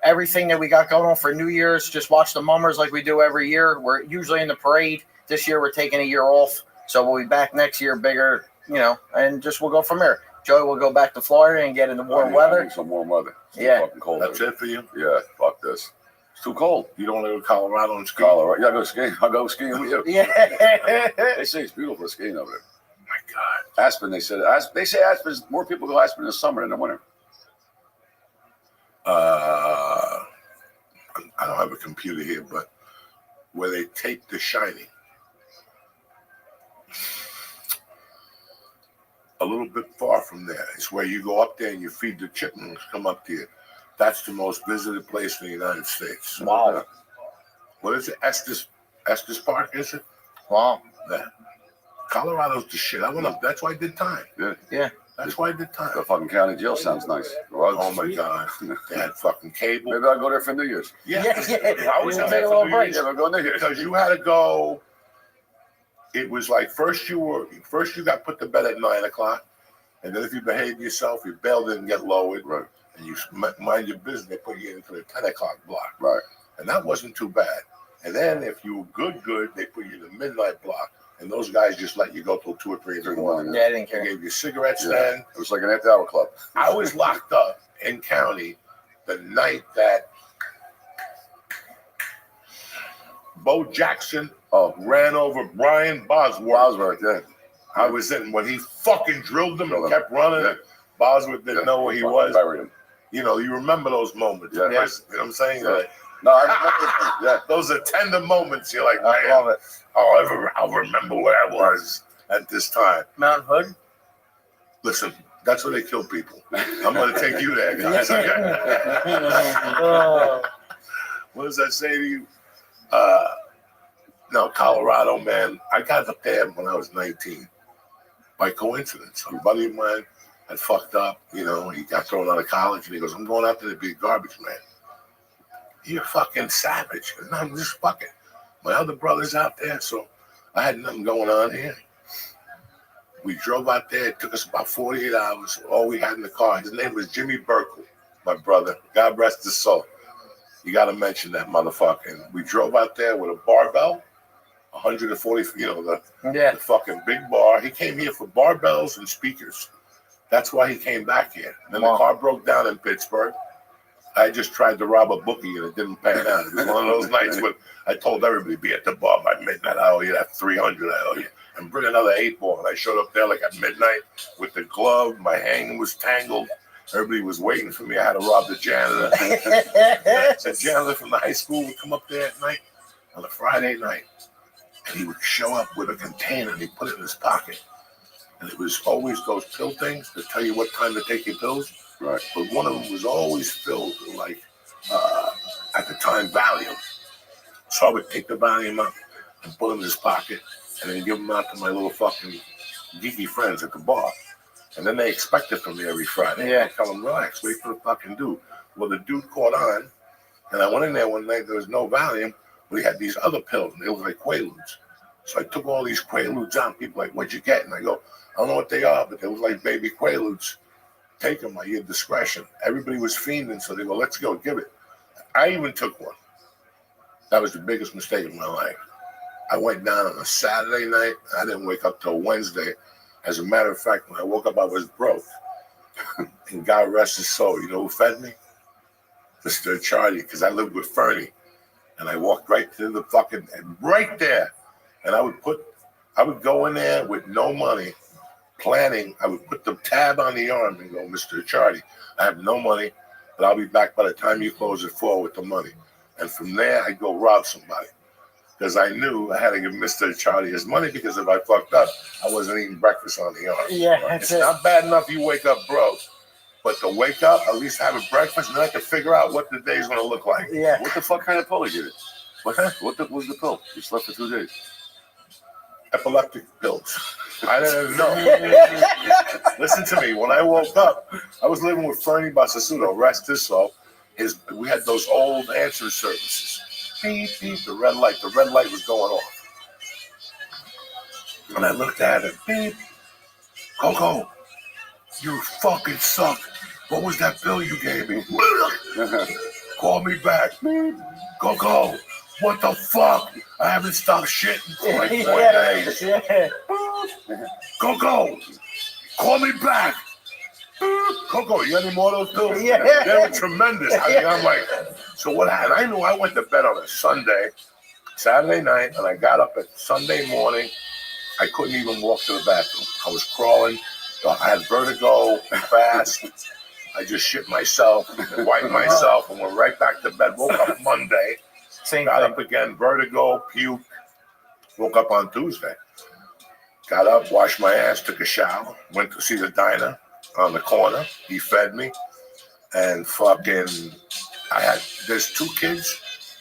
everything that we got going on for New Year's. Just watch the Mummers like we do every year. We're usually in the parade. This year, we're taking a year off, so we'll be back next year, bigger. You know, and just we'll go from there. Joey will go back to Florida and get in the warm I weather. need some warm weather. It's too Yeah. fucking cold. That's it for you? Yeah, fuck this. It's too cold. You don't want to go to Colorado and ski? Colorado. Yeah, I go skiing. I'll go skiing with you. Yeah. They say it's beautiful skiing over there. My God. Aspen, they said. They say Aspen. More people go Aspen in the summer than the winter. I don't have a computer here, but where they tape The Shining, a little bit far from there is where you go up there and you feed the chickens come up to you. That's the most visited place in the United States. Wow. What is it? Estes Park, is it? Wow. That. Colorado's the shit. I went up. That's why I did time. Yeah. Yeah. That's why I did time. The fucking county jail sounds nice. Oh my God. They had fucking cable. Maybe I'll go there for New Year's. Yeah. Yeah. I was We'll in take there a for little New break. Year's Yeah, we'll go New Year's. because you had to go it was like first you got put to bed at 9 o'clock, and then if you behaved yourself, your bail didn't get lowered, Right. and you mind your business, they put you into the 10 o'clock block, Right. and that wasn't too bad. And then if you were good, they put you in the midnight block, and those guys just let you go till 2 or 3 in the morning. Yeah, I didn't They care. gave you cigarettes Yeah. then. It was like an after-hour club. I was locked up in county the night that Bo Jackson ran over Brian Bosworth. Yeah. I was in when he fucking drilled him and Drilled him. kept running. Yeah. Bosworth didn't know where he was. Buried him. You know, you remember those moments. Yeah. You know what I'm saying? Yeah. Like, No, I remember. Yeah. those are tender moments. You're like, I man, love it. I'll remember where I was at this time. Mount Hood. Listen, that's where they kill people. I'm going to take you there, guys. Oh. What does that say to you? No, Colorado, man. I got up there when I was 19 by coincidence. A buddy of mine had fucked up. You know, he got thrown out of college, and he goes, "I'm going out there to be a garbage man." You're fucking savage. And I'm just fucking. My other brother's out there, so I had nothing going on here. We drove out there. It took us about 48 hours. All we had in the car. His name was Jimmy Burkle, my brother. God rest his soul. You got to mention that motherfucker. And we drove out there with a barbell, 140, the fucking big bar. He came here for barbells and speakers. That's why he came back here. And then the car broke down in Pittsburgh. I just tried to rob a bookie and it didn't pan out. It was one of those nights when I told everybody, be at the bar by midnight. I owe you that 300. I owe you. And bring another 8-ball. And I showed up there like at midnight with the glove. My hanging was tangled. Everybody was waiting for me. I had to rob the janitor. The janitor from the high school would come up there at night on a Friday night. And he would show up with a container and he'd put it in his pocket. And it was always those pill things that tell you what time to take your pills. Right. But one of them was always filled with, like, at the time, Valium. So I would take the Valium out and put them in his pocket and then give them out to my little fucking geeky friends at the bar. And then they expect it from me every Friday. Yeah. I tell them, relax, wait for the fucking dude. Well, the dude caught on, and I went in there one night, there was no Valium, but he had these other pills, and they looked like Quaaludes. So I took all these Quaaludes out. People like, what'd you get? And I go, I don't know what they are, but they look like baby Quaaludes. Take them at your discretion. Everybody was fiending, so they go, let's go, give it. I even took one. That was the biggest mistake of my life. I went down on a Saturday night. I didn't wake up till Wednesday. As a matter of fact, when I woke up, I was broke. And God rest his soul. You know who fed me? Mr. Charlie, because I lived with Fernie. And I walked right to the fucking, right there. And I would go in there with no money, planning. I would put the tab on the arm and go, Mr. Charlie, I have no money, but I'll be back by the time you close at 4 with the money. And from there, I'd go rob somebody. Because I knew I had to give Mr. Charlie his money, because if I fucked up, I wasn't eating breakfast on the arm. Yeah, It's not bad enough you wake up broke, but to wake up, at least have a breakfast, and then I have to figure out what the day's going to look like. Yeah. What the fuck kind of pill did you get? What Was the pill? You slept for 2 days. Epileptic pills. I didn't know. Listen to me. When I woke up, I was living with Fernie Basasudo, rest his soul. We had those old answer services. Beep, beep, the red light. The red light was going off. And I looked at it. Beep. Coco, you fucking suck. What was that bill you gave me? Call me back. Beep. Coco, what the fuck? I haven't stopped shitting for like 4 days. Yeah. Coco, call me back. Coco, you got any more of those pills? Yeah. They were tremendous. I mean, I'm like, so what happened? I knew I went to bed on a Saturday night, and I got up at Sunday morning. I couldn't even walk to the bathroom. I was crawling. I had vertigo fast. I just shit myself and wiped myself and went right back to bed. Woke up Monday. Got up again, vertigo, puke. Woke up on Tuesday. Got up, washed my ass, took a shower, went to see the diner on the corner. He fed me. And fucking, there's 2 kids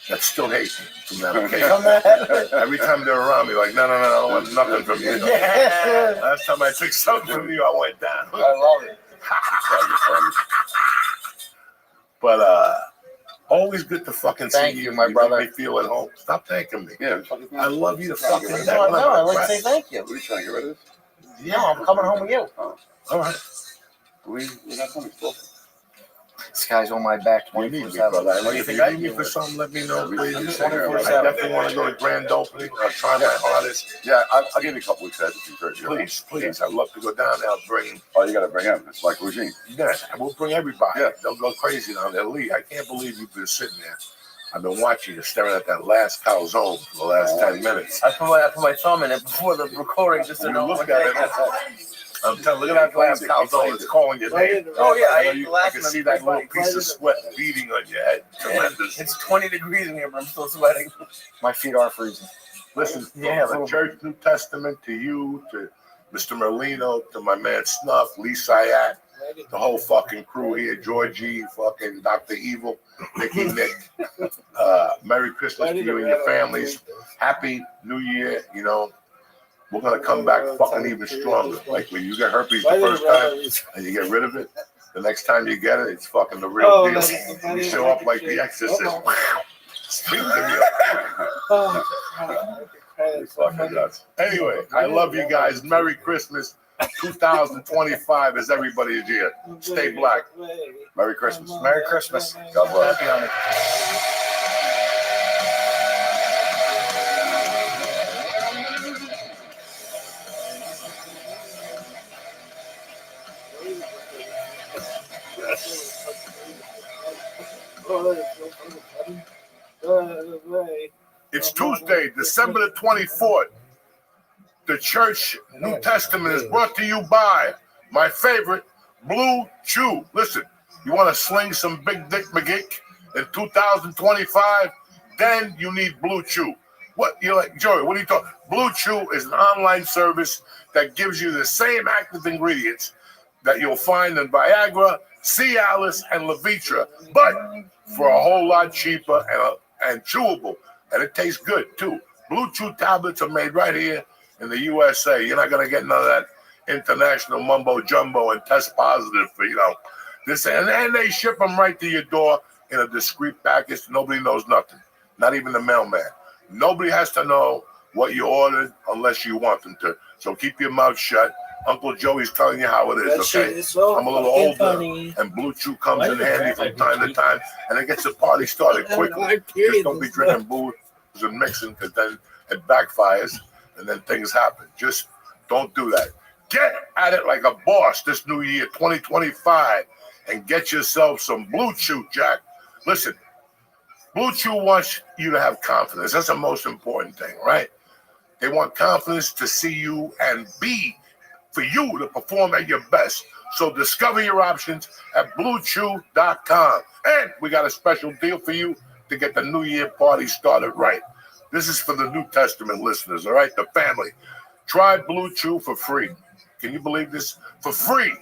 that still hate me from that occasion. Every time they're around me, like, no, I don't want nothing from you. Yeah. Last time I took something from you, I went down. I love it. But Always good to fucking Thank see you, my brother. Make me feel at home. Stop thanking me. Yeah, I love you to fucking death. No, I like to say thank you. What are you trying to get rid of this? No, I'm coming home with you. Oh, All right. we got something cool. This guy's on my back You need me, 24/7. brother. What do you If think you I need me do for with? something, let me know, please. I'm I 24/7. definitely want to go to grand opening. I'll try my hardest. Yeah, I'll give you a couple weeks ahead if you could. Please. I'd love to go down there. I'll bring. Oh, you got to bring him. It's like regime. Yeah, we'll bring everybody. Yeah. They'll go crazy down there. Lee, I can't believe you've been sitting there. I've been watching you staring at that last calzone for the last 10 minutes. I put my thumb in it before the recording just to You know. look at it. I'm telling you, look at that last calzone. It's calling your name. Oh yeah, I I, ate the last can one. see that little piece of sweat beating on your head. Tremendous. It's 20 degrees in here, but I'm still sweating. My feet are freezing. Listen, Yeah, from the Church New Testament to you, to Mr. Merlino, to my man Snuff, Lee Sayat, the whole fucking crew here, Georgie, fucking Dr. Evil, Nicky Nick. Merry Christmas to you and your families. Happy New Year. You know, we're going to come back fucking even stronger. Like when you get herpes the first time and you get rid of it, the next time you get it, it's fucking the real deal. You show up like the Exorcist. Speak to me. Fucking nuts. Anyway, I love you guys. Merry Christmas. 2025 is everybody's year. Stay black. Merry Christmas. Merry Christmas. God bless. Happy Hanukkah. It's Tuesday, December the 24th. The Church New Testament is brought to you by my favorite, Blue Chew. Listen, you want to sling some big dick McGick in 2025? Then you need Blue Chew. What you're like, Joey? What are you talking? Blue Chew is an online service that gives you the same active ingredients that you'll find in Viagra, Cialis, and Levitra, but for a whole lot cheaper and chewable, and it tastes good too. Blue Chew tablets are made right here in the USA. You're not gonna get none of that international mumbo jumbo and test positive for this, and they ship them right to your door in a discreet package. Nobody knows nothing, not even the mailman. Nobody has to know what you ordered unless you want them to. So keep your mouth shut. Uncle Joey's telling you how it is, okay? I'm a little older, and Blue Chew comes in handy from time to time, and it gets the party started quickly. Just don't be drinking booze and mixing, because then it backfires, and then things happen. Just don't do that. Get at it like a boss this new year, 2025, and get yourself some Blue Chew, Jack. Listen, Blue Chew wants you to have confidence. That's the most important thing, right? They want confidence to see you and be for you to perform at your best. So discover your options at BlueChew.com. And we got a special deal for you to get the New Year party started right. This is for the New Testament listeners, all right? The family. Try Blue Chew for free. Can you believe this? For free.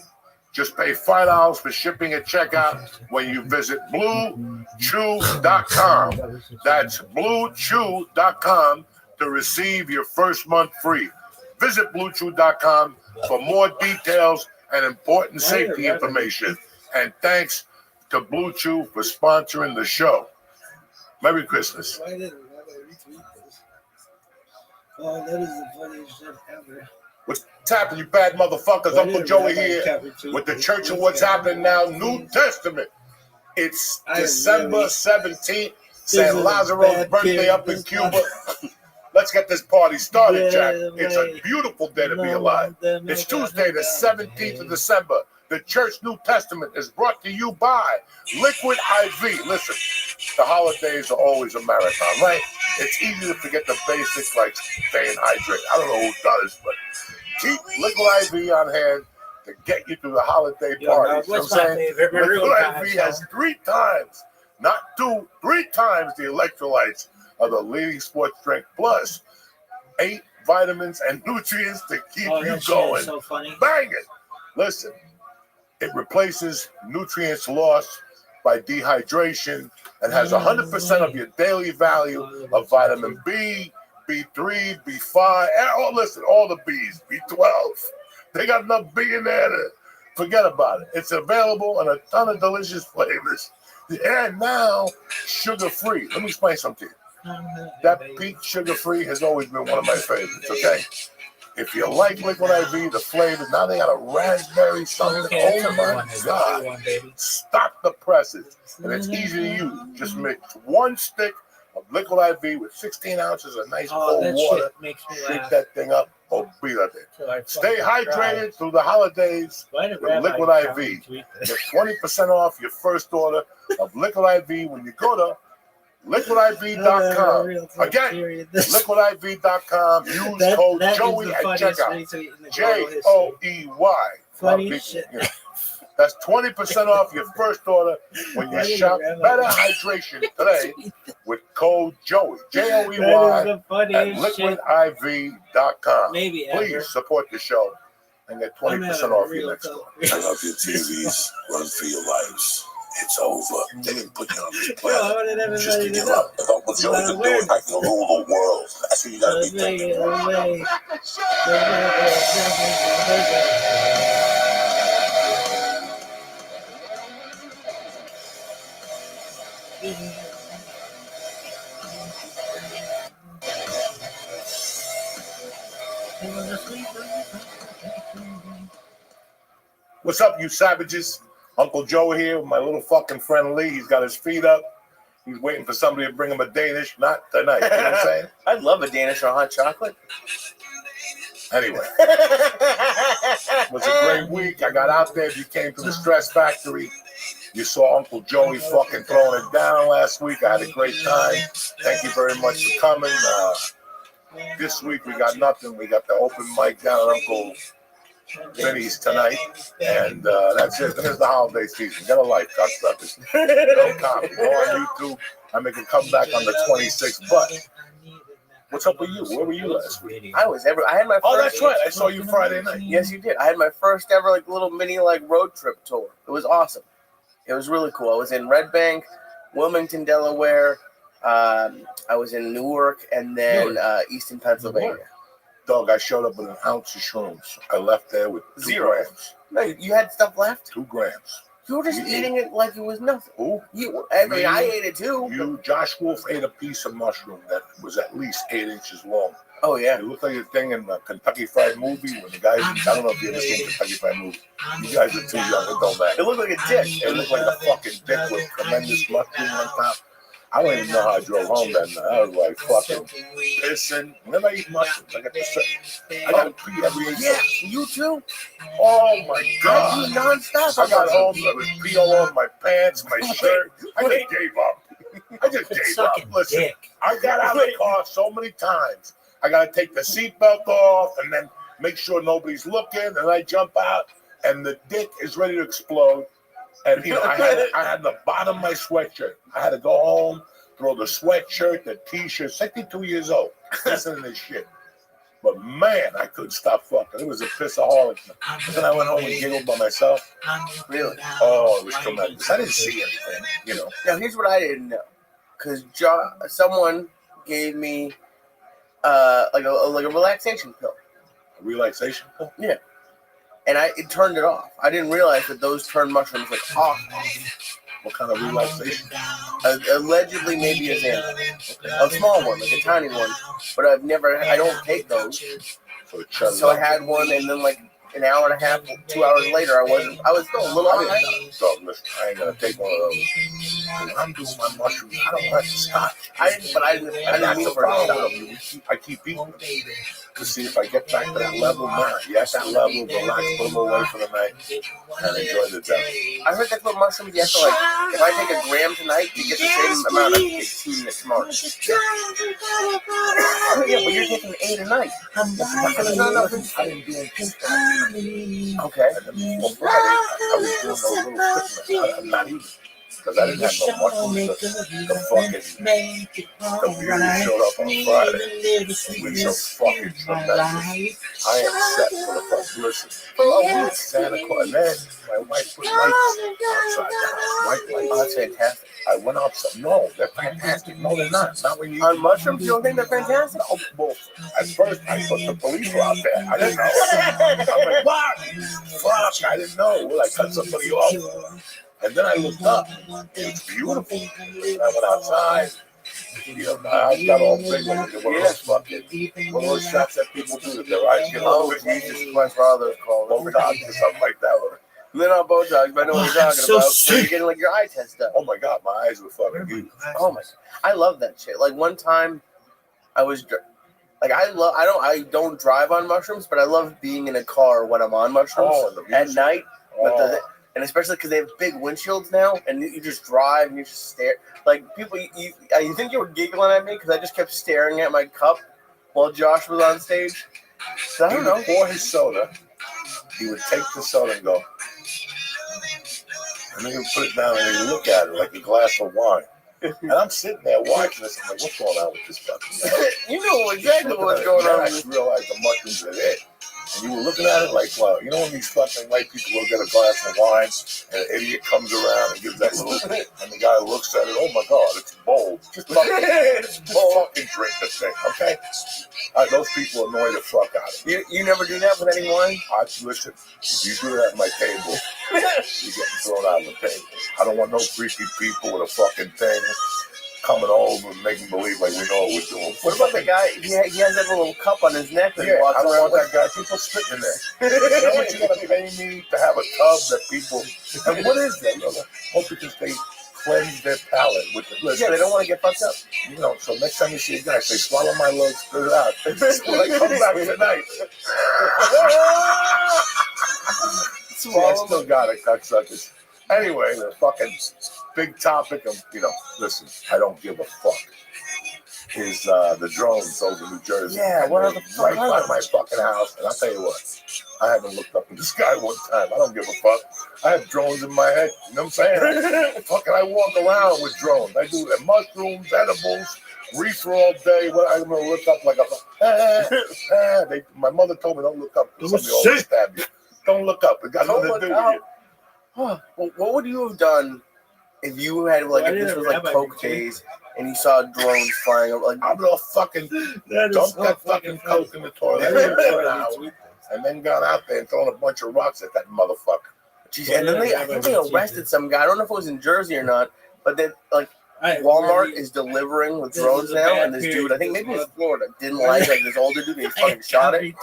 Just pay $5 for shipping at checkout when you visit BlueChew.com. That's BlueChew.com to receive your first month free. Visit BlueChew.com for more details and important safety information. And thanks to Blue Chew for sponsoring the show. Merry Christmas. Why didn't I retweet this? Oh, that is the funniest shit ever. What's happening, you bad motherfuckers? Uncle Joey here with the Church of What's Happening Now, New Testament. It's December 17th, San Lazaro's birthday up in Cuba. Let's get this party started, Jack. It's a beautiful day to be alive. It's Tuesday, the 17th of December. The Church New Testament is brought to you by Liquid IV. Listen, the holidays are always a marathon, right? It's easy to forget the basics like staying hydrated. I don't know who does, but keep Liquid IV on hand to get you through the holiday parties. What's my favorite? Liquid IV has 3 times, not 2, 3 times the electrolytes of the leading sports drink, plus 8 vitamins and nutrients to keep you going. So funny. Bang it. Listen, it replaces nutrients lost by dehydration and has 100% of your daily value of vitamin B, B3, B5, and listen, all the Bs, B12. They got enough B in there to forget about it. It's available in a ton of delicious flavors. They're now sugar-free. Let me explain something to you. That peach sugar-free has always been one of my favorites, okay? If you like Liquid IV, the flavor, now they got a raspberry something. Okay, Oh my God. Stop the presses. And it's easy to use. Just mix one stick of Liquid IV with 16 ounces of nice cold that water. shit makes me Shake laugh. that thing up. Oh, be that thing. Till I Stay fucking hydrated cry. through the holidays Why did with Rabbi Liquid tell IV. me to tweet this? Get 20% off your first order of Liquid IV when you go to liquidiv.com. Again, liquidiv.com. Use code Joey at checkout. Joey. Funny shit. You know. That's 20% off your first order when you shop Better Hydration today with code Joey. Joey at liquidiv.com. Maybe ever. Please support the show and get 20% off your next order. Turn off your TVs. Run for your lives. It's over. They didn't put you on this Bro, I planet wanted just to everybody to give know. up. If Uncle Joey could do it, I can rule the world. That's what you gotta be thinking. What's up, you savages? Uncle Joe here with my little fucking friend Lee. He's got his feet up. He's waiting for somebody to bring him a Danish. Not tonight. You know what I'm saying? I'd love a Danish or hot chocolate. Anyway, it was a great week. I got out there. If you came to the Stress Factory, you saw Uncle Joey fucking throwing it down last week. I had a great time. Thank you very much for coming. This week we got nothing. We got the open mic down at Uncle Vinny's tonight, and that's it. There's the holiday season. Get a life, cocksuckers. No comedy. Go on YouTube. I make a comeback on the 26th. But what's up with you? Where were you last week? I had my first. Oh, that's right. I saw you Friday night. Yes, you did. I had my first ever like little mini like road trip tour. It was awesome. It was really cool. I was in Red Bank, Wilmington, Delaware. I was in Newark, and then Easton, Pennsylvania. Dog, I showed up with an ounce of shrooms. I left there with 2 grams. No, you had stuff left? 2 grams. You were just eating it like it was nothing. Who? I ate it too. You, Josh Wolf, ate a piece of mushroom that was at least 8 inches long. Oh, yeah. It looked like a thing in the Kentucky Fried Movie when the guys, I don't know if you ever seen Kentucky Fried Movie. You guys are too young to know that. It looked like a dick. It looked like a fucking dick with tremendous mushroom on top. I don't even know how I drove home that night. I was like fucking pissing. Whenever I eat mushrooms, I got to pee every 8 seconds. You too? Oh my God. I pee nonstop. I got home, there was pee all over my pants, my shirt. I just gave up. I just gave up. Listen, I got out of the car so many times. I got to take the seatbelt off and then make sure nobody's looking. And I jump out and the dick is ready to explode. And, you know, I had the bottom of my sweatshirt. I had to go home, throw the sweatshirt, the T-shirt, 62 years old, listening to this shit. But, man, I couldn't stop fucking. It was a pissaholic. And then I went home and giggled by myself. Really? Oh, it was tremendous. I didn't see anything, you know. Now, here's what I didn't know. Because someone gave me like a relaxation pill. A relaxation pill? Yeah. And it turned it off. I didn't realize that those turn mushrooms like off. What kind of relaxation? Allegedly, maybe a Xanax. A small one, like a tiny one. But I don't take those. So I had one, and then like an hour and a half, 2 hours later, I was still a little high. So listen, I ain't gonna take one of those. When I'm doing my mushrooms, I don't like to stop. I didn't mean for it to stop. I keep eating them to see if I get back to that level now. Yes, that level, relax, put them away for the night, and enjoy the day. I heard that's what mushrooms you have to like. If I take a gram tonight, you get the same amount of 18 next morning. Yeah, but you're taking 8 a night. That's not enough. I didn't do it. Okay. And then on Friday, I was doing those little quick. I'm not eating. Because I didn't have no mushrooms. The beauty showed up on Friday. We so fucking tremendous. I am set for the first listen. Oh, Santa Claus. And then my wife put lights outside the house. White lights. Oh, that's fantastic. I went outside. No, they're fantastic. No, they're not. Not when you on mushrooms. You don't think they're fantastic? Oh, well, at first I thought the police were out there. I didn't know. I'm like, what? Fuck! I didn't know. Will I cut somebody off? And then I looked up. It was beautiful. And I went outside. You know, I got all big when they did one of those fucking, one of those shots that people do that their eyes get all big. My father called Botox or something like that. They're not Botox, but I know what you're talking about. So you're getting like your eye test done. Oh my God, my eyes were fucking huge. Oh my! I love that shit. Like one time, I was like, I don't drive on mushrooms, but I love being in a car when I'm on mushrooms at night. But and especially because they have big windshields now, and you just drive and you just stare. Like people, you think you were giggling at me because I just kept staring at my cup while Josh was on stage. So I don't know. Before his soda, he would take the soda and go, and then he would put it down and he'd look at it like a glass of wine. And I'm sitting there watching this. I'm like, what's going on with this fucking You know exactly what's going on. I realized the mushrooms are it. And you were looking at it like, well, you know when these fucking white people will get a glass of wine and an idiot comes around and gives that little, and the guy looks at it, oh my God, it's bold. Just fucking drink the thing, okay? Those people annoy the fuck out of me. You never do that with any wine? Listen, if you do that at my table, you're getting thrown out of the table. I don't want no freaky people with a fucking thing coming over and making believe like we know what we're doing. What about the guy? He has that little cup on his neck. Yeah, I don't want that guy. People spitting in there. You know what you gotta pay me to have a tub that people. And what is that, brother? Oh, because they cleanse their palate with the. Listen, yeah, they don't want to get fucked up. You know, so next time you see a guy say, "Swallow my load, spit it out." When I come back tonight. See, I still got it, cocksuckers. Anyway, the fucking big topic of, you know, listen, I don't give a fuck, is the drones over New Jersey. Yeah, what are the right by my fucking house. And I'll tell you what, I haven't looked up in the sky one time. I don't give a fuck. I have drones in my head. You know what I'm saying? Fucking, I walk around with drones. I do that. Mushrooms, edibles, reefer all day. What I'm gonna look up like a. My mother told me don't look up. Somebody always stab you. Don't look up. It got nothing to do with you. Well, what would you have done if you had if this was like Coke days and you saw drones flying over? Like, I'm gonna fucking dump that fucking Coke in the toilet for an hour, and then got out there and thrown a bunch of rocks at that motherfucker. Jeez, and then I think they arrested some guy. I don't know if it was in Jersey or not, but then like Walmart is delivering with drones now, and this dude, I think maybe it was Florida, didn't like this older dude, and he fucking shot it.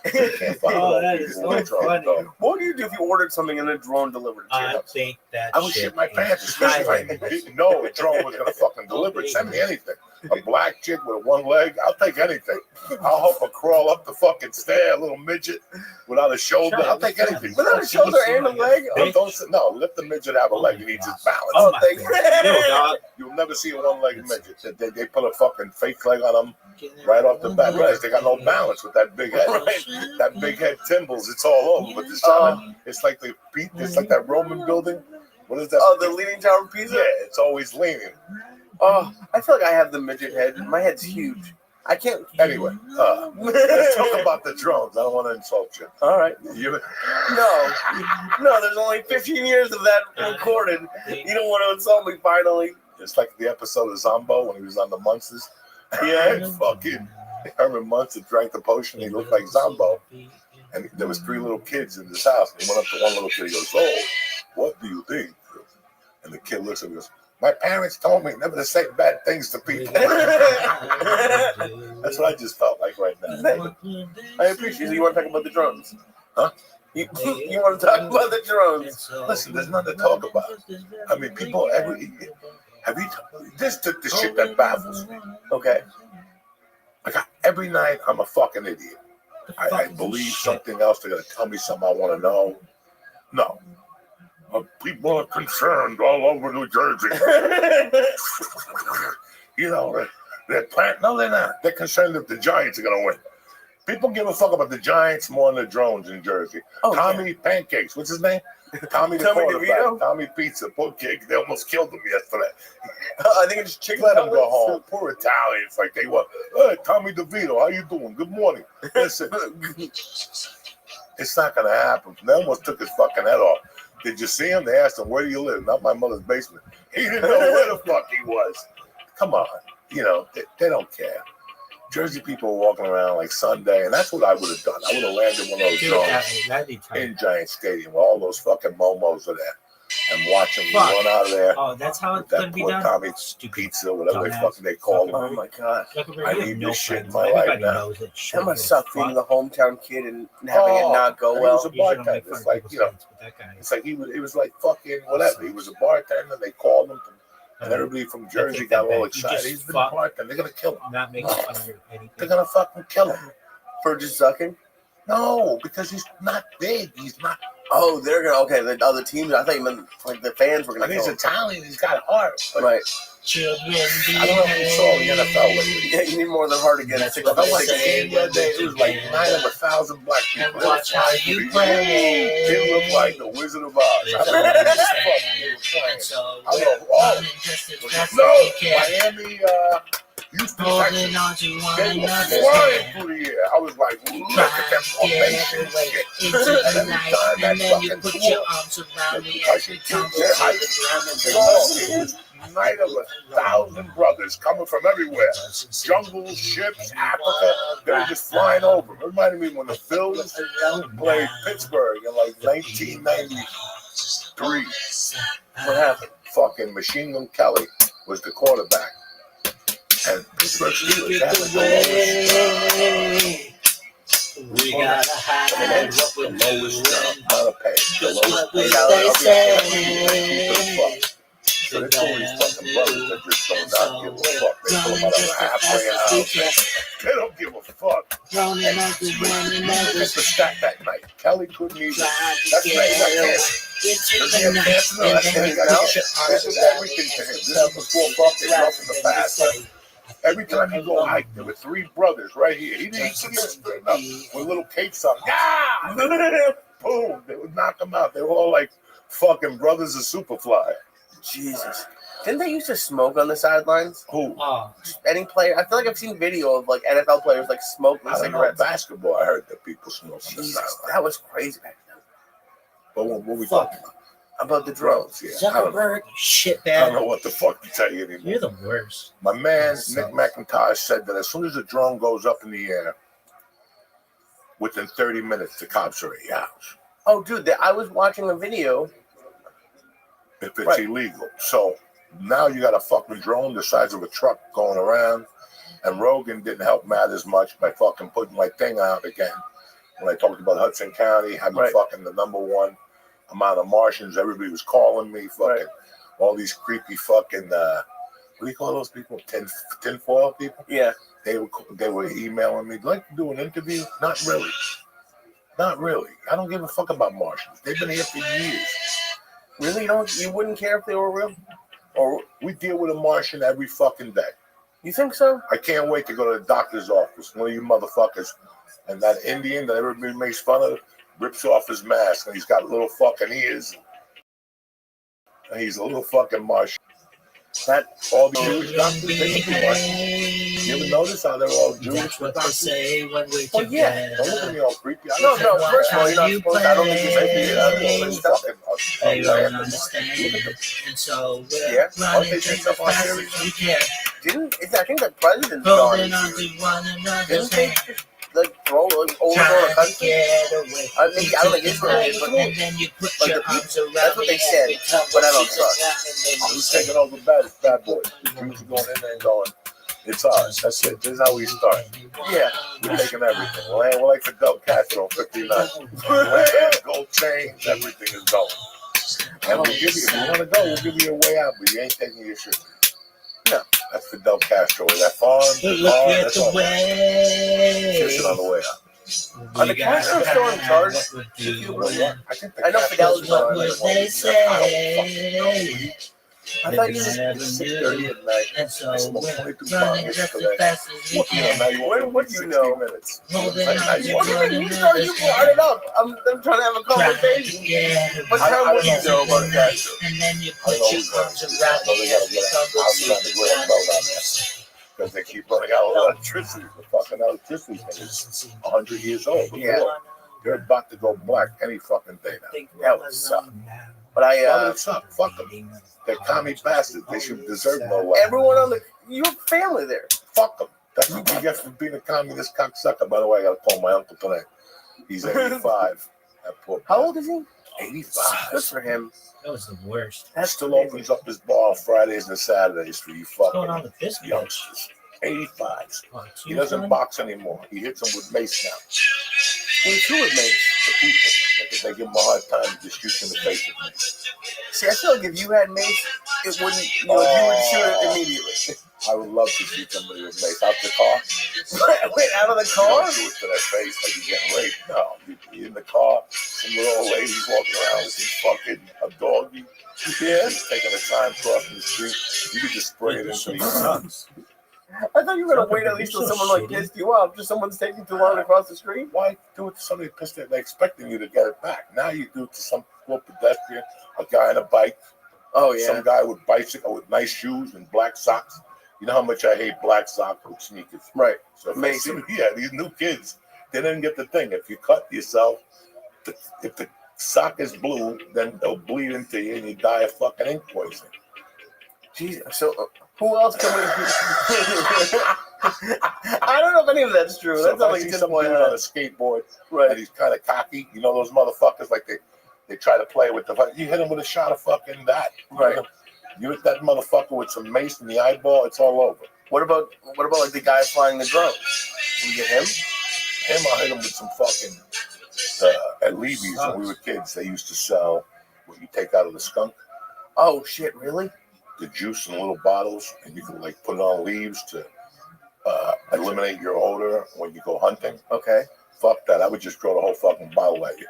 That is so funny. What would you do if you ordered something and a drone delivered to your house? I think that I would shit my pants, especially if I didn't know a drone was gonna fucking deliver it. Send me anything. A black chick with one leg, I'll take anything. I'll help her crawl up the fucking stair, a little midget without a shoulder. I'll take anything. Without a shoulder and a leg? No, let the midget have a leg. He needs his balance. Oh my You'll never see a one-legged midget. They put a fucking fake leg on them right off the bat. Right, they got no balance with that big head. That big head Timbals, it's all over. But this time, it's like it's like that Roman building. What is that? Oh, the Leaning Tower of Pisa? Yeah, it's always leaning. Oh, I feel like I have the midget head. My head's huge. I can't. Anyway, let's talk about the drones. I don't want to insult you. All right. No, there's only 15 years of that recorded. You don't want to insult me finally. It's like the episode of Zombo when he was on the Munsters. Yeah. Fucking Herman Munster drank the potion. He looked like Zombo. And there was 3 little kids in this house. And he went up to one little kid. He goes, "Oh, what do you think?" And the kid looks at him and goes, "My parents told me never to say bad things to people." That's what I just felt like right now. I appreciate it. You want to talk about the drones? Huh? You want to talk about the drones? Listen, there's nothing to talk about. I mean, people this the shit that baffles me. Okay. Like every night, I'm a fucking idiot. I believe something else. They're gonna tell me something I want to know. No. People are concerned all over New Jersey. You know, they're no, they're not. They're concerned that the Giants are gonna win. People give a fuck about the Giants more than the drones in Jersey. Oh, Tommy Pancakes, what's his name? Tommy the quarterback. Tommy Pizza, poor kid. They almost killed him yesterday. I think it's chicken. Let him go home. Poor Italians, like they were. Hey, Tommy DeVito, how you doing? Good morning. Listen, it's not gonna happen. They almost took his fucking head off. Did you see him? They asked him, "Where do you live?" Not my mother's basement. He didn't know where the fuck he was. Come on, you know they don't care. Jersey people are walking around like Sunday, and that's what I would have done. I would have landed one of those drones in Giant Stadium where all those fucking momos are there. and watch him Fuck. run out of there. Oh, that's how With it's gonna that be poor done. Tommy Stupid Pizza, whatever dumbass. they call him. Oh my god. Zuckerberg, I you need have no this shit in friends. my life Everybody now. knows that shit. That must suck being Fuck. the hometown kid and having it not go and well. He was a Usually don't make bartender. fun It's of like, people's you know, friends, but that guy. it's like it was like fucking whatever. He was a bartender. They called him, and everybody from Jersey take got that all back. You excited. just He's been a fuck- bartender. They're gonna kill him. Not making fun of anything. They're gonna fucking kill him. For just sucking? No, because he's not big. He's not. Oh, they're gonna the other teams. I thought you meant like the fans were gonna And he's kill him. Italian. He's got heart. But Right. Children, I don't know if you saw the NFL lately. Yeah, you need more than hard to get That's six what I they watched the say. game the other day. It was like 9 of 1,000 black people. And watch how you play. It looked like the Wizard of Oz. They I don't don't know what the understand. fuck they were playing. And so I we're go, running just as fast as no, we can. Miami, Houston, Holding Texas. on to one They were another's flying hand. through the air. I was like, look Try at them to get formation away shit. into And the every night, time that and then you fucking put tour, your arms around me because as you we took tumble to their the height. ground and It was a night of 1,000 brothers coming from everywhere. Jungles, ships, Africa. They were just flying over. It reminded me when the Phils played Pittsburgh in like 1993. What happened? Fucking Machine Gun Kelly was the quarterback. And Pittsburgh Steelers had like We gotta hide what we're the lowest doing. amount of pay. The Just lowest what we pay. say. So they told these fucking brothers that just don't give a fuck. They pull them out of a halfway house. They don't give a fuck. Running out the running out Just the the stat that night. Kelly couldn't even. try to That's get not even away cancer. into Does he the have night, cancer? No, and that's then what you he got. put your This arms is around everything me to him. as This we is before fucking rough in the tumble past. to the ground. Every time you go hike, there were 3 brothers right here. He didn't even straighten up with little capes on. Ah! Boom! They would knock them out. They were all like fucking brothers of Superfly. Jesus. Didn't they used to smoke on the sidelines? Who? Oh, Any player? I feel like I've seen video of like NFL players like smoking I don't know. cigarettes. Basketball, I heard that people smoke on the Jesus, sideline. that was crazy back then. But what we Fuck. talking about? About the drones. Yeah, I don't know. Zuckerberg, shit I don't bag. know what the fuck to tell you anymore. You're the worst. My man, That Nick McIntyre, said that as soon as a drone goes up in the air, within 30 minutes, the cops are at your house. Oh, dude, I was watching a video. If it's Right. illegal. So now you got a fucking drone the size of a truck going around. And Rogan didn't help Matt as much by fucking putting my thing out again. When I talked about Hudson County having Right. fucking the #1 amount of Martians, everybody was calling me, fucking Right. all these creepy fucking what do you call those people? Tinfoil people? Yeah. They were emailing me, like to do an interview? Not really. Not really. I don't give a fuck about Martians. They've been here for years. Really? You wouldn't care if they were real? Or we deal with a Martian every fucking day. You think so? I can't wait to go to the doctor's office. One of you motherfuckers and that Indian that everybody makes fun of rips off his mask and he's got little fucking ears. And he's a little fucking Martian. All the Jewish doctors, they can be Martian. You ever notice how they're all Jewish? That's what they doctors? say when we're Well, yeah. Don't look at me all creepy. I No, don't no. First of all, you're not supposed to. I don't think you should be. They don't understand, and so we're Yeah. running They just think as stuff on fast series. as we can. I think the president's gone. Holding on to one another's Didn't they hand. just like throw like over a Trying to country? get away. I think Israel did, but and then you put like your the people- arms around that's what they me said, as we tumble but I don't to the trust. ground, and then you Who's say, taking over bad boys? The Jews are going in there and going, it's ours. That's it. This is how we start. Yeah. We're taking everything. We're like Fidel Castro in 59. Land, gold chains, everything is going. And we'll give you, if you want to go, we'll give you a way out, but you ain't taking your shit. No. That's Fidel Castro. That farm, But the look farm, at that's the all. way. Fishing on the way out. Are the Castros still in charge? I think the I know Castros Fidel's are What on would it. they say? I thought you If just. I ever It's knew. 6:30 at night. And so I smoked we're 22 running pounds just as today. fast as we What do you know? can. Now you want What do you know? 60 minutes. Holding Like, on now to you What want do you mean? You started. You brought it up. I'm trying to have a Trying to conversation. get What I time don't would you know know about about that? Castro. and then you I put know your who's arms right. around I know me they gotta as we get a tumble house to on the the grid ground. belt on there. Because they keep running out of electricity. The fucking electricity thing is 100 years old. Yeah. They're about to go black any fucking day now. That would suck. But Why would it suck? Fuck them. They're commie bastards. They should deserve no life. everyone on the your family there. Fuck them. That's what you get for being a communist cocksucker. By the way, I gotta call my uncle tonight. He's 85. That poor How old is he? 85. Good for him. That was the worst. That still opens up his bar on Fridays and Saturdays for you What's going on fucking with this bitch? youngsters. 85. Oh, He doesn't Tucson? box anymore. He hits them with mace now. Who with me? The people. Like, if they give him a hard time, just shoot him in the face with mace. See, I feel like if you had mace, it wouldn't. You would shoot it immediately. I would love to shoot somebody with mace out the car. Wait, out of the You car? don't do it to their face like you're getting raped. No, you're in the car. Some little old ladies walking around with some fucking a doggy. Yeah, he's taking the time crossing the street. You could just spray it into these nuts. I thought you were gonna wait at least till someone like pissed you off. Just someone's taking too long to cross the street. Why do it to somebody pissed at? They're expecting you to get it back. Now you do it to some poor pedestrian, a guy on a bike. Oh yeah. Some guy with bicycle with nice shoes and black socks. You know how much I hate black socks with sneakers. Right. So if I see, these new kids, they didn't get the thing. If you cut yourself, if the sock is blue, then they'll bleed into you and you die of fucking ink poisoning. Jesus. So who else can we? I don't know if any of that's true. So That's if not I like see just some dude on a skateboard, and he's kind of cocky. You know those motherfuckers, like they try to play with the. You hit him with a shot of fucking that. Right. You hit that motherfucker with some mace in the eyeball, it's all over. What about like the guy flying the drone? Can we get him? I hit him with some fucking at Levy's when we were kids. They used to sell what you take out of the skunk. Oh shit! Really? The juice in little bottles, and you can like put it on leaves to eliminate your odor when you go hunting. Okay. Fuck that! I would just throw the whole fucking bottle at you.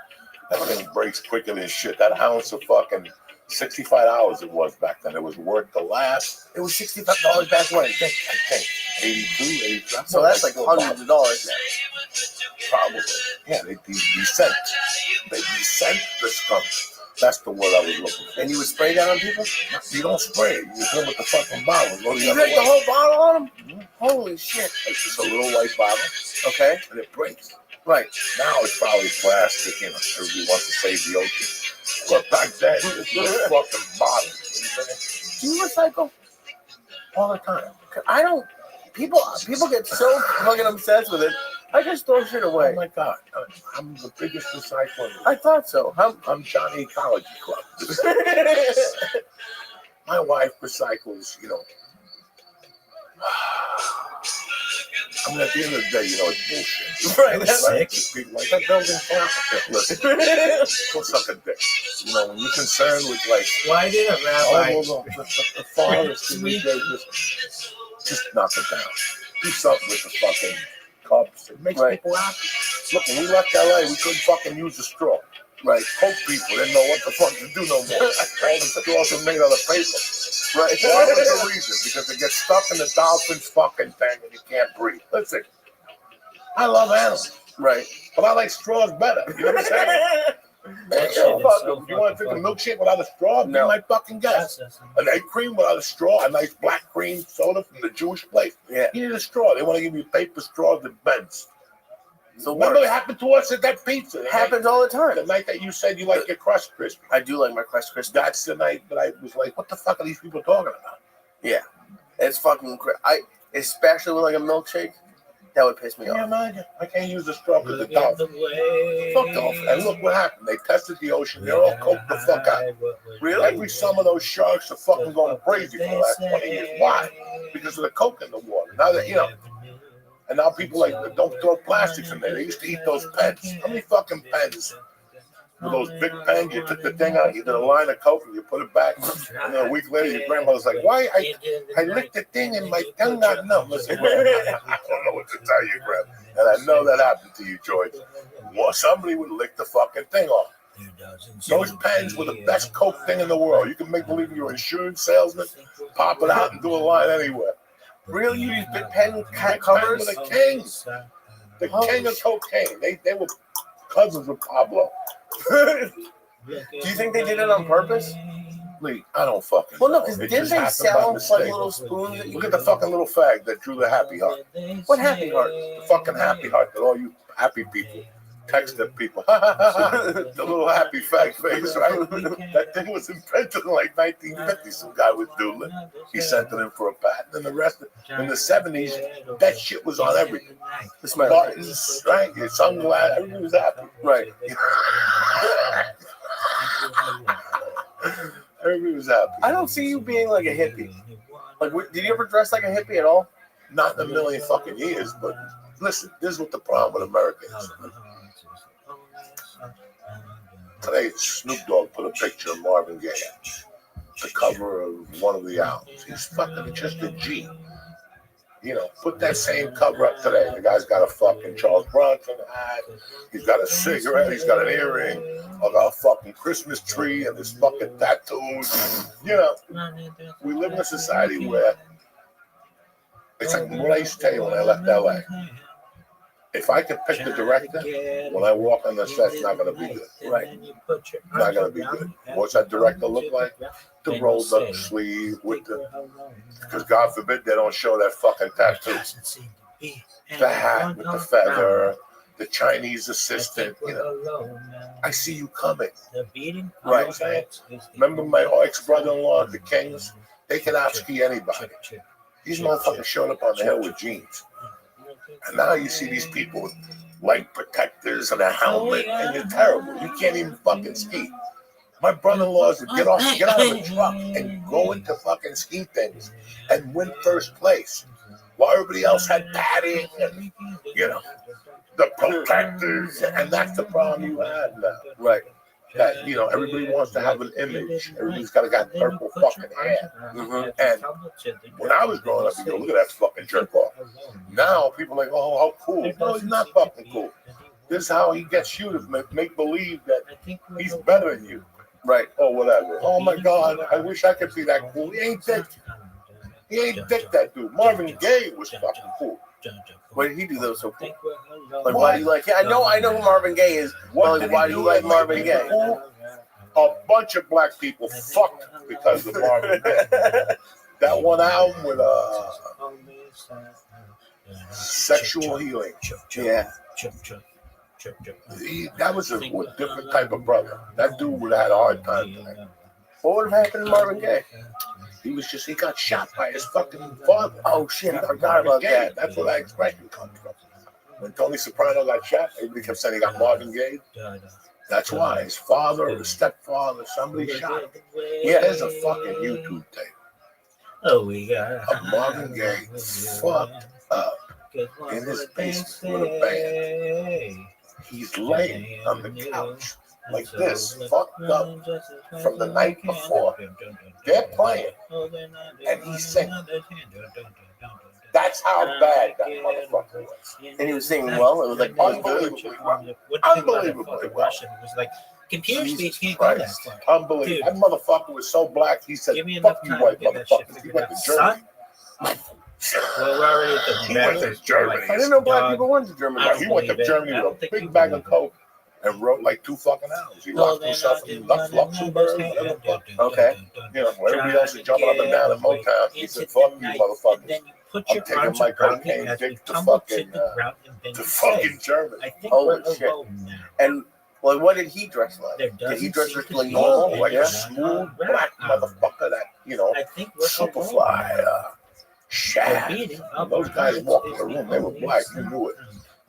That thing breaks quicker than shit. That ounce of fucking $65 it was back then. It was worth the last. It was $65 back when. I think 82, 83. So that's like hundreds of dollars now. Probably. Yeah, they descent. They descent the skunk. That's the word I was looking for. And you would spray that on people? You don't spray it. You hit them with the fucking bottle. You hit the whole bottle on them? Mm-hmm. Holy shit. It's just a little white bottle. Okay. And it breaks. Right. Now it's probably plastic, you know, everybody wants to save the ocean. But back then, it was a fucking bottle. Do you recycle? All the time. I don't. People get so fucking obsessed with it. I just throw shit away. Oh my God. I'm the biggest recycler. I thought so. I'm Johnny Ecology Club. My wife recycles, you know. I mean, at the end of the day, you know, it's bullshit. Right, that's right. People like that building count. Listen, go suck a dick. You know, when you're concerned with like, why did a rabbi? The forest and just knock it down. Do something with the fucking cups. It makes people happy. Look, when we left LA, we couldn't fucking use a straw. Right. Coke people didn't know what the fuck to do no more. All the straws are made out of paper. Right. Why was the reason? Because it gets stuck in the dolphin's fucking thing and you can't breathe. Listen, I love animals. Right. But I like straws better. You know what I'm saying? If you want to drink a milkshake without a straw, be my fucking guest. An egg cream without a straw, a nice black cream soda from the Jewish place. Yeah. You need a straw. They want to give you paper straws that bends. So remember what happened to us at that pizza? It happens all the time. The night that you said you like your crust crispy. I do like my crust crispy. That's the night that I was like, what the fuck are these people talking about? Yeah. It's fucking especially with like a milkshake, that would piss me off. Yeah, man. I can't use the straw because the dolphin. Fuck off. And look what happened. They tested the ocean. They're all coked the fuck out. Really? Every summer those sharks are fucking going crazy for the last 20 years. Why? Because of the coke in the water. Now that, you know. And now people like, don't throw plastics in there. They used to eat those pens. How many fucking pens? With those big pens, you took the thing out, you did a line of coke, and you put it back. And then a week later, your grandmother's like, why? I licked the thing and my tongue got numb. Listen, I don't know what to tell you, Grandma. And I know that happened to you, George. Well, somebody would lick the fucking thing off. Those pens were the best coke thing in the world. You can make believe you're an insurance salesman, pop it out and do a line anywhere. Really? You use big pen covers? The king. The king of cocaine. They were cousins with Pablo. Do you think they did it on purpose? Lee, I don't fucking know. Well, no, because didn't they sell like little spoons? Look at the fucking little fag that drew the happy heart. What happy heart? The fucking happy heart that all you happy people text the people. The little happy fag face, right? That thing was invented in like 1950. Some guy was doodling. He sent it in for a patent. And the rest, in the 70s, that shit was on everything. The buttons, right? Your sunglasses, everything was happy. Right. Everybody was happy. I don't see you being like a hippie. Like, did you ever dress like a hippie at all? Not in a million fucking years, but listen, this is what the problem with America is. Today, Snoop Dogg put a picture of Marvin Gaye, the cover of one of the albums. He's fucking just a G. You know, put that same cover up today. The guy's got a fucking Charles Bronson hat. He's got a cigarette. He's got an earring. I got a fucking Christmas tree and his fucking tattoos. You know, we live in a society where it's like what I used to tell you when I left LA. If I can pick the director, when I walk on the set, it's not going to be good. Right. Not going to be good. What's that director look like? The rolled up sleeve with the, because God forbid they don't show that fucking tattoo. The hat with the feather, the Chinese assistant, you know. I see you coming. Right. You know what I'm saying? Remember my ex-brother-in-law, the Kings? They can outski anybody. These motherfuckers showed up on the hill with jeans. And now you see these people with light protectors and a helmet, and you're terrible. You can't even fucking ski. My brother-in-laws would get out of a truck and go into fucking ski things and win first place, while everybody else had padding and, you know, the protectors, and that's the problem you have now. Right. That, you know, everybody wants to have an image. Everybody's got purple fucking hair. Mm-hmm. And when I was growing up, you go, look at that fucking jerk off. Now people are like, oh, how cool. No, he's not fucking cool. This is how he gets you to make believe that he's better than you. Right. Or whatever. Oh my God, I wish I could be that cool. He ain't thick. He ain't thick, that dude. Marvin Gaye was fucking cool. What did he do that was so cool? Like, What? why do you like? Yeah, I know who Marvin Gaye is. What Like, why do you like Marvin Gaye? A bunch of black people fucked because of Marvin Gaye. That one album with Sexual Healing. Yeah. That was a different type of brother. That dude would have had a hard time tonight. What would have happened to Marvin Gaye? He got shot by his fucking father. Oh shit, I forgot about that. That's where that expression comes from. When Tony Soprano got shot, everybody kept saying he got Marvin Gaye. That's why his father or his stepfather, somebody shot him. Yeah, there's a fucking YouTube tape Oh, we got of Marvin Gaye fucked up in his basement with a band. He's laying on the couch like this, fucked up from the night before. They're playing, and he's singing. That's how bad that motherfucker was. And he was singing well. It was like Unbelievably well. Unbelievably well. Russian was like computer speech Jesus can't go that Christ. far. Unbelievable. That motherfucker was so black, he said, Give me fuck enough you time white to get that shit motherfuckers. He figured went to out. Germany. Well, we're already at the He went to Germany. I didn't know black people went to Germany. I don't He went to believe it. Germany I don't with a think you big bag of believe coke and wrote like 2 fucking albums. He locked himself in Luxembourg, whatever the fuck. Okay. You know, where everybody else is jumping up and down in Motown, he said, fuck you motherfuckers. I'm taking my cocaine dick to fucking Germany. I think Holy we're shit. alone now. And well, what did he dress like? There Did he doesn't dress seem just to like be normal? any Like a Yeah. smooth black motherfucker that, you know, I think we're Superfly, Shaq. Those guys walk in the room, they were black, you knew it.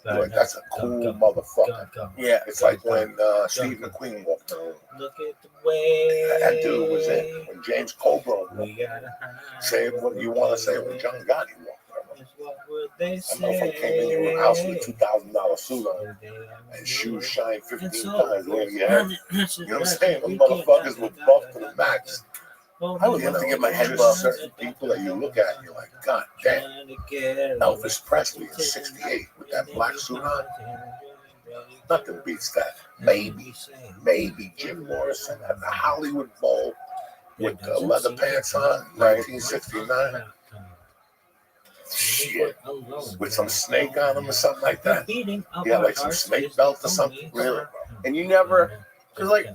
You're like, that's a cool motherfucker. Yeah. It's like when Steve McQueen walked in the room. Look at the way That dude was in. When James Coburn walked we gotta say what you want to say when John Gotti walked in. What would they That motherfucker came in your house with a $2,000 suit on and shoes shine 15 times over your head. You know what I'm saying? Those motherfuckers were buffed to the max. I would love to get my head There's buffed. certain people that you look at and you're like, God damn. Elvis Presley in '68 with that black suit on. Nothing beats that. Maybe Jim Morrison at the Hollywood Bowl with the leather pants on, 1969. Shit. With some snake on them or something like that. Yeah, like some snake belt or something. Really? And you never, because like,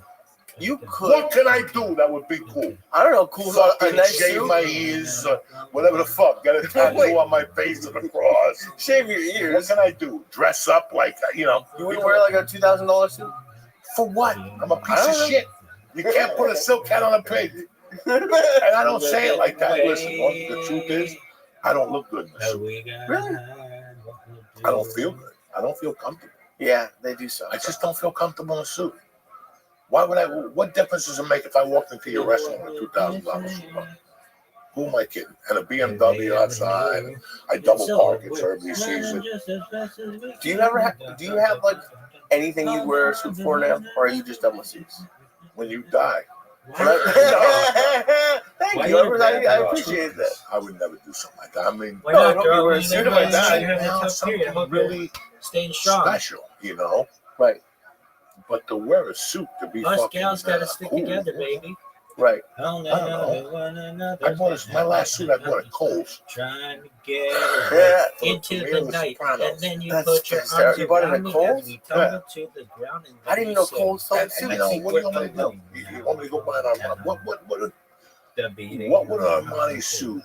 you could. What can I do that would be cool? I don't know, cool. A Fucking nice shave suit. my ears, whatever the fuck. Get a tattoo on my face and a cross. Shave your What ears. can I do? Dress up like, you know. You wouldn't wear like a $2,000 suit? For what? I'm a piece I of don't know. shit. You can't put a silk hat on a pig. And I don't say it like that. Listen, the truth is, I don't look good in this suit. Really? I don't feel good. I don't feel comfortable. Yeah, they do so. I just don't feel comfortable in a suit. Why would I? What difference does it make if I walked into your restaurant with $2,000 suit on? Who am I kidding? And a BMW outside. And I double park it so everybody sees it. Do you ever do you have like anything you wear a suit for now, or are you just done with suits? When you die. Thank you. I appreciate that. I would never do something like that. I mean, Why No, not, don't girl? be wearing a suit if I die. now something really staying strong. special, you know. Right, But to wear a suit to be Us fucking gals gotta stick cool. together, baby. right. I don't know. I bought my last suit. I bought at Kohl's. Trying to get Yeah. into Premiere the of night, Sopranos. and then you That's put your hysterical. arms You bought it at around me Kohl's? as we tumble to the ground. And I didn't even know Kohl's sold And suits. you know, what do you want me to do? You want me to go buy an Armani? What would an Armani suit?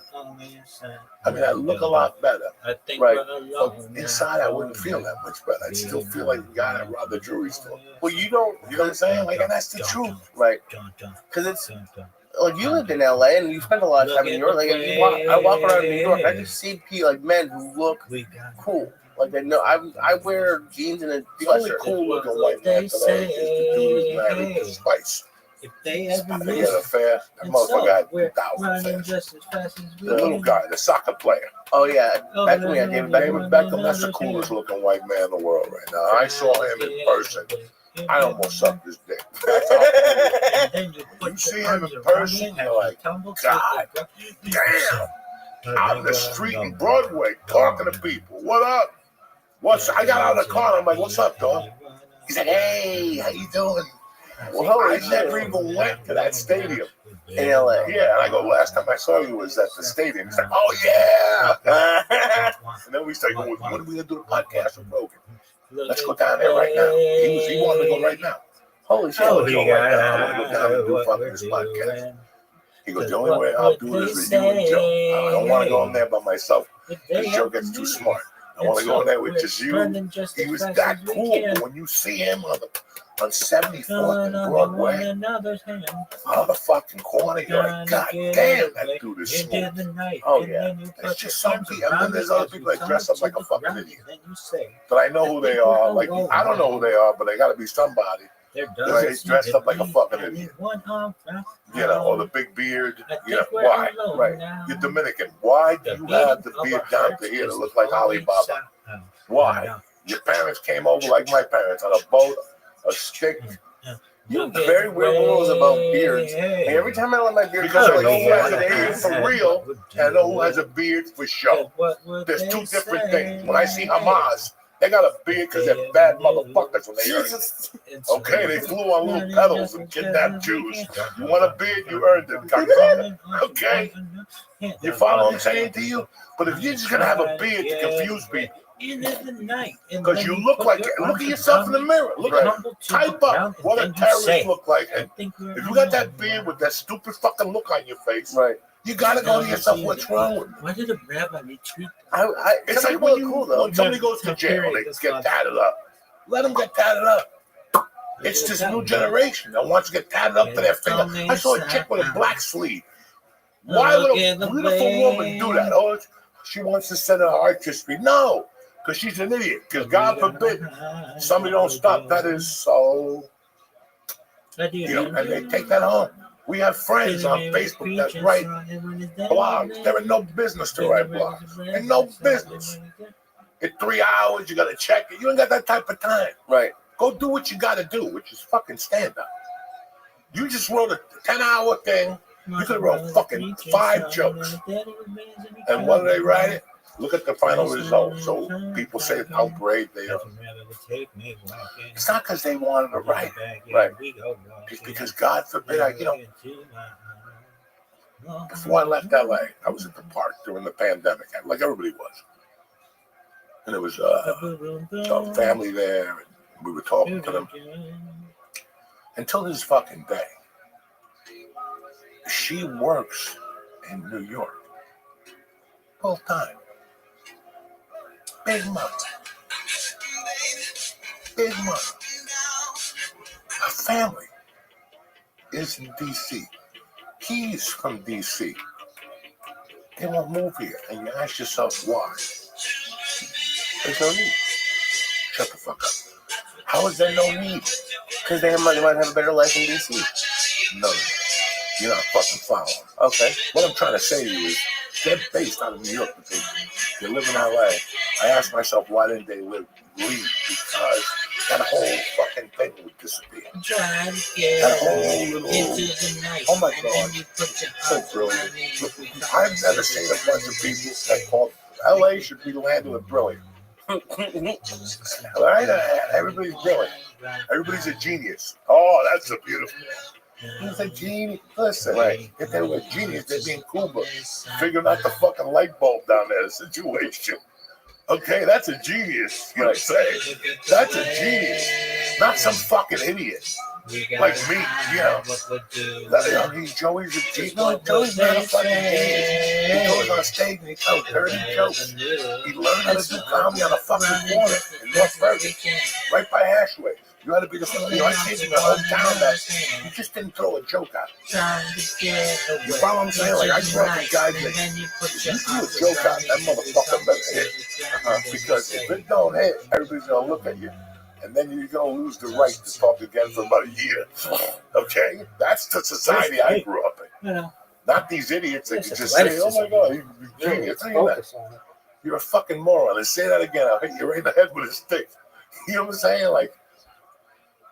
I mean, I look a lot better. I think Right. we're alone But inside, I wouldn't feel that much better. I'd still feel like the guy that robbed the jewelry store. Well, you don't, You know what I'm saying? Like, and that's the truth. right? Because it's like you lived in LA and you spent a lot of time in New York. Like I walk around in New York, I just see people, like men who look cool. Like I know I wear jeans and a The only t-shirt. cool looking white man today is the dude who's married to Spice. If they ever They miss, get an affair. That motherfucker had we're 2,000 running affairs. just as fast as we The little can. guy, the soccer player. Oh yeah, Beckham. Yeah, David David Beckham. Beckham, that's the coolest looking white man in the world right now. I saw him in person. I almost sucked his dick. That's how cool. You see him in person, you're like, God damn. Out in the street in Broadway, talking to people. What up? I got out of the car and I'm like, what's up, dog? He said, hey, how you doing? Well, I never even went to that stadium. In LA. Yeah, and I go, last time I saw you was at the stadium. He's like, oh, yeah. And then we start going, when are we going to do the podcast with Rogan? Let's go down there right now. He wanted to go right now. Holy shit! I want to go right now. I want to go down and do fucking this podcast. He goes, the only way I'll do it is with you and Joe. I don't want to go in there by myself because Joe gets too smart. I want to go in there with just you. He was that cool. But when you see him on 74th and Broadway, on the fucking corner, you're like, God damn, that dude is smooth. Oh yeah. There's just some people, and then there's other people that dress up like a fucking idiot. But I know who they are. Like, I don't know who they are, but they got to be somebody. They dressed up like a fucking idiot. You know, or the big beard. You know, why? Right. You're Dominican. Why do you have the beard down to here to look like Alibaba? Why? Your parents came over like my parents on a boat, a stick. You have very weird rules about beards. And every time I let my beard Because go, I know who has a like, beard for real, and I know who has a beard for show. There's two different things. When I see Hamas, they got a beard because they're bad motherfuckers when they earn it. Okay, they flew on little pedals and kidnapped Jews. You want a beard, you earned it, cocksucker. Okay? You follow what I'm saying to you? But if you're just going to have a beard to confuse people, because you look like it. Look at yourself in the mirror. Look at type up what a terrorist look like. And if you got that beard with that stupid fucking look on your face, right. you gotta go to yourself, what's wrong with me? Why did a rabbi retreat? It's like when somebody goes to jail, they get tatted up. Let them get tatted up. It's this new generation that wants to get tatted up to their finger. I saw a chick with a black sleeve. Why would a beautiful woman do that? Oh, she wants to set an artistry. No, because she's an idiot. Because God forbid somebody don't stop that is so. You know, and they take that home. We have friends on Facebook that write blogs. There are no business to write blogs. There's no business. In 3 hours, you got to check it. You ain't got that type of time. Right. Go do what you got to do, which is fucking stand up. You just wrote a 10-hour thing. You could have wrote fucking 5 jokes. And when they write it, look at the final result. So people say how great they are. It's not because they wanted to write it. Right. It's because God forbid before I left LA, I was at the park during the pandemic, like everybody was. And there was a family there, and we were talking to them. Until this fucking day, she works in New York. Full time. Big money. Big money. Her family is in D.C. He's from D.C. They won't move here. And you ask yourself why. There's no need. Shut the fuck up. How is there no need? Because they might have a better life in DC. No, you're not fucking following. Okay. What I'm trying to say to you is, they're based out of New York, but they live in LA. I asked myself, why didn't they leave? Because that whole fucking thing would disappear. That whole little, oh my God, so brilliant. I've never seen a bunch of people that call LA should be the land of the brilliant. All right, everybody's brilliant. Everybody's a genius. Oh, that's a beautiful. Who's a genius? Listen, Right. If they were a genius, they'd be in Cuba, figuring out the fucking light bulb down there, the situation. Okay, that's a genius. You know what I'm saying? That's a genius. Not some fucking idiot. Like me, you know. Joey's a genius. No, Joey's not a fucking genius. He goes on stage and he tells dirty jokes. He learned how to do comedy on a fucking corner in North Bergen, right by Ashway. You had to be the fucking, I came from a hometown that you just didn't throw a joke out. You follow what I'm saying? Like, I grew up with guys that, if you threw a joke out, that motherfucker better hit. Because if it don't hit, everybody's going to look at you. And then you're going to lose the right to talk again for about a year. Okay? That's the society I grew up in. Not these idiots that you just say, oh my God, you're a genius. You're a fucking moron. And say that again, I'll hit you right in the head with a stick. You know what I'm saying? Like,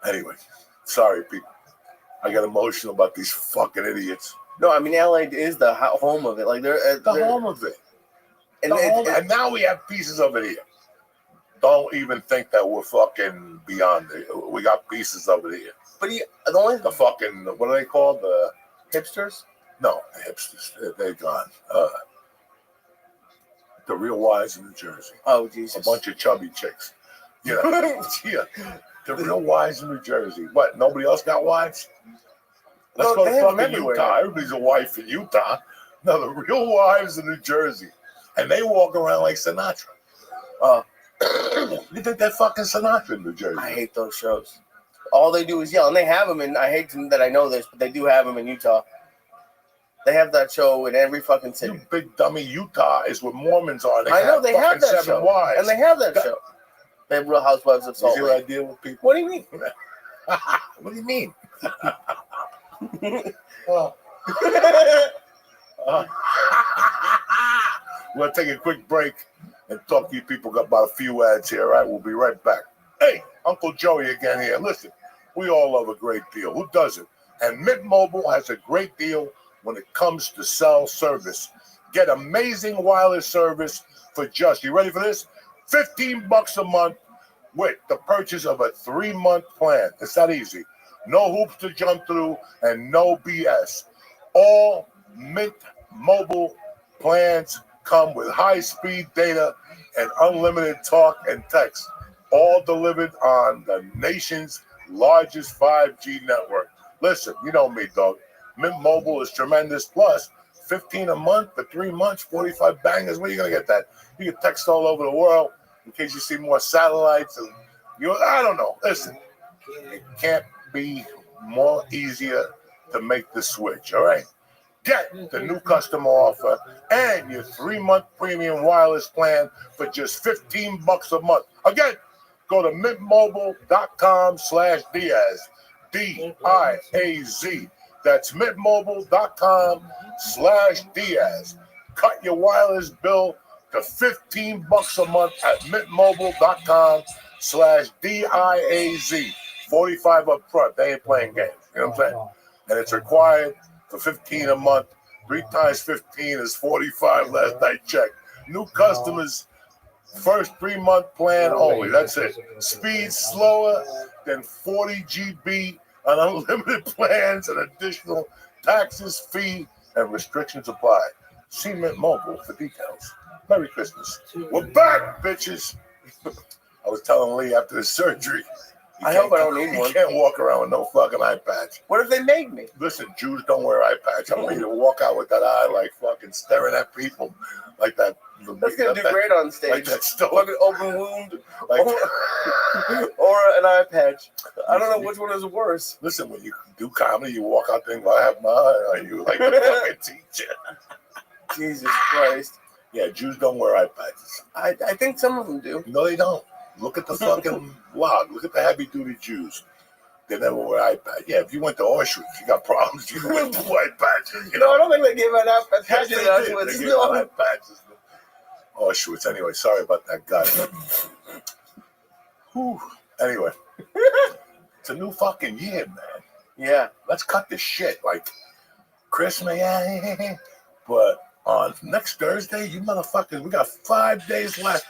anyway, sorry, people. I got emotional about these fucking idiots. No, I mean, LA is the home of it. Like, they're home of it. And now we have pieces of it here. Don't even think that we're fucking beyond it. We got pieces of it here. But the fucking, what are they called? The hipsters? No, the hipsters. They're gone. The real wives in New Jersey. Oh, Jesus. A bunch of chubby chicks. You know? Yeah. The real wives in New Jersey. What? Nobody else got wives? Let's go to fucking Utah. Everybody's a wife in Utah. No, the real wives in New Jersey. And they walk around like Sinatra. You think they're fucking Sinatra in New Jersey? I hate those shows. All they do is yell. And they have them in, I hate that I know this, but they do have them in Utah. They have that show in every fucking city. You big dummy, Utah is where Mormons are. I know, they have that show. Wives. And they have that show. They have Real Housewives of Salt Lake. You see what I deal with people? What do you mean? What do you mean? We'll take a quick break and talk to you people. Got about a few ads here, all right? We'll be right back. Hey, Uncle Joey again here. Listen, we all love a great deal. Who doesn't? And Mint Mobile has a great deal when it comes to cell service. Get amazing wireless service for just, you ready for this? $15 a month with the purchase of a 3-month plan. It's that easy. No hoops to jump through and no BS. All Mint Mobile plans come with high-speed data and unlimited talk and text, all delivered on the nation's largest 5G network. Listen, you know me, dog. Mint Mobile is tremendous. Plus, $15 a month for 3 months, 45 bangers. Where are you going to get that? You can text all over the world in case you see more satellites. And I don't know. Listen, it can't be more easier to make the switch, all right? Get the new customer offer and your 3-month premium wireless plan for just $15 a month. Again, go to mintmobile.com/Diaz, D-I-A-Z. That's mintmobile.com/Diaz. Cut your wireless bill to $15 a month at mintmobile.com/DIAZ. 45 up front. They ain't playing games. You know what I'm saying? And it's required for $15 a month. 3 times 15 is 45 last I checked. New customers, first 3-month plan only. That's it. Speed slower than 40 GB on unlimited plans and additional taxes, fee, and restrictions apply. See Mint Mobile for details. Merry Christmas. We're back, bitches. I was telling Lee after the surgery, I hope I don't need one. You can't walk around with no fucking eye patch. What if they make me? Listen, Jews don't wear eye patch. I want you to walk out with that eye like fucking staring at people like that. That's going to do great on stage. Like that stove. Like an open wound Like or an eye patch. I don't know which one is worse. Listen, when you do comedy, you walk out there and go, I have my eye on you like the fucking teacher. Jesus Christ. Yeah, Jews don't wear eye patches. I think some of them do. No, they don't. Look at the fucking log. Look at the heavy-duty Jews. They never wear eye patch. Yeah, if you went to Auschwitz, you got problems. You can wear two eye patches. You No, I know? don't think they gave out eye Yes, patches. they That's did. what They it's gave out eye known. patches. Auschwitz. Anyway, sorry about that guy. Whew. Anyway, it's a new fucking year, man. Yeah. Let's cut the shit. Like, Christmas, yeah. But on next Thursday, you motherfuckers, we got 5 days left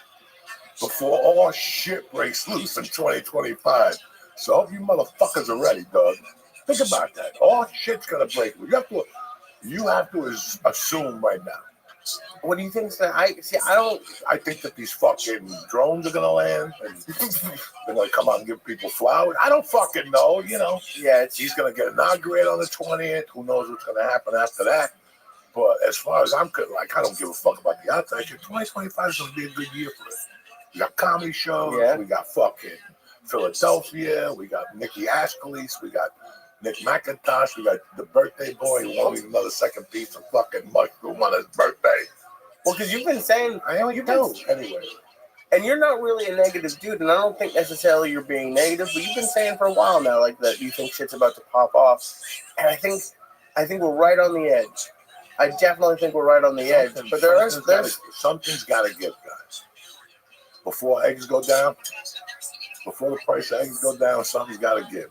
before all shit breaks loose in 2025. So hope you motherfuckers are ready, dog. Think about that. All shit's gonna break loose. You have to assume right now. What do you think? I think that these fucking drones are gonna land and they're gonna come out and give people flowers. I don't fucking know, you know. Yeah, He's gonna get inaugurated on the 20th. Who knows what's gonna happen after that? But as far as I'm concerned, like, I don't give a fuck about the outside shit. 2025 is gonna be a good year for it. We got comedy shows. Yeah. We got fucking Philadelphia. We got Nikki Ascalise. We got Nick McIntosh. We got the birthday boy who won't eat another second piece of fucking mushroom on his birthday. Well, because you've been saying You do. Anyway. And you're not really a negative dude, and I don't think necessarily you're being negative, but you've been saying for a while now, like, that you think shit's about to pop off. And I think we're right on the edge. I definitely think we're right on the edge. But something's got to give, guys. Before eggs go down, before the price of eggs go down, something's got to give.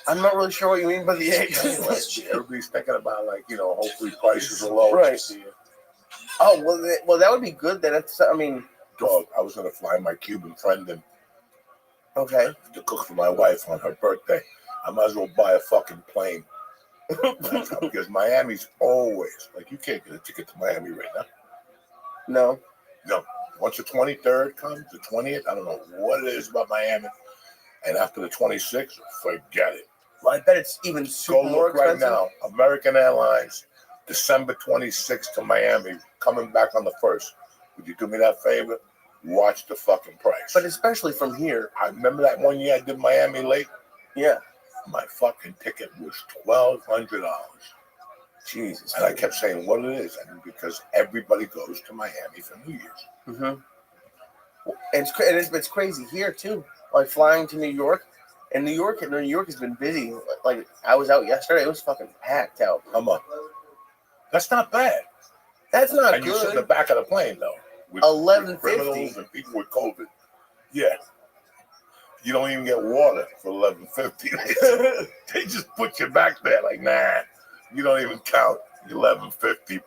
I'm not really sure what you mean by the eggs. Anyway, everybody's thinking about, like, you know, hopefully prices are low. Right. Oh, well, that would be good. Dog, I was going to fly my Cuban friend in. Okay. To cook for my wife on her birthday. I might as well buy a fucking plane. Because Miami's always, like, you can't get a ticket to Miami right now. No. Once the 23rd comes, the 20th, I don't know what it is about Miami. And after the 26th, forget it. Well, I bet it's even super more expensive. Right now, American Airlines, December 26th to Miami, coming back on the 1st. Would you do me that favor? Watch the fucking price. But especially from here. I remember that one year I did Miami late. Yeah. My fucking ticket was $1,200. Jesus. And I kept saying what it is, and because everybody goes to Miami for New Year's. Mm-hmm. It's crazy here too. Like flying to New York, and New York has been busy. Like I was out yesterday, it was fucking packed out. Come on, that's not bad. That's not and good. You sit in the back of the plane though. With criminals and people with COVID. Yeah. You don't even get water for $11.50. They just put you back there like, nah, you don't even count. $11.50.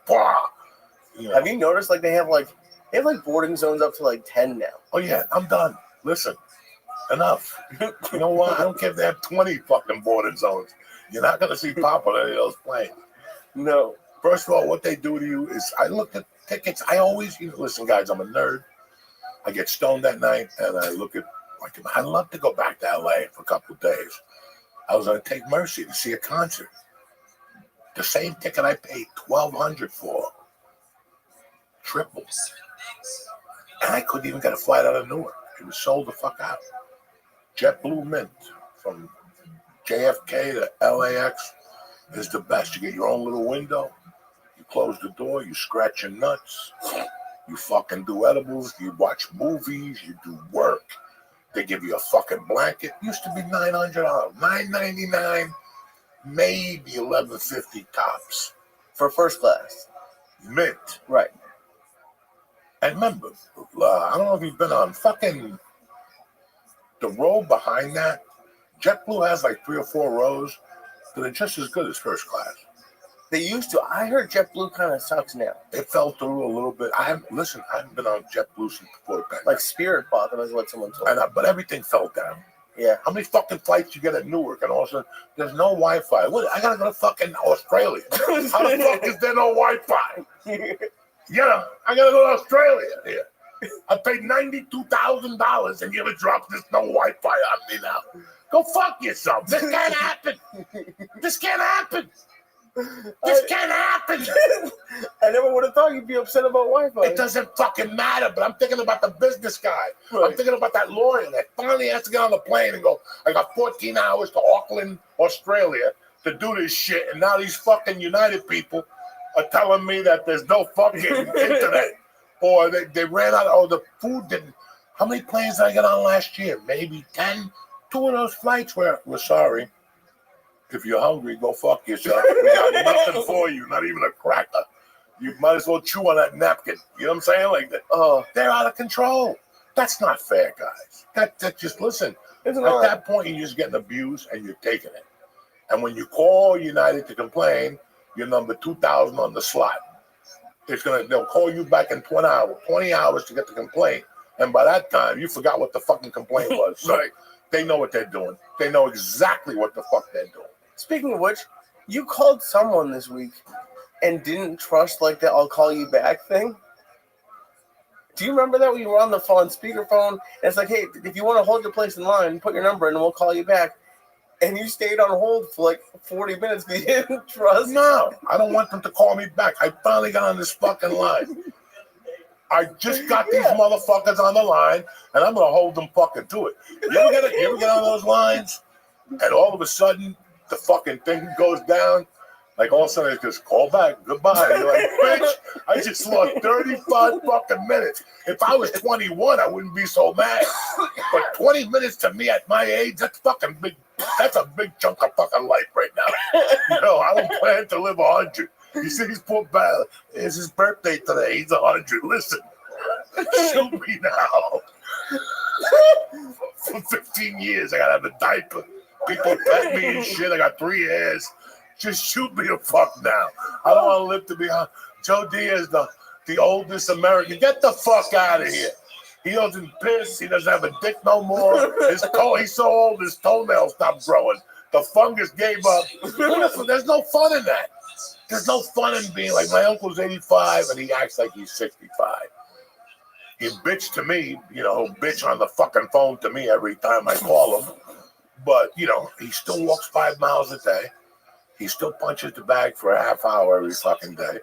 You know. Have you noticed like they have boarding zones up to like 10 now? Oh yeah, I'm done. Listen, enough. You know what? I don't care if they have 20 fucking boarding zones. You're not gonna see Papa on any of those planes. No. First of all, what they do to you is I look at tickets. I always, listen, guys, I'm a nerd. I get stoned that night and I look at, like, I'd love to go back to LA for a couple of days. I was going to take Mercy to see a concert. The same ticket I paid $1,200 for. Triple. And I couldn't even get a flight out of Newark. It was sold the fuck out. JetBlue Mint from JFK to LAX is the best. You get your own little window. You close the door. You scratch your nuts. You fucking do edibles. You watch movies. You do work. They give you a fucking blanket. Used to be $900, $9.99, maybe $11.50 tops for first class. Mint, right? And remember, I don't know if you've been on fucking the row behind that. JetBlue has like 3 or 4 rows that are just as good as first class. They used to. I heard JetBlue kind of sucks now. It fell through a little bit. I haven't been on JetBlue since before the pandemic. Like Spirit bought them is what someone told me. But everything fell down. Yeah. How many fucking flights you get at Newark and all of a sudden there's no Wi-Fi? What? I gotta go to fucking Australia. How the fuck is there no Wi-Fi? I gotta go to Australia here. I paid $92,000 and you're gonna drop this no Wi-Fi on me now. Go fuck yourself. This can't happen. This can't happen. This can't happen. I never would have thought you'd be upset about Wi-Fi. It doesn't fucking matter, but I'm thinking about the business guy. Right. I'm thinking about that lawyer that finally has to get on the plane and go, I got 14 hours to Auckland, Australia to do this shit. And now these fucking United people are telling me that there's no fucking internet. Or they ran out, the food didn't. How many planes did I get on last year? Maybe 10? 2 of those flights where we're sorry. If you're hungry, go fuck yourself. We got nothing for you, not even a cracker. You might as well chew on that napkin. You know what I'm saying? Like that. Oh, they're out of control. That's not fair, guys. That just listen. At that point, you're just getting abused and you're taking it. And when you call United to complain, you're number 2,000 on the slot. They'll call you back in 20 hours to get the complaint. And by that time, you forgot what the fucking complaint was. So they know what they're doing. They know exactly what the fuck they're doing. Speaking of which, you called someone this week and didn't trust like the "I'll call you back" thing. Do you remember that when you were on the phone, speakerphone? And it's like, hey, if you want to hold your place in line, put your number in and we'll call you back. And you stayed on hold for like 40 minutes because you didn't trust. No, I don't want them to call me back. I finally got on this fucking line. I just got these motherfuckers on the line, and I'm gonna hold them fucking to it. You ever get on those lines, and all of a sudden the fucking thing goes down? Like all of a sudden it's just call back, goodbye. You're like, bitch, I just lost 35 fucking minutes. If I was 21, I wouldn't be so mad. But 20 minutes to me at my age, that's fucking big. That's a big chunk of fucking life right now. You know, I don't plan to live 100. You see, he's poor bad. It's his birthday today. He's 100. Listen, shoot me now. For 15 years, I gotta have a diaper. People pet me and shit. I got 3 hairs. Just shoot me the fuck now. I don't want to live to be on. Joe Diaz, the oldest American. Get the fuck out of here. He doesn't piss. He doesn't have a dick no more. He's so old, his toenails stopped growing. The fungus gave up. There's no fun in that. There's no fun in being like my uncle's 85 and he acts like he's 65. He bitch to me, you know, bitch on the fucking phone to me every time I call him. But, you know, he still walks 5 miles a day. He still punches the bag for a half hour every fucking day.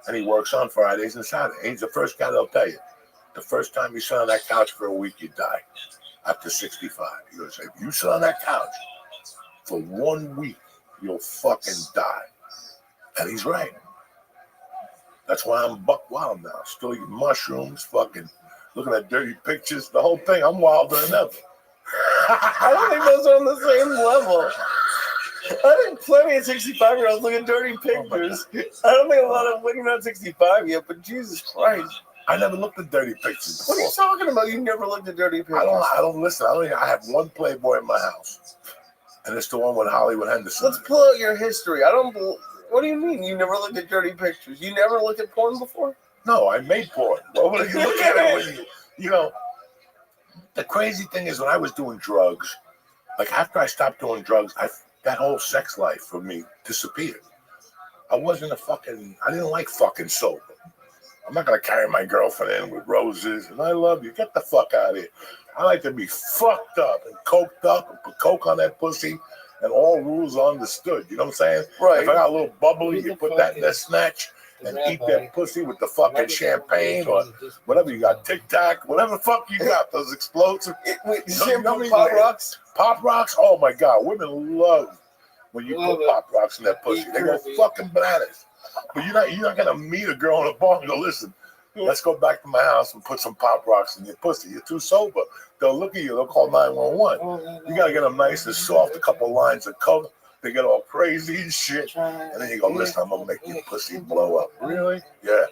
And he works on Fridays and Saturdays. He's the first guy that'll tell you. The first time you sit on that couch for a week, you die. After 65. He goes, if you sit on that couch for 1 week, you'll fucking die. And he's right. That's why I'm buck wild now. Still eating mushrooms, fucking looking at dirty pictures, the whole thing. I'm wilder than ever. I don't think those are on the same level. I think plenty of 65-year-olds look at dirty pictures. I don't think a lot of women are not 65 yet, but Jesus Christ. I never looked at dirty pictures before. What are you talking about? You never looked at dirty pictures? I don't listen. I have one Playboy in my house. And it's the one with Hollywood Henderson. Let's pull out your history. What do you mean you never looked at dirty pictures? You never looked at porn before? No, I made porn. Well, when you look at it, when you know, the crazy thing is when I was doing drugs, like after I stopped doing drugs, that whole sex life for me disappeared. I didn't like fucking sober. I'm not going to carry my girlfriend in with roses and I love you. Get the fuck out of here. I like to be fucked up and coked up and put coke on that pussy and all rules are understood. You know what I'm saying? Right. If I got a little bubbly, you put that in that snatch and eat that pussy with the fucking champagne or whatever you got, Tic Tac, whatever the fuck you got, those explosive. Pop Rocks? Pop Rocks? Oh my God, women love when you put Pop Rocks in that pussy. They go fucking bananas. But you're not gonna meet a girl in a bar and go, listen, let's go back to my house and put some Pop Rocks in your pussy. You're too sober. They'll look at you. They'll call 911. You gotta get them nice and soft. A couple lines of coke. They get all crazy and shit. And then you go, listen, I'm gonna make your pussy blow up. Really? Yeah.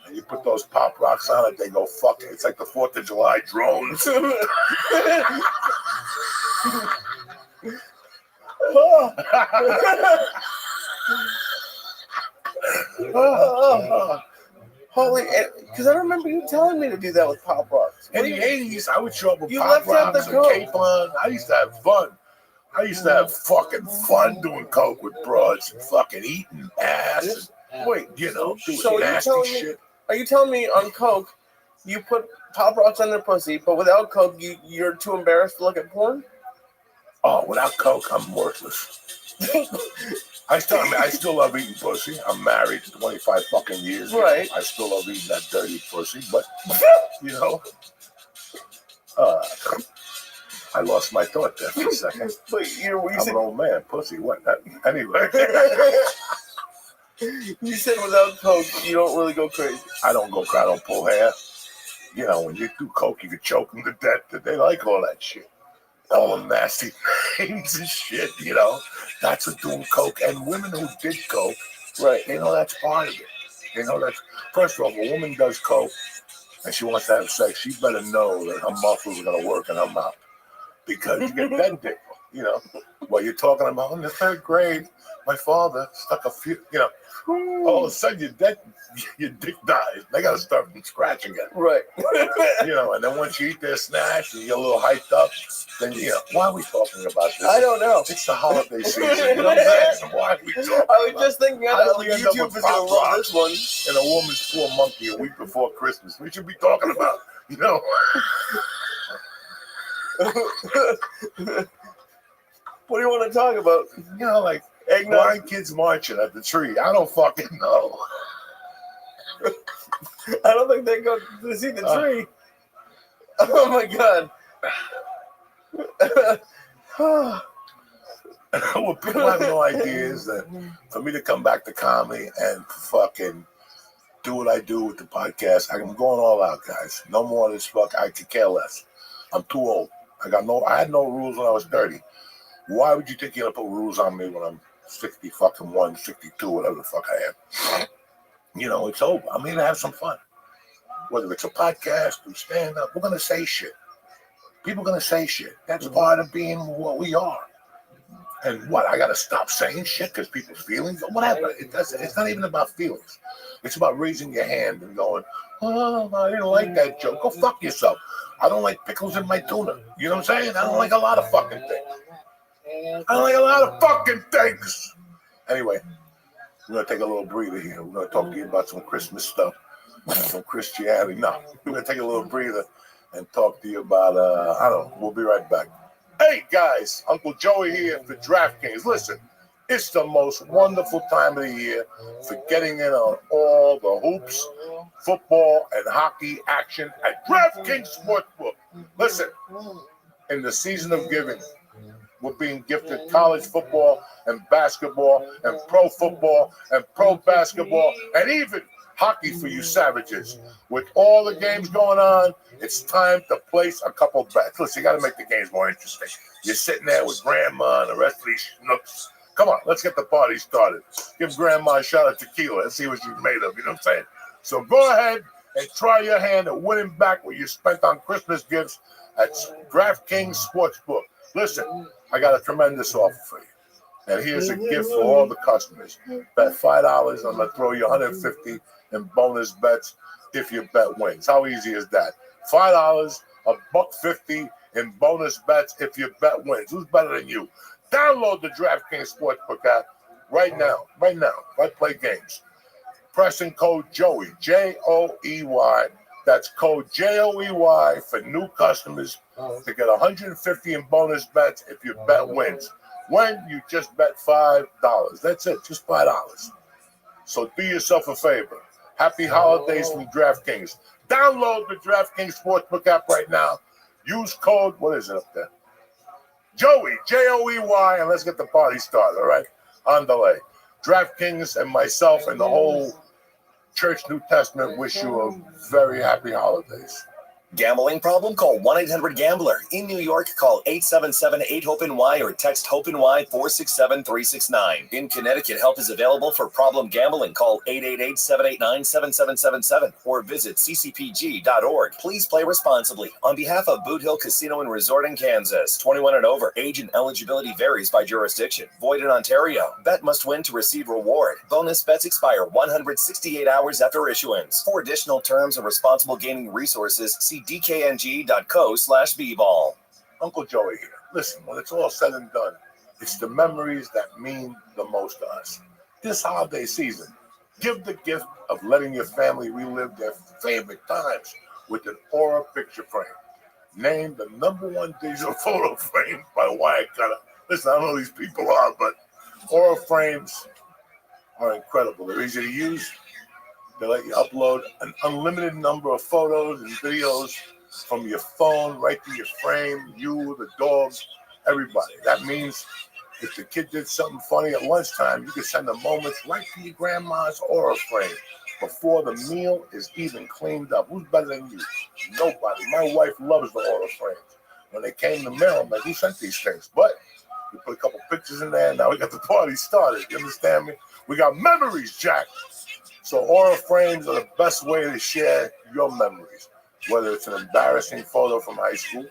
And you put those Pop Rocks on it. They go fucking. It's like the 4th of July drones. Holy, because I remember you telling me to do that with Pop Rocks. In the 80s, I would show up with Pop Rocks and Capon. I used to have fun. I used to have fucking fun doing coke with broads and fucking eating ass. And, wait, you know, doing nasty shit. Are you telling me on coke, you put Pop Rocks on their pussy, but without coke, you're too embarrassed to look at porn? Oh, without coke, I'm worthless. I still love eating pussy. I'm married 25 fucking years. Right. I still love eating that dirty pussy, but you know, I lost my thought there for a second. I'm an old man, pussy. What? Anyway. You said without coke, you don't really go crazy. I don't pull hair. You know, when you do coke, you can choke them to death. They like all that shit. all the nasty names and shit, you know. That's what doing coke. And women who did coke, Right. they know that's part of it. They know that's, first of all, if a woman does coke and she wants to have sex, she better know that her muscles are going to work in her mouth. Because you get that dick, you know. While you're talking about in the third grade, my father stuck a few, you know, all of a sudden your dick dies. They got to start from scratch again. Right. You know, and then once you eat their snacks and you get a little hyped up, then, you know, why are we talking about this? I don't know. It's the holiday season. You know what I'm saying? Why are we talking I was about just thinking, how do we end up YouTube with is going Pop to roll Rocks this one. and a woman's poor monkey a week before Christmas? We should be talking about, you know. What do you want to talk about? You know, like Eggnog? blind kids marching at the tree. I don't fucking know. I don't think they go to see the tree. Oh my god. What people have no idea is that for me to come back to comedy and fucking do what I do with the podcast, I'm going all out, guys. No more of this fuck. I could care less. I'm too old. I had no rules when I was 30. Why would you think you're gonna put rules on me when I'm 60 fucking 1, 62, whatever the fuck I am? You know, it's over. I'm here to have some fun. Whether it's a podcast or stand up, we're gonna say shit. People are gonna say shit. That's part of being what we are. And what, I gotta stop saying shit because people's feelings? Whatever. It's not even about feelings. It's about raising your hand and going, oh, I didn't like that joke. Go fuck yourself. I don't like pickles in my tuna. You know what I'm saying? I don't like a lot of fucking things. Anyway, we're going to take a little breather here. We're going to talk to you about some Christmas stuff, some Christianity. No, we're going to take a little breather and talk to you about, I don't know, we'll be right back. Hey, guys, Uncle Joey here for DraftKings. Listen, it's the most wonderful time of the year for getting in on all the hoops, football, and hockey action at DraftKings Sportsbook. Listen, in the season of giving, we're being gifted college football and basketball and pro football and pro basketball and even hockey for you savages. With all the games going on, it's time to place a couple bets. Listen, you got to make the games more interesting. You're sitting there with grandma and the rest of these schnooks. Come on, let's get the party started. Give grandma a shot of tequila and see what she's made of. You know what I'm saying? So go ahead and try your hand at winning back what you spent on Christmas gifts at DraftKings Sportsbook. Listen, I got a tremendous offer for you. And here's a gift for all the customers. Bet $5, I'm going to throw you $150 in bonus bets if your bet wins. How easy is that? $5, $150 in bonus bets if your bet wins. Who's better than you? Download the DraftKings Sportsbook app right now. Right play games. Pressing code Joey, Joey. That's code Joey for new customers to get $150 in bonus bets if your bet wins. When you just bet $5. That's it, just $5. So do yourself a favor. Happy holidays from DraftKings. Download the DraftKings Sportsbook app right now. Use code, what is it up there? Joey, Joey, and let's get the party started, all right? On delay. DraftKings and myself and the whole Church New Testament wish you a very happy holidays. Gambling problem? Call 1-800-GAMBLER. In New York, call 877-8-HOPE-NY or text HOPE-NY 467-369. In Connecticut, help is available for problem gambling. Call 888-789-7777 or visit ccpg.org. Please play responsibly. On behalf of Boot Hill Casino and Resort in Kansas, 21 and over. Age and eligibility varies by jurisdiction. Void in Ontario. Bet must win to receive reward. Bonus bets expire 168 hours after issuance. For additional terms and responsible gaming resources, see dkng.co/bball. Uncle Joey here. Listen, when it's all said and done, it's the memories that mean the most to us. This holiday season, give the gift of letting your family relive their favorite times with an Aura picture frame. Named the #1 digital photo frame by Wirecutter. Listen, I don't know who these people are, but Aura frames are incredible. They're easy to use. They let you upload an unlimited number of photos and videos from your phone right to your frame, you, the dogs, everybody. That means if the kid did something funny at lunchtime, you can send the moments right to your grandma's Aura frame before the meal is even cleaned up. Who's better than you? Nobody. My wife loves the Aura frames. when they came to mail, I'm like, who sent these things? But we put a couple pictures in there, and now we got the party started. You understand me? We got memories, Jack. So aura frames are the best way to share your memories, whether it's an embarrassing photo from high school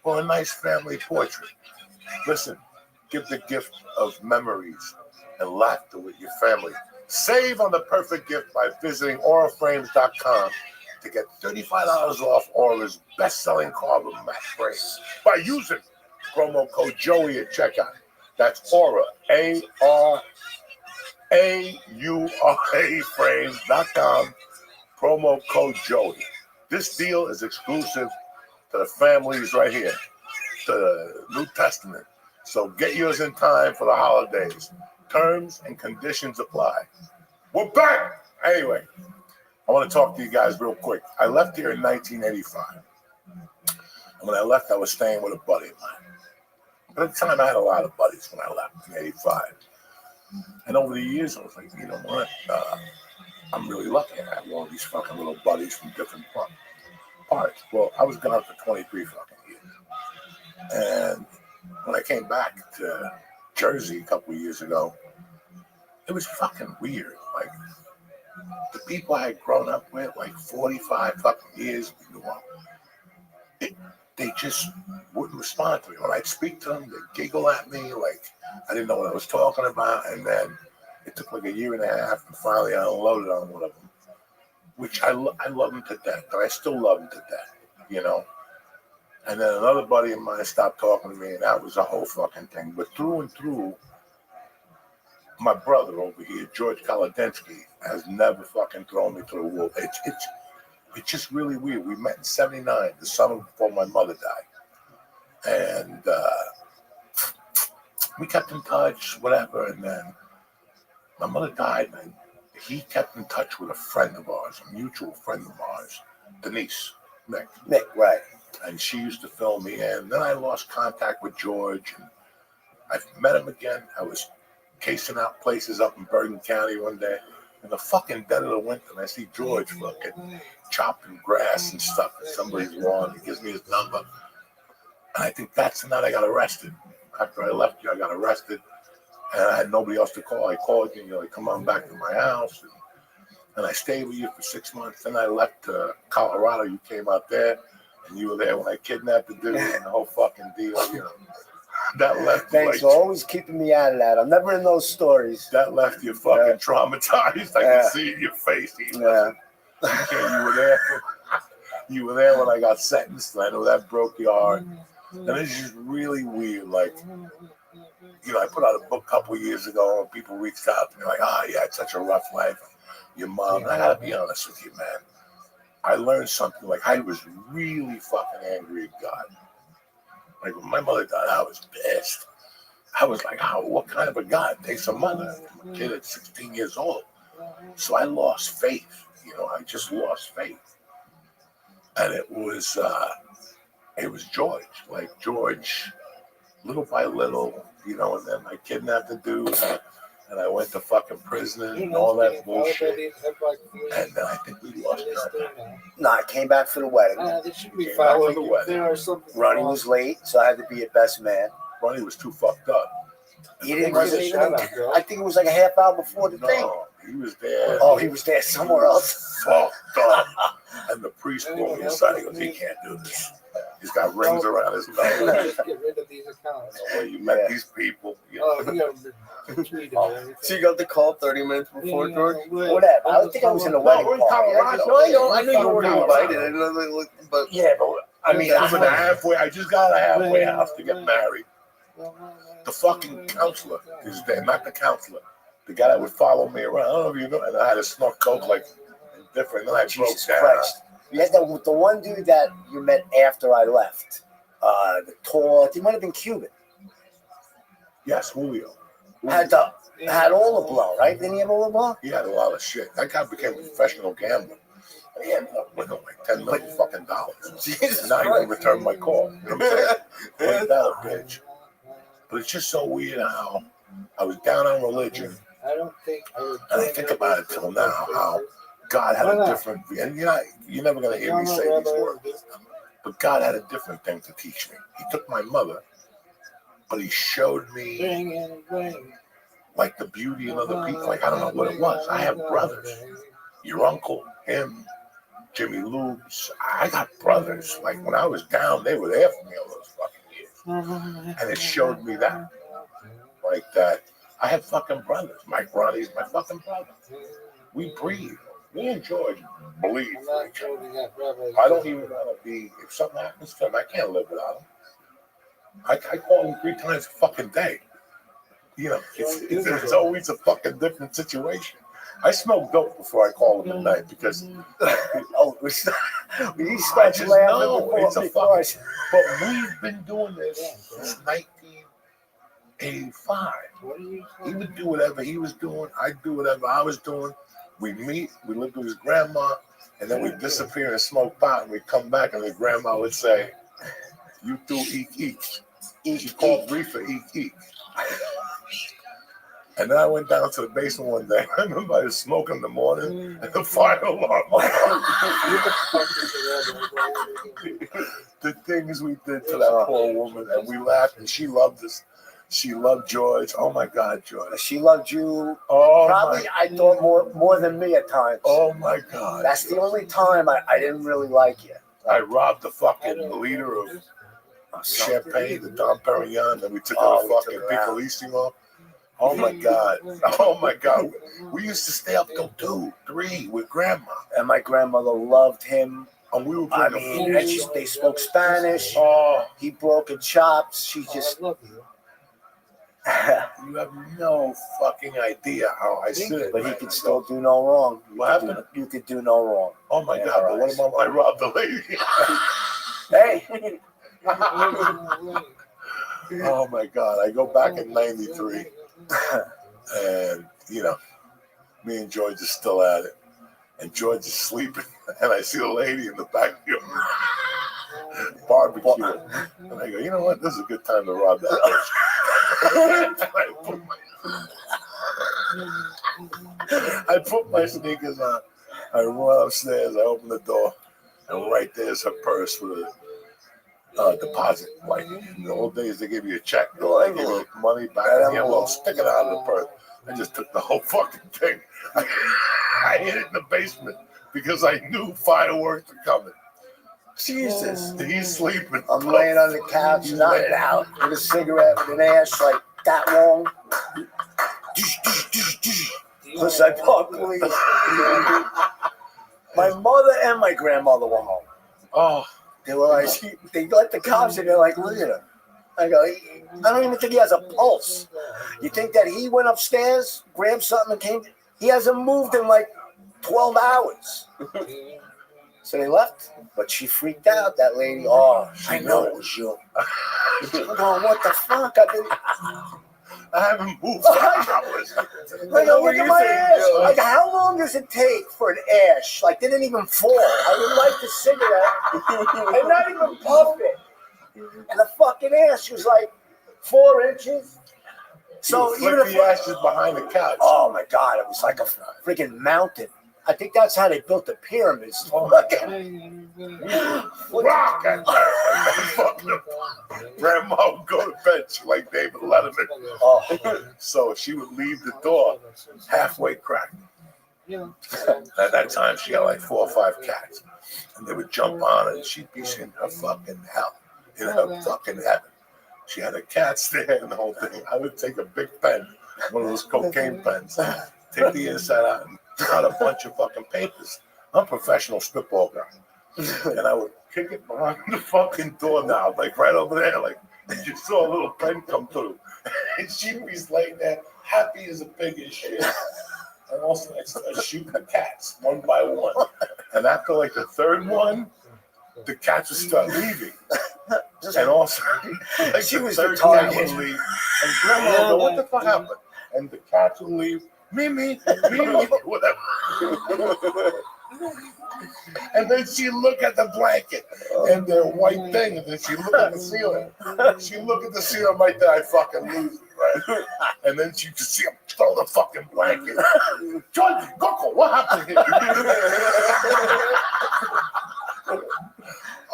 or a nice family portrait. Listen, give the gift of memories and laughter with your family. Save on the perfect gift by visiting auraframes.com to get $35 off Aura's best-selling carbon matte frames by using promo code Joey at checkout. That's Aura, AURA frames.com, promo code Joey. This deal is exclusive to the families right here, to the New Testament. So get yours in time for the holidays. Terms and conditions apply. We're back! Anyway, I want to talk to you guys real quick. I left here in 1985. And when I left, I was staying with a buddy of mine. But at the time, I had a lot of buddies when I left in 85. And over the years, I was like, you know what? I'm really lucky. I have all these fucking little buddies from different parts. Well, I was gone for 23 fucking years. And when I came back to Jersey a couple of years ago, it was fucking weird. Like, the people I had grown up with, like 45 fucking years, they just wouldn't respond to me. When I'd speak to them, they'd giggle at me like I didn't know what I was talking about. And then it took like a year and a half, and finally I unloaded on one of them, which I love him to death, and I still love him to death, you know. And then another buddy of mine stopped talking to me, and that was a whole fucking thing. But through and through, my brother over here, George Kaladensky, has never fucking thrown me to the wolf. It's just really weird. We met in 79, the summer before my mother died. And we kept in touch, whatever. And then my mother died, and he kept in touch with a friend of ours, a mutual friend of ours, Denise, Nick, right. And she used to fill me in. Then I lost contact with George, and I met him again. I was casing out places up in Bergen County one day. In the fucking dead of the winter, and I see George fucking chopping grass and stuff in somebody's lawn. He gives me his number. And I think that's the night I got arrested. After I left you, I got arrested. And I had nobody else to call. I called you, and you're like, come on back to my house. And I stayed with you for 6 months. Then I left to Colorado. You came out there, and you were there when I kidnapped the dude and the whole fucking deal, you know. That left. Thanks for always keeping me out of that. I'm never in those stories. That left you fucking traumatized. I can see it in your face. Yeah. You were there. You were there when I got sentenced. And I know that broke your heart. And it's just really weird. Like, you know, I put out a book a couple of years ago, and people reached out to me like, "Ah, yeah, it's such a rough life." Your mom. And I gotta be honest with you, man. I learned something. Like, I was really fucking angry at God. Like, when my mother died, I was pissed. I was like, what kind of a God takes a mother? I'm a kid at 16 years old. So I lost faith. You know, I just lost faith. And it was George. Like, George, little by little, you know, and then I kidnapped the dude, and I went to fucking prison and all that bullshit. And then I think we lost contact. No, I came back for the wedding. There should be for the wedding. Ronnie was late, so I had to be a best man. Ronnie was too fucked up. He didn't even. I think it was like a half hour before the thing. He was there. Oh, he was there somewhere else. Fucked up. And the priest brought me aside. He goes, he can't do this. He's got rings around his nose. Get rid of these accounts. Well, you met these people. You know. So you got the call 30 minutes before, George? Whatever. I think I was in the wedding we're in Colorado. party. I know you weren't invited. I didn't know but Yeah, but I mean, I'm in the halfway. I just got a halfway house to get married. The fucking counselor is there, not the counselor. The guy that would follow me around. I don't know if you know. And I had to snort coke like different. Then I broke down. Christ. You had the one dude that you met after I left. The tall, he might have been Cuban. Yes, Julio. Had all the blow, right? Didn't he have all the blow? He had a lot of shit. That guy became a professional gambler. He ended up winning like $10 million fucking dollars. Jesus and now he won't return my call. You know what I'm saying? Like that bitch. But it's just so weird how I was down on religion. And I think about it till now, how God had a different view. And you're never going to hear me say these words. But God had a different thing to teach me. He took my mother, but he showed me like the beauty in other people. Like, I don't know what it was. I have brothers. Your uncle, him, Jimmy Lubes. I got brothers. Like, when I was down, they were there for me all those fucking years. And it showed me that. Like that. I have fucking brothers. Mike Ronnie's my fucking brother. We breathe. Me and George believe for each other. I don't even want to be, if something happens to him, I can't live without him. I call him 3 times a fucking day. You know, it's always a fucking different situation. I smoke dope before I call him at night because he starts laughing it's a before fucking. But we've been doing this since 1985. He would do whatever he was doing. I'd do whatever I was doing. We'd meet. We lived with his grandma, and then we'd disappear and smoke pot, and we'd come back, and his grandma would say, "You two eek eek." She called reefer eek eek. And then I went down to the basement one day. I remember I was smoking in the morning, and the fire alarm. The things we did to that poor woman, and we laughed, and she loved us. She loved George. Oh my God, George. She loved you. Oh, probably I thought more than me at times. Oh my God. That's the only time I didn't really like you. I robbed the fucking leader of Champagne, the Dom Perignon, and we took out a fucking Piccolissimo. Oh my God. Oh my God. We used to stay up till 2, 3 with grandma. And my grandmother loved him. And we were they spoke Spanish. He broke in chops. She just. You have no fucking idea how I sit. But he could still do no wrong. What happened? You could do no wrong. Oh my God. But what about when I robbed the lady? Hey. Oh my God. I go back in 93. And, you know, me and George is still at it. And George is sleeping. And I see the lady in the back barbecue. And I go, you know what? This is a good time to rob that bitch. I put my sneakers on. I run upstairs. I open the door. And right there's her purse with a deposit. Like in the old days, they give you a check. They give you money back in the envelope. Stick it out of the purse. I just took the whole fucking thing. I hid it in the basement because I knew fireworks were coming. Jesus, he's sleeping. I'm laying on the couch, nodded out with a cigarette with an ash like that long. Plus, I bought police. My mother and my grandmother were home. Oh. They were like, they let the cops in. They're like, look at him. I go, I don't even think he has a pulse. You think that he went upstairs, grabbed something, and came? He hasn't moved in like 12 hours. So they left. But she freaked out, that lady. Oh, I know it was you. I'm going, what the fuck? I haven't moved for hours. I go, look at my ash. Like, how long does it take for an ash? Like, they didn't even fall. I would light the cigarette and not even puff it. And the fucking ash was like 4 inches. So even if the ashes behind the couch. Oh my God, it was like a freaking mountain. I think that's how they built the pyramids. Rock. Grandma would go to bed like David Letterman. Oh. So she would leave the door halfway cracked. At that time, she had like 4 or 5 cats. And they would jump on her and she'd be in her fucking hell. In her fucking heaven. She had her cats there and the whole thing. I would take a big pen, one of those cocaine pens, take the inside out and cut a bunch of fucking papers. I'm a professional spitball guy. And I would kick it behind the fucking door now, like right over there, like you saw a little pen come through. And she'd be laying there, happy as a pig and shit. And also I started shooting the cats one by one. And after like the 3rd one, the cats would start leaving. And also, like she was the 3rd cat would leave. And grandma would go, what the fuck happened? And the cats would leave. Mimi, whatever. And then she look at the blanket and their white thing, and then she look at the ceiling. She look at the ceiling right there, I fucking lose it, right? And then she could see him throw the fucking blanket. George, Coco, what happened here?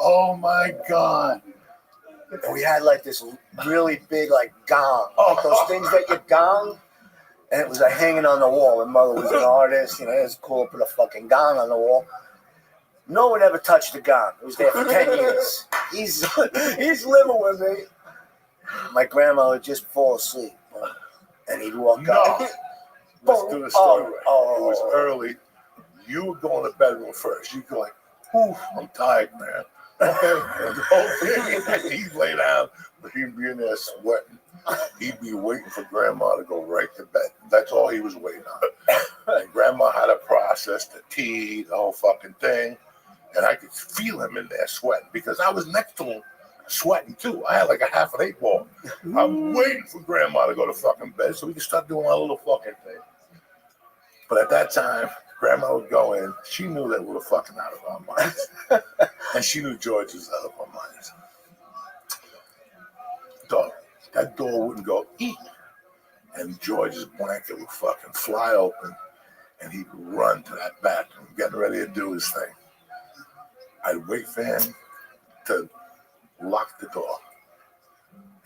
Oh my my God. And we had like this really big like gong. Like those things that you gong. And it was like hanging on the wall. My mother was an artist, you know, it was cool to put a fucking gong on the wall. No one ever touched the gong. It was there for 10 years. He's living with me. My grandma would just fall asleep. And he'd walk up. Let's do the story. It was early. You would go in the bedroom first. You'd go like, "Ooh, I'm tired, man." Okay. He'd lay down, but he'd be in there sweating. He'd be waiting for Grandma to go right to bed. That's all he was waiting on. And Grandma had to process the tea, the whole fucking thing. And I could feel him in there sweating because I was next to him sweating too. I had like a half an 8 ball. I'm waiting for Grandma to go to fucking bed so we could start doing our little fucking thing. But at that time, Grandma would go in. She knew that we were fucking out of our minds. And she knew George was out of our minds. Dog, that door wouldn't go eat. And George's blanket would fucking fly open and he'd run to that bathroom, getting ready to do his thing. I'd wait for him to lock the door.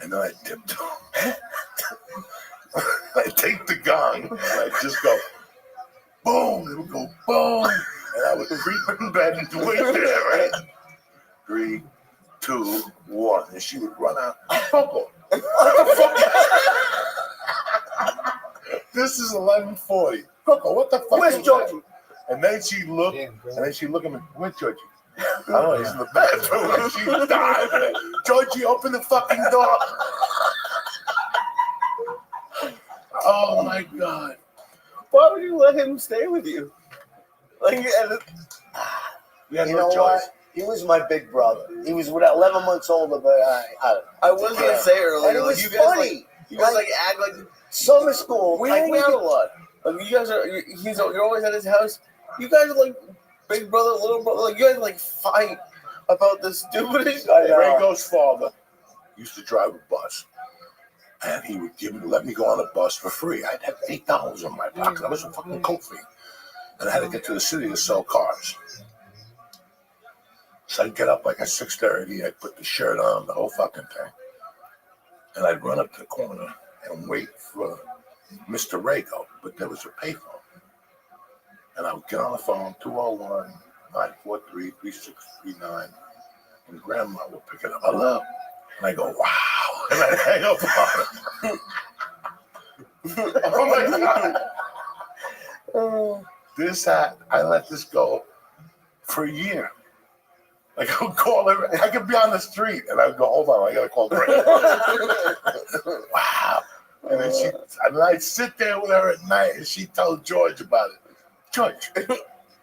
And then I'd tiptoe. I'd take the gong and I'd just go, boom. It would go boom. And I would creep in bed and wait there, right? 3, 2, 1. And she would run out. Coco, what the fuck? This is 11:40. Coco, what the fuck? Where's Georgie? And then she looked, at me, where's Georgie? I don't know, he's in the bathroom. And she died. Georgie, open the fucking door. Oh my God. Why would you let him stay with you? Like, We had You no know choice. what? He was my big brother. He was 11 months older, but I was gonna say earlier, and it like, was you guys funny. you guys like act like Summer school. we like, hang out a lot. Like you guys are, you're always at his house. You guys are like big brother, little brother. Like you guys like fight about the stupidest. Rango's father used to drive a bus, and he would let me go on a bus for free. I'd have $8 in my pocket. I was a fucking coke fiend, and I had to get to the city to sell cars. So I'd get up like at 6:30. I'd put the shirt on, the whole fucking thing, and I'd run up to the corner and wait for Mr. Rago, but there was a payphone, and I would get on the phone 201-943-3639, and Grandma would pick it up. Hello. And I go, wow. And I hang up on her. Oh my God. This hat, I let this go for a year. Like I would call her, I could be on the street and I would go, hold on, I gotta call Grandma. Wow. And then I'd sit there with her at night and she'd tell George about it. George,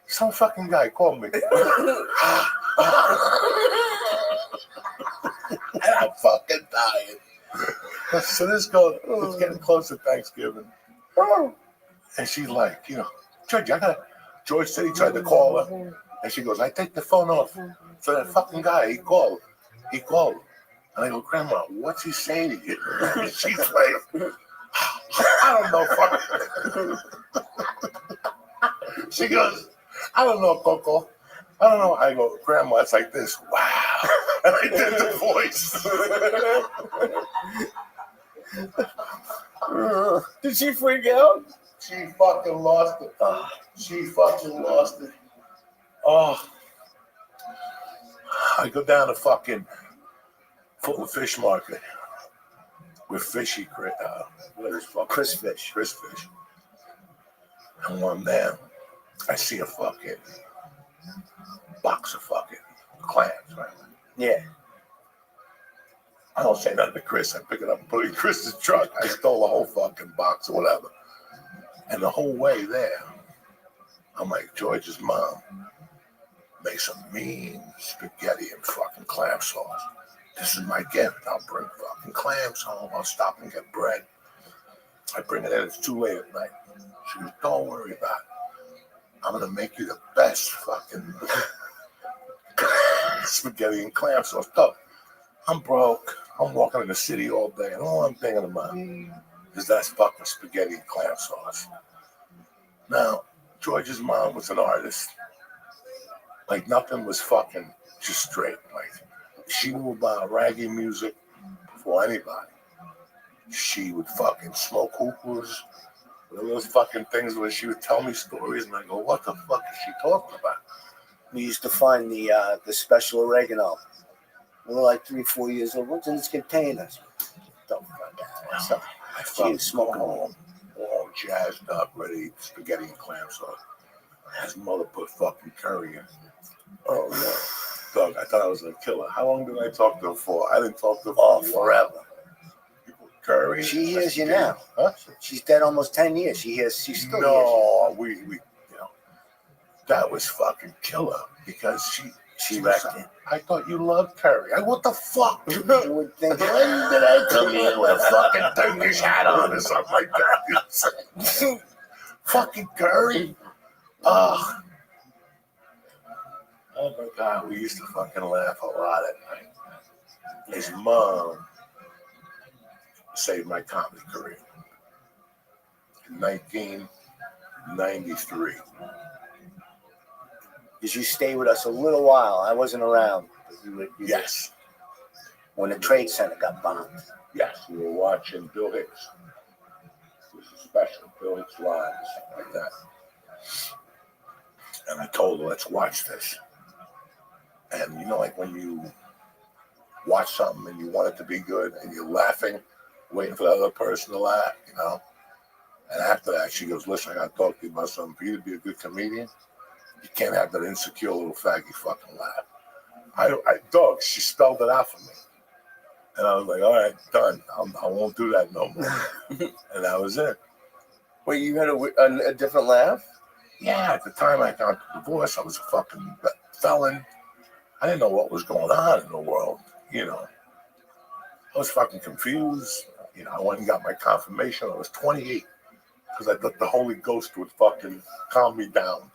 some fucking guy called me. And I'm fucking dying. So this goes, it's getting close to Thanksgiving. And she's like, George, George said he tried to call her. And she goes, I take the phone off. So that fucking guy, he called. And I go, Grandma, what's he saying to you? And she's like, I don't know, fuck. She goes, I don't know, Coco. I don't know. I go, Grandma, it's like this. Wow. And I did the voice. Did she freak out? She fucking lost it. She fucking lost it. Oh. I go down to fucking Fulton Fish Market with Fishy, Chris Fish. And when I'm there, I see a fucking box of fucking clams, right? Yeah. I don't say nothing to Chris. I pick it up and put it in Chris's truck. I stole the whole fucking box or whatever. And the whole way there, I'm like, George's mom makes some mean spaghetti and fucking clam sauce. This is my gift. I'll bring fucking clams home. I'll stop and get bread. I bring it in. It's too late at night. She goes, don't worry about it. I'm going to make you the best fucking spaghetti and clam sauce. Look, I'm broke. I'm walking in the city all day. And all I'm thinking about is that fucking spaghetti and clam sauce. Now, George's mom was an artist. Like, nothing was fucking just straight. Like, She knew about reggae music before anybody. She would fucking smoke hookahs. Those fucking things where she would tell me stories, and I go, "What the fuck is she talking about?" We used to find the special oregano. We were like 3-4 years old. What's in this container? Don't fuck out. She was smoking all jazzed up, ready, spaghetti and clam sauce. His mother put fucking curry in. Oh no, dog! I thought I was gonna kill her. How long did I talk to her for? I didn't talk to her for forever. Curry. She hears you now. Huh? She's dead almost 10 years. She's still hears you. No, we that was fucking killer because she wrecked it. I thought you loved curry. What the fuck? You would think. When did I come here with a fucking Turkish hat on or something like that? Fucking curry. Oh my God, we used to fucking laugh a lot at night. His mom saved my comedy career in 1993. Did you stay with us a little while? I wasn't around. Yes. When the Trade Center got bombed. Yes, we were watching Bill Hicks. It was a special, Bill Hicks Live, something like that. And I told her, let's watch this. And you know, like when you watch something and you want it to be good and you're laughing, waiting for the other person to laugh, you know? And after that, she goes, listen, I got to talk to you about something. For you to be a good comedian, you can't have that insecure little faggy fucking laugh. Dog, she spelled it out for me. And I was like, all right, done. I won't do that no more. And that was it. Wait, you had a different laugh? Yeah, at the time I got divorced, I was a fucking felon. I didn't know what was going on in the world, you know. I was fucking confused. You know, I went and got my confirmation. I was 28 because I thought the Holy Ghost would fucking calm me down.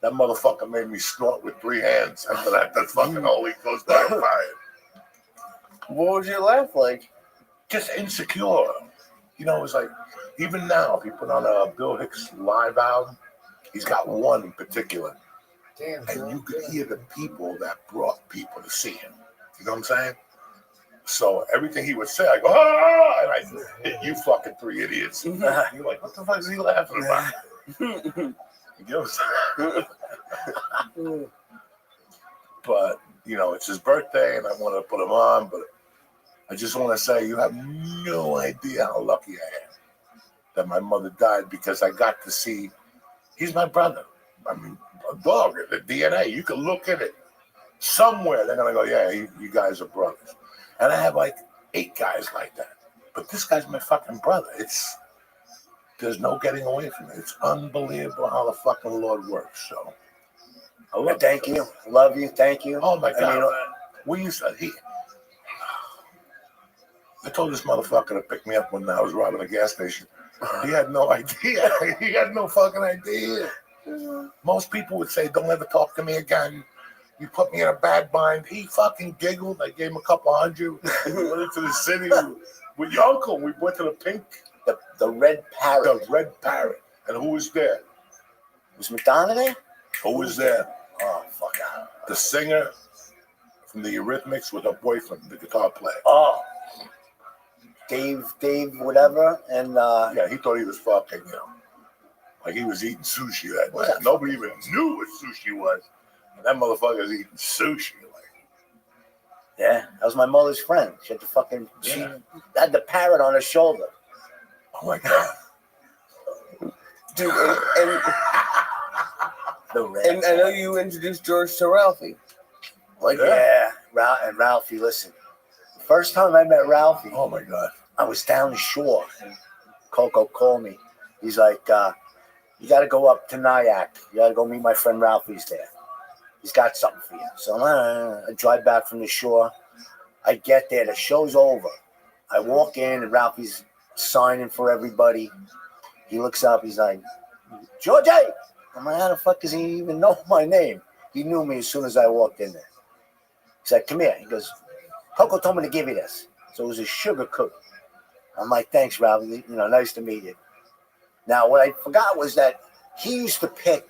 That motherfucker made me snort with 3 hands. After that fucking Holy Ghost backfired. What was your laugh like? Just insecure. You know, it was like, even now, if you put on a Bill Hicks live album, he's got one in particular. Damn, and you could hear the people that brought people to see him. You know what I'm saying? So everything he would say, I go, ah! And I hit you fucking 3 idiots. You're like, what the fuck is he laughing about? You know what I'm saying? But, you know, it's his birthday and I want to put him on, but I just want to say you have no idea how lucky I am that my mother died because I got to see, he's my brother. I mean, a dog, the DNA, you can look at it. Somewhere they're going to go, yeah, you guys are brothers. And I have like 8 guys like that. But this guy's my fucking brother. There's no getting away from it. It's unbelievable how the fucking Lord works. So, I love thank you. Love you. Thank you. Oh, my God. I told this motherfucker to pick me up when I was robbing a gas station. He had no idea. He had no fucking idea. Most people would say, don't ever talk to me again. You put me in a bad bind. He fucking giggled. I gave him a couple $100. We went into the city with your uncle. We went to the pink. The Red Parrot. The Red Parrot. And who was there? Was Madonna there? Who was there? Oh, fuck out. The singer from the Eurythmics with her boyfriend, the guitar player. Oh. Dave, whatever. And yeah, he thought he was fucking, you know, like he was eating sushi that night. Nobody even knew what sushi was. And that motherfucker's eating sushi. Yeah, that was my mother's friend. She had she had the parrot on her shoulder. Oh my God. Dude, and I know you introduced George to Ralphie. Yeah, and Ralphie, listen. The first time I met Ralphie, oh my God, I was down the shore. And Coco called me. He's like, you got to go up to Nyack. You got to go meet my friend Ralphie's there. He's got something for you. So I drive back from the shore. I get there. The show's over. I walk in and Ralphie's signing for everybody. He looks up. He's like, George, I'm like, how the fuck does he even know my name? He knew me as soon as I walked in there. He's like, come here. He goes, Coco told me to give you this. So it was a sugar cookie. I'm like, thanks, Ralphie. Nice to meet you. Now, what I forgot was that he used to pick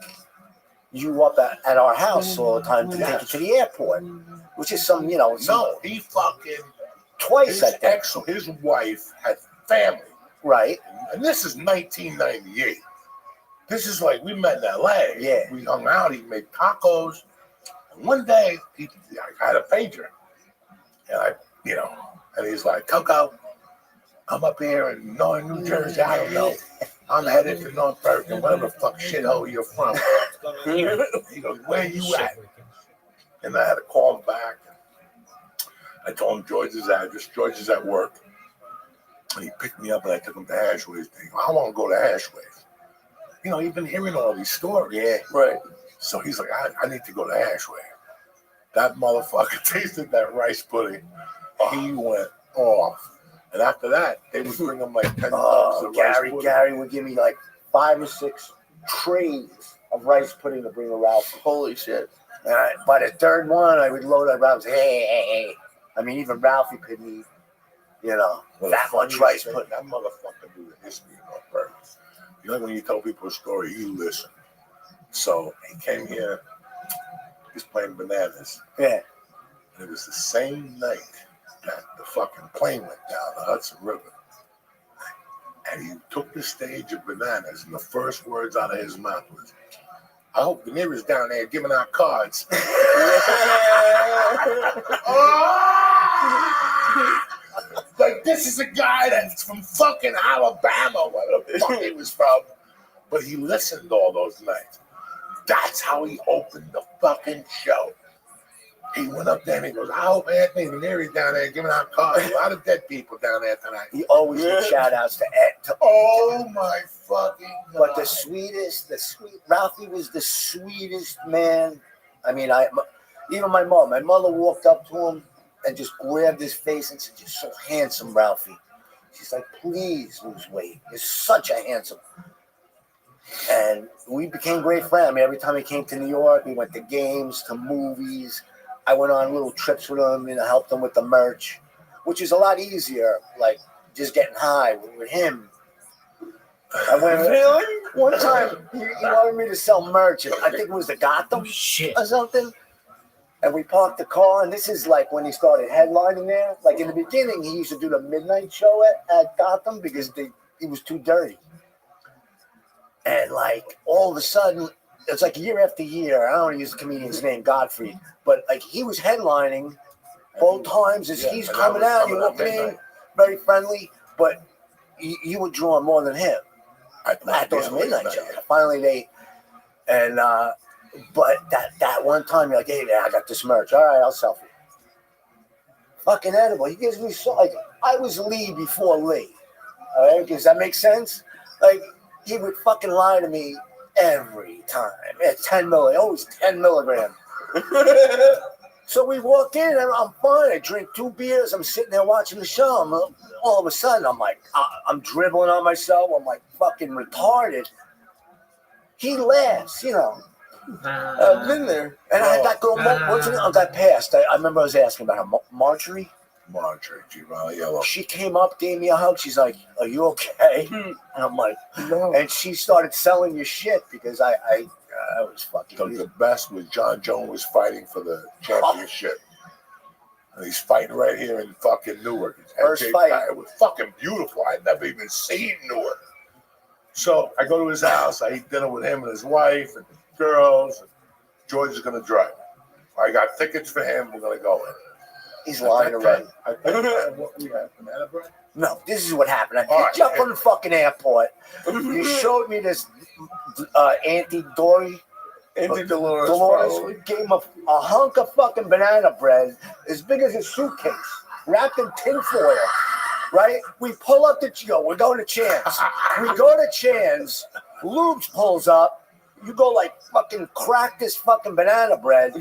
you up at our house all the time to take you to the airport, which is some, you know. No, he fucking Twice, I think. his wife had family. Right. And this is 1998. This is like, we met in LA. Yeah. We hung out, he made tacos. And one day, I had a pager. And and he's like, Coco, I'm up here in New Jersey, I don't know. I'm headed to North Bergen, whatever the fuck shithole you're from. He goes, where you at? And I had to call him back. I told him George's address. George is at work. And he picked me up and I took him to Ashway's. I want to go to Ashway's. You know, you've been hearing all these stories. Yeah. Right. So he's like, I need to go to Ashway. That motherfucker tasted that rice pudding. He went off. And after that, they would bring him like 10 tubs of rice pudding. Gary would give me like 5 or 6 trays of rice pudding to bring to Ralph. Holy shit. And by the third one, I would load up Ralph and say, hey. I mean, even Ralphie couldn't eat, that much rice pudding. That motherfucker knew the history of North Bergen. You know, when you tell people a story, you listen. So he came here, he was playing bananas. Yeah. And it was the same night that the fucking plane went down the Hudson River. And he took the stage of bananas, and the first words out of his mouth was, I hope Veneera's down there giving out cards. Like, this is a guy that's from fucking Alabama, where the fuck he was from. But he listened all those nights. That's how he opened the fucking show. He went up there and he goes, I hope Anthony Veneera's down there giving out cards. A lot of dead people down there tonight. He always did shout outs to Ed. Oh my fucking God. But Ralphie was the sweetest man. I mean, even my mother walked up to him and just grabbed his face and said, you're so handsome, Ralphie. She's like, please lose weight. You're such a handsome. And we became great friends. I mean, every time he came to New York, we went to games, to movies. I went on little trips with him and helped him with the merch, which is a lot easier, like just getting high with him. I went really? One time he wanted me to sell merch. I think it was the Gotham or something. And we parked the car, and this is like when he started headlining there. Like in the beginning, he used to do the midnight show at Gotham because he was too dirty. And like all of a sudden, it's like year after year. I don't want to use the comedian's name, Godfrey, but like he was headlining both times as he's coming out. You walk in, very friendly, but you would draw more than him at those midnight shows. Finally, but that one time you're like, hey, man, I got this merch. All right, I'll sell for you. Fucking edible. He gives me I was Lee before Lee. All right, does that make sense? Like he would fucking lie to me every time. Yeah, 10 milligram, always 10 milligram. So we walk in and I'm fine. I drink 2 beers. I'm sitting there watching the show. All of a sudden, I'm like, I'm dribbling on myself. I'm like fucking retarded. He laughs, I've been there. And I had that girl, what's her name? That passed. I remember I was asking about her. Marjorie, Giovanni Yellow. She came up, gave me a hug. She's like, are you okay? And I'm like, no. And she started selling your shit because I was fucking. So the best was John Jones was fighting for the championship. And he's fighting right here in fucking Newark. First fight. It was fucking beautiful. I'd never even seen Newark. So I go to his house. I eat dinner with him and his wife and the girls. And George is going to drive. I got tickets for him. We're going to go in. He's lying already. What we have, banana bread? No, this is what happened. I picked you up from the fucking airport. You showed me this Auntie Dolores. We gave him a hunk of fucking banana bread as big as a suitcase, wrapped in tinfoil. Right? We pull up we're going to Chan's. We go to Chan's. Lubes pulls up. You go like fucking crack this fucking banana bread.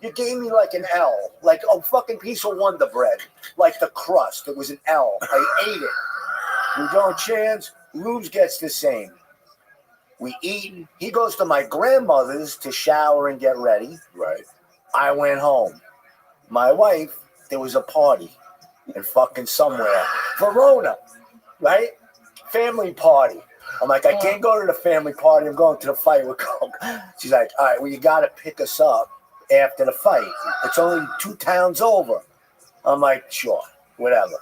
You gave me like an L, like a fucking piece of Wonder Bread, like the crust. It was an L. I ate it. We go to Chan's. Lubes gets the same. We eat. He goes to my grandmother's to shower and get ready. Right. I went home. My wife, there was a party in fucking somewhere. Verona, right? Family party. I'm like, I can't go to the family party. I'm going to the fight with Coke. She's like, all right, well, you got to pick us up after the fight. It's only 2 towns over. I'm like, sure, whatever.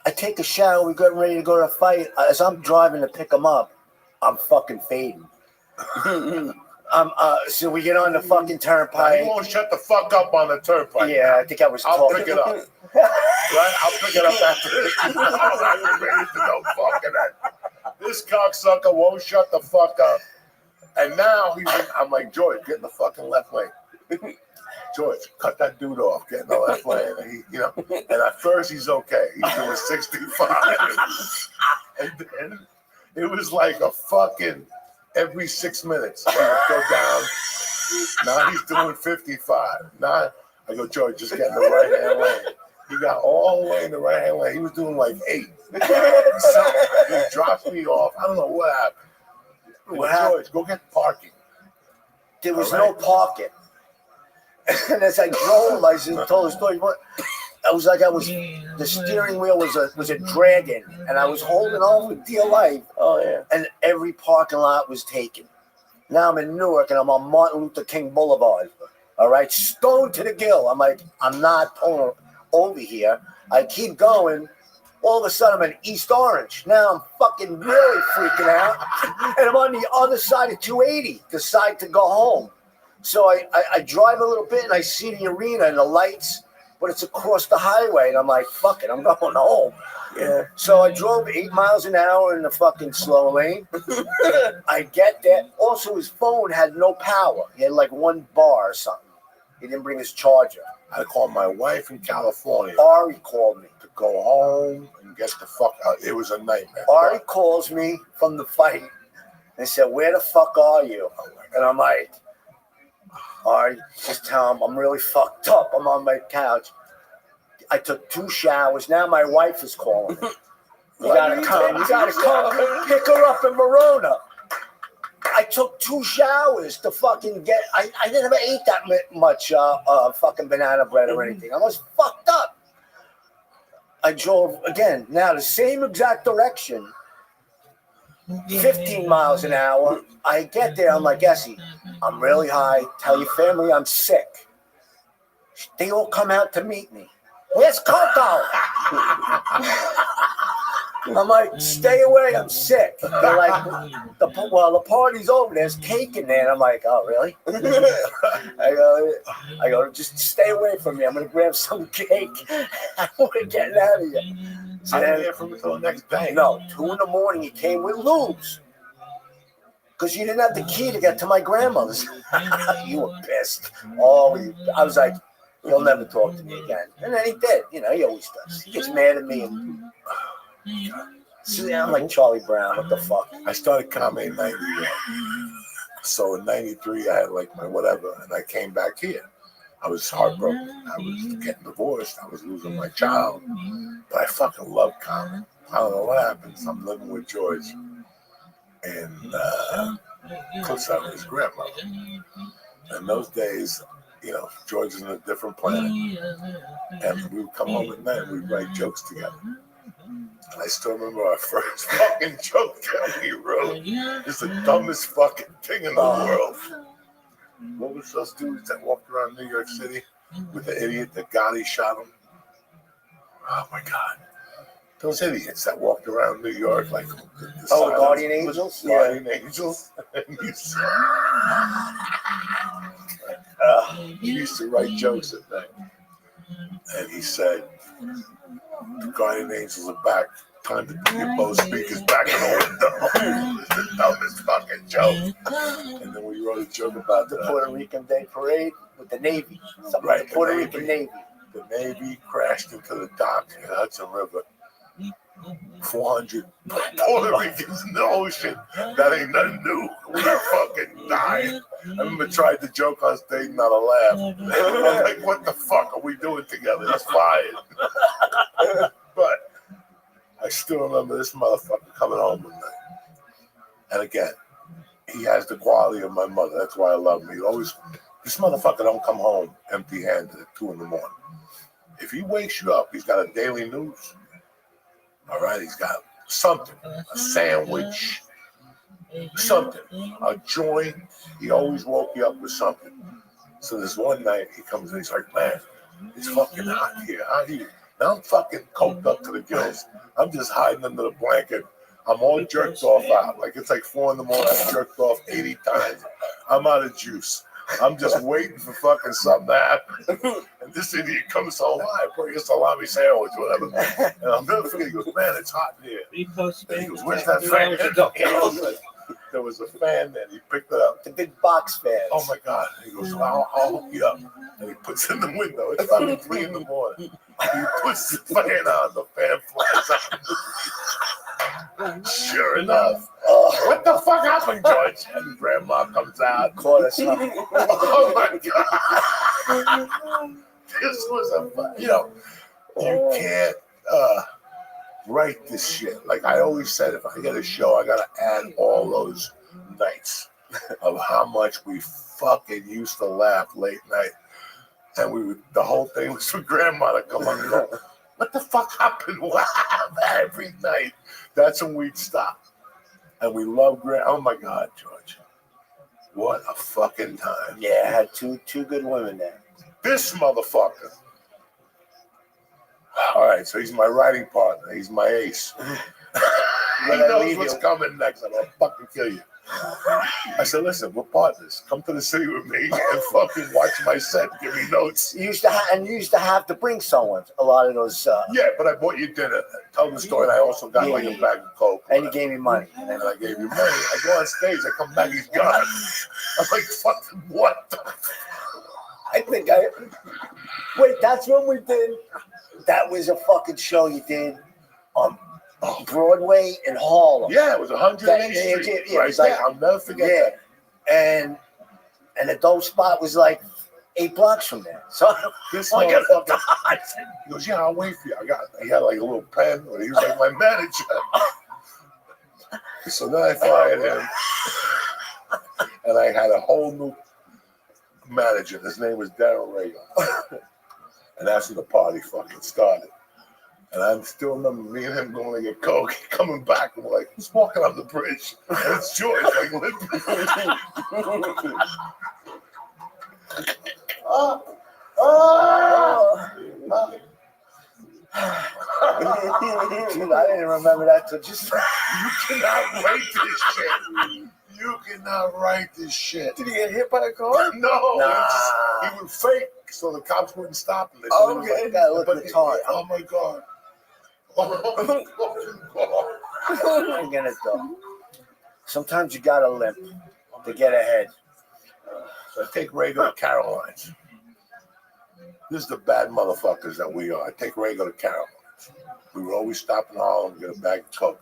I take a shower. We get ready to go to the fight. As I'm driving to pick him up, I'm fucking fading. So we get on the fucking turnpike. You won't shut the fuck up on the turnpike. Yeah, I think I was I'll talking. pick it up. Right? I'll pick it up after this. I was ready to go fucking it. This cocksucker won't shut the fuck up. And now I'm like, George, get in the fucking left lane. George, cut that dude off, get in the left lane. And and at first he's okay. He's doing 65. And then it was like a fucking every 6 minutes he would go down. Now he's doing 55. Now I go, George, just get in the right hand lane. He got all the way in the right hand lane. He was doing like 8. So he dropped me off. I don't know what happened. George, go get parking. There was no parking. And as I drove, I just told the story. I was like, the steering wheel was a dragon, and I was holding on for dear life. Oh yeah. And every parking lot was taken. Now I'm in Newark, and I'm on Martin Luther King Boulevard. All right, stoned to the gill. I'm like, I'm not pulling over here. I keep going. All of a sudden, I'm in East Orange. Now I'm fucking really freaking out, and I'm on the other side of 280. Decide to go home. So I drive a little bit, and I see the arena and the lights, but it's across the highway, and I'm like, fuck it, I'm going home. Yeah. So I drove 8 miles an hour in the fucking slow lane. I get there. Also, his phone had no power. He had like 1 bar or something. He didn't bring his charger. I called my wife in California. Ari called me to go home and get the fuck out. It was a nightmare. Ari calls me from the fight and said, where the fuck are you? And I'm like, Ari, just tell him I'm really fucked up. I'm on my couch. I took 2 showers. Now my wife is calling me. You gotta come. You gotta come. Pick her up in Verona. I took 2 showers to fucking get. I never ate that much fucking banana bread or anything. I was fucked up. I drove again. Now the same exact direction. 15 miles an hour. I get there. I'm like, Essie, I'm really high. Tell your family I'm sick. They all come out to meet me. Where's Coco? I'm like, stay away, I'm sick. They're like, the party's over, there's cake in there. And I'm like, oh, really? I go, just stay away from me. I'm going to grab some cake. We're getting out of here. So I didn't hear from him until the next day. No, 2 in the morning, he came with lubes. Because you didn't have the key to get to my grandmother's. You were pissed. Oh, I was like, he'll never talk to me again. And then he did. He always does. He gets mad at me. And, see, I'm like Charlie Brown. What the fuck? I started comedy in 91. So in 93, I had like my whatever, and I came back here. I was heartbroken. I was getting divorced. I was losing my child. But I fucking love comedy. I don't know what happens. I'm living with George. And close out his grandmother. And those days, George is in a different planet. And we would come home at night and we'd write jokes together. And I still remember our first fucking joke that we wrote. It's the dumbest fucking thing in the world. What was those dudes that walked around New York City with the idiot that Gotti shot him? Oh my God. Those idiots that walked around New York like the Guardian Angels? Guardian Angels. He used to write jokes at night. And he said, the Guardian Angels are back. Time to get both speakers back in the window. It's the dumbest fucking joke. And then we wrote a joke about the Puerto Rican Day Parade with the Navy. Right, the Puerto Rican Navy. The Navy crashed into the dock in the Hudson River. 400 Puerto Ricans in the ocean. That ain't nothing new. We fucking dying. I remember tried to joke on stage, not a laugh. I'm like, what the fuck are we doing together? He's fired. But I still remember this motherfucker coming home one night. And again, he has the quality of my mother. That's why I love him. He always, this motherfucker don't come home empty-handed at 2 in the morning. If he wakes you up, he's got a daily news. All right, he's got something, a sandwich, something, a joint. He always woke you up with something. So this one night he comes in, he's like, man, it's fucking hot here. How do you? Now I'm fucking coked up to the gills. I'm just hiding under the blanket. I'm all jerked off out. Like it's like 4 a.m. I've jerked off 80 times. I'm out of juice. I'm just waiting for fucking something to happen. And this idiot comes home, I bring a salami sandwich, whatever. And I'll never forget, he goes, man, it's hot in here. And he goes, where's that fan? There was a fan there. He picked it up. The big box fans. Oh my God. He goes, I'll hook you up. And he puts it in the window. It's fucking 3 a.m. He puts the fan on, the fan flies out. Sure enough. What the fuck happened, George? And Grandma comes out. Caught us up. Oh my God. This was a fun, you can't write this shit. Like I always said, if I get a show, I gotta add all those nights of how much we fucking used to laugh late night. And the whole thing was for Grandma to come on and go, what the fuck happened? What happened? Every night. That's when we'd stop. And we love oh my God, George. What a fucking time. Yeah, I had two good women there. This motherfucker. All right, so he's my writing partner. He's my ace. He knows what's coming next. I'm gonna fucking kill you. I said, listen, we're partners. Come to the city with me and fucking watch my set. Give me notes. You used to have to bring someone. A lot of those. Yeah, but I bought you dinner. Tell the story. And I also got like a bag of Coke. And you gave me money. And then I gave you money. I go on stage. I come back. He's gone. I'm like, fucking what? Wait, that's when we did. That was a fucking show you did on Broadway in Harlem. Yeah, it was 108th Street. Yeah, right there. I'll never forget that. And the dope spot was like 8 blocks from there. So this motherfucker, he goes, yeah, I'll wait for you. He had like a little pen, and he was like my manager. So then I fired him, and I had a whole new manager. His name was Darren Reagan. And that's when the party fucking started. And I still remember me and him going to get Coke, coming back, and we're like, who's walking on the bridge? And it's George, like, limping. Dude, I didn't remember that till just. You cannot write this shit. You cannot write this shit. Did he get hit by a car? No. He would fake so the cops wouldn't stop him. Oh, okay. Oh my God. I'm gonna go. Sometimes you gotta limp to get ahead. So I take Ray to Caroline's. This is the bad motherfuckers that we are. I take Ray to Caroline's. We would always stop in Harlem, get a bag of Coke,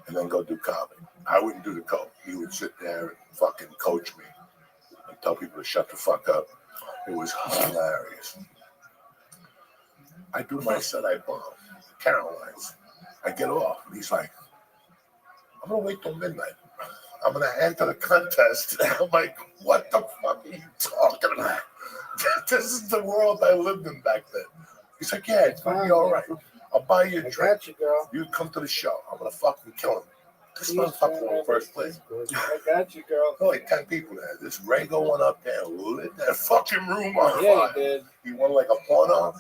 and then go do comedy. I wouldn't do the Coke. He would sit there and fucking coach me and tell people to shut the fuck up. It was hilarious. I do my set, I bomb. Caroline's. I get off. And he's like, I'm going to wait till midnight. I'm going to enter the contest. And I'm like, what the fuck are you talking about? This is the world I lived in back then. He's like, yeah, it's going to be all right. I'll buy you a drink. I got you, girl. You come to the show. I'm going to fucking kill him. This motherfucker won first place. I got you, girl. There were like 10 people there. This Rago went up there and lit that fucking room on fire. He did. He won like a porno.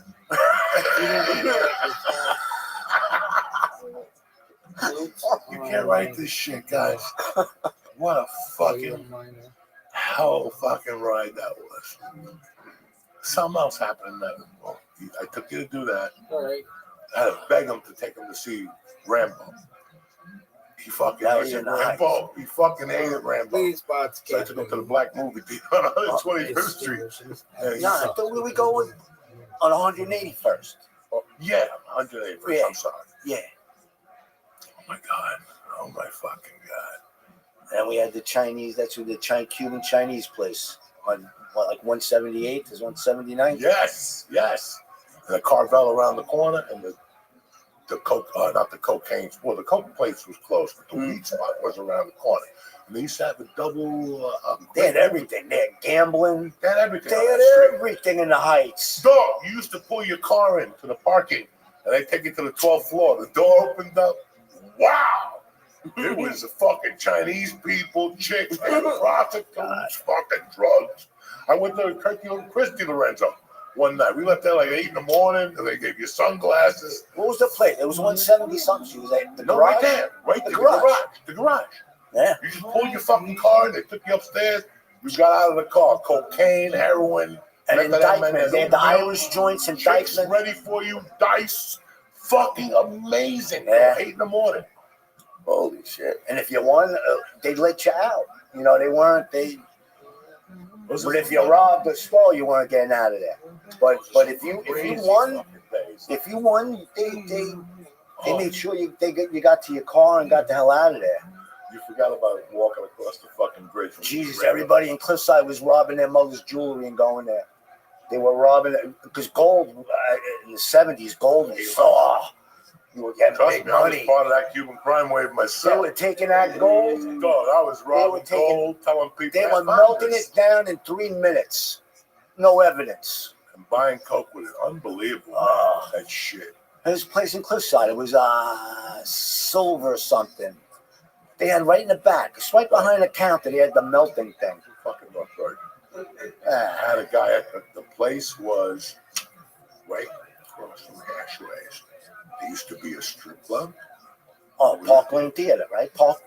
You can't write this shit, guys. What a fucking hell fucking ride that was. Something else happened then. Well, I took you to do that. All right. I had to beg him to take him to see Rambo. He fucking hated Rambo. He fucking hated Rambo. So I took him to the black movie theater on 21st Street. No, I thought we were going on 181st. Yeah, 181st. Yeah. I'm sorry. Yeah. Oh my God. Oh my fucking God. And we had the Chinese, that's the Cuban Chinese place on what, like 178 is 179? Yes. And the Carvel around the corner and the coke, not the cocaine. Well, the coke place was closed, but the weed spot was around the corner. And they used to have a double. They had everything. They had gambling. They had everything. They had everything in the Heights. Dog, you used to pull your car into the parking, and they take it to the 12th floor. The door opened up. wow. It was the fucking Chinese people, chicks, and prostitutes, fucking drugs. I went to Christy Lorenzo one night. We left there like 8 in the morning, and they gave you sunglasses. What was the place? It was 170 something. She was at the No, garage. right there. Right The there. garage. The garage. Yeah. You just pulled your fucking car, and they took you upstairs. You got out of the car. Cocaine, heroin. And indictment. They had the milk, Irish joints, chicks indictment. ready for you. Dice. Fucking amazing. Yeah. 8 in the morning. Holy shit! And if you won, they'd let you out. You know, they weren't. But if you robbed or stole, you weren't getting out of there. But if you won, they made sure you got to your car and got the hell out of there. You forgot about walking across the fucking bridge. Jesus, everybody in Cliffside was robbing their mother's jewelry and going there. They were robbing it because gold in the 70s, gold was so. You were getting Trust big me, I was money. part of that Cuban crime wave myself. They were taking that gold. Dog, I was robbing gold, telling people. They were melting it down in 3 minutes. No evidence. And buying coke with it. Unbelievable. That shit. There's a place in Cliffside. It was silver something. They had right in the back, it's right behind the counter. They had the melting thing. Fucking Rothschild. I had a guy at the place was right across from Ashways. There used to be a strip club. Oh, Park Lane Theater, right? Park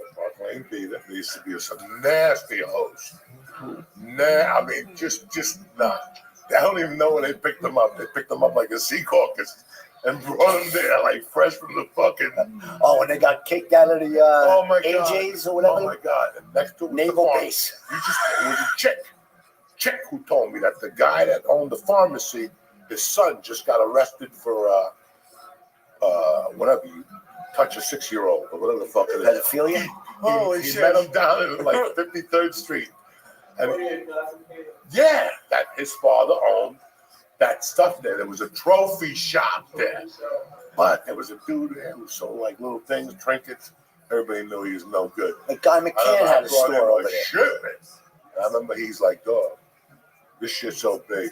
Lane Theater. There used to be some nasty host. I mean, just not. I don't even know when they picked them up. They picked them up like a sea caucus and brought them there like fresh from the fucking. Oh, and they got kicked out of the oh my AJ's God. or whatever. Oh my God! And next to it was Naval the base. it was a chick who told me that the guy that owned the pharmacy, his son just got arrested for whatever you touch a 6-year-old or whatever the fuck it is. Pedophilia? He met him down in like 53rd Street. And yeah, that his father owned that stuff there. There was a trophy shop there. But there was a dude there who sold like little things, trinkets. Everybody knew he was no good. Like Guy McCann had a store over there. Shipment. I remember he's like, dog, this shit's so big.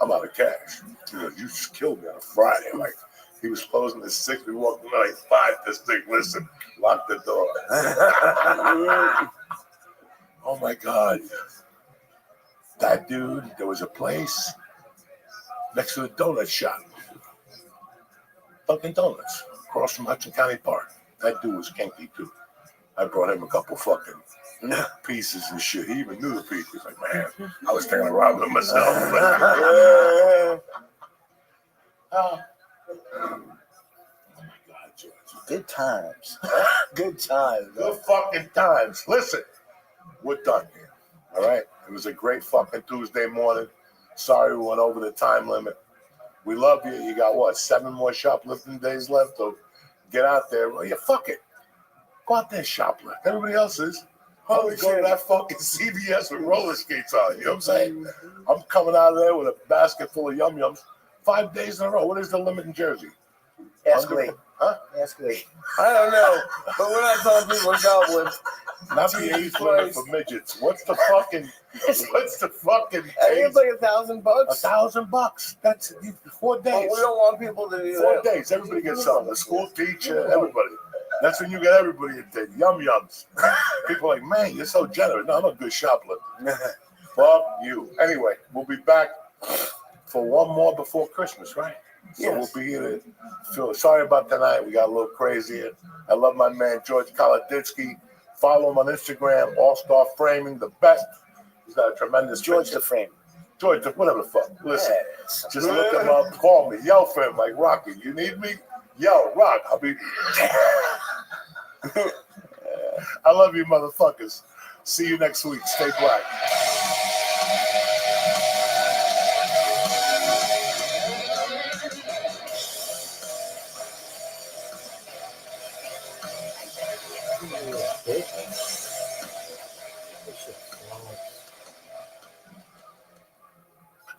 I'm out of cash. He goes, you just killed me on a Friday. I'm like, he was closing at 6. We walked in like 5. This thing, listen, lock the door. Oh my God. That dude, there was a place next to the donut shop. Dunkin' Donuts, across from Hudson County Park. That dude was kinky too. I brought him a couple fucking pieces and shit. He even knew the pieces. He's like, man, I was thinking of robbing them myself. Oh my God, George. Good times. Good times. Good fucking times. Listen, we're done here. All right? It was a great fucking Tuesday morning. Sorry we went over the time limit. We love you. You got what, 7 more shoplifting days left? So get out there. Well, yeah, fuck it. Go out there and shoplift. Everybody else is. Go to that fucking CVS with roller skates on. You know what I'm saying? I'm coming out of there with a basket full of yum-yums 5 days in a row. What is the limit in Jersey? Ask Lee. Huh? Ask Lee. I don't know, but we're not telling people to shoplift. Not the age limit for midgets. What's the fucking I think it's like $1,000. $1,000. That's 4 days. But we don't want people to do 4 that. days. Everybody gets something. The school teacher, everybody. That's when you get everybody in there. Yum-yums. People are like, man, you're so generous. No, I'm a good shoplifter. Fuck you. Anyway, we'll be back for one more before Christmas, right? So Yes. we'll be here. Sorry about tonight. We got a little crazy. I love my man, George Kaladitsky. Follow him on Instagram, All-Star Framing, the best. He's got a tremendous George picture. the Frame. George, whatever the fuck. Listen, Yes. just look him up, call me, yell for him like Rocky. You need me? Yo, Rock, I'll be. I love you, motherfuckers. See you next week. Stay black.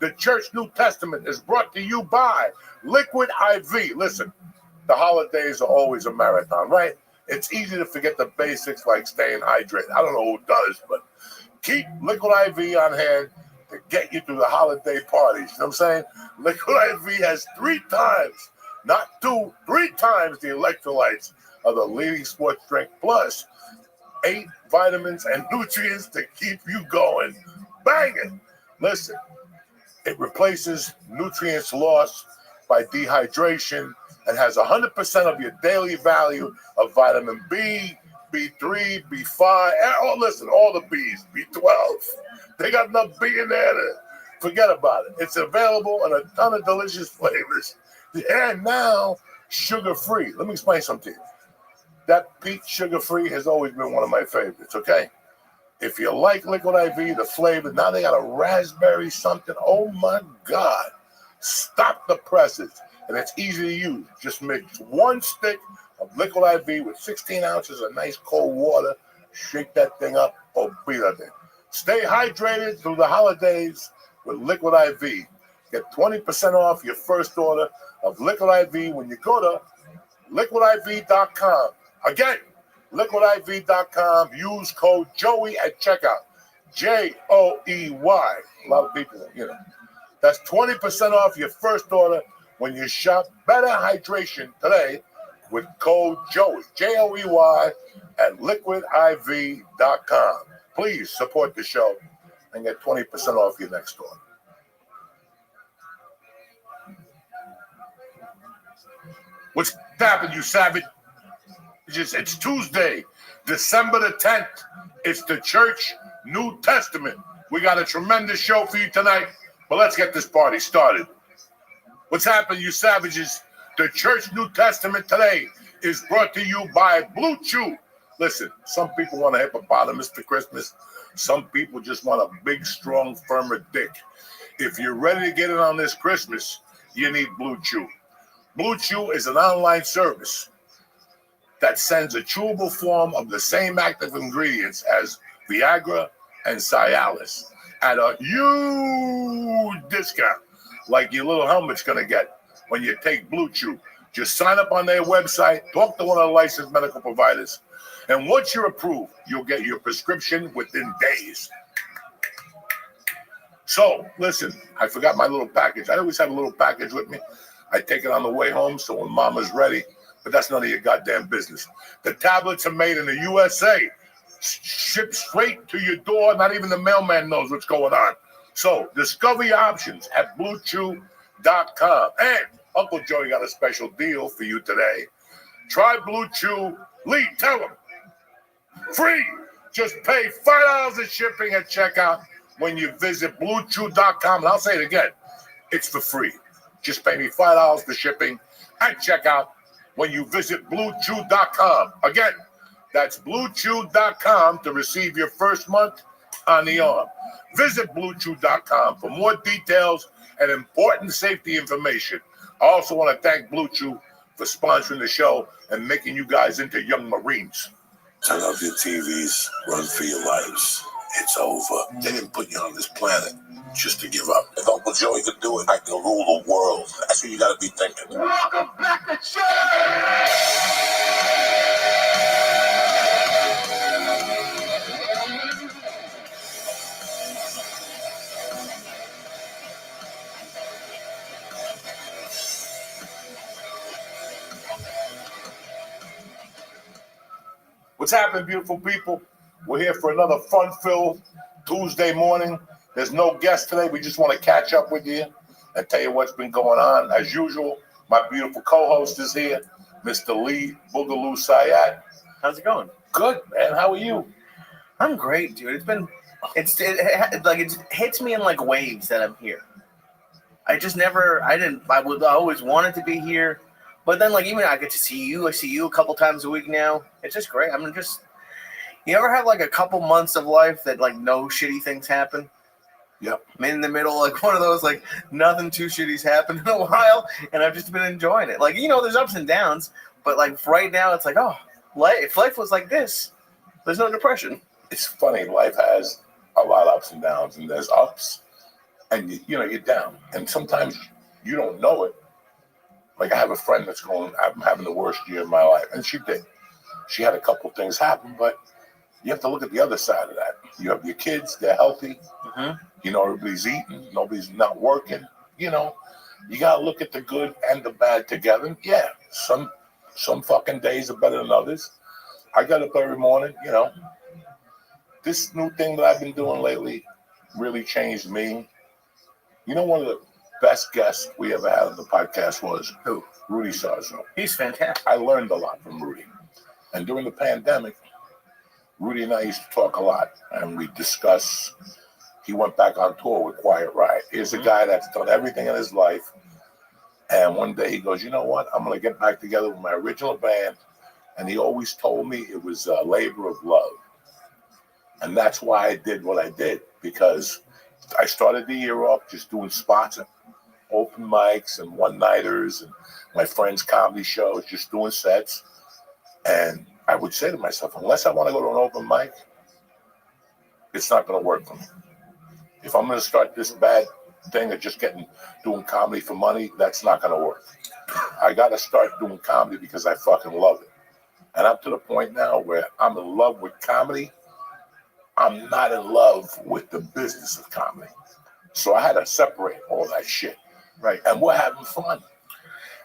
The Church New Testament is brought to you by Liquid IV. Listen, the holidays are always a marathon, right? It's easy to forget the basics like staying hydrated. I don't know who does, but keep Liquid IV on hand to get you through the holiday parties. You know what I'm saying? Liquid IV has 3 times, not 2, 3 times the electrolytes of the leading sports drink, plus 8 vitamins and nutrients to keep you going. Banging! Listen, it replaces nutrients lost by dehydration and has 100% of your daily value of vitamin B, B3, B5, and listen, all the Bs, B12. They got enough B in there to forget about it. It's available in a ton of delicious flavors. And now, sugar-free. Let me explain something to you. That peach sugar-free has always been one of my favorites, okay? If you like Liquid IV, the flavor, now they got a raspberry something. Oh, my God. Stop the presses. And it's easy to use. Just mix 1 stick of Liquid IV with 16 ounces of nice cold water. Shake that thing up. Oh, beat that thing. Stay hydrated through the holidays with Liquid IV. Get 20% off your first order of Liquid IV when you go to liquidiv.com. Again, liquidiv.com. Use code Joey at checkout. Joey. A lot of people, That's 20% off your first order when you shop Better Hydration today with code Joey, Joey, at liquidiv.com. Please support the show and get 20% off your next order. What's happened, you savage? It's Tuesday, December the 10th. It's the Church New Testament. We got a tremendous show for you tonight, but let's get this party started. What's happened, you savages? The Church New Testament today is brought to you by Blue Chew. Listen, some people want a hippopotamus for Christmas. Some people just want a big, strong, firmer dick. If you're ready to get it on this Christmas, you need Blue Chew. Blue Chew is an online service that sends a chewable form of the same active ingredients as Viagra and Cialis at a huge discount, like your little helmet's going to get when you take Blue Chew. Just sign up on their website, talk to one of the licensed medical providers, and once you're approved, you'll get your prescription within days. So, listen, I forgot my little package. I always have a little package with me. I take it on the way home, so when Mama's ready, but that's none of your goddamn business. The tablets are made in the USA, shipped straight to your door. Not even the mailman knows what's going on. So discover your options at BlueChew.com. And Uncle Joey got a special deal for you today. Try Blue Chew. Lee, tell him. Free. Just pay $5 of shipping at checkout when you visit BlueChew.com. And I'll say it again. It's for free. Just pay me $5 for shipping at checkout when you visit BlueChew.com. Again, that's BlueChew.com to receive your first month on the arm. Visit BlueChew.com for more details and important safety information. I also want to thank Blue Chew for sponsoring the show and making you guys into young Marines. Turn off your TVs, run for your lives. It's over. They didn't put you on this planet just to give up. If Uncle Joey could do it, I can rule the world. That's what you got to be thinking. Welcome back to church! What's happening, beautiful people? We're here for another fun-filled Tuesday morning. There's no guest today. We just want to catch up with you and tell you what's been going on. As usual, my beautiful co-host is here, Mr. Lee Boogaloo Sayat. How's it going? Good, man. How are you? I'm great, dude. It hits me in like waves that I'm here. I always wanted to be here. But then, like, even I get to see you. I see you a couple times a week now. It's just great. You ever have, like, a couple months of life that, like, no shitty things happen? Yep. I'm in the middle, like, one of those, like, nothing too shitty's happened in a while, and I've just been enjoying it. Like, there's ups and downs, but, like, right now, it's like, oh, if life was like this, there's no depression. It's funny. Life has a lot of ups and downs, and there's ups, and, you're down. And sometimes you don't know it. Like, I have a friend I'm having the worst year of my life. And she did. She had a couple things happen, but you have to look at the other side of that. You have your kids, they're healthy. Mm-hmm. Everybody's eating, nobody's not working. You got to look at the good and the bad together. And yeah, some Some fucking days are better than others. I got up every morning, you know. This new thing that I've been doing lately really changed me. You know, one of the best guests we ever had on the podcast was Who? Rudy Sarzo. He's fantastic. I learned a lot from Rudy. And during the pandemic, Rudy and I used to talk a lot, and we discuss. He went back on tour with Quiet Riot. Here's a guy that's done everything in his life. And one day he goes, you know what? I'm going to get back together with my original band. And he always told me it was a labor of love. And that's why I did what I did, because I started the year off just doing spots and open mics and one-nighters and my friends' comedy shows, just doing sets. And I would say to myself, unless I want to go to an open mic, it's not going to work for me. If I'm going to start this bad thing of just doing comedy for money, that's not going to work. I got to start doing comedy because I fucking love it. And I'm to the point now where I'm in love with comedy. I'm not in love with the business of comedy. So I had to separate all that shit. Right. And we're having fun.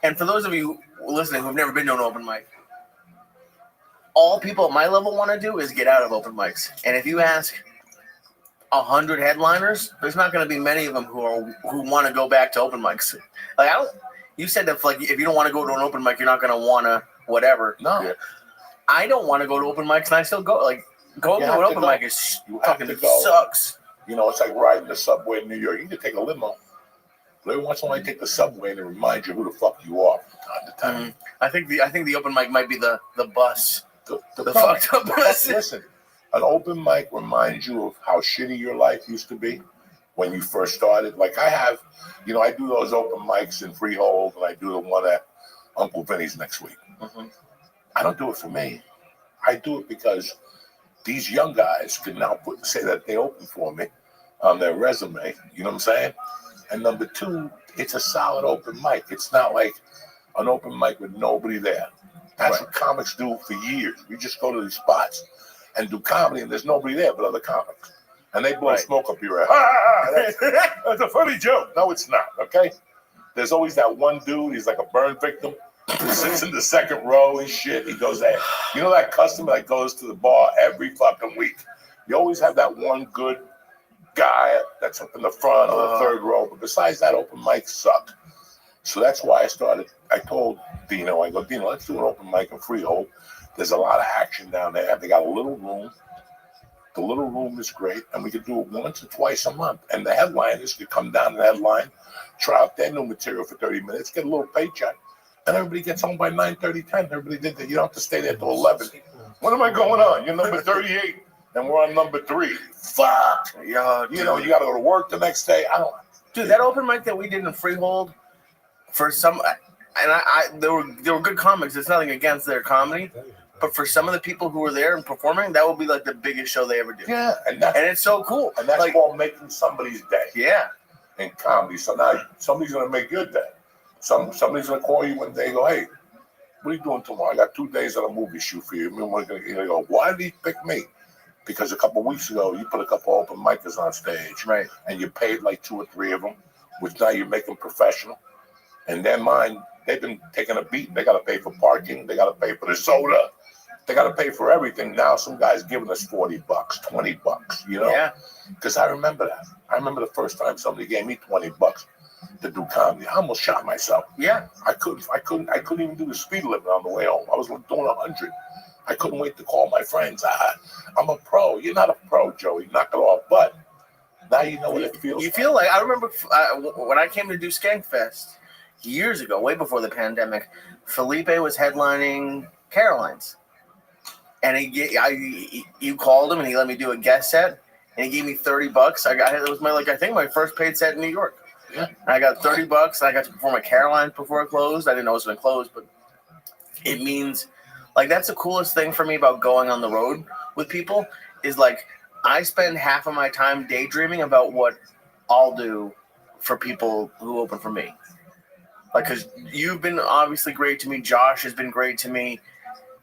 And for those of you listening who've never been to an open mic, all people at my level want to do is get out of open mics. And if you ask 100 headliners, there's not going to be many of them who want to go back to open mics. Like you said that like if you don't want to go to an open mic, you're not going to want to whatever. No. Yeah. I don't want to go to open mics, and I still go. Like going to an open mic is fucking sucks. You know, it's like riding the subway in New York. You can take a limo. But every once in a while, you take the subway and it reminds you who the fuck you are from time to time. Mm-hmm. I think the open mic might be the bus. The fucked up bus. Listen, an open mic reminds you of how shitty your life used to be when you first started. Like I have, you know, I do those open mics in Freehold, and I do the one at Uncle Vinny's next week. Mm-hmm. I don't do it for me. I do it because these young guys can now say that they open for me on their resume. You know what I'm saying? And number two, it's a solid open mic. It's not like an open mic with nobody there. That's what comics do for years. We just go to these spots and do comedy, and there's nobody there but other comics. And they blow smoke up your ass. That's a funny joke. No, it's not, okay? There's always that one dude, he's like a burn victim, who sits in the second row and shit. He goes there. You know that customer that goes to the bar every fucking week? You always have that one good guy that's up in the front or the third row. But besides that, open mics suck. So that's why I told Dino, I go, Dino, let's do an open mic in Freehold. There's a lot of action down there. They got a little room. The little room is great, and we could do it once or twice a month. And the headliners could come down to the headline, try out their new material for 30 minutes, get a little paycheck, and everybody gets home by 9:30, 10. Everybody did that. You don't have to stay there till 11. When am I going on? You're number 38, and we're on number 3. Fuck! Yeah, you know, you got to go to work the next day. Dude, that open mic that we did in Freehold, for some, and there were good comics. It's nothing against their comedy. But for some of the people who were there and performing, that would be like the biggest show they ever do. Yeah, and it's so cool. And that's like, called making somebody's day. Yeah, in comedy. So now somebody's gonna make your day. Somebody's gonna call you one day and go, hey, what are you doing tomorrow? I got 2 days on a movie shoot for you. You go, why did he pick me? Because a couple of weeks ago you put a couple of open micers on stage, right? And you paid like 2 or 3 of them, which now you make them professional. And their mind, they've been taking a beating. They got to pay for parking. They got to pay for the soda. They got to pay for everything. Now some guy's giving us $40, $20, you know? Yeah. Because I remember that. I remember the first time somebody gave me $20 to do comedy. I almost shot myself. Yeah. I couldn't even do the speed limit on the way home. I was doing 100. I couldn't wait to call my friends. I'm a pro. You're not a pro, Joey. Knock it off. But now you know what it feels like. You feel like, I remember when I came to do Skankfest years ago, way before the pandemic, Felipe was headlining Caroline's. And you called him and he let me do a guest set, and he gave me $30. It was my first paid set in New York. Yeah. And I got $30, and I got to perform at Caroline's before it closed. I didn't know it was going to close, but it means like that's the coolest thing for me about going on the road with people is like I spend half of my time daydreaming about what I'll do for people who open for me. Like, because you've been obviously great to me. Josh has been great to me.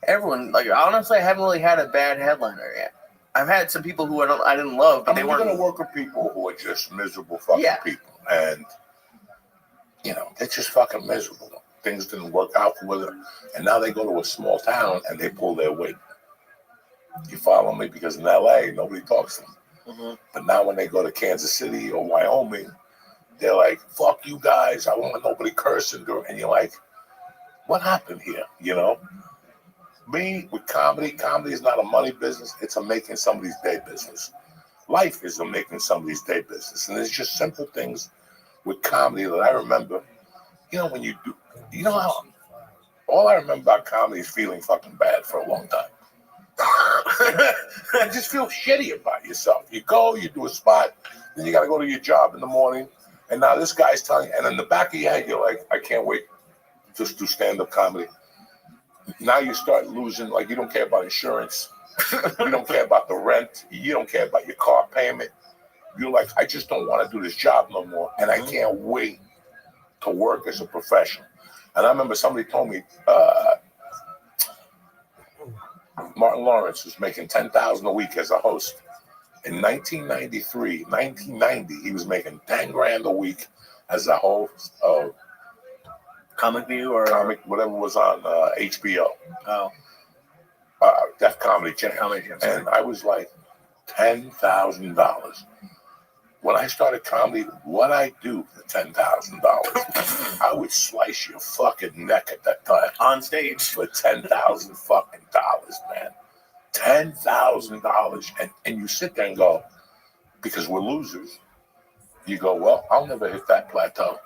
Everyone, like, honestly, I haven't really had a bad headliner yet. I've had some people who I didn't love, but they weren't. You're going to work with people who are just miserable fucking people. And, you know, they're just fucking miserable. things didn't work out with them, and now they go to a small town and they pull their weight. You follow me? Because in L.A. nobody talks to them. Mm-hmm. But now when they go to Kansas City or Wyoming, they're like, fuck you guys. I don't want nobody cursing. And you're like, what happened here? You know? Me, with comedy is not a money business. It's a making somebody's day business. Life is a making somebody's day business. And there's just simple things with comedy that I remember. You know, when you do, you know how, all I remember about comedy is feeling fucking bad for a long time. You just feel shitty about yourself. You go, you do a spot, then you got to go to your job in the morning, and now this guy's telling you, and in the back of your head, you're like, I can't wait to do stand-up comedy. Now you start losing, like you don't care about insurance, you don't care about the rent, you don't care about your car payment. You're like, I just don't want to do this job no more, and I can't wait to work as a professional. And I remember somebody told me, Martin Lawrence was making $10,000 a week as a host. In 1990, he was making $10,000 a week as a host of Comic View or comic, whatever was on HBO. Oh, Def Comedy Channel. And I was like, $10,000. When I started comedy, what I do for $10,000, I would slice your fucking neck at that time on stage for $10,000 fucking dollars, man. $10,000, and you sit there and go, because we're losers. You go, well, I'll never hit that plateau.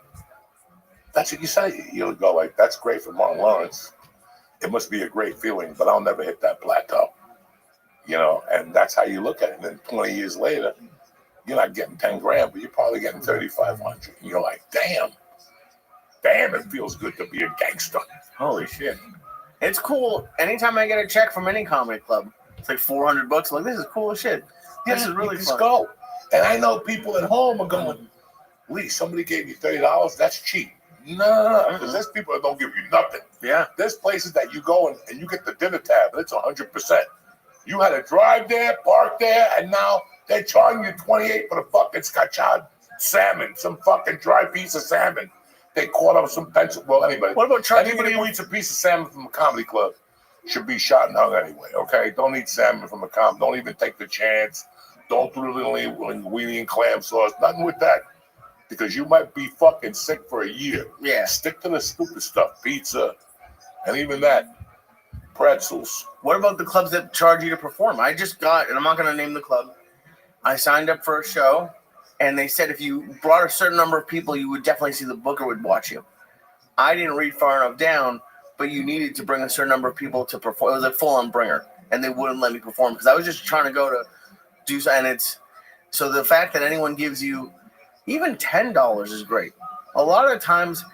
That's what you say. You'll go like, that's great for Martin Lawrence. It must be a great feeling, but I'll never hit that plateau. You know, and that's how you look at it. And then 20 years later, you're not getting $10,000, but you're probably getting $3,500. And you're like, damn, it feels good to be a gangster. Holy shit. It's cool. Anytime I get a check from any comedy club, it's like $400. I'm like, this is cool as shit. This is really just fun. Go. And I know people at home are going, Lee, somebody gave you $30, that's cheap. No, because there's people that don't give you nothing. Yeah. There's places that you go and you get the dinner tab, it's 100%. You had to drive there, park there, and now they're charging you $28 for the fucking scotchard salmon, some fucking dry piece of salmon. They caught up some pencil. Well, anybody. What about charging anybody who eats a piece of salmon from a comedy club should be shot and hung anyway, okay? Don't eat salmon from a comedy. Don't even take the chance. Don't do the little linguine and clam sauce. Nothing with that. Because you might be fucking sick for a year. Yeah. Stick to the stupid stuff. Pizza. And even that. Pretzels. What about the clubs that charge you to perform? I just got, and I'm not going to name the club, I signed up for a show, and they said if you brought a certain number of people, you would definitely see the booker would watch you. I didn't read far enough down, but you needed to bring a certain number of people to perform. It was a full-on bringer, and they wouldn't let me perform because I was just trying to go to do something. And it's so the fact that anyone gives you even $10 is great. A lot of the times,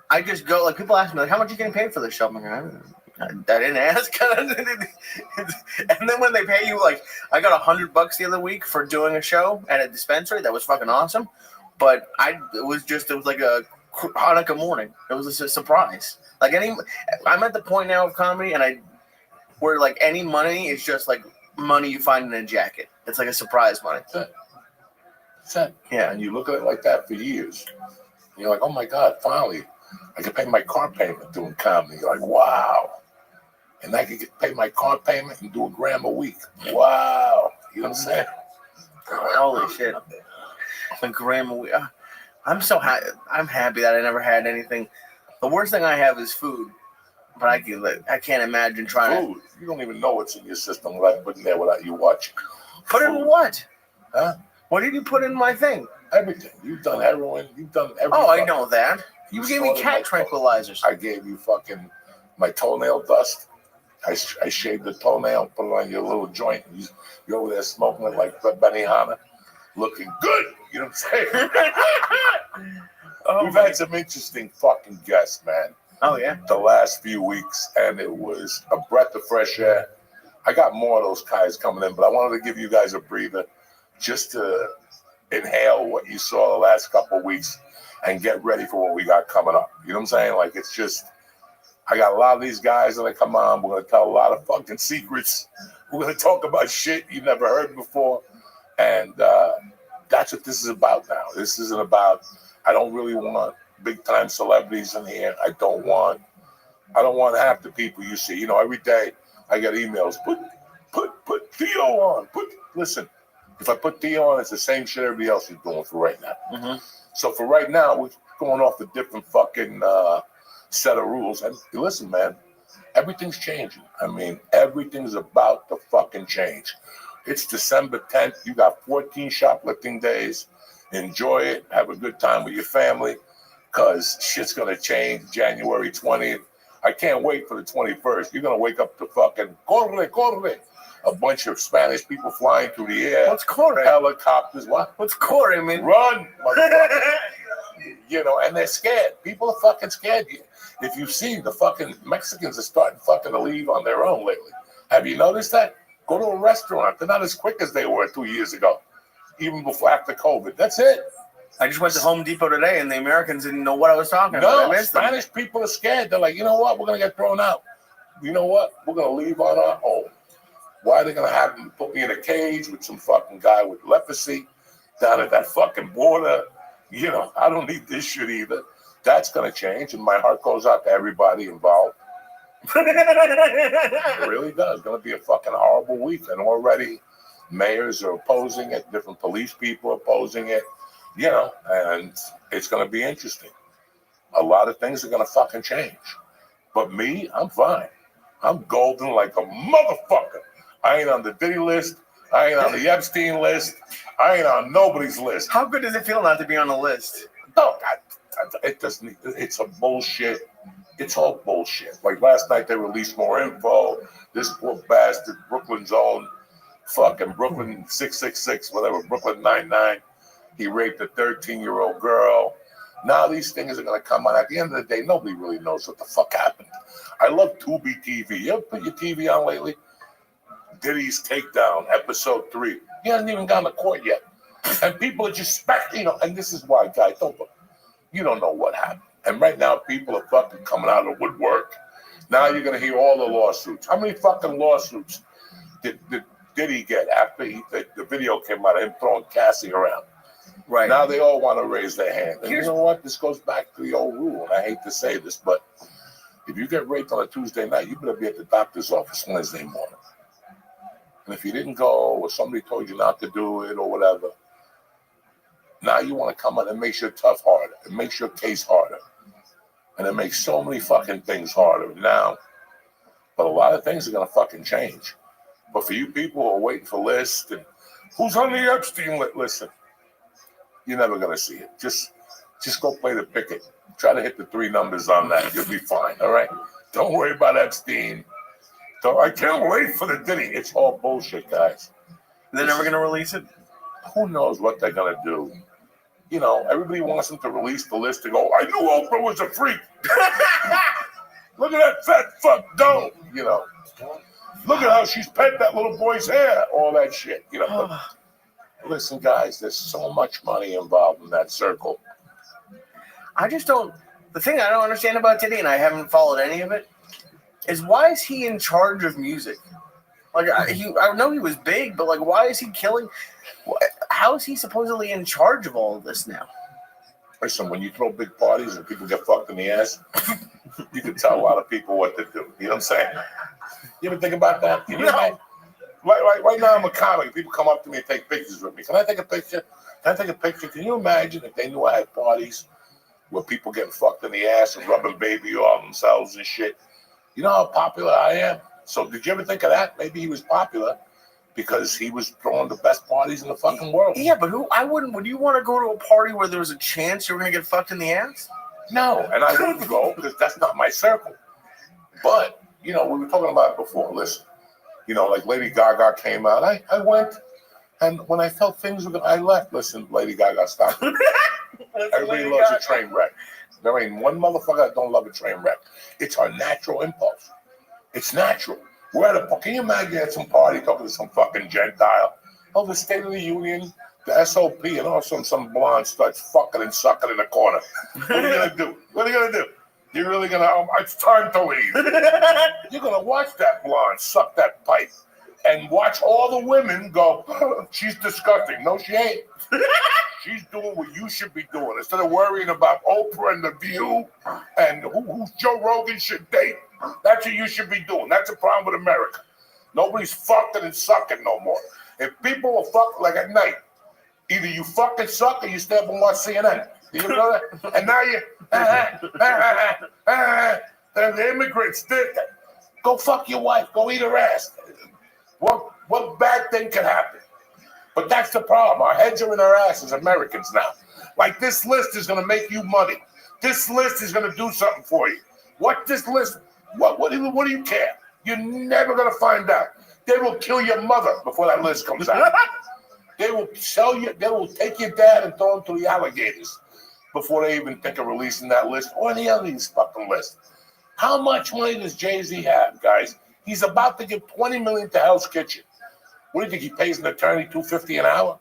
I just go, like, people ask me, like, how much are you getting paid for this show? I'm like, I didn't ask. And then when they pay you, like, I got $100 the other week for doing a show at a dispensary. That was fucking awesome. But it was like a Hanukkah morning. It was a surprise. Like, I'm at the point now of comedy, and where, like, any money is just, like, money you find in a jacket. It's like a surprise money. That's it. Yeah, and you look at it like that for years. And you're like, oh, my God, finally, I can pay my car payment doing comedy. You're like, wow. And I can pay my car payment and do $1,000 a week. Wow. You know what I'm saying? Holy shit. $1,000 a week. I'm so happy. I'm happy that I never had anything. The worst thing I have is food. But I can't imagine trying food. You don't even know what's in your system without putting there without you watching. Put in what? Huh? What did you put in my thing? Everything. You've done heroin. You've done everything. Oh, I know that. You gave me cat tranquilizers. I gave you fucking my toenail dust. I shaved the toenail, put it on your little joint. You're over there smoking it like Benihana, looking good. You know what I'm saying? We've had some interesting fucking guests, man. Oh, yeah? The last few weeks, and it was a breath of fresh air. I got more of those guys coming in, but I wanted to give you guys a breather just to inhale what you saw the last couple of weeks and get ready for what we got coming up. You know what I'm saying? Like, it's just, I got a lot of these guys that come on. We're going to tell a lot of fucking secrets. We're going to talk about shit you never heard before. And that's what this is about now. This isn't about, I don't really want big time celebrities in here. I don't want half the people you see. You know, every day I get emails. Put Theo on. Listen. If I put Theo on, it's the same shit everybody else is doing for right now. Mm-hmm. So for right now, we're going off a different fucking set of rules. And listen, man, everything's changing. I mean, everything's about to fucking change. It's December 10th. You got 14 shoplifting days. Enjoy it. Have a good time with your family, because shit's going to change January 20th. I can't wait for the 21st. You're going to wake up to fucking corre. A bunch of Spanish people flying through the air. What's corre? Helicopters. What? What's corre, man? Run, motherfucker. You know, and they're scared. People are fucking scared. If you've seen, the fucking Mexicans are starting fucking to leave on their own lately. Have you noticed that? Go to a restaurant. They're not as quick as they were 2 years ago, even before after COVID. That's it. I just went to Home Depot today, and the Americans didn't know what I was talking about. No, Spanish people are scared. They're like, you know what? We're going to get thrown out. You know what? We're going to leave on our own. Why are they going to have them put me in a cage with some fucking guy with leprosy down at that fucking border? You know, I don't need this shit either. That's going to change, and my heart goes out to everybody involved. It really does. It's going to be a fucking horrible week, and already mayors are opposing it, different police people are opposing it, you know, and it's going to be interesting. A lot of things are going to fucking change. But me, I'm fine. I'm golden like a motherfucker. I ain't on the Diddy list. I ain't on the Epstein list. I ain't on nobody's list. How good does it feel not to be on the list? No, it doesn't. It's a bullshit. It's all bullshit. Like last night, they released more info. This poor bastard, Brooklyn's own, fucking Brooklyn 666, whatever, Brooklyn 99. He raped a 13-year-old girl. Now these things are going to come on. At the end of the day, nobody really knows what the fuck happened. I love Tubi TV. You ever put your TV on lately? Diddy's Takedown, episode 3. He hasn't even gone to court yet. And people are just speculating, you know, and this is why, guys, you don't know what happened. And right now, people are fucking coming out of the woodwork. Now you're going to hear all the lawsuits. How many fucking lawsuits did he get after the video came out of him throwing Cassie around? Right. Now they all want to raise their hand. And you know what? This goes back to the old rule, and I hate to say this, but if you get raped on a Tuesday night, you better be at the doctor's office Wednesday morning. And if you didn't go, or somebody told you not to do it, or whatever, now you want to come on and make your tough harder. It makes your case harder. And it makes so many fucking things harder now. But a lot of things are going to fucking change. But for you people who are waiting for lists, and who's on the Epstein list, listen, you're never going to see it. Just go play the picket. Try to hit the 3 numbers on that. You'll be fine, all right? Don't worry about Epstein. I can't wait for the Diddy. It's all bullshit, guys. They're never going to release it? Who knows what they're going to do? You know, everybody wants them to release the list to go, I knew Oprah was a freak. Look at that fat fuck dough, you know. Look at how she's pet that little boy's hair, all that shit, you know. But listen, guys, there's so much money involved in that circle. I just don't. The thing I don't understand about Diddy, and I haven't followed any of it, is why is he in charge of music? Like, I know he was big, but like, why is he killing? How is he supposedly in charge of all of this now? Listen, when you throw big parties and people get fucked in the ass, you can tell a lot of people what to do. You know what I'm saying? You ever think about that? You know, right now I'm a comic. People come up to me and take pictures with me. Can I take a picture? Can I take a picture? Can you imagine if they knew I had parties where people getting fucked in the ass and rubbing baby on themselves and shit? You know how popular I am? So did you ever think of that? Maybe he was popular because he was throwing the best parties in the fucking world. Yeah, but would you want to go to a party where there was a chance you were going to get fucked in the ass? No, and I wouldn't go because that's not my circle. But, you know, we were talking about it before. Listen, you know, like Lady Gaga came out. I went, and when I felt things were going to, I left. Listen, Lady Gaga, stop it. Everybody loves a train wreck. There ain't one motherfucker that don't love a train wreck. It's our natural impulse. It's natural. We're at a, can you imagine at some party talking to some fucking Gentile? Oh, the State of the Union, the SOP, and all of a sudden some blonde starts fucking and sucking in the corner. What are you going to do? What are you going to do? You're really going to, it's time to leave. You're going to watch that blonde suck that pipe and watch all the women go, she's disgusting. No, she ain't. She's doing what you should be doing. Instead of worrying about Oprah and The View and who Joe Rogan should date, that's what you should be doing. That's the problem with America. Nobody's fucking and sucking no more. If people will fuck like at night, either you fucking suck or you stay up and watch CNN. You know that? And now the immigrants did that. Go fuck your wife. Go eat her ass. What bad thing can happen? But that's the problem. Our heads are in our asses, Americans now. Like this list is going to make you money. This list is going to do something for you. What this list? What do you care? You're never going to find out. They will kill your mother before that list comes out. They will sell you. They will take your dad and throw him to the alligators before they even think of releasing that list or any other these fucking lists. How much money does Jay-Z have, guys? He's about to give $20 million to Hell's Kitchen. What do you think he pays an attorney $250 an hour?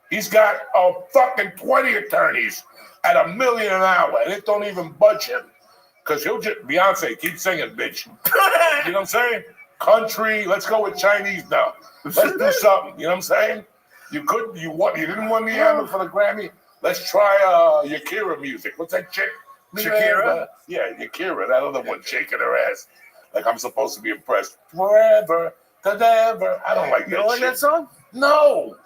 He's got a fucking 20 attorneys at $1 million an hour, and it don't even budge him. Because he'll just, Beyonce, keep singing, bitch. You know what I'm saying? Country, let's go with Chinese now. Let's do something. You know what I'm saying? You didn't win the Emmy for the Grammy. Let's try Yakira music. What's that chick? Shakira? Yeah, Yakira, that other one shaking her ass. Like I'm supposed to be impressed. Forever, ever. I don't like that. You don't like shit. that song? No.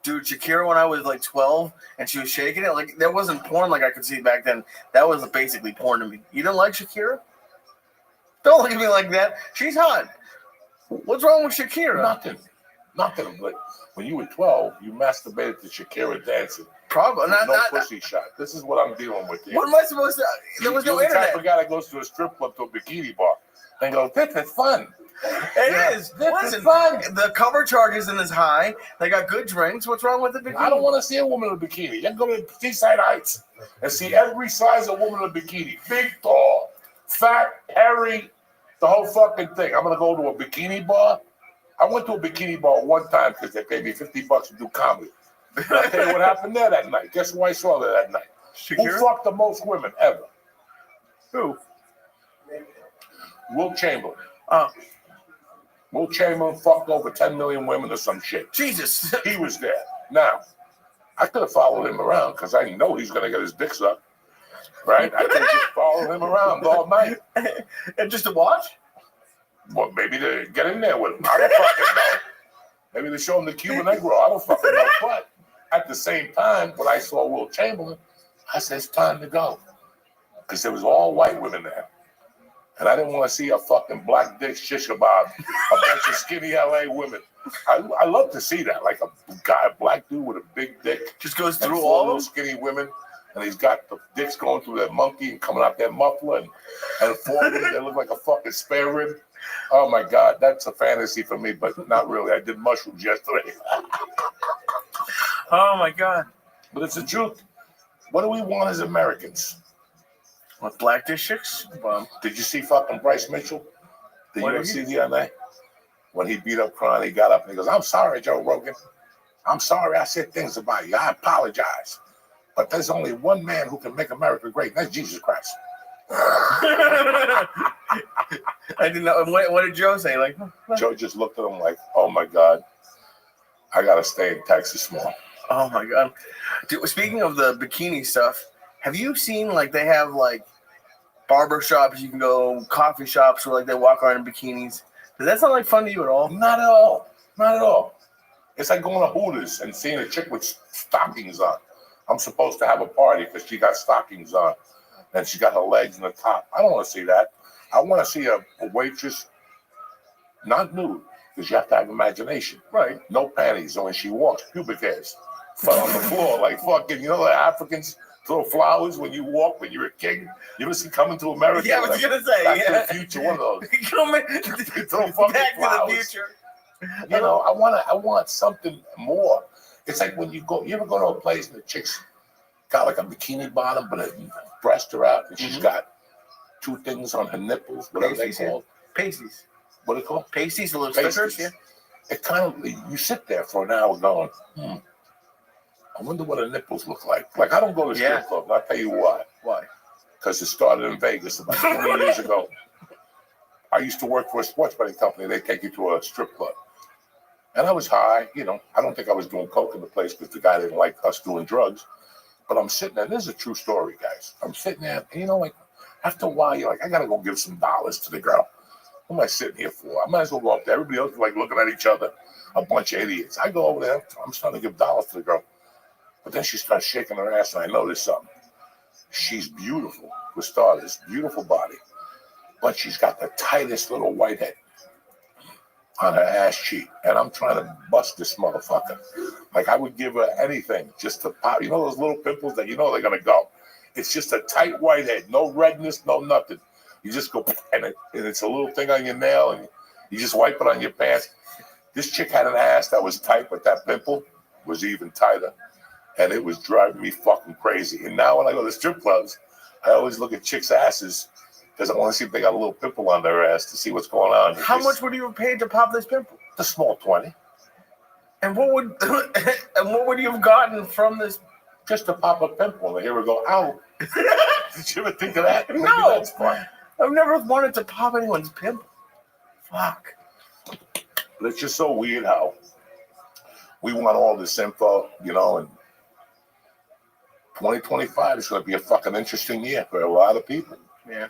Dude, Shakira, when I was like 12 and she was shaking it, like that wasn't porn like I could see back then. That was basically porn to me. You didn't like Shakira? Don't look at me like that. She's hot. What's wrong with Shakira? Nothing. But when you were 12, you masturbated to Shakira dancing. Probably not pussy shot. This is what I'm dealing with here. What am I supposed to? There was no You're internet. the type of guy that goes to a strip club to a bikini bar and goes, "This is fun." It is. Listen, fun. The cover charge isn't as high. They got good drinks. What's wrong with the bikini? I don't want to see a woman in a bikini. You can go to Seaside Heights and see every size of woman in a bikini. Big, tall, fat, hairy, the whole fucking thing. I'm going to go to a bikini bar. I went to a bikini bar one time because they paid me $50 to do comedy. And I'll tell you what happened there that night. Guess who I saw there that night? Shakira? Who fucked the most women ever? Who? Will Chamberlain. Oh. Will Chamberlain fucked over 10 million women or some shit. Jesus. He was there. Now, I could have followed him around because I know he's going to get his dick sucked. Right? I could have just followed him around all night. And just to watch? Well, maybe to get in there with him. I don't fucking know. Maybe to show him the Cuban Negro. I don't fucking know. But at the same time, when I saw Will Chamberlain, I said, it's time to go. Because there was all white women there. And I didn't want to see a fucking black dick shish kebab, a bunch of skinny LA women. I love to see that, like a black dude with a big dick. Just goes through all all those skinny women. And he's got the dicks going through that monkey and coming out that muffler. And four of them, they look like a fucking spare rib. Oh, my God. That's a fantasy for me, but not really. I did mushrooms yesterday. Oh, my God. But it's the truth. What do we want as Americans? What, black dick chicks? Did you see fucking Bryce Mitchell? The What did UFC the other night? When he beat up crying, he got up and he goes, I'm sorry, Joe Rogan. I'm sorry I said things about you. I apologize. But there's only one man who can make America great, and that's Jesus Christ. I didn't know. What did Joe say? Like, Joe just looked at him like, oh, my God. I got to stay in Texas more. Oh, my God. Dude, speaking of the bikini stuff, have you seen, like, they have, like, barber shops, you can go, coffee shops where, like, they walk around in bikinis. Does that sound like fun to you at all? Not at all. Not at all. It's like going to Hooters and seeing a chick with stockings on. I'm supposed to have a party because she got stockings on and she got her legs in the top. I don't want to see that. I want to see a waitress not nude because you have to have imagination. Right. No panties. And when she walks, pubic hairs fell on the floor like fucking, you know, the Africans throw flowers when you walk when you're a king. You ever see Coming to America? Yeah, I was going to say. Back to the Future, one of those. Throw fucking Back flowers. to the Future. You know, I want something more. It's like when you ever go to a place and the chick's got like a bikini bottom, but her breasts are out, and she's got two things on her nipples, whatever they call. Pasties. What are they called? Pasties, the little stickers, yeah. It kind of, you sit there for an hour going, I wonder what her nipples look like. Like, I don't go to strip clubs, I'll tell you why. Why? Because it started in Vegas about 20 years ago. I used to work for a sports betting company. They take you to a strip club. And I was high, you know. I don't think I was doing coke in the place because the guy didn't like us doing drugs. But I'm sitting there. This is a true story, guys. I'm sitting there, and you know, like after a while, you're like, I gotta go give some dollars to the girl. What am I sitting here for? I might as well go up there. Everybody else is like looking at each other, a bunch of idiots. I go over there. I'm starting to give dollars to the girl. But then she starts shaking her ass, and I notice something. She's beautiful, for starters, beautiful body. But she's got the tightest little white head on her ass cheek. And I'm trying to bust this motherfucker. Like I would give her anything just to pop. You know those little pimples that you know they're going to go. It's just a tight white head. No redness, no nothing. You just go, and it's a little thing on your nail, and you just wipe it on your pants. This chick had an ass that was tight, but that pimple was even tighter. And it was driving me fucking crazy. And now when I go to strip clubs, I always look at chicks' asses because I want to see if they got a little pimple on their ass to see what's going on. How much would you have paid to pop this pimple? The small 20. And what would you have gotten from this? Just to pop a pimple. And here we go. Ow. Did you ever think of that? Maybe No. that's fun. I've never wanted to pop anyone's pimple. Fuck. But it's just so weird how we want all this info, you know, and 2025 is going to be a fucking interesting year for a lot of people. Yeah.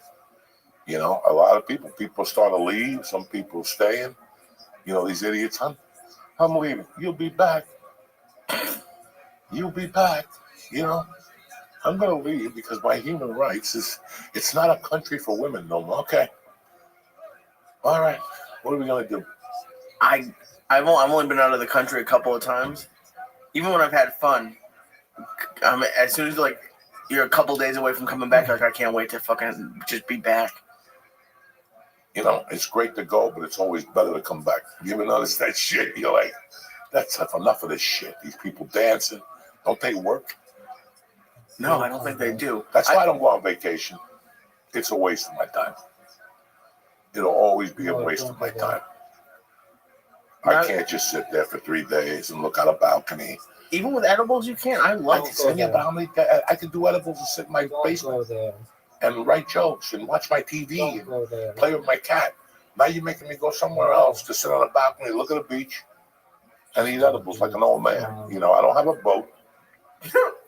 You know, a lot of people. People start to leave. Some people staying. You know, these idiots. I'm leaving. You'll be back. You'll be back. You know, I'm going to leave because my human rights is, it's not a country for women no more. Okay. All right. What are we going to do? I've only been out of the country a couple of times. Even when I've had fun, as soon as like you're a couple days away from coming back, like I can't wait to fucking just be back. You know, it's great to go, but it's always better to come back. You ever notice that shit? You're like, that's enough of this shit. These people dancing, don't they work? No, I don't think they do. That's why I don't go on vacation. It's a waste of my time. It'll always be a waste of my time. I can't just sit there for 3 days and look out a balcony. Even with edibles, you can't. I love it. Yeah, but I could do edibles and sit in my basement and write jokes and watch my TV and play with my cat. Now you're making me go somewhere else to sit on a balcony, look at the beach, and eat edibles like an old man. You know, I don't have a boat.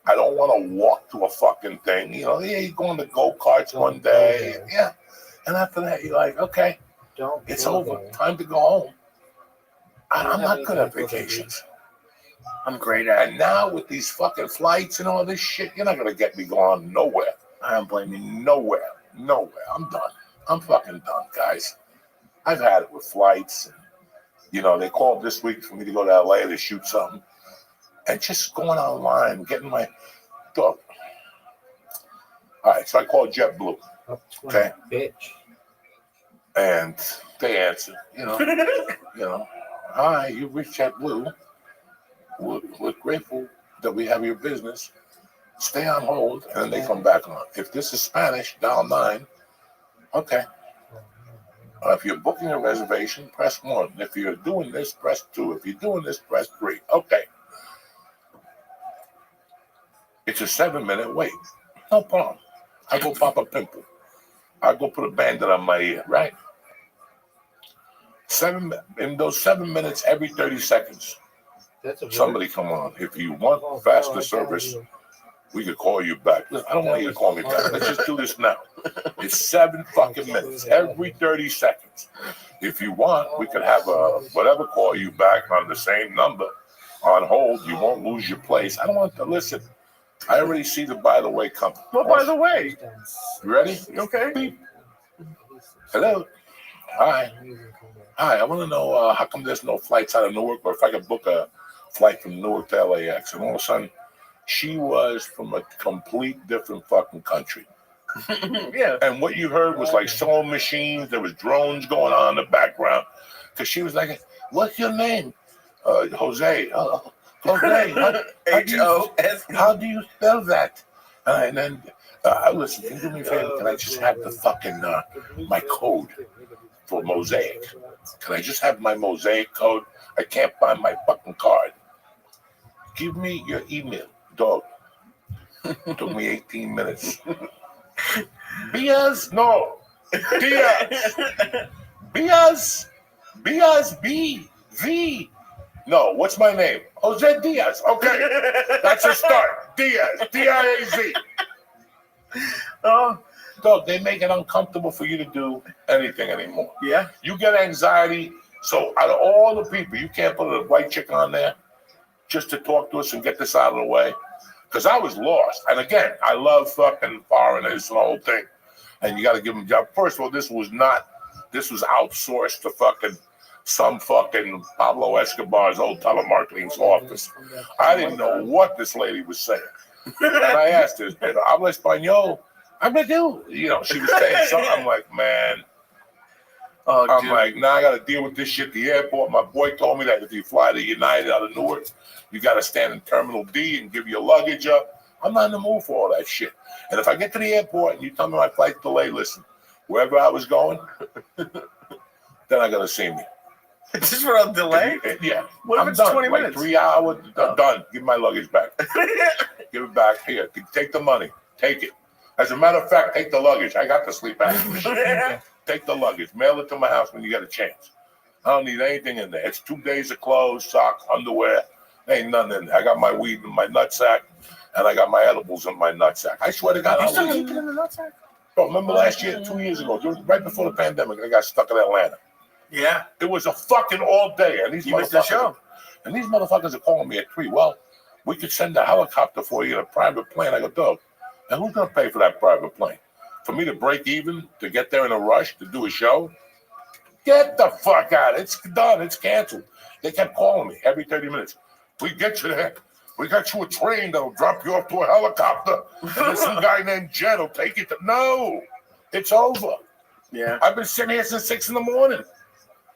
I don't want to walk to a fucking thing. You know, yeah, you go on the go-karts one day. Yeah. And after that, you're like, okay, it's over. Time to go home. I'm not good at vacations. I'm great at it. And now with these fucking flights and all this shit, you're not going to get me going nowhere. I don't blame you. Nowhere. I'm done. I'm fucking done, guys. I've had it with flights. And, you know, they called this week for me to go to LA to shoot something. And just going online, getting my dog. All right, so I called JetBlue. Okay. Bitch. And they answered, you know, hi, you've reached JetBlue. We're grateful that we have your business. Stay on hold, and then they come back on. If this is Spanish, dial 9. Okay. If you're booking a reservation, press 1. If you're doing this, press 2. If you're doing this, press 3. Okay. It's a 7-minute wait. No problem. I go pop a pimple. I go put a bandit on my ear, right? In those 7 minutes, every 30 seconds, somebody come on. If you want faster service, we could call you back. Listen, I don't want you to call me back. Let's just do this now. It's 7 fucking minutes, every 30 seconds. If you want, we could have whatever call you back on the same number on hold. You won't lose your place. I don't want to listen. I already see the by the way coming. Well, by the way. You ready? Okay. Beep. Hello. Hi. Hi, I want to know how come there's no flights out of Newark, or if I could book a flight from Newark to LAX. And all of a sudden, she was from a complete different fucking country. Yeah. And what you heard was like sewing machines. There was drones going on in the background. Because she was like, what's your name? Jose. Jose. H-O-S. How do you spell that? And then, listen, can you do me a favor? Can I just have the fucking, my code for Mosaic? Can I just have my Mosaic code? I can't find my fucking card. Give me your email, dog. Took me 18 minutes. Bias? No. Diaz. Bias. B. V. No, what's my name? Jose Diaz. Okay, that's a start. Diaz, D-I-A-Z. Oh, Dog, they make it uncomfortable for you to do anything anymore. yeah. You get anxiety. So out of all the people, you can't put a white chick on there just to talk to us and get this out of the way. Because I was lost. And again, I love fucking foreigners and the whole thing. And you got to give them a job. First of all, this was outsourced to fucking some fucking Pablo Escobar's old telemarketing's office. I didn't know what this lady was saying. And I asked her, habla español? I'm going to do. You know, she was saying something. I'm like, man. Oh, I'm dude. like, now I got to deal with this shit at the airport. My boy told me that if you fly to United out of Newark, you got to stand in Terminal D and give your luggage up. I'm not in the mood for all that shit. And if I get to the airport and you tell me my flight's delayed, listen, wherever I was going, then I got to see me. Just for a delay? Yeah. What if I'm it's done. 20 like minutes? 3 hours, done. Give my luggage back. Give it back. Here, take the money. Take it. As a matter of fact, take the luggage. I got the sleep machine. Take the luggage. Mail it to my house when you get a chance. I don't need anything in there. It's 2 days of clothes, socks, underwear. Ain't nothing in there. I got my weed in my nutsack, and I got my edibles in my nutsack. I swear to God, You I'll still leave. keep it in the nutsack? Bro, remember last year, 2 years ago, right before the pandemic, I got stuck in Atlanta. Yeah. It was a fucking all day, and these You missed the motherfuckers. show. And these motherfuckers are calling me at 3. Well, we could send a helicopter for you in a private plane. I go, dog, and who's gonna pay for that private plane? For me to break even, to get there in a rush, to do a show? Get the fuck out. It's done. It's canceled. They kept calling me every 30 minutes. We get you there. We got you a train that'll drop you off to a helicopter. And then some guy named Jen will take you to... No, it's over. Yeah. I've been sitting here since 6 in the morning.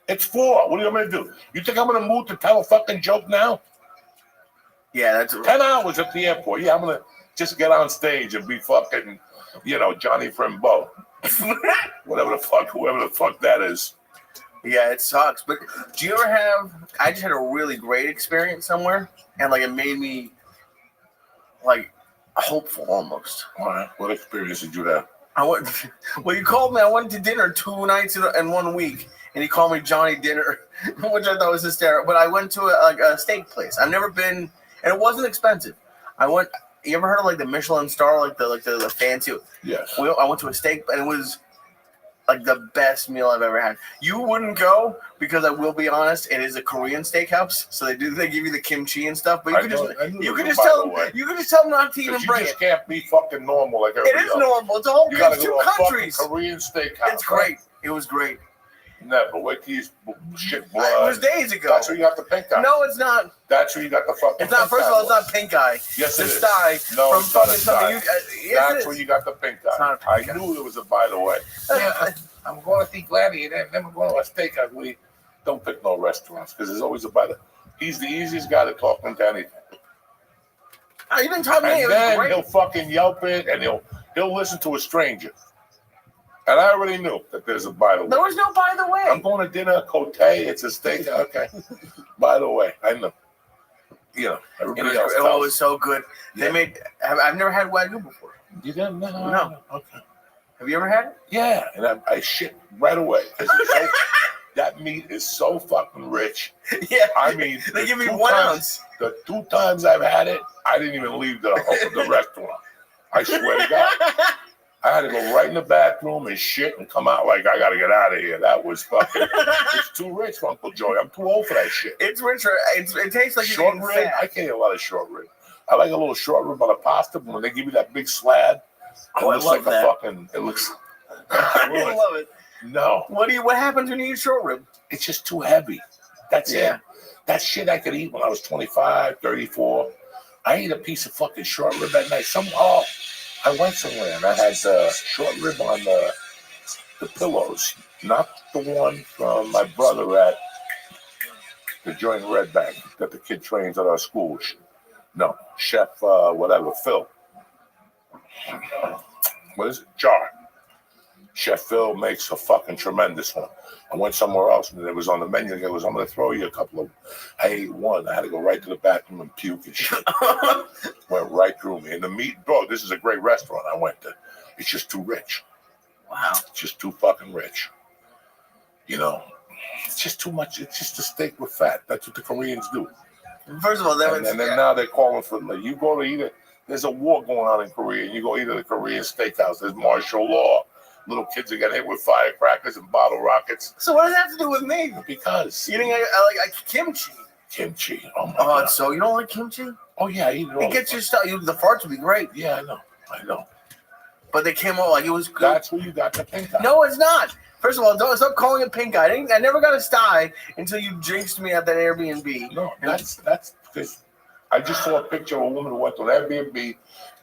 It's 4. What are you going to do? You think I'm going to move to tell a fucking joke now? Yeah, that's... 10 hours at the airport. Yeah, I'm going to just get on stage and be fucking, Johnny Frimbo. Whoever the fuck that is. Yeah, it sucks. But do you ever have... I just had a really great experience somewhere, and, it made me, hopeful almost. All right. What experience did you have? Well, you called me. I went to dinner 2 nights in 1 week, and he called me Johnny Dinner, which I thought was hysterical. But I went to a steak place. I've never been, and it wasn't expensive. You ever heard of the Michelin star, the fancy? Yes. I went to a steak, and it was the best meal I've ever had. You wouldn't go because I will be honest, it is a Korean steakhouse, so they give you the kimchi and stuff. But you can just tell them not to even bring it. You just can't be fucking normal like everybody It is else. normal. It's a whole You gotta two go to a countries. fucking Korean steakhouse. It's great. It was great. Never. Wait till you shit blood. It was days ago. That's where you got the pink eye. No, it's not. That's where you got the fucking. It's not. First of all, it's not pink eye. Yes, it is. It's dye. No, from it's not fucking a dye. something. That's where you got the pink eye. It's not a pink I eye. knew there was a by the way. Yeah, I'm going to see Gladiator and then we're going to a steakhouse. We don't pick no restaurants because there's always a by the. He's the easiest guy to talk into anything. Oh, you didn't tell me. And then he'll fucking Yelp it and he'll listen to a stranger. And I already knew that there's a by the way. There was no by the way. I'm going to dinner, Cote, it's a steak. Okay. By the way, I know. Everybody else. It was so good. Yeah. I've never had Wagyu before. You didn't? No. Okay. Have you ever had it? Yeah, and I shit right away. That meat is so fucking rich. Yeah. I mean, they give me 1 ounce. The 2 times I've had it, I didn't even leave the restaurant. I swear to God. I had to go right in the bathroom and shit and come out like I got to get out of here. That was fucking. It's too rich for Uncle Joey. I'm too old for that shit. It's richer. It tastes like short you're rib. eating fat. I can't eat a lot of short rib. I like a little short rib on a pasta, but when they give you that big slab, it looks like that. a fucking. It looks. I love it. No. What happens when you eat short rib? It's just too heavy. That's it. That shit I could eat when I was 25, 34. I ate a piece of fucking short rib at night. I went somewhere and I had short rib on the pillows, not the one from my brother at the joint Red Bank that the kid trains at our school. No, Chef Phil. What is it? Jar. Chef Phil makes a fucking tremendous one. I went somewhere else and it was on the menu. It goes, I'm going to throw you a couple of. I ate one. I had to go right to the bathroom and puke and shit. Went right through me. And the meat, bro, this is a great restaurant I went to. It's just too rich. Wow. It's just too fucking rich. It's just too much. It's just a steak with fat. That's what the Koreans do. First of all, And then now they're calling for, like, you go to either, there's a war going on in Korea. You go either to the Korean steakhouse, there's martial law. Little kids are getting hit with firecrackers and bottle rockets. So what does that have to do with me? Because Eating, I like kimchi. Kimchi. Oh my God. So you don't like kimchi? Oh yeah, I eat it all. It gets your stuff. The farts would be great. Yeah, I know. But they came out like it was good. That's where you got the pink eye. No, it's not. First of all, don't stop calling it pink eye. I never got a sty until you jinxed me at that Airbnb. No, that's because I just saw a picture of a woman who went to an Airbnb,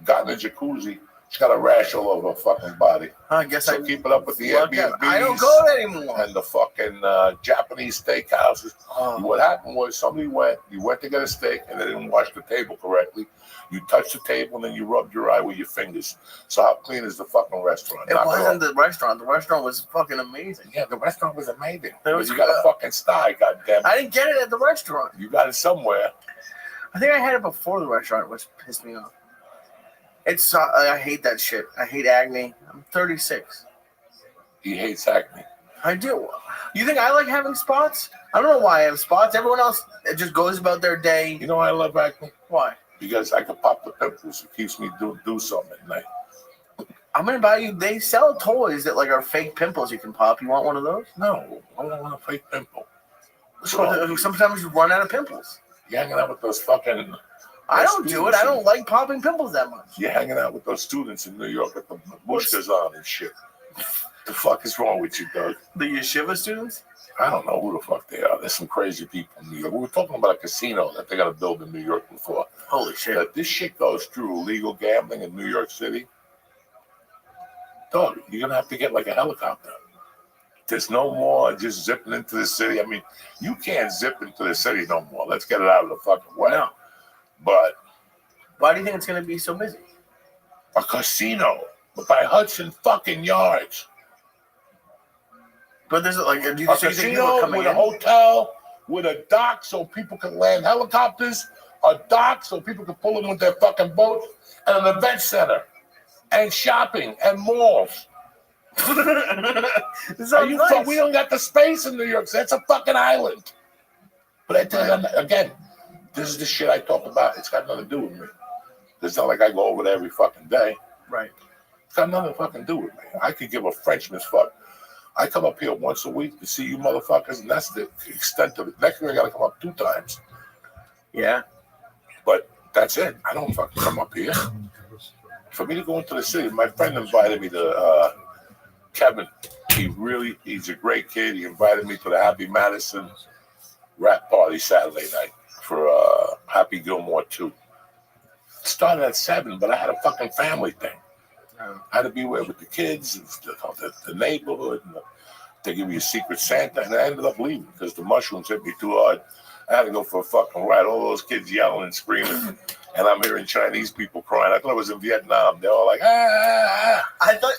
got in a jacuzzi. She's got a rash all over her fucking body. I guess so keep it up with the Airbnbs. I don't go there anymore. And the fucking Japanese steakhouses. What happened was you went to get a steak and they didn't wash the table correctly. You touched the table and then you rubbed your eye with your fingers. So how clean is the fucking restaurant? It wasn't the restaurant. The restaurant was fucking amazing. Yeah, the restaurant was amazing. You got a fucking sty, goddamn it. I didn't get it at the restaurant. You got it somewhere. I think I had it before the restaurant, which pissed me off. I hate that shit. I hate acne. I'm 36. He hates acne. I do. You think I like having spots? I don't know why I have spots. Everyone else just goes about their day. You know why I love acne? Why? Because I can pop the pimples. It keeps me do something at night. I'm gonna buy you. They sell toys that like are fake pimples you can pop. You want one of those? No, I don't want a fake pimple. Sometimes you run out of pimples. You're hanging out with those fucking. I don't do it. I don't like popping pimples that much. You're hanging out with those students in New York with the bushkas on and shit. The fuck is wrong with you, Doug? The yeshiva students? I don't know who the fuck they are. There's some crazy people in New York. We were talking about a casino that they got to build in New York before. Holy shit. That this shit goes through illegal gambling in New York City. Doug, you're going to have to get like a helicopter. There's no more just zipping into the city. I mean, you can't zip into the city no more. Let's get it out of the fucking way. No. But why do you think it's going to be so busy? A casino by Hudson fucking Yards. But there's like a casino with a hotel, with a dock so people can land helicopters, a dock so people can pull in with their fucking boats, and an event center, and shopping, and malls. We don't got the space in New York. So that's a fucking island. But I tell you, again, this is the shit I talk about. It's got nothing to do with me. It's not like I go over there every fucking day. Right. It's got nothing to fucking do with me. I could give a Frenchman's fuck. I come up here once a week to see you motherfuckers, and that's the extent of it. Next year I gotta come up 2 times. Yeah. But that's it. I don't fucking come up here. For me to go into the city, my friend invited me to Kevin. He's a great kid. He invited me to the Happy Madison rap party Saturday night for Happy Gilmore 2. It started at 7, but I had a fucking family thing. I had to be with the kids, and the neighborhood. And they give me a secret Santa, and I ended up leaving because the mushrooms hit me too hard. I had to go for a fucking ride. All those kids yelling and screaming, and I'm hearing Chinese people crying. I thought I was in Vietnam. They're all like, ah. I thought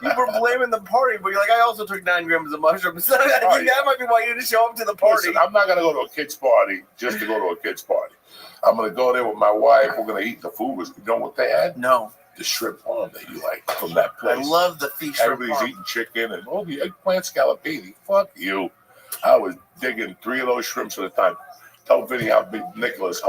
you were blaming the party, but you're like, I also took 9 grams of mushrooms. That might be why you didn't show up to the party. Listen, I'm not going to go to a kid's party just to go to a kid's party. I'm going to go there with my wife. We're going to eat the food. You know what they had? No. The shrimp parm that you like from that place. I love the fish shrimp Everybody's parm. eating chicken and the eggplant scallopini. Fuck you. I was digging 3 of those shrimps at a time. Tell Vinny how big those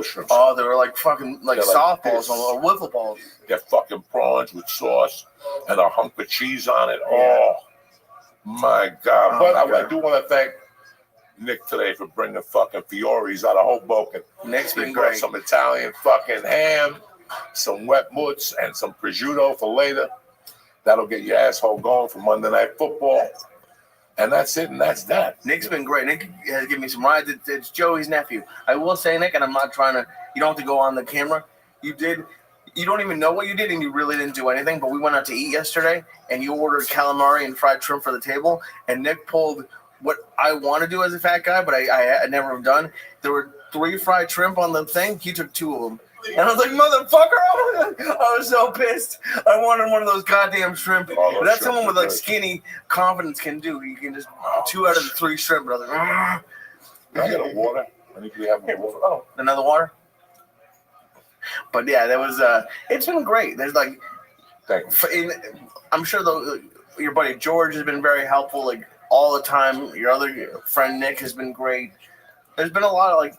shrimps are. Oh, they were like fucking like softballs or wiffle balls. They're fucking prawns with sauce and a hunk of cheese on it. Oh, my God. But I do want to thank Nick today for bringing fucking Fioris out of Hoboken. Nick's been brought great. some Italian fucking ham, some wet mutts, and some prosciutto for later. That'll get your asshole going for Monday Night Football. And that's it, and that's that. Nick's been great. Nick has given me some rides. It's Joey's nephew. I will say, Nick, and I'm not trying to, you don't have to go on the camera. You don't even know what you did, and you really didn't do anything, but we went out to eat yesterday, and you ordered calamari and fried shrimp for the table, and Nick pulled what I want to do as a fat guy, but I never have done. There were 3 fried shrimp on the thing. He took 2 of them. And I was like, motherfucker! I was so pissed. I wanted one of those goddamn shrimp. That's someone with like skinny confidence can do. You can just 2 out of the 3 shrimp, brother. Can I get a water? I think we have a water. Oh, another water? But yeah, that was. It's been great. There's like, I'm sure your buddy George has been very helpful. Like all the time. Your other friend Nick has been great. There's been a lot of like,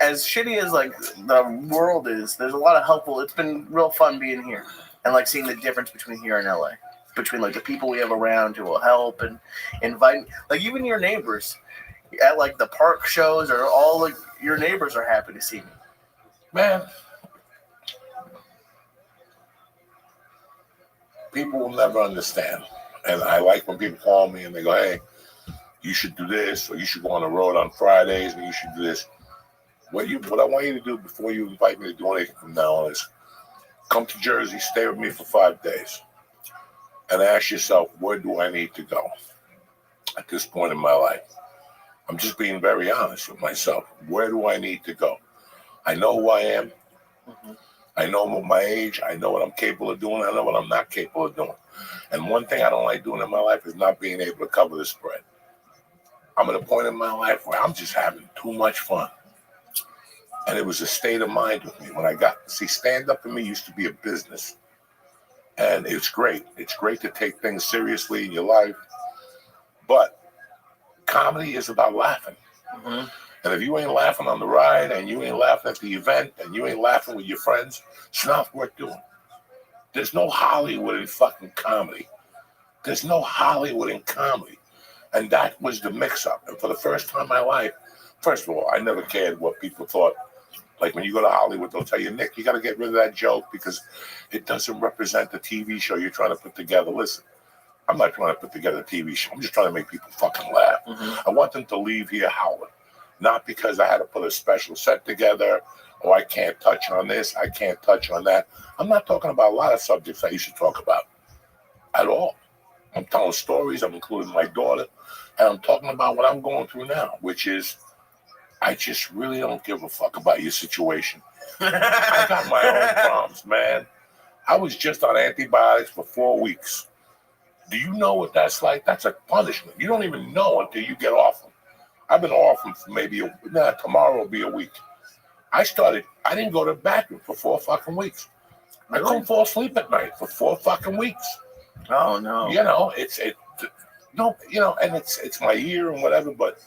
as shitty as like the world is, there's a lot of helpful. It's been real fun being here and like seeing the difference between here and LA, between like the people we have around who will help and invite, like even your neighbors at like the park shows or all like your neighbors are happy to see me. Man, people will never understand. And I like when people call me and they go, hey, you should do this, or you should go on the road on Fridays, and you should do this. What I want you to do before you invite me to do anything from now on is come to Jersey, stay with me for 5 days, and ask yourself, where do I need to go at this point in my life? I'm just being very honest with myself. Where do I need to go? I know who I am. Mm-hmm. I know my age. I know what I'm capable of doing. I know what I'm not capable of doing. And one thing I don't like doing in my life is not being able to cover the spread. I'm at a point in my life where I'm just having too much fun. And it was a state of mind with me when I stand-up for me used to be a business. And it's great. It's great to take things seriously in your life. But comedy is about laughing. Mm-hmm. And if you ain't laughing on the ride, and you ain't laughing at the event, and you ain't laughing with your friends, it's not worth doing. There's no Hollywood in fucking comedy. There's no Hollywood in comedy. And that was the mix-up. And for the first time in my life, first of all, I never cared what people thought. Like when you go to Hollywood, they'll tell you, Nick, you got to get rid of that joke because it doesn't represent the TV show you're trying to put together. Listen, I'm not trying to put together a TV show. I'm just trying to make people fucking laugh. Mm-hmm. I want them to leave here howling. Not because I had to put a special set together, or I can't touch on this, I can't touch on that. I'm not talking about a lot of subjects I used to talk about at all. I'm telling stories, I'm including my daughter, and I'm talking about what I'm going through now, which is I just really don't give a fuck about your situation. I got my own problems, man. I was just on antibiotics for 4 weeks. Do you know what that's like? That's a punishment. You don't even know until you get off them. I've been off them for maybe tomorrow will be a week. I didn't go to the bathroom for 4 fucking weeks. Really? I couldn't fall asleep at night for 4 fucking weeks. Oh no. You know, and it's my year and whatever, but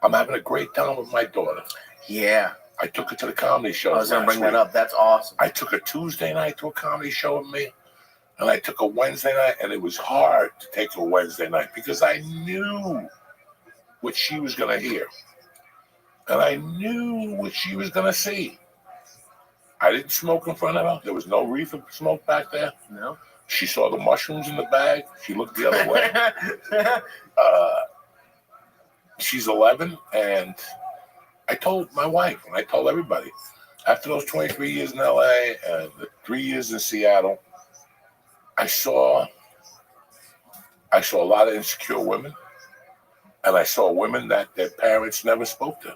I'm having a great time with my daughter. Yeah. I took her to the comedy show. I was gonna bring that up. That's awesome. I took a Tuesday night to a comedy show with me, and I took a Wednesday night, and it was hard to take a Wednesday night because I knew what she was gonna hear. And I knew what she was gonna see. I didn't smoke in front of her. There was no reefer smoke back there. No. She saw the mushrooms in the bag. She looked the other way. She's 11, and I told my wife, and I told everybody, after those 23 years in LA and the 3 years in Seattle, I saw a lot of insecure women, and I saw women that their parents never spoke to.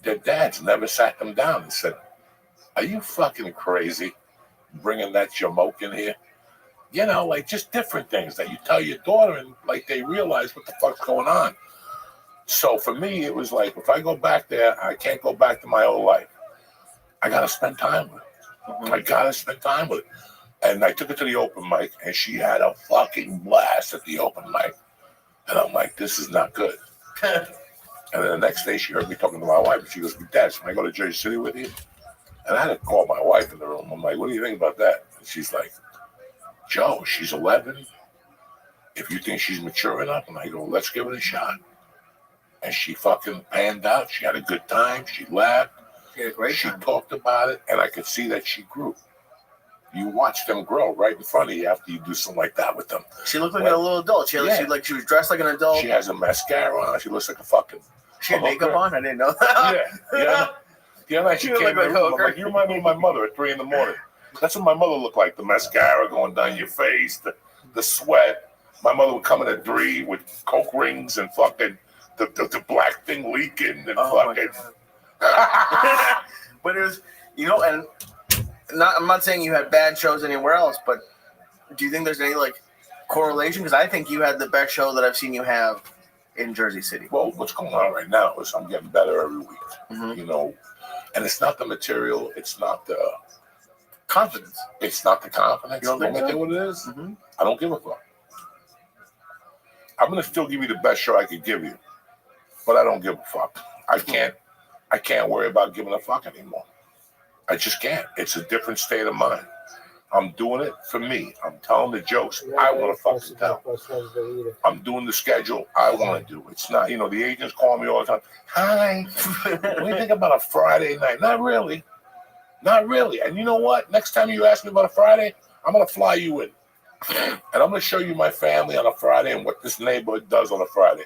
Their dads never sat them down and said, are you fucking crazy bringing that jamoke in here? You know, like just different things that you tell your daughter and like they realize what the fuck's going on. So for me, it was like, if I go back there, I can't go back to my old life. I got to spend time with her. Mm-hmm. I got to spend time with her. And I took her to the open mic, and she had a fucking blast at the open mic. And I'm like, this is not good. And then the next day, she heard me talking to my wife, and she goes, Dad, can I go to Jersey City with you? And I had to call my wife in the room. I'm like, what do you think about that? And she's like, Joe, she's 11. If you think she's mature enough, and I go, let's give it a shot. And she fucking panned out. She had a good time. She laughed. She had a great time. She talked about it, and I could see that she grew. You watch them grow right in front of you after you do something like that with them. She looked like a little adult. She was dressed like an adult. She has a mascara on. She looks like a fucking. She had makeup on. I didn't know that. Yeah. The other night she came in the room. I'm like, you remind me of my mother at 3 a.m. That's what my mother looked like. The mascara going down your face, the sweat. My mother would come in at 3 with coke rings and fucking the black thing leaking and fucking. But it was, and I'm not saying you had bad shows anywhere else, but do you think there's any like correlation? Because I think you had the best show that I've seen you have in Jersey City. Well, what's going on right now is I'm getting better every week. Mm-hmm. And it's not the material, it's not the confidence. It's not the confidence. You don't think so? What it is? Mm-hmm. I don't give a fuck. I'm gonna still give you the best show I could give you, but I don't give a fuck. I can't worry about giving a fuck anymore. I just can't. It's a different state of mind. I'm doing it for me. I'm telling the jokes I want to fucking tell. I'm doing the schedule I want to do. It's not, the agents call me all the time. Hi, what do you think about a Friday night? Not really. Not really. And you know what? Next time you ask me about a Friday, I'm going to fly you in. And I'm going to show you my family on a Friday and what this neighborhood does on a Friday.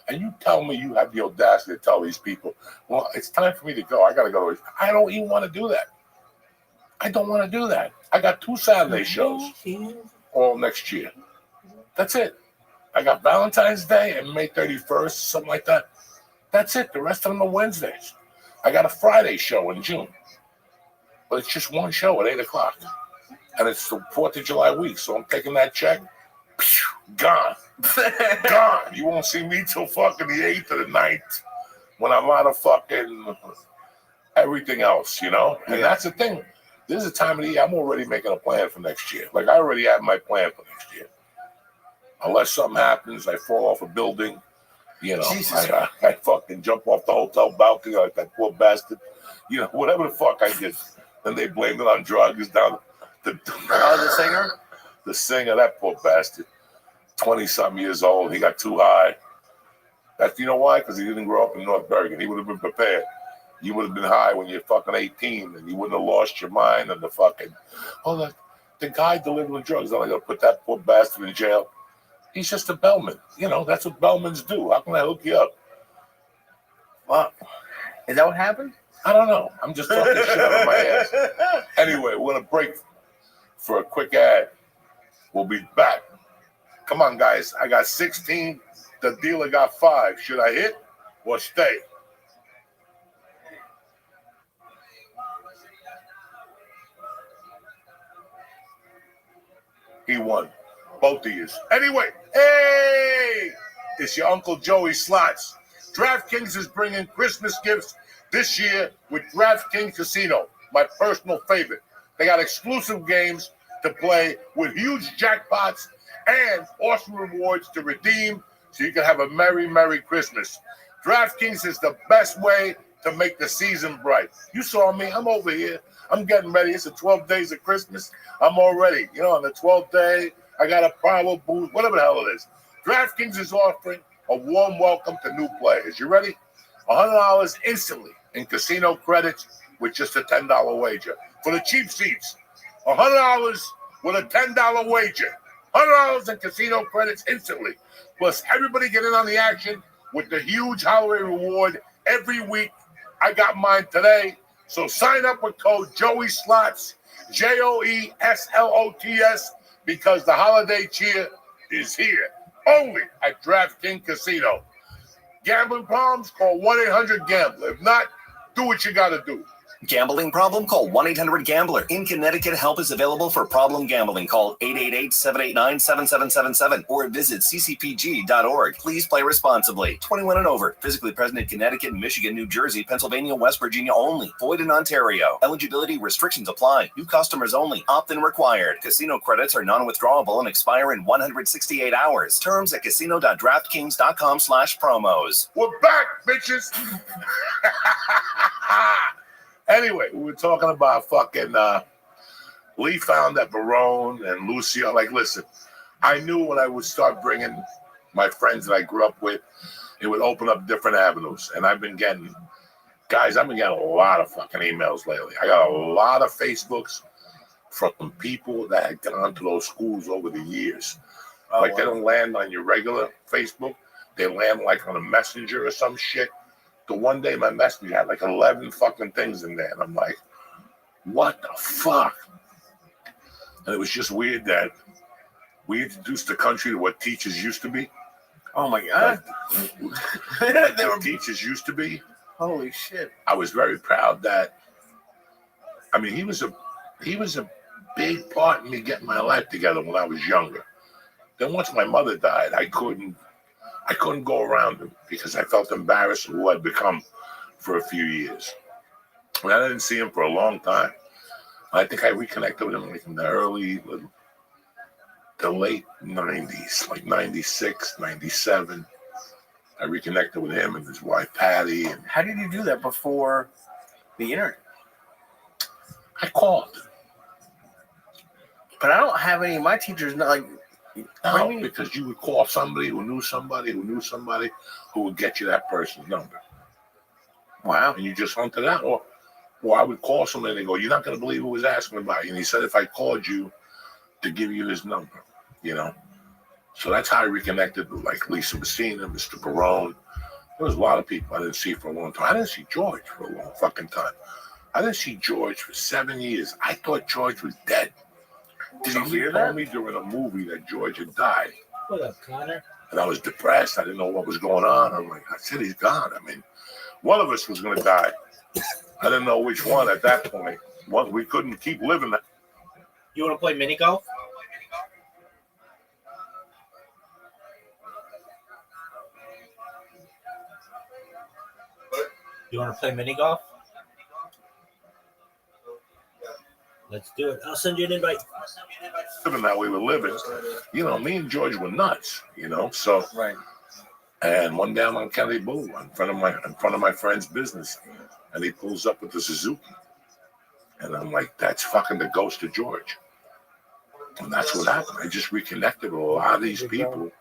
And you tell me you have the audacity to tell these people, well, it's time for me to go. I got to go. I don't even want to do that. I don't want to do that. I got 2 Saturday shows all next year. That's it. I got Valentine's Day and May 31st, something like that. That's it. The rest of them are Wednesdays. I got a Friday show in June. But it's just one show at 8 o'clock. And it's the 4th of July week. So I'm taking that check. Gone. Gone. You won't see me till fucking the 8th or the 9th when I'm out of fucking everything else, And that's the thing. This is a time of the year I'm already making a plan for next year. Like, I already have my plan for next year. Unless something happens, I fall off a building, I fucking jump off the hotel balcony like that poor bastard. Whatever the fuck I did. Then they blamed it on drugs down the singer? The singer, that poor bastard. 20-something years old. He got too high. That's, you know why? Because he didn't grow up in North Bergen. He would have been prepared. You would have been high when you're fucking 18 and you wouldn't have lost your mind and the guy delivering drugs. I'm going to put that poor bastard in jail. He's just a bellman. That's what bellmans do. How can I hook you up? Wow. Is that what happened? I don't know. I'm just talking shit out of my ass. Anyway, we're going to break for a quick ad. We'll be back. Come on, guys. I got 16. The dealer got 5. Should I hit or stay? He won. Both of you. Anyway, hey! It's your Uncle Joey Slots. DraftKings is bringing Christmas gifts this year with DraftKings Casino, my personal favorite. They got exclusive games to play with huge jackpots and awesome rewards to redeem so you can have a merry, merry Christmas. DraftKings is the best way to make the season bright. You saw me. I'm over here. I'm getting ready. It's the 12 days of Christmas. I'm already, on the 12th day, I got a power boost, whatever the hell it is. DraftKings is offering a warm welcome to new players. You ready? $100 instantly in casino credits with just a $10 wager. For the cheap seats, $100 with a $10 wager. $100 in casino credits instantly. Plus, everybody get in on the action with the huge holiday reward every week. I got mine today. So sign up with code Joey Slots, JOESLOTS, because the holiday cheer is here. Only at DraftKings Casino. Gambling problems? Call 1-800-GAMBLER. If not, do what you got to do. Gambling problem? Call 1-800-GAMBLER. In Connecticut, help is available for problem gambling. Call 888-789-7777 or visit ccpg.org. Please play responsibly. 21 and over. Physically present in Connecticut, Michigan, New Jersey, Pennsylvania, West Virginia only. Void in Ontario. Eligibility restrictions apply. New customers only. Opt-in required. Casino credits are non-withdrawable and expire in 168 hours. Terms at casino.draftkings.com/promos. We're back, bitches. Anyway, we were talking about fucking Lee found that Barone and Lucio. Like, listen, I knew when I would start bringing my friends that I grew up with, it would open up different avenues. And I've been getting a lot of fucking emails lately. I got a lot of Facebooks from people that had gone to those schools over the years. They don't land on your regular Facebook. They land like on a messenger or some shit. The one day my messenger had like 11 fucking things in there. And I'm like, what the fuck? And it was just weird that we introduced the country to what teachers used to be. Oh my God. They were teachers used to be. Holy shit. I was very proud that, he was a big part in me getting my life together when I was younger. Then once my mother died, I couldn't go around him because I felt embarrassed of who I'd become for a few years. And I didn't see him for a long time. I think I reconnected with him like in the the late 90s, like 96, 97. I reconnected with him and his wife, Patty. And How did you do that before the internet? I called. But I don't have any of my teachers, not like, what do you No, mean? because you would call somebody who knew somebody who knew somebody who would get you that person's number. Wow. And you just hunted out. Or I would call somebody and they go, you're not going to believe who was asking about you. And he said, if I called you to give you his number, you know. So that's how I reconnected with like Lisa Messina, Mr. Barone. There was a lot of people I didn't see for a long time. I didn't see George for a long fucking time. I didn't see George for 7 years. I thought George was dead. Did you Somebody hear told that? me during a movie that George had died. What up, Connor? And I was depressed. I didn't know what was going on. I'm like, I said he's gone. I mean, one of us was going to die. I didn't know which one at that point. Well, we couldn't keep living that. You want to play mini golf? You want to play mini golf? Let's do it. I'll send you an invite. Living that we were living. You know, me and George were nuts, you know. So Right. and one down on Kennedy Boulevard in front of my friend's business. And he pulls up with the Suzuki. And I'm like, that's fucking the ghost of George. And that's what happened. I just reconnected with a lot of these people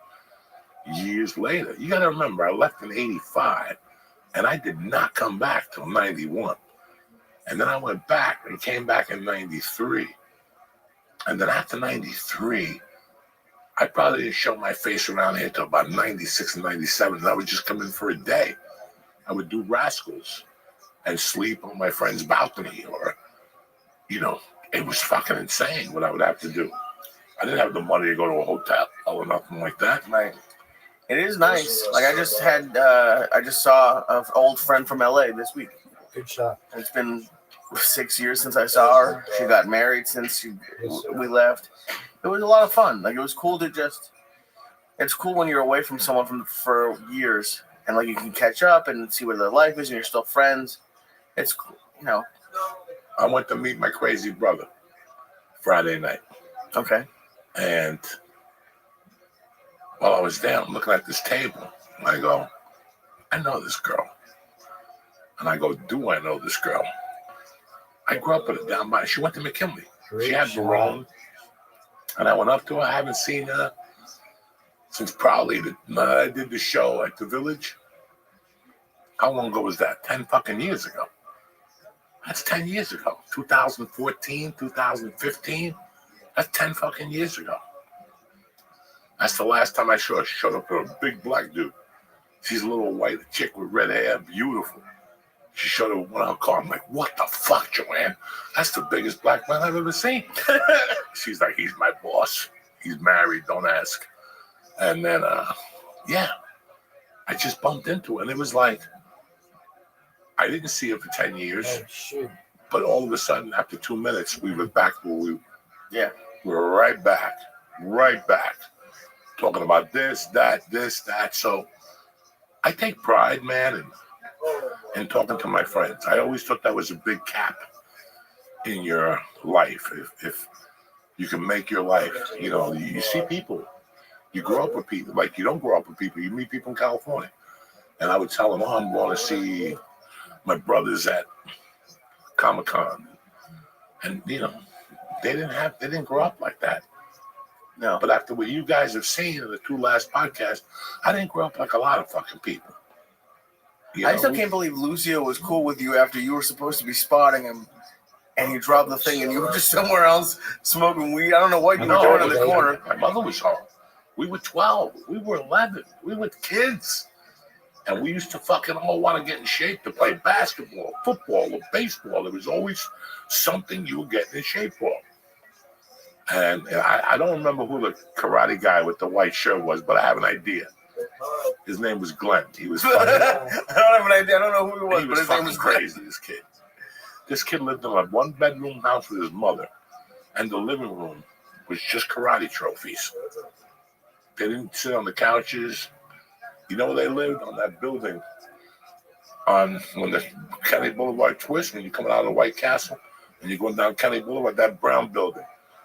years later. You got to remember, I left in 85, and I did not come back till 91. And then I went back and came back in 93. And then after 93, I probably didn't show my face around here till about 96 and 97. And I would just come in for a day. I would do rascals and sleep on my friend's balcony, or, you know, it was fucking insane what I would have to do. I didn't have the money to go to a hotel or nothing like that. Right. It is nice. Like I just saw an old friend from LA this week. Good shot. It's been 6 years since I saw her. She got married since we left. It was a lot of fun. Like it was cool to just. It's cool when you're away from someone for years, and like you can catch up and see what their life is, and you're still friends. It's cool, you know. I went to meet my crazy brother Friday night. Okay. And while I was there, I'm looking at this table. And I go, I know this girl. And I go, do I know this girl? I grew up with her down by. She went to McKinley. She had Barone. And I went up to her. I haven't seen her since probably I did the show at the Village. How long ago was that? 10 fucking years ago. That's 10 years ago. 2014, 2015. That's 10 fucking years ago. That's the last time I saw her. She showed up with a big black dude. She's a little white chick with red hair, beautiful. She showed up with one of her car. I'm like, what the fuck, Joanne? That's the biggest black man I've ever seen. She's like, he's my boss. He's married, don't ask. And then, yeah, I just bumped into her. And it was like, I didn't see her for 10 years. Oh, shoot. But all of a sudden, after 2 minutes, we were back where we were right back. Talking about this, that. So I take pride, man, in talking to my friends. I always thought that was a big cap in your life. If you can make your life, you know, you see people. You grow up with people. Like, you don't grow up with people. You meet people in California. And I would tell them, oh, I'm going to see my brothers at Comic-Con. And, you know, they didn't grow up like that. No. But after what you guys have seen in the 2 last podcasts, I didn't grow up like a lot of fucking people. I still can't believe Lucio was cool with you after you were supposed to be spotting him, and he dropped the thing, and you were just somewhere else smoking weed. I don't know what you were doing in the corner. My mother was home. We were 12. We were 11. We were kids. And we used to fucking all want to get in shape to play basketball, football, or baseball. There was always something you were getting in shape for. And I don't remember who the karate guy with the white shirt was, but I have an idea. His name was Glenn. He was funny. I don't have an idea. I don't know who he was, but his name was crazy, this kid. This kid lived in a 1-bedroom house with his mother, and the living room was just karate trophies. They didn't sit on the couches. You know where they lived? On that building when the Kennedy Boulevard twists, when you're coming out of the White Castle, and you're going down Kennedy Boulevard, that brown building.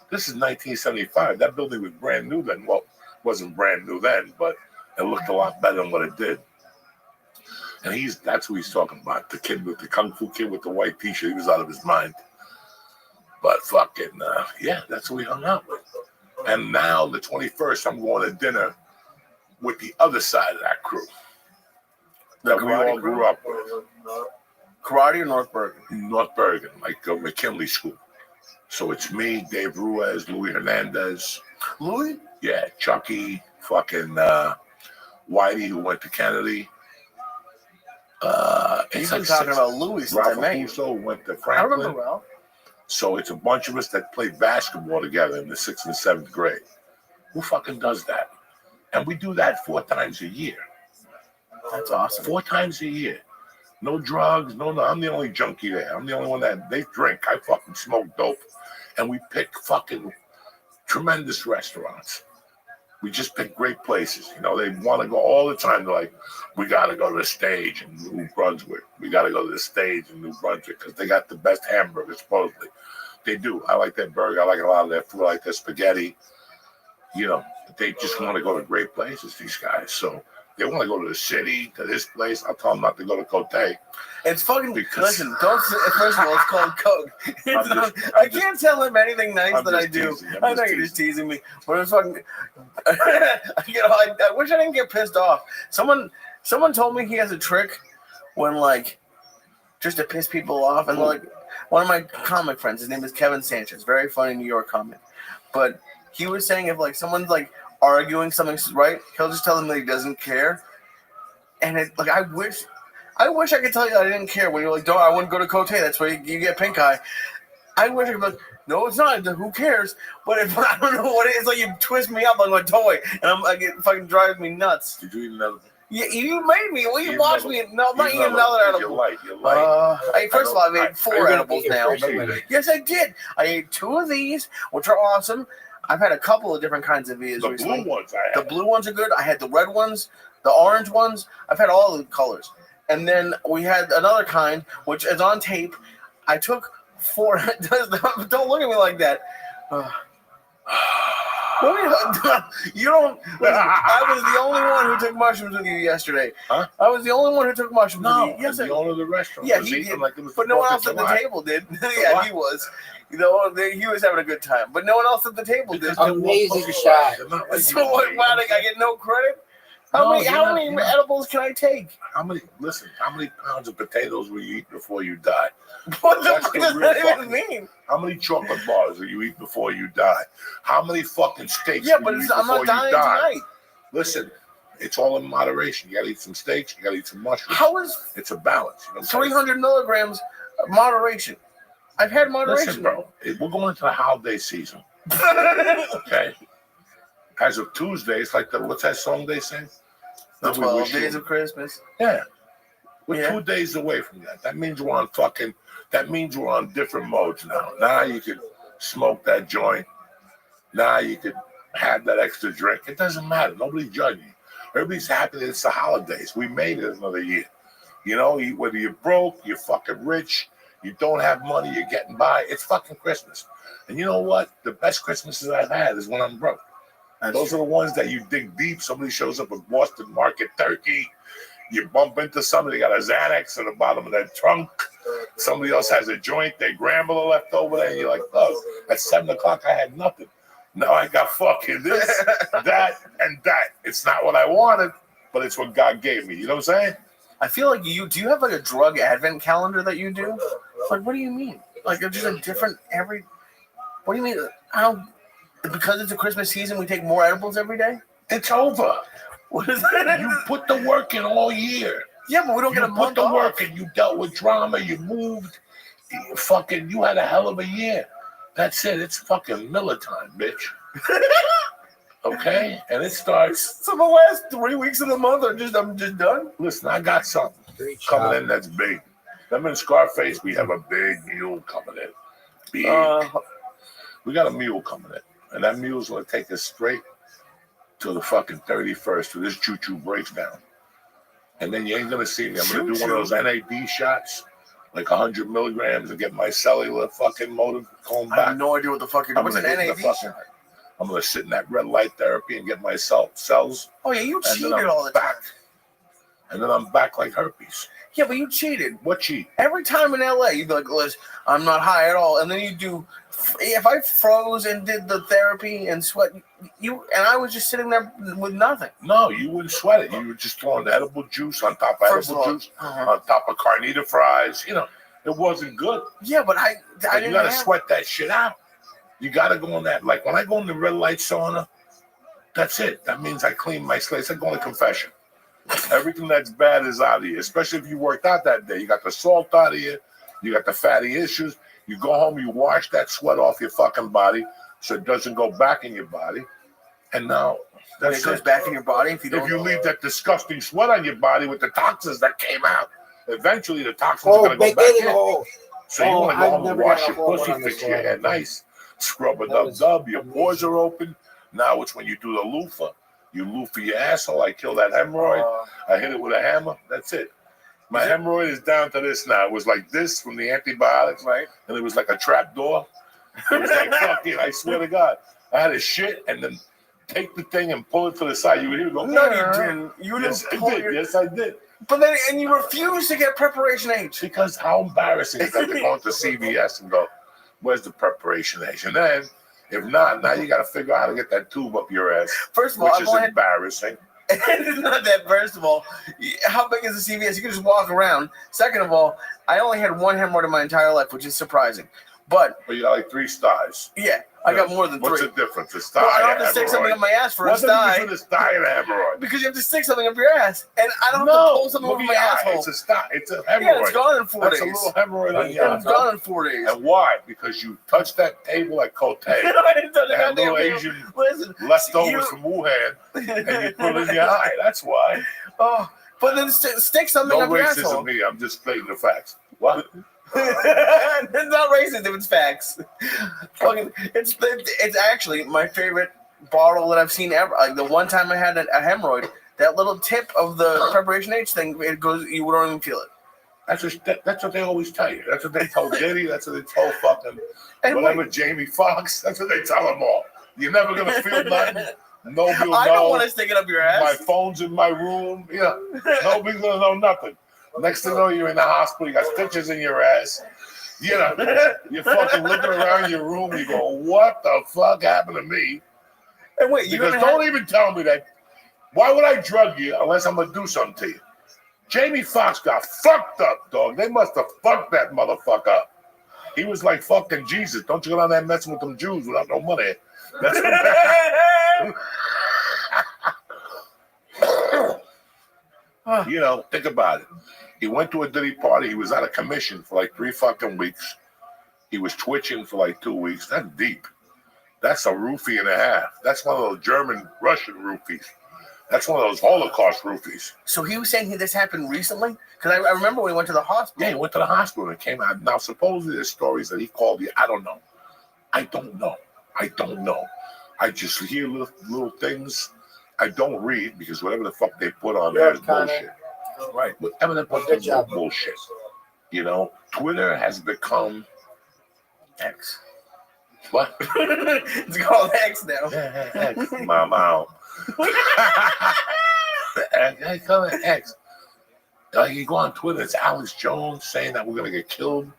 This is 1975. That building was brand new then. Well, wasn't brand new then, but it looked a lot better than what it did. And that's who he's talking about. The kid with the Kung Fu kid with the white t-shirt. He was out of his mind. But fucking, yeah, that's who we hung out with. And now, the 21st, I'm going to dinner with the other side of that crew that we all grew up with. Karate or North Bergen? North Bergen, like McKinley School. So it's me, Dave Ruiz, Louis Hernandez. Louis? Yeah, Chucky, fucking Whitey, who went to Kennedy. You've been talking about Louis since I met you. Russo went to I Franklin. remember well. So it's a bunch of us that played basketball together in the 6th and 7th grade. Who fucking does that? And we do that 4 times a year. That's awesome. 4 times a year. No drugs, no. I'm the only junkie there. I'm the only one that they drink. I fucking smoke dope. And we pick fucking tremendous restaurants. We just pick great places. You know, they want to go all the time. They're like, we got to go to the stage in New Brunswick. We got to go to the stage in New Brunswick because they got the best hamburgers, supposedly. They do. I like their burger. I like a lot of their food. I like their spaghetti. You know, they just want to go to great places, these guys. So they want to go to the city, to this place. I'll tell them not to go to Cote. It's fucking, listen, don't, first of all, it's called Coke. I can't tell him anything nice that I do. I know you're just teasing me. But it's fucking, you know, I wish I didn't get pissed off. Someone told me he has a trick when, like, just to piss people off. And, like, one of my comic friends, his name is Kevin Sanchez, very funny New York comic. But he was saying if, like, someone's, like, arguing something's right, he'll just tell them that he doesn't care. And it, like, I wish I could tell you I didn't care when you're like, I wouldn't go to Cote. That's where you get pink eye. I wish I could be like, no, it's not. Who cares? But if I don't know what it is, like you twist me up like a toy, and it fucking drives me nuts. Did you eat another? Yeah, you made me. Well, you watched me. No, I'm not eating another edible. You're light. First of all, I ate 4 edibles now. It. Yes, I did. I ate 2 of these, which are awesome. I've had a couple of different kinds of Vias recently. Blue ones The blue ones are good. I had the red ones, the orange ones. I've had all the colors. And then we had another kind, which is on tape. I took 4. Don't look at me like that. You don't. I was the only one who took mushrooms with you yesterday. Huh? I was the only one who took mushrooms with you. Yes, the owner of the restaurant. Yeah, he did. But no one else at the table did. Yeah, he was. You know, he was having a good time. But no one else at the table did. Amazing shot. So what? Wow, I get no credit. How many edibles can I take? How many pounds of potatoes will you eat before you die? What the fuck does that even mean? How many chocolate bars will you eat before you die? How many fucking steaks but will you eat I'm before not dying you die? tonight. Listen, it's all in moderation. You gotta eat some steaks, you gotta eat some mushrooms. How is it's a balance? You know 300 milligrams of moderation? I've had moderation. Listen, bro, we're going into the holiday season. Okay? As of Tuesday, it's like what's that song they sing? The 12 days of Christmas. Yeah. We're 2 days away from that. That means we're on different modes now. Now you could smoke that joint. Now you could have that extra drink. It doesn't matter. Nobody's judging you. Everybody's happy that it's the holidays. We made it another year. You know, whether you're broke, you're fucking rich, you don't have money, you're getting by. It's fucking Christmas. And you know what? The best Christmases I've had is when I'm broke. Those are the ones that you dig deep. Somebody shows up with Boston Market turkey. You bump into somebody, got a Xanax at the bottom of their trunk. Somebody else has a joint, their grandmother left over there, and you're like, oh, at 7 o'clock I had nothing. Now I got fucking this, that, and that. It's not what I wanted, but it's what God gave me. You know what I'm saying? I feel like do you have like a drug advent calendar that you do? Like, what do you mean? Like, it's just a different what do you mean? Because it's a Christmas season, we take more edibles every day? It's over. What is that? You put the work in all year. Yeah, but we don't get a month off. You put the off. work in. You dealt with drama. You moved. You had a hell of a year. That's it. It's fucking Miller time, bitch. Okay? And it starts. So the last 3 weeks of the month I'm just done? Listen, I got something coming in that's big. Them in Scarface, we have a big mule coming in. Big. We got a mule coming in. And that mule's going to take us straight to the fucking 31st till this choo-choo breaks down. And then you ain't going to see me. I'm going to do one of those NAD shots like 100 milligrams and get my cellular fucking motor going I back. have no idea what the fuck you're I'm doing. What's gonna an hit the NAD fucking- shot? I'm gonna sit in that red light therapy and get my cells, Oh yeah, you and then cheated I'm all the time. back. And then I'm back like herpes. Yeah, but you cheated. What cheat? Every time in LA, you'd be like, Liz, I'm not high at all. And then you do, if I froze and did the therapy and sweat, and I was just sitting there with nothing. No, you wouldn't sweat it. You were just throwing edible juice on top of First of edible all, juice, on top of carnita fries. You know, it wasn't good. Yeah, but I But didn't you gotta have- sweat that shit out. You gotta go in that. Like when I go in the red light sauna, that's it. That means I clean my slate. It's like going to confession. Everything that's bad is out of you, especially if you worked out that day. You got the salt out of you. You got the fatty issues. You go home, you wash that sweat off your fucking body so it doesn't go back in your body. And now When that's it goes it. back in your body, if you don't. If you leave that disgusting sweat on your body with the toxins that came out, eventually the toxins are going to go back in. So you want to go home and wash your pussy, fix your hair nice, scrub a dub, your pores are open. Now it's when you do the loofah. You loofah your asshole. I kill that hemorrhoid. I hit it with a hammer. That's it. My hemorrhoid is down to this now. It was like this from the antibiotics, right? And it was like a trap door. It was like fucking, I swear to God. I had a shit and then take the thing and pull it to the side. You would hear it go, No, you didn't. You Yes, didn't I pull did. your. Yes, I did. But then, and you refuse to get preparation H. Because how embarrassing is that to go into CVS and go, where's the preparation H? And then, if not, now you got to figure out how to get that tube up your ass. First of all, which I've is only had- embarrassing. It's not that. First of all, how big is the CVS? You can just walk around. Second of all, I only had one hemorrhoid in my entire life, which is surprising. But you got like 3 stars. Yeah, I got more than 3. What's the difference? A sty Well, I don't and have to stick something hemorrhoid? up my ass for What's a the sty. difference between a sty and a hemorrhoid? Because you have to stick something up your ass, and I don't have to pull something look over at my your eye. asshole. It's a sty. It's a hemorrhoid. Yeah, it's gone in 4 That's days. a little hemorrhoid on your It's gone in 4 days. And why? Because you touched that table at Cote. I didn't touch That that little goddamn Asian table. Listen, leftovers you- from Wuhan, and you put it in your eye. That's why. Oh, but then stick something No up your asshole. racism me. I'm just stating the facts. What? It's not racist if it's facts. Fucking, it's actually my favorite bottle that I've seen ever. Like the one time I had a hemorrhoid, that little tip of the preparation H thing, it goes. You don't even feel it. That's what they always tell you. That's what they told Diddy. That's what they told fucking whatever Jamie Foxx. That's what they tell them all. You're never gonna feel nothing. Nobody will I know. don't want to stick it up your ass. My phone's in my room. Yeah, nobody's gonna know nothing. Next thing you know, you're in the hospital. You got stitches in your ass. You know, you're fucking looking around your room. You go, what the fuck happened to me? And wait, you because haven't don't even tell me that. Why would I drug you unless I'm gonna do something to you? Jamie Foxx got fucked up, dog. They must have fucked that motherfucker up. He was like fucking Jesus. Don't you go down there messing with them Jews without no money. That's you know, think about it. He went to a Diddy party. He was out of commission for like 3 fucking weeks. He was twitching for like 2 weeks. That's deep. That's a roofie and a half. That's one of those German, Russian roofies. That's one of those Holocaust roofies. So he was saying this happened recently? Because I remember when he went to the hospital. Yeah, he went to the hospital and it came out. Now, supposedly there's stories that he called you. I don't know. I don't know. I just hear little things. I don't read because whatever the fuck they put on there is bullshit. Right. Whatever they put on there is bullshit. You know, Twitter has become X. What? It's called X now. X, mama. I call it X. Like you go on Twitter, it's Alex Jones saying that we're gonna get killed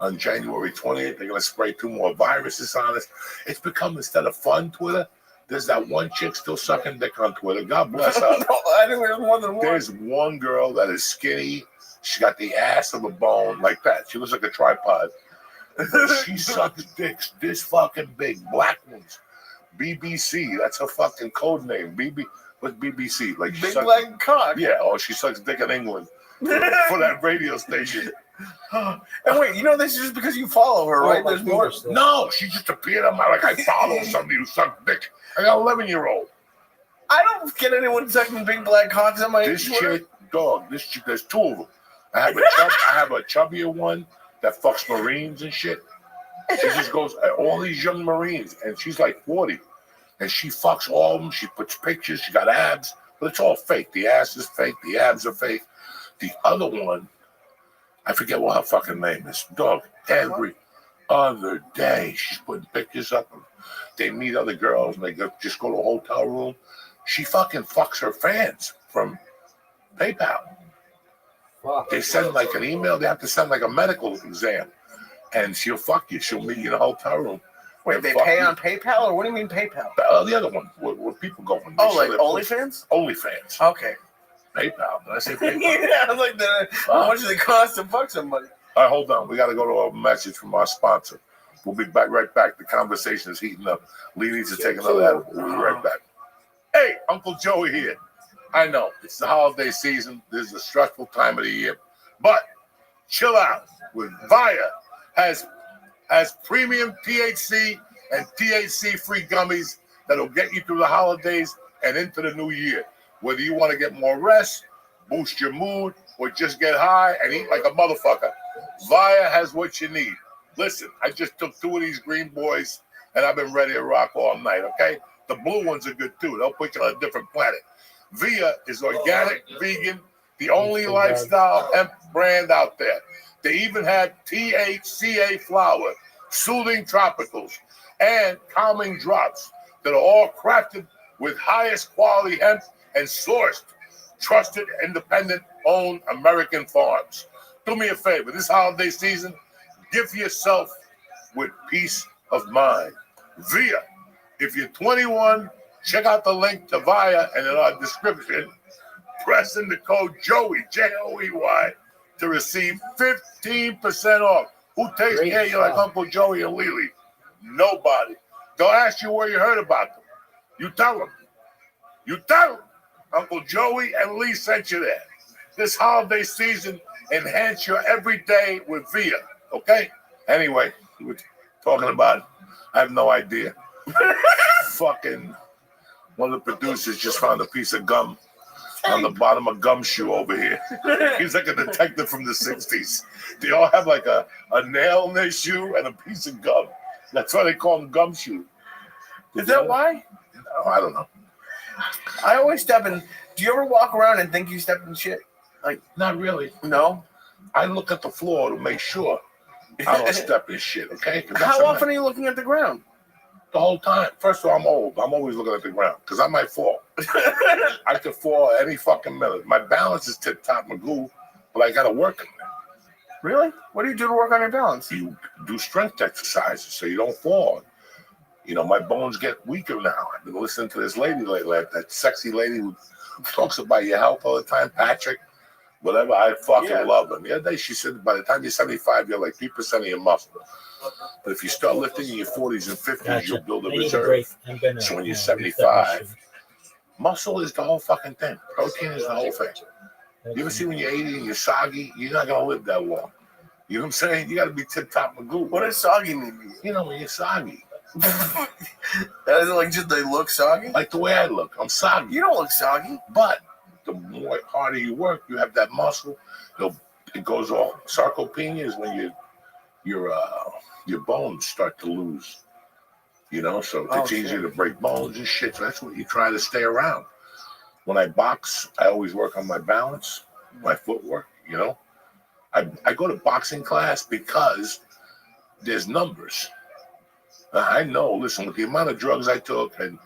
on January 20th. They're gonna spray 2 more viruses on us. It's become, instead of fun Twitter, there's that one chick still sucking dick on Twitter. God bless her. No, I think there's more than one. There's one girl that is skinny. She got the ass of a bone like that. She looks like a tripod. She sucks dicks this fucking big, black ones. BBC, that's her fucking code name. What's BBC? Like Big black cock. Yeah, or she sucks dick in England for that radio station. And wait, you know this is just because you follow her, right? There's more. No, she just appeared on my, like I follow somebody who sucks dick. I got an 11-year-old. I don't get anyone sucking big black cocks on my This Twitter. chick, dog, this chick, there's 2 of them. I have a chubbier one that fucks Marines and shit. She just goes, all these young Marines, and she's like 40. And she fucks all of them. She puts pictures. She got abs, but it's all fake. The ass is fake. The abs are fake. The other one, I forget what her fucking name is. Dog, every other day she's putting pictures up. They meet other girls and they just go to a hotel room. She fucking fucks her fans from PayPal. They send like an email. They have to send like a medical exam. And she'll fuck you. She'll meet you in a hotel room. Wait, they pay on PayPal, or what do you mean PayPal? The other one, where people go from. Oh, like OnlyFans? OnlyFans. Okay. PayPal. Did I say PayPal? Yeah, I was like, how much does it cost to fuck somebody? All right, hold on. We got to go to a message from our sponsor. We'll be right back. The conversation is heating up. Lee needs to take another edible. We'll be right back. Hey, Uncle Joey here. I know it's the holiday season. This is a stressful time of the year, but chill out. With Via has premium THC and THC-free gummies that'll get you through the holidays and into the new year. Whether you want to get more rest, boost your mood, or just get high and eat like a motherfucker, Via has what you need. Listen, I just took 2 of these green boys, and I've been ready to rock all night, okay? The blue ones are good, too. They'll put you on a different planet. Via is organic, vegan, the only lifestyle hemp brand out there. They even have THCA flower, soothing tropicals, and calming drops that are all crafted with highest quality hemp and sourced, trusted, independent-owned American farms. Do me a favor, this holiday season, give yourself with peace of mind. Via. If you're 21, check out the link to Via and in our description. Press in the code JOEY, Joey, to receive 15% off. Who takes care of you like Uncle Joey and Lily? Nobody. They'll ask you where you heard about them. You tell them. You tell them. Uncle Joey and Lee sent you there. This holiday season, enhance your everyday with Via, okay? Anyway, we were talking about it. I have no idea. Fucking one of the producers just found a piece of gum on the bottom of Gumshoe over here. He's like a detective from the 60s. They all have like a nail in their shoe and a piece of gum. That's why they call them Gumshoe. Is that why? No, I don't know. I always step in. Do you ever walk around and think you step in shit? Like, not really. No? I look at the floor to make sure I don't step in shit, okay? How often are you looking at the ground? The whole time. First of all, I'm old. I'm always looking at the ground because I might fall. I could fall any fucking minute. My balance is tip-top magoo, but I got to work on it. Really? What do you do to work on your balance? You do strength exercises so you don't fall. You know, my bones get weaker now. I've been listening to this lady lately, that sexy lady who talks about your health all the time, Patrick. Whatever, I fucking love her. The other day she said by the time you're 75, you're like 3% of your muscle. But if you start lifting in your 40s and 50s, you'll build a reserve. So when you're 75, muscle is the whole fucking thing. Protein is the whole thing. You ever see when you're 80 and you're soggy, you're not going to live that long. You know what I'm saying? You got to be tip-top magoo. What does soggy mean? You know, when you're soggy. That is like just they look soggy? Like the way I look. I'm soggy. You don't look soggy. But the more harder you work, you have that muscle. It goes off. Sarcopenia is when your bones start to lose. You know, so it's easier to break bones and shit. So that's what you try to stay around. When I box, I always work on my balance, my footwork, you know. I go to boxing class because there's numbers. I know, listen, with the amount of drugs I took and,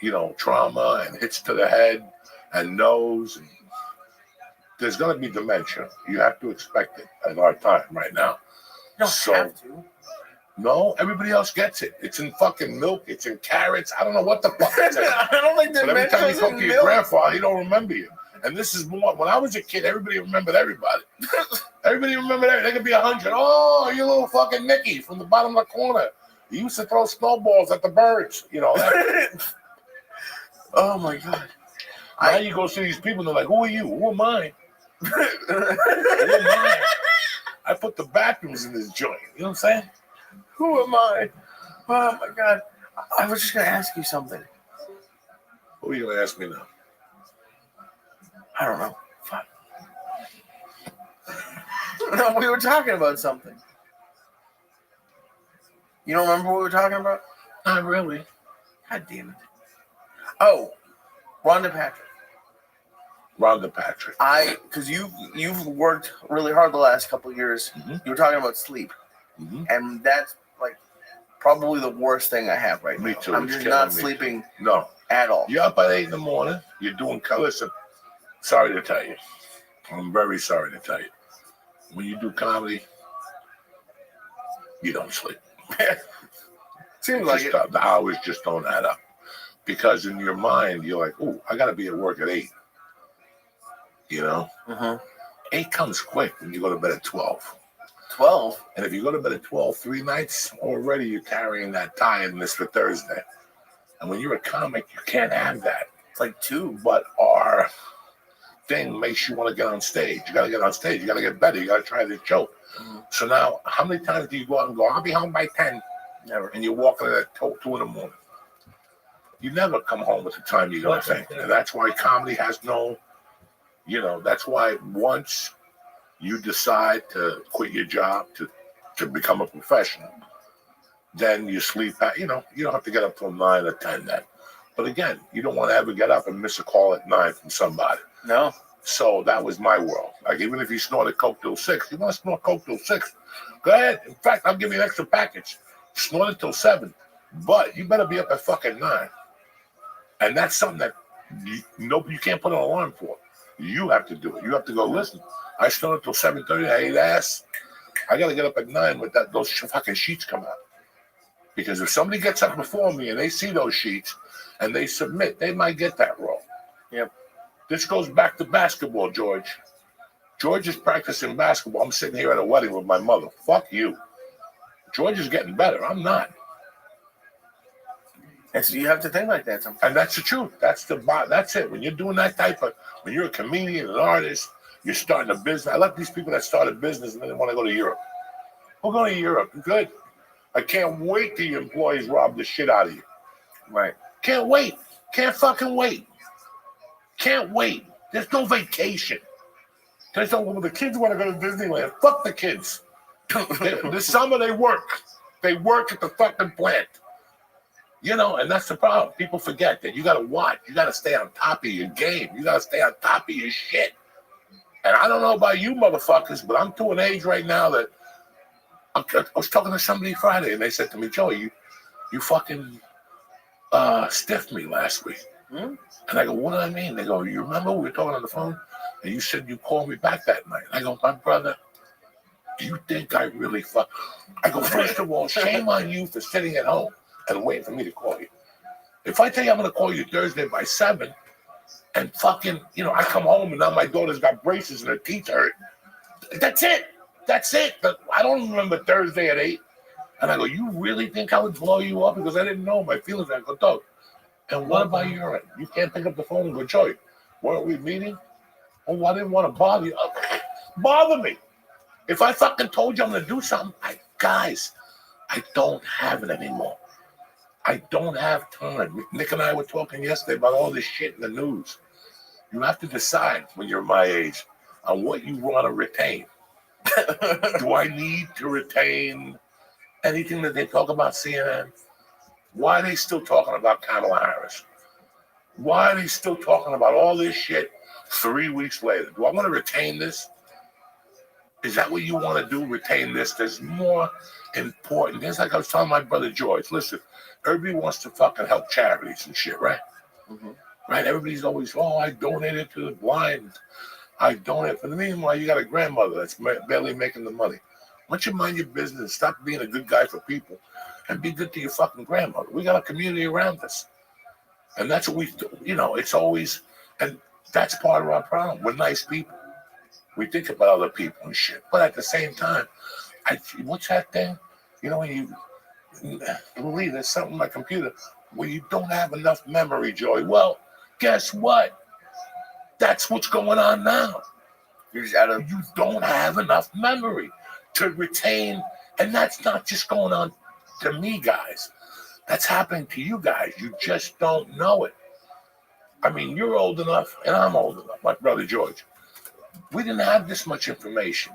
you know, trauma and hits to the head and nose, there's going to be dementia. You have to expect it at our time right now. You don't have to. No, everybody else gets it. It's in fucking milk. It's in carrots. I don't know what the fuck it's in. I don't think But every time you dementia's talk in to your milk. grandfather, he don't remember you. And this is more, when I was a kid, everybody remembered everybody. Everybody remembered everybody. They could be 100. Oh, you little fucking Nicky from the bottom of the corner. You used to throw snowballs at the birds, you know. Oh my God. Now you go see these people and they're like, who are you? Who am I? Who am I? I put the bathrooms in this joint. You know what I'm saying? Who am I? Oh my God. I was just going to ask you something. What are you going to ask me now? I don't know. Fuck. No, we were talking about something. You don't remember what we were talking about? Not really. God damn it. Oh, Rhonda Patrick. Rhonda Patrick. Because you've worked really hard the last couple of years. Mm-hmm. You were talking about sleep, and that's like probably the worst thing I have right now. Me too. I'm just not sleeping at all. You're up at 8 in the morning. You're doing. Listen, sorry to tell you. I'm very sorry to tell you. When you do comedy, you don't sleep. Seems like it. The hours just don't add up. Because in your mind, you're like, oh, I got to be at work at 8. You know? Mm-hmm. 8 comes quick when you go to bed at 12. 12? And if you go to bed at 12, 3 nights, already you're carrying that tiredness for Thursday. And when you're a comic, you can't have that. It's like 2. But our thing makes you want to get on stage. You got to get on stage. You got to get better. You got to try this joke. Mm-hmm. So now, how many times do you go out and go, I'll be home by 10? Never. And you're walking at 2 in the morning. You never come home at the time you're going to think. And that's why comedy has no, that's why once you decide to quit your job to become a professional, then you sleep at, you don't have to get up till 9 or 10 then. But again, you don't want to ever get up and miss a call at 9 from somebody. No. So that was my world. Like, even if you snorted coke till 6, you want to snort coke till 6, go ahead. In fact, I'll give you an extra package. Snort it till 7. But you better be up at fucking 9. And that's something that you can't put an alarm for. You have to do it. You have to go, listen, I snorted till 7:30, I ate ass. I got to get up at 9 with those fucking sheets come out. Because if somebody gets up before me and they see those sheets and they submit, they might get that role. Yep. This goes back to basketball, George. George is practicing basketball. I'm sitting here at a wedding with my mother. Fuck you. George is getting better. I'm not. And so you have to think like that sometimes. And that's the truth. That's it. When you're doing that when you're a comedian, an artist, you're starting a business. I like these people that start a business and then they want to go to Europe. We'll go to Europe. Good. I can't wait till your employees rob the shit out of you. Right. Can't wait. Can't fucking wait. Can't wait. There's no vacation. The kids want to go to Disneyland. Fuck the kids. This summer they work. They work at the fucking plant. And that's the problem. People forget that you got to watch. You got to stay on top of your game. You got to stay on top of your shit. And I don't know about you motherfuckers, but I'm to an age right now that I was talking to somebody Friday, and they said to me, Joey, you fucking stiffed me last week. Hmm? And I go, what do I mean? They go, you remember we were talking on the phone, and you said you called me back that night. I go, my brother, do you think I really I go, first of all, shame on you for sitting at home and waiting for me to call you. If I tell you I'm going to call you Thursday by 7, and fucking, I come home and now my daughter's got braces and her teeth hurt, that's it. That's it. But I don't remember Thursday at 8. And I go, you really think I would blow you up? Because I didn't know my feelings. I go, Doug, and what about your end? You can't pick up the phone and go, Joey, weren't we meeting? Oh, I didn't want to bother you. Bother me. If I fucking told you I'm going to do something, guys, I don't have it anymore. I don't have time. Nick and I were talking yesterday about all this shit in the news. You have to decide when you're my age on what you want to retain. Do I need to retain anything that they talk about CNN? Why are they still talking about Kamala Harris? Why are they still talking about all this shit 3 weeks later? Do I want to retain this? Is that what you want to do? Retain this? There's more important. It's like I was telling my brother George, listen, everybody wants to fucking help charities and shit, right? Mm-hmm. Right? Everybody's always, I donated to the blind. I donate. For the meanwhile, you got a grandmother that's barely making the money. Why don't you mind your business, stop being a good guy for people, and be good to your fucking grandmother? We got a community around us. And that's what we do. It's always, and that's part of our problem. We're nice people. We think about other people and shit. But at the same time, what's that thing? When you believe there's something on my computer where you don't have enough memory, Joey. Well, guess what? That's what's going on now. You don't have enough memory to retain. And that's not just going on to me, guys. That's happening to you guys. You just don't know it. I mean, you're old enough, and I'm old enough, my brother George. We didn't have this much information.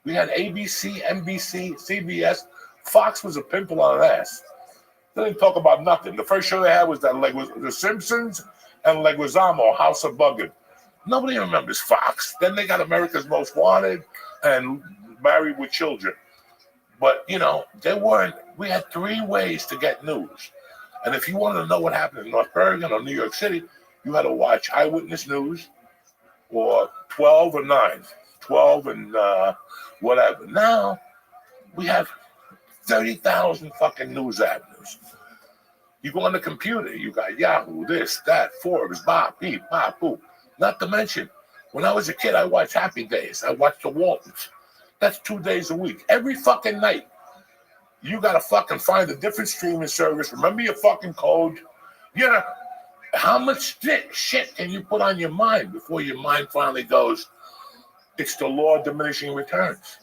We had ABC, NBC, CBS. Fox was a pimple on an ass. They didn't talk about nothing. The first show they had was The Simpsons and Leguizamo, House of Buggin'. Nobody remembers Fox. Then they got America's Most Wanted and Married with Children. But, you know, we had 3 ways to get news. And if you wanted to know what happened in North Bergen or New York City, you had to watch Eyewitness News or 12 or 9. 12 and whatever. Now, we have 30,000 fucking news avenues. You go on the computer, you got Yahoo, this, that, Forbes, bop, beep, bop, boop. Not to mention, when I was a kid, I watched Happy Days. I watched the Waltons. That's 2 days a week. Every fucking night, you gotta fucking find a different streaming service. Remember your fucking code. Yeah. How much shit can you put on your mind before your mind finally goes, it's the law of diminishing returns?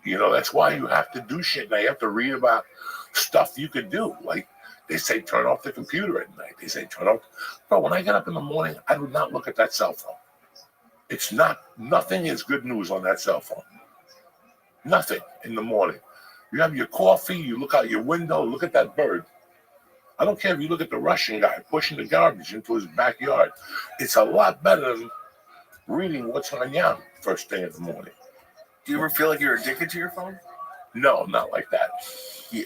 You know, that's why you have to do shit. Now you have to read about stuff you could do. Like they say, turn off the computer at night. They say, turn off. Bro, when I get up in the morning, I do not look at that cell phone. It's nothing is good news on that cell phone. Nothing in the morning. You have your coffee, you look out your window, look at that bird. I don't care if you look at the Russian guy pushing the garbage into his backyard. It's a lot better than reading what's on Yahoo first thing in the morning. Do you ever feel like you're addicted to your phone? No, not like that.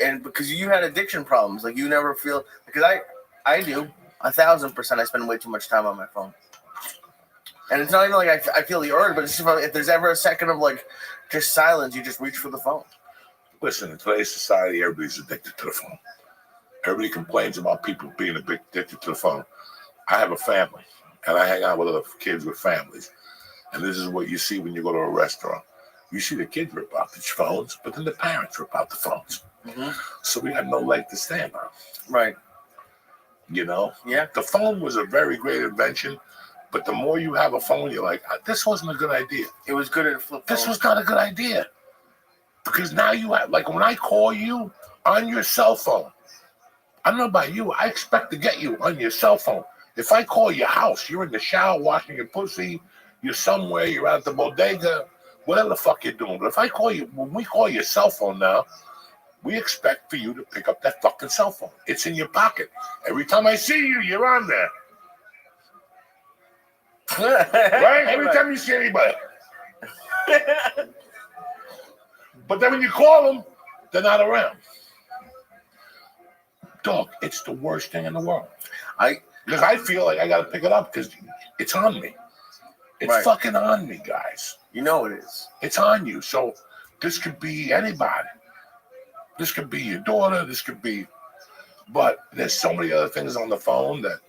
And because you had addiction problems, like you never feel, because I do 1,000%. I spend way too much time on my phone. And it's not even like I feel the urge, but it's just if there's ever a second of like just silence, you just reach for the phone. Listen, in today's society, everybody's addicted to the phone. Everybody complains about people being addicted to the phone. I have a family, and I hang out with other kids with families. And this is what you see when you go to a restaurant. You see the kids rip out the phones, but then the parents rip out the phones. Mm-hmm. So we have no leg to stand on. Right. You know? Yeah. The phone was a very great invention, but the more you have a phone, you're like, this wasn't a good idea. It was good at a flip phone. This was not a good idea. Because now you have, like when I call you on your cell phone, I don't know about you, I expect to get you on your cell phone. If I call your house, you're in the shower washing your pussy, you're somewhere, you're out at the bodega, whatever the fuck you're doing. But if I call you, when we call your cell phone now, we expect for you to pick up that fucking cell phone. It's in your pocket. Every time I see you, you're on there. Right? Every time you see anybody. But then when you call them, they're not around. Dog, it's the worst thing in the world. Because I feel like I got to pick it up because it's on me. It's fucking on me, guys. You know it is. It's on you. So this could be anybody. This could be your daughter. This could be, but there's so many other things on the phone that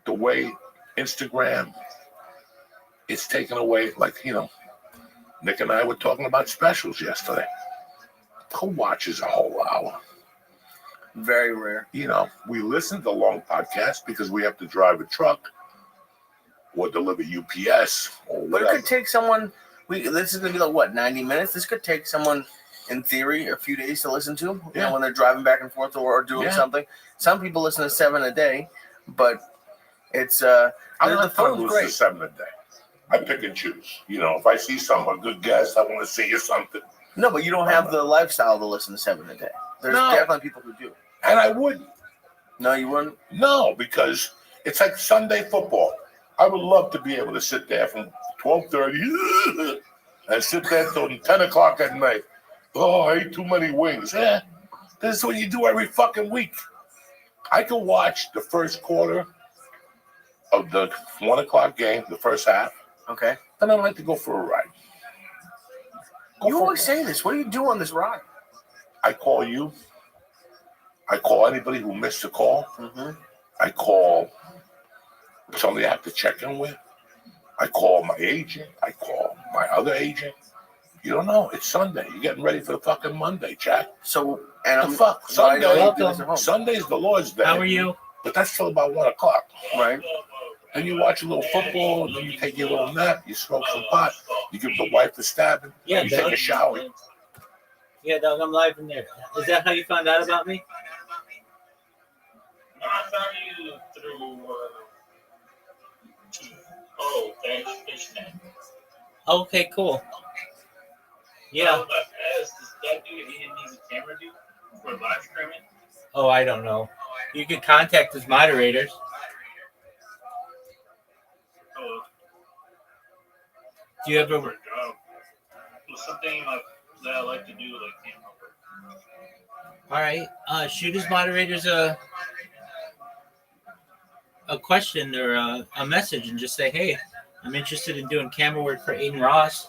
the way Instagram, it's taken away. Like, you know, Nick and I were talking about specials yesterday. Who watches a whole hour? Very rare. You know, we listen to long podcasts because we have to drive a truck or deliver UPS or whatever. But it could take someone, this is going to be like, what, 90 minutes? This could take someone, in theory, a few days to listen to, you know, when they're driving back and forth or doing something. Some people listen to 7 a day, but it's, I'm not the phone's listen great. to 7 a day. I pick and choose. You know, if I see someone, good guest, I want to see you something. No, but you don't have the lifestyle to listen to 7 a day. There's definitely people who do. And I wouldn't. No, you wouldn't? No, because it's like Sunday football. I would love to be able to sit there from 12:30 and sit there till 10 o'clock at night. Oh, I ate too many wings. Yeah, this is what you do every fucking week. I can watch the first quarter of the 1 o'clock game, the first half. Okay. Then I'd like to go for a ride. You always say this. What do you do on this ride? I call you. I call anybody who missed a call. Mm-hmm. I call somebody I have to check in with. I call my agent. I call my other agent. You don't know. It's Sunday. You're getting ready for the fucking Monday, Jack. So, and the fuck? Sunday. Welcome. Sunday's the Lord's Day. How are you? But that's till about 1 o'clock. Right. Then you watch a little football, and then you take your little nap, you smoke some pot, you give the wife a stabbing, Yeah, you take a shower. Yeah, Doug, I'm live in there. Is that how you found out about me? No, I found you through FaceTime. Okay, cool. Yeah. I asked this that dude, he didn't need a camera, dude, for live streaming. Oh, I don't know. You can contact his moderators. Do you ever? It was something that I like to do, like camera work. All right. Shoot his moderators a question or a message and just say, hey, I'm interested in doing camera work for Aiden Ross.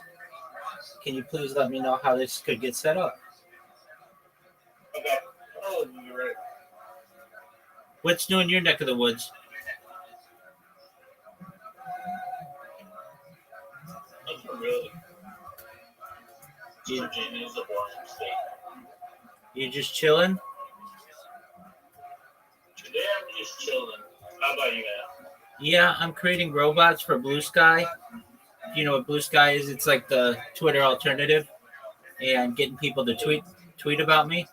Can you please let me know how this could get set up? Okay. Oh, you're right. What's new in your neck of the woods? Nothing really. Virginia is a boring state. You just chilling? Today I'm just chilling. How about you, man? Yeah, I'm creating robots for Blue Sky. You know what Blue Sky is? It's like the Twitter alternative, and getting people to tweet about me.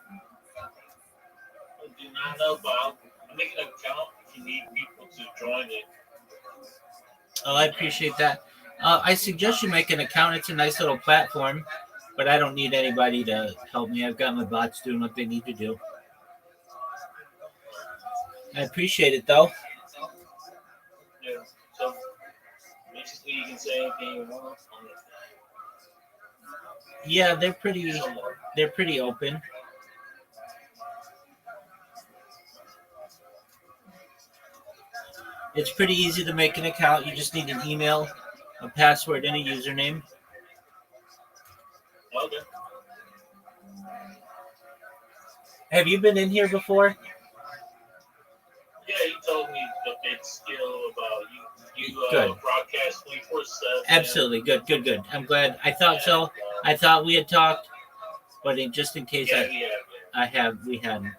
I do not know, but I'm making an account if you need people to join it. Oh, I appreciate that. I suggest you make an account. It's a nice little platform, but I don't need anybody to help me. I've got my bots doing what they need to do. I appreciate it, though. Yeah. So basically, you can say anything you want on this. Yeah, they're pretty open. It's pretty easy to make an account. You just need an email, a password, and a username. Okay. Have you been in here before? Yeah, you told me the big skill about you Good. broadcast 24/7. Absolutely. Good. I'm glad. I thought so. I thought we had talked, but just in case Yeah, we hadn't.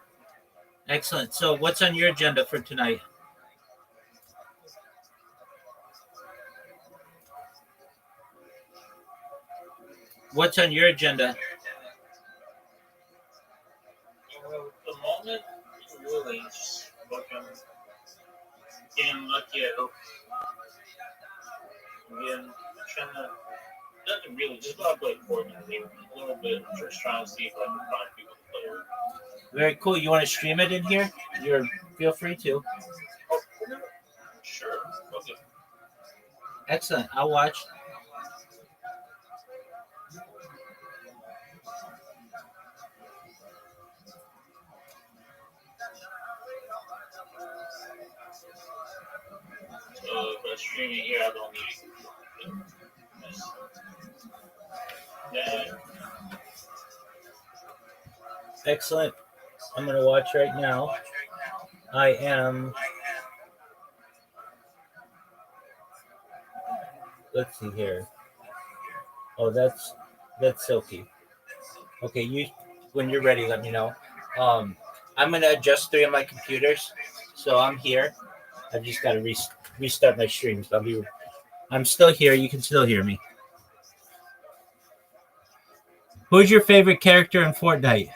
Excellent. So what's on your agenda for tonight? What's on your agenda? The moment, really, just looking, getting lucky at hope. Again, trying to, nothing really, just about play Fortnite a little bit, just trying to see if I can find people to play with. Very cool. You want to stream it in here? Feel free to. Oh, sure. Okay. Excellent. I'll watch. So if I stream it here, I don't need it. Excellent. I'm going to watch right now. I am. Let's see here. Oh, that's Silky. Okay, when you're ready, let me know. I'm going to adjust 3 of my computers. So I'm here. I've just got to restart my streams. I'm still here. You can still hear me. Who's your favorite character in Fortnite?